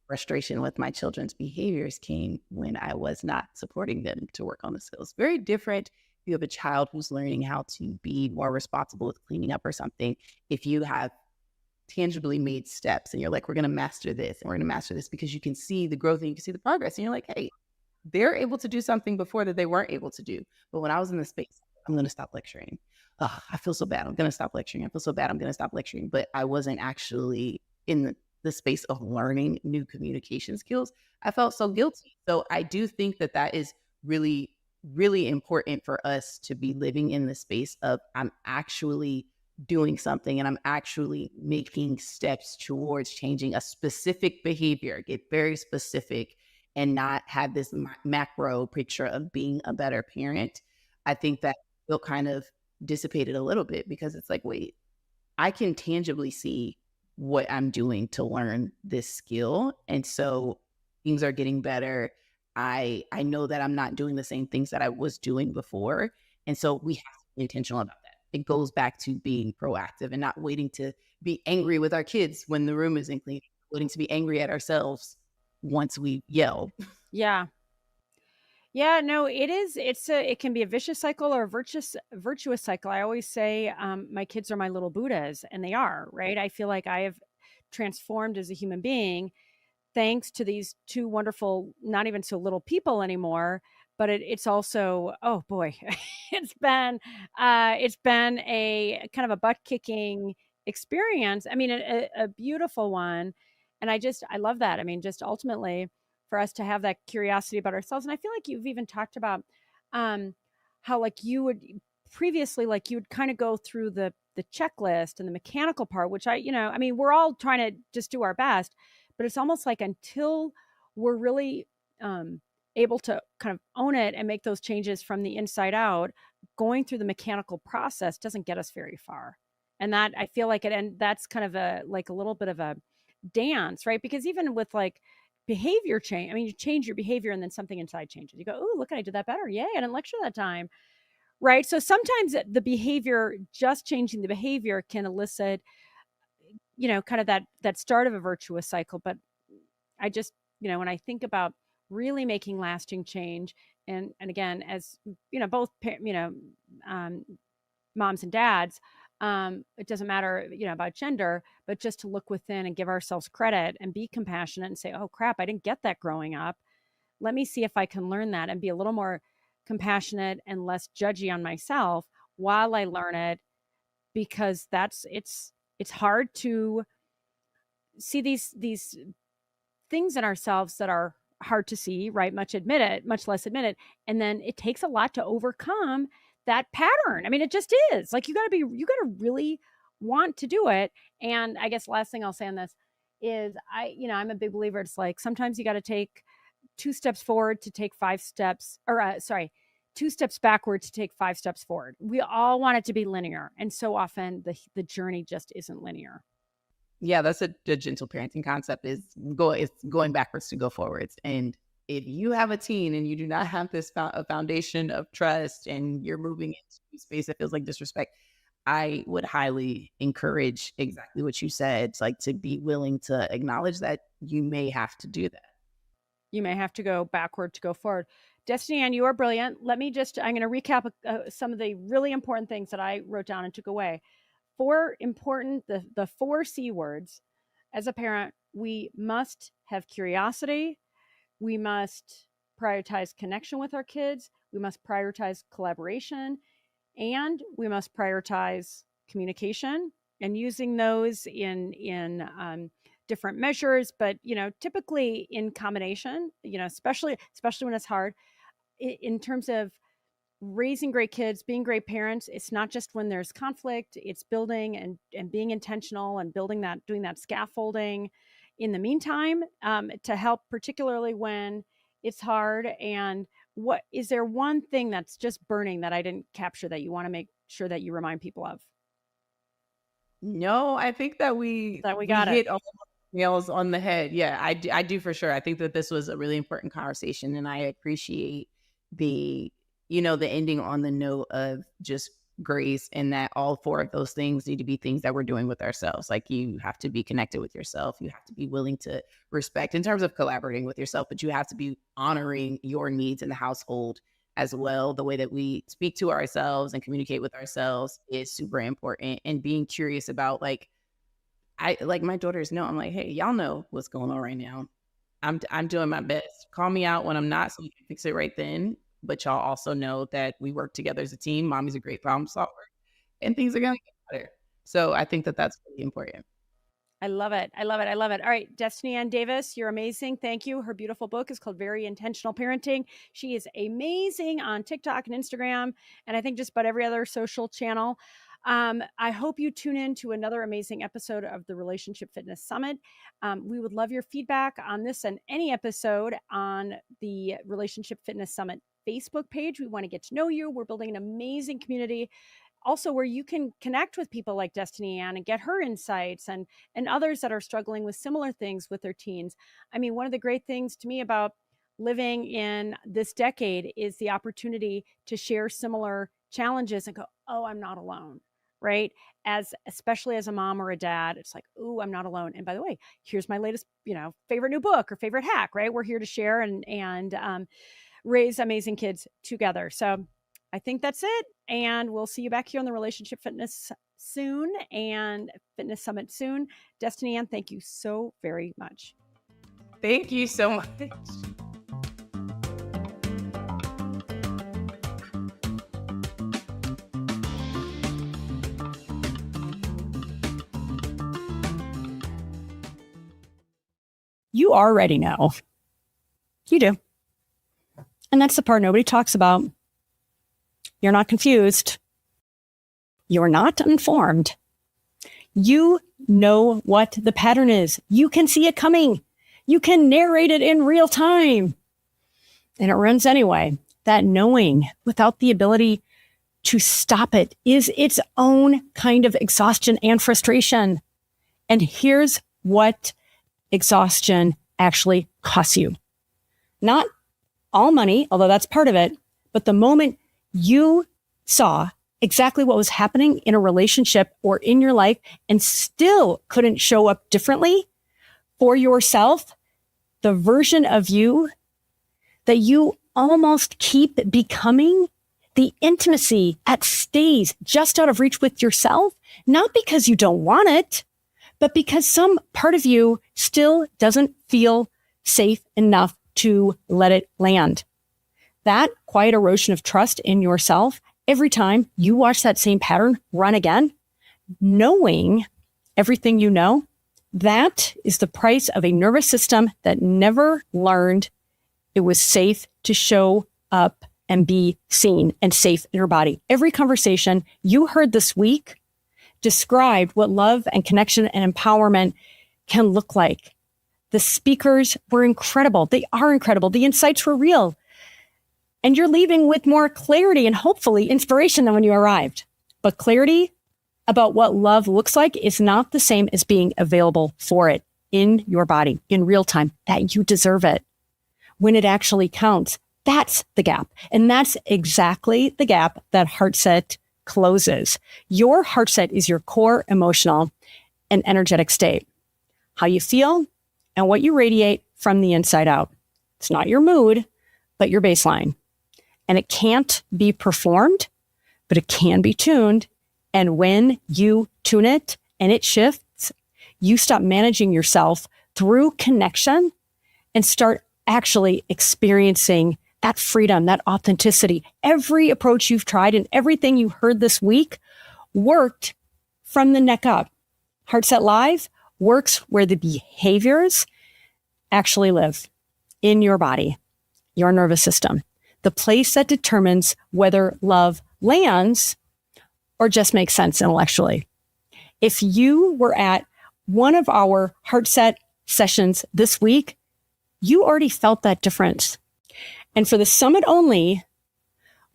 frustration with my children's behaviors came when I was not supporting them to work on the skills. Very different if you have a child who's learning how to be more responsible with cleaning up or something. If you have tangibly made steps and you're like, we're going to master this and we're going to master this, because you can see the growth and you can see the progress, and you're like, hey, they're able to do something before that they weren't able to do. But when I was in the space, I'm going to stop lecturing. Oh, I feel so bad. I'm going to stop lecturing. I feel so bad. I'm going to stop lecturing. But I wasn't actually in the space of learning new communication skills. I felt so guilty. So I do think that is really, really important for us to be living in the space of, I'm actually doing something and I'm actually making steps towards changing a specific behavior, get very specific, and not have this macro picture of being a better parent. I think that will kind of dissipated a little bit, because it's like, wait, I can tangibly see what I'm doing to learn this skill. And so things are getting better. I know that I'm not doing the same things that I was doing before. And so we have to be intentional about that. It goes back to being proactive and not waiting to be angry with our kids when the room isn't clean, waiting to be angry at ourselves once we yell. Yeah. Yeah, no, it can be a vicious cycle or a virtuous cycle. I always say, my kids are my little Buddhas, and they are, right? I feel like I have transformed as a human being thanks to these two wonderful, not even so little people anymore, but it's also, oh boy, it's been a kind of a butt kicking experience. I mean, a beautiful one. And I love that. I mean, just ultimately for us to have that curiosity about ourselves. And I feel like you've even talked about, how like you would previously, like you would kind of go through the checklist and the mechanical part, which I mean, we're all trying to just do our best, but it's almost like until we're really able to kind of own it and make those changes from the inside out, going through the mechanical process doesn't get us very far. And that, I feel like and that's kind of a little bit of a dance, right? Because even with like behavior change, I mean, you change your behavior and then something inside changes. You go, oh, look, I did that better. Yay, I didn't lecture that time. Right. So sometimes the behavior, just changing the behavior, can elicit, kind of that start of a virtuous cycle. But I just, when I think about really making lasting change, and again, as both moms and dads, it doesn't matter about gender, but just to look within and give ourselves credit and be compassionate and say, oh crap, I didn't get that growing up. Let me see if I can learn that and be a little more compassionate and less judgy on myself while I learn it, because it's hard to see these things in ourselves that are hard to see, right? Much less admit it. And then it takes a lot to overcome that pattern. I mean, it just is like, you got to really want to do it. And I guess the last thing I'll say on this is I'm a big believer. It's like, sometimes you got to take 2 steps forward to take 5 steps, or 2 steps backward to take 5 steps forward. We all want it to be linear. And so often the journey just isn't linear. Yeah, that's a gentle parenting concept, is going backwards to go forwards. And if you have a teen and you do not have this foundation of trust, and you're moving into a space that feels like disrespect, I would highly encourage exactly what you said. It's like, to be willing to acknowledge that you may have to do that. You may have to go backward to go forward. Destini Ann, you are brilliant. I'm going to recap some of the really important things that I wrote down and took away. The 4 C words. As a parent, we must have curiosity. We must prioritize connection with our kids. We must prioritize collaboration, and we must prioritize communication. and using those in different measures, but typically in combination. Especially when it's hard in terms of raising great kids, being great parents. It's not just when there's conflict, it's building and being intentional and doing that scaffolding in the meantime, to help, particularly when it's hard. And what is there one thing that's just burning that I didn't capture that you want to make sure that you remind people of? No, I think that we got hit it. all the nails on the head. Yeah, I do for sure. I think that this was a really important conversation, and I appreciate the the ending on the note of just grace, and that all four of those things need to be things that we're doing with ourselves. Like, you have to be connected with yourself. You have to be willing to respect in terms of collaborating with yourself, but you have to be honoring your needs in the household as well. The way that we speak to ourselves and communicate with ourselves is super important. And being curious about, like, my daughters know, I'm like, hey, y'all know what's going on right now. I'm doing my best. Call me out when I'm not, so we can fix it right then. But y'all also know that we work together as a team. Mommy's a great problem solver, and things are going to get better. So I think that that's really important. I love it. I love it. I love it. All right, Destini Ann Davis, you're amazing. Thank you. Her beautiful book is called Very Intentional Parenting. She is amazing on TikTok and Instagram, and I think just about every other social channel. I hope you tune in to another amazing episode of the Relationship Fitness Summit. We would love your feedback on this and any episode on the Relationship Fitness Summit Facebook page. We want to get to know you. We're building an amazing community also where you can connect with people like Destini Ann and get her insights and others that are struggling with similar things with their teens. I mean, one of the great things to me about living in this decade is the opportunity to share similar challenges and go, oh, I'm not alone, right? Especially as a mom or a dad, it's like, oh, I'm not alone. And by the way, here's my latest, favorite new book or favorite hack, right? We're here to share and raise amazing kids together. So I think that's it. And we'll see you back here on the Relationship Fitness soon and Fitness Summit soon. Destini Ann, thank you so very much. Thank you so much. You already know. You do. And that's the part nobody talks about. You're not confused. You're not informed. You know what the pattern is. You can see it coming. You can narrate it in real time. And it runs anyway. That knowing without the ability to stop it is its own kind of exhaustion and frustration. And here's what exhaustion actually costs you. Not all money, although that's part of it, but the moment you saw exactly what was happening in a relationship or in your life and still couldn't show up differently for yourself, the version of you that you almost keep becoming, the intimacy that stays just out of reach with yourself, not because you don't want it, but because some part of you still doesn't feel safe enough to let it land. That quiet erosion of trust in yourself, every time you watch that same pattern run again, knowing everything you know, that is the price of a nervous system that never learned it was safe to show up and be seen and safe in your body. Every conversation you heard this week described what love and connection and empowerment can look like. The speakers were incredible. They are incredible. The insights were real. And you're leaving with more clarity and hopefully inspiration than when you arrived. But clarity about what love looks like is not the same as being available for it in your body in real time, that you deserve it when it actually counts. That's the gap. And that's exactly the gap that Heartset closes. Your Heartset is your core emotional and energetic state, how you feel and what you radiate from the inside out. It's not your mood, but your baseline. And it can't be performed, but it can be tuned. And when you tune it and it shifts, you stop managing yourself through connection and start actually experiencing that freedom, that authenticity. Every approach you've tried and everything you heard this week worked from the neck up. Heartset Live works where the behaviors actually live in your body, your nervous system, the place that determines whether love lands or just makes sense intellectually. If you were at one of our Heartset sessions this week, you already felt that difference. And for the summit only,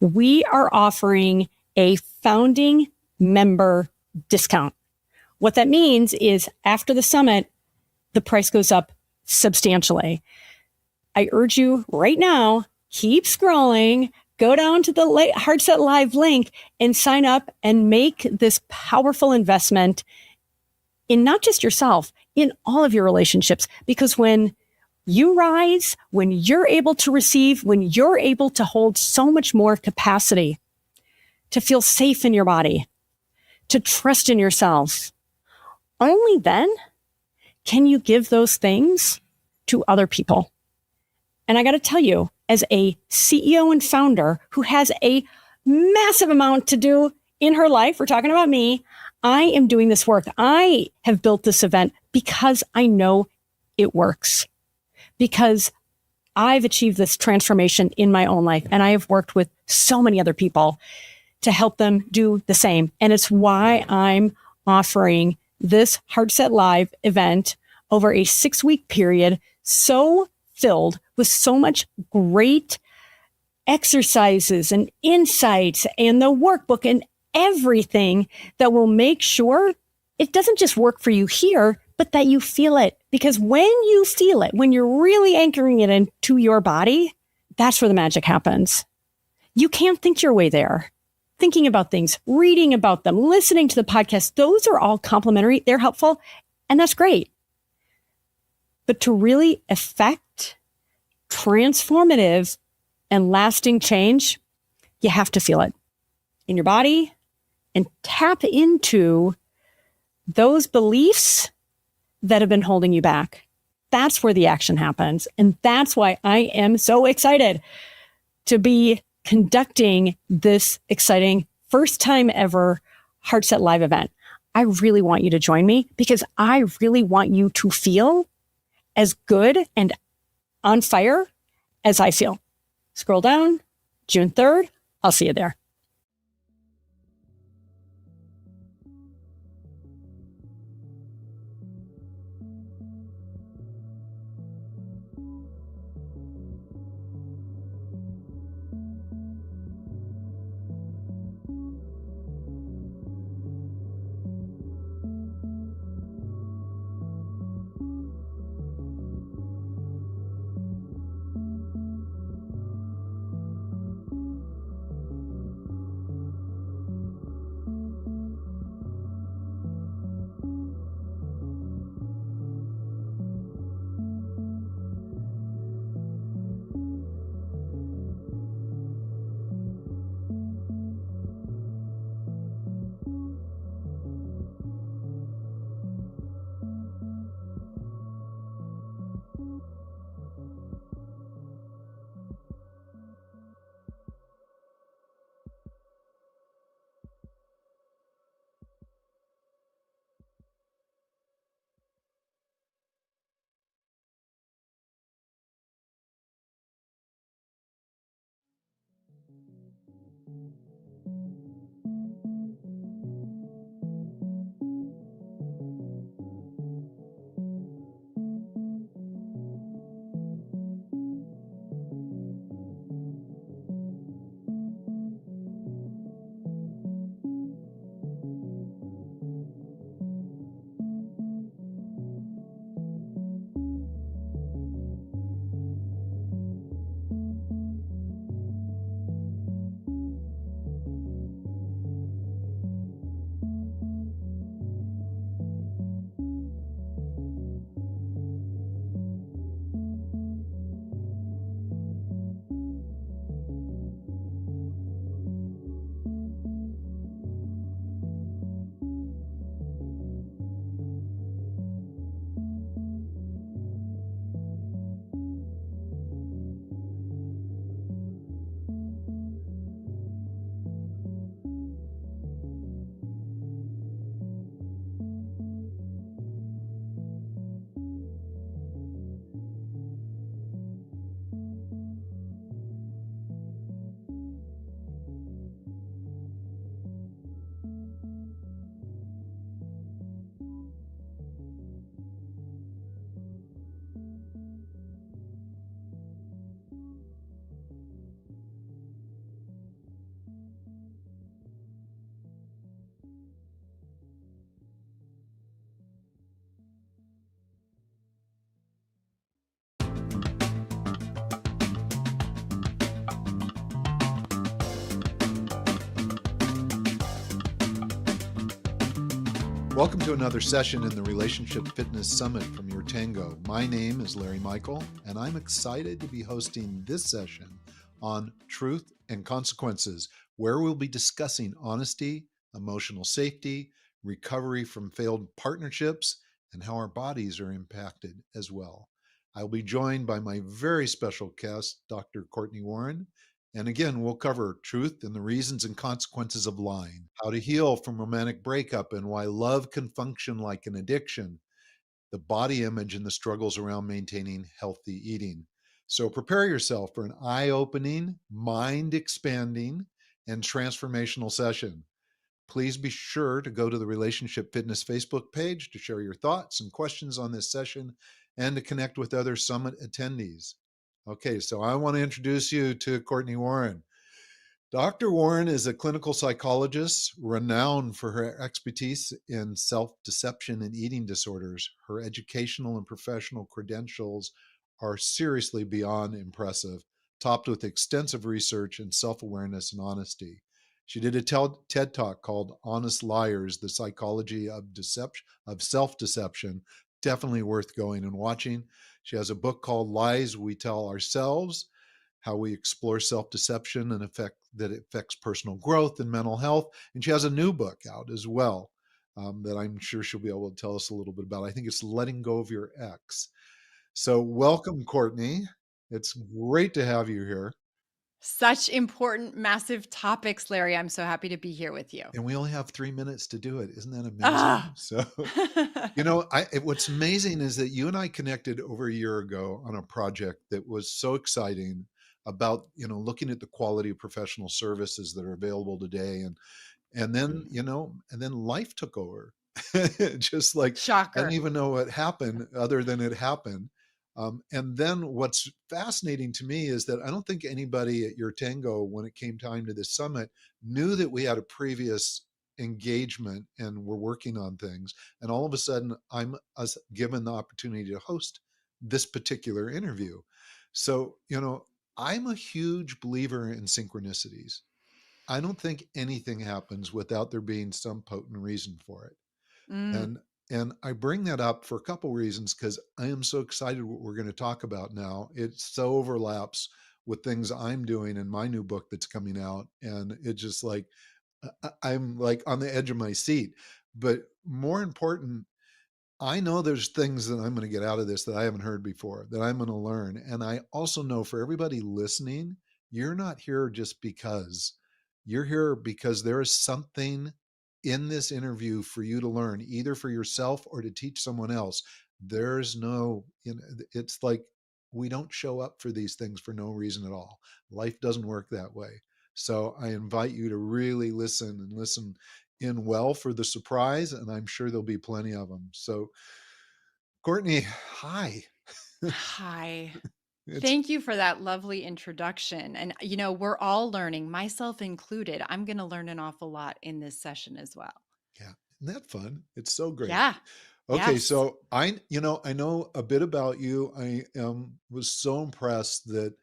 we are offering a founding member discount. What that means is after the summit, the price goes up substantially. I urge you right now, keep scrolling, go down to the Heartset Live link and sign up and make this powerful investment in not just yourself, in all of your relationships. Because when you rise, when you're able to receive, when you're able to hold so much more capacity to feel safe in your body, to trust in yourself, only then can you give those things to other people. And I got to tell you, as a CEO and founder who has a massive amount to do in her life, we're talking about me, I am doing this work. I have built this event because I know it works, because I've achieved this transformation in my own life. And I have worked with so many other people to help them do the same. And it's why I'm offering this Heartset Live event over a 6-week period, so filled with so much great exercises and insights and the workbook and everything that will make sure it doesn't just work for you here, but that you feel it. Because when you feel it, when you're really anchoring it into your body, that's where the magic happens. You can't think your way there. Thinking about things, reading about them, listening to the podcast, those are all complementary. They're helpful, and that's great. But to really affect transformative and lasting change, you have to feel it in your body and tap into those beliefs that have been holding you back. That's where the action happens. And that's why I am so excited to be conducting this exciting first time ever Heartset Live event. I really want you to join me because I really want you to feel as good and on fire as I feel. Scroll down, June 3rd. I'll see you there. Welcome to another session in the Relationship Fitness Summit from Your Tango. My name is Larry Michael, and I'm excited to be hosting this session on Truth and Consequences, where we'll be discussing honesty, emotional safety, recovery from failed partnerships, and how our bodies are impacted as well. I'll be joined by my very special guest, Dr. Cortney Warren. And again, we'll cover truth and the reasons and consequences of lying, how to heal from romantic breakup and why love can function like an addiction, the body image and the struggles around maintaining healthy eating. So prepare yourself for an eye-opening, mind-expanding, and transformational session. Please be sure to go to the Relationship Fitness Facebook page to share your thoughts and questions on this session and to connect with other summit attendees. Okay, so I want to introduce you to Cortney Warren. Dr. Warren is a clinical psychologist renowned for her expertise in self-deception and eating disorders. Her educational and professional credentials are seriously beyond impressive, topped with extensive research in self-awareness and honesty. She did a TED Talk called Honest Liars, the Psychology of Deception, of Self-Deception. Definitely worth going and watching. She has a book called Lies We Tell Ourselves, how we explore self-deception and that it affects personal growth and mental health. And she has a new book out as well that I'm sure she'll be able to tell us a little bit about. I think it's Letting Go of Your Ex. So welcome, Cortney. It's great to have you here. Such important, massive topics, Larry. I'm so happy to be here with you. And we only have 3 minutes to do it. Isn't that amazing? Ah. So, what's amazing is that you and I connected over a year ago on a project that was so exciting about, looking at the quality of professional services that are available today. And then, and then life took over. Just like, Shocker. I don't even know what happened other than it happened. And then what's fascinating to me is that I don't think anybody at Your Tango, when it came time to this summit, knew that we had a previous engagement and we're working on things. And all of a sudden, I'm given the opportunity to host this particular interview. So, I'm a huge believer in synchronicities. I don't think anything happens without there being some potent reason for it. And I bring that up for a couple reasons because I am so excited what we're going to talk about now. It so overlaps with things I'm doing in my new book that's coming out. And it's just like, I'm like on the edge of my seat. But more important, I know there's things that I'm going to get out of this that I haven't heard before, that I'm going to learn. And I also know for everybody listening, you're not here just because. You're here because there is something in this interview for you to learn, either for yourself or to teach someone else. There's no, it's like we don't show up for these things for no reason at all. Life doesn't work that way. So I invite you to really listen and listen in well for the surprise, and I'm sure there'll be plenty of them. So, Cortney, hi. Hi. Thank you for that lovely introduction. And, we're all learning, myself included. I'm going to learn an awful lot in this session as well. Yeah. Isn't that fun? It's so great. Yeah. Okay. Yes. So I know a bit about you. I was so impressed that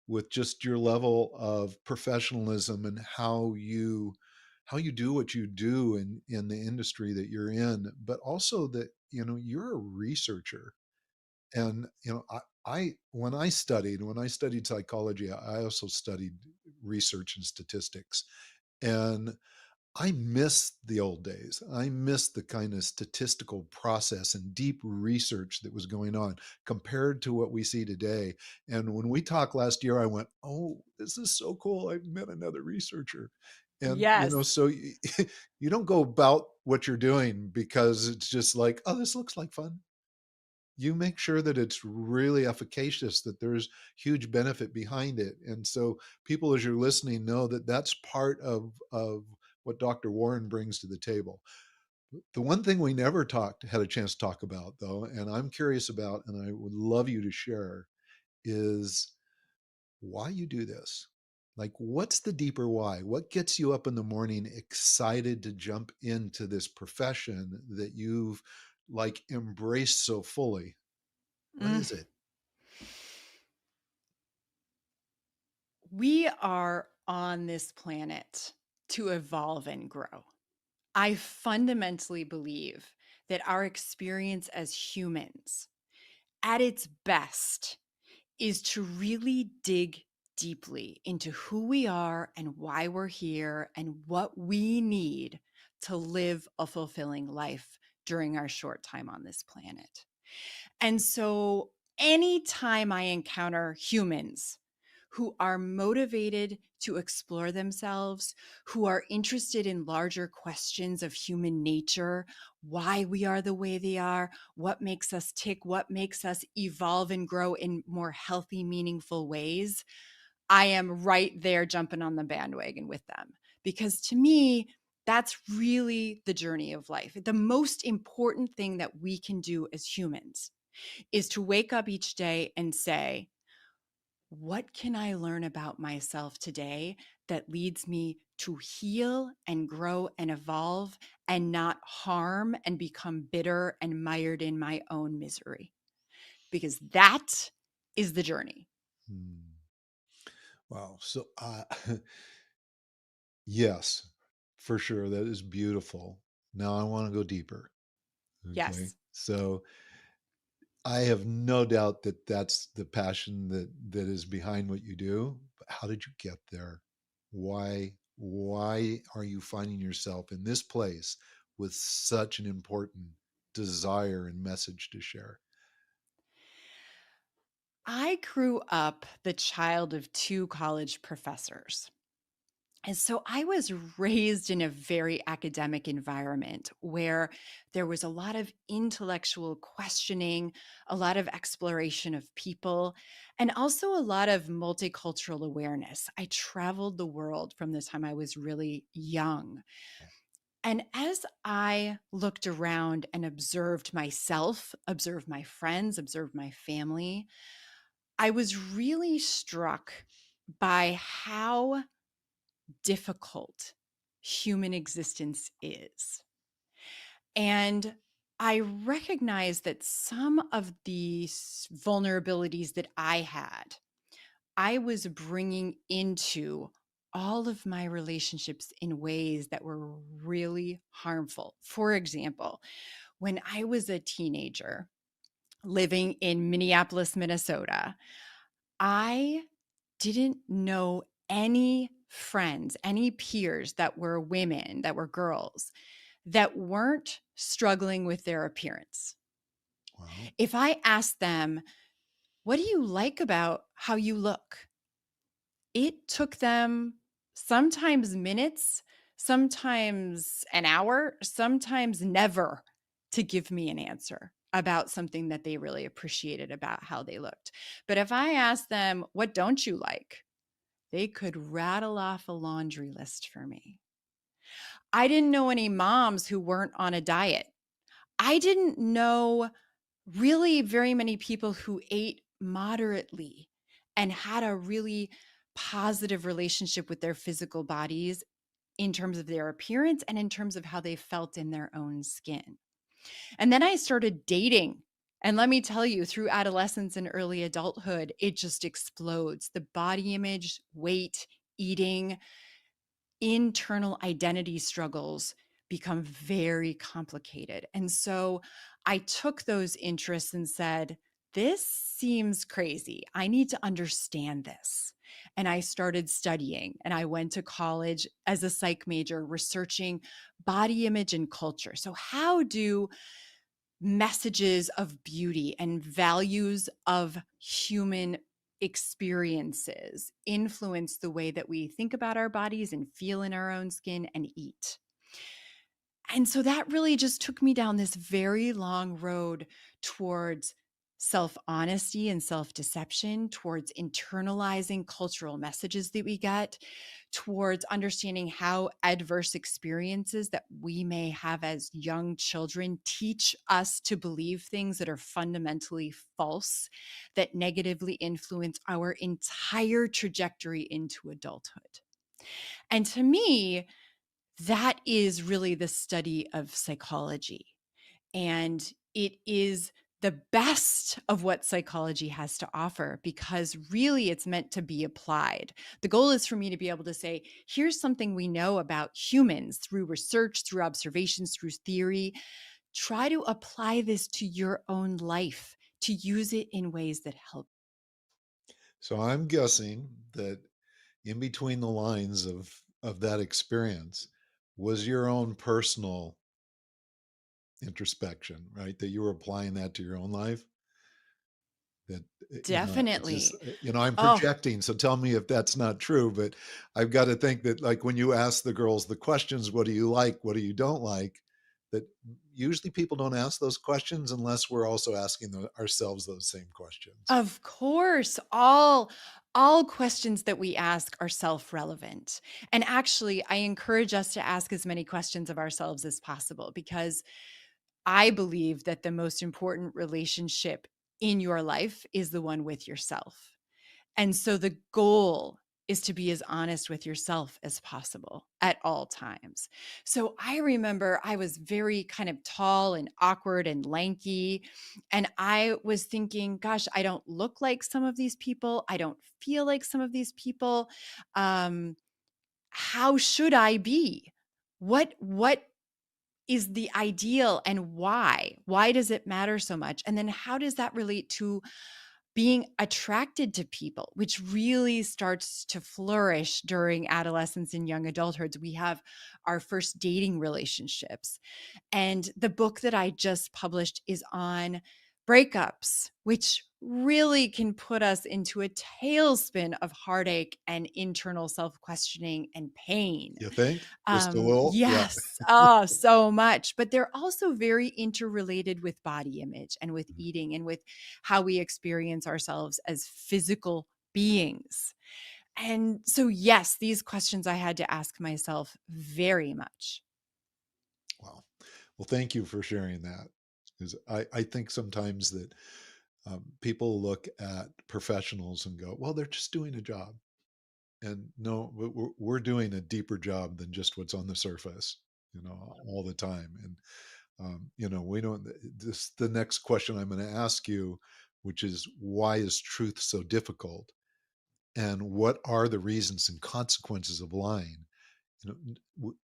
with just your level of professionalism and how you do what you do in the industry that you're in, but also that, you're a researcher. And, when I studied psychology, I also studied research and statistics. And I miss the old days. I miss the kind of statistical process and deep research that was going on compared to what we see today. And when we talked last year, I went, "Oh, this is so cool. I've met another researcher." And, Yes. so you don't go about what you're doing because it's just like, "Oh, this looks like fun." You make sure that it's really efficacious, that there's huge benefit behind it. And so people, as you're listening, know that that's part of what Dr. Warren brings to the table. The one thing we never had a chance to talk about, though, and I'm curious about, and I would love you to share, is why you do this. Like, what's the deeper why? What gets you up in the morning excited to jump into this profession that you've like embraced so fully? What is it? We are on this planet to evolve and grow. I fundamentally believe that our experience as humans, at its best, is to really dig deeply into who we are and why we're here and what we need to live a fulfilling life during our short time on this planet. And so, anytime I encounter humans who are motivated to explore themselves, who are interested in larger questions of human nature, why we are the way they are, what makes us tick, what makes us evolve and grow in more healthy, meaningful ways, I am right there jumping on the bandwagon with them. Because to me, that's really the journey of life. The most important thing that we can do as humans is to wake up each day and say, what can I learn about myself today that leads me to heal and grow and evolve and not harm and become bitter and mired in my own misery? Because that is the journey. Wow. So, yes, for sure. That is beautiful. Now I want to go deeper. Okay. Yes. So I have no doubt that that's the passion that is behind what you do. But how did you get there? Why are you finding yourself in this place with such an important desire and message to share? I grew up the child of two college professors. And so I was raised in a very academic environment where there was a lot of intellectual questioning, a lot of exploration of people, and also a lot of multicultural awareness. I traveled the world from the time I was really young. And as I looked around and observed myself, observed my friends, observed my family, I was really struck by how difficult human existence is. And I recognize that some of these vulnerabilities that I had, I was bringing into all of my relationships in ways that were really harmful. For example, when I was a teenager living in Minneapolis, Minnesota, I didn't know any friends, any peers that were women, that were girls, that weren't struggling with their appearance. Wow. If I asked them, what do you like about how you look? It took them sometimes minutes, sometimes an hour, sometimes never to give me an answer about something that they really appreciated about how they looked. But if I asked them, what don't you like? They could rattle off a laundry list for me. I didn't know any moms who weren't on a diet. I didn't know really very many people who ate moderately and had a really positive relationship with their physical bodies in terms of their appearance and in terms of how they felt in their own skin. And then I started dating. And let me tell you, through adolescence and early adulthood, it just explodes. The body image, weight, eating, internal identity struggles become very complicated. And so I took those interests and said, this seems crazy. I need to understand this. And I started studying, and I went to college as a psych major, researching body image and culture. So, how do messages of beauty and values of human experiences influence the way that we think about our bodies and feel in our own skin and eat? And so that really just took me down this very long road towards self honesty and self deception, towards internalizing cultural messages that we get, towards understanding how adverse experiences that we may have as young children teach us to believe things that are fundamentally false, that negatively influence our entire trajectory into adulthood. And to me, that is really the study of psychology. And it is the best of what psychology has to offer, because really it's meant to be applied. The goal is for me to be able to say, here's something we know about humans through research, through observations, through theory. Try to apply this to your own life, to use it in ways that help. So I'm guessing that in between the lines of that experience was your own personal introspection, right? That you were applying that to your own life. That Definitely. I'm Oh, projecting, so tell me if that's not true, but I've got to think that, like, when you ask the girls the questions, what do you like, what do you don't like, that usually people don't ask those questions unless we're also asking ourselves those same questions. of course, all questions that we ask are self-relevant. And actually, I encourage us to ask as many questions of ourselves as possible, because I believe that the most important relationship in your life is the one with yourself. And so the goal is to be as honest with yourself as possible at all times. So I remember I was very kind of tall and awkward and lanky. And I was thinking, gosh, I don't look like some of these people. I don't feel like some of these people. Um, how should I be? What is the ideal, and why? Why does it matter so much? And then how does that relate to being attracted to people, which really starts to flourish during adolescence and young adulthood? We have our first dating relationships. And the book that I just published is on breakups, which really can put us into a tailspin of heartache and internal self-questioning and pain. You think? Just a little? Yeah. Yes. Oh, so much. But they're also very interrelated with body image and with eating and with how we experience ourselves as physical beings. And so, yes, these questions I had to ask myself very much. Wow. Well, thank you for sharing that. Because I think sometimes that people look at professionals and go, well, they're just doing a job. And no, we're doing a deeper job than just what's on the surface, all the time. And, we don't, the next question I'm going to ask you, which is, why is truth so difficult? And what are the reasons and consequences of lying?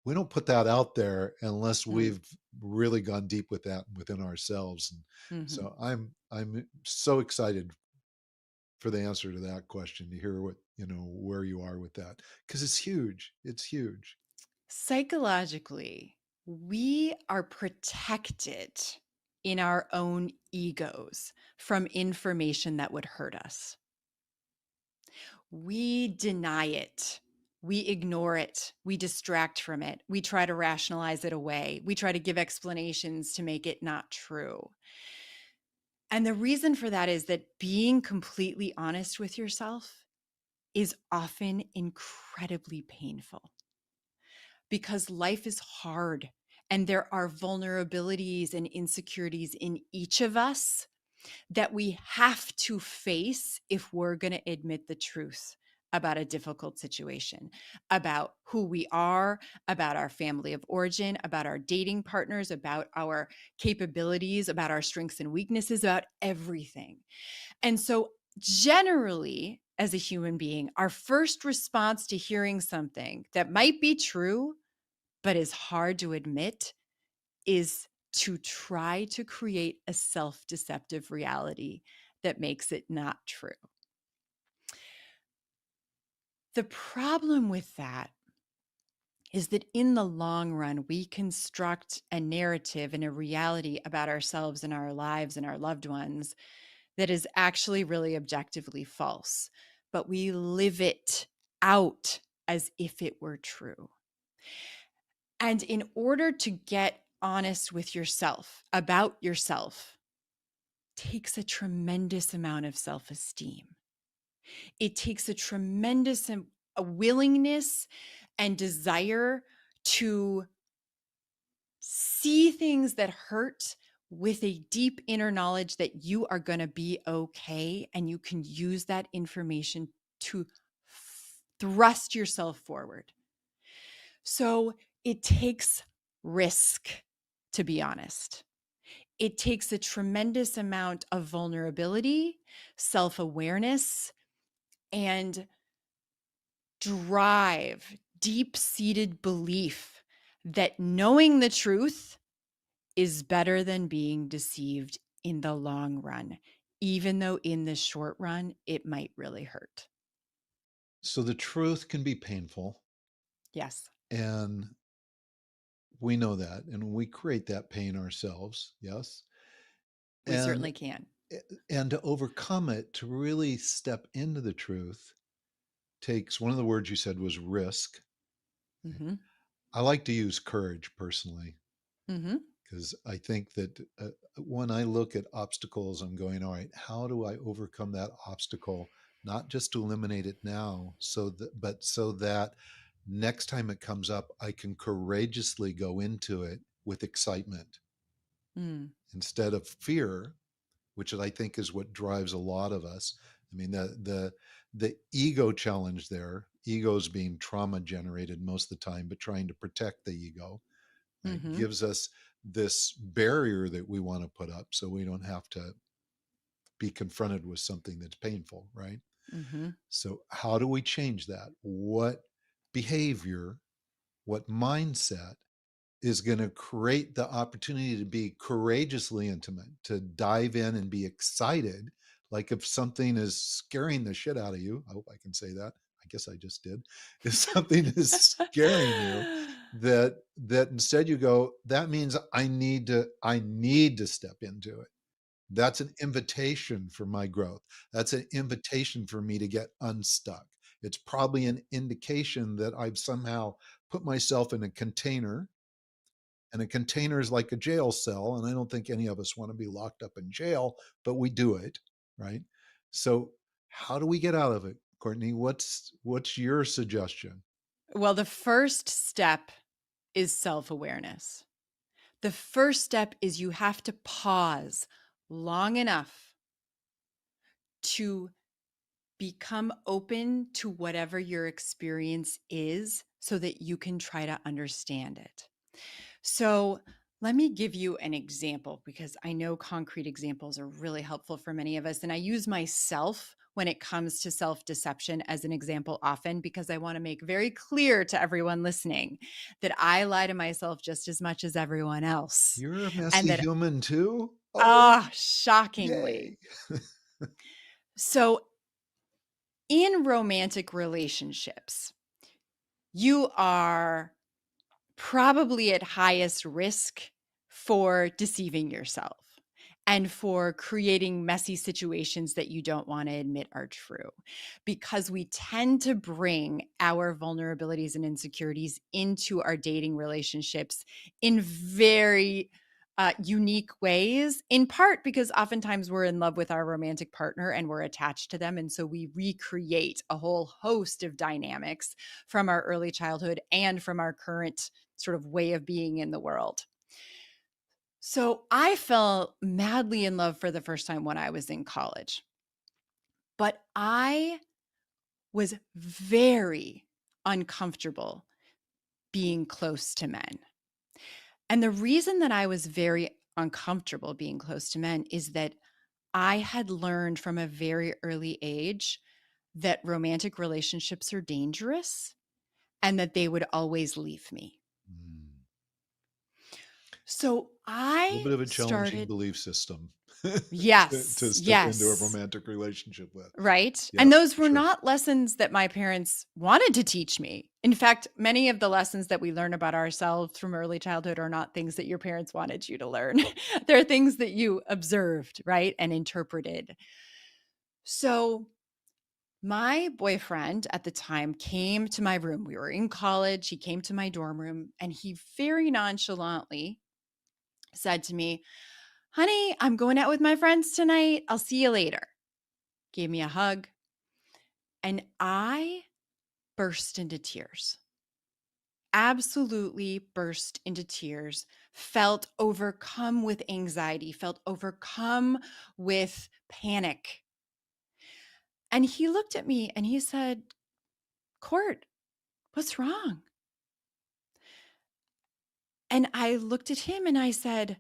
We don't put that out there unless we've really gone deep with that within ourselves. And so I'm so excited for the answer to that question, to hear what, where you are with that, because it's huge. It's huge. Psychologically, we are protected in our own egos from information that would hurt us. We deny it. We ignore it. We distract from it. We try to rationalize it away. We try to give explanations to make it not true. And the reason for that is that being completely honest with yourself is often incredibly painful, because life is hard and there are vulnerabilities and insecurities in each of us that we have to face if we're going to admit the truth about a difficult situation, about who we are, about our family of origin, about our dating partners, about our capabilities, about our strengths and weaknesses, about everything. And so generally, as a human being, our first response to hearing something that might be true but is hard to admit is to try to create a self-deceptive reality that makes it not true. The problem with that is that in the long run, we construct a narrative and a reality about ourselves and our lives and our loved ones that is actually really objectively false, but we live it out as if it were true. And in order to get honest with yourself about yourself takes a tremendous amount of self-esteem. It takes a tremendous a willingness and desire to see things that hurt with a deep inner knowledge that you are going to be okay, and you can use that information to thrust yourself forward. So it takes risk, to be honest. it takes a tremendous amount of vulnerability, self-awareness, and drive, deep-seated belief that knowing the truth is better than being deceived in the long run, even though in the short run, it might really hurt. So the truth can be painful, Yes, and we know that, and we create that pain ourselves. Yes. we And certainly can. and to overcome it, to really step into the truth, takes, one of the words you said was risk. Mm-hmm. I like to use courage personally, Mm-hmm. because I think that when I look at obstacles, I'm going, all right, how do I overcome that obstacle? Not just to eliminate it now, but so that next time it comes up, I can courageously go into it with excitement Mm. instead of fear, which I think is what drives a lot of us. I mean, the ego challenge there, egos being trauma generated most of the time, but trying to protect the ego, right, Mm-hmm. gives us this barrier that we want to put up so we don't have to be confronted with something that's painful, right? Mm-hmm. So how do we change that? What behavior, what mindset is going to create the opportunity to be courageously intimate, to dive in and be excited? Like if something is scaring the shit out of you, I hope I can say that. I guess I just did. If something is scaring you, that instead you go, that means I need to step into it. That's an invitation for my growth. That's an invitation for me to get unstuck. It's probably an indication that I've somehow put myself in a container, and a container is like a jail cell. And I don't think any of us want to be locked up in jail, but we do it, right? So, how do we get out of it, Courtney? What's your suggestion? Well, the first step is self-awareness. The first step is you have to pause long enough to become open to whatever your experience is so that you can try to understand it. So, let me give you an example because I know concrete examples are really helpful for many of us. And I use myself when it comes to self deception as an example often because I want to make very clear to everyone listening that I lie to myself just as much as everyone else. You're a And messy that, human too? Oh, shockingly. yay. So, in romantic relationships, you are probably at highest risk for deceiving yourself and for creating messy situations that you don't want to admit are true because we tend to bring our vulnerabilities and insecurities into our dating relationships in very unique ways, in part because oftentimes we're in love with our romantic partner and we're attached to them. And so we recreate a whole host of dynamics from our early childhood and from our current sort of way of being in the world. So I fell madly in love for the first time when I was in college. But I was very uncomfortable being close to men. And the reason that I was very uncomfortable being close to men is that I had learned from a very early age that romantic relationships are dangerous and that they would always leave me. So A little I bit of a challenging started, belief system to yes, step into a yes, romantic relationship with. right. Yeah, And those were sure. not lessons that my parents wanted to teach me. In fact, many of the lessons that we learn about ourselves from early childhood are not things that your parents wanted you to learn. They're things that you observed, right, and interpreted. So my boyfriend at the time came to my room. We were in college. He came to my dorm room and he very nonchalantly said to me, "Honey, I'm going out with my friends tonight. I'll see you later." Gave me a hug. And I burst into tears. Absolutely burst into tears. Felt overcome with anxiety, felt overcome with panic. And he looked at me and he said, "Court, what's wrong?" And I looked at him and I said,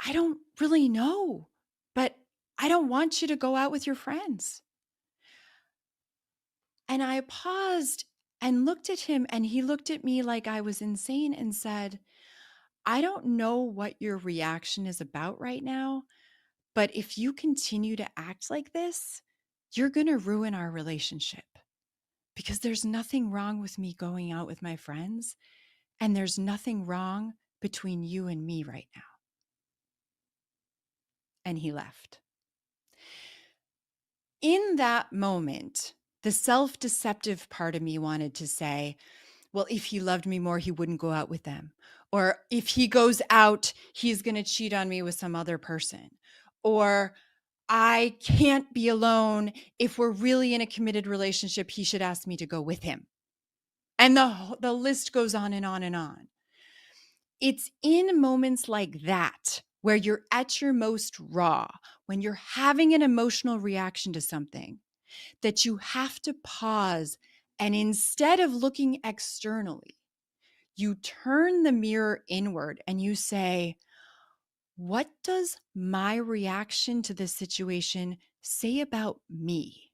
I don't really know, but I don't want you to go out with your friends. And I paused and looked at him, and he looked at me like I was insane and said, I don't know what your reaction is about right now, but if you continue to act like this, you're going to ruin our relationship, because there's nothing wrong with me going out with my friends, and there's nothing wrong between you and me right now. And he left. In that moment, the self-deceptive part of me wanted to say, well, if he loved me more, he wouldn't go out with them. Or if he goes out, he's going to cheat on me with some other person. Or I can't be alone. If we're really in a committed relationship, he should ask me to go with him. And the list goes on and on and on. It's in moments like that where you're at your most raw, when you're having an emotional reaction to something, that you have to pause, and instead of looking externally, you turn the mirror inward and you say, what does my reaction to this situation say about me?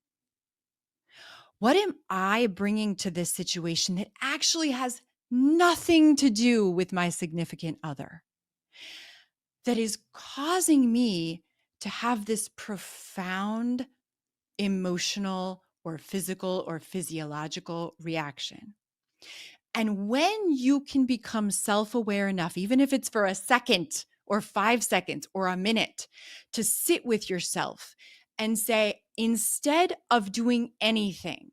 What am I bringing to this situation that actually has nothing to do with my significant other, that is causing me to have this profound emotional or physical or physiological reaction? And when you can become self-aware enough, even if it's for a second or 5 seconds or a minute, to sit with yourself and say, instead of doing anything,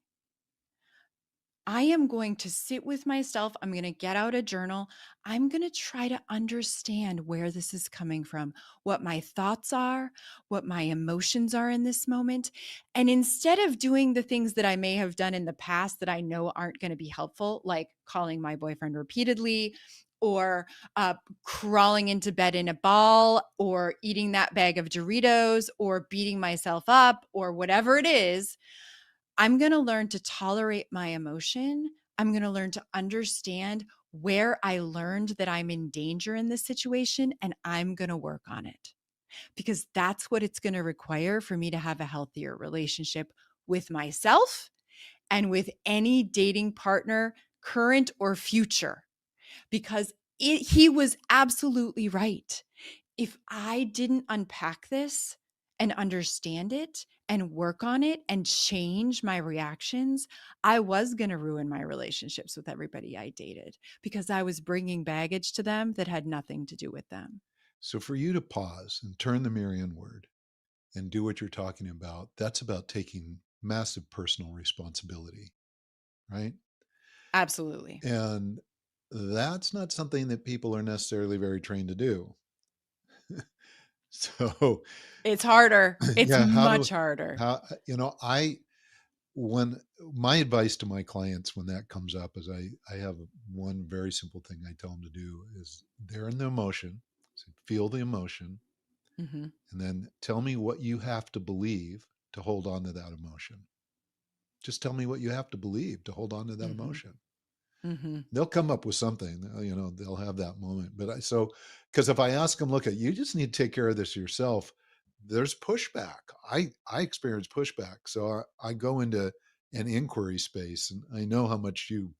I am going to sit with myself. I'm going to get out a journal. I'm going to try to understand where this is coming from, what my thoughts are, what my emotions are in this moment. And instead of doing the things that I may have done in the past that I know aren't going to be helpful, like calling my boyfriend repeatedly, or crawling into bed in a ball, or eating that bag of Doritos, or beating myself up, or whatever it is, I'm going to learn to tolerate my emotion. I'm going to learn to understand where I learned that I'm in danger in this situation, and I'm going to work on it, because that's what it's going to require for me to have a healthier relationship with myself and with any dating partner, current or future, because he was absolutely right. If I didn't unpack this and understand it and work on it and change my reactions, I was going to ruin my relationships with everybody I dated, because I was bringing baggage to them that had nothing to do with them. So for you to pause and turn the mirror inward and do what you're talking about, that's about taking massive personal responsibility, right? Absolutely. And that's not something that people are necessarily very trained to do. So It's harder. It's yeah, much harder. when my advice to my clients when that comes up is I have one very simple thing I tell them to do is they're in the emotion, so feel the emotion, Mm-hmm. and then tell me what you have to believe to hold on to that emotion. Just tell me what you have to believe to hold on to that Mm-hmm. emotion. Mm-hmm. They'll come up with something, they'll have that moment. Because if I ask them, look, you just need to take care of this yourself, there's pushback. I experience pushback. So I go into an inquiry space, and I know how much you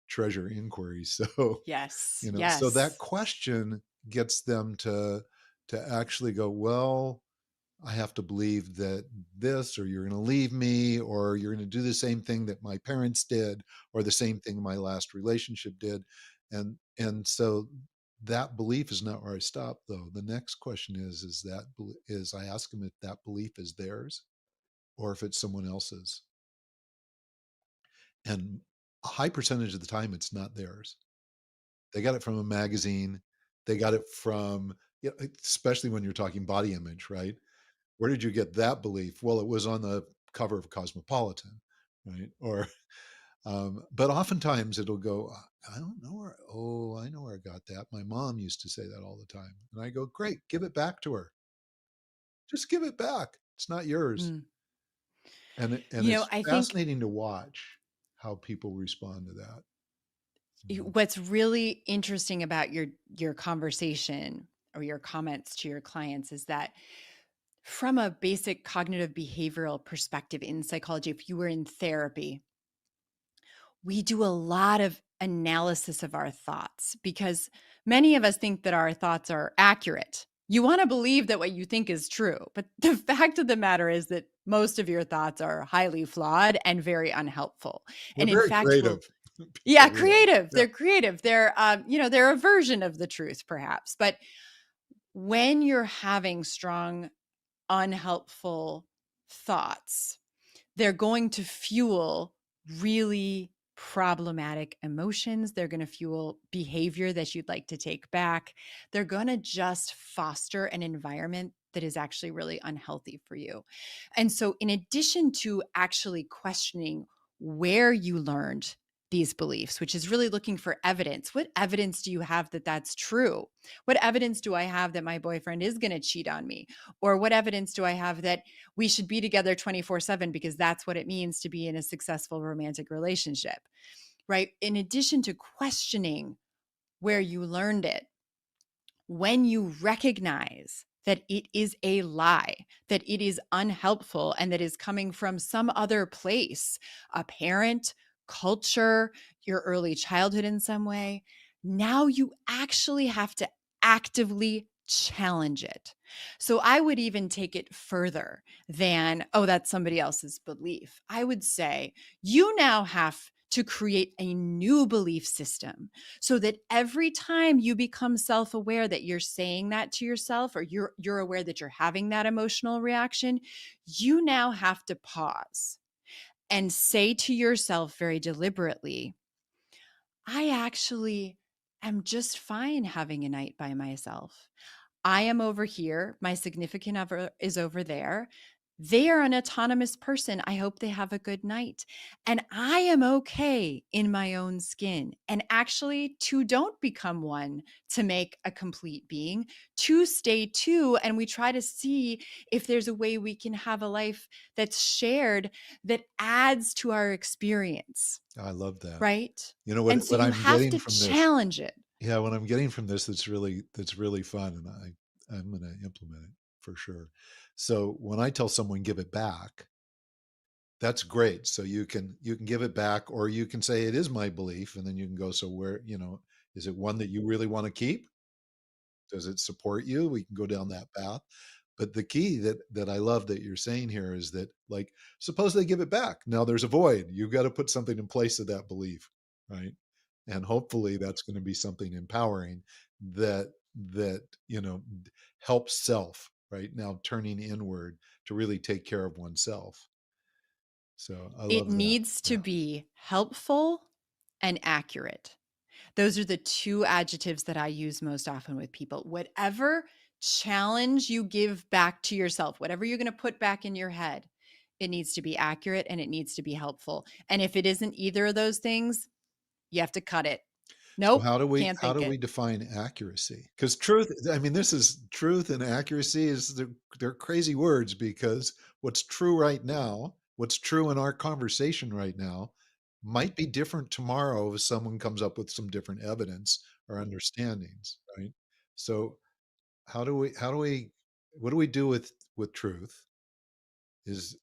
treasure inquiry. So, Yes. so Yes. that question gets them to actually go, well, I have to believe that this, or you're going to leave me, or you're going to do the same thing that my parents did, or the same thing my last relationship did. And so that belief is not where I stop, though. The next question is I ask them if that belief is theirs or if it's someone else's. And a high percentage of the time, it's not theirs. They got it from a magazine. They got it from, especially when you're talking body image, right? Where did you get that belief? Well, it was on the cover of Cosmopolitan, right? But oftentimes it'll go, I don't know where, oh, I know where I got that. My mom used to say that all the time. And I go, great, give it back to her. Just give it back. It's not yours. Mm. And it's I think fascinating to watch how people respond to that. what's really interesting about your conversation or your comments to your clients is that from a basic cognitive behavioral perspective in psychology, if you were in therapy, we do a lot of analysis of our thoughts because many of us think that our thoughts are accurate. You want to believe that what you think is true, but the fact of the matter is that most of your thoughts are highly flawed and very unhelpful. They're And in very fact, creative. yeah, People realize. creative. Yeah. They're creative. They're a version of the truth, perhaps. But when you're having strong, unhelpful thoughts, they're going to fuel really problematic emotions. They're going to fuel behavior that you'd like to take back. They're going to just foster an environment that is actually really unhealthy for you. And so, in addition to actually questioning where you learned these beliefs, which is really looking for evidence, what evidence do you have that that's true? What evidence do I have that my boyfriend is going to cheat on me? Or what evidence do I have that we should be together 24/7 because that's what it means to be in a successful romantic relationship, right? In addition to questioning where you learned it, when you recognize that it is a lie, that it is unhelpful, and that is coming from some other place, a parent, culture, your early childhood in some way, now you actually have to actively challenge it. So I would even take it further than, oh, that's somebody else's belief. I would say you now have to create a new belief system so that every time you become self-aware that you're saying that to yourself, or you're aware that you're having that emotional reaction, you now have to pause and say to yourself very deliberately, I actually am just fine having a night by myself. I am over here. My significant other is over there. They are an autonomous person. I hope they have a good night. And I am okay in my own skin. And actually, two don't become one to make a complete being. Two stay two. And we try to see if there's a way we can have a life that's shared that adds to our experience. I love that. Right? You know And so what you I'm have getting to from this. challenge it. Yeah, what I'm getting from this that's really fun, and I'm going to implement it for sure. So when I tell someone give it back, that's great. So you can give it back, or you can say it is my belief, and then you can go, so where, is it one that you really want to keep? Does it support you? We can go down that path. But the key that I love that you're saying here is that, like, suppose they give it back. Now there's a void. You've got to put something in place of that belief, right? And hopefully that's going to be something empowering that helps self, right? Now turning inward to really take care of oneself. So I It love that. needs to Yeah. be helpful and accurate. Those are the two adjectives that I use most often with people. Whatever challenge you give back to yourself, whatever you're going to put back in your head, it needs to be accurate and it needs to be helpful. And if it isn't either of those things, you have to cut it. So Nope, how do can't think we it. define accuracy? Because truth, I mean, this is truth and accuracy they're crazy words, because what's true right now, what's true in our conversation right now, might be different tomorrow if someone comes up with some different evidence or understandings, right? So how do we what do we do with truth? Is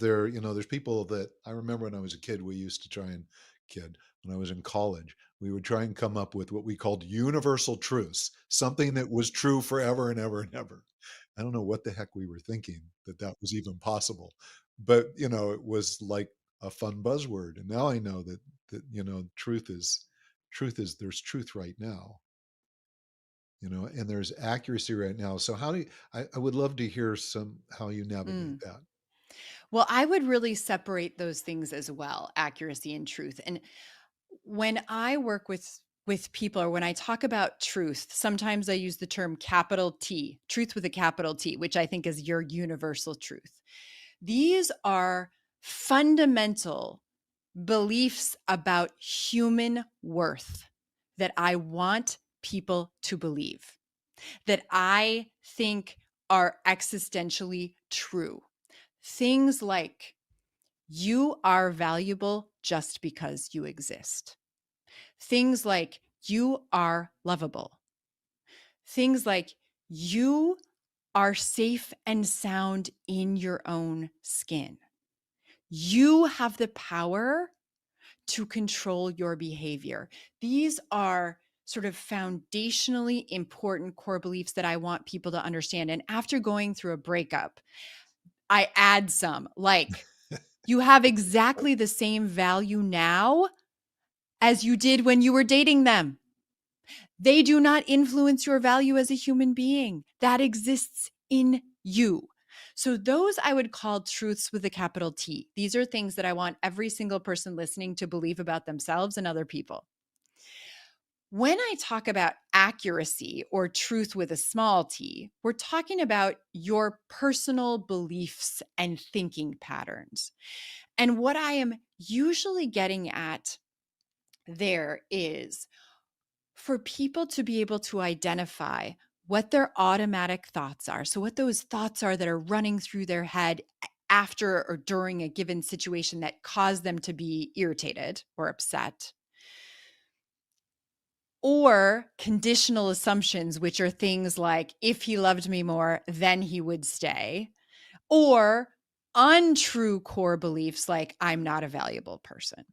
there, there's people that I remember when I was a kid, we used to try and when I was in college, we would try and come up with what we called universal truths, something that was true forever and ever and ever. I don't know what the heck we were thinking that was even possible, but it was like a fun buzzword. And now I know that there's truth right now, and there's accuracy right now. So how do you, I would love to hear how you navigate that. Well, I would really separate those things as well, accuracy and truth. And when I work with people, or when I talk about truth, sometimes I use the term capital T, truth with a capital T, which I think is your universal truth. These are fundamental beliefs about human worth that I want people to believe, that I think are existentially true. Things like, you are valuable just because you exist. Things like, you are lovable. things like you are safe and sound in your own skin. You have the power to control your behavior. These are sort of foundationally important core beliefs that I want people to understand. And after going through a breakup, I add some like, you have exactly the same value now as you did when you were dating them. They do not influence your value as a human being. That exists in you. So those I would call truths with a capital T. These are things that I want every single person listening to believe about themselves and other people. When I talk about accuracy or truth with a small t, we're talking about your personal beliefs and thinking patterns. And what I am usually getting at there is for people to be able to identify what their automatic thoughts are. So, what those thoughts are that are running through their head after or during a given situation that cause them to be irritated or upset, or conditional assumptions, which are things like, if he loved me more, then he would stay, or untrue core beliefs like, I'm not a valuable person.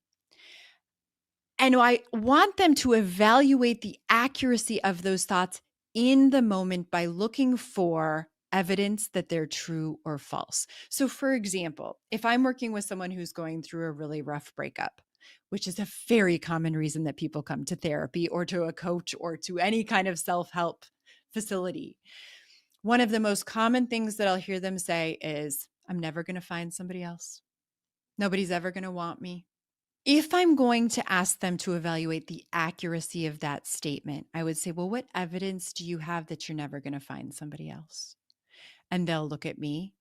And I want them to evaluate the accuracy of those thoughts in the moment by looking for evidence that they're true or false. So, for example, if I'm working with someone who's going through a really rough breakup, which is a very common reason that people come to therapy or to a coach or to any kind of self-help facility, one of the most common things that I'll hear them say is, I'm never going to find somebody else. Nobody's ever going to want me. If I'm going to ask them to evaluate the accuracy of that statement, I would say, well, what evidence do you have that you're never going to find somebody else? And they'll look at me.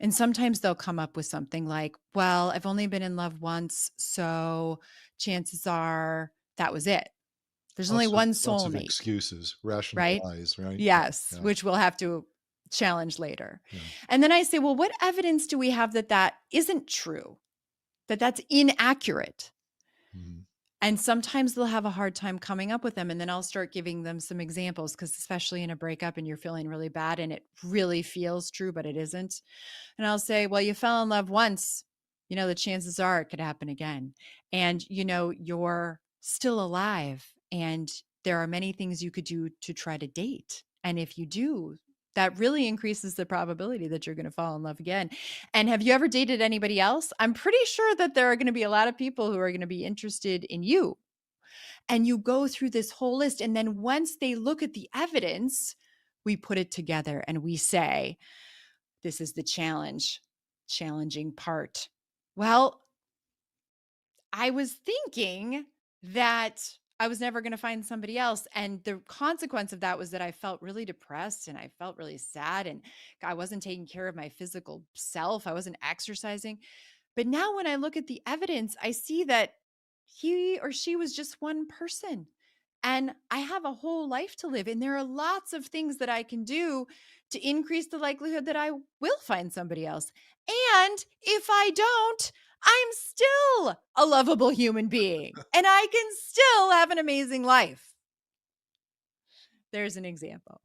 And sometimes they'll come up with something like, well, I've only been in love once, so chances are that was it. There's only one Lots of soulmate, excuses, right? rationalize, right? Yes, Yeah. which we'll have to challenge later. Yeah. And then I say, well, what evidence do we have that that isn't true, that that's inaccurate? Mhm. And sometimes they'll have a hard time coming up with them. And then I'll start giving them some examples, because especially in a breakup and you're feeling really bad and it really feels true, but it isn't. And I'll say, well, you fell in love once, the chances are it could happen again. And, you're still alive and there are many things you could do to try to date. And if you do, that really increases the probability that you're going to fall in love again. And have you ever dated anybody else? I'm pretty sure that there are going to be a lot of people who are going to be interested in you. And you go through this whole list. And then once they look at the evidence, we put it together and we say, this is the challenging part. Well, I was thinking that I was never going to find somebody else. And the consequence of that was that I felt really depressed and I felt really sad and I wasn't taking care of my physical self. I wasn't exercising. But now when I look at the evidence, I see that he or she was just one person. And I have a whole life to live. And there are lots of things that I can do to increase the likelihood that I will find somebody else. And if I don't, I'm still a lovable human being and I can still have an amazing life. There's an example.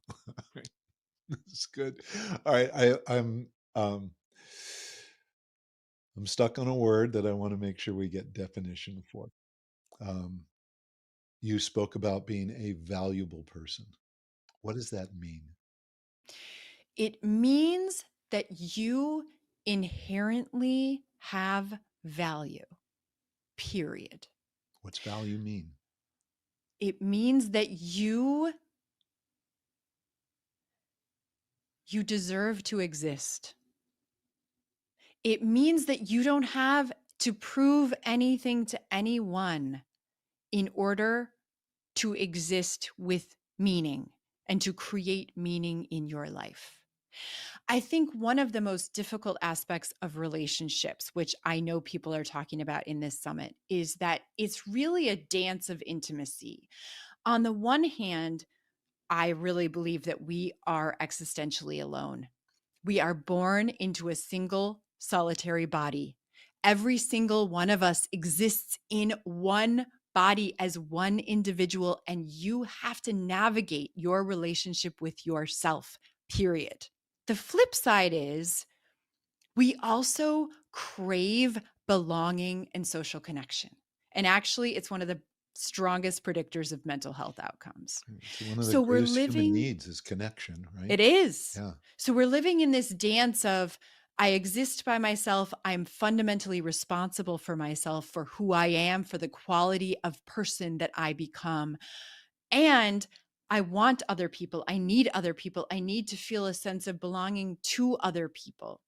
That's good. All right. I'm stuck on a word that I want to make sure we get definition for. You spoke about being a valuable person. What does that mean? It means that you inherently have value, period. What's value mean? It means that you deserve to exist. It means that you don't have to prove anything to anyone in order to exist with meaning and to create meaning in your life. I think one of the most difficult aspects of relationships, which I know people are talking about in this summit, is that it's really a dance of intimacy. On the one hand, I really believe that we are existentially alone. We are born into a single solitary body. Every single one of us exists in one body as one individual, and you have to navigate your relationship with yourself, period. The flip side is we also crave belonging and social connection. And actually, it's one of the strongest predictors of mental health outcomes. It's one of the So we're greatest human living, needs is connection, right? it is. Yeah. So we're living in this dance of, I exist by myself. I'm fundamentally responsible for myself, for who I am, for the quality of person that I become. And I want other people. I need other people. I need to feel a sense of belonging to other people.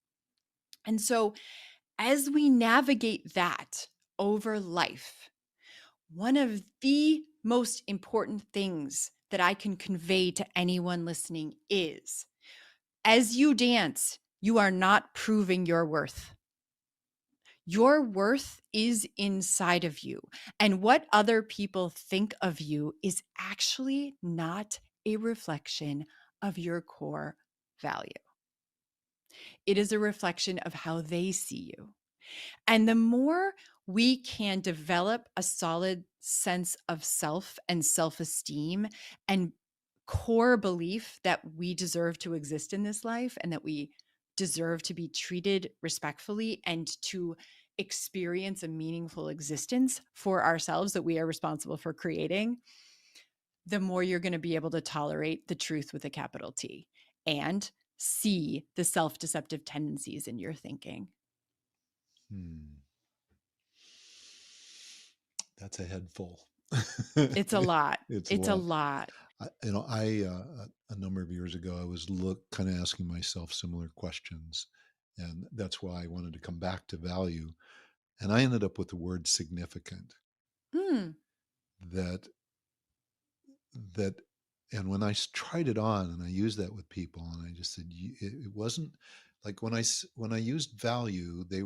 And so as we navigate that over life, one of the most important things that I can convey to anyone listening is, as you dance, you are not proving your worth. Your worth is inside of you. And what other people think of you is actually not a reflection of your core value. It is a reflection of how they see you. And the more we can develop a solid sense of self and self-esteem and core belief that we deserve to exist in this life and that we deserve to be treated respectfully and to experience a meaningful existence for ourselves that we are responsible for creating, the more you're going to be able to tolerate the truth with a capital T and see the self-deceptive tendencies in your thinking. That's a head full. It's a lot. It's a lot. A number of years ago, I was kind of asking myself similar questions, and that's why I wanted to come back to value. And I ended up with the word significant. That, and when I tried it on, and I used that with people, and I just said it wasn't like when I used value, they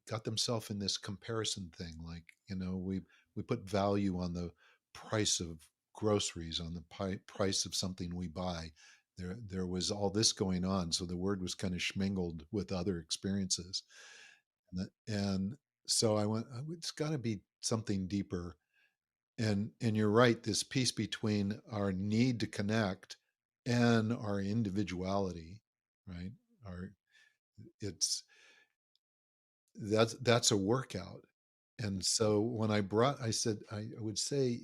got themselves in this comparison thing, like we put value on the price of groceries, on the price of something we buy. There was all this going on, so the word was kind of schmingled with other experiences, and so I went, it's got to be something deeper. And you're right, this piece between our need to connect and our individuality, right? That's a workout. And so when I said, I would say,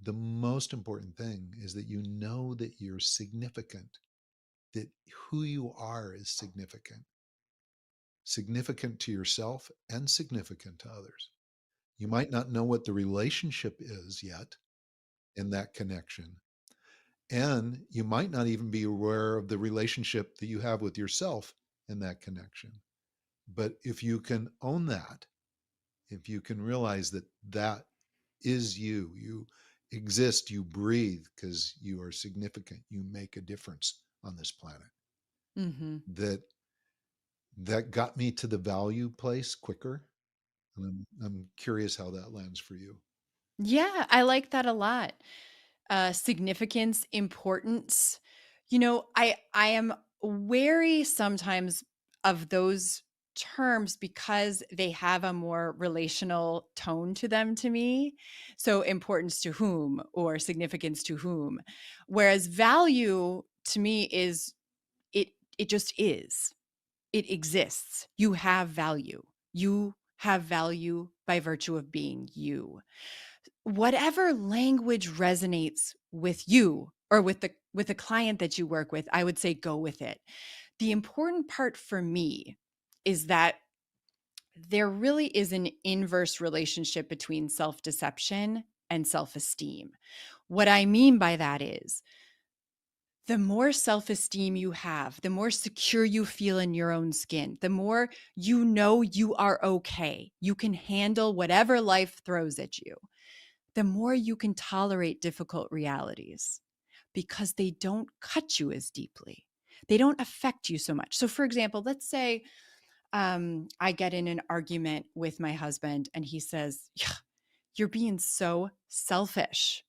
the most important thing is that you know that you're significant, that who you are is significant to yourself and significant to others. You might not know what the relationship is yet in that connection. And you might not even be aware of the relationship that you have with yourself in that connection. But if you can own that, if you can realize that that is you exist, you breathe because you are significant, you make a difference on this planet. That got me to the value place quicker. And I'm curious how that lands for you. Yeah, I like that a lot. Significance, importance. I am wary sometimes of those terms because they have a more relational tone to them to me. So importance to whom or significance to whom. Whereas value to me is it just is. It exists. You have value. You have value by virtue of being you. Whatever language resonates with you or with the client that you work with, I would say go with it. The important part for me is that there really is an inverse relationship between self-deception and self-esteem. What I mean by that is the more self-esteem you have, the more secure you feel in your own skin, the more you know you are okay. You can handle whatever life throws at you. The more you can tolerate difficult realities because they don't cut you as deeply. They don't affect you so much. So for example, let's say I get in an argument with my husband and he says, yeah, you're being so selfish.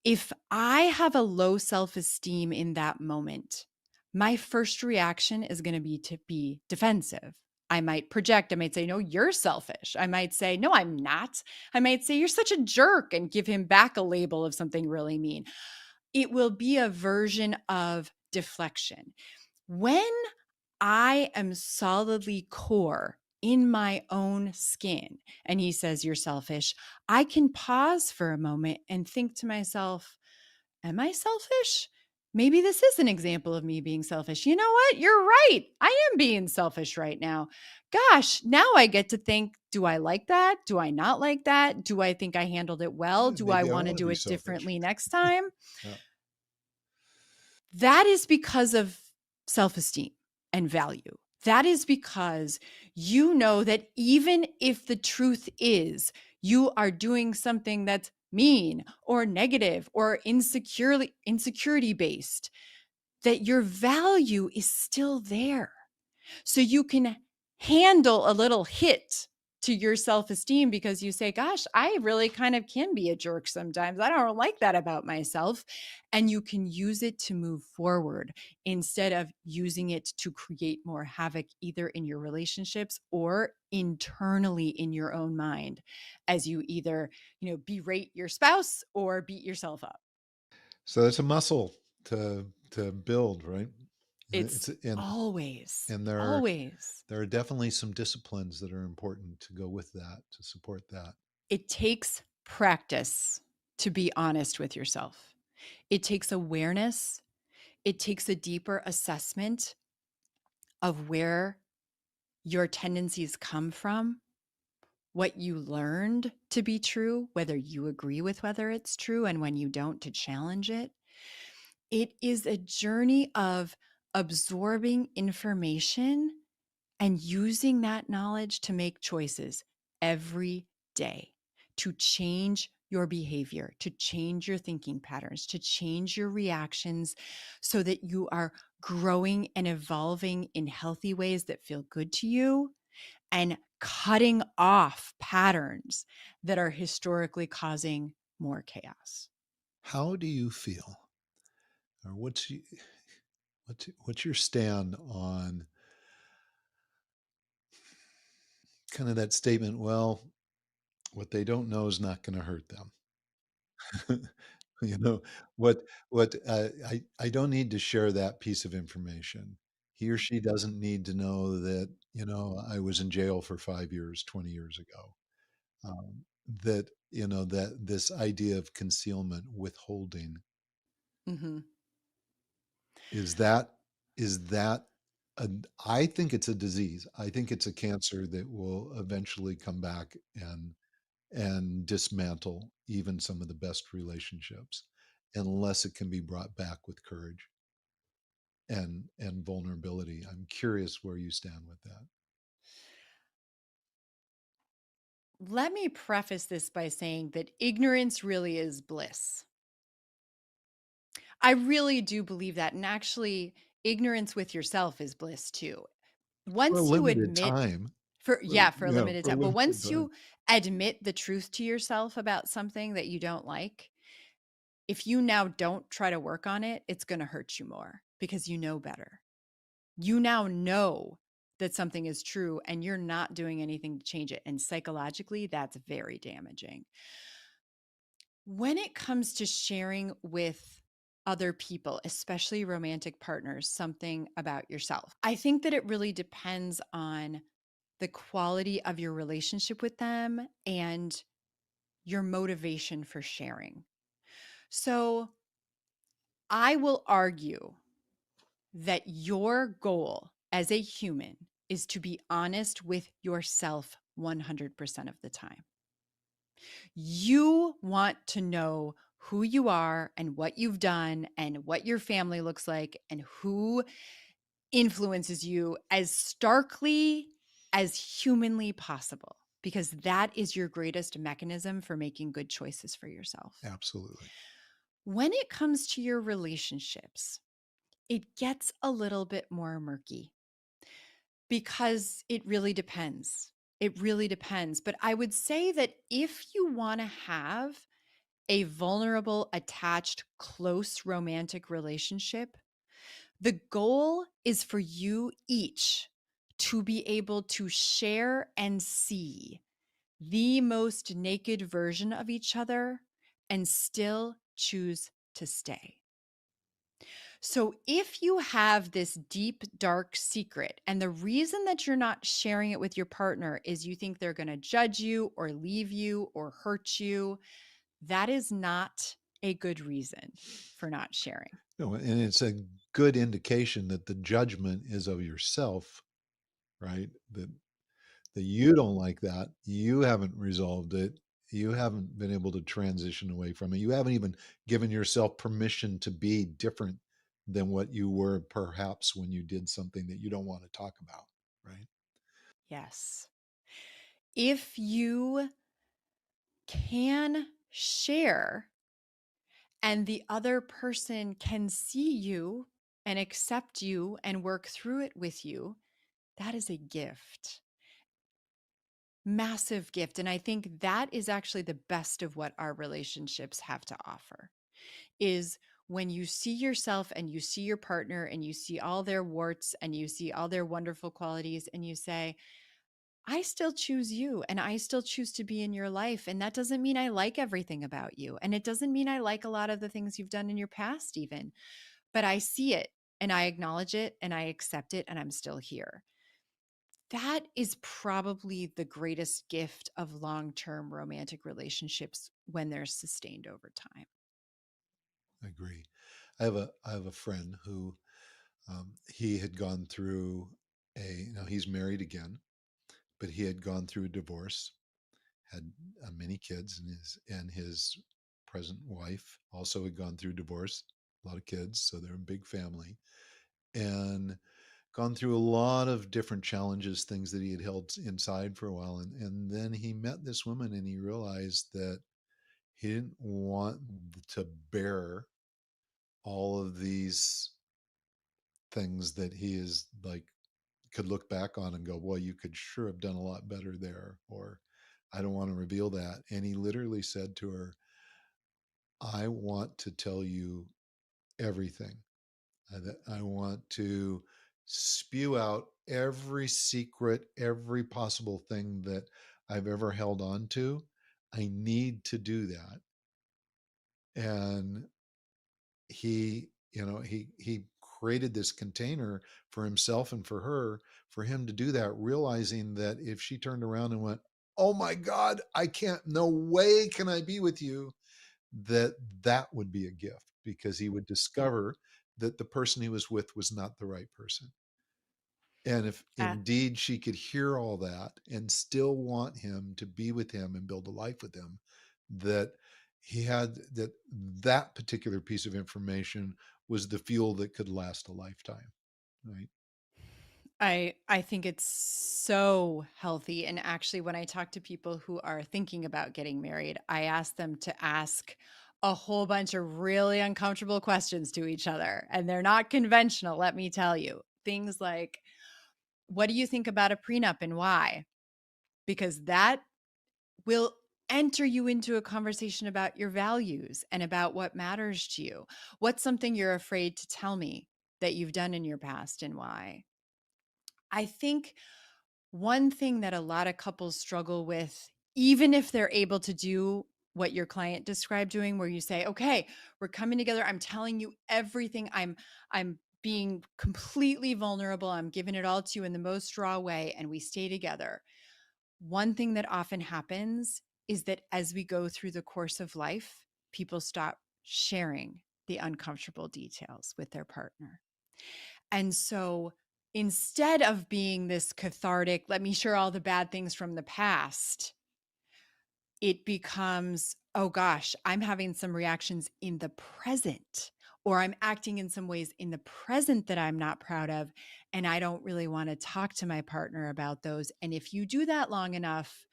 If I have a low self-esteem in that moment, my first reaction is going to be defensive. I might project. I might say, no, you're selfish. I might say, no, I'm not. I might say, you're such a jerk, and give him back a label of something really mean. It will be a version of deflection. When I am solidly core in my own skin, and he says, you're selfish, I can pause for a moment and think to myself, am I selfish? Maybe this is an example of me being selfish. You know what? You're right. I am being selfish right now. Gosh, now I get to think, do I like that? Do I not like that? Do I think I handled it well? Do I Maybe I want to want to do be it selfish. differently next time? Yeah. That is because of self-esteem and value. That is because you know that even if the truth is you are doing something that's mean or negative or insecurity based, that your value is still there. So you can handle a little hit to your self-esteem because you say, gosh, I really kind of can be a jerk sometimes. I don't like that about myself. And you can use it to move forward instead of using it to create more havoc, either in your relationships or internally in your own mind, as you either, berate your spouse or beat yourself up. So it's a muscle to build, right? It's and always, there always. are definitely some disciplines that are important to go with that, to support that. It takes practice to be honest with yourself. It takes awareness. It takes a deeper assessment of where your tendencies come from, what you learned to be true, whether you agree with whether it's true, and when you don't, to challenge it. It is a journey of absorbing information and using that knowledge to make choices every day, to change your behavior, to change your thinking patterns, to change your reactions so that you are growing and evolving in healthy ways that feel good to you, and cutting off patterns that are historically causing more chaos. How do you feel? Or what's your stand on kind of that statement, well, what they don't know is not going to hurt them? you know what I don't need to share that piece of information. He or she doesn't need to know that I was in jail for 5 years 20 years ago. That that this idea of concealment, withholding, Mm-hmm. is that a, I think it's a disease. I think it's a cancer that will eventually come back and dismantle even some of the best relationships, unless it can be brought back with courage and vulnerability. I'm curious where you stand with that. Let me preface this by saying that ignorance really is bliss. I really do believe that. And actually, ignorance with yourself is bliss too. For a Once you limited admit, time. for a limited For a time, but limited once time. you admit the truth to yourself about something that you don't like, if you now don't try to work on it, it's going to hurt you more because you know better. You now know that something is true and you're not doing anything to change it. And psychologically, that's very damaging. When it comes to sharing with other people, especially romantic partners, something about yourself, I think that it really depends on the quality of your relationship with them and your motivation for sharing. So I will argue that your goal as a human is to be honest with yourself 100% of the time. You want to know who you are and what you've done and what your family looks like and who influences you as starkly as humanly possible, because that is your greatest mechanism for making good choices for yourself. Absolutely. When it comes to your relationships, it gets a little bit more murky because it really depends. It really depends. But I would say that if you want to have a vulnerable, attached, close romantic relationship, the goal is for you each to be able to share and see the most naked version of each other and still choose to stay. So if you have this deep, dark secret, and the reason that you're not sharing it with your partner is you think they're going to judge you or leave you or hurt you, that is not a good reason for not sharing. No, and it's a good indication that the judgment is of yourself, right? That you don't like that. You haven't resolved it. You haven't been able to transition away from it. You haven't even given yourself permission to be different than what you were perhaps when you did something that you don't want to talk about, right? Yes. If you can share and the other person can see you and accept you and work through it with you, that is a gift. Massive gift. And I think that is actually the best of what our relationships have to offer is when you see yourself and you see your partner and you see all their warts and you see all their wonderful qualities and you say, I still choose you and I still choose to be in your life. And that doesn't mean I like everything about you. And it doesn't mean I like a lot of the things you've done in your past, even, but I see it and I acknowledge it and I accept it and I'm still here. That is probably the greatest gift of long-term romantic relationships when they're sustained over time. I agree. I have a friend who he had gone through now he's married again, but he had gone through a divorce, had many kids, and his present wife also had gone through divorce, a lot of kids, so they're a big family, and gone through a lot of different challenges, things that he had held inside for a while, and then he met this woman, and he realized that he didn't want to bear all of these things that he is like could look back on and go, well, you could sure have done a lot better there, or I don't want to reveal that. And he literally said to her, I want to tell you everything. I want to spew out every secret, every possible thing that I've ever held on to. I need to do that. And he created this container for himself and for her, for him to do that, realizing that if she turned around and went, oh my God, I can't, no way can I be with you, that would be a gift, because he would discover that the person he was with was not the right person. And if indeed she could hear all that and still want him to be with him and build a life with him, that he had that particular piece of information was the fuel that could last a lifetime, right? I think it's so healthy. And actually, when I talk to people who are thinking about getting married, I ask them to ask a whole bunch of really uncomfortable questions to each other. And they're not conventional, let me tell you. Things like, what do you think about a prenup and why? Because that will enter you into a conversation about your values and about what matters to you. What's something you're afraid to tell me that you've done in your past and why? I think one thing that a lot of couples struggle with, even if they're able to do what your client described doing, where you say, okay, we're coming together. I'm telling you everything. I'm being completely vulnerable. I'm giving it all to you in the most raw way. And we stay together. One thing that often happens is that as we go through the course of life, people stop sharing the uncomfortable details with their partner. And so instead of being this cathartic, let me share all the bad things from the past, it becomes, oh gosh, I'm having some reactions in the present, or I'm acting in some ways in the present that I'm not proud of. And I don't really want to talk to my partner about those. And if you do that long enough,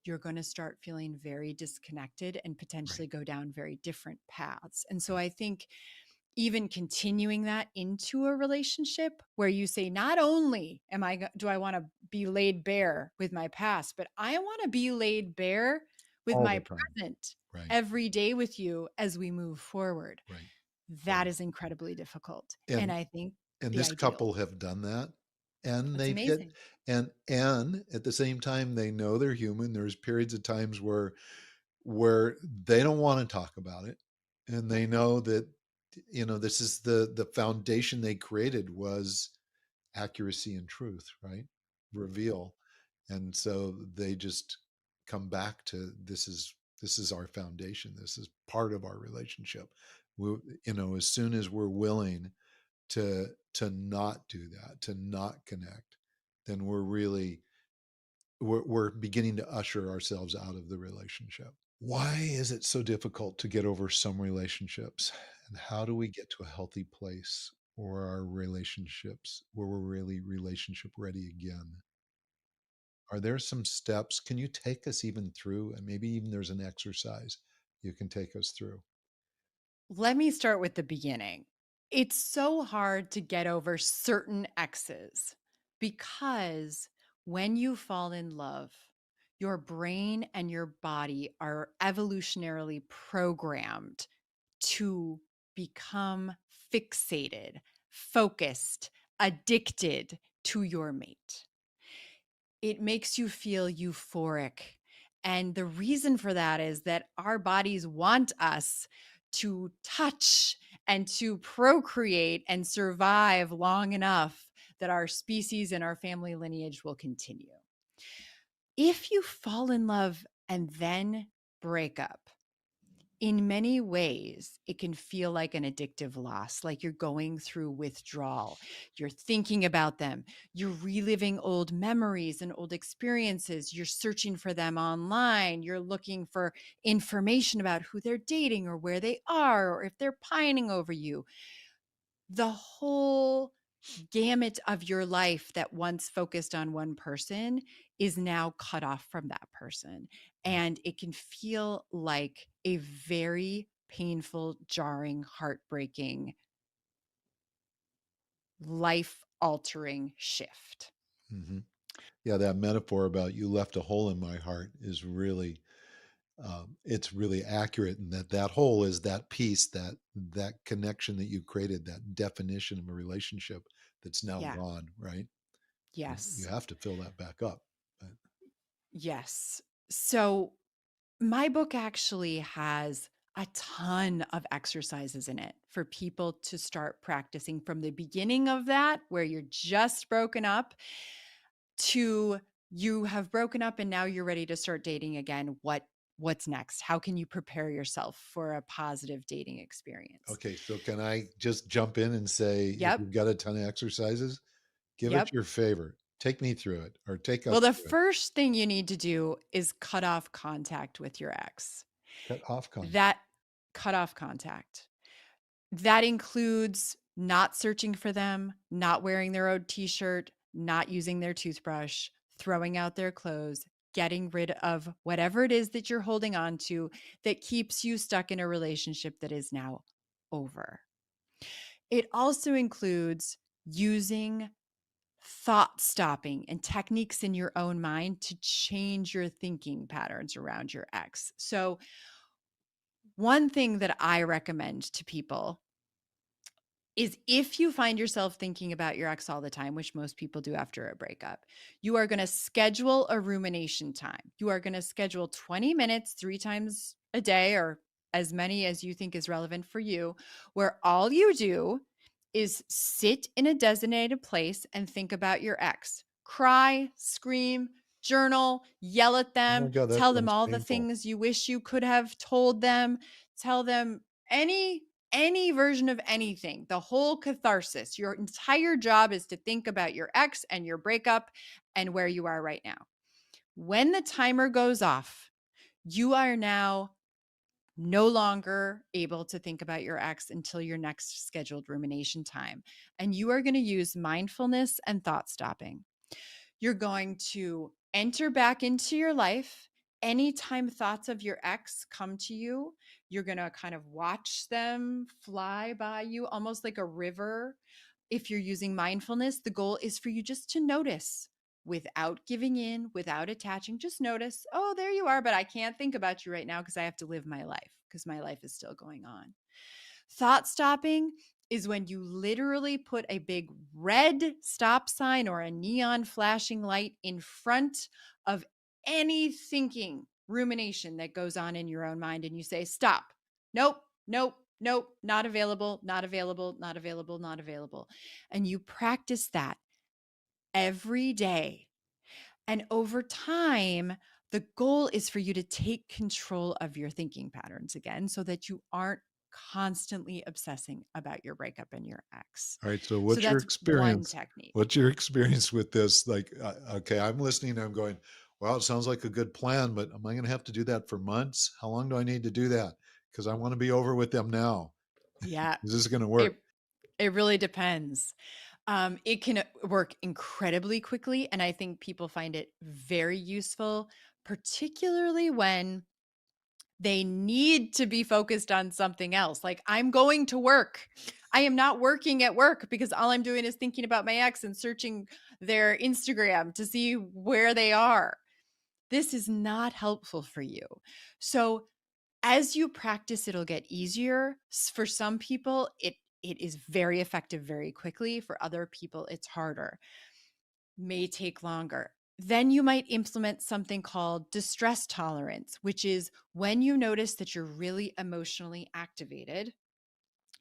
you're going to start feeling very disconnected and potentially go down very different paths. And so I think even continuing that into a relationship where you say, not only do I want to be laid bare with my past, but I want to be laid bare with All my the time. present Right. every day with you as we move forward. Right. That is incredibly difficult. And I think and the this ideal. couple have done that, and That's they've hit, amazing. and at the same time they know they're human. There's periods of times where they don't want to talk about it, and they know that, this is the foundation they created was accuracy and truth, right? Reveal. And so they just come back to, this is our foundation, this is part of our relationship. We, as soon as we're willing to not do that, to not connect, then we're beginning to usher ourselves out of the relationship. Why is it so difficult to get over some relationships? And how do we get to a healthy place or our relationships where we're really relationship ready again? Are there some steps? Can you take us even through, and maybe even there's an exercise you can take us through? Let me start with the beginning. It's so hard to get over certain exes because when you fall in love, your brain and your body are evolutionarily programmed to become fixated, focused, addicted to your mate. It makes you feel euphoric. And the reason for that is that our bodies want us to touch and to procreate and survive long enough that our species and our family lineage will continue. If you fall in love and then break up, in many ways, it can feel like an addictive loss, like you're going through withdrawal. You're thinking about them. You're reliving old memories and old experiences. You're searching for them online. You're looking for information about who they're dating or where they are or if they're pining over you. The whole gamut of your life that once focused on one person is now cut off from that person. And it can feel like a very painful, jarring, heartbreaking, life altering shift. Mm-hmm. Yeah, that metaphor about you left a hole in my heart is really, it's really accurate, and that hole is that piece, that connection that you created, that definition of a relationship that's now Yeah. gone, right? You Yes. have to fill that back up. But Yes. So my book actually has a ton of exercises in it for people to start practicing from the beginning of that, where you're just broken up, to you have broken up and now you're ready to start dating again. What's next? How can you prepare yourself for a positive dating experience? okay, so can I just jump in and say, if Yep. you've got a ton of exercises, give us Yep. your favorite. Take me through it, or take us Well, the through it. first thing you need to do is cut off contact with your ex. Cut off contact. That cut off contact. That includes not searching for them, not wearing their old t-shirt, not using their toothbrush, throwing out their clothes, getting rid of whatever it is that you're holding on to that keeps you stuck in a relationship that is now over. It also includes using thought stopping and techniques in your own mind to change your thinking patterns around your ex. So, one thing that I recommend to people is if you find yourself thinking about your ex all the time, which most people do after a breakup, you are going to schedule a rumination time. You are going to schedule 20 minutes 3 times a day, or as many as you think is relevant for you, where all you do is sit in a designated place and think about your ex. Cry, scream, journal, yell at Oh my them, God, that tell them sounds all the painful. things you wish you could have told them, tell them any version of anything, the whole catharsis. Your entire job is to think about your ex and your breakup and where you are right now. When the timer goes off, you are now no longer able to think about your ex until your next scheduled rumination time. And you are going to use mindfulness and thought stopping. You're going to enter back into your life. Anytime thoughts of your ex come to you, you're going to kind of watch them fly by you, almost like a river. If you're using mindfulness, the goal is for you just to notice without giving in, without attaching. Just notice, oh, there you are, but I can't think about you right now because I have to live my life, because my life is still going on. Thought stopping is when you literally put a big red stop sign or a neon flashing light in front of any thinking, rumination that goes on in your own mind, and you say, stop. Nope, nope, nope, not available, not available, not available, not available. And you practice that every day. And over time, the goal is for you to take control of your thinking patterns again so that you aren't constantly obsessing about your breakup and your ex. All right. So So what's your that's one experience? technique. What's your experience with this? Like, okay, I'm listening and I'm going, wow, it sounds like a good plan, but am I going to have to do that for months? How long do I need to do that? Because I want to be over with them now. Yeah. Is this going to work? It really depends. It can work incredibly quickly. And I think people find it very useful, particularly when they need to be focused on something else. Like, I'm going to work. I am not working at work because all I'm doing is thinking about my ex and searching their Instagram to see where they are. This is not helpful for you. So as you practice, it'll get easier. For some people, it is very effective very quickly. For other people, it's harder, may take longer. Then you might implement something called distress tolerance, which is when you notice that you're really emotionally activated,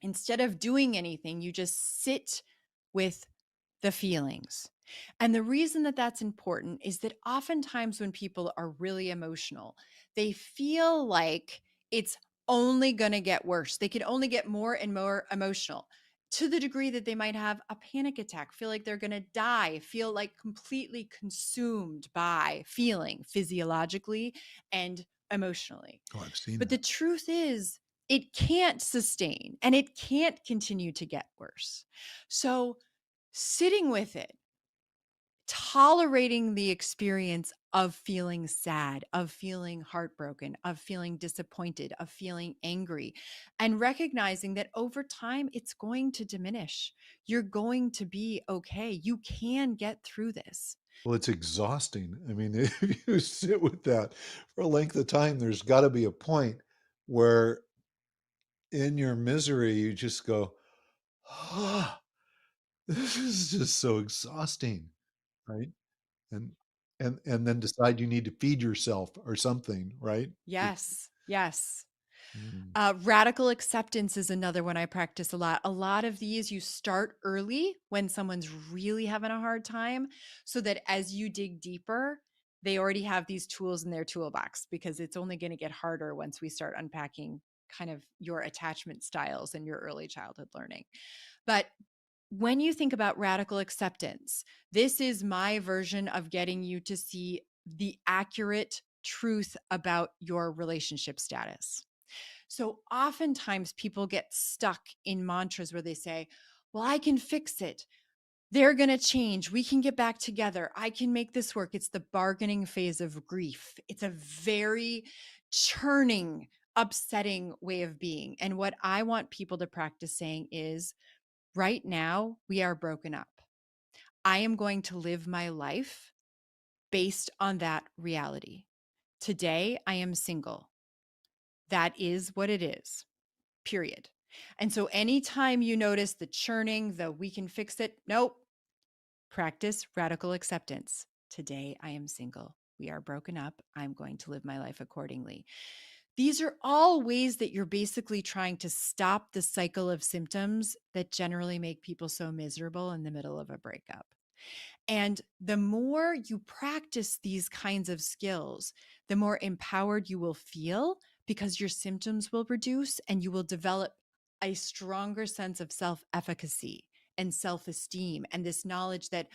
instead of doing anything, you just sit with the feelings. And the reason that that's important is that oftentimes when people are really emotional, they feel like it's only going to get worse. They could only get more and more emotional, to the degree that they might have a panic attack, feel like they're going to die, feel like completely consumed by feeling physiologically and emotionally. Oh, I've seen But that. the truth is, it can't sustain and it can't continue to get worse. So sitting with it, tolerating the experience of feeling sad, of feeling heartbroken, of feeling disappointed, of feeling angry, and recognizing that over time it's going to diminish. You're going to be okay. You can get through this. Well, it's exhausting. I mean, if you sit with that for a length of time, there's got to be a point where in your misery, you just go, ah, this is just so exhausting, right? And and then decide you need to feed yourself or something, right? Yes, yes. Mm. Radical acceptance is another one I practice a lot. A lot of these you start early when someone's really having a hard time, so that as you dig deeper, they already have these tools in their toolbox, because it's only going to get harder once we start unpacking kind of your attachment styles and your early childhood learning. But when you think about radical acceptance, this is my version of getting you to see the accurate truth about your relationship status. So oftentimes people get stuck in mantras where they say, well, I can fix it. They're going to change. We can get back together. I can make this work. It's the bargaining phase of grief. It's a very churning, upsetting way of being. And what I want people to practice saying is, right now, we are broken up. I am going to live my life based on that reality. Today, I am single. That is what it is, period. And so anytime you notice the churning, the we can fix it, nope, practice radical acceptance. Today, I am single. We are broken up. I'm going to live my life accordingly. These are all ways that you're basically trying to stop the cycle of symptoms that generally make people so miserable in the middle of a breakup. And the more you practice these kinds of skills, the more empowered you will feel, because your symptoms will reduce and you will develop a stronger sense of self-efficacy and self-esteem, and this knowledge that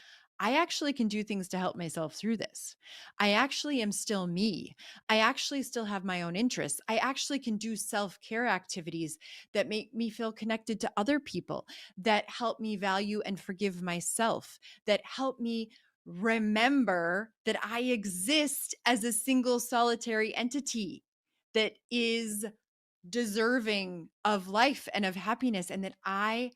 I actually can do things to help myself through this. I actually am still me. I actually still have my own interests. I actually can do self-care activities that make me feel connected to other people, that help me value and forgive myself, that help me remember that I exist as a single solitary entity that is deserving of life and of happiness, and that I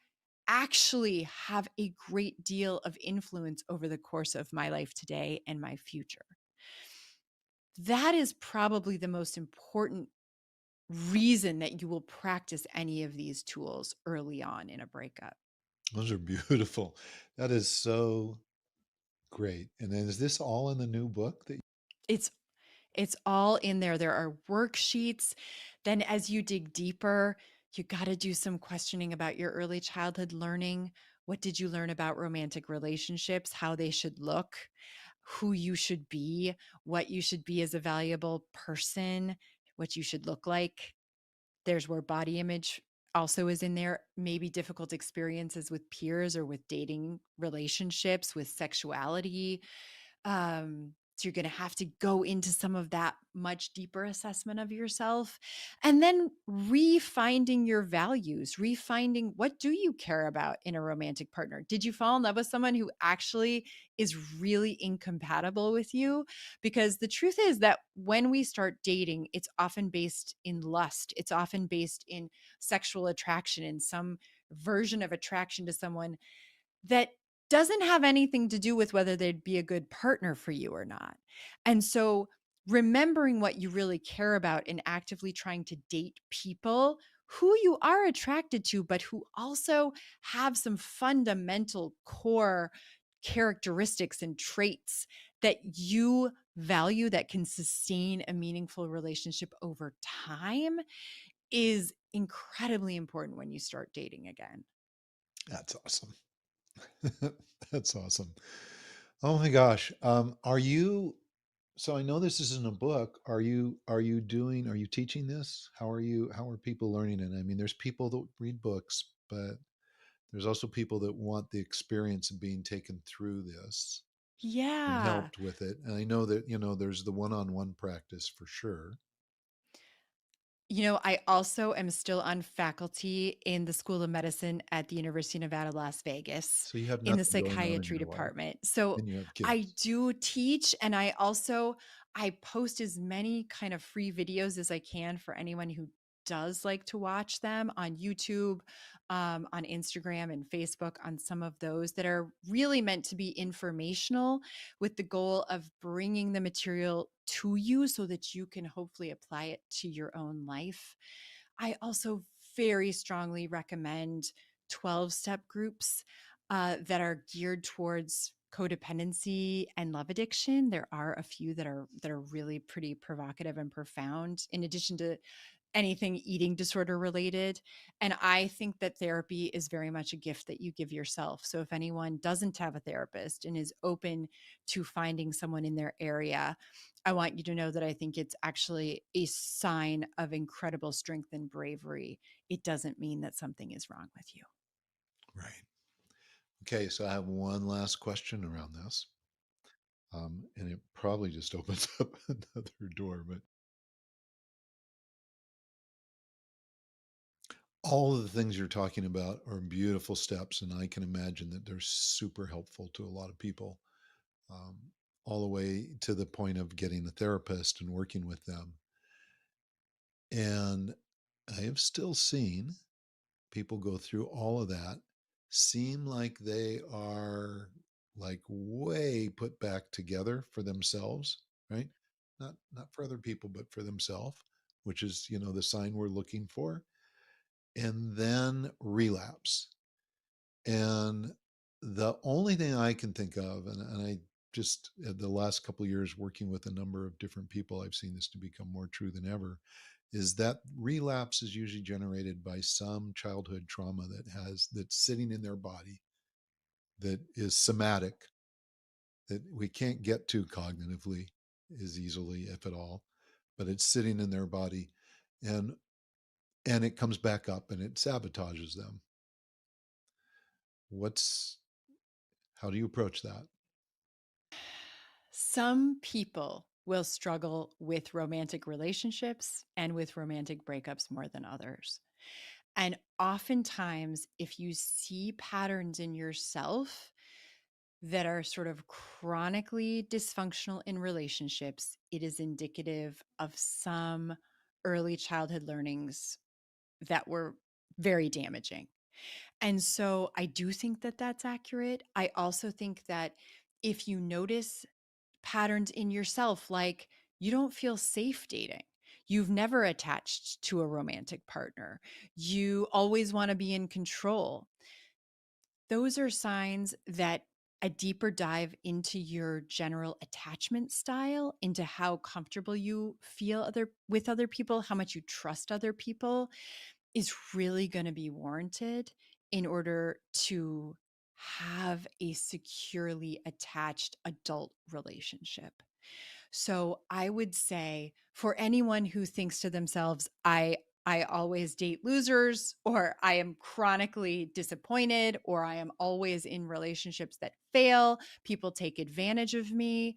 actually have a great deal of influence over the course of my life today and my future. That is probably the most important reason that you will practice any of these tools early on in a breakup. Those are beautiful. That is so great. And then is this all in the new book that It's it's all in there. There are worksheets. Then as you dig deeper, you got to do some questioning about your early childhood learning. What did you learn about romantic relationships, how they should look, who you should be, what you should be as a valuable person, what you should look like? There's where body image also is in there, maybe difficult experiences with peers or with dating relationships, with sexuality. So you're going to have to go into some of that much deeper assessment of yourself, and then refinding your values, refinding what do you care about in a romantic partner? Did you fall in love with someone who actually is really incompatible with you? Because the truth is that when we start dating, it's often based in lust. It's often based in sexual attraction, in some version of attraction to someone that doesn't have anything to do with whether they'd be a good partner for you or not. And so remembering what you really care about and actively trying to date people who you are attracted to, but who also have some fundamental core characteristics and traits that you value that can sustain a meaningful relationship over time is incredibly important when you start dating again. That's awesome. That's awesome. Oh my gosh. Are you, so I know this isn't a book. Are you teaching this? How are people learning it? I mean, there's people that read books, but there's also people that want the experience of being taken through this and Yeah. helped with it. And I know that, there's the one-on-one practice for sure. I also am still on faculty in the School of Medicine at the University of Nevada, Las Vegas, So you have in the nothing going on in psychiatry your life department. So and you have I kids. do teach, and I post as many kind of free videos as I can for anyone who does like to watch them on YouTube, on Instagram and Facebook, on some of those that are really meant to be informational with the goal of bringing the material to you so that you can hopefully apply it to your own life. I also very strongly recommend 12-step groups that are geared towards codependency and love addiction. There are a few that are really pretty provocative and profound, in addition to anything eating disorder related. And I think that therapy is very much a gift that you give yourself. So if anyone doesn't have a therapist and is open to finding someone in their area, I want you to know that I think it's actually a sign of incredible strength and bravery. It doesn't mean that something is wrong with you. Right. Okay. So I have one last question around this. And it probably just opens up another door, but all of the things you're talking about are beautiful steps. And I can imagine that they're super helpful to a lot of people, um, all the way to the point of getting a therapist and working with them. And I have still seen people go through all of that, seem like they are like way put back together for themselves, right? Not for other people, but for themselves, which is, the sign we're looking for, and then relapse. And the only thing I can think of, and I just the last couple of years working with a number of different people, I've seen this to become more true than ever, is that relapse is usually generated by some childhood trauma that's sitting in their body, that is somatic, that we can't get to cognitively as easily, if at all, but it's sitting in their body, and it comes back up and it sabotages them. What's How do you approach that? Some people will struggle with romantic relationships and with romantic breakups more than others. And oftentimes, if you see patterns in yourself that are sort of chronically dysfunctional in relationships, it is indicative of some early childhood learnings that were very damaging. And so I do think that that's accurate. I also think that if you notice patterns in yourself, like you don't feel safe dating, You've never attached to a romantic partner. You always want to be in control. Those are signs that a deeper dive into your general attachment style, into how comfortable you feel with other people, how much you trust other people, is really going to be warranted in order to have a securely attached adult relationship. So I would say, for anyone who thinks to themselves, I always date losers, or I am chronically disappointed, or I am always in relationships that fail, people take advantage of me.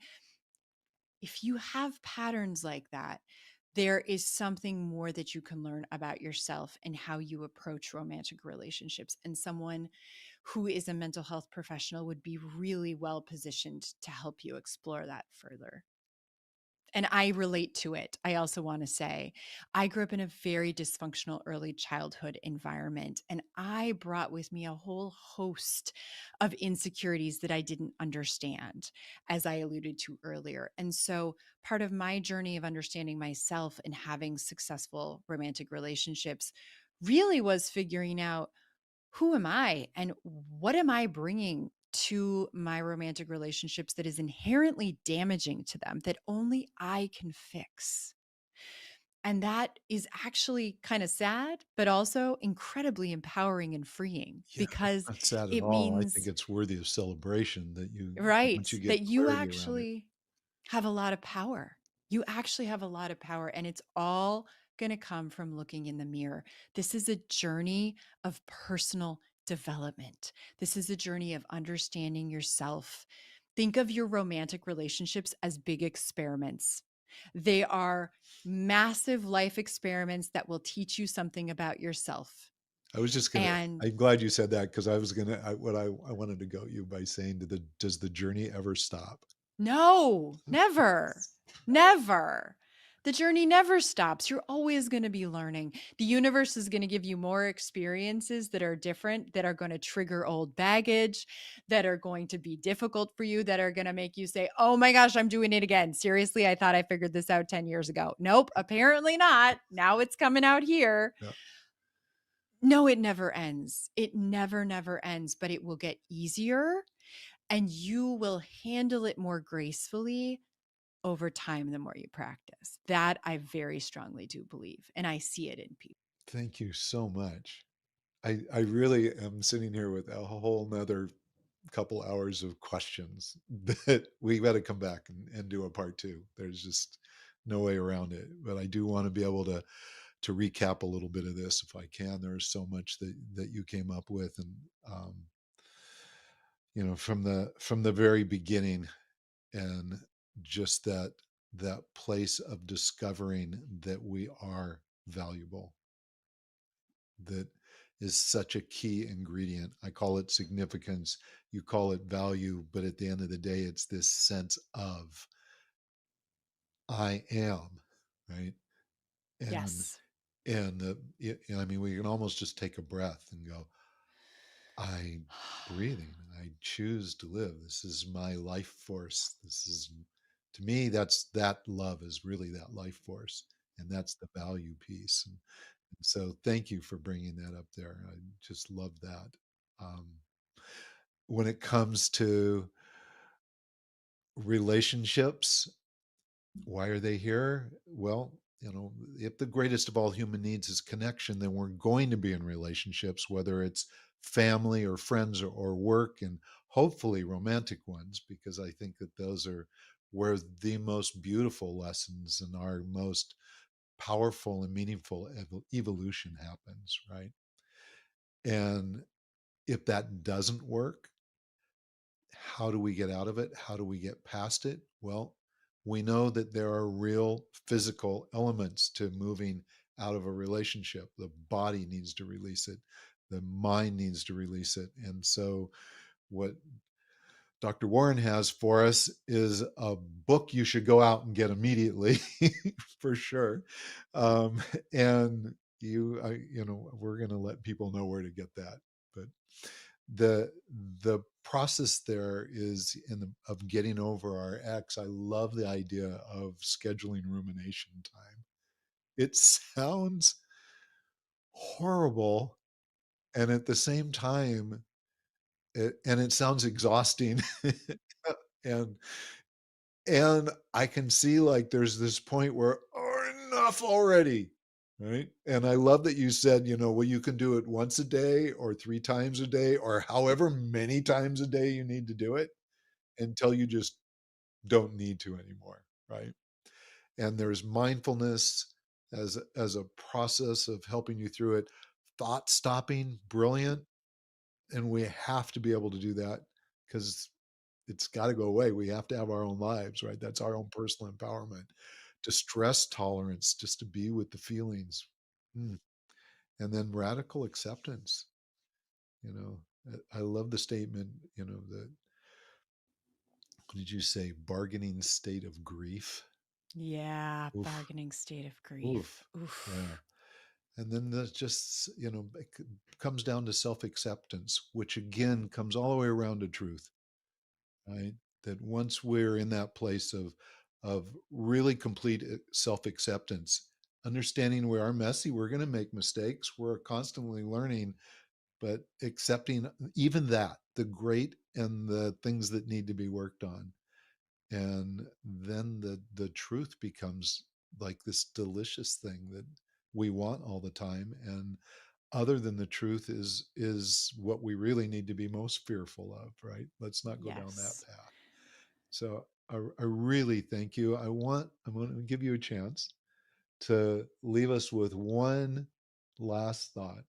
If you have patterns like that, there is something more that you can learn about yourself and how you approach romantic relationships. And someone who is a mental health professional would be really well positioned to help you explore that further. And I relate to it. I also want to say, I grew up in a very dysfunctional early childhood environment, and I brought with me a whole host of insecurities that I didn't understand, as I alluded to earlier. And so part of my journey of understanding myself and having successful romantic relationships really was figuring out, who am I and what am I bringing to my romantic relationships that is inherently damaging to them that only I can fix? And that is actually kind of sad, but also incredibly empowering and freeing, Yeah, because not sad at it all. I think means, it's worthy of celebration that right, once you get that you clarity around it. actually have a lot of power. You actually have a lot of power, and it's all going to come from looking in the mirror. This is a journey of personal development. This is a journey of understanding yourself. Think of your romantic relationships as big experiments. They are massive life experiments that will teach you something about yourself. I was just gonna. And I'm glad you said that, because I was gonna. I wanted to go you by saying, does the journey ever stop? no, never, never. The journey never stops. You're always going to be learning. The universe is going to give you more experiences that are different, that are going to trigger old baggage, that are going to be difficult for you, that are going to make you say, oh my gosh, I'm doing it again. Seriously, I thought I figured this out 10 years ago. Nope, apparently not. Now it's coming out here. Yeah. No, it never ends. It never, never ends, but it will get easier, and you will handle it more gracefully over time the more you practice. That I very strongly do believe, and I see it in people. Thank you so much. I really am sitting here with a whole nother couple hours of questions that we got to come back and do a part two. There's just no way around it. But I do want to be able to recap a little bit of this if I can. There's so much that you came up with, and from the very beginning, and just that place of discovering that we are valuable, that is such a key ingredient. I call it significance, you call it value, but at the end of the day, it's this sense of I am, right? And Yes. I mean, we can almost just take a breath and go, I'm breathing and I choose to live. This is my life force. This is, to me, that love is really that life force. And that's the value piece. And so thank you for bringing that up there. I just love that. Um, when it comes to relationships, why are they here? Well, if the greatest of all human needs is connection, then we're going to be in relationships, whether it's family or friends or work, and hopefully romantic ones, because I think that those are where the most beautiful lessons and our most powerful and meaningful evolution happens, right? And if that doesn't work, how do we get out of it? How do we get past it? Well, we know that there are real physical elements to moving out of a relationship. The body needs to release it, the mind needs to release it. And so, what Dr. Warren has for us is a book you should go out and get immediately, for sure. And we're going to let people know where to get that. But the process there is of getting over our ex. I love the idea of scheduling rumination time, It sounds horrible. And at the same time, it sounds exhausting. and and I can see like there's this point where, oh, enough already. Right. And I love that you said, well, you can do it once a day or 3 times a day or however many times a day you need to do it until you just don't need to anymore. Right. And there's mindfulness as a process of helping you through it. Thought stopping, brilliant. And we have to be able to do that because it's got to go away. We have to have our own lives, right? That's our own personal empowerment. Distress tolerance, just to be with the feelings. And then radical acceptance. I love the statement, that, what did you say? Bargaining state of grief. Yeah, Oof. bargaining state of grief. Oof. Yeah. And then there's just, it comes down to self-acceptance, which again comes all the way around to truth, right? That once we're in that place of really complete self-acceptance, understanding we are messy, we're going to make mistakes, we're constantly learning, but accepting even that, the great and the things that need to be worked on. And then the truth becomes like this delicious thing that we want all the time. And other than the truth is what we really need to be most fearful of, right? Let's not go down that path. So I really thank you. I'm going to give you a chance to leave us with one last thought.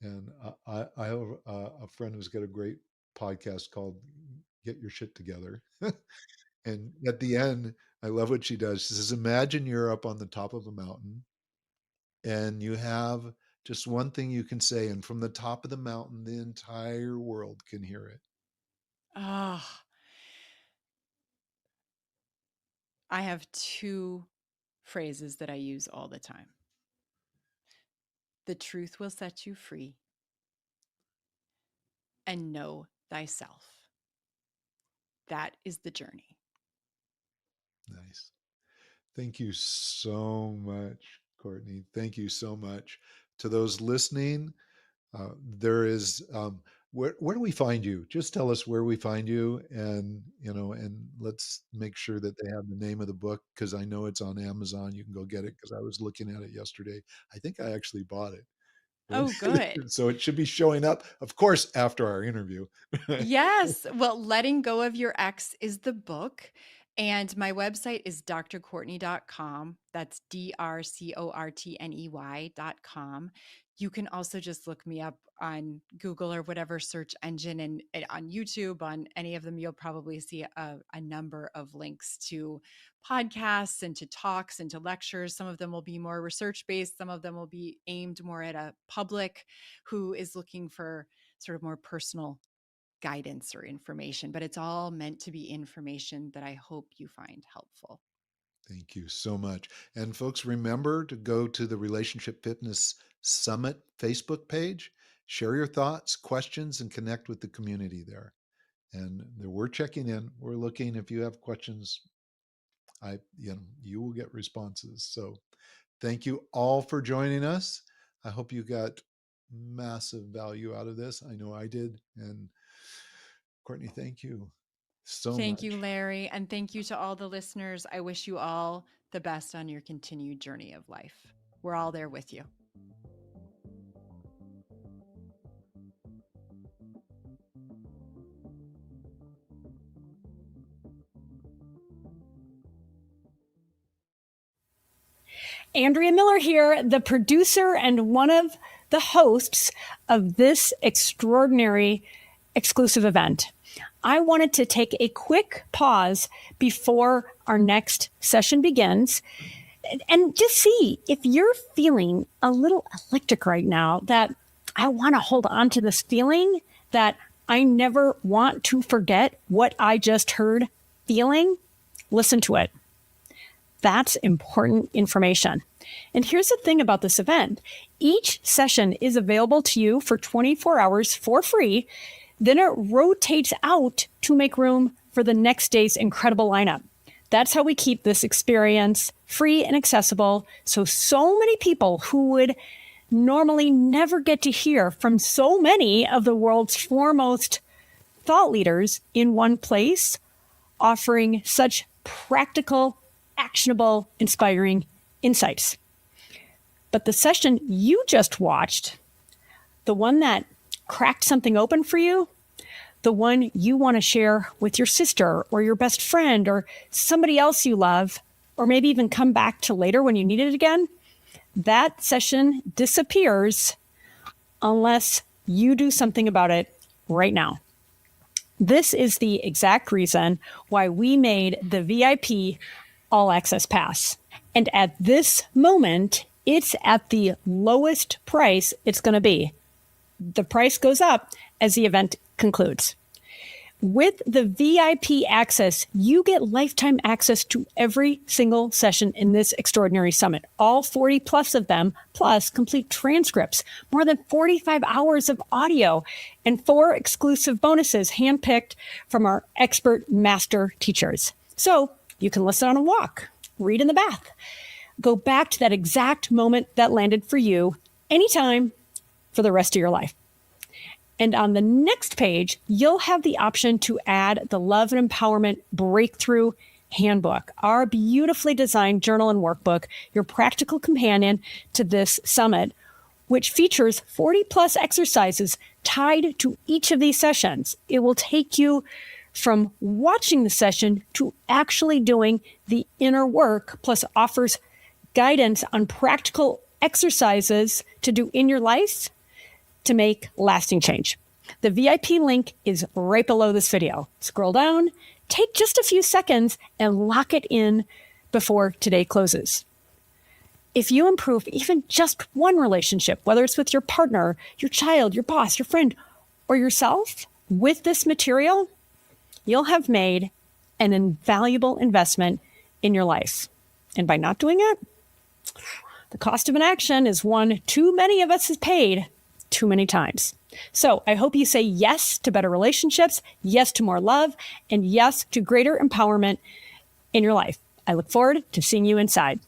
And I have a friend who's got a great podcast called Get Your Shit Together. And at the end, I love what she does. She says, imagine you're up on the top of a mountain and you have just one thing you can say. And from the top of the mountain, the entire world can hear it. Oh, I have 2 phrases that I use all the time. The truth will set you free, and know thyself. That is the journey. Nice. Thank you so much, Cortney. Thank you so much. To those listening, there is, where do we find you? Just tell us where we find you, and let's make sure that they have the name of the book, because I know it's on Amazon. You can go get it because I was looking at it yesterday. I think I actually bought it. Oh, good. So it should be showing up, of course, after our interview. Yes. Well, Letting Go of Your Ex is the book. And my website is drcortney.com. That's drcortney.com. You can also just look me up on Google or whatever search engine, and on YouTube, on any of them, you'll probably see a number of links to podcasts and to talks and to lectures. Some of them will be more research based. Some of them will be aimed more at a public who is looking for sort of more personal guidance or information, but it's all meant to be information that I hope you find helpful. Thank you so much. And folks, remember to go to the Relationship Fitness Summit Facebook page, share your thoughts, questions, and connect with the community there. And we're checking in. We're looking. If you have questions, you will get responses. So thank you all for joining us. I hope you got massive value out of this. I know I did. And Cortney, thank you so much. Thank you, Larry. And thank you to all the listeners. I wish you all the best on your continued journey of life. We're all there with you. Andrea Miller here, the producer and one of the hosts of this extraordinary exclusive event. I wanted to take a quick pause before our next session begins and just see if you're feeling a little electric right now, that I want to hold on to this feeling, that I never want to forget what I just heard feeling. Listen to it. That's important information. And here's the thing about this event. Each session is available to you for 24 hours for free. Then it rotates out to make room for the next day's incredible lineup. That's how we keep this experience free and accessible. So many people who would normally never get to hear from so many of the world's foremost thought leaders in one place, offering such practical, actionable, inspiring insights. But the session you just watched, the one that cracked something open for you, the one you want to share with your sister or your best friend or somebody else you love, or maybe even come back to later when you need it again, that session disappears unless you do something about it right now. This is the exact reason why we made the VIP All Access Pass. And at this moment, it's at the lowest price it's going to be. The price goes up as the event concludes. With the VIP access, you get lifetime access to every single session in this extraordinary summit, all 40 plus of them, plus complete transcripts, more than 45 hours of audio, and 4 exclusive bonuses handpicked from our expert master teachers. So you can listen on a walk, read in the bath, go back to that exact moment that landed for you anytime for the rest of your life. And on the next page, you'll have the option to add the Love and Empowerment Breakthrough Handbook, our beautifully designed journal and workbook, your practical companion to this summit, which features 40 plus exercises tied to each of these sessions. It will take you from watching the session to actually doing the inner work, plus offers guidance on practical exercises to do in your life to make lasting change. The VIP link is right below this video. Scroll down, take just a few seconds, and lock it in before today closes. If you improve even just one relationship, whether it's with your partner, your child, your boss, your friend, or yourself, with this material, you'll have made an invaluable investment in your life. And by not doing it, the cost of inaction is one too many of us has paid too many times. So I hope you say yes to better relationships, yes to more love, and yes to greater empowerment in your life. I look forward to seeing you inside.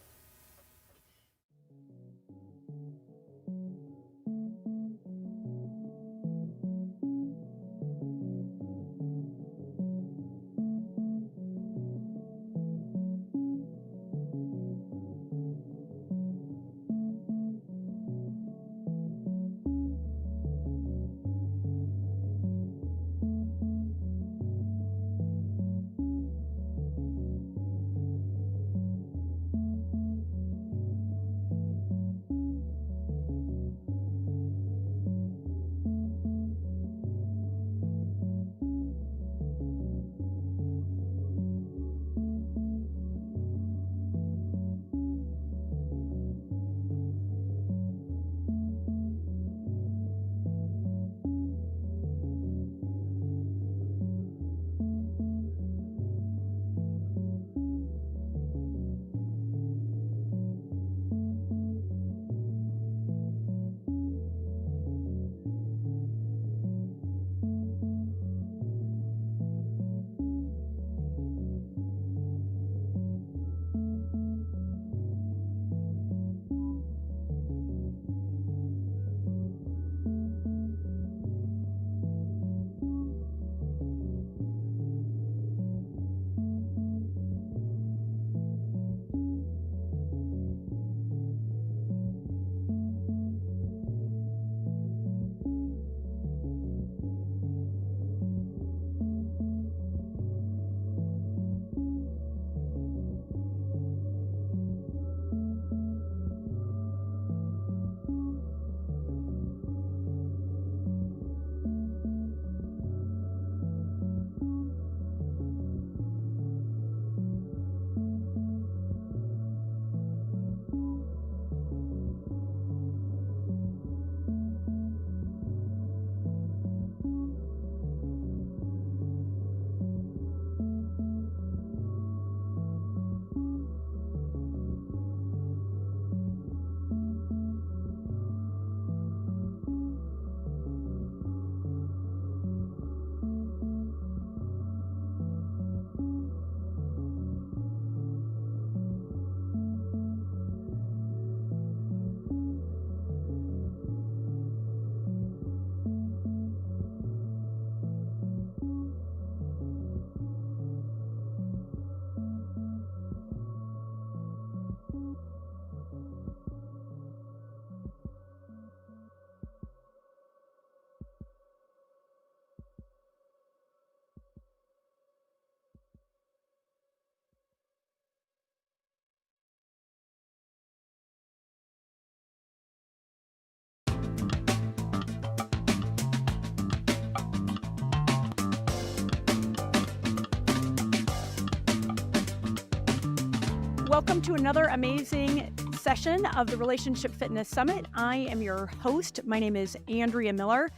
welcome to another amazing session of the Relationship Fitness Summit. I am your host. My name is Andrea Miller,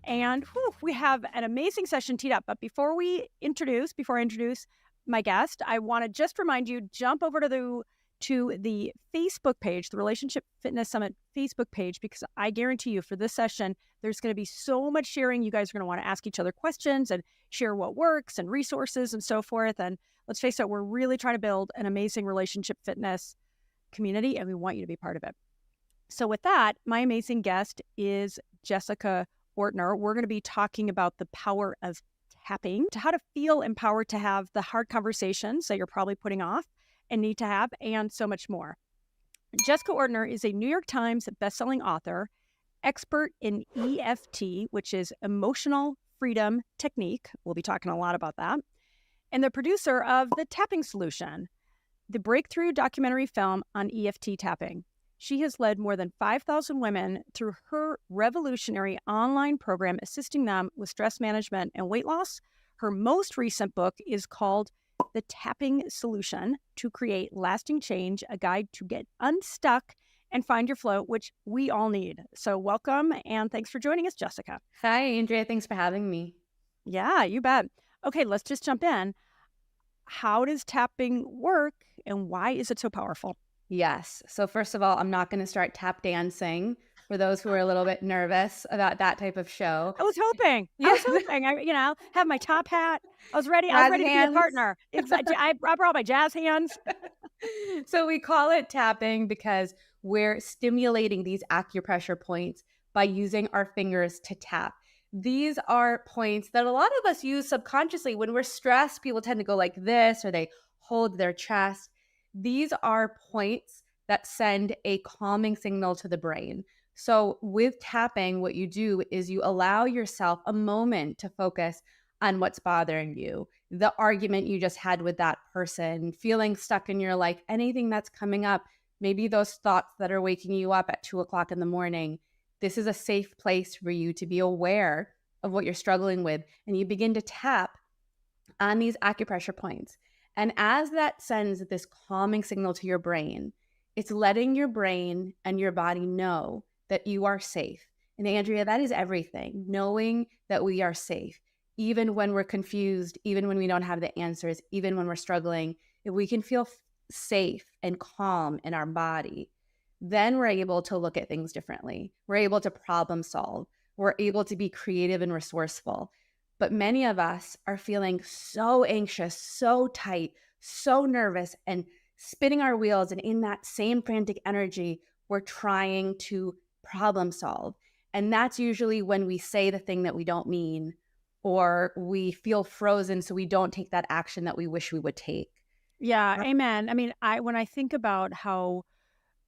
and we have an amazing session teed up. But before I introduce my guest, I want to just remind you, jump over to the Facebook page, the Relationship Fitness Summit Facebook page, because I guarantee you for this session, there's going to be so much sharing. You guys are going to want to ask each other questions and share what works and resources and so forth. And let's face it, we're really trying to build an amazing relationship fitness community, and we want you to be part of it. So with that, my amazing guest is Jessica Ortner. We're going to be talking about the power of tapping, to how to feel empowered to have the hard conversations that you're probably putting off and need to have, and so much more. Jessica Ortner is a New York Times bestselling author, expert in EFT, which is Emotional Freedom Technique. We'll be talking a lot about that. And the producer of The Tapping Solution, the breakthrough documentary film on EFT tapping. She has led more than 5,000 women through her revolutionary online program, assisting them with stress management and weight loss. Her most recent book is called The Tapping Solution: To Create Lasting Change, a guide to get unstuck and find your flow, which we all need. So welcome, and thanks for joining us, Jessica. Hi, Andrea. Thanks for having me. Yeah, you bet. Okay, let's just jump in. How does tapping work, and why is it so powerful? Yes. So first of all, I'm not going to start tap dancing for those who are a little bit nervous about that type of show. I was hoping. I have my top hat. I was ready. Jazz to be a hands. partner. I brought my jazz hands. So we call it tapping because we're stimulating these acupressure points by using our fingers to tap. These are points that a lot of us use subconsciously. When we're stressed, people tend to go like this, or they hold their chest. These are points that send a calming signal to the brain. So with tapping, what you do is you allow yourself a moment to focus on what's bothering you, the argument you just had with that person, feeling stuck in your life, anything that's coming up, maybe those thoughts that are waking you up at 2:00 in the morning. This is a safe place for you to be aware of what you're struggling with. And you begin to tap on these acupressure points. And as that sends this calming signal to your brain, it's letting your brain and your body know that you are safe. And Andrea, that is everything, knowing that we are safe. Even when we're confused, even when we don't have the answers, even when we're struggling, if we can feel safe and calm in our body, then we're able to look at things differently. We're able to problem solve. We're able to be creative and resourceful. But many of us are feeling so anxious, so tight, so nervous, and spinning our wheels. And in that same frantic energy, we're trying to problem solve. And that's usually when we say the thing that we don't mean, or we feel frozen, so we don't take that action that we wish we would take. Yeah, amen. I mean, when I think about how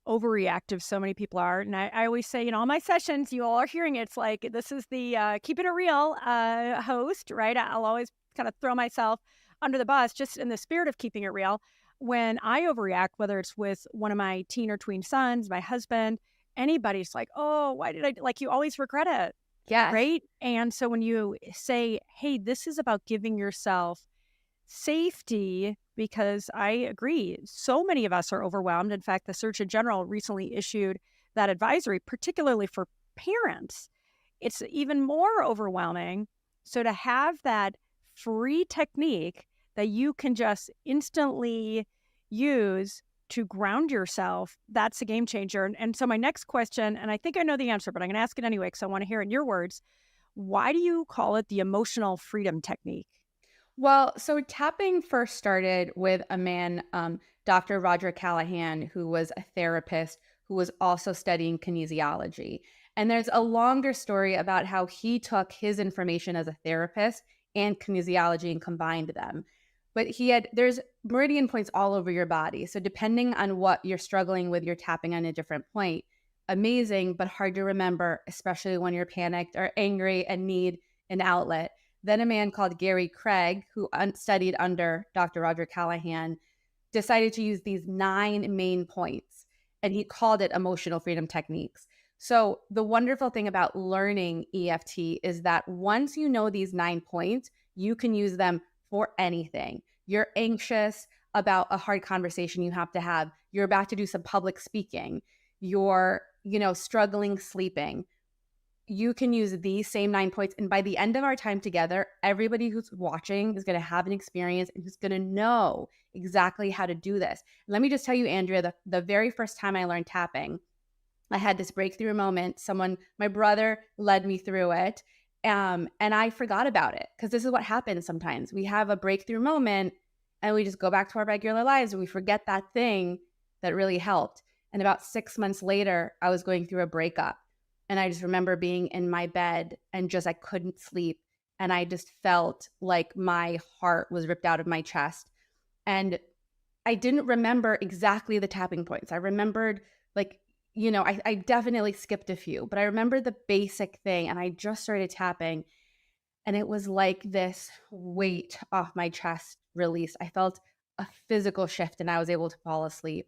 overreactive so many people are, and I always say in all my sessions, you all are hearing it, it's like, this is the keeping it real host, right? I'll always kind of throw myself under the bus just in the spirit of keeping it real. When I overreact, whether it's with one of my teen or tween sons, my husband, anybody's like, oh, why did I, like, you always regret it. Yeah. Right. And so when you say, hey, this is about giving yourself safety, because I agree, so many of us are overwhelmed. In fact, the Surgeon General recently issued that advisory, particularly for parents. It's even more overwhelming. So to have that free technique that you can just instantly use to ground yourself, that's a game changer. And so my next question, and I think I know the answer, but I'm going to ask it anyway because I want to hear it in your words. Why do you call it the emotional freedom technique? Well, so tapping first started with a man, Dr. Roger Callahan, who was a therapist who was also studying kinesiology. And there's a longer story about how he took his information as a therapist and kinesiology and combined them. But there's meridian points all over your body. So depending on what you're struggling with, you're tapping on a different point. Amazing, but hard to remember, especially when you're panicked or angry and need an outlet. Then a man called Gary Craig, who studied under Dr. Roger Callahan, decided to use these 9 main points, and he called it emotional freedom techniques. So the wonderful thing about learning EFT is that once you know these 9 points, you can use them for anything. You're anxious. about a hard conversation you have to have. You're about to do some public speaking. You're, struggling sleeping. You can use these same 9 points. And by the end of our time together, everybody who's watching is going to have an experience and who's going to know exactly how to do this. Let me just tell you, Andrea, the very first time I learned tapping, I had this breakthrough moment. My brother led me through it. And I forgot about it, because this is what happens sometimes. We have a breakthrough moment and we just go back to our regular lives and we forget that thing that really helped. And about 6 months later, I was going through a breakup. And I just remember being in my bed and I couldn't sleep. And I just felt like my heart was ripped out of my chest. And I didn't remember exactly the tapping points. I remembered I definitely skipped a few, but I remember the basic thing, and I just started tapping, and it was like this weight off my chest released. I felt a physical shift and I was able to fall asleep.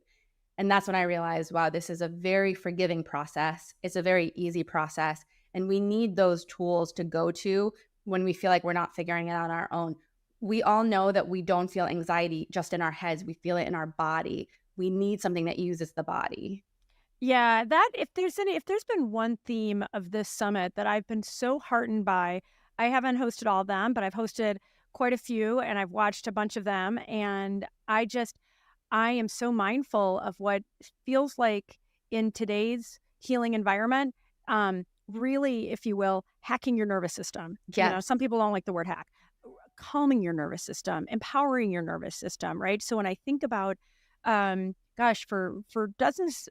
And that's when I realized, wow, this is a very forgiving process. It's a very easy process. And we need those tools to go to when we feel like we're not figuring it out on our own. We all know that we don't feel anxiety just in our heads. We feel it in our body. We need something that uses the body. Yeah, if there's been one theme of this summit that I've been so heartened by, I haven't hosted all of them, but I've hosted quite a few and I've watched a bunch of them. And I am so mindful of what feels like in today's healing environment, really, if you will, hacking your nervous system. Yes. Some people don't like the word hack. Calming your nervous system, empowering your nervous system, right? So when I think about for dozens,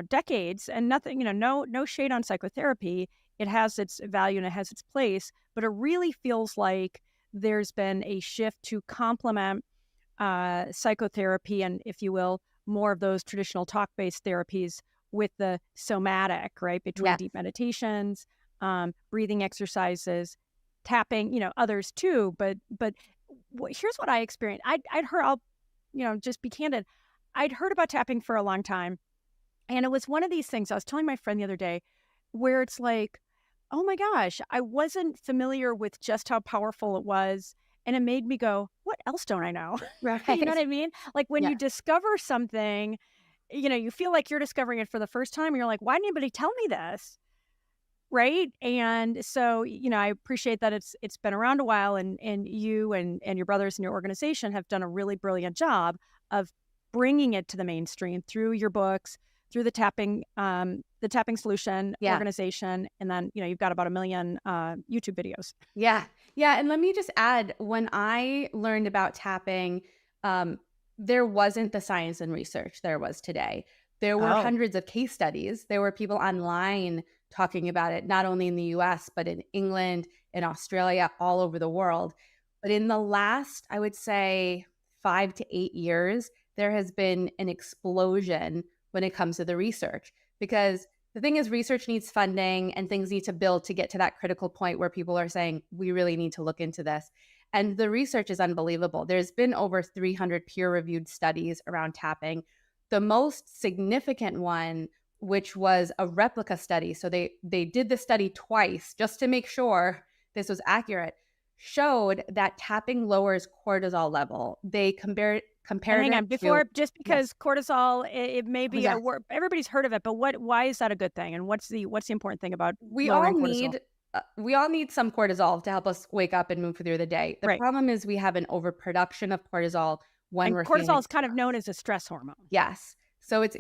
decades, and nothing, no shade on psychotherapy. It has its value and it has its place, but it really feels like there's been a shift to complement psychotherapy and, if you will, more of those traditional talk-based therapies with the somatic, right? Between deep meditations, breathing exercises, tapping, others too. But here's what I experienced. I'd heard, I'll, just be candid. I'd heard about tapping for a long time. And it was one of these things I was telling my friend the other day where it's like, oh my gosh, I wasn't familiar with just how powerful it was. And it made me go, what else don't I know? Right. You know what I mean? Like when you discover something, you feel like you're discovering it for the first time. And you're like, why didn't anybody tell me this? Right. And so, I appreciate that it's been around a while, and you and your brothers and your organization have done a really brilliant job of bringing it to the mainstream through your books, through the tapping solution organization. And then, you've got about 1 million YouTube videos. Yeah. Yeah. And let me just add, when I learned about tapping, there wasn't the science and research there was today. There were hundreds of case studies. There were people online talking about it, not only in the US, but in England, in Australia, all over the world. But in the last, I would say 5 to 8 years, there has been an explosion when it comes to the research, because the thing is, research needs funding and things need to build to get to that critical point where people are saying, we really need to look into this. And the research is unbelievable. There's been over 300 peer-reviewed studies around tapping. The most significant one, which was a replica study, so they did the study twice just to make sure this was accurate, showed that tapping lowers cortisol level. They compared hang on, because cortisol, it may be Yeah. everybody's heard of it, but why is that a good thing? And what's the important thing about We lowering all cortisol? need some cortisol to help us wake up and move through the day. The problem is we have an overproduction of cortisol when And we're cortisol feeling is kind of known as a stress hormone. Yes. So it's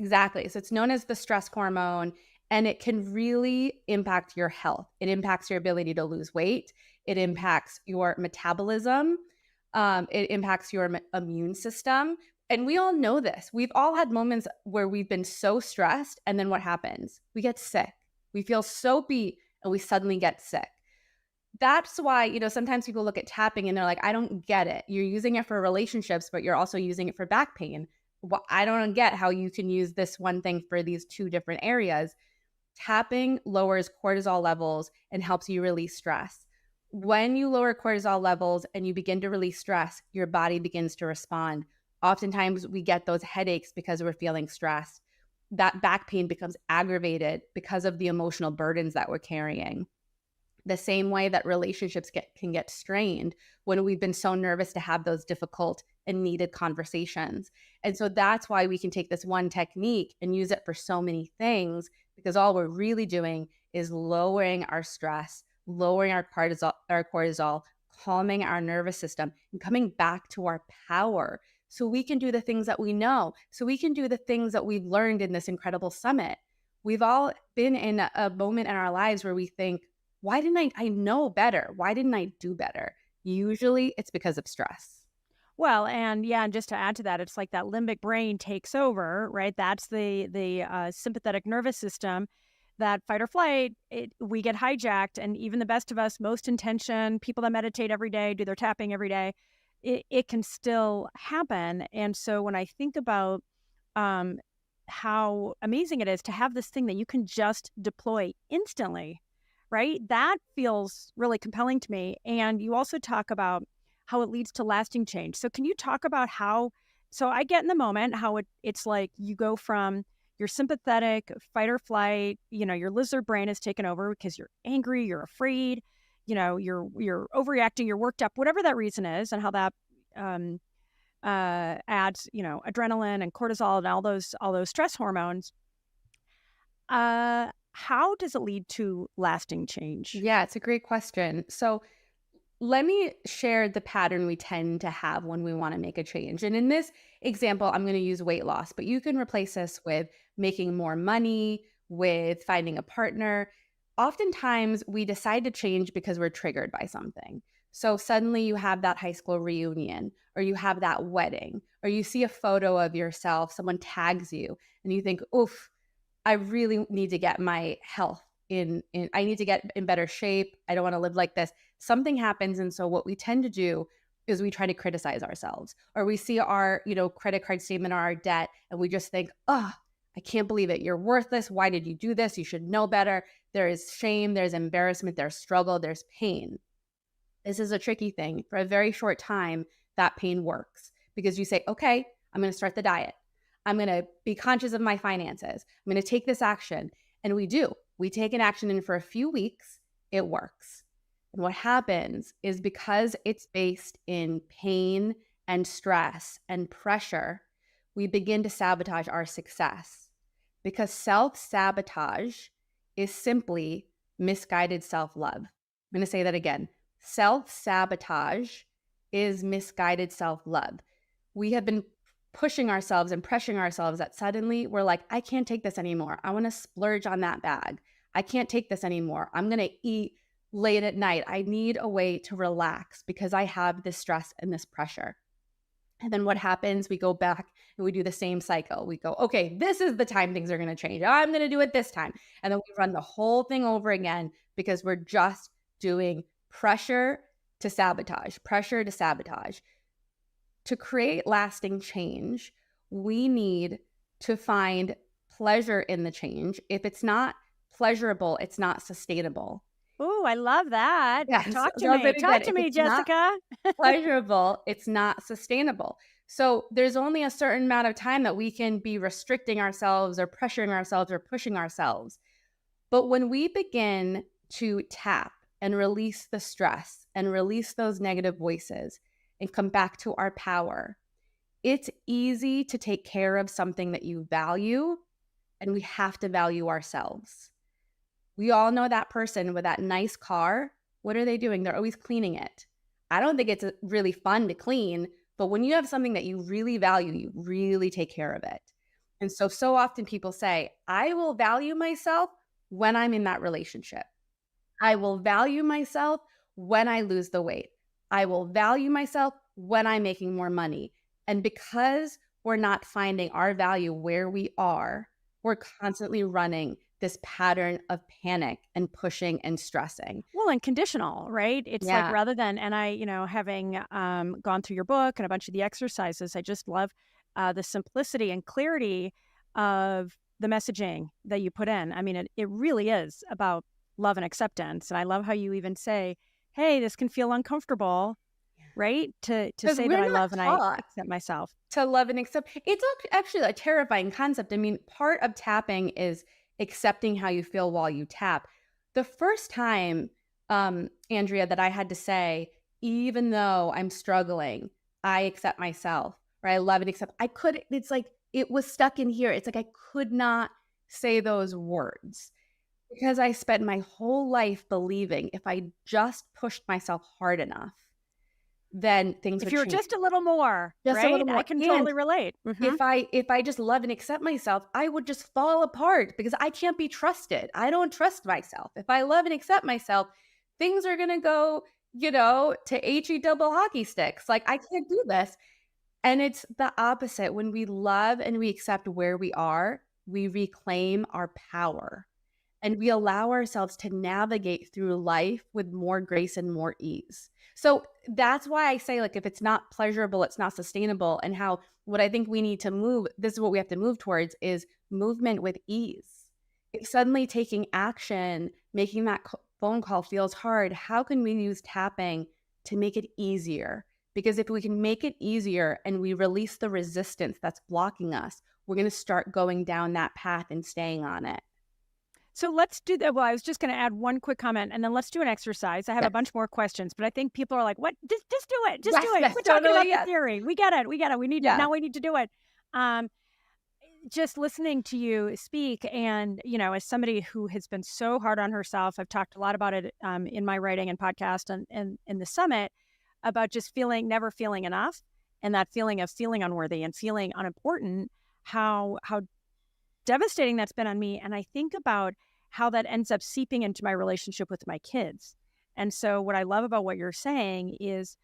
known as the stress hormone, and it can really impact your health. It impacts your ability to lose weight. It impacts your metabolism. It impacts your immune system. And we all know this. We've all had moments where we've been so stressed, and then what happens? We get sick. We feel so beat and we suddenly get sick. That's why, sometimes people look at tapping and they're like, I don't get it. You're using it for relationships, but you're also using it for back pain. Well, I don't get how you can use this one thing for these two different areas. Tapping lowers cortisol levels and helps you release stress. When you lower cortisol levels and you begin to release stress, your body begins to respond. Oftentimes we get those headaches because we're feeling stressed. That back pain becomes aggravated because of the emotional burdens that we're carrying. The same way that relationships can get strained when we've been so nervous to have those difficult and needed conversations. And so that's why we can take this one technique and use it for so many things, because all we're really doing is lowering our stress, lowering our cortisol, calming our nervous system, and coming back to our power so we can do the things that we know, so we can do the things that we've learned in this incredible summit. We've all been in a moment in our lives where we think, why didn't I know better? Why didn't I do better? Usually it's because of stress. Well, and yeah, and just to add to that, it's like that limbic brain takes over, right? That's the sympathetic nervous system. That fight or flight, we get hijacked, and even the best of us, most intention, people that meditate every day, do their tapping every day, it can still happen. And so when I think about how amazing it is to have this thing that you can just deploy instantly, right? That feels really compelling to me. And you also talk about how it leads to lasting change. So can you talk about how, so I get in the moment how it's like you go from your sympathetic fight or flight, your lizard brain is taken over because you're angry, you're afraid, you're overreacting, you're worked up, whatever that reason is, and how that adds, adrenaline and cortisol and all those stress hormones. How does it lead to lasting change? Yeah, it's a great question. So let me share the pattern we tend to have when we want to make a change. And in this example, I'm going to use weight loss, but you can replace this with making more money, with finding a partner. Oftentimes, we decide to change because we're triggered by something. So suddenly you have that high school reunion, or you have that wedding, or you see a photo of yourself, someone tags you, and you think, oof, I really need to get my health I need to get in better shape. I don't want to live like this. Something happens. And so what we tend to do is we try to criticize ourselves, or we see our, credit card statement or our debt, and we just think, oh, I can't believe it. You're worthless. Why did you do this? You should know better. There is shame, there's embarrassment, there's struggle, there's pain. This is a tricky thing. For a very short time, that pain works because you say, okay, I'm going to start the diet. I'm going to be conscious of my finances. I'm going to take this action. And we do. We take an action, and for a few weeks, it works. And what happens is, because it's based in pain and stress and pressure, we begin to sabotage our success, because self-sabotage is simply misguided self-love. I'm going to say that again. Self-sabotage is misguided self-love. We have been pushing ourselves and pressuring ourselves that suddenly we're like, I can't take this anymore. I want to splurge on that bag. I can't take this anymore. I'm going to eat late at night. I need a way to relax because I have this stress and this pressure. And then what happens? We go back and we do the same cycle. We go, okay, this is the time things are going to change. I'm going to do it this time. And then we run the whole thing over again because we're just doing pressure to sabotage, pressure to sabotage. To create lasting change, we need to find pleasure in the change. If it's not pleasurable, it's not sustainable. Oh, I love that. Yes. Talk to me, Jessica. Pleasurable, it's not sustainable. So there's only a certain amount of time that we can be restricting ourselves or pressuring ourselves or pushing ourselves. But when we begin to tap and release the stress and release those negative voices and come back to our power, it's easy to take care of something that you value, and we have to value ourselves. We all know that person with that nice car. What are they doing? They're always cleaning it. I don't think it's really fun to clean, but when you have something that you really value, you really take care of it. And so often people say, I will value myself when I'm in that relationship. I will value myself when I lose the weight. I will value myself when I'm making more money. And because we're not finding our value where we are, we're constantly running this pattern of panic and pushing and stressing. Well, and conditional, right? It's like rather than, and I, having gone through your book and a bunch of the exercises, I just love the simplicity and clarity of the messaging that you put in. I mean, it really is about love and acceptance. And I love how you even say, hey, this can feel uncomfortable, right? To say that I love and I accept myself. To love and accept. It's actually a terrifying concept. I mean, part of tapping is accepting how you feel while you tap. The first time, Andrea, that I had to say, even though I'm struggling, I accept myself, or I love and accept. It's like it was stuck in here. It's like I could not say those words because I spent my whole life believing if I just pushed myself hard enough, then things If would you're change. just a little more, Just right? a little more. I can And totally relate. if I just love and accept myself, I would just fall apart because I can't be trusted. I don't trust myself. If I love and accept myself, things are gonna go, to HE double hockey sticks. Like I can't do this. And it's the opposite. When we love and we accept where we are, we reclaim our power and we allow ourselves to navigate through life with more grace and more ease. So that's why I say, like, if it's not pleasurable, it's not sustainable. And what I think we need to move, this is what we have to move towards, is movement with ease. If suddenly taking action, making that phone call feels hard, how can we use tapping to make it easier? Because if we can make it easier and we release the resistance that's blocking us, we're going to start going down that path and staying on it. So let's do that. Well, I was just going to add one quick comment, and then let's do an exercise. I have a bunch more questions, but I think people are like, "What? Just do it. Just do it. Yes, We're talking totally, about the theory. We get it. We need now. We need to do it." Just listening to you speak, and as somebody who has been so hard on herself, I've talked a lot about it in my writing and podcast and in the summit about just never feeling enough, and that feeling of feeling unworthy and feeling unimportant. How devastating that's been on me. And I think about how that ends up seeping into my relationship with my kids. And so what I love about what you're saying is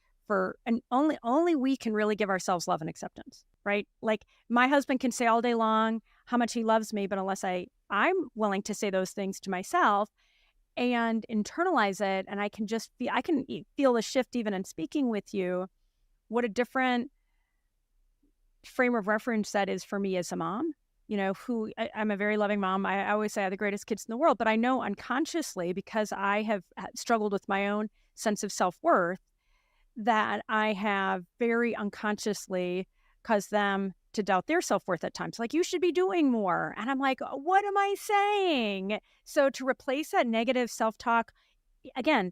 only we can really give ourselves love and acceptance, right? Like my husband can say all day long how much he loves me, but unless I'm willing to say those things to myself and internalize it, and I can feel the shift even in speaking with you, what a different frame of reference that is for me as a mom. I'm a very loving mom. I always say I have the greatest kids in the world, but I know unconsciously, because I have struggled with my own sense of self-worth, that I have very unconsciously caused them to doubt their self-worth at times. Like, you should be doing more. And I'm like, what am I saying? So to replace that negative self-talk, again,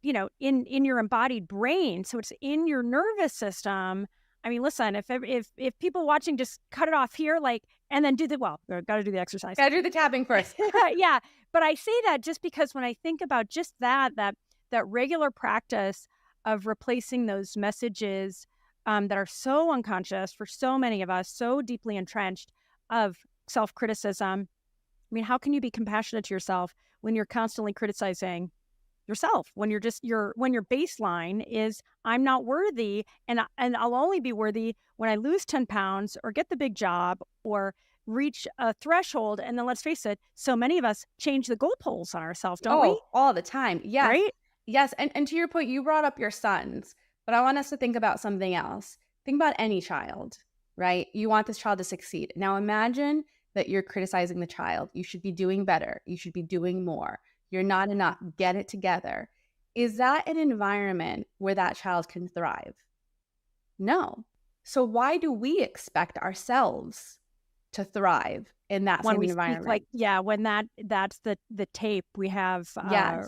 in your embodied brain, so it's in your nervous system. I mean, listen, if people watching just cut it off here, and then got to do the exercise. Got to do the tapping first. Yeah. But I say that just because when I think about just that regular practice of replacing those messages that are so unconscious for so many of us, so deeply entrenched, of self-criticism. I mean, how can you be compassionate to yourself when you're constantly criticizing yourself, when your baseline is I'm not worthy, and I'll only be worthy when I lose 10 pounds or get the big job or reach a threshold. And then let's face it, so many of us change the goalposts on ourselves, don't we? All the time. Yes. Right? Yes. And to your point, you brought up your sons, but I want us to think about something else. Think about any child, right? You want this child to succeed. Now imagine that you're criticizing the child. You should be doing better. You should be doing more. You're not enough. Get it together. Is that an environment where that child can thrive? No. So why do we expect ourselves to thrive in that when same we environment? Speak when that's the tape we have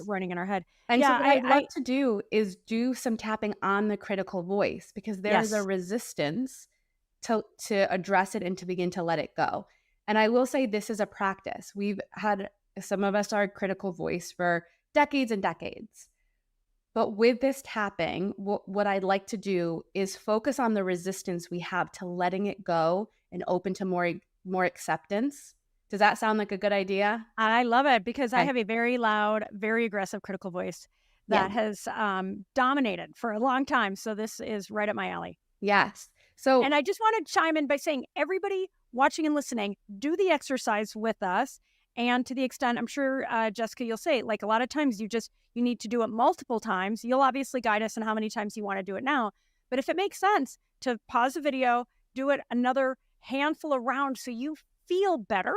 running in our head. And so what I'd love to do is do some tapping on the critical voice, because there's a resistance to address it and to begin to let it go. And I will say this is a practice. We've had some of us are critical voice for decades and decades. But with this tapping, what I'd like to do is focus on the resistance we have to letting it go and open to more acceptance. Does that sound like a good idea? I love it, because I have a very loud, very aggressive critical voice that has dominated for a long time. So this is right up my alley. Yes. And I just want to chime in by saying, everybody watching and listening, do the exercise with us. And to the extent, I'm sure, Jessica, you'll say, a lot of times you need to do it multiple times. You'll obviously guide us on how many times you want to do it now. But if it makes sense to pause the video, do it another handful of rounds so you feel better,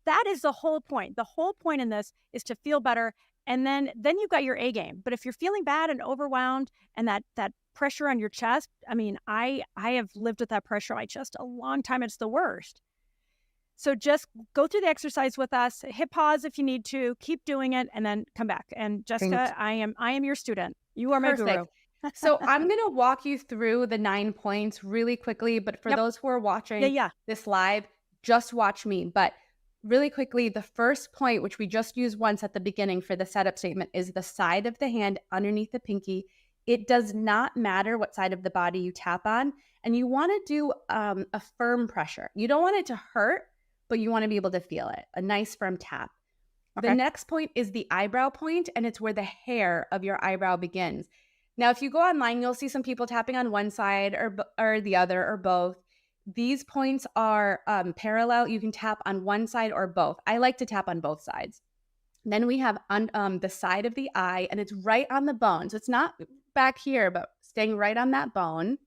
that is the whole point. The whole point in this is to feel better. And then you've got your A game. But if you're feeling bad and overwhelmed and that pressure on your chest, I mean, I have lived with that pressure on my chest a long time. It's the worst. So just go through the exercise with us, hit pause if you need to, keep doing it, and then come back. And Jessica, I am your student. You are my guru. So I'm going to walk you through the 9 points really quickly, but for Yep. those who are watching Yeah. this live, just watch me. But really quickly, the first point, which we just used once at the beginning for the setup statement, is the side of the hand underneath the pinky. It does not matter what side of the body you tap on, and you want to do a firm pressure. You don't want it to hurt, but you want to be able to feel it, a nice firm tap. Okay. The next point is the eyebrow point, and it's where the hair of your eyebrow begins. Now, if you go online, you'll see some people tapping on one side or the other or both. These points are parallel. You can tap on one side or both. I like to tap on both sides. Then we have the side of the eye, and it's right on the bone. So it's not back here, but staying right on that bone.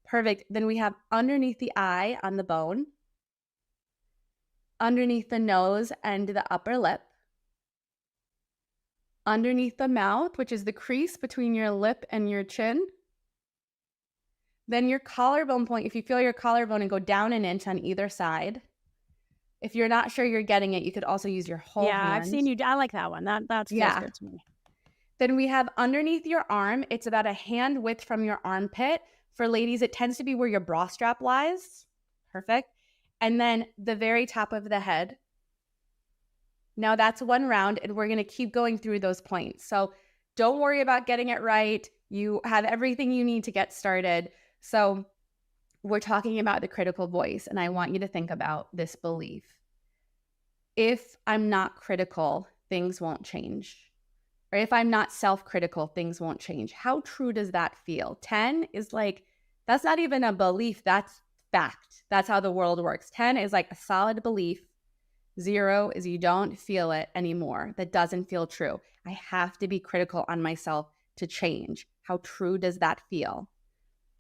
Perfect. Then we have underneath the eye on the bone, underneath the nose and the upper lip, underneath the mouth, which is the crease between your lip and your chin. Then your collarbone point, if you feel your collarbone, and go down an inch on either side. If you're not sure you're getting it, you could also use your whole hand. I've seen you. I like that one. That feels good to me. Then we have underneath your arm. It's about a hand width from your armpit. For ladies, it tends to be where your bra strap lies. Perfect. And then the very top of the head. Now that's one round, and we're going to keep going through those points. So don't worry about getting it right. You have everything you need to get started. So we're talking about the critical voice, and I want you to think about this belief. If I'm not critical, things won't change. Or if I'm not self-critical, things won't change. How true does that feel? 10 is like, that's not even a belief, that's fact. That's how the world works. 10 is like a solid belief. 0 is you don't feel it anymore. That doesn't feel true. I have to be critical on myself to change. How true does that feel?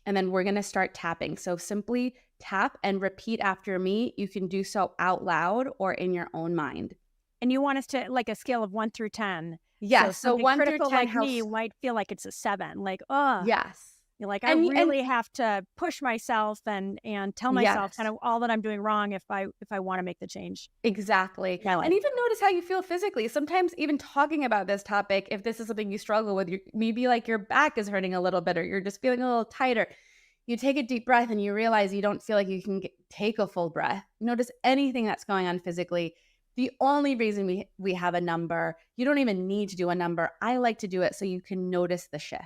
And then we're going to start tapping. So simply tap and repeat after me. You can do so out loud or in your own mind. And you want us to, like, a scale of 1 through 10. Yes. So 1 through 10, like me might feel like it's a 7. Like, oh, yes. You're like, I really have to push myself and tell myself kind of all that I'm doing wrong if I want to make the change. Exactly. And even notice how you feel physically. Sometimes even talking about this topic, if this is something you struggle with, maybe like your back is hurting a little bit, or you're just feeling a little tighter. You take a deep breath and you realize you don't feel like you can take a full breath. Notice anything that's going on physically. The only reason we have a number, you don't even need to do a number. I like to do it so you can notice the shift.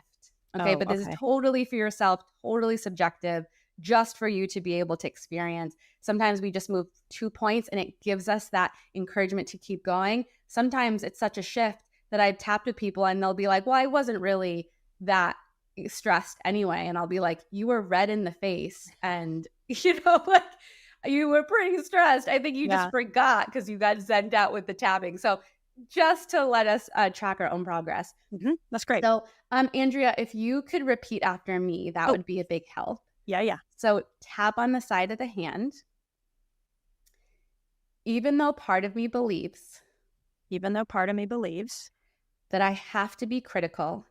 Okay, but this is totally for yourself, totally subjective, just for you to be able to experience. Sometimes we just move 2 points and it gives us that encouragement to keep going. Sometimes it's such a shift that I've tapped with people and they'll be like, well, I wasn't really that stressed anyway. And I'll be like, you were red in the face and, like you were pretty stressed. I think you just forgot because you got zen'd out with the tapping. So just to let us track our own progress. That's great. So, Andrea, if you could repeat after me, that would be a big help. Yeah. So tap on the side of the hand. Even though part of me believes that I have to be critical,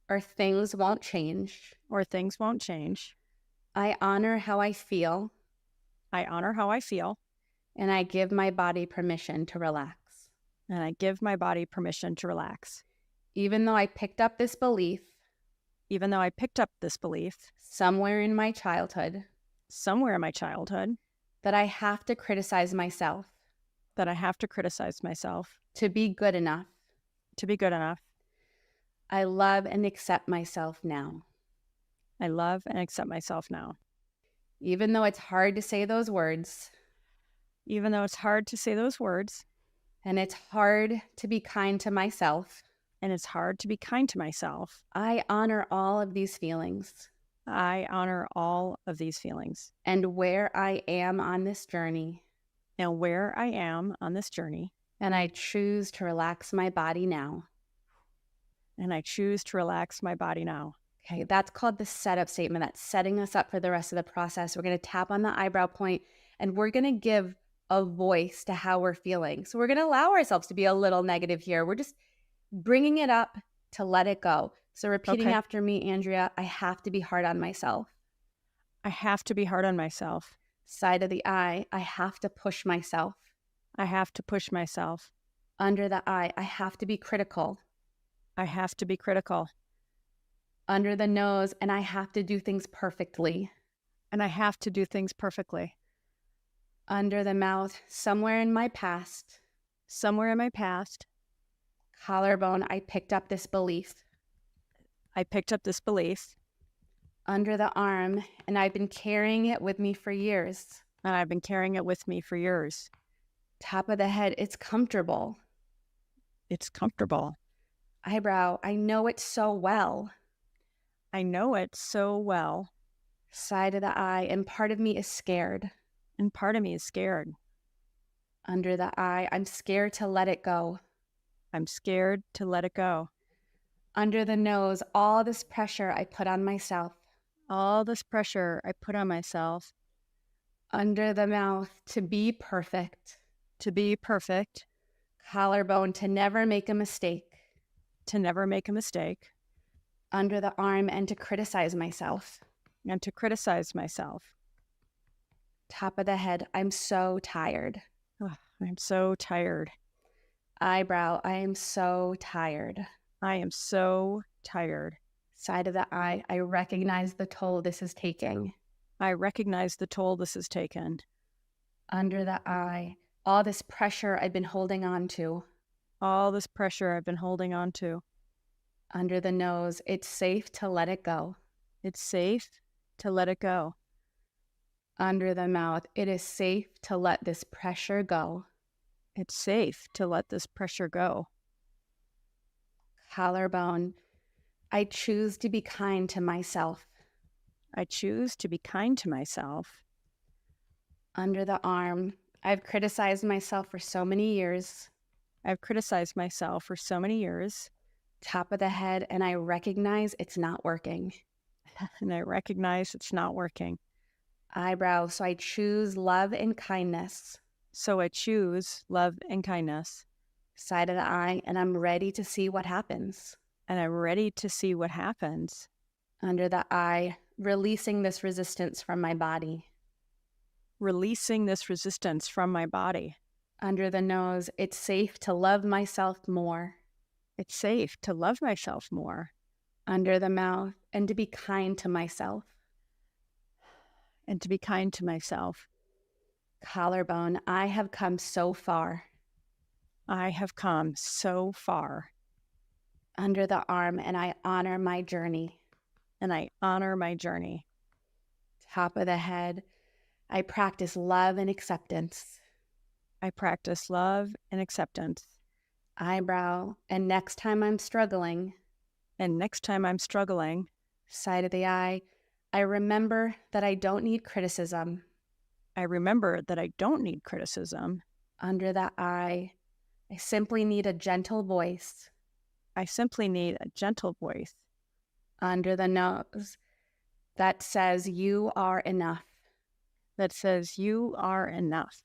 or things won't change, I honor how I feel. And I give my body permission to relax. Even though I picked up this belief, somewhere in my childhood, that I have to criticize myself, to be good enough, I love and accept myself now. Even though it's hard to say those words, and it's hard to be kind to myself, I honor all of these feelings. And where I am on this journey. And I choose to relax my body now. Okay, that's called the setup statement. That's setting us up for the rest of the process. We're going to tap on the eyebrow point, and we're going to give a voice to how we're feeling. So we're going to allow ourselves to be a little negative here. We're just bringing it up to let it go. So repeating after me, Andrea, I have to be hard on myself. Side of the eye, I have to push myself. Under the eye, I have to be critical. I have to be critical. Under the nose, and I have to do things perfectly. And I have to do things perfectly. Under the mouth, somewhere in my past. Somewhere in my past. Collarbone, I picked up this belief. I picked up this belief. Under the arm, and I've been carrying it with me for years. And I've been carrying it with me for years. Top of the head, it's comfortable. It's comfortable. Eyebrow, I know it so well. I know it so well. Side of the eye, and part of me is scared. And part of me is scared. Under the eye, I'm scared to let it go. I'm scared to let it go. Under the nose, all this pressure I put on myself. All this pressure I put on myself. Under the mouth, to be perfect. To be perfect. Collarbone, to never make a mistake. To never make a mistake. Under the arm, and to criticize myself. And to criticize myself. Top of the head, I'm so tired. Oh, I'm so tired. Eyebrow, I am so tired. I am so tired. Side of the eye, I recognize the toll this is taking. I recognize the toll this has taken. Under the eye, all this pressure I've been holding on to. All this pressure I've been holding on to. Under the nose, it's safe to let it go. It's safe to let it go. Under the mouth, it is safe to let this pressure go. It's safe to let this pressure go. Collarbone, I choose to be kind to myself. I choose to be kind to myself. Under the arm, I've criticized myself for so many years. I've criticized myself for so many years. Top of the head, and I recognize it's not working. And I recognize it's not working. Eyebrow, so I choose love and kindness. So I choose love and kindness. Side of the eye, and I'm ready to see what happens. And I'm ready to see what happens. Under the eye, releasing this resistance from my body. Releasing this resistance from my body. Under the nose, it's safe to love myself more. It's safe to love myself more. Under the mouth, and to be kind to myself. And to be kind to myself. Collarbone, I have come so far. I have come so far. Under the arm, and I honor my journey. And I honor my journey. Top of the head, I practice love and acceptance. I practice love and acceptance. Eyebrow, and next time I'm struggling. And next time I'm struggling. Side of the eye, I remember that I don't need criticism. I remember that I don't need criticism. Under the eye, I simply need a gentle voice. I simply need a gentle voice. Under the nose, that says you are enough. That says you are enough.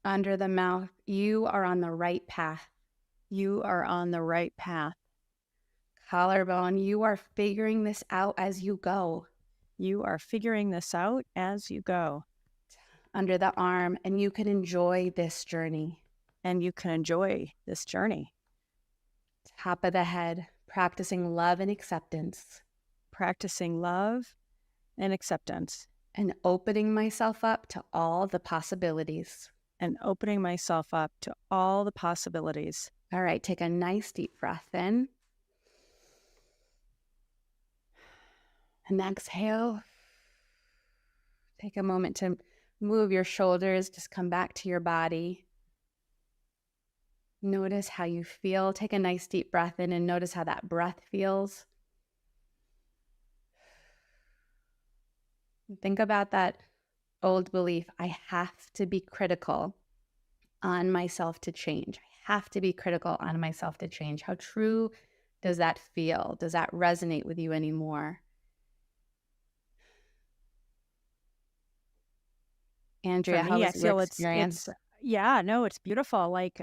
Under the mouth, you are on the right path. You are on the right path. Collarbone, you are figuring this out as you go. You are figuring this out as you go. Under the arm, and you can enjoy this journey. And you can enjoy this journey. Top of the head, practicing love and acceptance. Practicing love and acceptance. And opening myself up to all the possibilities. And opening myself up to all the possibilities. All right, take a nice deep breath in. And exhale. Take a moment to move your shoulders, just come back to your body. Notice how you feel. Take a nice deep breath in and notice how that breath feels. Think about that old belief, I have to be critical on myself to change. I have to be critical on myself to change. How true does that feel? Does that resonate with you anymore? Andrea, how was your experience? It's beautiful. Like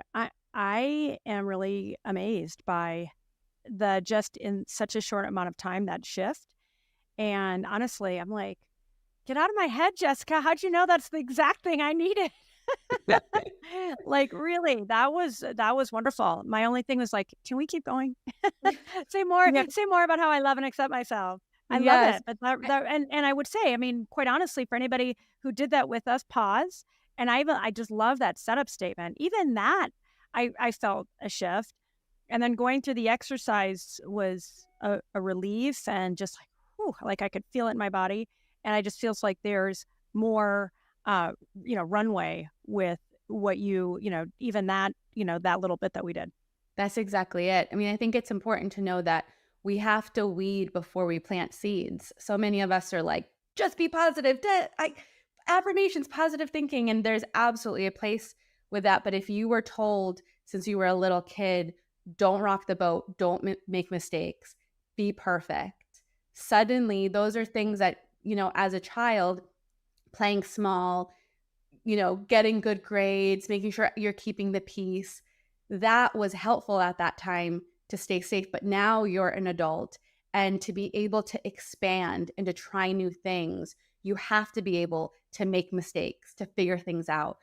I am really amazed by the just in such a short amount of time, that shift. And honestly, I'm like, get out of my head, Jessica. How'd you know that's the exact thing I needed? Like, really, that was wonderful. My only thing was like, can we keep going? Say more, Yeah. say more about how I love and accept myself. I love Yes. it. But and I would say, I mean, quite honestly, for anybody who did that with us, pause. And I just love that setup statement. Even that, I felt a shift. And then going through the exercise was a relief, and just like, whew, like I could feel it in my body. And I just feels like there's more, runway with what even that, that little bit that we did. That's exactly it. I mean, I think it's important to know that we have to weed before we plant seeds. So many of us are like, just be positive, affirmations, positive thinking. And there's absolutely a place with that. But if you were told since you were a little kid, don't rock the boat, don't make mistakes, be perfect. Suddenly, those are things that, as a child, playing small, getting good grades, making sure you're keeping the peace, that was helpful at that time to stay safe. But now you're an adult, and to be able to expand and to try new things, you have to be able to make mistakes, to figure things out.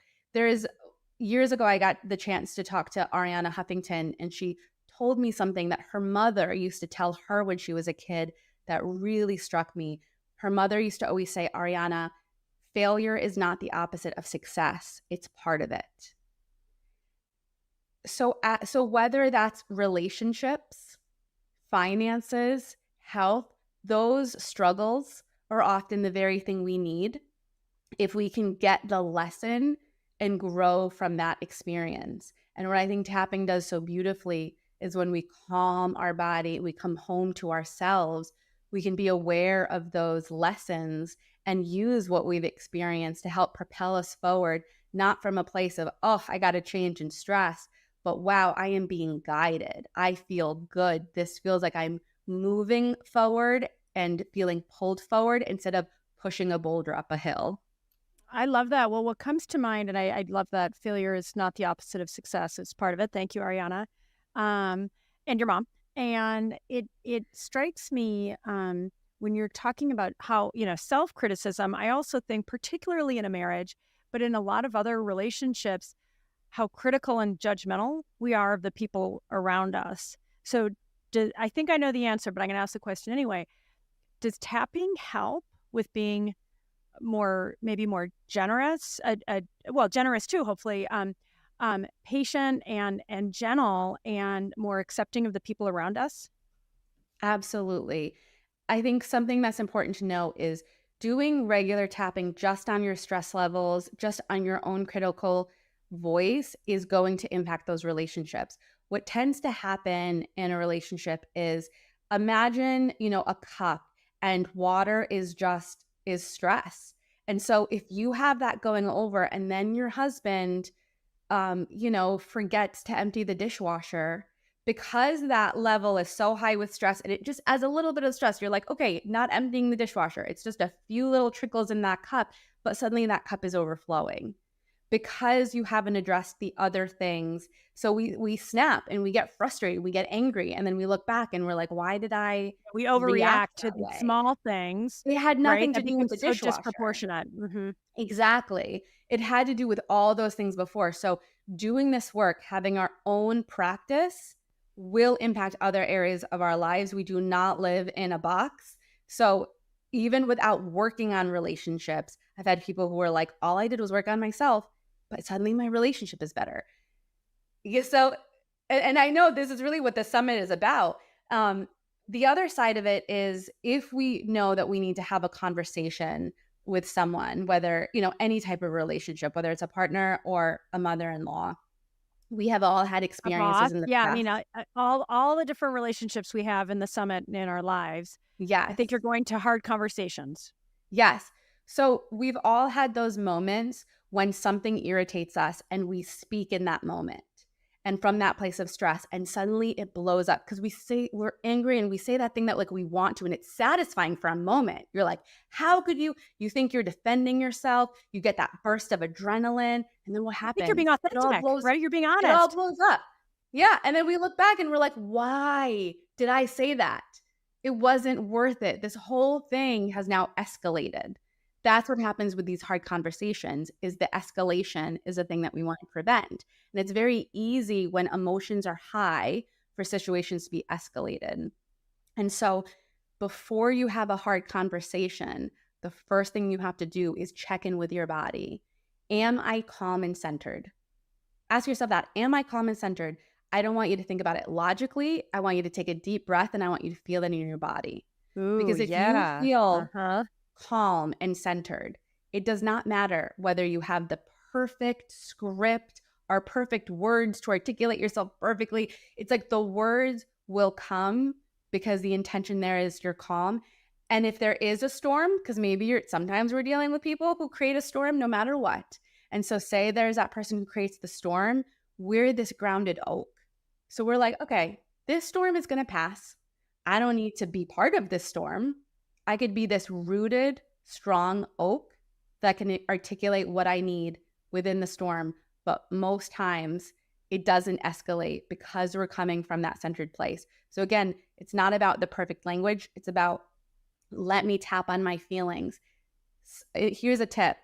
Years ago, I got the chance to talk to Ariana Huffington, and she told me something that her mother used to tell her when she was a kid that really struck me. Her mother used to always say, Ariana, failure is not the opposite of success. It's part of it. So whether that's relationships, finances, health, those struggles are often the very thing we need if we can get the lesson and grow from that experience. And what I think tapping does so beautifully is when we calm our body, we come home to ourselves, we can be aware of those lessons and use what we've experienced to help propel us forward, not from a place of, oh, I got to change and stress, but wow, I am being guided. I feel good. This feels like I'm moving forward and feeling pulled forward instead of pushing a boulder up a hill. I love that. Well, what comes to mind, and I love that failure is not the opposite of success. It's part of it. Thank you, Ariana, and your mom. And it strikes me when you're talking about how, self-criticism, I also think particularly in a marriage, but in a lot of other relationships, how critical and judgmental we are of the people around us. So I think I know the answer, but I'm going to ask the question anyway. Does tapping help with being maybe more generous, generous too, hopefully, patient and gentle and more accepting of the people around us? Absolutely. I think something that's important to know is doing regular tapping just on your stress levels, just on your own critical voice is going to impact those relationships. What tends to happen in a relationship is imagine, a cup, and water is stress. And so if you have that going over and then your husband, forgets to empty the dishwasher, because that level is so high with stress, and it just adds a little bit of stress. You're like, okay, not emptying the dishwasher. It's just a few little trickles in that cup, but suddenly that cup is overflowing because you haven't addressed the other things. So we snap and we get frustrated, we get angry, and then we look back and we're like, why did we overreact to the small things? It had nothing right? to do with the so dishwasher. Disproportionate. Mm-hmm. Exactly. It had to do with all those things before. So doing this work, having our own practice, will impact other areas of our lives. We do not live in a box. So even without working on relationships, I've had people who were like, all I did was work on myself, but suddenly my relationship is better. Yeah, so, and I know this is really what the summit is about. The other side of it is if we know that we need to have a conversation with someone, whether, any type of relationship, whether it's a partner or a mother-in-law, we have all had experiences in the past. I mean, all the different relationships we have in the summit in our lives. Yeah. I think you're going to hard conversations. Yes. So we've all had those moments when something irritates us and we speak in that moment and from that place of stress, and suddenly it blows up because we're angry and we say that thing that like we want to, and it's satisfying for a moment. You're like, how could you think you're defending yourself? You get that burst of adrenaline, and then what happens? I think you're being authentic, right? You're being honest. It all blows up. Yeah. And then we look back and we're like, why did I say that? It wasn't worth it. This whole thing has now escalated. that's what happens with these hard conversations, is the escalation is a thing that we want to prevent. And it's very easy when emotions are high for situations to be escalated. And so before you have a hard conversation, the first thing you have to do is check in with your body. Am I calm and centered? Ask yourself that. Am I calm and centered? I don't want you to think about it logically. I want you to take a deep breath and I want you to feel it in your body. Because if you feel calm and centered, it does not matter whether you have the perfect script or perfect words to articulate yourself perfectly. It's like the words will come because the intention there is you're calm. And if there is a storm, because maybe sometimes we're dealing with people who create a storm no matter what. And so say there's that person who creates the storm, we're this grounded oak. So we're like, okay, this storm is going to pass. I don't need to be part of this storm. I could be this rooted, strong oak that can articulate what I need within the storm. But most times it doesn't escalate because we're coming from that centered place. So again, it's not about the perfect language. It's about, let me tap on my feelings. Here's a tip.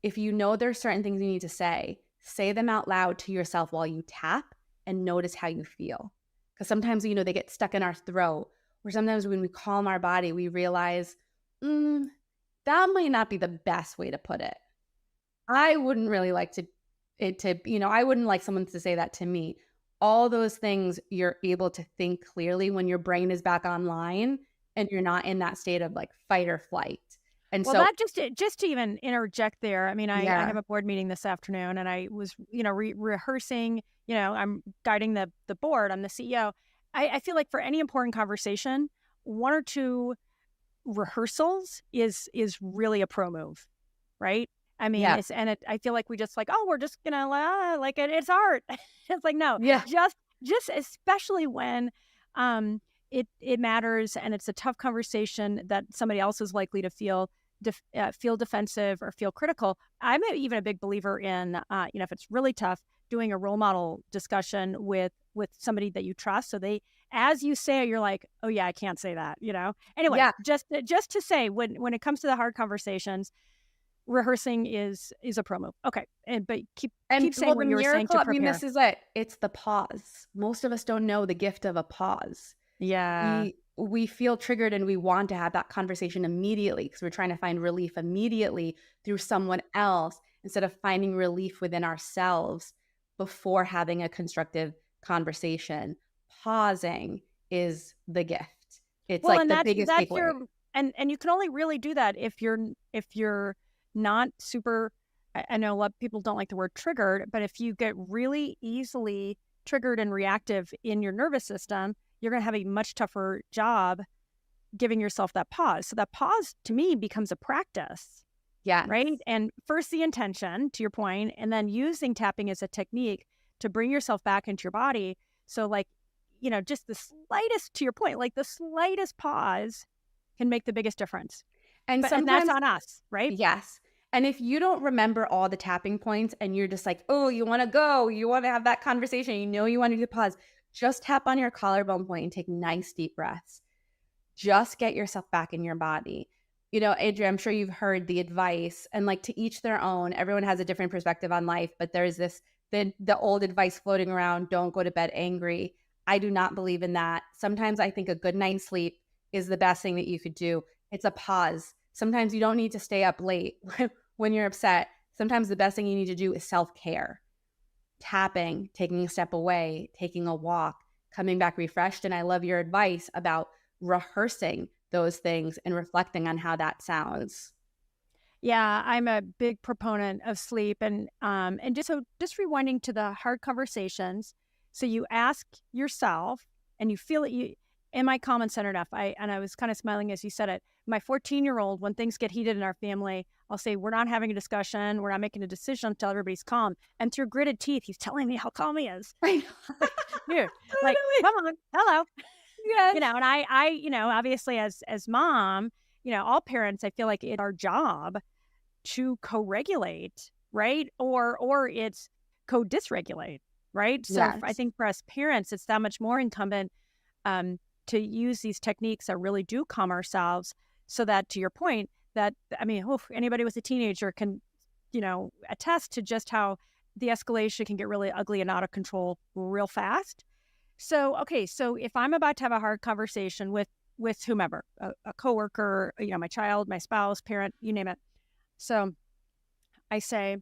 If you know there's certain things you need to say them out loud to yourself while you tap and notice how you feel. Because sometimes, they get stuck in our throat. Or sometimes when we calm our body, we realize, that might not be the best way to put it. I wouldn't really like I wouldn't like someone to say that to me. All those things you're able to think clearly when your brain is back online and you're not in that state of like fight or flight. And well, so that just to even interject there. I mean, I have a board meeting this afternoon, and I was, rehearsing. I'm guiding the board. I'm the CEO. I feel like for any important conversation, 1 or 2 rehearsals is really a pro move, right? I mean, I feel like we just like, we're just gonna like it. It's art. It's like, no, just especially when it matters and it's a tough conversation that somebody else is likely to feel defensive or feel critical. I'm even a big believer in, if it's really tough, doing a role model discussion with somebody that you trust. So as you say it, you're like, oh yeah, I can't say that, Anyway, just to say, when it comes to the hard conversations, rehearsing is a pro move. Okay. But keep saying what you were saying to prepare. This is it. It's the pause. Most of us don't know the gift of a pause. Yeah. We feel triggered and we want to have that conversation immediately because we're trying to find relief immediately through someone else instead of finding relief within ourselves before having a constructive conversation. Pausing is the gift. It's the biggest takeaway. And you can only really do that if you're not super, I know a lot of people don't like the word triggered, but if you get really easily triggered and reactive in your nervous system, you're going to have a much tougher job giving yourself that pause. So that pause to me becomes a practice. Yeah. Right. And first the intention, to your point, and then using tapping as a technique to bring yourself back into your body. So just the slightest, to your point, like the slightest pause can make the biggest difference. And that's on us, right? Yes. And if you don't remember all the tapping points and you're just like, oh, you want to have that conversation, you want to do pause, just tap on your collarbone point and take nice deep breaths. Just get yourself back in your body. Andrea, I'm sure you've heard the advice, and like to each their own. Everyone has a different perspective on life, but there's the old advice floating around, don't go to bed angry. I do not believe in that. Sometimes I think a good night's sleep is the best thing that you could do. It's a pause. Sometimes you don't need to stay up late when you're upset. Sometimes the best thing you need to do is self-care. Tapping, taking a step away, taking a walk, coming back refreshed. And I love your advice about rehearsing those things and reflecting on how that sounds. Yeah, I'm a big proponent of sleep and just rewinding to the hard conversations. So you ask yourself and you feel it. Am I calm and centered enough? I was kind of smiling as you said it. My 14-year-old, when things get heated in our family, I'll say, we're not having a discussion. We're not making a decision until everybody's calm. And through gritted teeth, he's telling me how calm he is. Dude, like, come on, hello. Yes. And I obviously as mom, all parents, I feel like it's our job to co-regulate, right? Or it's co-dysregulate, right? So Yes. I think for us parents, it's that much more incumbent to use these techniques that really do calm ourselves so that, to your point, that, I mean, anybody with a teenager can, attest to just how the escalation can get really ugly and out of control real fast. So, okay, so if I'm about to have a hard conversation with whomever, a coworker, my child, my spouse, parent, you name it. So I say,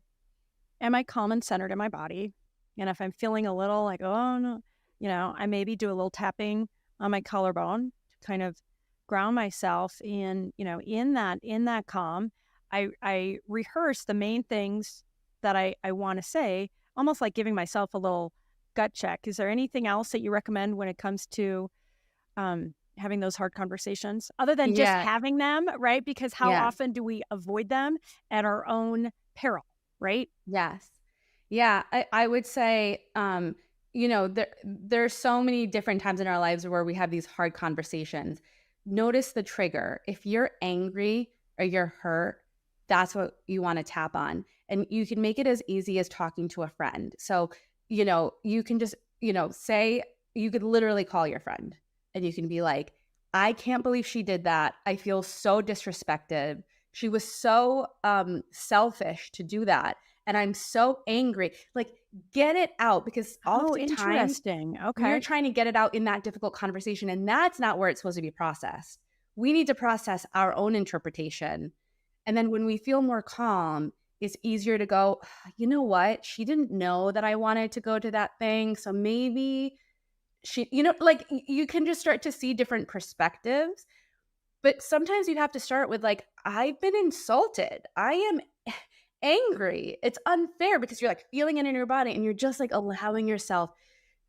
am I calm and centered in my body? And if I'm feeling a little like, oh no, I maybe do a little tapping on my collarbone to kind of ground myself in that calm. I rehearse the main things that I want to say, almost like giving myself a little gut check. Is there anything else that you recommend when it comes to having those hard conversations other than just having them, right? Because how often do we avoid them at our own peril, right? Yes. Yeah, I would say, there's so many different times in our lives where we have these hard conversations. Notice the trigger. If you're angry or you're hurt, that's what you want to tap on. And you can make it as easy as talking to a friend. So, you can just, say, you could literally call your friend and you can be like, I can't believe she did that. I feel so disrespected. She was so selfish to do that. And I'm so angry. Like, get it out, because oftentimes you're trying to get it out in that difficult conversation, and that's not where it's supposed to be processed. We need to process our own interpretation. And then when we feel more calm, it's easier to go, you know what? She didn't know that I wanted to go to that thing. So maybe she, like, you can just start to see different perspectives. But sometimes you have to start with like, I've been insulted. I am angry. It's unfair, because you're like feeling it in your body and you're just like allowing yourself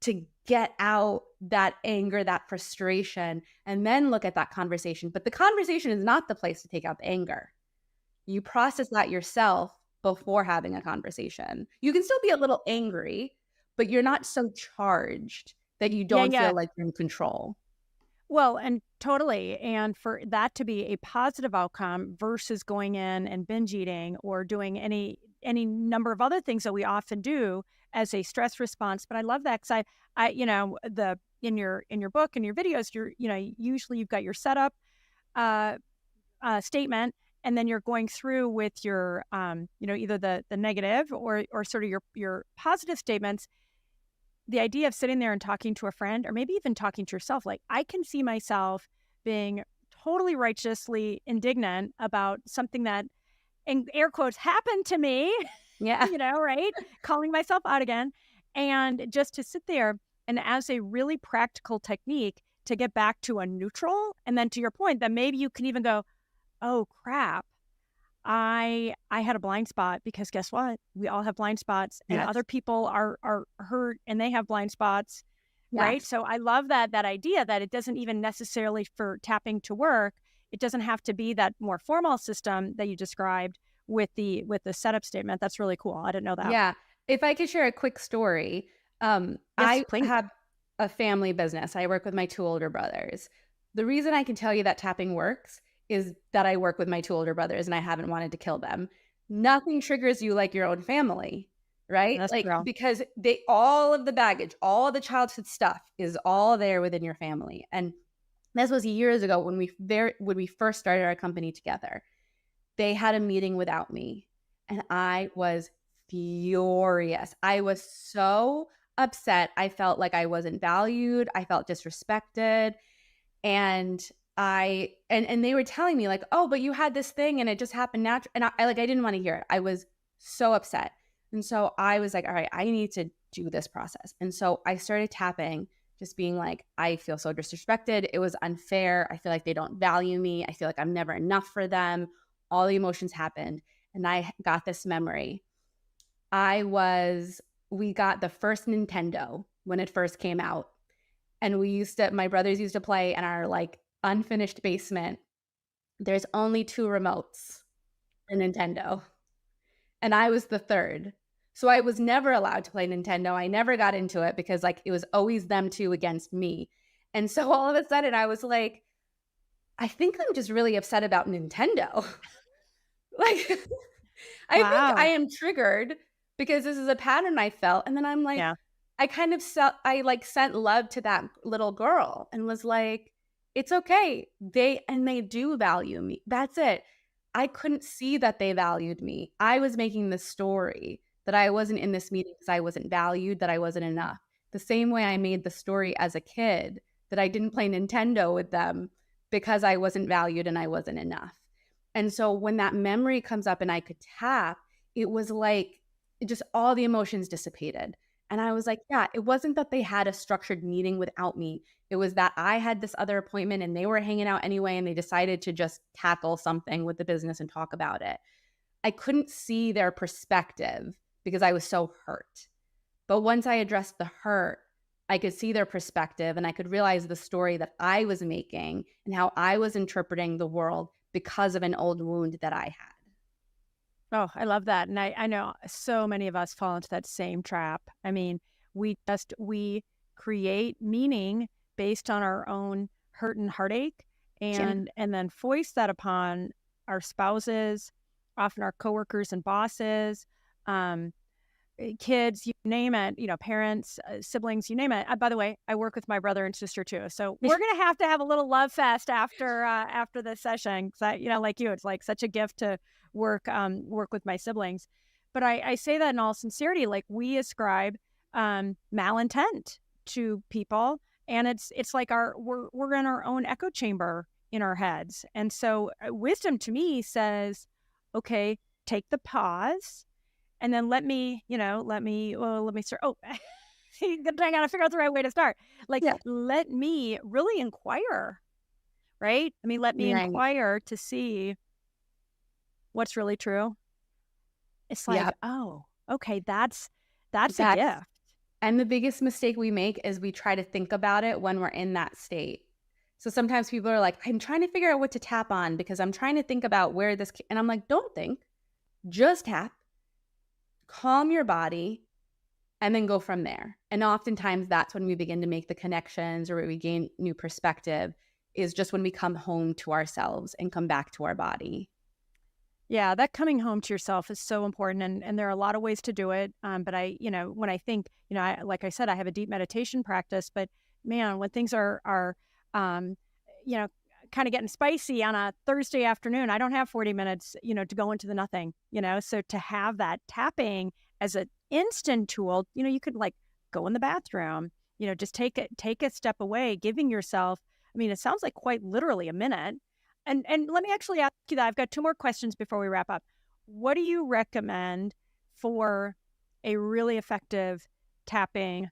to get out that anger, that frustration, and then look at that conversation. But the conversation is not the place to take out the anger. You process that yourself before having a conversation. You can still be a little angry, but you're not so charged that you don't feel like you're in control. Well, and totally. And for that to be a positive outcome versus going in and binge eating or doing any number of other things that we often do as a stress response. But I love that, because I in your book and your videos, usually you've got your setup statement, and then you're going through with your either the negative or sort of your positive statements. The idea of sitting there and talking to a friend, or maybe even talking to yourself, like, I can see myself being totally righteously indignant about something that, in air quotes, happened to me. Yeah. Right? Calling myself out again. And just to sit there, and as a really practical technique to get back to a neutral. And then to your point, that maybe you can even go, oh crap, I had a blind spot, because guess what? We all have blind spots, and other people are hurt and they have blind spots, right? So I love that idea that it doesn't even necessarily, for tapping to work, it doesn't have to be that more formal system that you described with the setup statement. That's really cool. I didn't know that. Yeah. If I could share a quick story, I have a family business. I work with my 2 older brothers. The reason I can tell you that tapping works is that I work with my 2 older brothers and I haven't wanted to kill them. Nothing triggers you like your own family, right? That's like true. Because all of the baggage, all the childhood stuff is all there within your family. And this was years ago when we first started our company together. They had a meeting without me, and I was furious. I was so upset. I felt like I wasn't valued. I felt disrespected. And and they were telling me like, oh, but you had this thing and it just happened naturally. And I didn't want to hear it. I was so upset. And so I was like, all right, I need to do this process. And so I started tapping, just being like, I feel so disrespected. It was unfair. I feel like they don't value me. I feel like I'm never enough for them. All the emotions happened. And I got this memory. We got the first Nintendo when it first came out. And my brothers used to play in our like unfinished basement. There's only 2 remotes for Nintendo. And I was the 3rd. So I was never allowed to play Nintendo. I never got into it because like it was always them 2 against me. And so all of a sudden I was like, I think I'm just really upset about Nintendo. Like, I think I am triggered because this is a pattern I felt. And then I'm like, I kind of sent love to that little girl and was like, it's okay. They do value me. That's it. I couldn't see that they valued me. I was making the story that I wasn't in this meeting because I wasn't valued, that I wasn't enough. The same way I made the story as a kid that I didn't play Nintendo with them because I wasn't valued and I wasn't enough. And so when that memory comes up and I could tap, it was like just all the emotions dissipated. And I was like, yeah, it wasn't that they had a structured meeting without me. It was that I had this other appointment and they were hanging out anyway, and they decided to just tackle something with the business and talk about it. I couldn't see their perspective because I was so hurt. But once I addressed the hurt, I could see their perspective and I could realize the story that I was making and how I was interpreting the world because of an old wound that I had. Oh, I love that. And I know so many of us fall into that same trap. I mean, we create meaning based on our own hurt and heartache and then foist that upon our spouses, often our coworkers and bosses, kids, you name it, parents, siblings, you name it. By the way, I work with my brother and sister too. So we're going to have a little love fest after this session. 'Cause like you, it's like such a gift to work with my siblings. But I say that in all sincerity, like we ascribe malintent to people, and it's like we're in our own echo chamber in our heads. And so wisdom to me says, okay, take the pause. And then let me start. Oh, I got to figure out the right way to start. Let me really inquire, right? I mean, let me inquire to see what's really true. It's like, oh, okay, that's a gift. And the biggest mistake we make is we try to think about it when we're in that state. So sometimes people are like, I'm trying to figure out what to tap on because I'm trying to think about where this, and I'm like, don't think, just tap. Calm your body, and then go from there. And oftentimes that's when we begin to make the connections or we gain new perspective, is just when we come home to ourselves and come back to our body. Yeah, that coming home to yourself is so important. And there are a lot of ways to do it. But when I think, like I said, I have a deep meditation practice, but man, when things are kind of getting spicy on a Thursday afternoon, I don't have 40 minutes, to go into the nothing, so to have that tapping as an instant tool, you could like go in the bathroom, just take a step away, giving yourself, it sounds like quite literally a minute. And let me actually ask you that. I've got two more questions before we wrap up. What do you recommend for a really effective tapping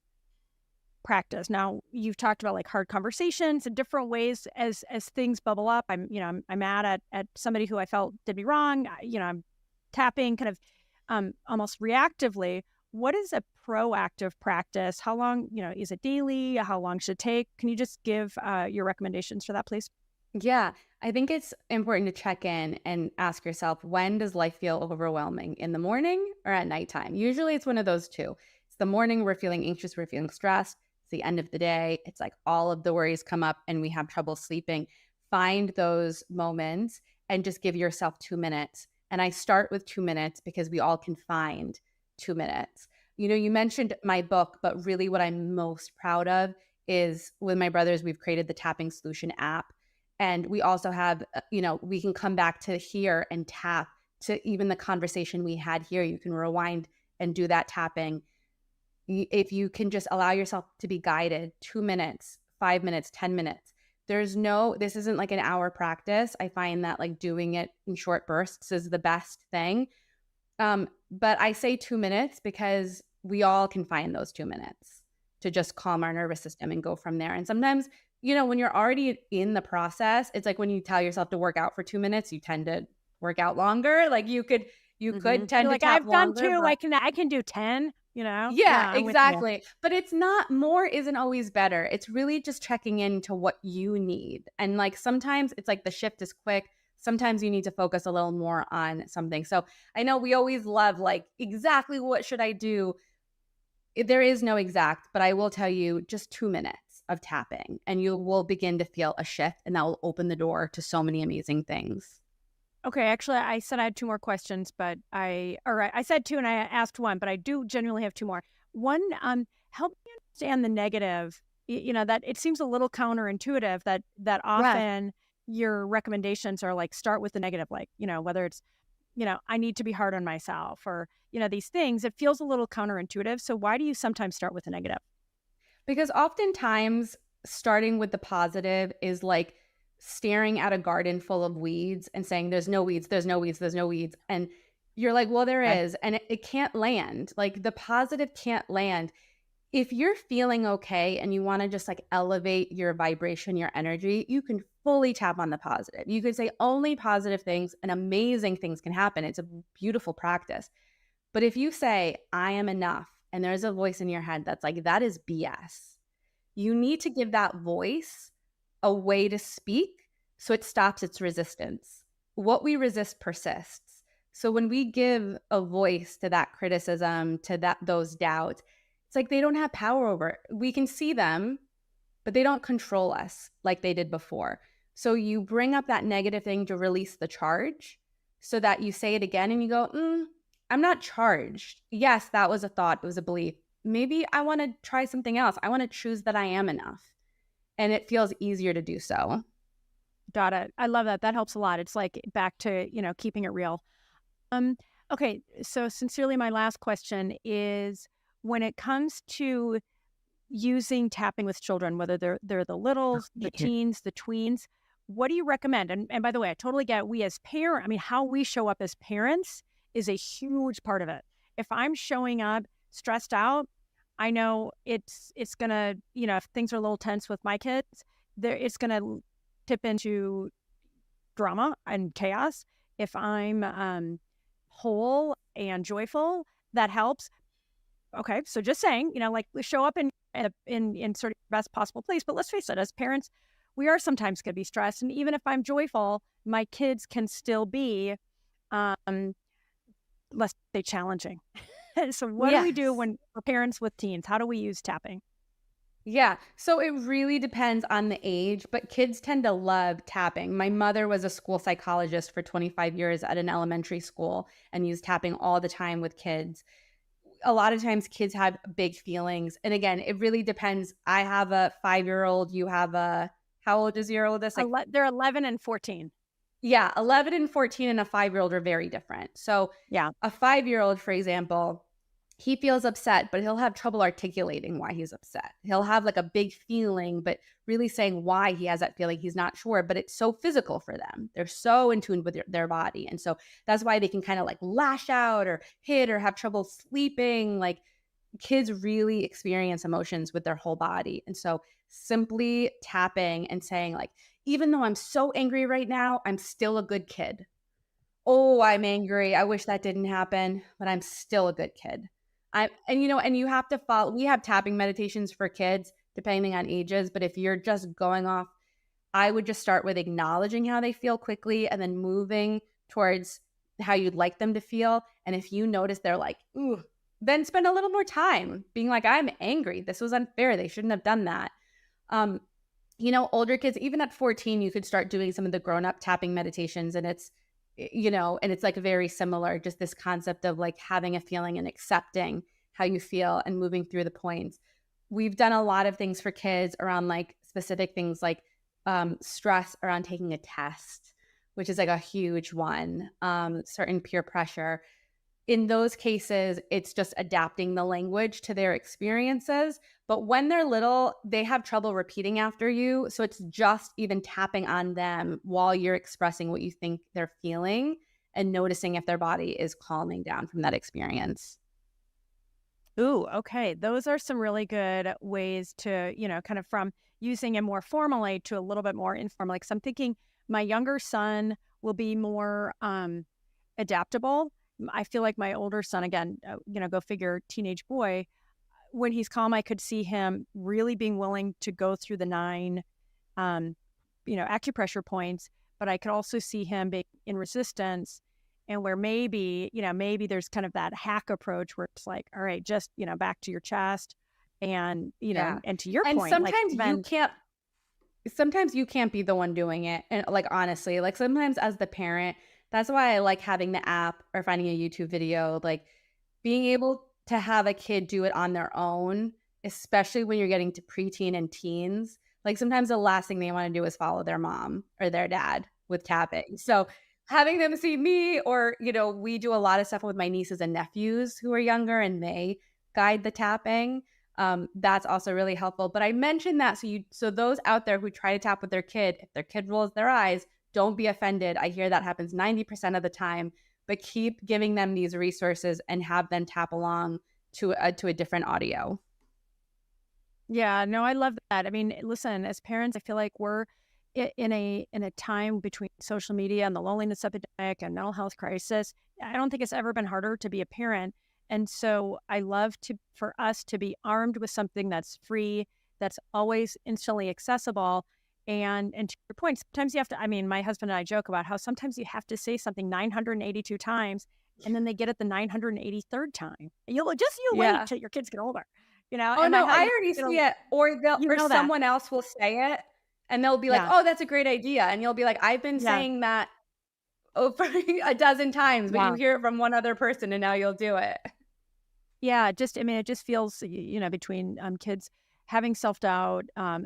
practice? Now, you've talked about like hard conversations and different ways as things bubble up. I'm mad at somebody who I felt did me wrong. I'm tapping kind of almost reactively. What is a proactive practice? How long, is it daily? How long should it take? Can you just give your recommendations for that, please? Yeah, I think it's important to check in and ask yourself, when does life feel overwhelming? In the morning or at nighttime? Usually it's one of those two. It's the morning, we're feeling anxious, we're feeling stressed. It's the end of the day. It's like all of the worries come up and we have trouble sleeping. Find those moments and just give yourself 2 minutes. And I start with 2 minutes because we all can find 2 minutes. You mentioned my book, but really what I'm most proud of is with my brothers, we've created the Tapping Solution app. And we also have, we can come back to here and tap to even the conversation we had here. You can rewind and do that tapping. If you can just allow yourself to be guided, 2 minutes, 5 minutes, 10 minutes. This isn't like an hour practice. I find that like doing it in short bursts is the best thing. But I say 2 minutes because we all can find those 2 minutes to just calm our nervous system and go from there. And sometimes, when you're already in the process, it's like when you tell yourself to work out for 2 minutes, you tend to work out longer. Like you could tend to like, tap I've done longer, 2, but I can do 10, Yeah, exactly. But it's not, more isn't always better. It's really just checking into what you need. And like sometimes it's like the shift is quick. Sometimes you need to focus a little more on something. So I know we always love like exactly what should I do? There is no exact, but I will tell you just 2 minutes of tapping and you will begin to feel a shift, and that will open the door to so many amazing things. Okay, actually, I said I had 2 more questions, but I said 2 and I asked 1, but I do genuinely have 2 more. One, help me understand the negative, that it seems a little counterintuitive that often your recommendations are like start with the negative, like, whether it's, I need to be hard on myself or, these things, it feels a little counterintuitive. So why do you sometimes start with the negative? Because oftentimes starting with the positive is like staring at a garden full of weeds and saying, there's no weeds, there's no weeds, there's no weeds. And you're like, well, there is. And it can't land. Like the positive can't land. If you're feeling okay and you want to just like elevate your vibration, your energy, you can fully tap on the positive. You could say only positive things and amazing things can happen. It's a beautiful practice. But if you say, I am enough, and there's a voice in your head that's like, that is BS, you need to give that voice a way to speak so it stops its resistance. What we resist persists. So when we give a voice to that criticism, to those doubts, it's like they don't have power over it. We can see them, but they don't control us like they did before. So you bring up that negative thing to release the charge so that you say it again and you go, I'm not charged. Yes, that was a thought. It was a belief. Maybe I want to try something else. I want to choose that I am enough. And it feels easier to do so. Got it. I love that. That helps a lot. It's like back to, keeping it real. Okay. So sincerely, my last question is when it comes to using tapping with children, whether they're the littles, the teens, the tweens, what do you recommend? And by the way, I totally get we as parents, how we show up as parents is a huge part of it. If I'm showing up stressed out, I know it's gonna, if things are a little tense with my kids, it's gonna tip into drama and chaos. If I'm whole and joyful, that helps. Okay, so just saying, like show up in sort of best possible place. But let's face it, as parents, we are sometimes going to be stressed, and even if I'm joyful, my kids can still be let's say challenging. So what do we do when we're parents with teens? How do we use tapping? Yeah, so it really depends on the age, but kids tend to love tapping. My mother was a school psychologist for 25 years at an elementary school and used tapping all the time with kids. A lot of times kids have big feelings. And again, it really depends. I have a 5-year-old, you have how old is your oldest? They're 11 and 14. Yeah, 11 and 14 and a 5-year-old are very different. So yeah, a 5-year-old, for example, he feels upset, but he'll have trouble articulating why he's upset. He'll have like a big feeling, but really saying why he has that feeling, he's not sure, but it's so physical for them. They're so in tune with their body. And so that's why they can kind of like lash out or hit or have trouble sleeping. Like kids really experience emotions with their whole body. And so simply tapping and saying like, even though I'm so angry right now, I'm still a good kid. Oh, I'm angry. I wish that didn't happen, but I'm still a good kid. And you have to follow. We have tapping meditations for kids depending on ages, but if you're just going off, I would just start with acknowledging how they feel quickly and then moving towards how you'd like them to feel. And if you notice they're like, ooh, then spend a little more time being like, I'm angry. This was unfair. They shouldn't have done that. Older kids, even at 14, you could start doing some of the grown-up tapping meditations, and it's like very similar, just this concept of like having a feeling and accepting how you feel and moving through the points. We've done a lot of things for kids around like specific things like stress around taking a test, which is like a huge one, certain peer pressure. In those cases, it's just adapting the language to their experiences. But when they're little, they have trouble repeating after you. So it's just even tapping on them while you're expressing what you think they're feeling and noticing if their body is calming down from that experience. Ooh, okay. Those are some really good ways to, kind of from using it more formally to a little bit more informal. Like, so I'm thinking my younger son will be more adaptable. I feel like my older son, again, go figure, teenage boy, when he's calm, I could see him really being willing to go through the 9, acupressure points, but I could also see him being in resistance and where maybe there's kind of that hack approach where it's like, all right, just, back to your chest and, and to your point. Sometimes sometimes you can't be the one doing it. And like, honestly, like sometimes as the parent, that's why I like having the app or finding a YouTube video, like being able to have a kid do it on their own, especially when you're getting to preteen and teens. Like sometimes the last thing they want to do is follow their mom or their dad with tapping. So having them see me, or, we do a lot of stuff with my nieces and nephews who are younger and they guide the tapping. That's also really helpful. But I mentioned that so those out there who try to tap with their kid, if their kid rolls their eyes, don't be offended. I hear that happens 90% of the time, but keep giving them these resources and have them tap along to a different audio. Yeah, no, I love that. I mean, listen, as parents, I feel like we're in a time between social media and the loneliness epidemic and mental health crisis. I don't think it's ever been harder to be a parent. And so I love for us to be armed with something that's free, that's always instantly accessible. And to your point, sometimes you have to, I mean, my husband and I joke about how sometimes you have to say something 982 times and then they get it the 983rd time. You wait till your kids get older. Oh no, I already see it. Or someone else will say it and they'll be like, oh, that's a great idea. And you'll be like, I've been saying that over a dozen times, but you hear it from one other person and now you'll do it. Yeah, it just feels, between kids having self-doubt,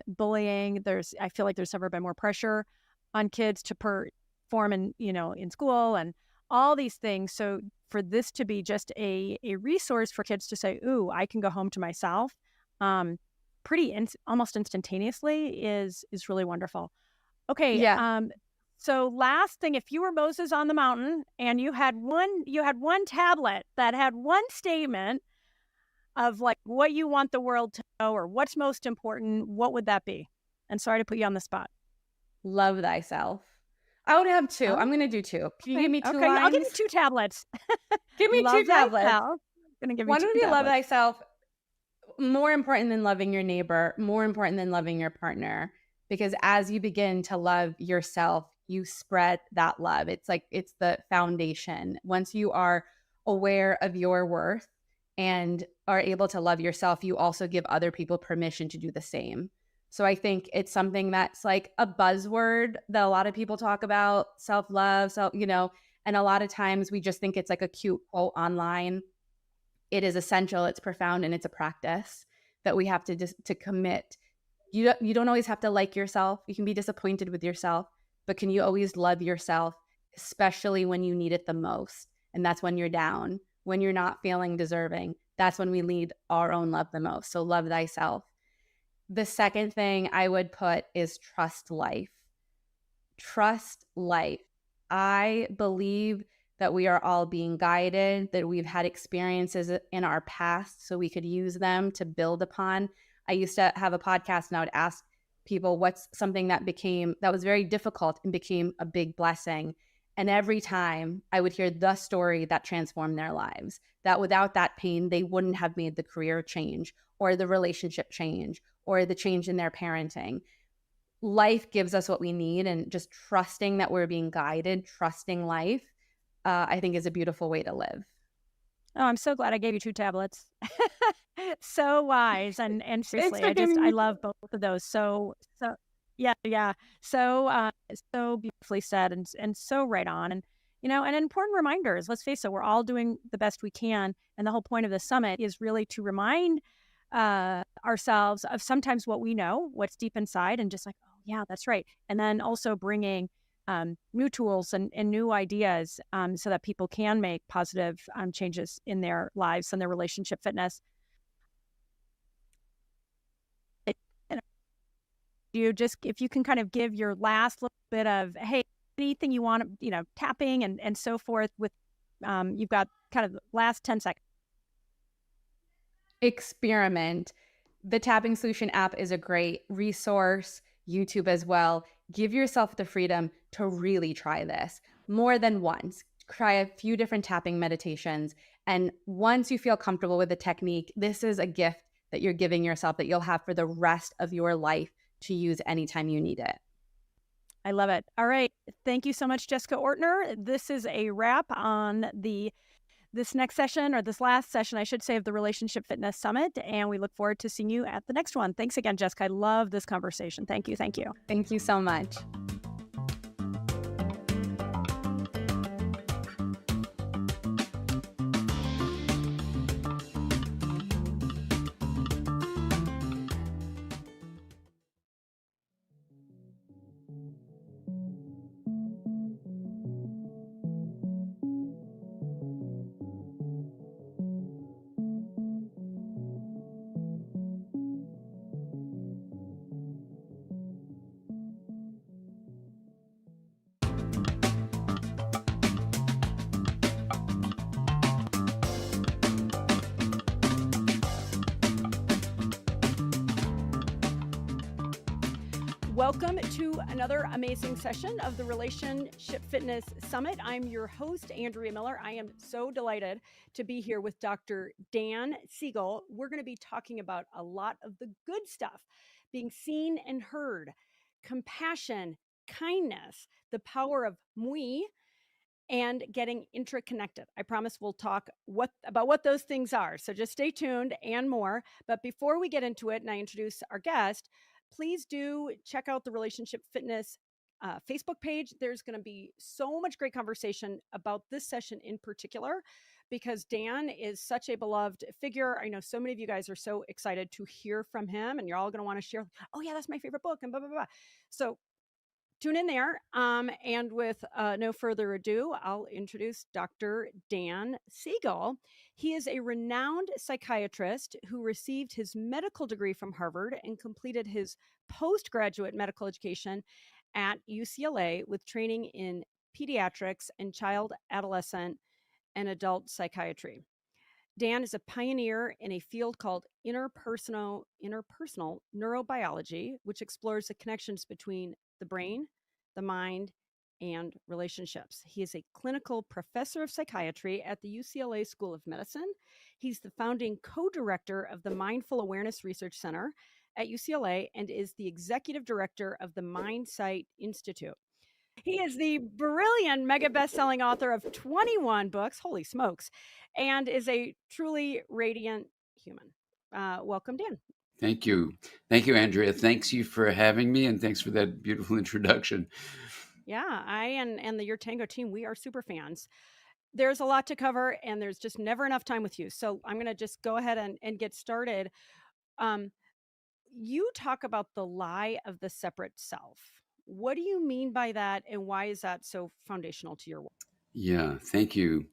bullying, I feel like there's never been more pressure on kids to perform in school and all these things. So for this to be just a resource for kids to say, ooh, I can go home to myself almost instantaneously is really wonderful. Okay. Yeah. So last thing, if you were Moses on the mountain and you had one tablet that had one statement of like what you want the world to know or what's most important, what would that be? And sorry to put you on the spot. Love thyself. I would have two. I'm going to do two. Can you give me two lines? I'll give you two tablets. Give me two tablets. Gonna give you One two would be tablets. love thyself. More important than loving your neighbor, more important than loving your partner. Because as you begin to love yourself, you spread that love. It's the foundation. Once you are aware of your worth and are able to love yourself, you also give other people permission to do the same. So I think it's something that's like a buzzword that a lot of people talk about, self-love, and a lot of times we just think it's like a cute quote online. It is essential, it's profound, and it's a practice that we have to commit. You don't always have to like yourself. You can be disappointed with yourself, but can you always love yourself, especially when you need it the most? And that's when you're down, when you're not feeling deserving. That's when we need our own love the most. So love thyself. The second thing I would put is trust life. Trust life. I believe that we are all being guided, that we've had experiences in our past so we could use them to build upon. I used to have a podcast and I would ask people what's something that was very difficult and became a big blessing. And every time I would hear the story that transformed their lives, that without that pain, they wouldn't have made the career change or the relationship change or the change in their parenting. Life gives us what we need, and just trusting that we're being guided, trusting life, I think is a beautiful way to live. Oh, I'm so glad I gave you two tablets. So wise. And seriously, I love both of those. So yeah. So beautifully said and so right on. And important reminders. Let's face it, we're all doing the best we can. And the whole point of the summit is really to remind ourselves of sometimes what we know, what's deep inside, and just like, oh yeah, that's right. And then also bringing new tools and new ideas so that people can make positive changes in their lives and their relationship fitness. If you can kind of give your last little bit of, hey, anything you want, tapping and so forth with, you've got kind of the last 10 seconds. Experiment. The Tapping Solution app is a great resource, YouTube as well. Give yourself the freedom to really try this more than once. Try a few different tapping meditations. And once you feel comfortable with the technique, this is a gift that you're giving yourself that you'll have for the rest of your life to use anytime you need it. I love it. All right. Thank you so much, Jessica Ortner. This is a wrap on this next session, or this last session, I should say, of the Relationship Fitness Summit. And we look forward to seeing you at the next one. Thanks again, Jessica. I love this conversation. Thank you. Thank you. Thank you so much. Welcome to another amazing session of the Relationship Fitness Summit. I'm your host, Andrea Miller. I am so delighted to be here with Dr. Dan Siegel. We're going to be talking about a lot of the good stuff, being seen and heard, compassion, kindness, the power of moi, and getting intraconnected. I promise we'll talk about what those things are. So just stay tuned and more. But before we get into it and I introduce our guest, please do check out the Relationship Fitness Facebook page. There's going to be so much great conversation about this session in particular, because Dan is such a beloved figure. I know so many of you guys are so excited to hear from him, and you're all going to want to share, oh yeah, that's my favorite book, and blah, blah, blah. So tune in there. And with no further ado, I'll introduce Dr. Dan Siegel. He is a renowned psychiatrist who received his medical degree from Harvard and completed his postgraduate medical education at UCLA with training in pediatrics and child, adolescent, and adult psychiatry. Dan is a pioneer in a field called interpersonal neurobiology, which explores the connections between the brain, the mind, and relationships. He is a clinical professor of psychiatry at the UCLA School of Medicine. He's the founding co-director of the Mindful Awareness Research Center at UCLA and is the executive director of the MindSight Institute. He is the brilliant mega best-selling author of 21 books, holy smokes, and is a truly radiant human. Welcome, Dan. Thank you. Thank you, Andrea. Thanks you for having me, and thanks for that beautiful introduction. Yeah, I and the Your Tango team, we are super fans. There's a lot to cover, and there's just never enough time with you. So I'm going to just go ahead and get started. You talk about the lie of the separate self. What do you mean by that, and why is that so foundational to your work? Yeah, thank you.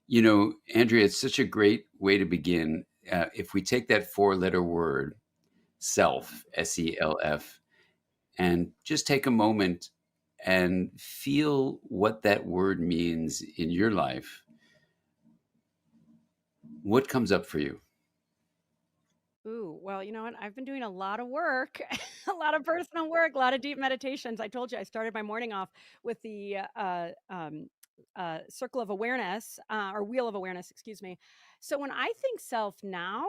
You know, Andrea, it's such a great way to begin. If we take that four-letter word, self, S-E-L-F, and just take a moment and feel what that word means in your life, what comes up for you? Ooh, well, you know what? I've been doing a lot of work, a lot of personal work, a lot of deep meditations. I told you I started my morning off with the circle of awareness or wheel of awareness, excuse me. So when I think self now,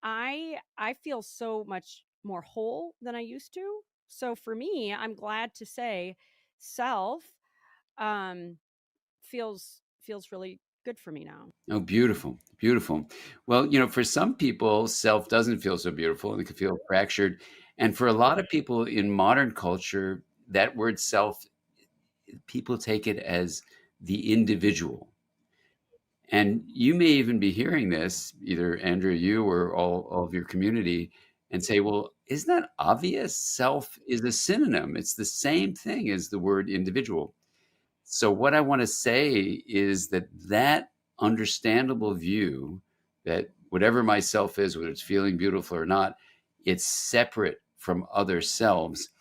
I feel so much more whole than I used to. So for me, I'm glad to say self feels really good for me now. Oh, beautiful, beautiful. Well, you know, for some people, self doesn't feel so beautiful and it can feel fractured. And for a lot of people in modern culture, that word self, people take it as the individual. And you may even be hearing this, either Andrea, you or all of your community, and say, well, isn't that obvious? Self is a synonym. It's the same thing as the word individual. So what I want to say is that understandable view that whatever my self is, whether it's feeling beautiful or not, it's separate from other selves.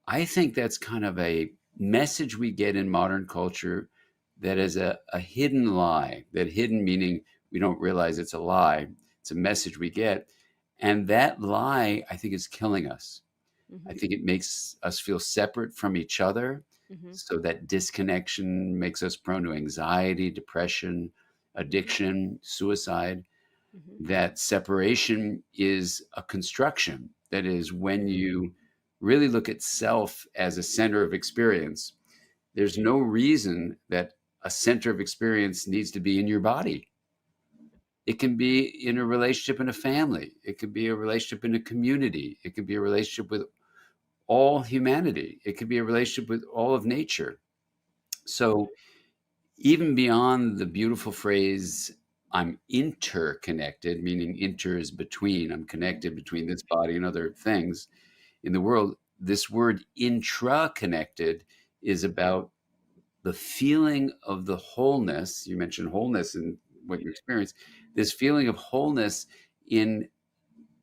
I think that's kind of a message we get in modern culture that is a hidden lie, that hidden meaning we don't realize it's a lie. It's a message we get. And that lie, I think, is killing us. I think it makes us feel separate from each other. So that disconnection makes us prone to anxiety, depression, addiction, suicide. That separation is a construction. That is, when you really look at self as a center of experience, there's no reason that a center of experience needs to be in your body. It can be in a relationship in a family. It could be a relationship in a community. It could be a relationship with all humanity. It could be a relationship with all of nature. So even beyond the beautiful phrase, I'm interconnected, meaning inter is between, I'm connected between this body and other things in the world. This word intra-connected is about the feeling of the wholeness. You mentioned wholeness in what you experience. This feeling of wholeness in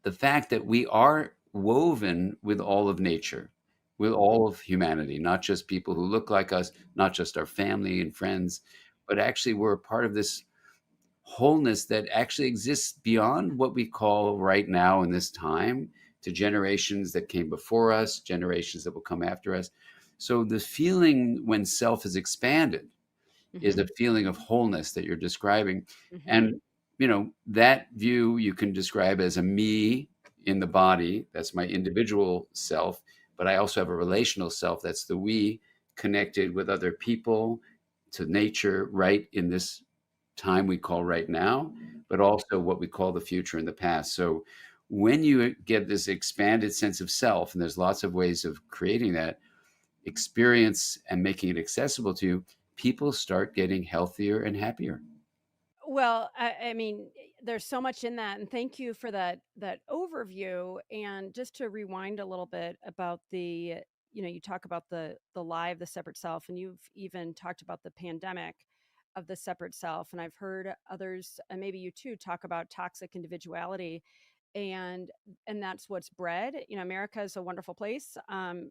the fact that we are woven with all of nature, with all of humanity, not just people who look like us, not just our family and friends, but actually we're a part of this wholeness that actually exists beyond what we call right now in this time to generations that came before us, generations that will come after us. So the feeling when self is expanded is a feeling of wholeness that you're describing. And, that view you can describe as a me in the body. That's my individual self. But I also have a relational self. That's the we connected with other people, to nature, right in this time we call right now, but also what we call the future and the past. So when you get this expanded sense of self, and there's lots of ways of creating that experience and making it accessible to you, people start getting healthier and happier. Well, I mean, there's so much in that, and thank you for that overview. And just to rewind a little bit about you talk about the lie of the separate self, and you've even talked about the pandemic of the separate self. And I've heard others, and maybe you too, talk about toxic individuality, and that's what's bred. America is a wonderful place, and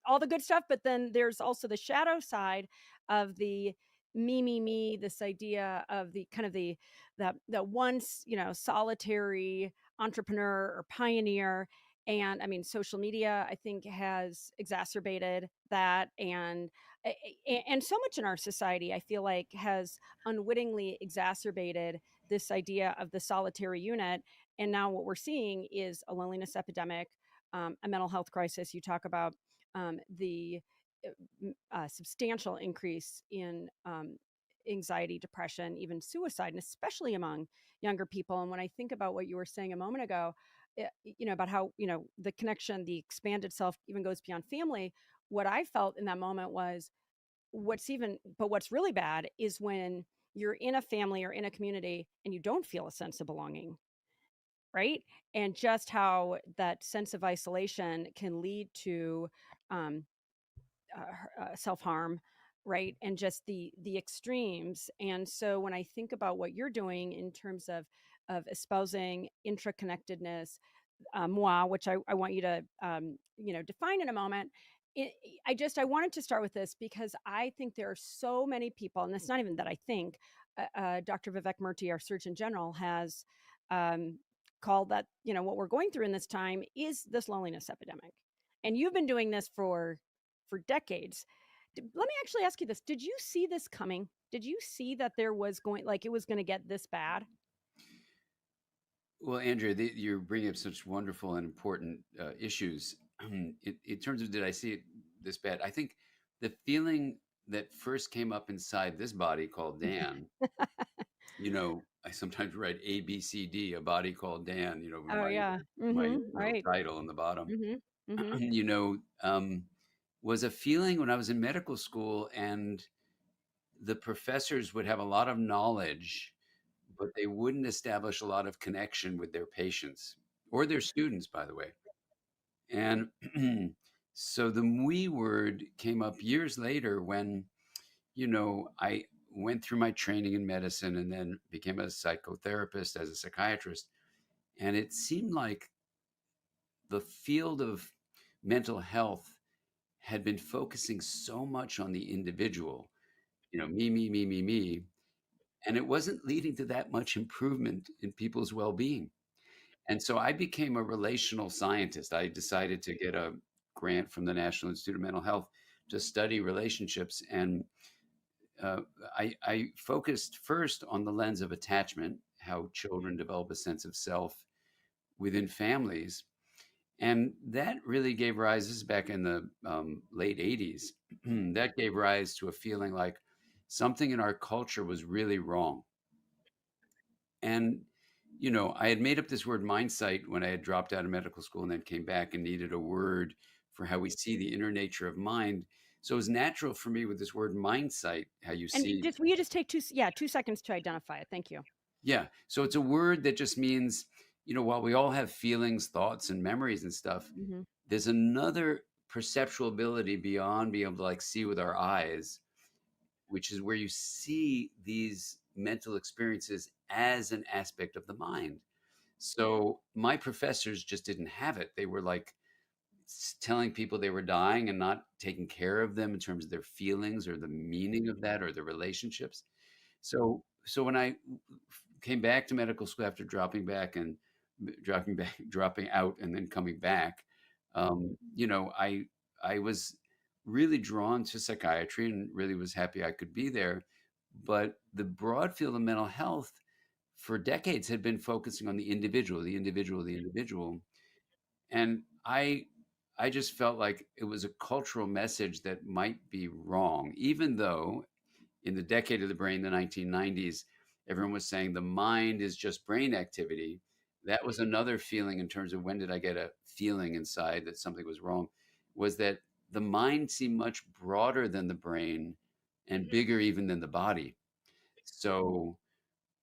all the good stuff, but then there's also the shadow side of the me, this idea of the kind of the once solitary entrepreneur or pioneer. And I mean, social media, I think, has exacerbated that, and so much in our society, I feel like, has unwittingly exacerbated this idea of the solitary unit. And now what we're seeing is a loneliness epidemic, a mental health crisis. You talk about the substantial increase in anxiety, depression, even suicide, and especially among younger people. And when I think about what you were saying a moment ago, about how the connection, the expanded self, even goes beyond family. What I felt in that moment was what's really bad is when you're in a family or in a community and you don't feel a sense of belonging, right? And just how that sense of isolation can lead to um, self-harm, right? And just the extremes. And so when I think about what you're doing in terms of espousing intraconnectedness, moi, which I want you to define in a moment. I wanted to start with this because I think there are so many people, and it's not even that I think. Dr. Vivek Murthy, our Surgeon General, has called that what we're going through in this time is this loneliness epidemic, and you've been doing this for decades. Let me actually ask you this: did you see this coming? Did you see that it was going to get this bad? Well, Andrea, you're bringing up such wonderful and important issues. In terms of, did I see it this bad? I think the feeling that first came up inside this body called Dan, I sometimes write ABCD, a body called Dan, Oh yeah. my little Right. title on the bottom, Mm-hmm. was a feeling when I was in medical school, and the professors would have a lot of knowledge, but they wouldn't establish a lot of connection with their patients or their students, by the way. And so the "we" word came up years later when, I went through my training in medicine and then became a psychotherapist as a psychiatrist. And it seemed like the field of mental health had been focusing so much on the individual, me, and it wasn't leading to that much improvement in people's well-being. And so I became a relational scientist. I decided to get a grant from the National Institute of Mental Health to study relationships. And uh, I focused first on the lens of attachment, how children develop a sense of self within families. And that really gave rise, this is back in the late 80s, that gave rise to a feeling like something in our culture was really wrong. And, I had made up this word mindsight when I had dropped out of medical school and then came back and needed a word for how we see the inner nature of mind. So it was natural for me with this word mindsight, how you And see. will you just take 2 seconds to identify it? Thank you. Yeah. So it's a word that just means, while we all have feelings, thoughts, and memories and stuff, Mm-hmm. there's another perceptual ability beyond being able to see with our eyes, which is where you see these mental experiences as an aspect of the mind. So my professors just didn't have it. They were like telling people they were dying and not taking care of them in terms of their feelings or the meaning of that or the relationships. So when I came back to medical school after dropping back and dropping out and then coming back, you know, I was really drawn to psychiatry and really was happy I could be there. But the broad field of mental health for decades had been focusing on the individual, the individual, the individual. And I just felt like it was a cultural message that might be wrong, even though in the decade of the brain, the 1990s, everyone was saying the mind is just brain activity. That was another feeling in terms of when did I get a feeling inside that something was wrong, was that the mind seemed much broader than the brain and bigger even than the body. So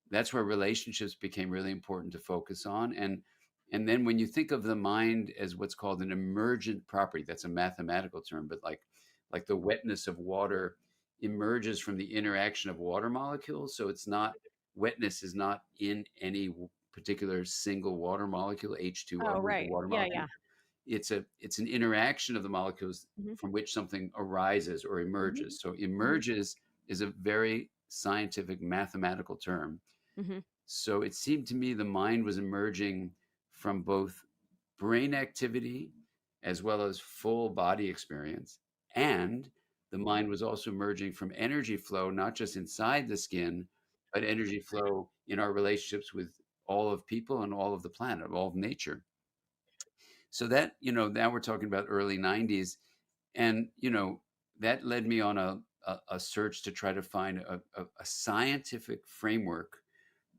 that's where relationships became really important to focus on. And then when you think of the mind as what's called an emergent property, that's a mathematical term, but like the wetness of water emerges from the interaction of water molecules. So it's not, wetness is not in any particular single water molecule. H2O Oh, is the right. water Yeah, molecule. It's an interaction of the molecules from which something arises or emerges. So emerges is a very scientific mathematical term. So it seemed to me the mind was emerging from both brain activity as well as full body experience. And the mind was also emerging from energy flow, not just inside the skin, but energy flow in our relationships with all of people and all of the planet, all of nature. So that, you know, now we're talking about early 90s. And, you know, that led me on a search to try to find a scientific framework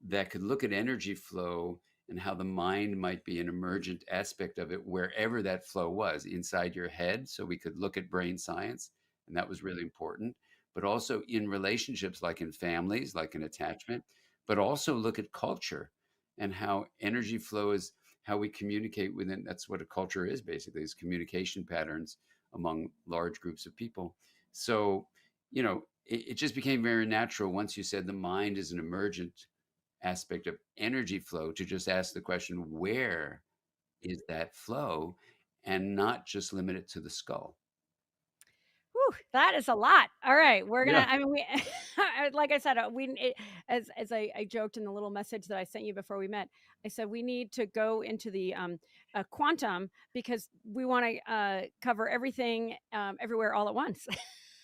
that could look at energy flow and how the mind might be an emergent aspect of it wherever that flow was inside your head. So we could look at brain science, and that was really important, but also in relationships, like in families, like in attachment, but also look at culture and how energy flow is how we communicate within. That's what a culture is, basically, is communication patterns among large groups of people. So, you know, it just became very natural once you said the mind is an emergent aspect of energy flow to just ask the question, where is that flow, and not just limit it to the skull. Whew, that is a lot. All right, we're gonna. Yeah. I mean, we, like I said, as I joked in the little message that I sent you before we met. I said we need to go into the quantum because we want to cover everything, everywhere, all at once.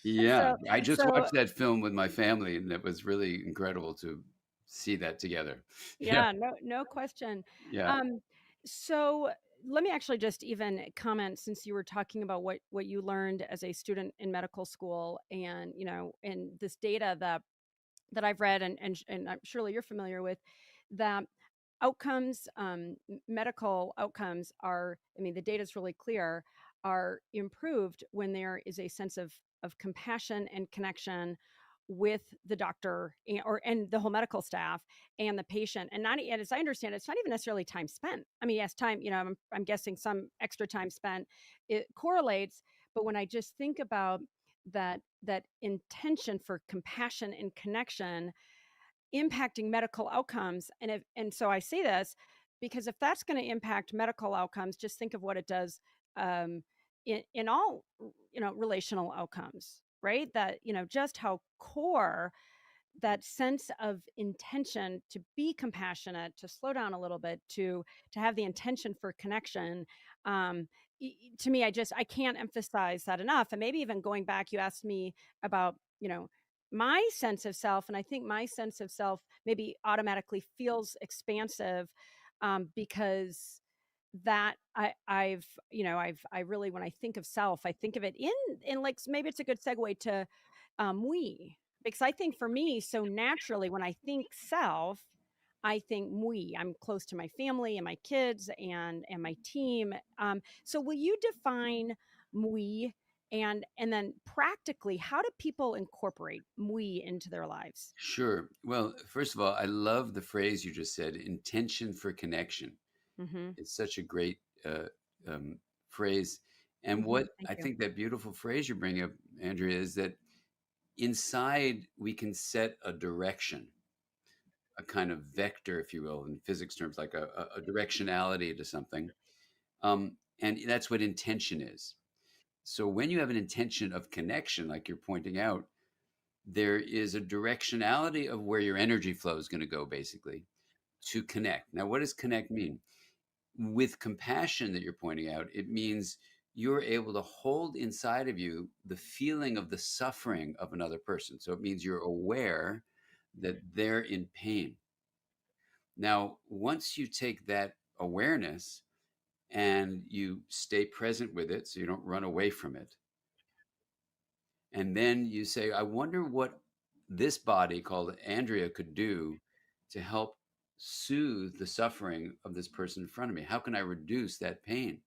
Yeah. so, I just so watched that film with my family, and it was really incredible to see that together. Yeah. yeah, no question. Yeah. Um, so let me actually just even comment, since you were talking about what you learned as a student in medical school, and you know, and this data that I've read, and I'm surely you're familiar with, that outcomes, medical outcomes are, I mean, the data is really clear, are improved when there is a sense of compassion and connection with the doctor and the whole medical staff and the patient. And as I understand it, it's not even necessarily time spent. I mean, yes, time, you know, I'm guessing some extra time spent, it correlates. But when I just think about that intention for compassion and connection impacting medical outcomes, and so I say this because if that's going to impact medical outcomes, just think of what it does, um, in all, you know, relational outcomes, right? That, you know, just how core that sense of intention to be compassionate, to slow down a little bit, to have the intention for connection. um to me, I can't emphasize that enough. And maybe even going back, you asked me about, you know, my sense of self, and I think my sense of self maybe automatically feels expansive, because that I've, you know, I really, when I think of self, I think of it in like, maybe it's a good segue to we, because I think for me, so naturally, when I think self, I think we. I'm close to my family and my kids and my team. So will you define we, and then practically, how do people incorporate we into their lives? Sure. Well, first of all, I love the phrase you just said, intention for connection. Mm-hmm. It's such a great uh, phrase. And Mm-hmm. what Thank I you. think that beautiful phrase you bring up, Andrea, is that inside we can set a direction, a kind of vector, if you will, in physics terms, like a directionality to something. And that's what intention is. So when you have an intention of connection, like you're pointing out, there is a directionality of where your energy flow is going to go, basically, to connect. Now, what does connect mean? with compassion that you're pointing out, it means you're able to hold inside of you the feeling of the suffering of another person. So it means you're aware that they're in pain. Now, once you take that awareness and you stay present with it, so you don't run away from it, and then you say, I wonder what this body called Andrea could do to help soothe the suffering of this person in front of me. How can I reduce that pain?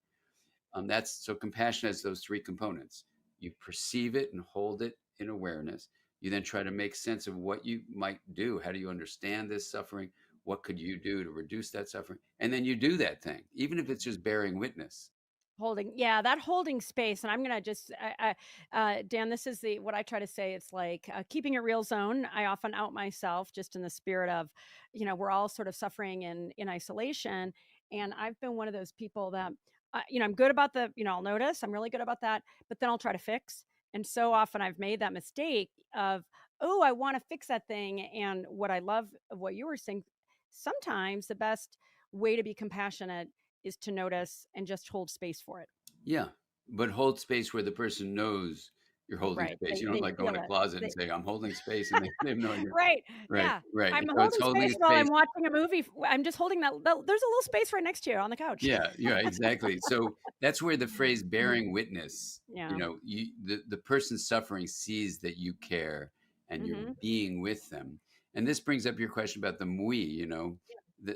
That's so compassion has those three components. You perceive it and hold it in awareness. You then try to make sense of what you might do. How do you understand this suffering? What could you do to reduce that suffering? And then you do that thing, even if it's just bearing witness. That holding space. And I'm gonna just Dan, this is what I try to say. It's like keeping it real zone. I often out myself just in the spirit of, we're all sort of suffering in isolation, and I've been one of those people that I'm good about I'll notice I'm really good about that, but then I'll try to fix. And so often I've made that mistake of, oh, I want to fix that thing. And what I love of what you were saying, sometimes the best way to be compassionate is to notice and just hold space for it. Yeah, but hold space where the person knows you're holding Right. space. You They don't like go in feel a it. closet and say, I'm holding space, and they have no idea. Right. Right, Yeah. right. I'm So holding it's holding space a while space. I'm watching a movie. I'm just holding that. There's a little space right next to you on the couch. Yeah, exactly. So that's where the phrase bearing witness, Yeah. the person suffering sees that you care and you're Mhm. being with them. And this brings up your question about the mui,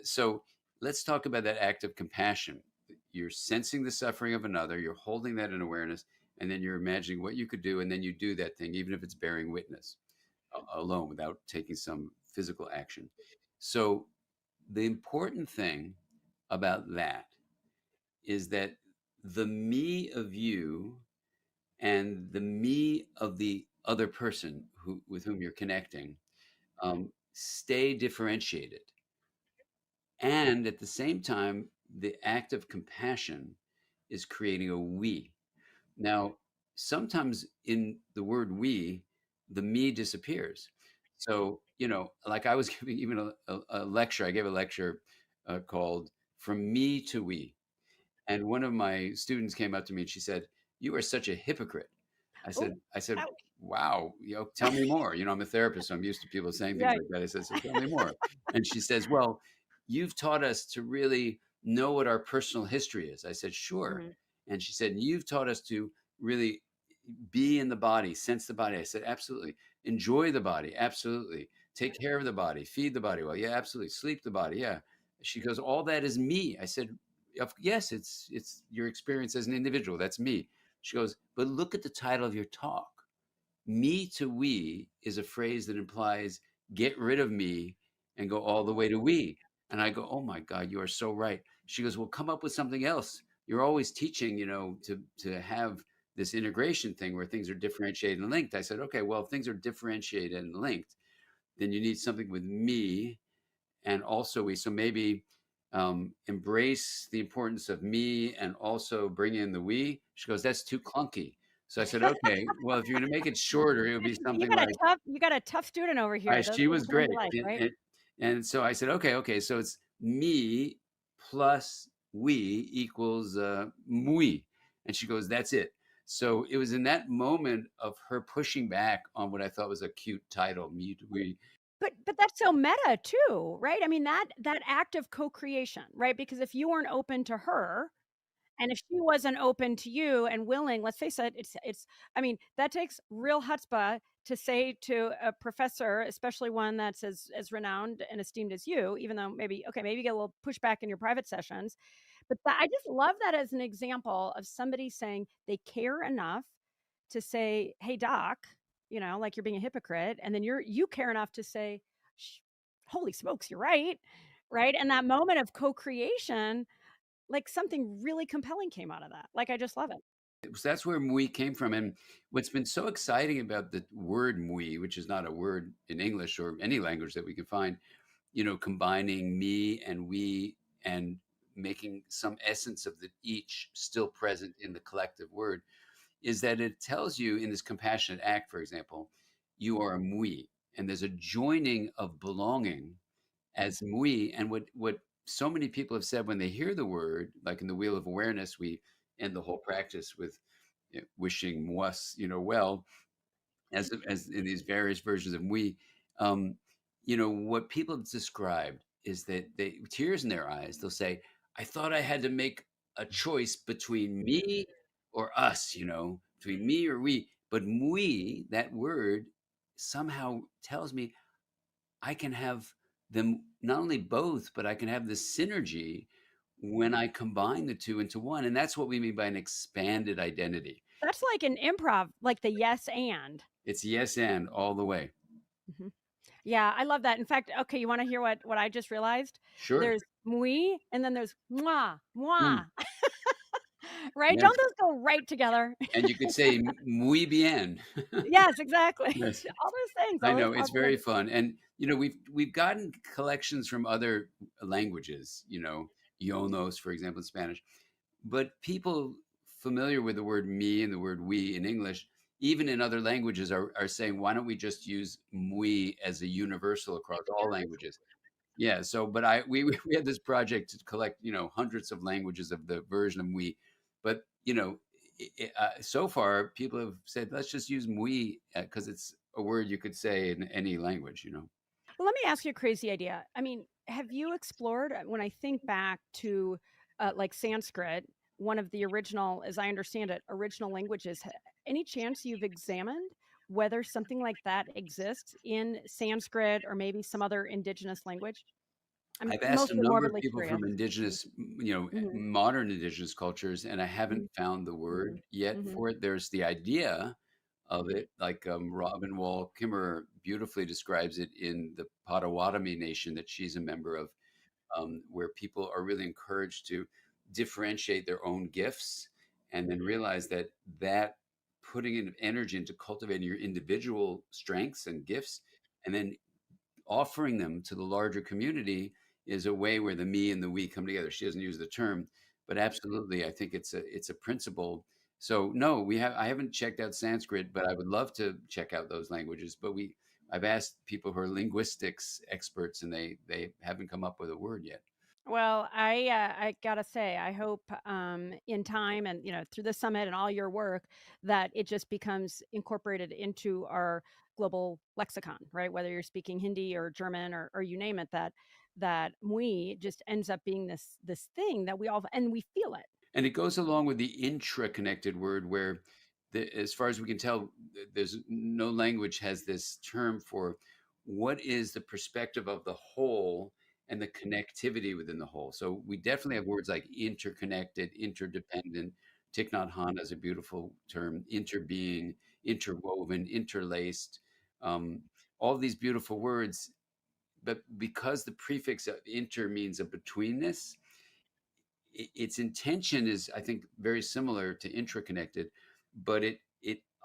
So let's talk about that act of compassion. You're sensing the suffering of another, you're holding that in awareness, and then you're imagining what you could do, and then you do that thing, even if it's bearing witness alone without taking some physical action. So the important thing about that is that the me of you and the me of the other person with whom you're connecting stay differentiated. And at the same time, the act of compassion is creating a we. Now, sometimes in the word we, the me disappears. So, like I was giving even a lecture, I gave a lecture called From Me to We. And one of my students came up to me and she said, "You are such a hypocrite." I Oh, said, I said, ouch. "Wow, tell me more." I'm a therapist, so I'm used to people saying things Yeah. like that. I said, "So tell me more." And she says, "Well, you've taught us to really know what our personal history is." I said, "Sure." Mhm. And she said, "You've taught us to really be in the body, sense the body." I said, "Absolutely." "Enjoy the body." "Absolutely." "Take care of the body, feed the body." "Well, yeah, absolutely." "Sleep the body." "Yeah." She goes, "All that is me." I said, "Yes, it's your experience as an individual. That's me." She goes, "But look at the title of your talk. Me to we is a phrase that implies get rid of me and go all the way to we." And I go, "Oh my God, you are so right." She goes, "Well, come up with something else. You're always teaching, to have this integration thing where things are differentiated and linked." I said, "Okay, well, if things are differentiated and linked, then you need something with me and also we. So maybe embrace the importance of me and also bring in the we." She goes, "That's too clunky." So I said, "Okay, well, if you're going to make it shorter, it would be You something got a like." tough student over here. Those She are the was ones great. you like, right? And so I said, okay. So it's me plus we equals mui. And she goes, "That's it." So it was in that moment of her pushing back on what I thought was a cute title, me to we. But that's so meta too, right? I mean, that act of co-creation, right? Because if you weren't open to her, and if she wasn't open to you and willing, let's face it, I mean, that takes real chutzpah to say to a professor, especially one that's as renowned and esteemed as you, even though maybe you get a little pushback in your private sessions. But I just love that as an example of somebody saying they care enough to say, "Hey, doc," like you're being a hypocrite, and then you care enough to say, "Holy smokes, you're right," right? And that moment of co-creation, like something really compelling came out of that. Like, I just love it. So that's where mui came from. And what's been so exciting about the word mui, which is not a word in English or any language that we can find, combining me and we and making some essence of the each still present in the collective word, is that it tells you in this compassionate act, for example, you are a mui. And there's a joining of belonging as mui. And what so many people have said when they hear the word, like in the Wheel of Awareness, we end the whole practice with wishing us, well, as in these various versions of we. What people have described is that they tears in their eyes. They'll say, "I thought I had to make a choice between me or us, between me or we." But we, that word, somehow tells me I can have them not only both, but I can have this synergy when I combine the two into one. And that's what we mean by an expanded identity. That's like an improv, like the yes and. It's yes and all the way. Mhm. Yeah, I love that. In fact, okay, you want to hear what I just realized? Sure. There's muy and then there's moi, moi. Mm. Right? Yes. Don't those go right together? And you could say muy bien. Yes, exactly. Yes. All those things. I all those know, it's possible very things. fun. And we've gotten collections from other languages, Ionos, for example, in Spanish. But people familiar with the word me and the word we in English, even in other languages, are saying, why don't we just use muy as a universal across all languages? Yeah. So, but we had this project to collect, hundreds of languages of the version of we, but so far people have said, let's just use muy because it's a word you could say in any language. Well, let me ask you a crazy idea. I mean, have you explored, when I think back to like Sanskrit, one of the original, as I understand it, original languages, any chance you've examined whether something like that exists in Sanskrit or maybe some other indigenous language? I'm I've asked a mostly number of morbidly people curious. from indigenous, Mhm. modern indigenous cultures, and I haven't Mhm. found the word yet Mhm. for it. There's the idea of it, like Robin Wall Kimmerer beautifully describes it in the Potawatomi Nation that she's a member of, where people are really encouraged to differentiate their own gifts and then realize that putting in energy into cultivating your individual strengths and gifts and then offering them to the larger community is a way where the me and the we come together. She doesn't use the term, but absolutely, I think it's a principle. So no, I haven't checked out Sanskrit, but I would love to check out those languages. But I've asked people who are linguistics experts, and they haven't come up with a word yet. Well, I gotta say, I hope in time and through the summit and all your work that it just becomes incorporated into our global lexicon, right? Whether you're speaking Hindi or German or you name it, that we just ends up being this thing that we all and we feel it. And it goes along with the intra-connected word, where, as far as we can tell, there's no language has this term for what is the perspective of the whole and the connectivity within the whole. So we definitely have words like interconnected, interdependent. Thich Nhat Hanh has a beautiful term: interbeing, interwoven, interlaced. Um, all these beautiful words, but because the prefix of inter means a betweenness, its intention is, I think, very similar to intraconnected, but it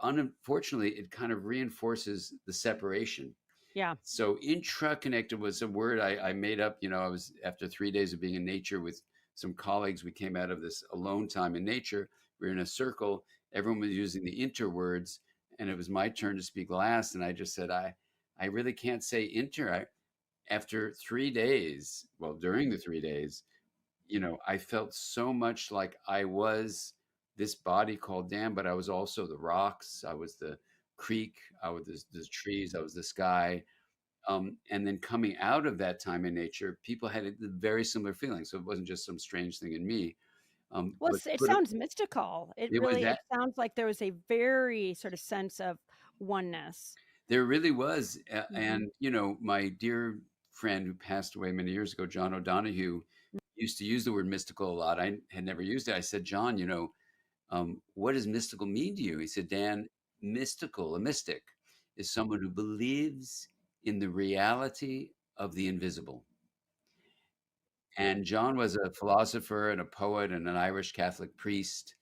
unfortunately it kind of reinforces the separation. Yeah. So intraconnected was a word I made up. I was, after 3 days of being in nature with some colleagues, we came out of this alone time in nature. We were in a circle. Everyone was using the inter words, and it was my turn to speak last. And I just said, I really can't say inter. After 3 days, well, during the 3 days, I felt so much like I was this body called Dan, but I was also the rocks. I was the creek. I was the trees. I was the sky. And then coming out of that time in nature, people had a very similar feeling. So it wasn't just some strange thing in me. Well, But it put it, sounds mystical. It it was really, it that sounds like there was a very sort of sense of oneness. there really was. Mhm. And, my dear friend who passed away many years ago, John O'Donohue, used to use the word mystical a lot. I had never used it. I said, John, what does mystical mean to you? He said, Dan, a mystic, is someone who believes in the reality of the invisible. And John was a philosopher and a poet and an Irish Catholic priest,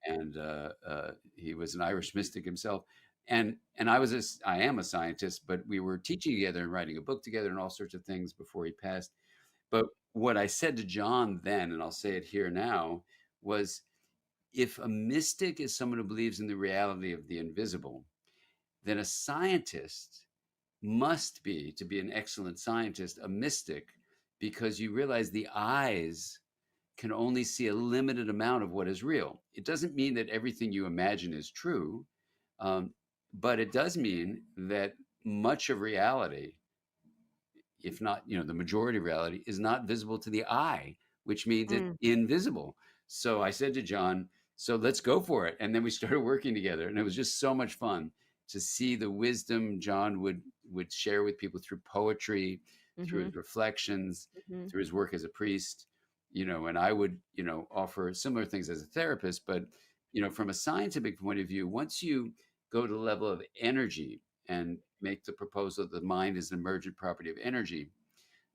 and he was an Irish mystic himself. And I am a scientist, but we were teaching together and writing a book together and all sorts of things before he passed. But what I said to John then, and I'll say it here now, was, if a mystic is someone who believes in the reality of the invisible, then a scientist must be, to be an excellent scientist, a mystic, because you realize the eyes can only see a limited amount of what is real. It doesn't mean that everything you imagine is true, but it does mean that much of reality, if not, the majority of reality, is not visible to the eye, which means it's invisible. So I said to John, so let's go for it. And then we started working together, and it was just so much fun to see the wisdom John would share with people through poetry, through his reflections, through his work as a priest, and I would, offer similar things as a therapist. But, from a scientific point of view, once you go to the level of energy and make the proposal that the mind is an emergent property of energy,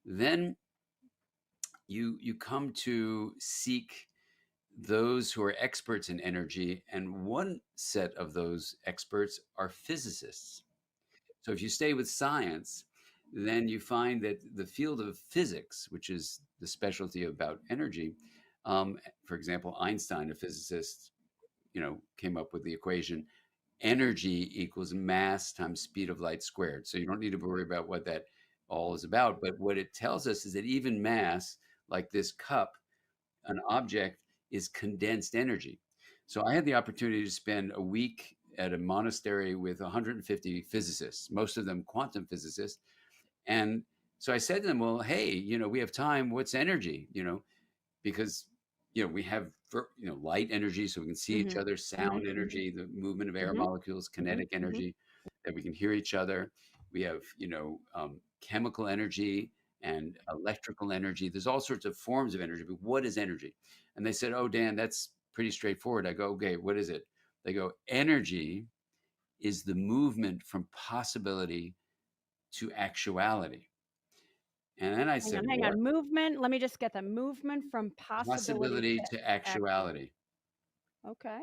then you come to seek those who are experts in energy. And one set of those experts are physicists. So if you stay with science, then you find that the field of physics, which is the specialty about energy, for example, Einstein, a physicist, came up with the equation energy equals mass times speed of light squared. So you don't need to worry about what that all is about. But what it tells us is that even mass, like this cup, an object, is condensed energy. So I had the opportunity to spend a week at a monastery with 150 physicists, most of them quantum physicists. And so I said to them, well, hey, we have time. What's energy? Because, we have, light energy, so we can see each other, sound energy, the movement of air molecules, kinetic energy, that we can hear each other. We have, chemical energy and electrical energy. There's all sorts of forms of energy, but what is energy? And they said, oh, Dan, that's pretty straightforward. I go, okay, what is it? They go, energy is the movement from possibility to actuality. And then I said, hang on. Movement. Let me just get the movement from possibility to actuality. Okay.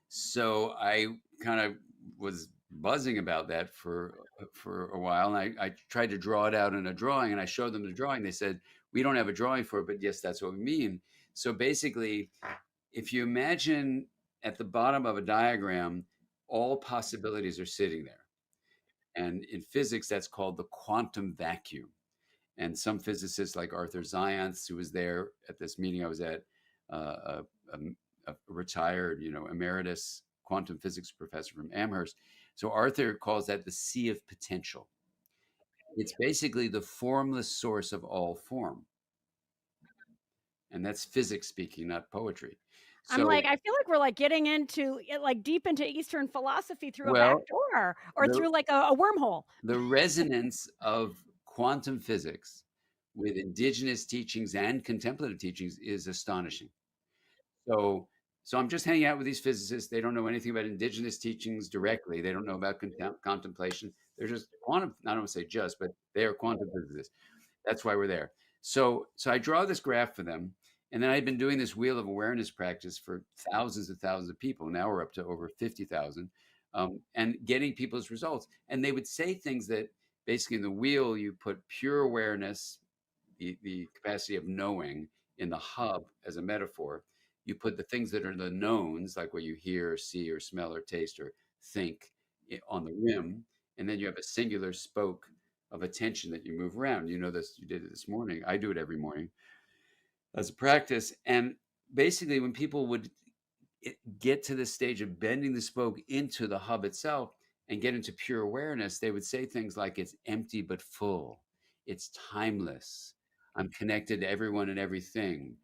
So I kind of was buzzing about that for a while. And I tried to draw it out in a drawing, and I showed them the drawing. They said, we don't have a drawing for it, but yes, that's what we mean. So basically, if you imagine at the bottom of a diagram, all possibilities are sitting there. And in physics, that's called the quantum vacuum. And some physicists like Arthur Zients, who was there at this meeting I was at, a retired, emeritus quantum physics professor from Amherst. So Arthur calls that the sea of potential. It's basically the formless source of all form. And that's physics speaking, not poetry. So, I feel like we're getting into deep into Eastern philosophy through a back door or through a wormhole. The resonance of quantum physics with indigenous teachings and contemplative teachings is astonishing. So I'm just hanging out with these physicists. They don't know anything about indigenous teachings directly. They don't know about contemplation. They're just quantum, I don't want to say just, but they are quantum physicists. That's why we're there. So I draw this graph for them. And then I've been doing this wheel of awareness practice for thousands of people. Now we're up to over 50,000, and getting people's results. And they would say things that basically in the wheel, you put pure awareness, the capacity of knowing, in the hub as a metaphor. You put the things that are the knowns, like what you hear, see, or smell, or taste, or think, on the rim. And then you have a singular spoke of attention that you move around. You know this, you did it this morning. I do it every morning as a practice. And basically, when people would get to the stage of bending the spoke into the hub itself and get into pure awareness, they would say things like, it's empty but full. It's timeless. I'm connected to everyone and everything.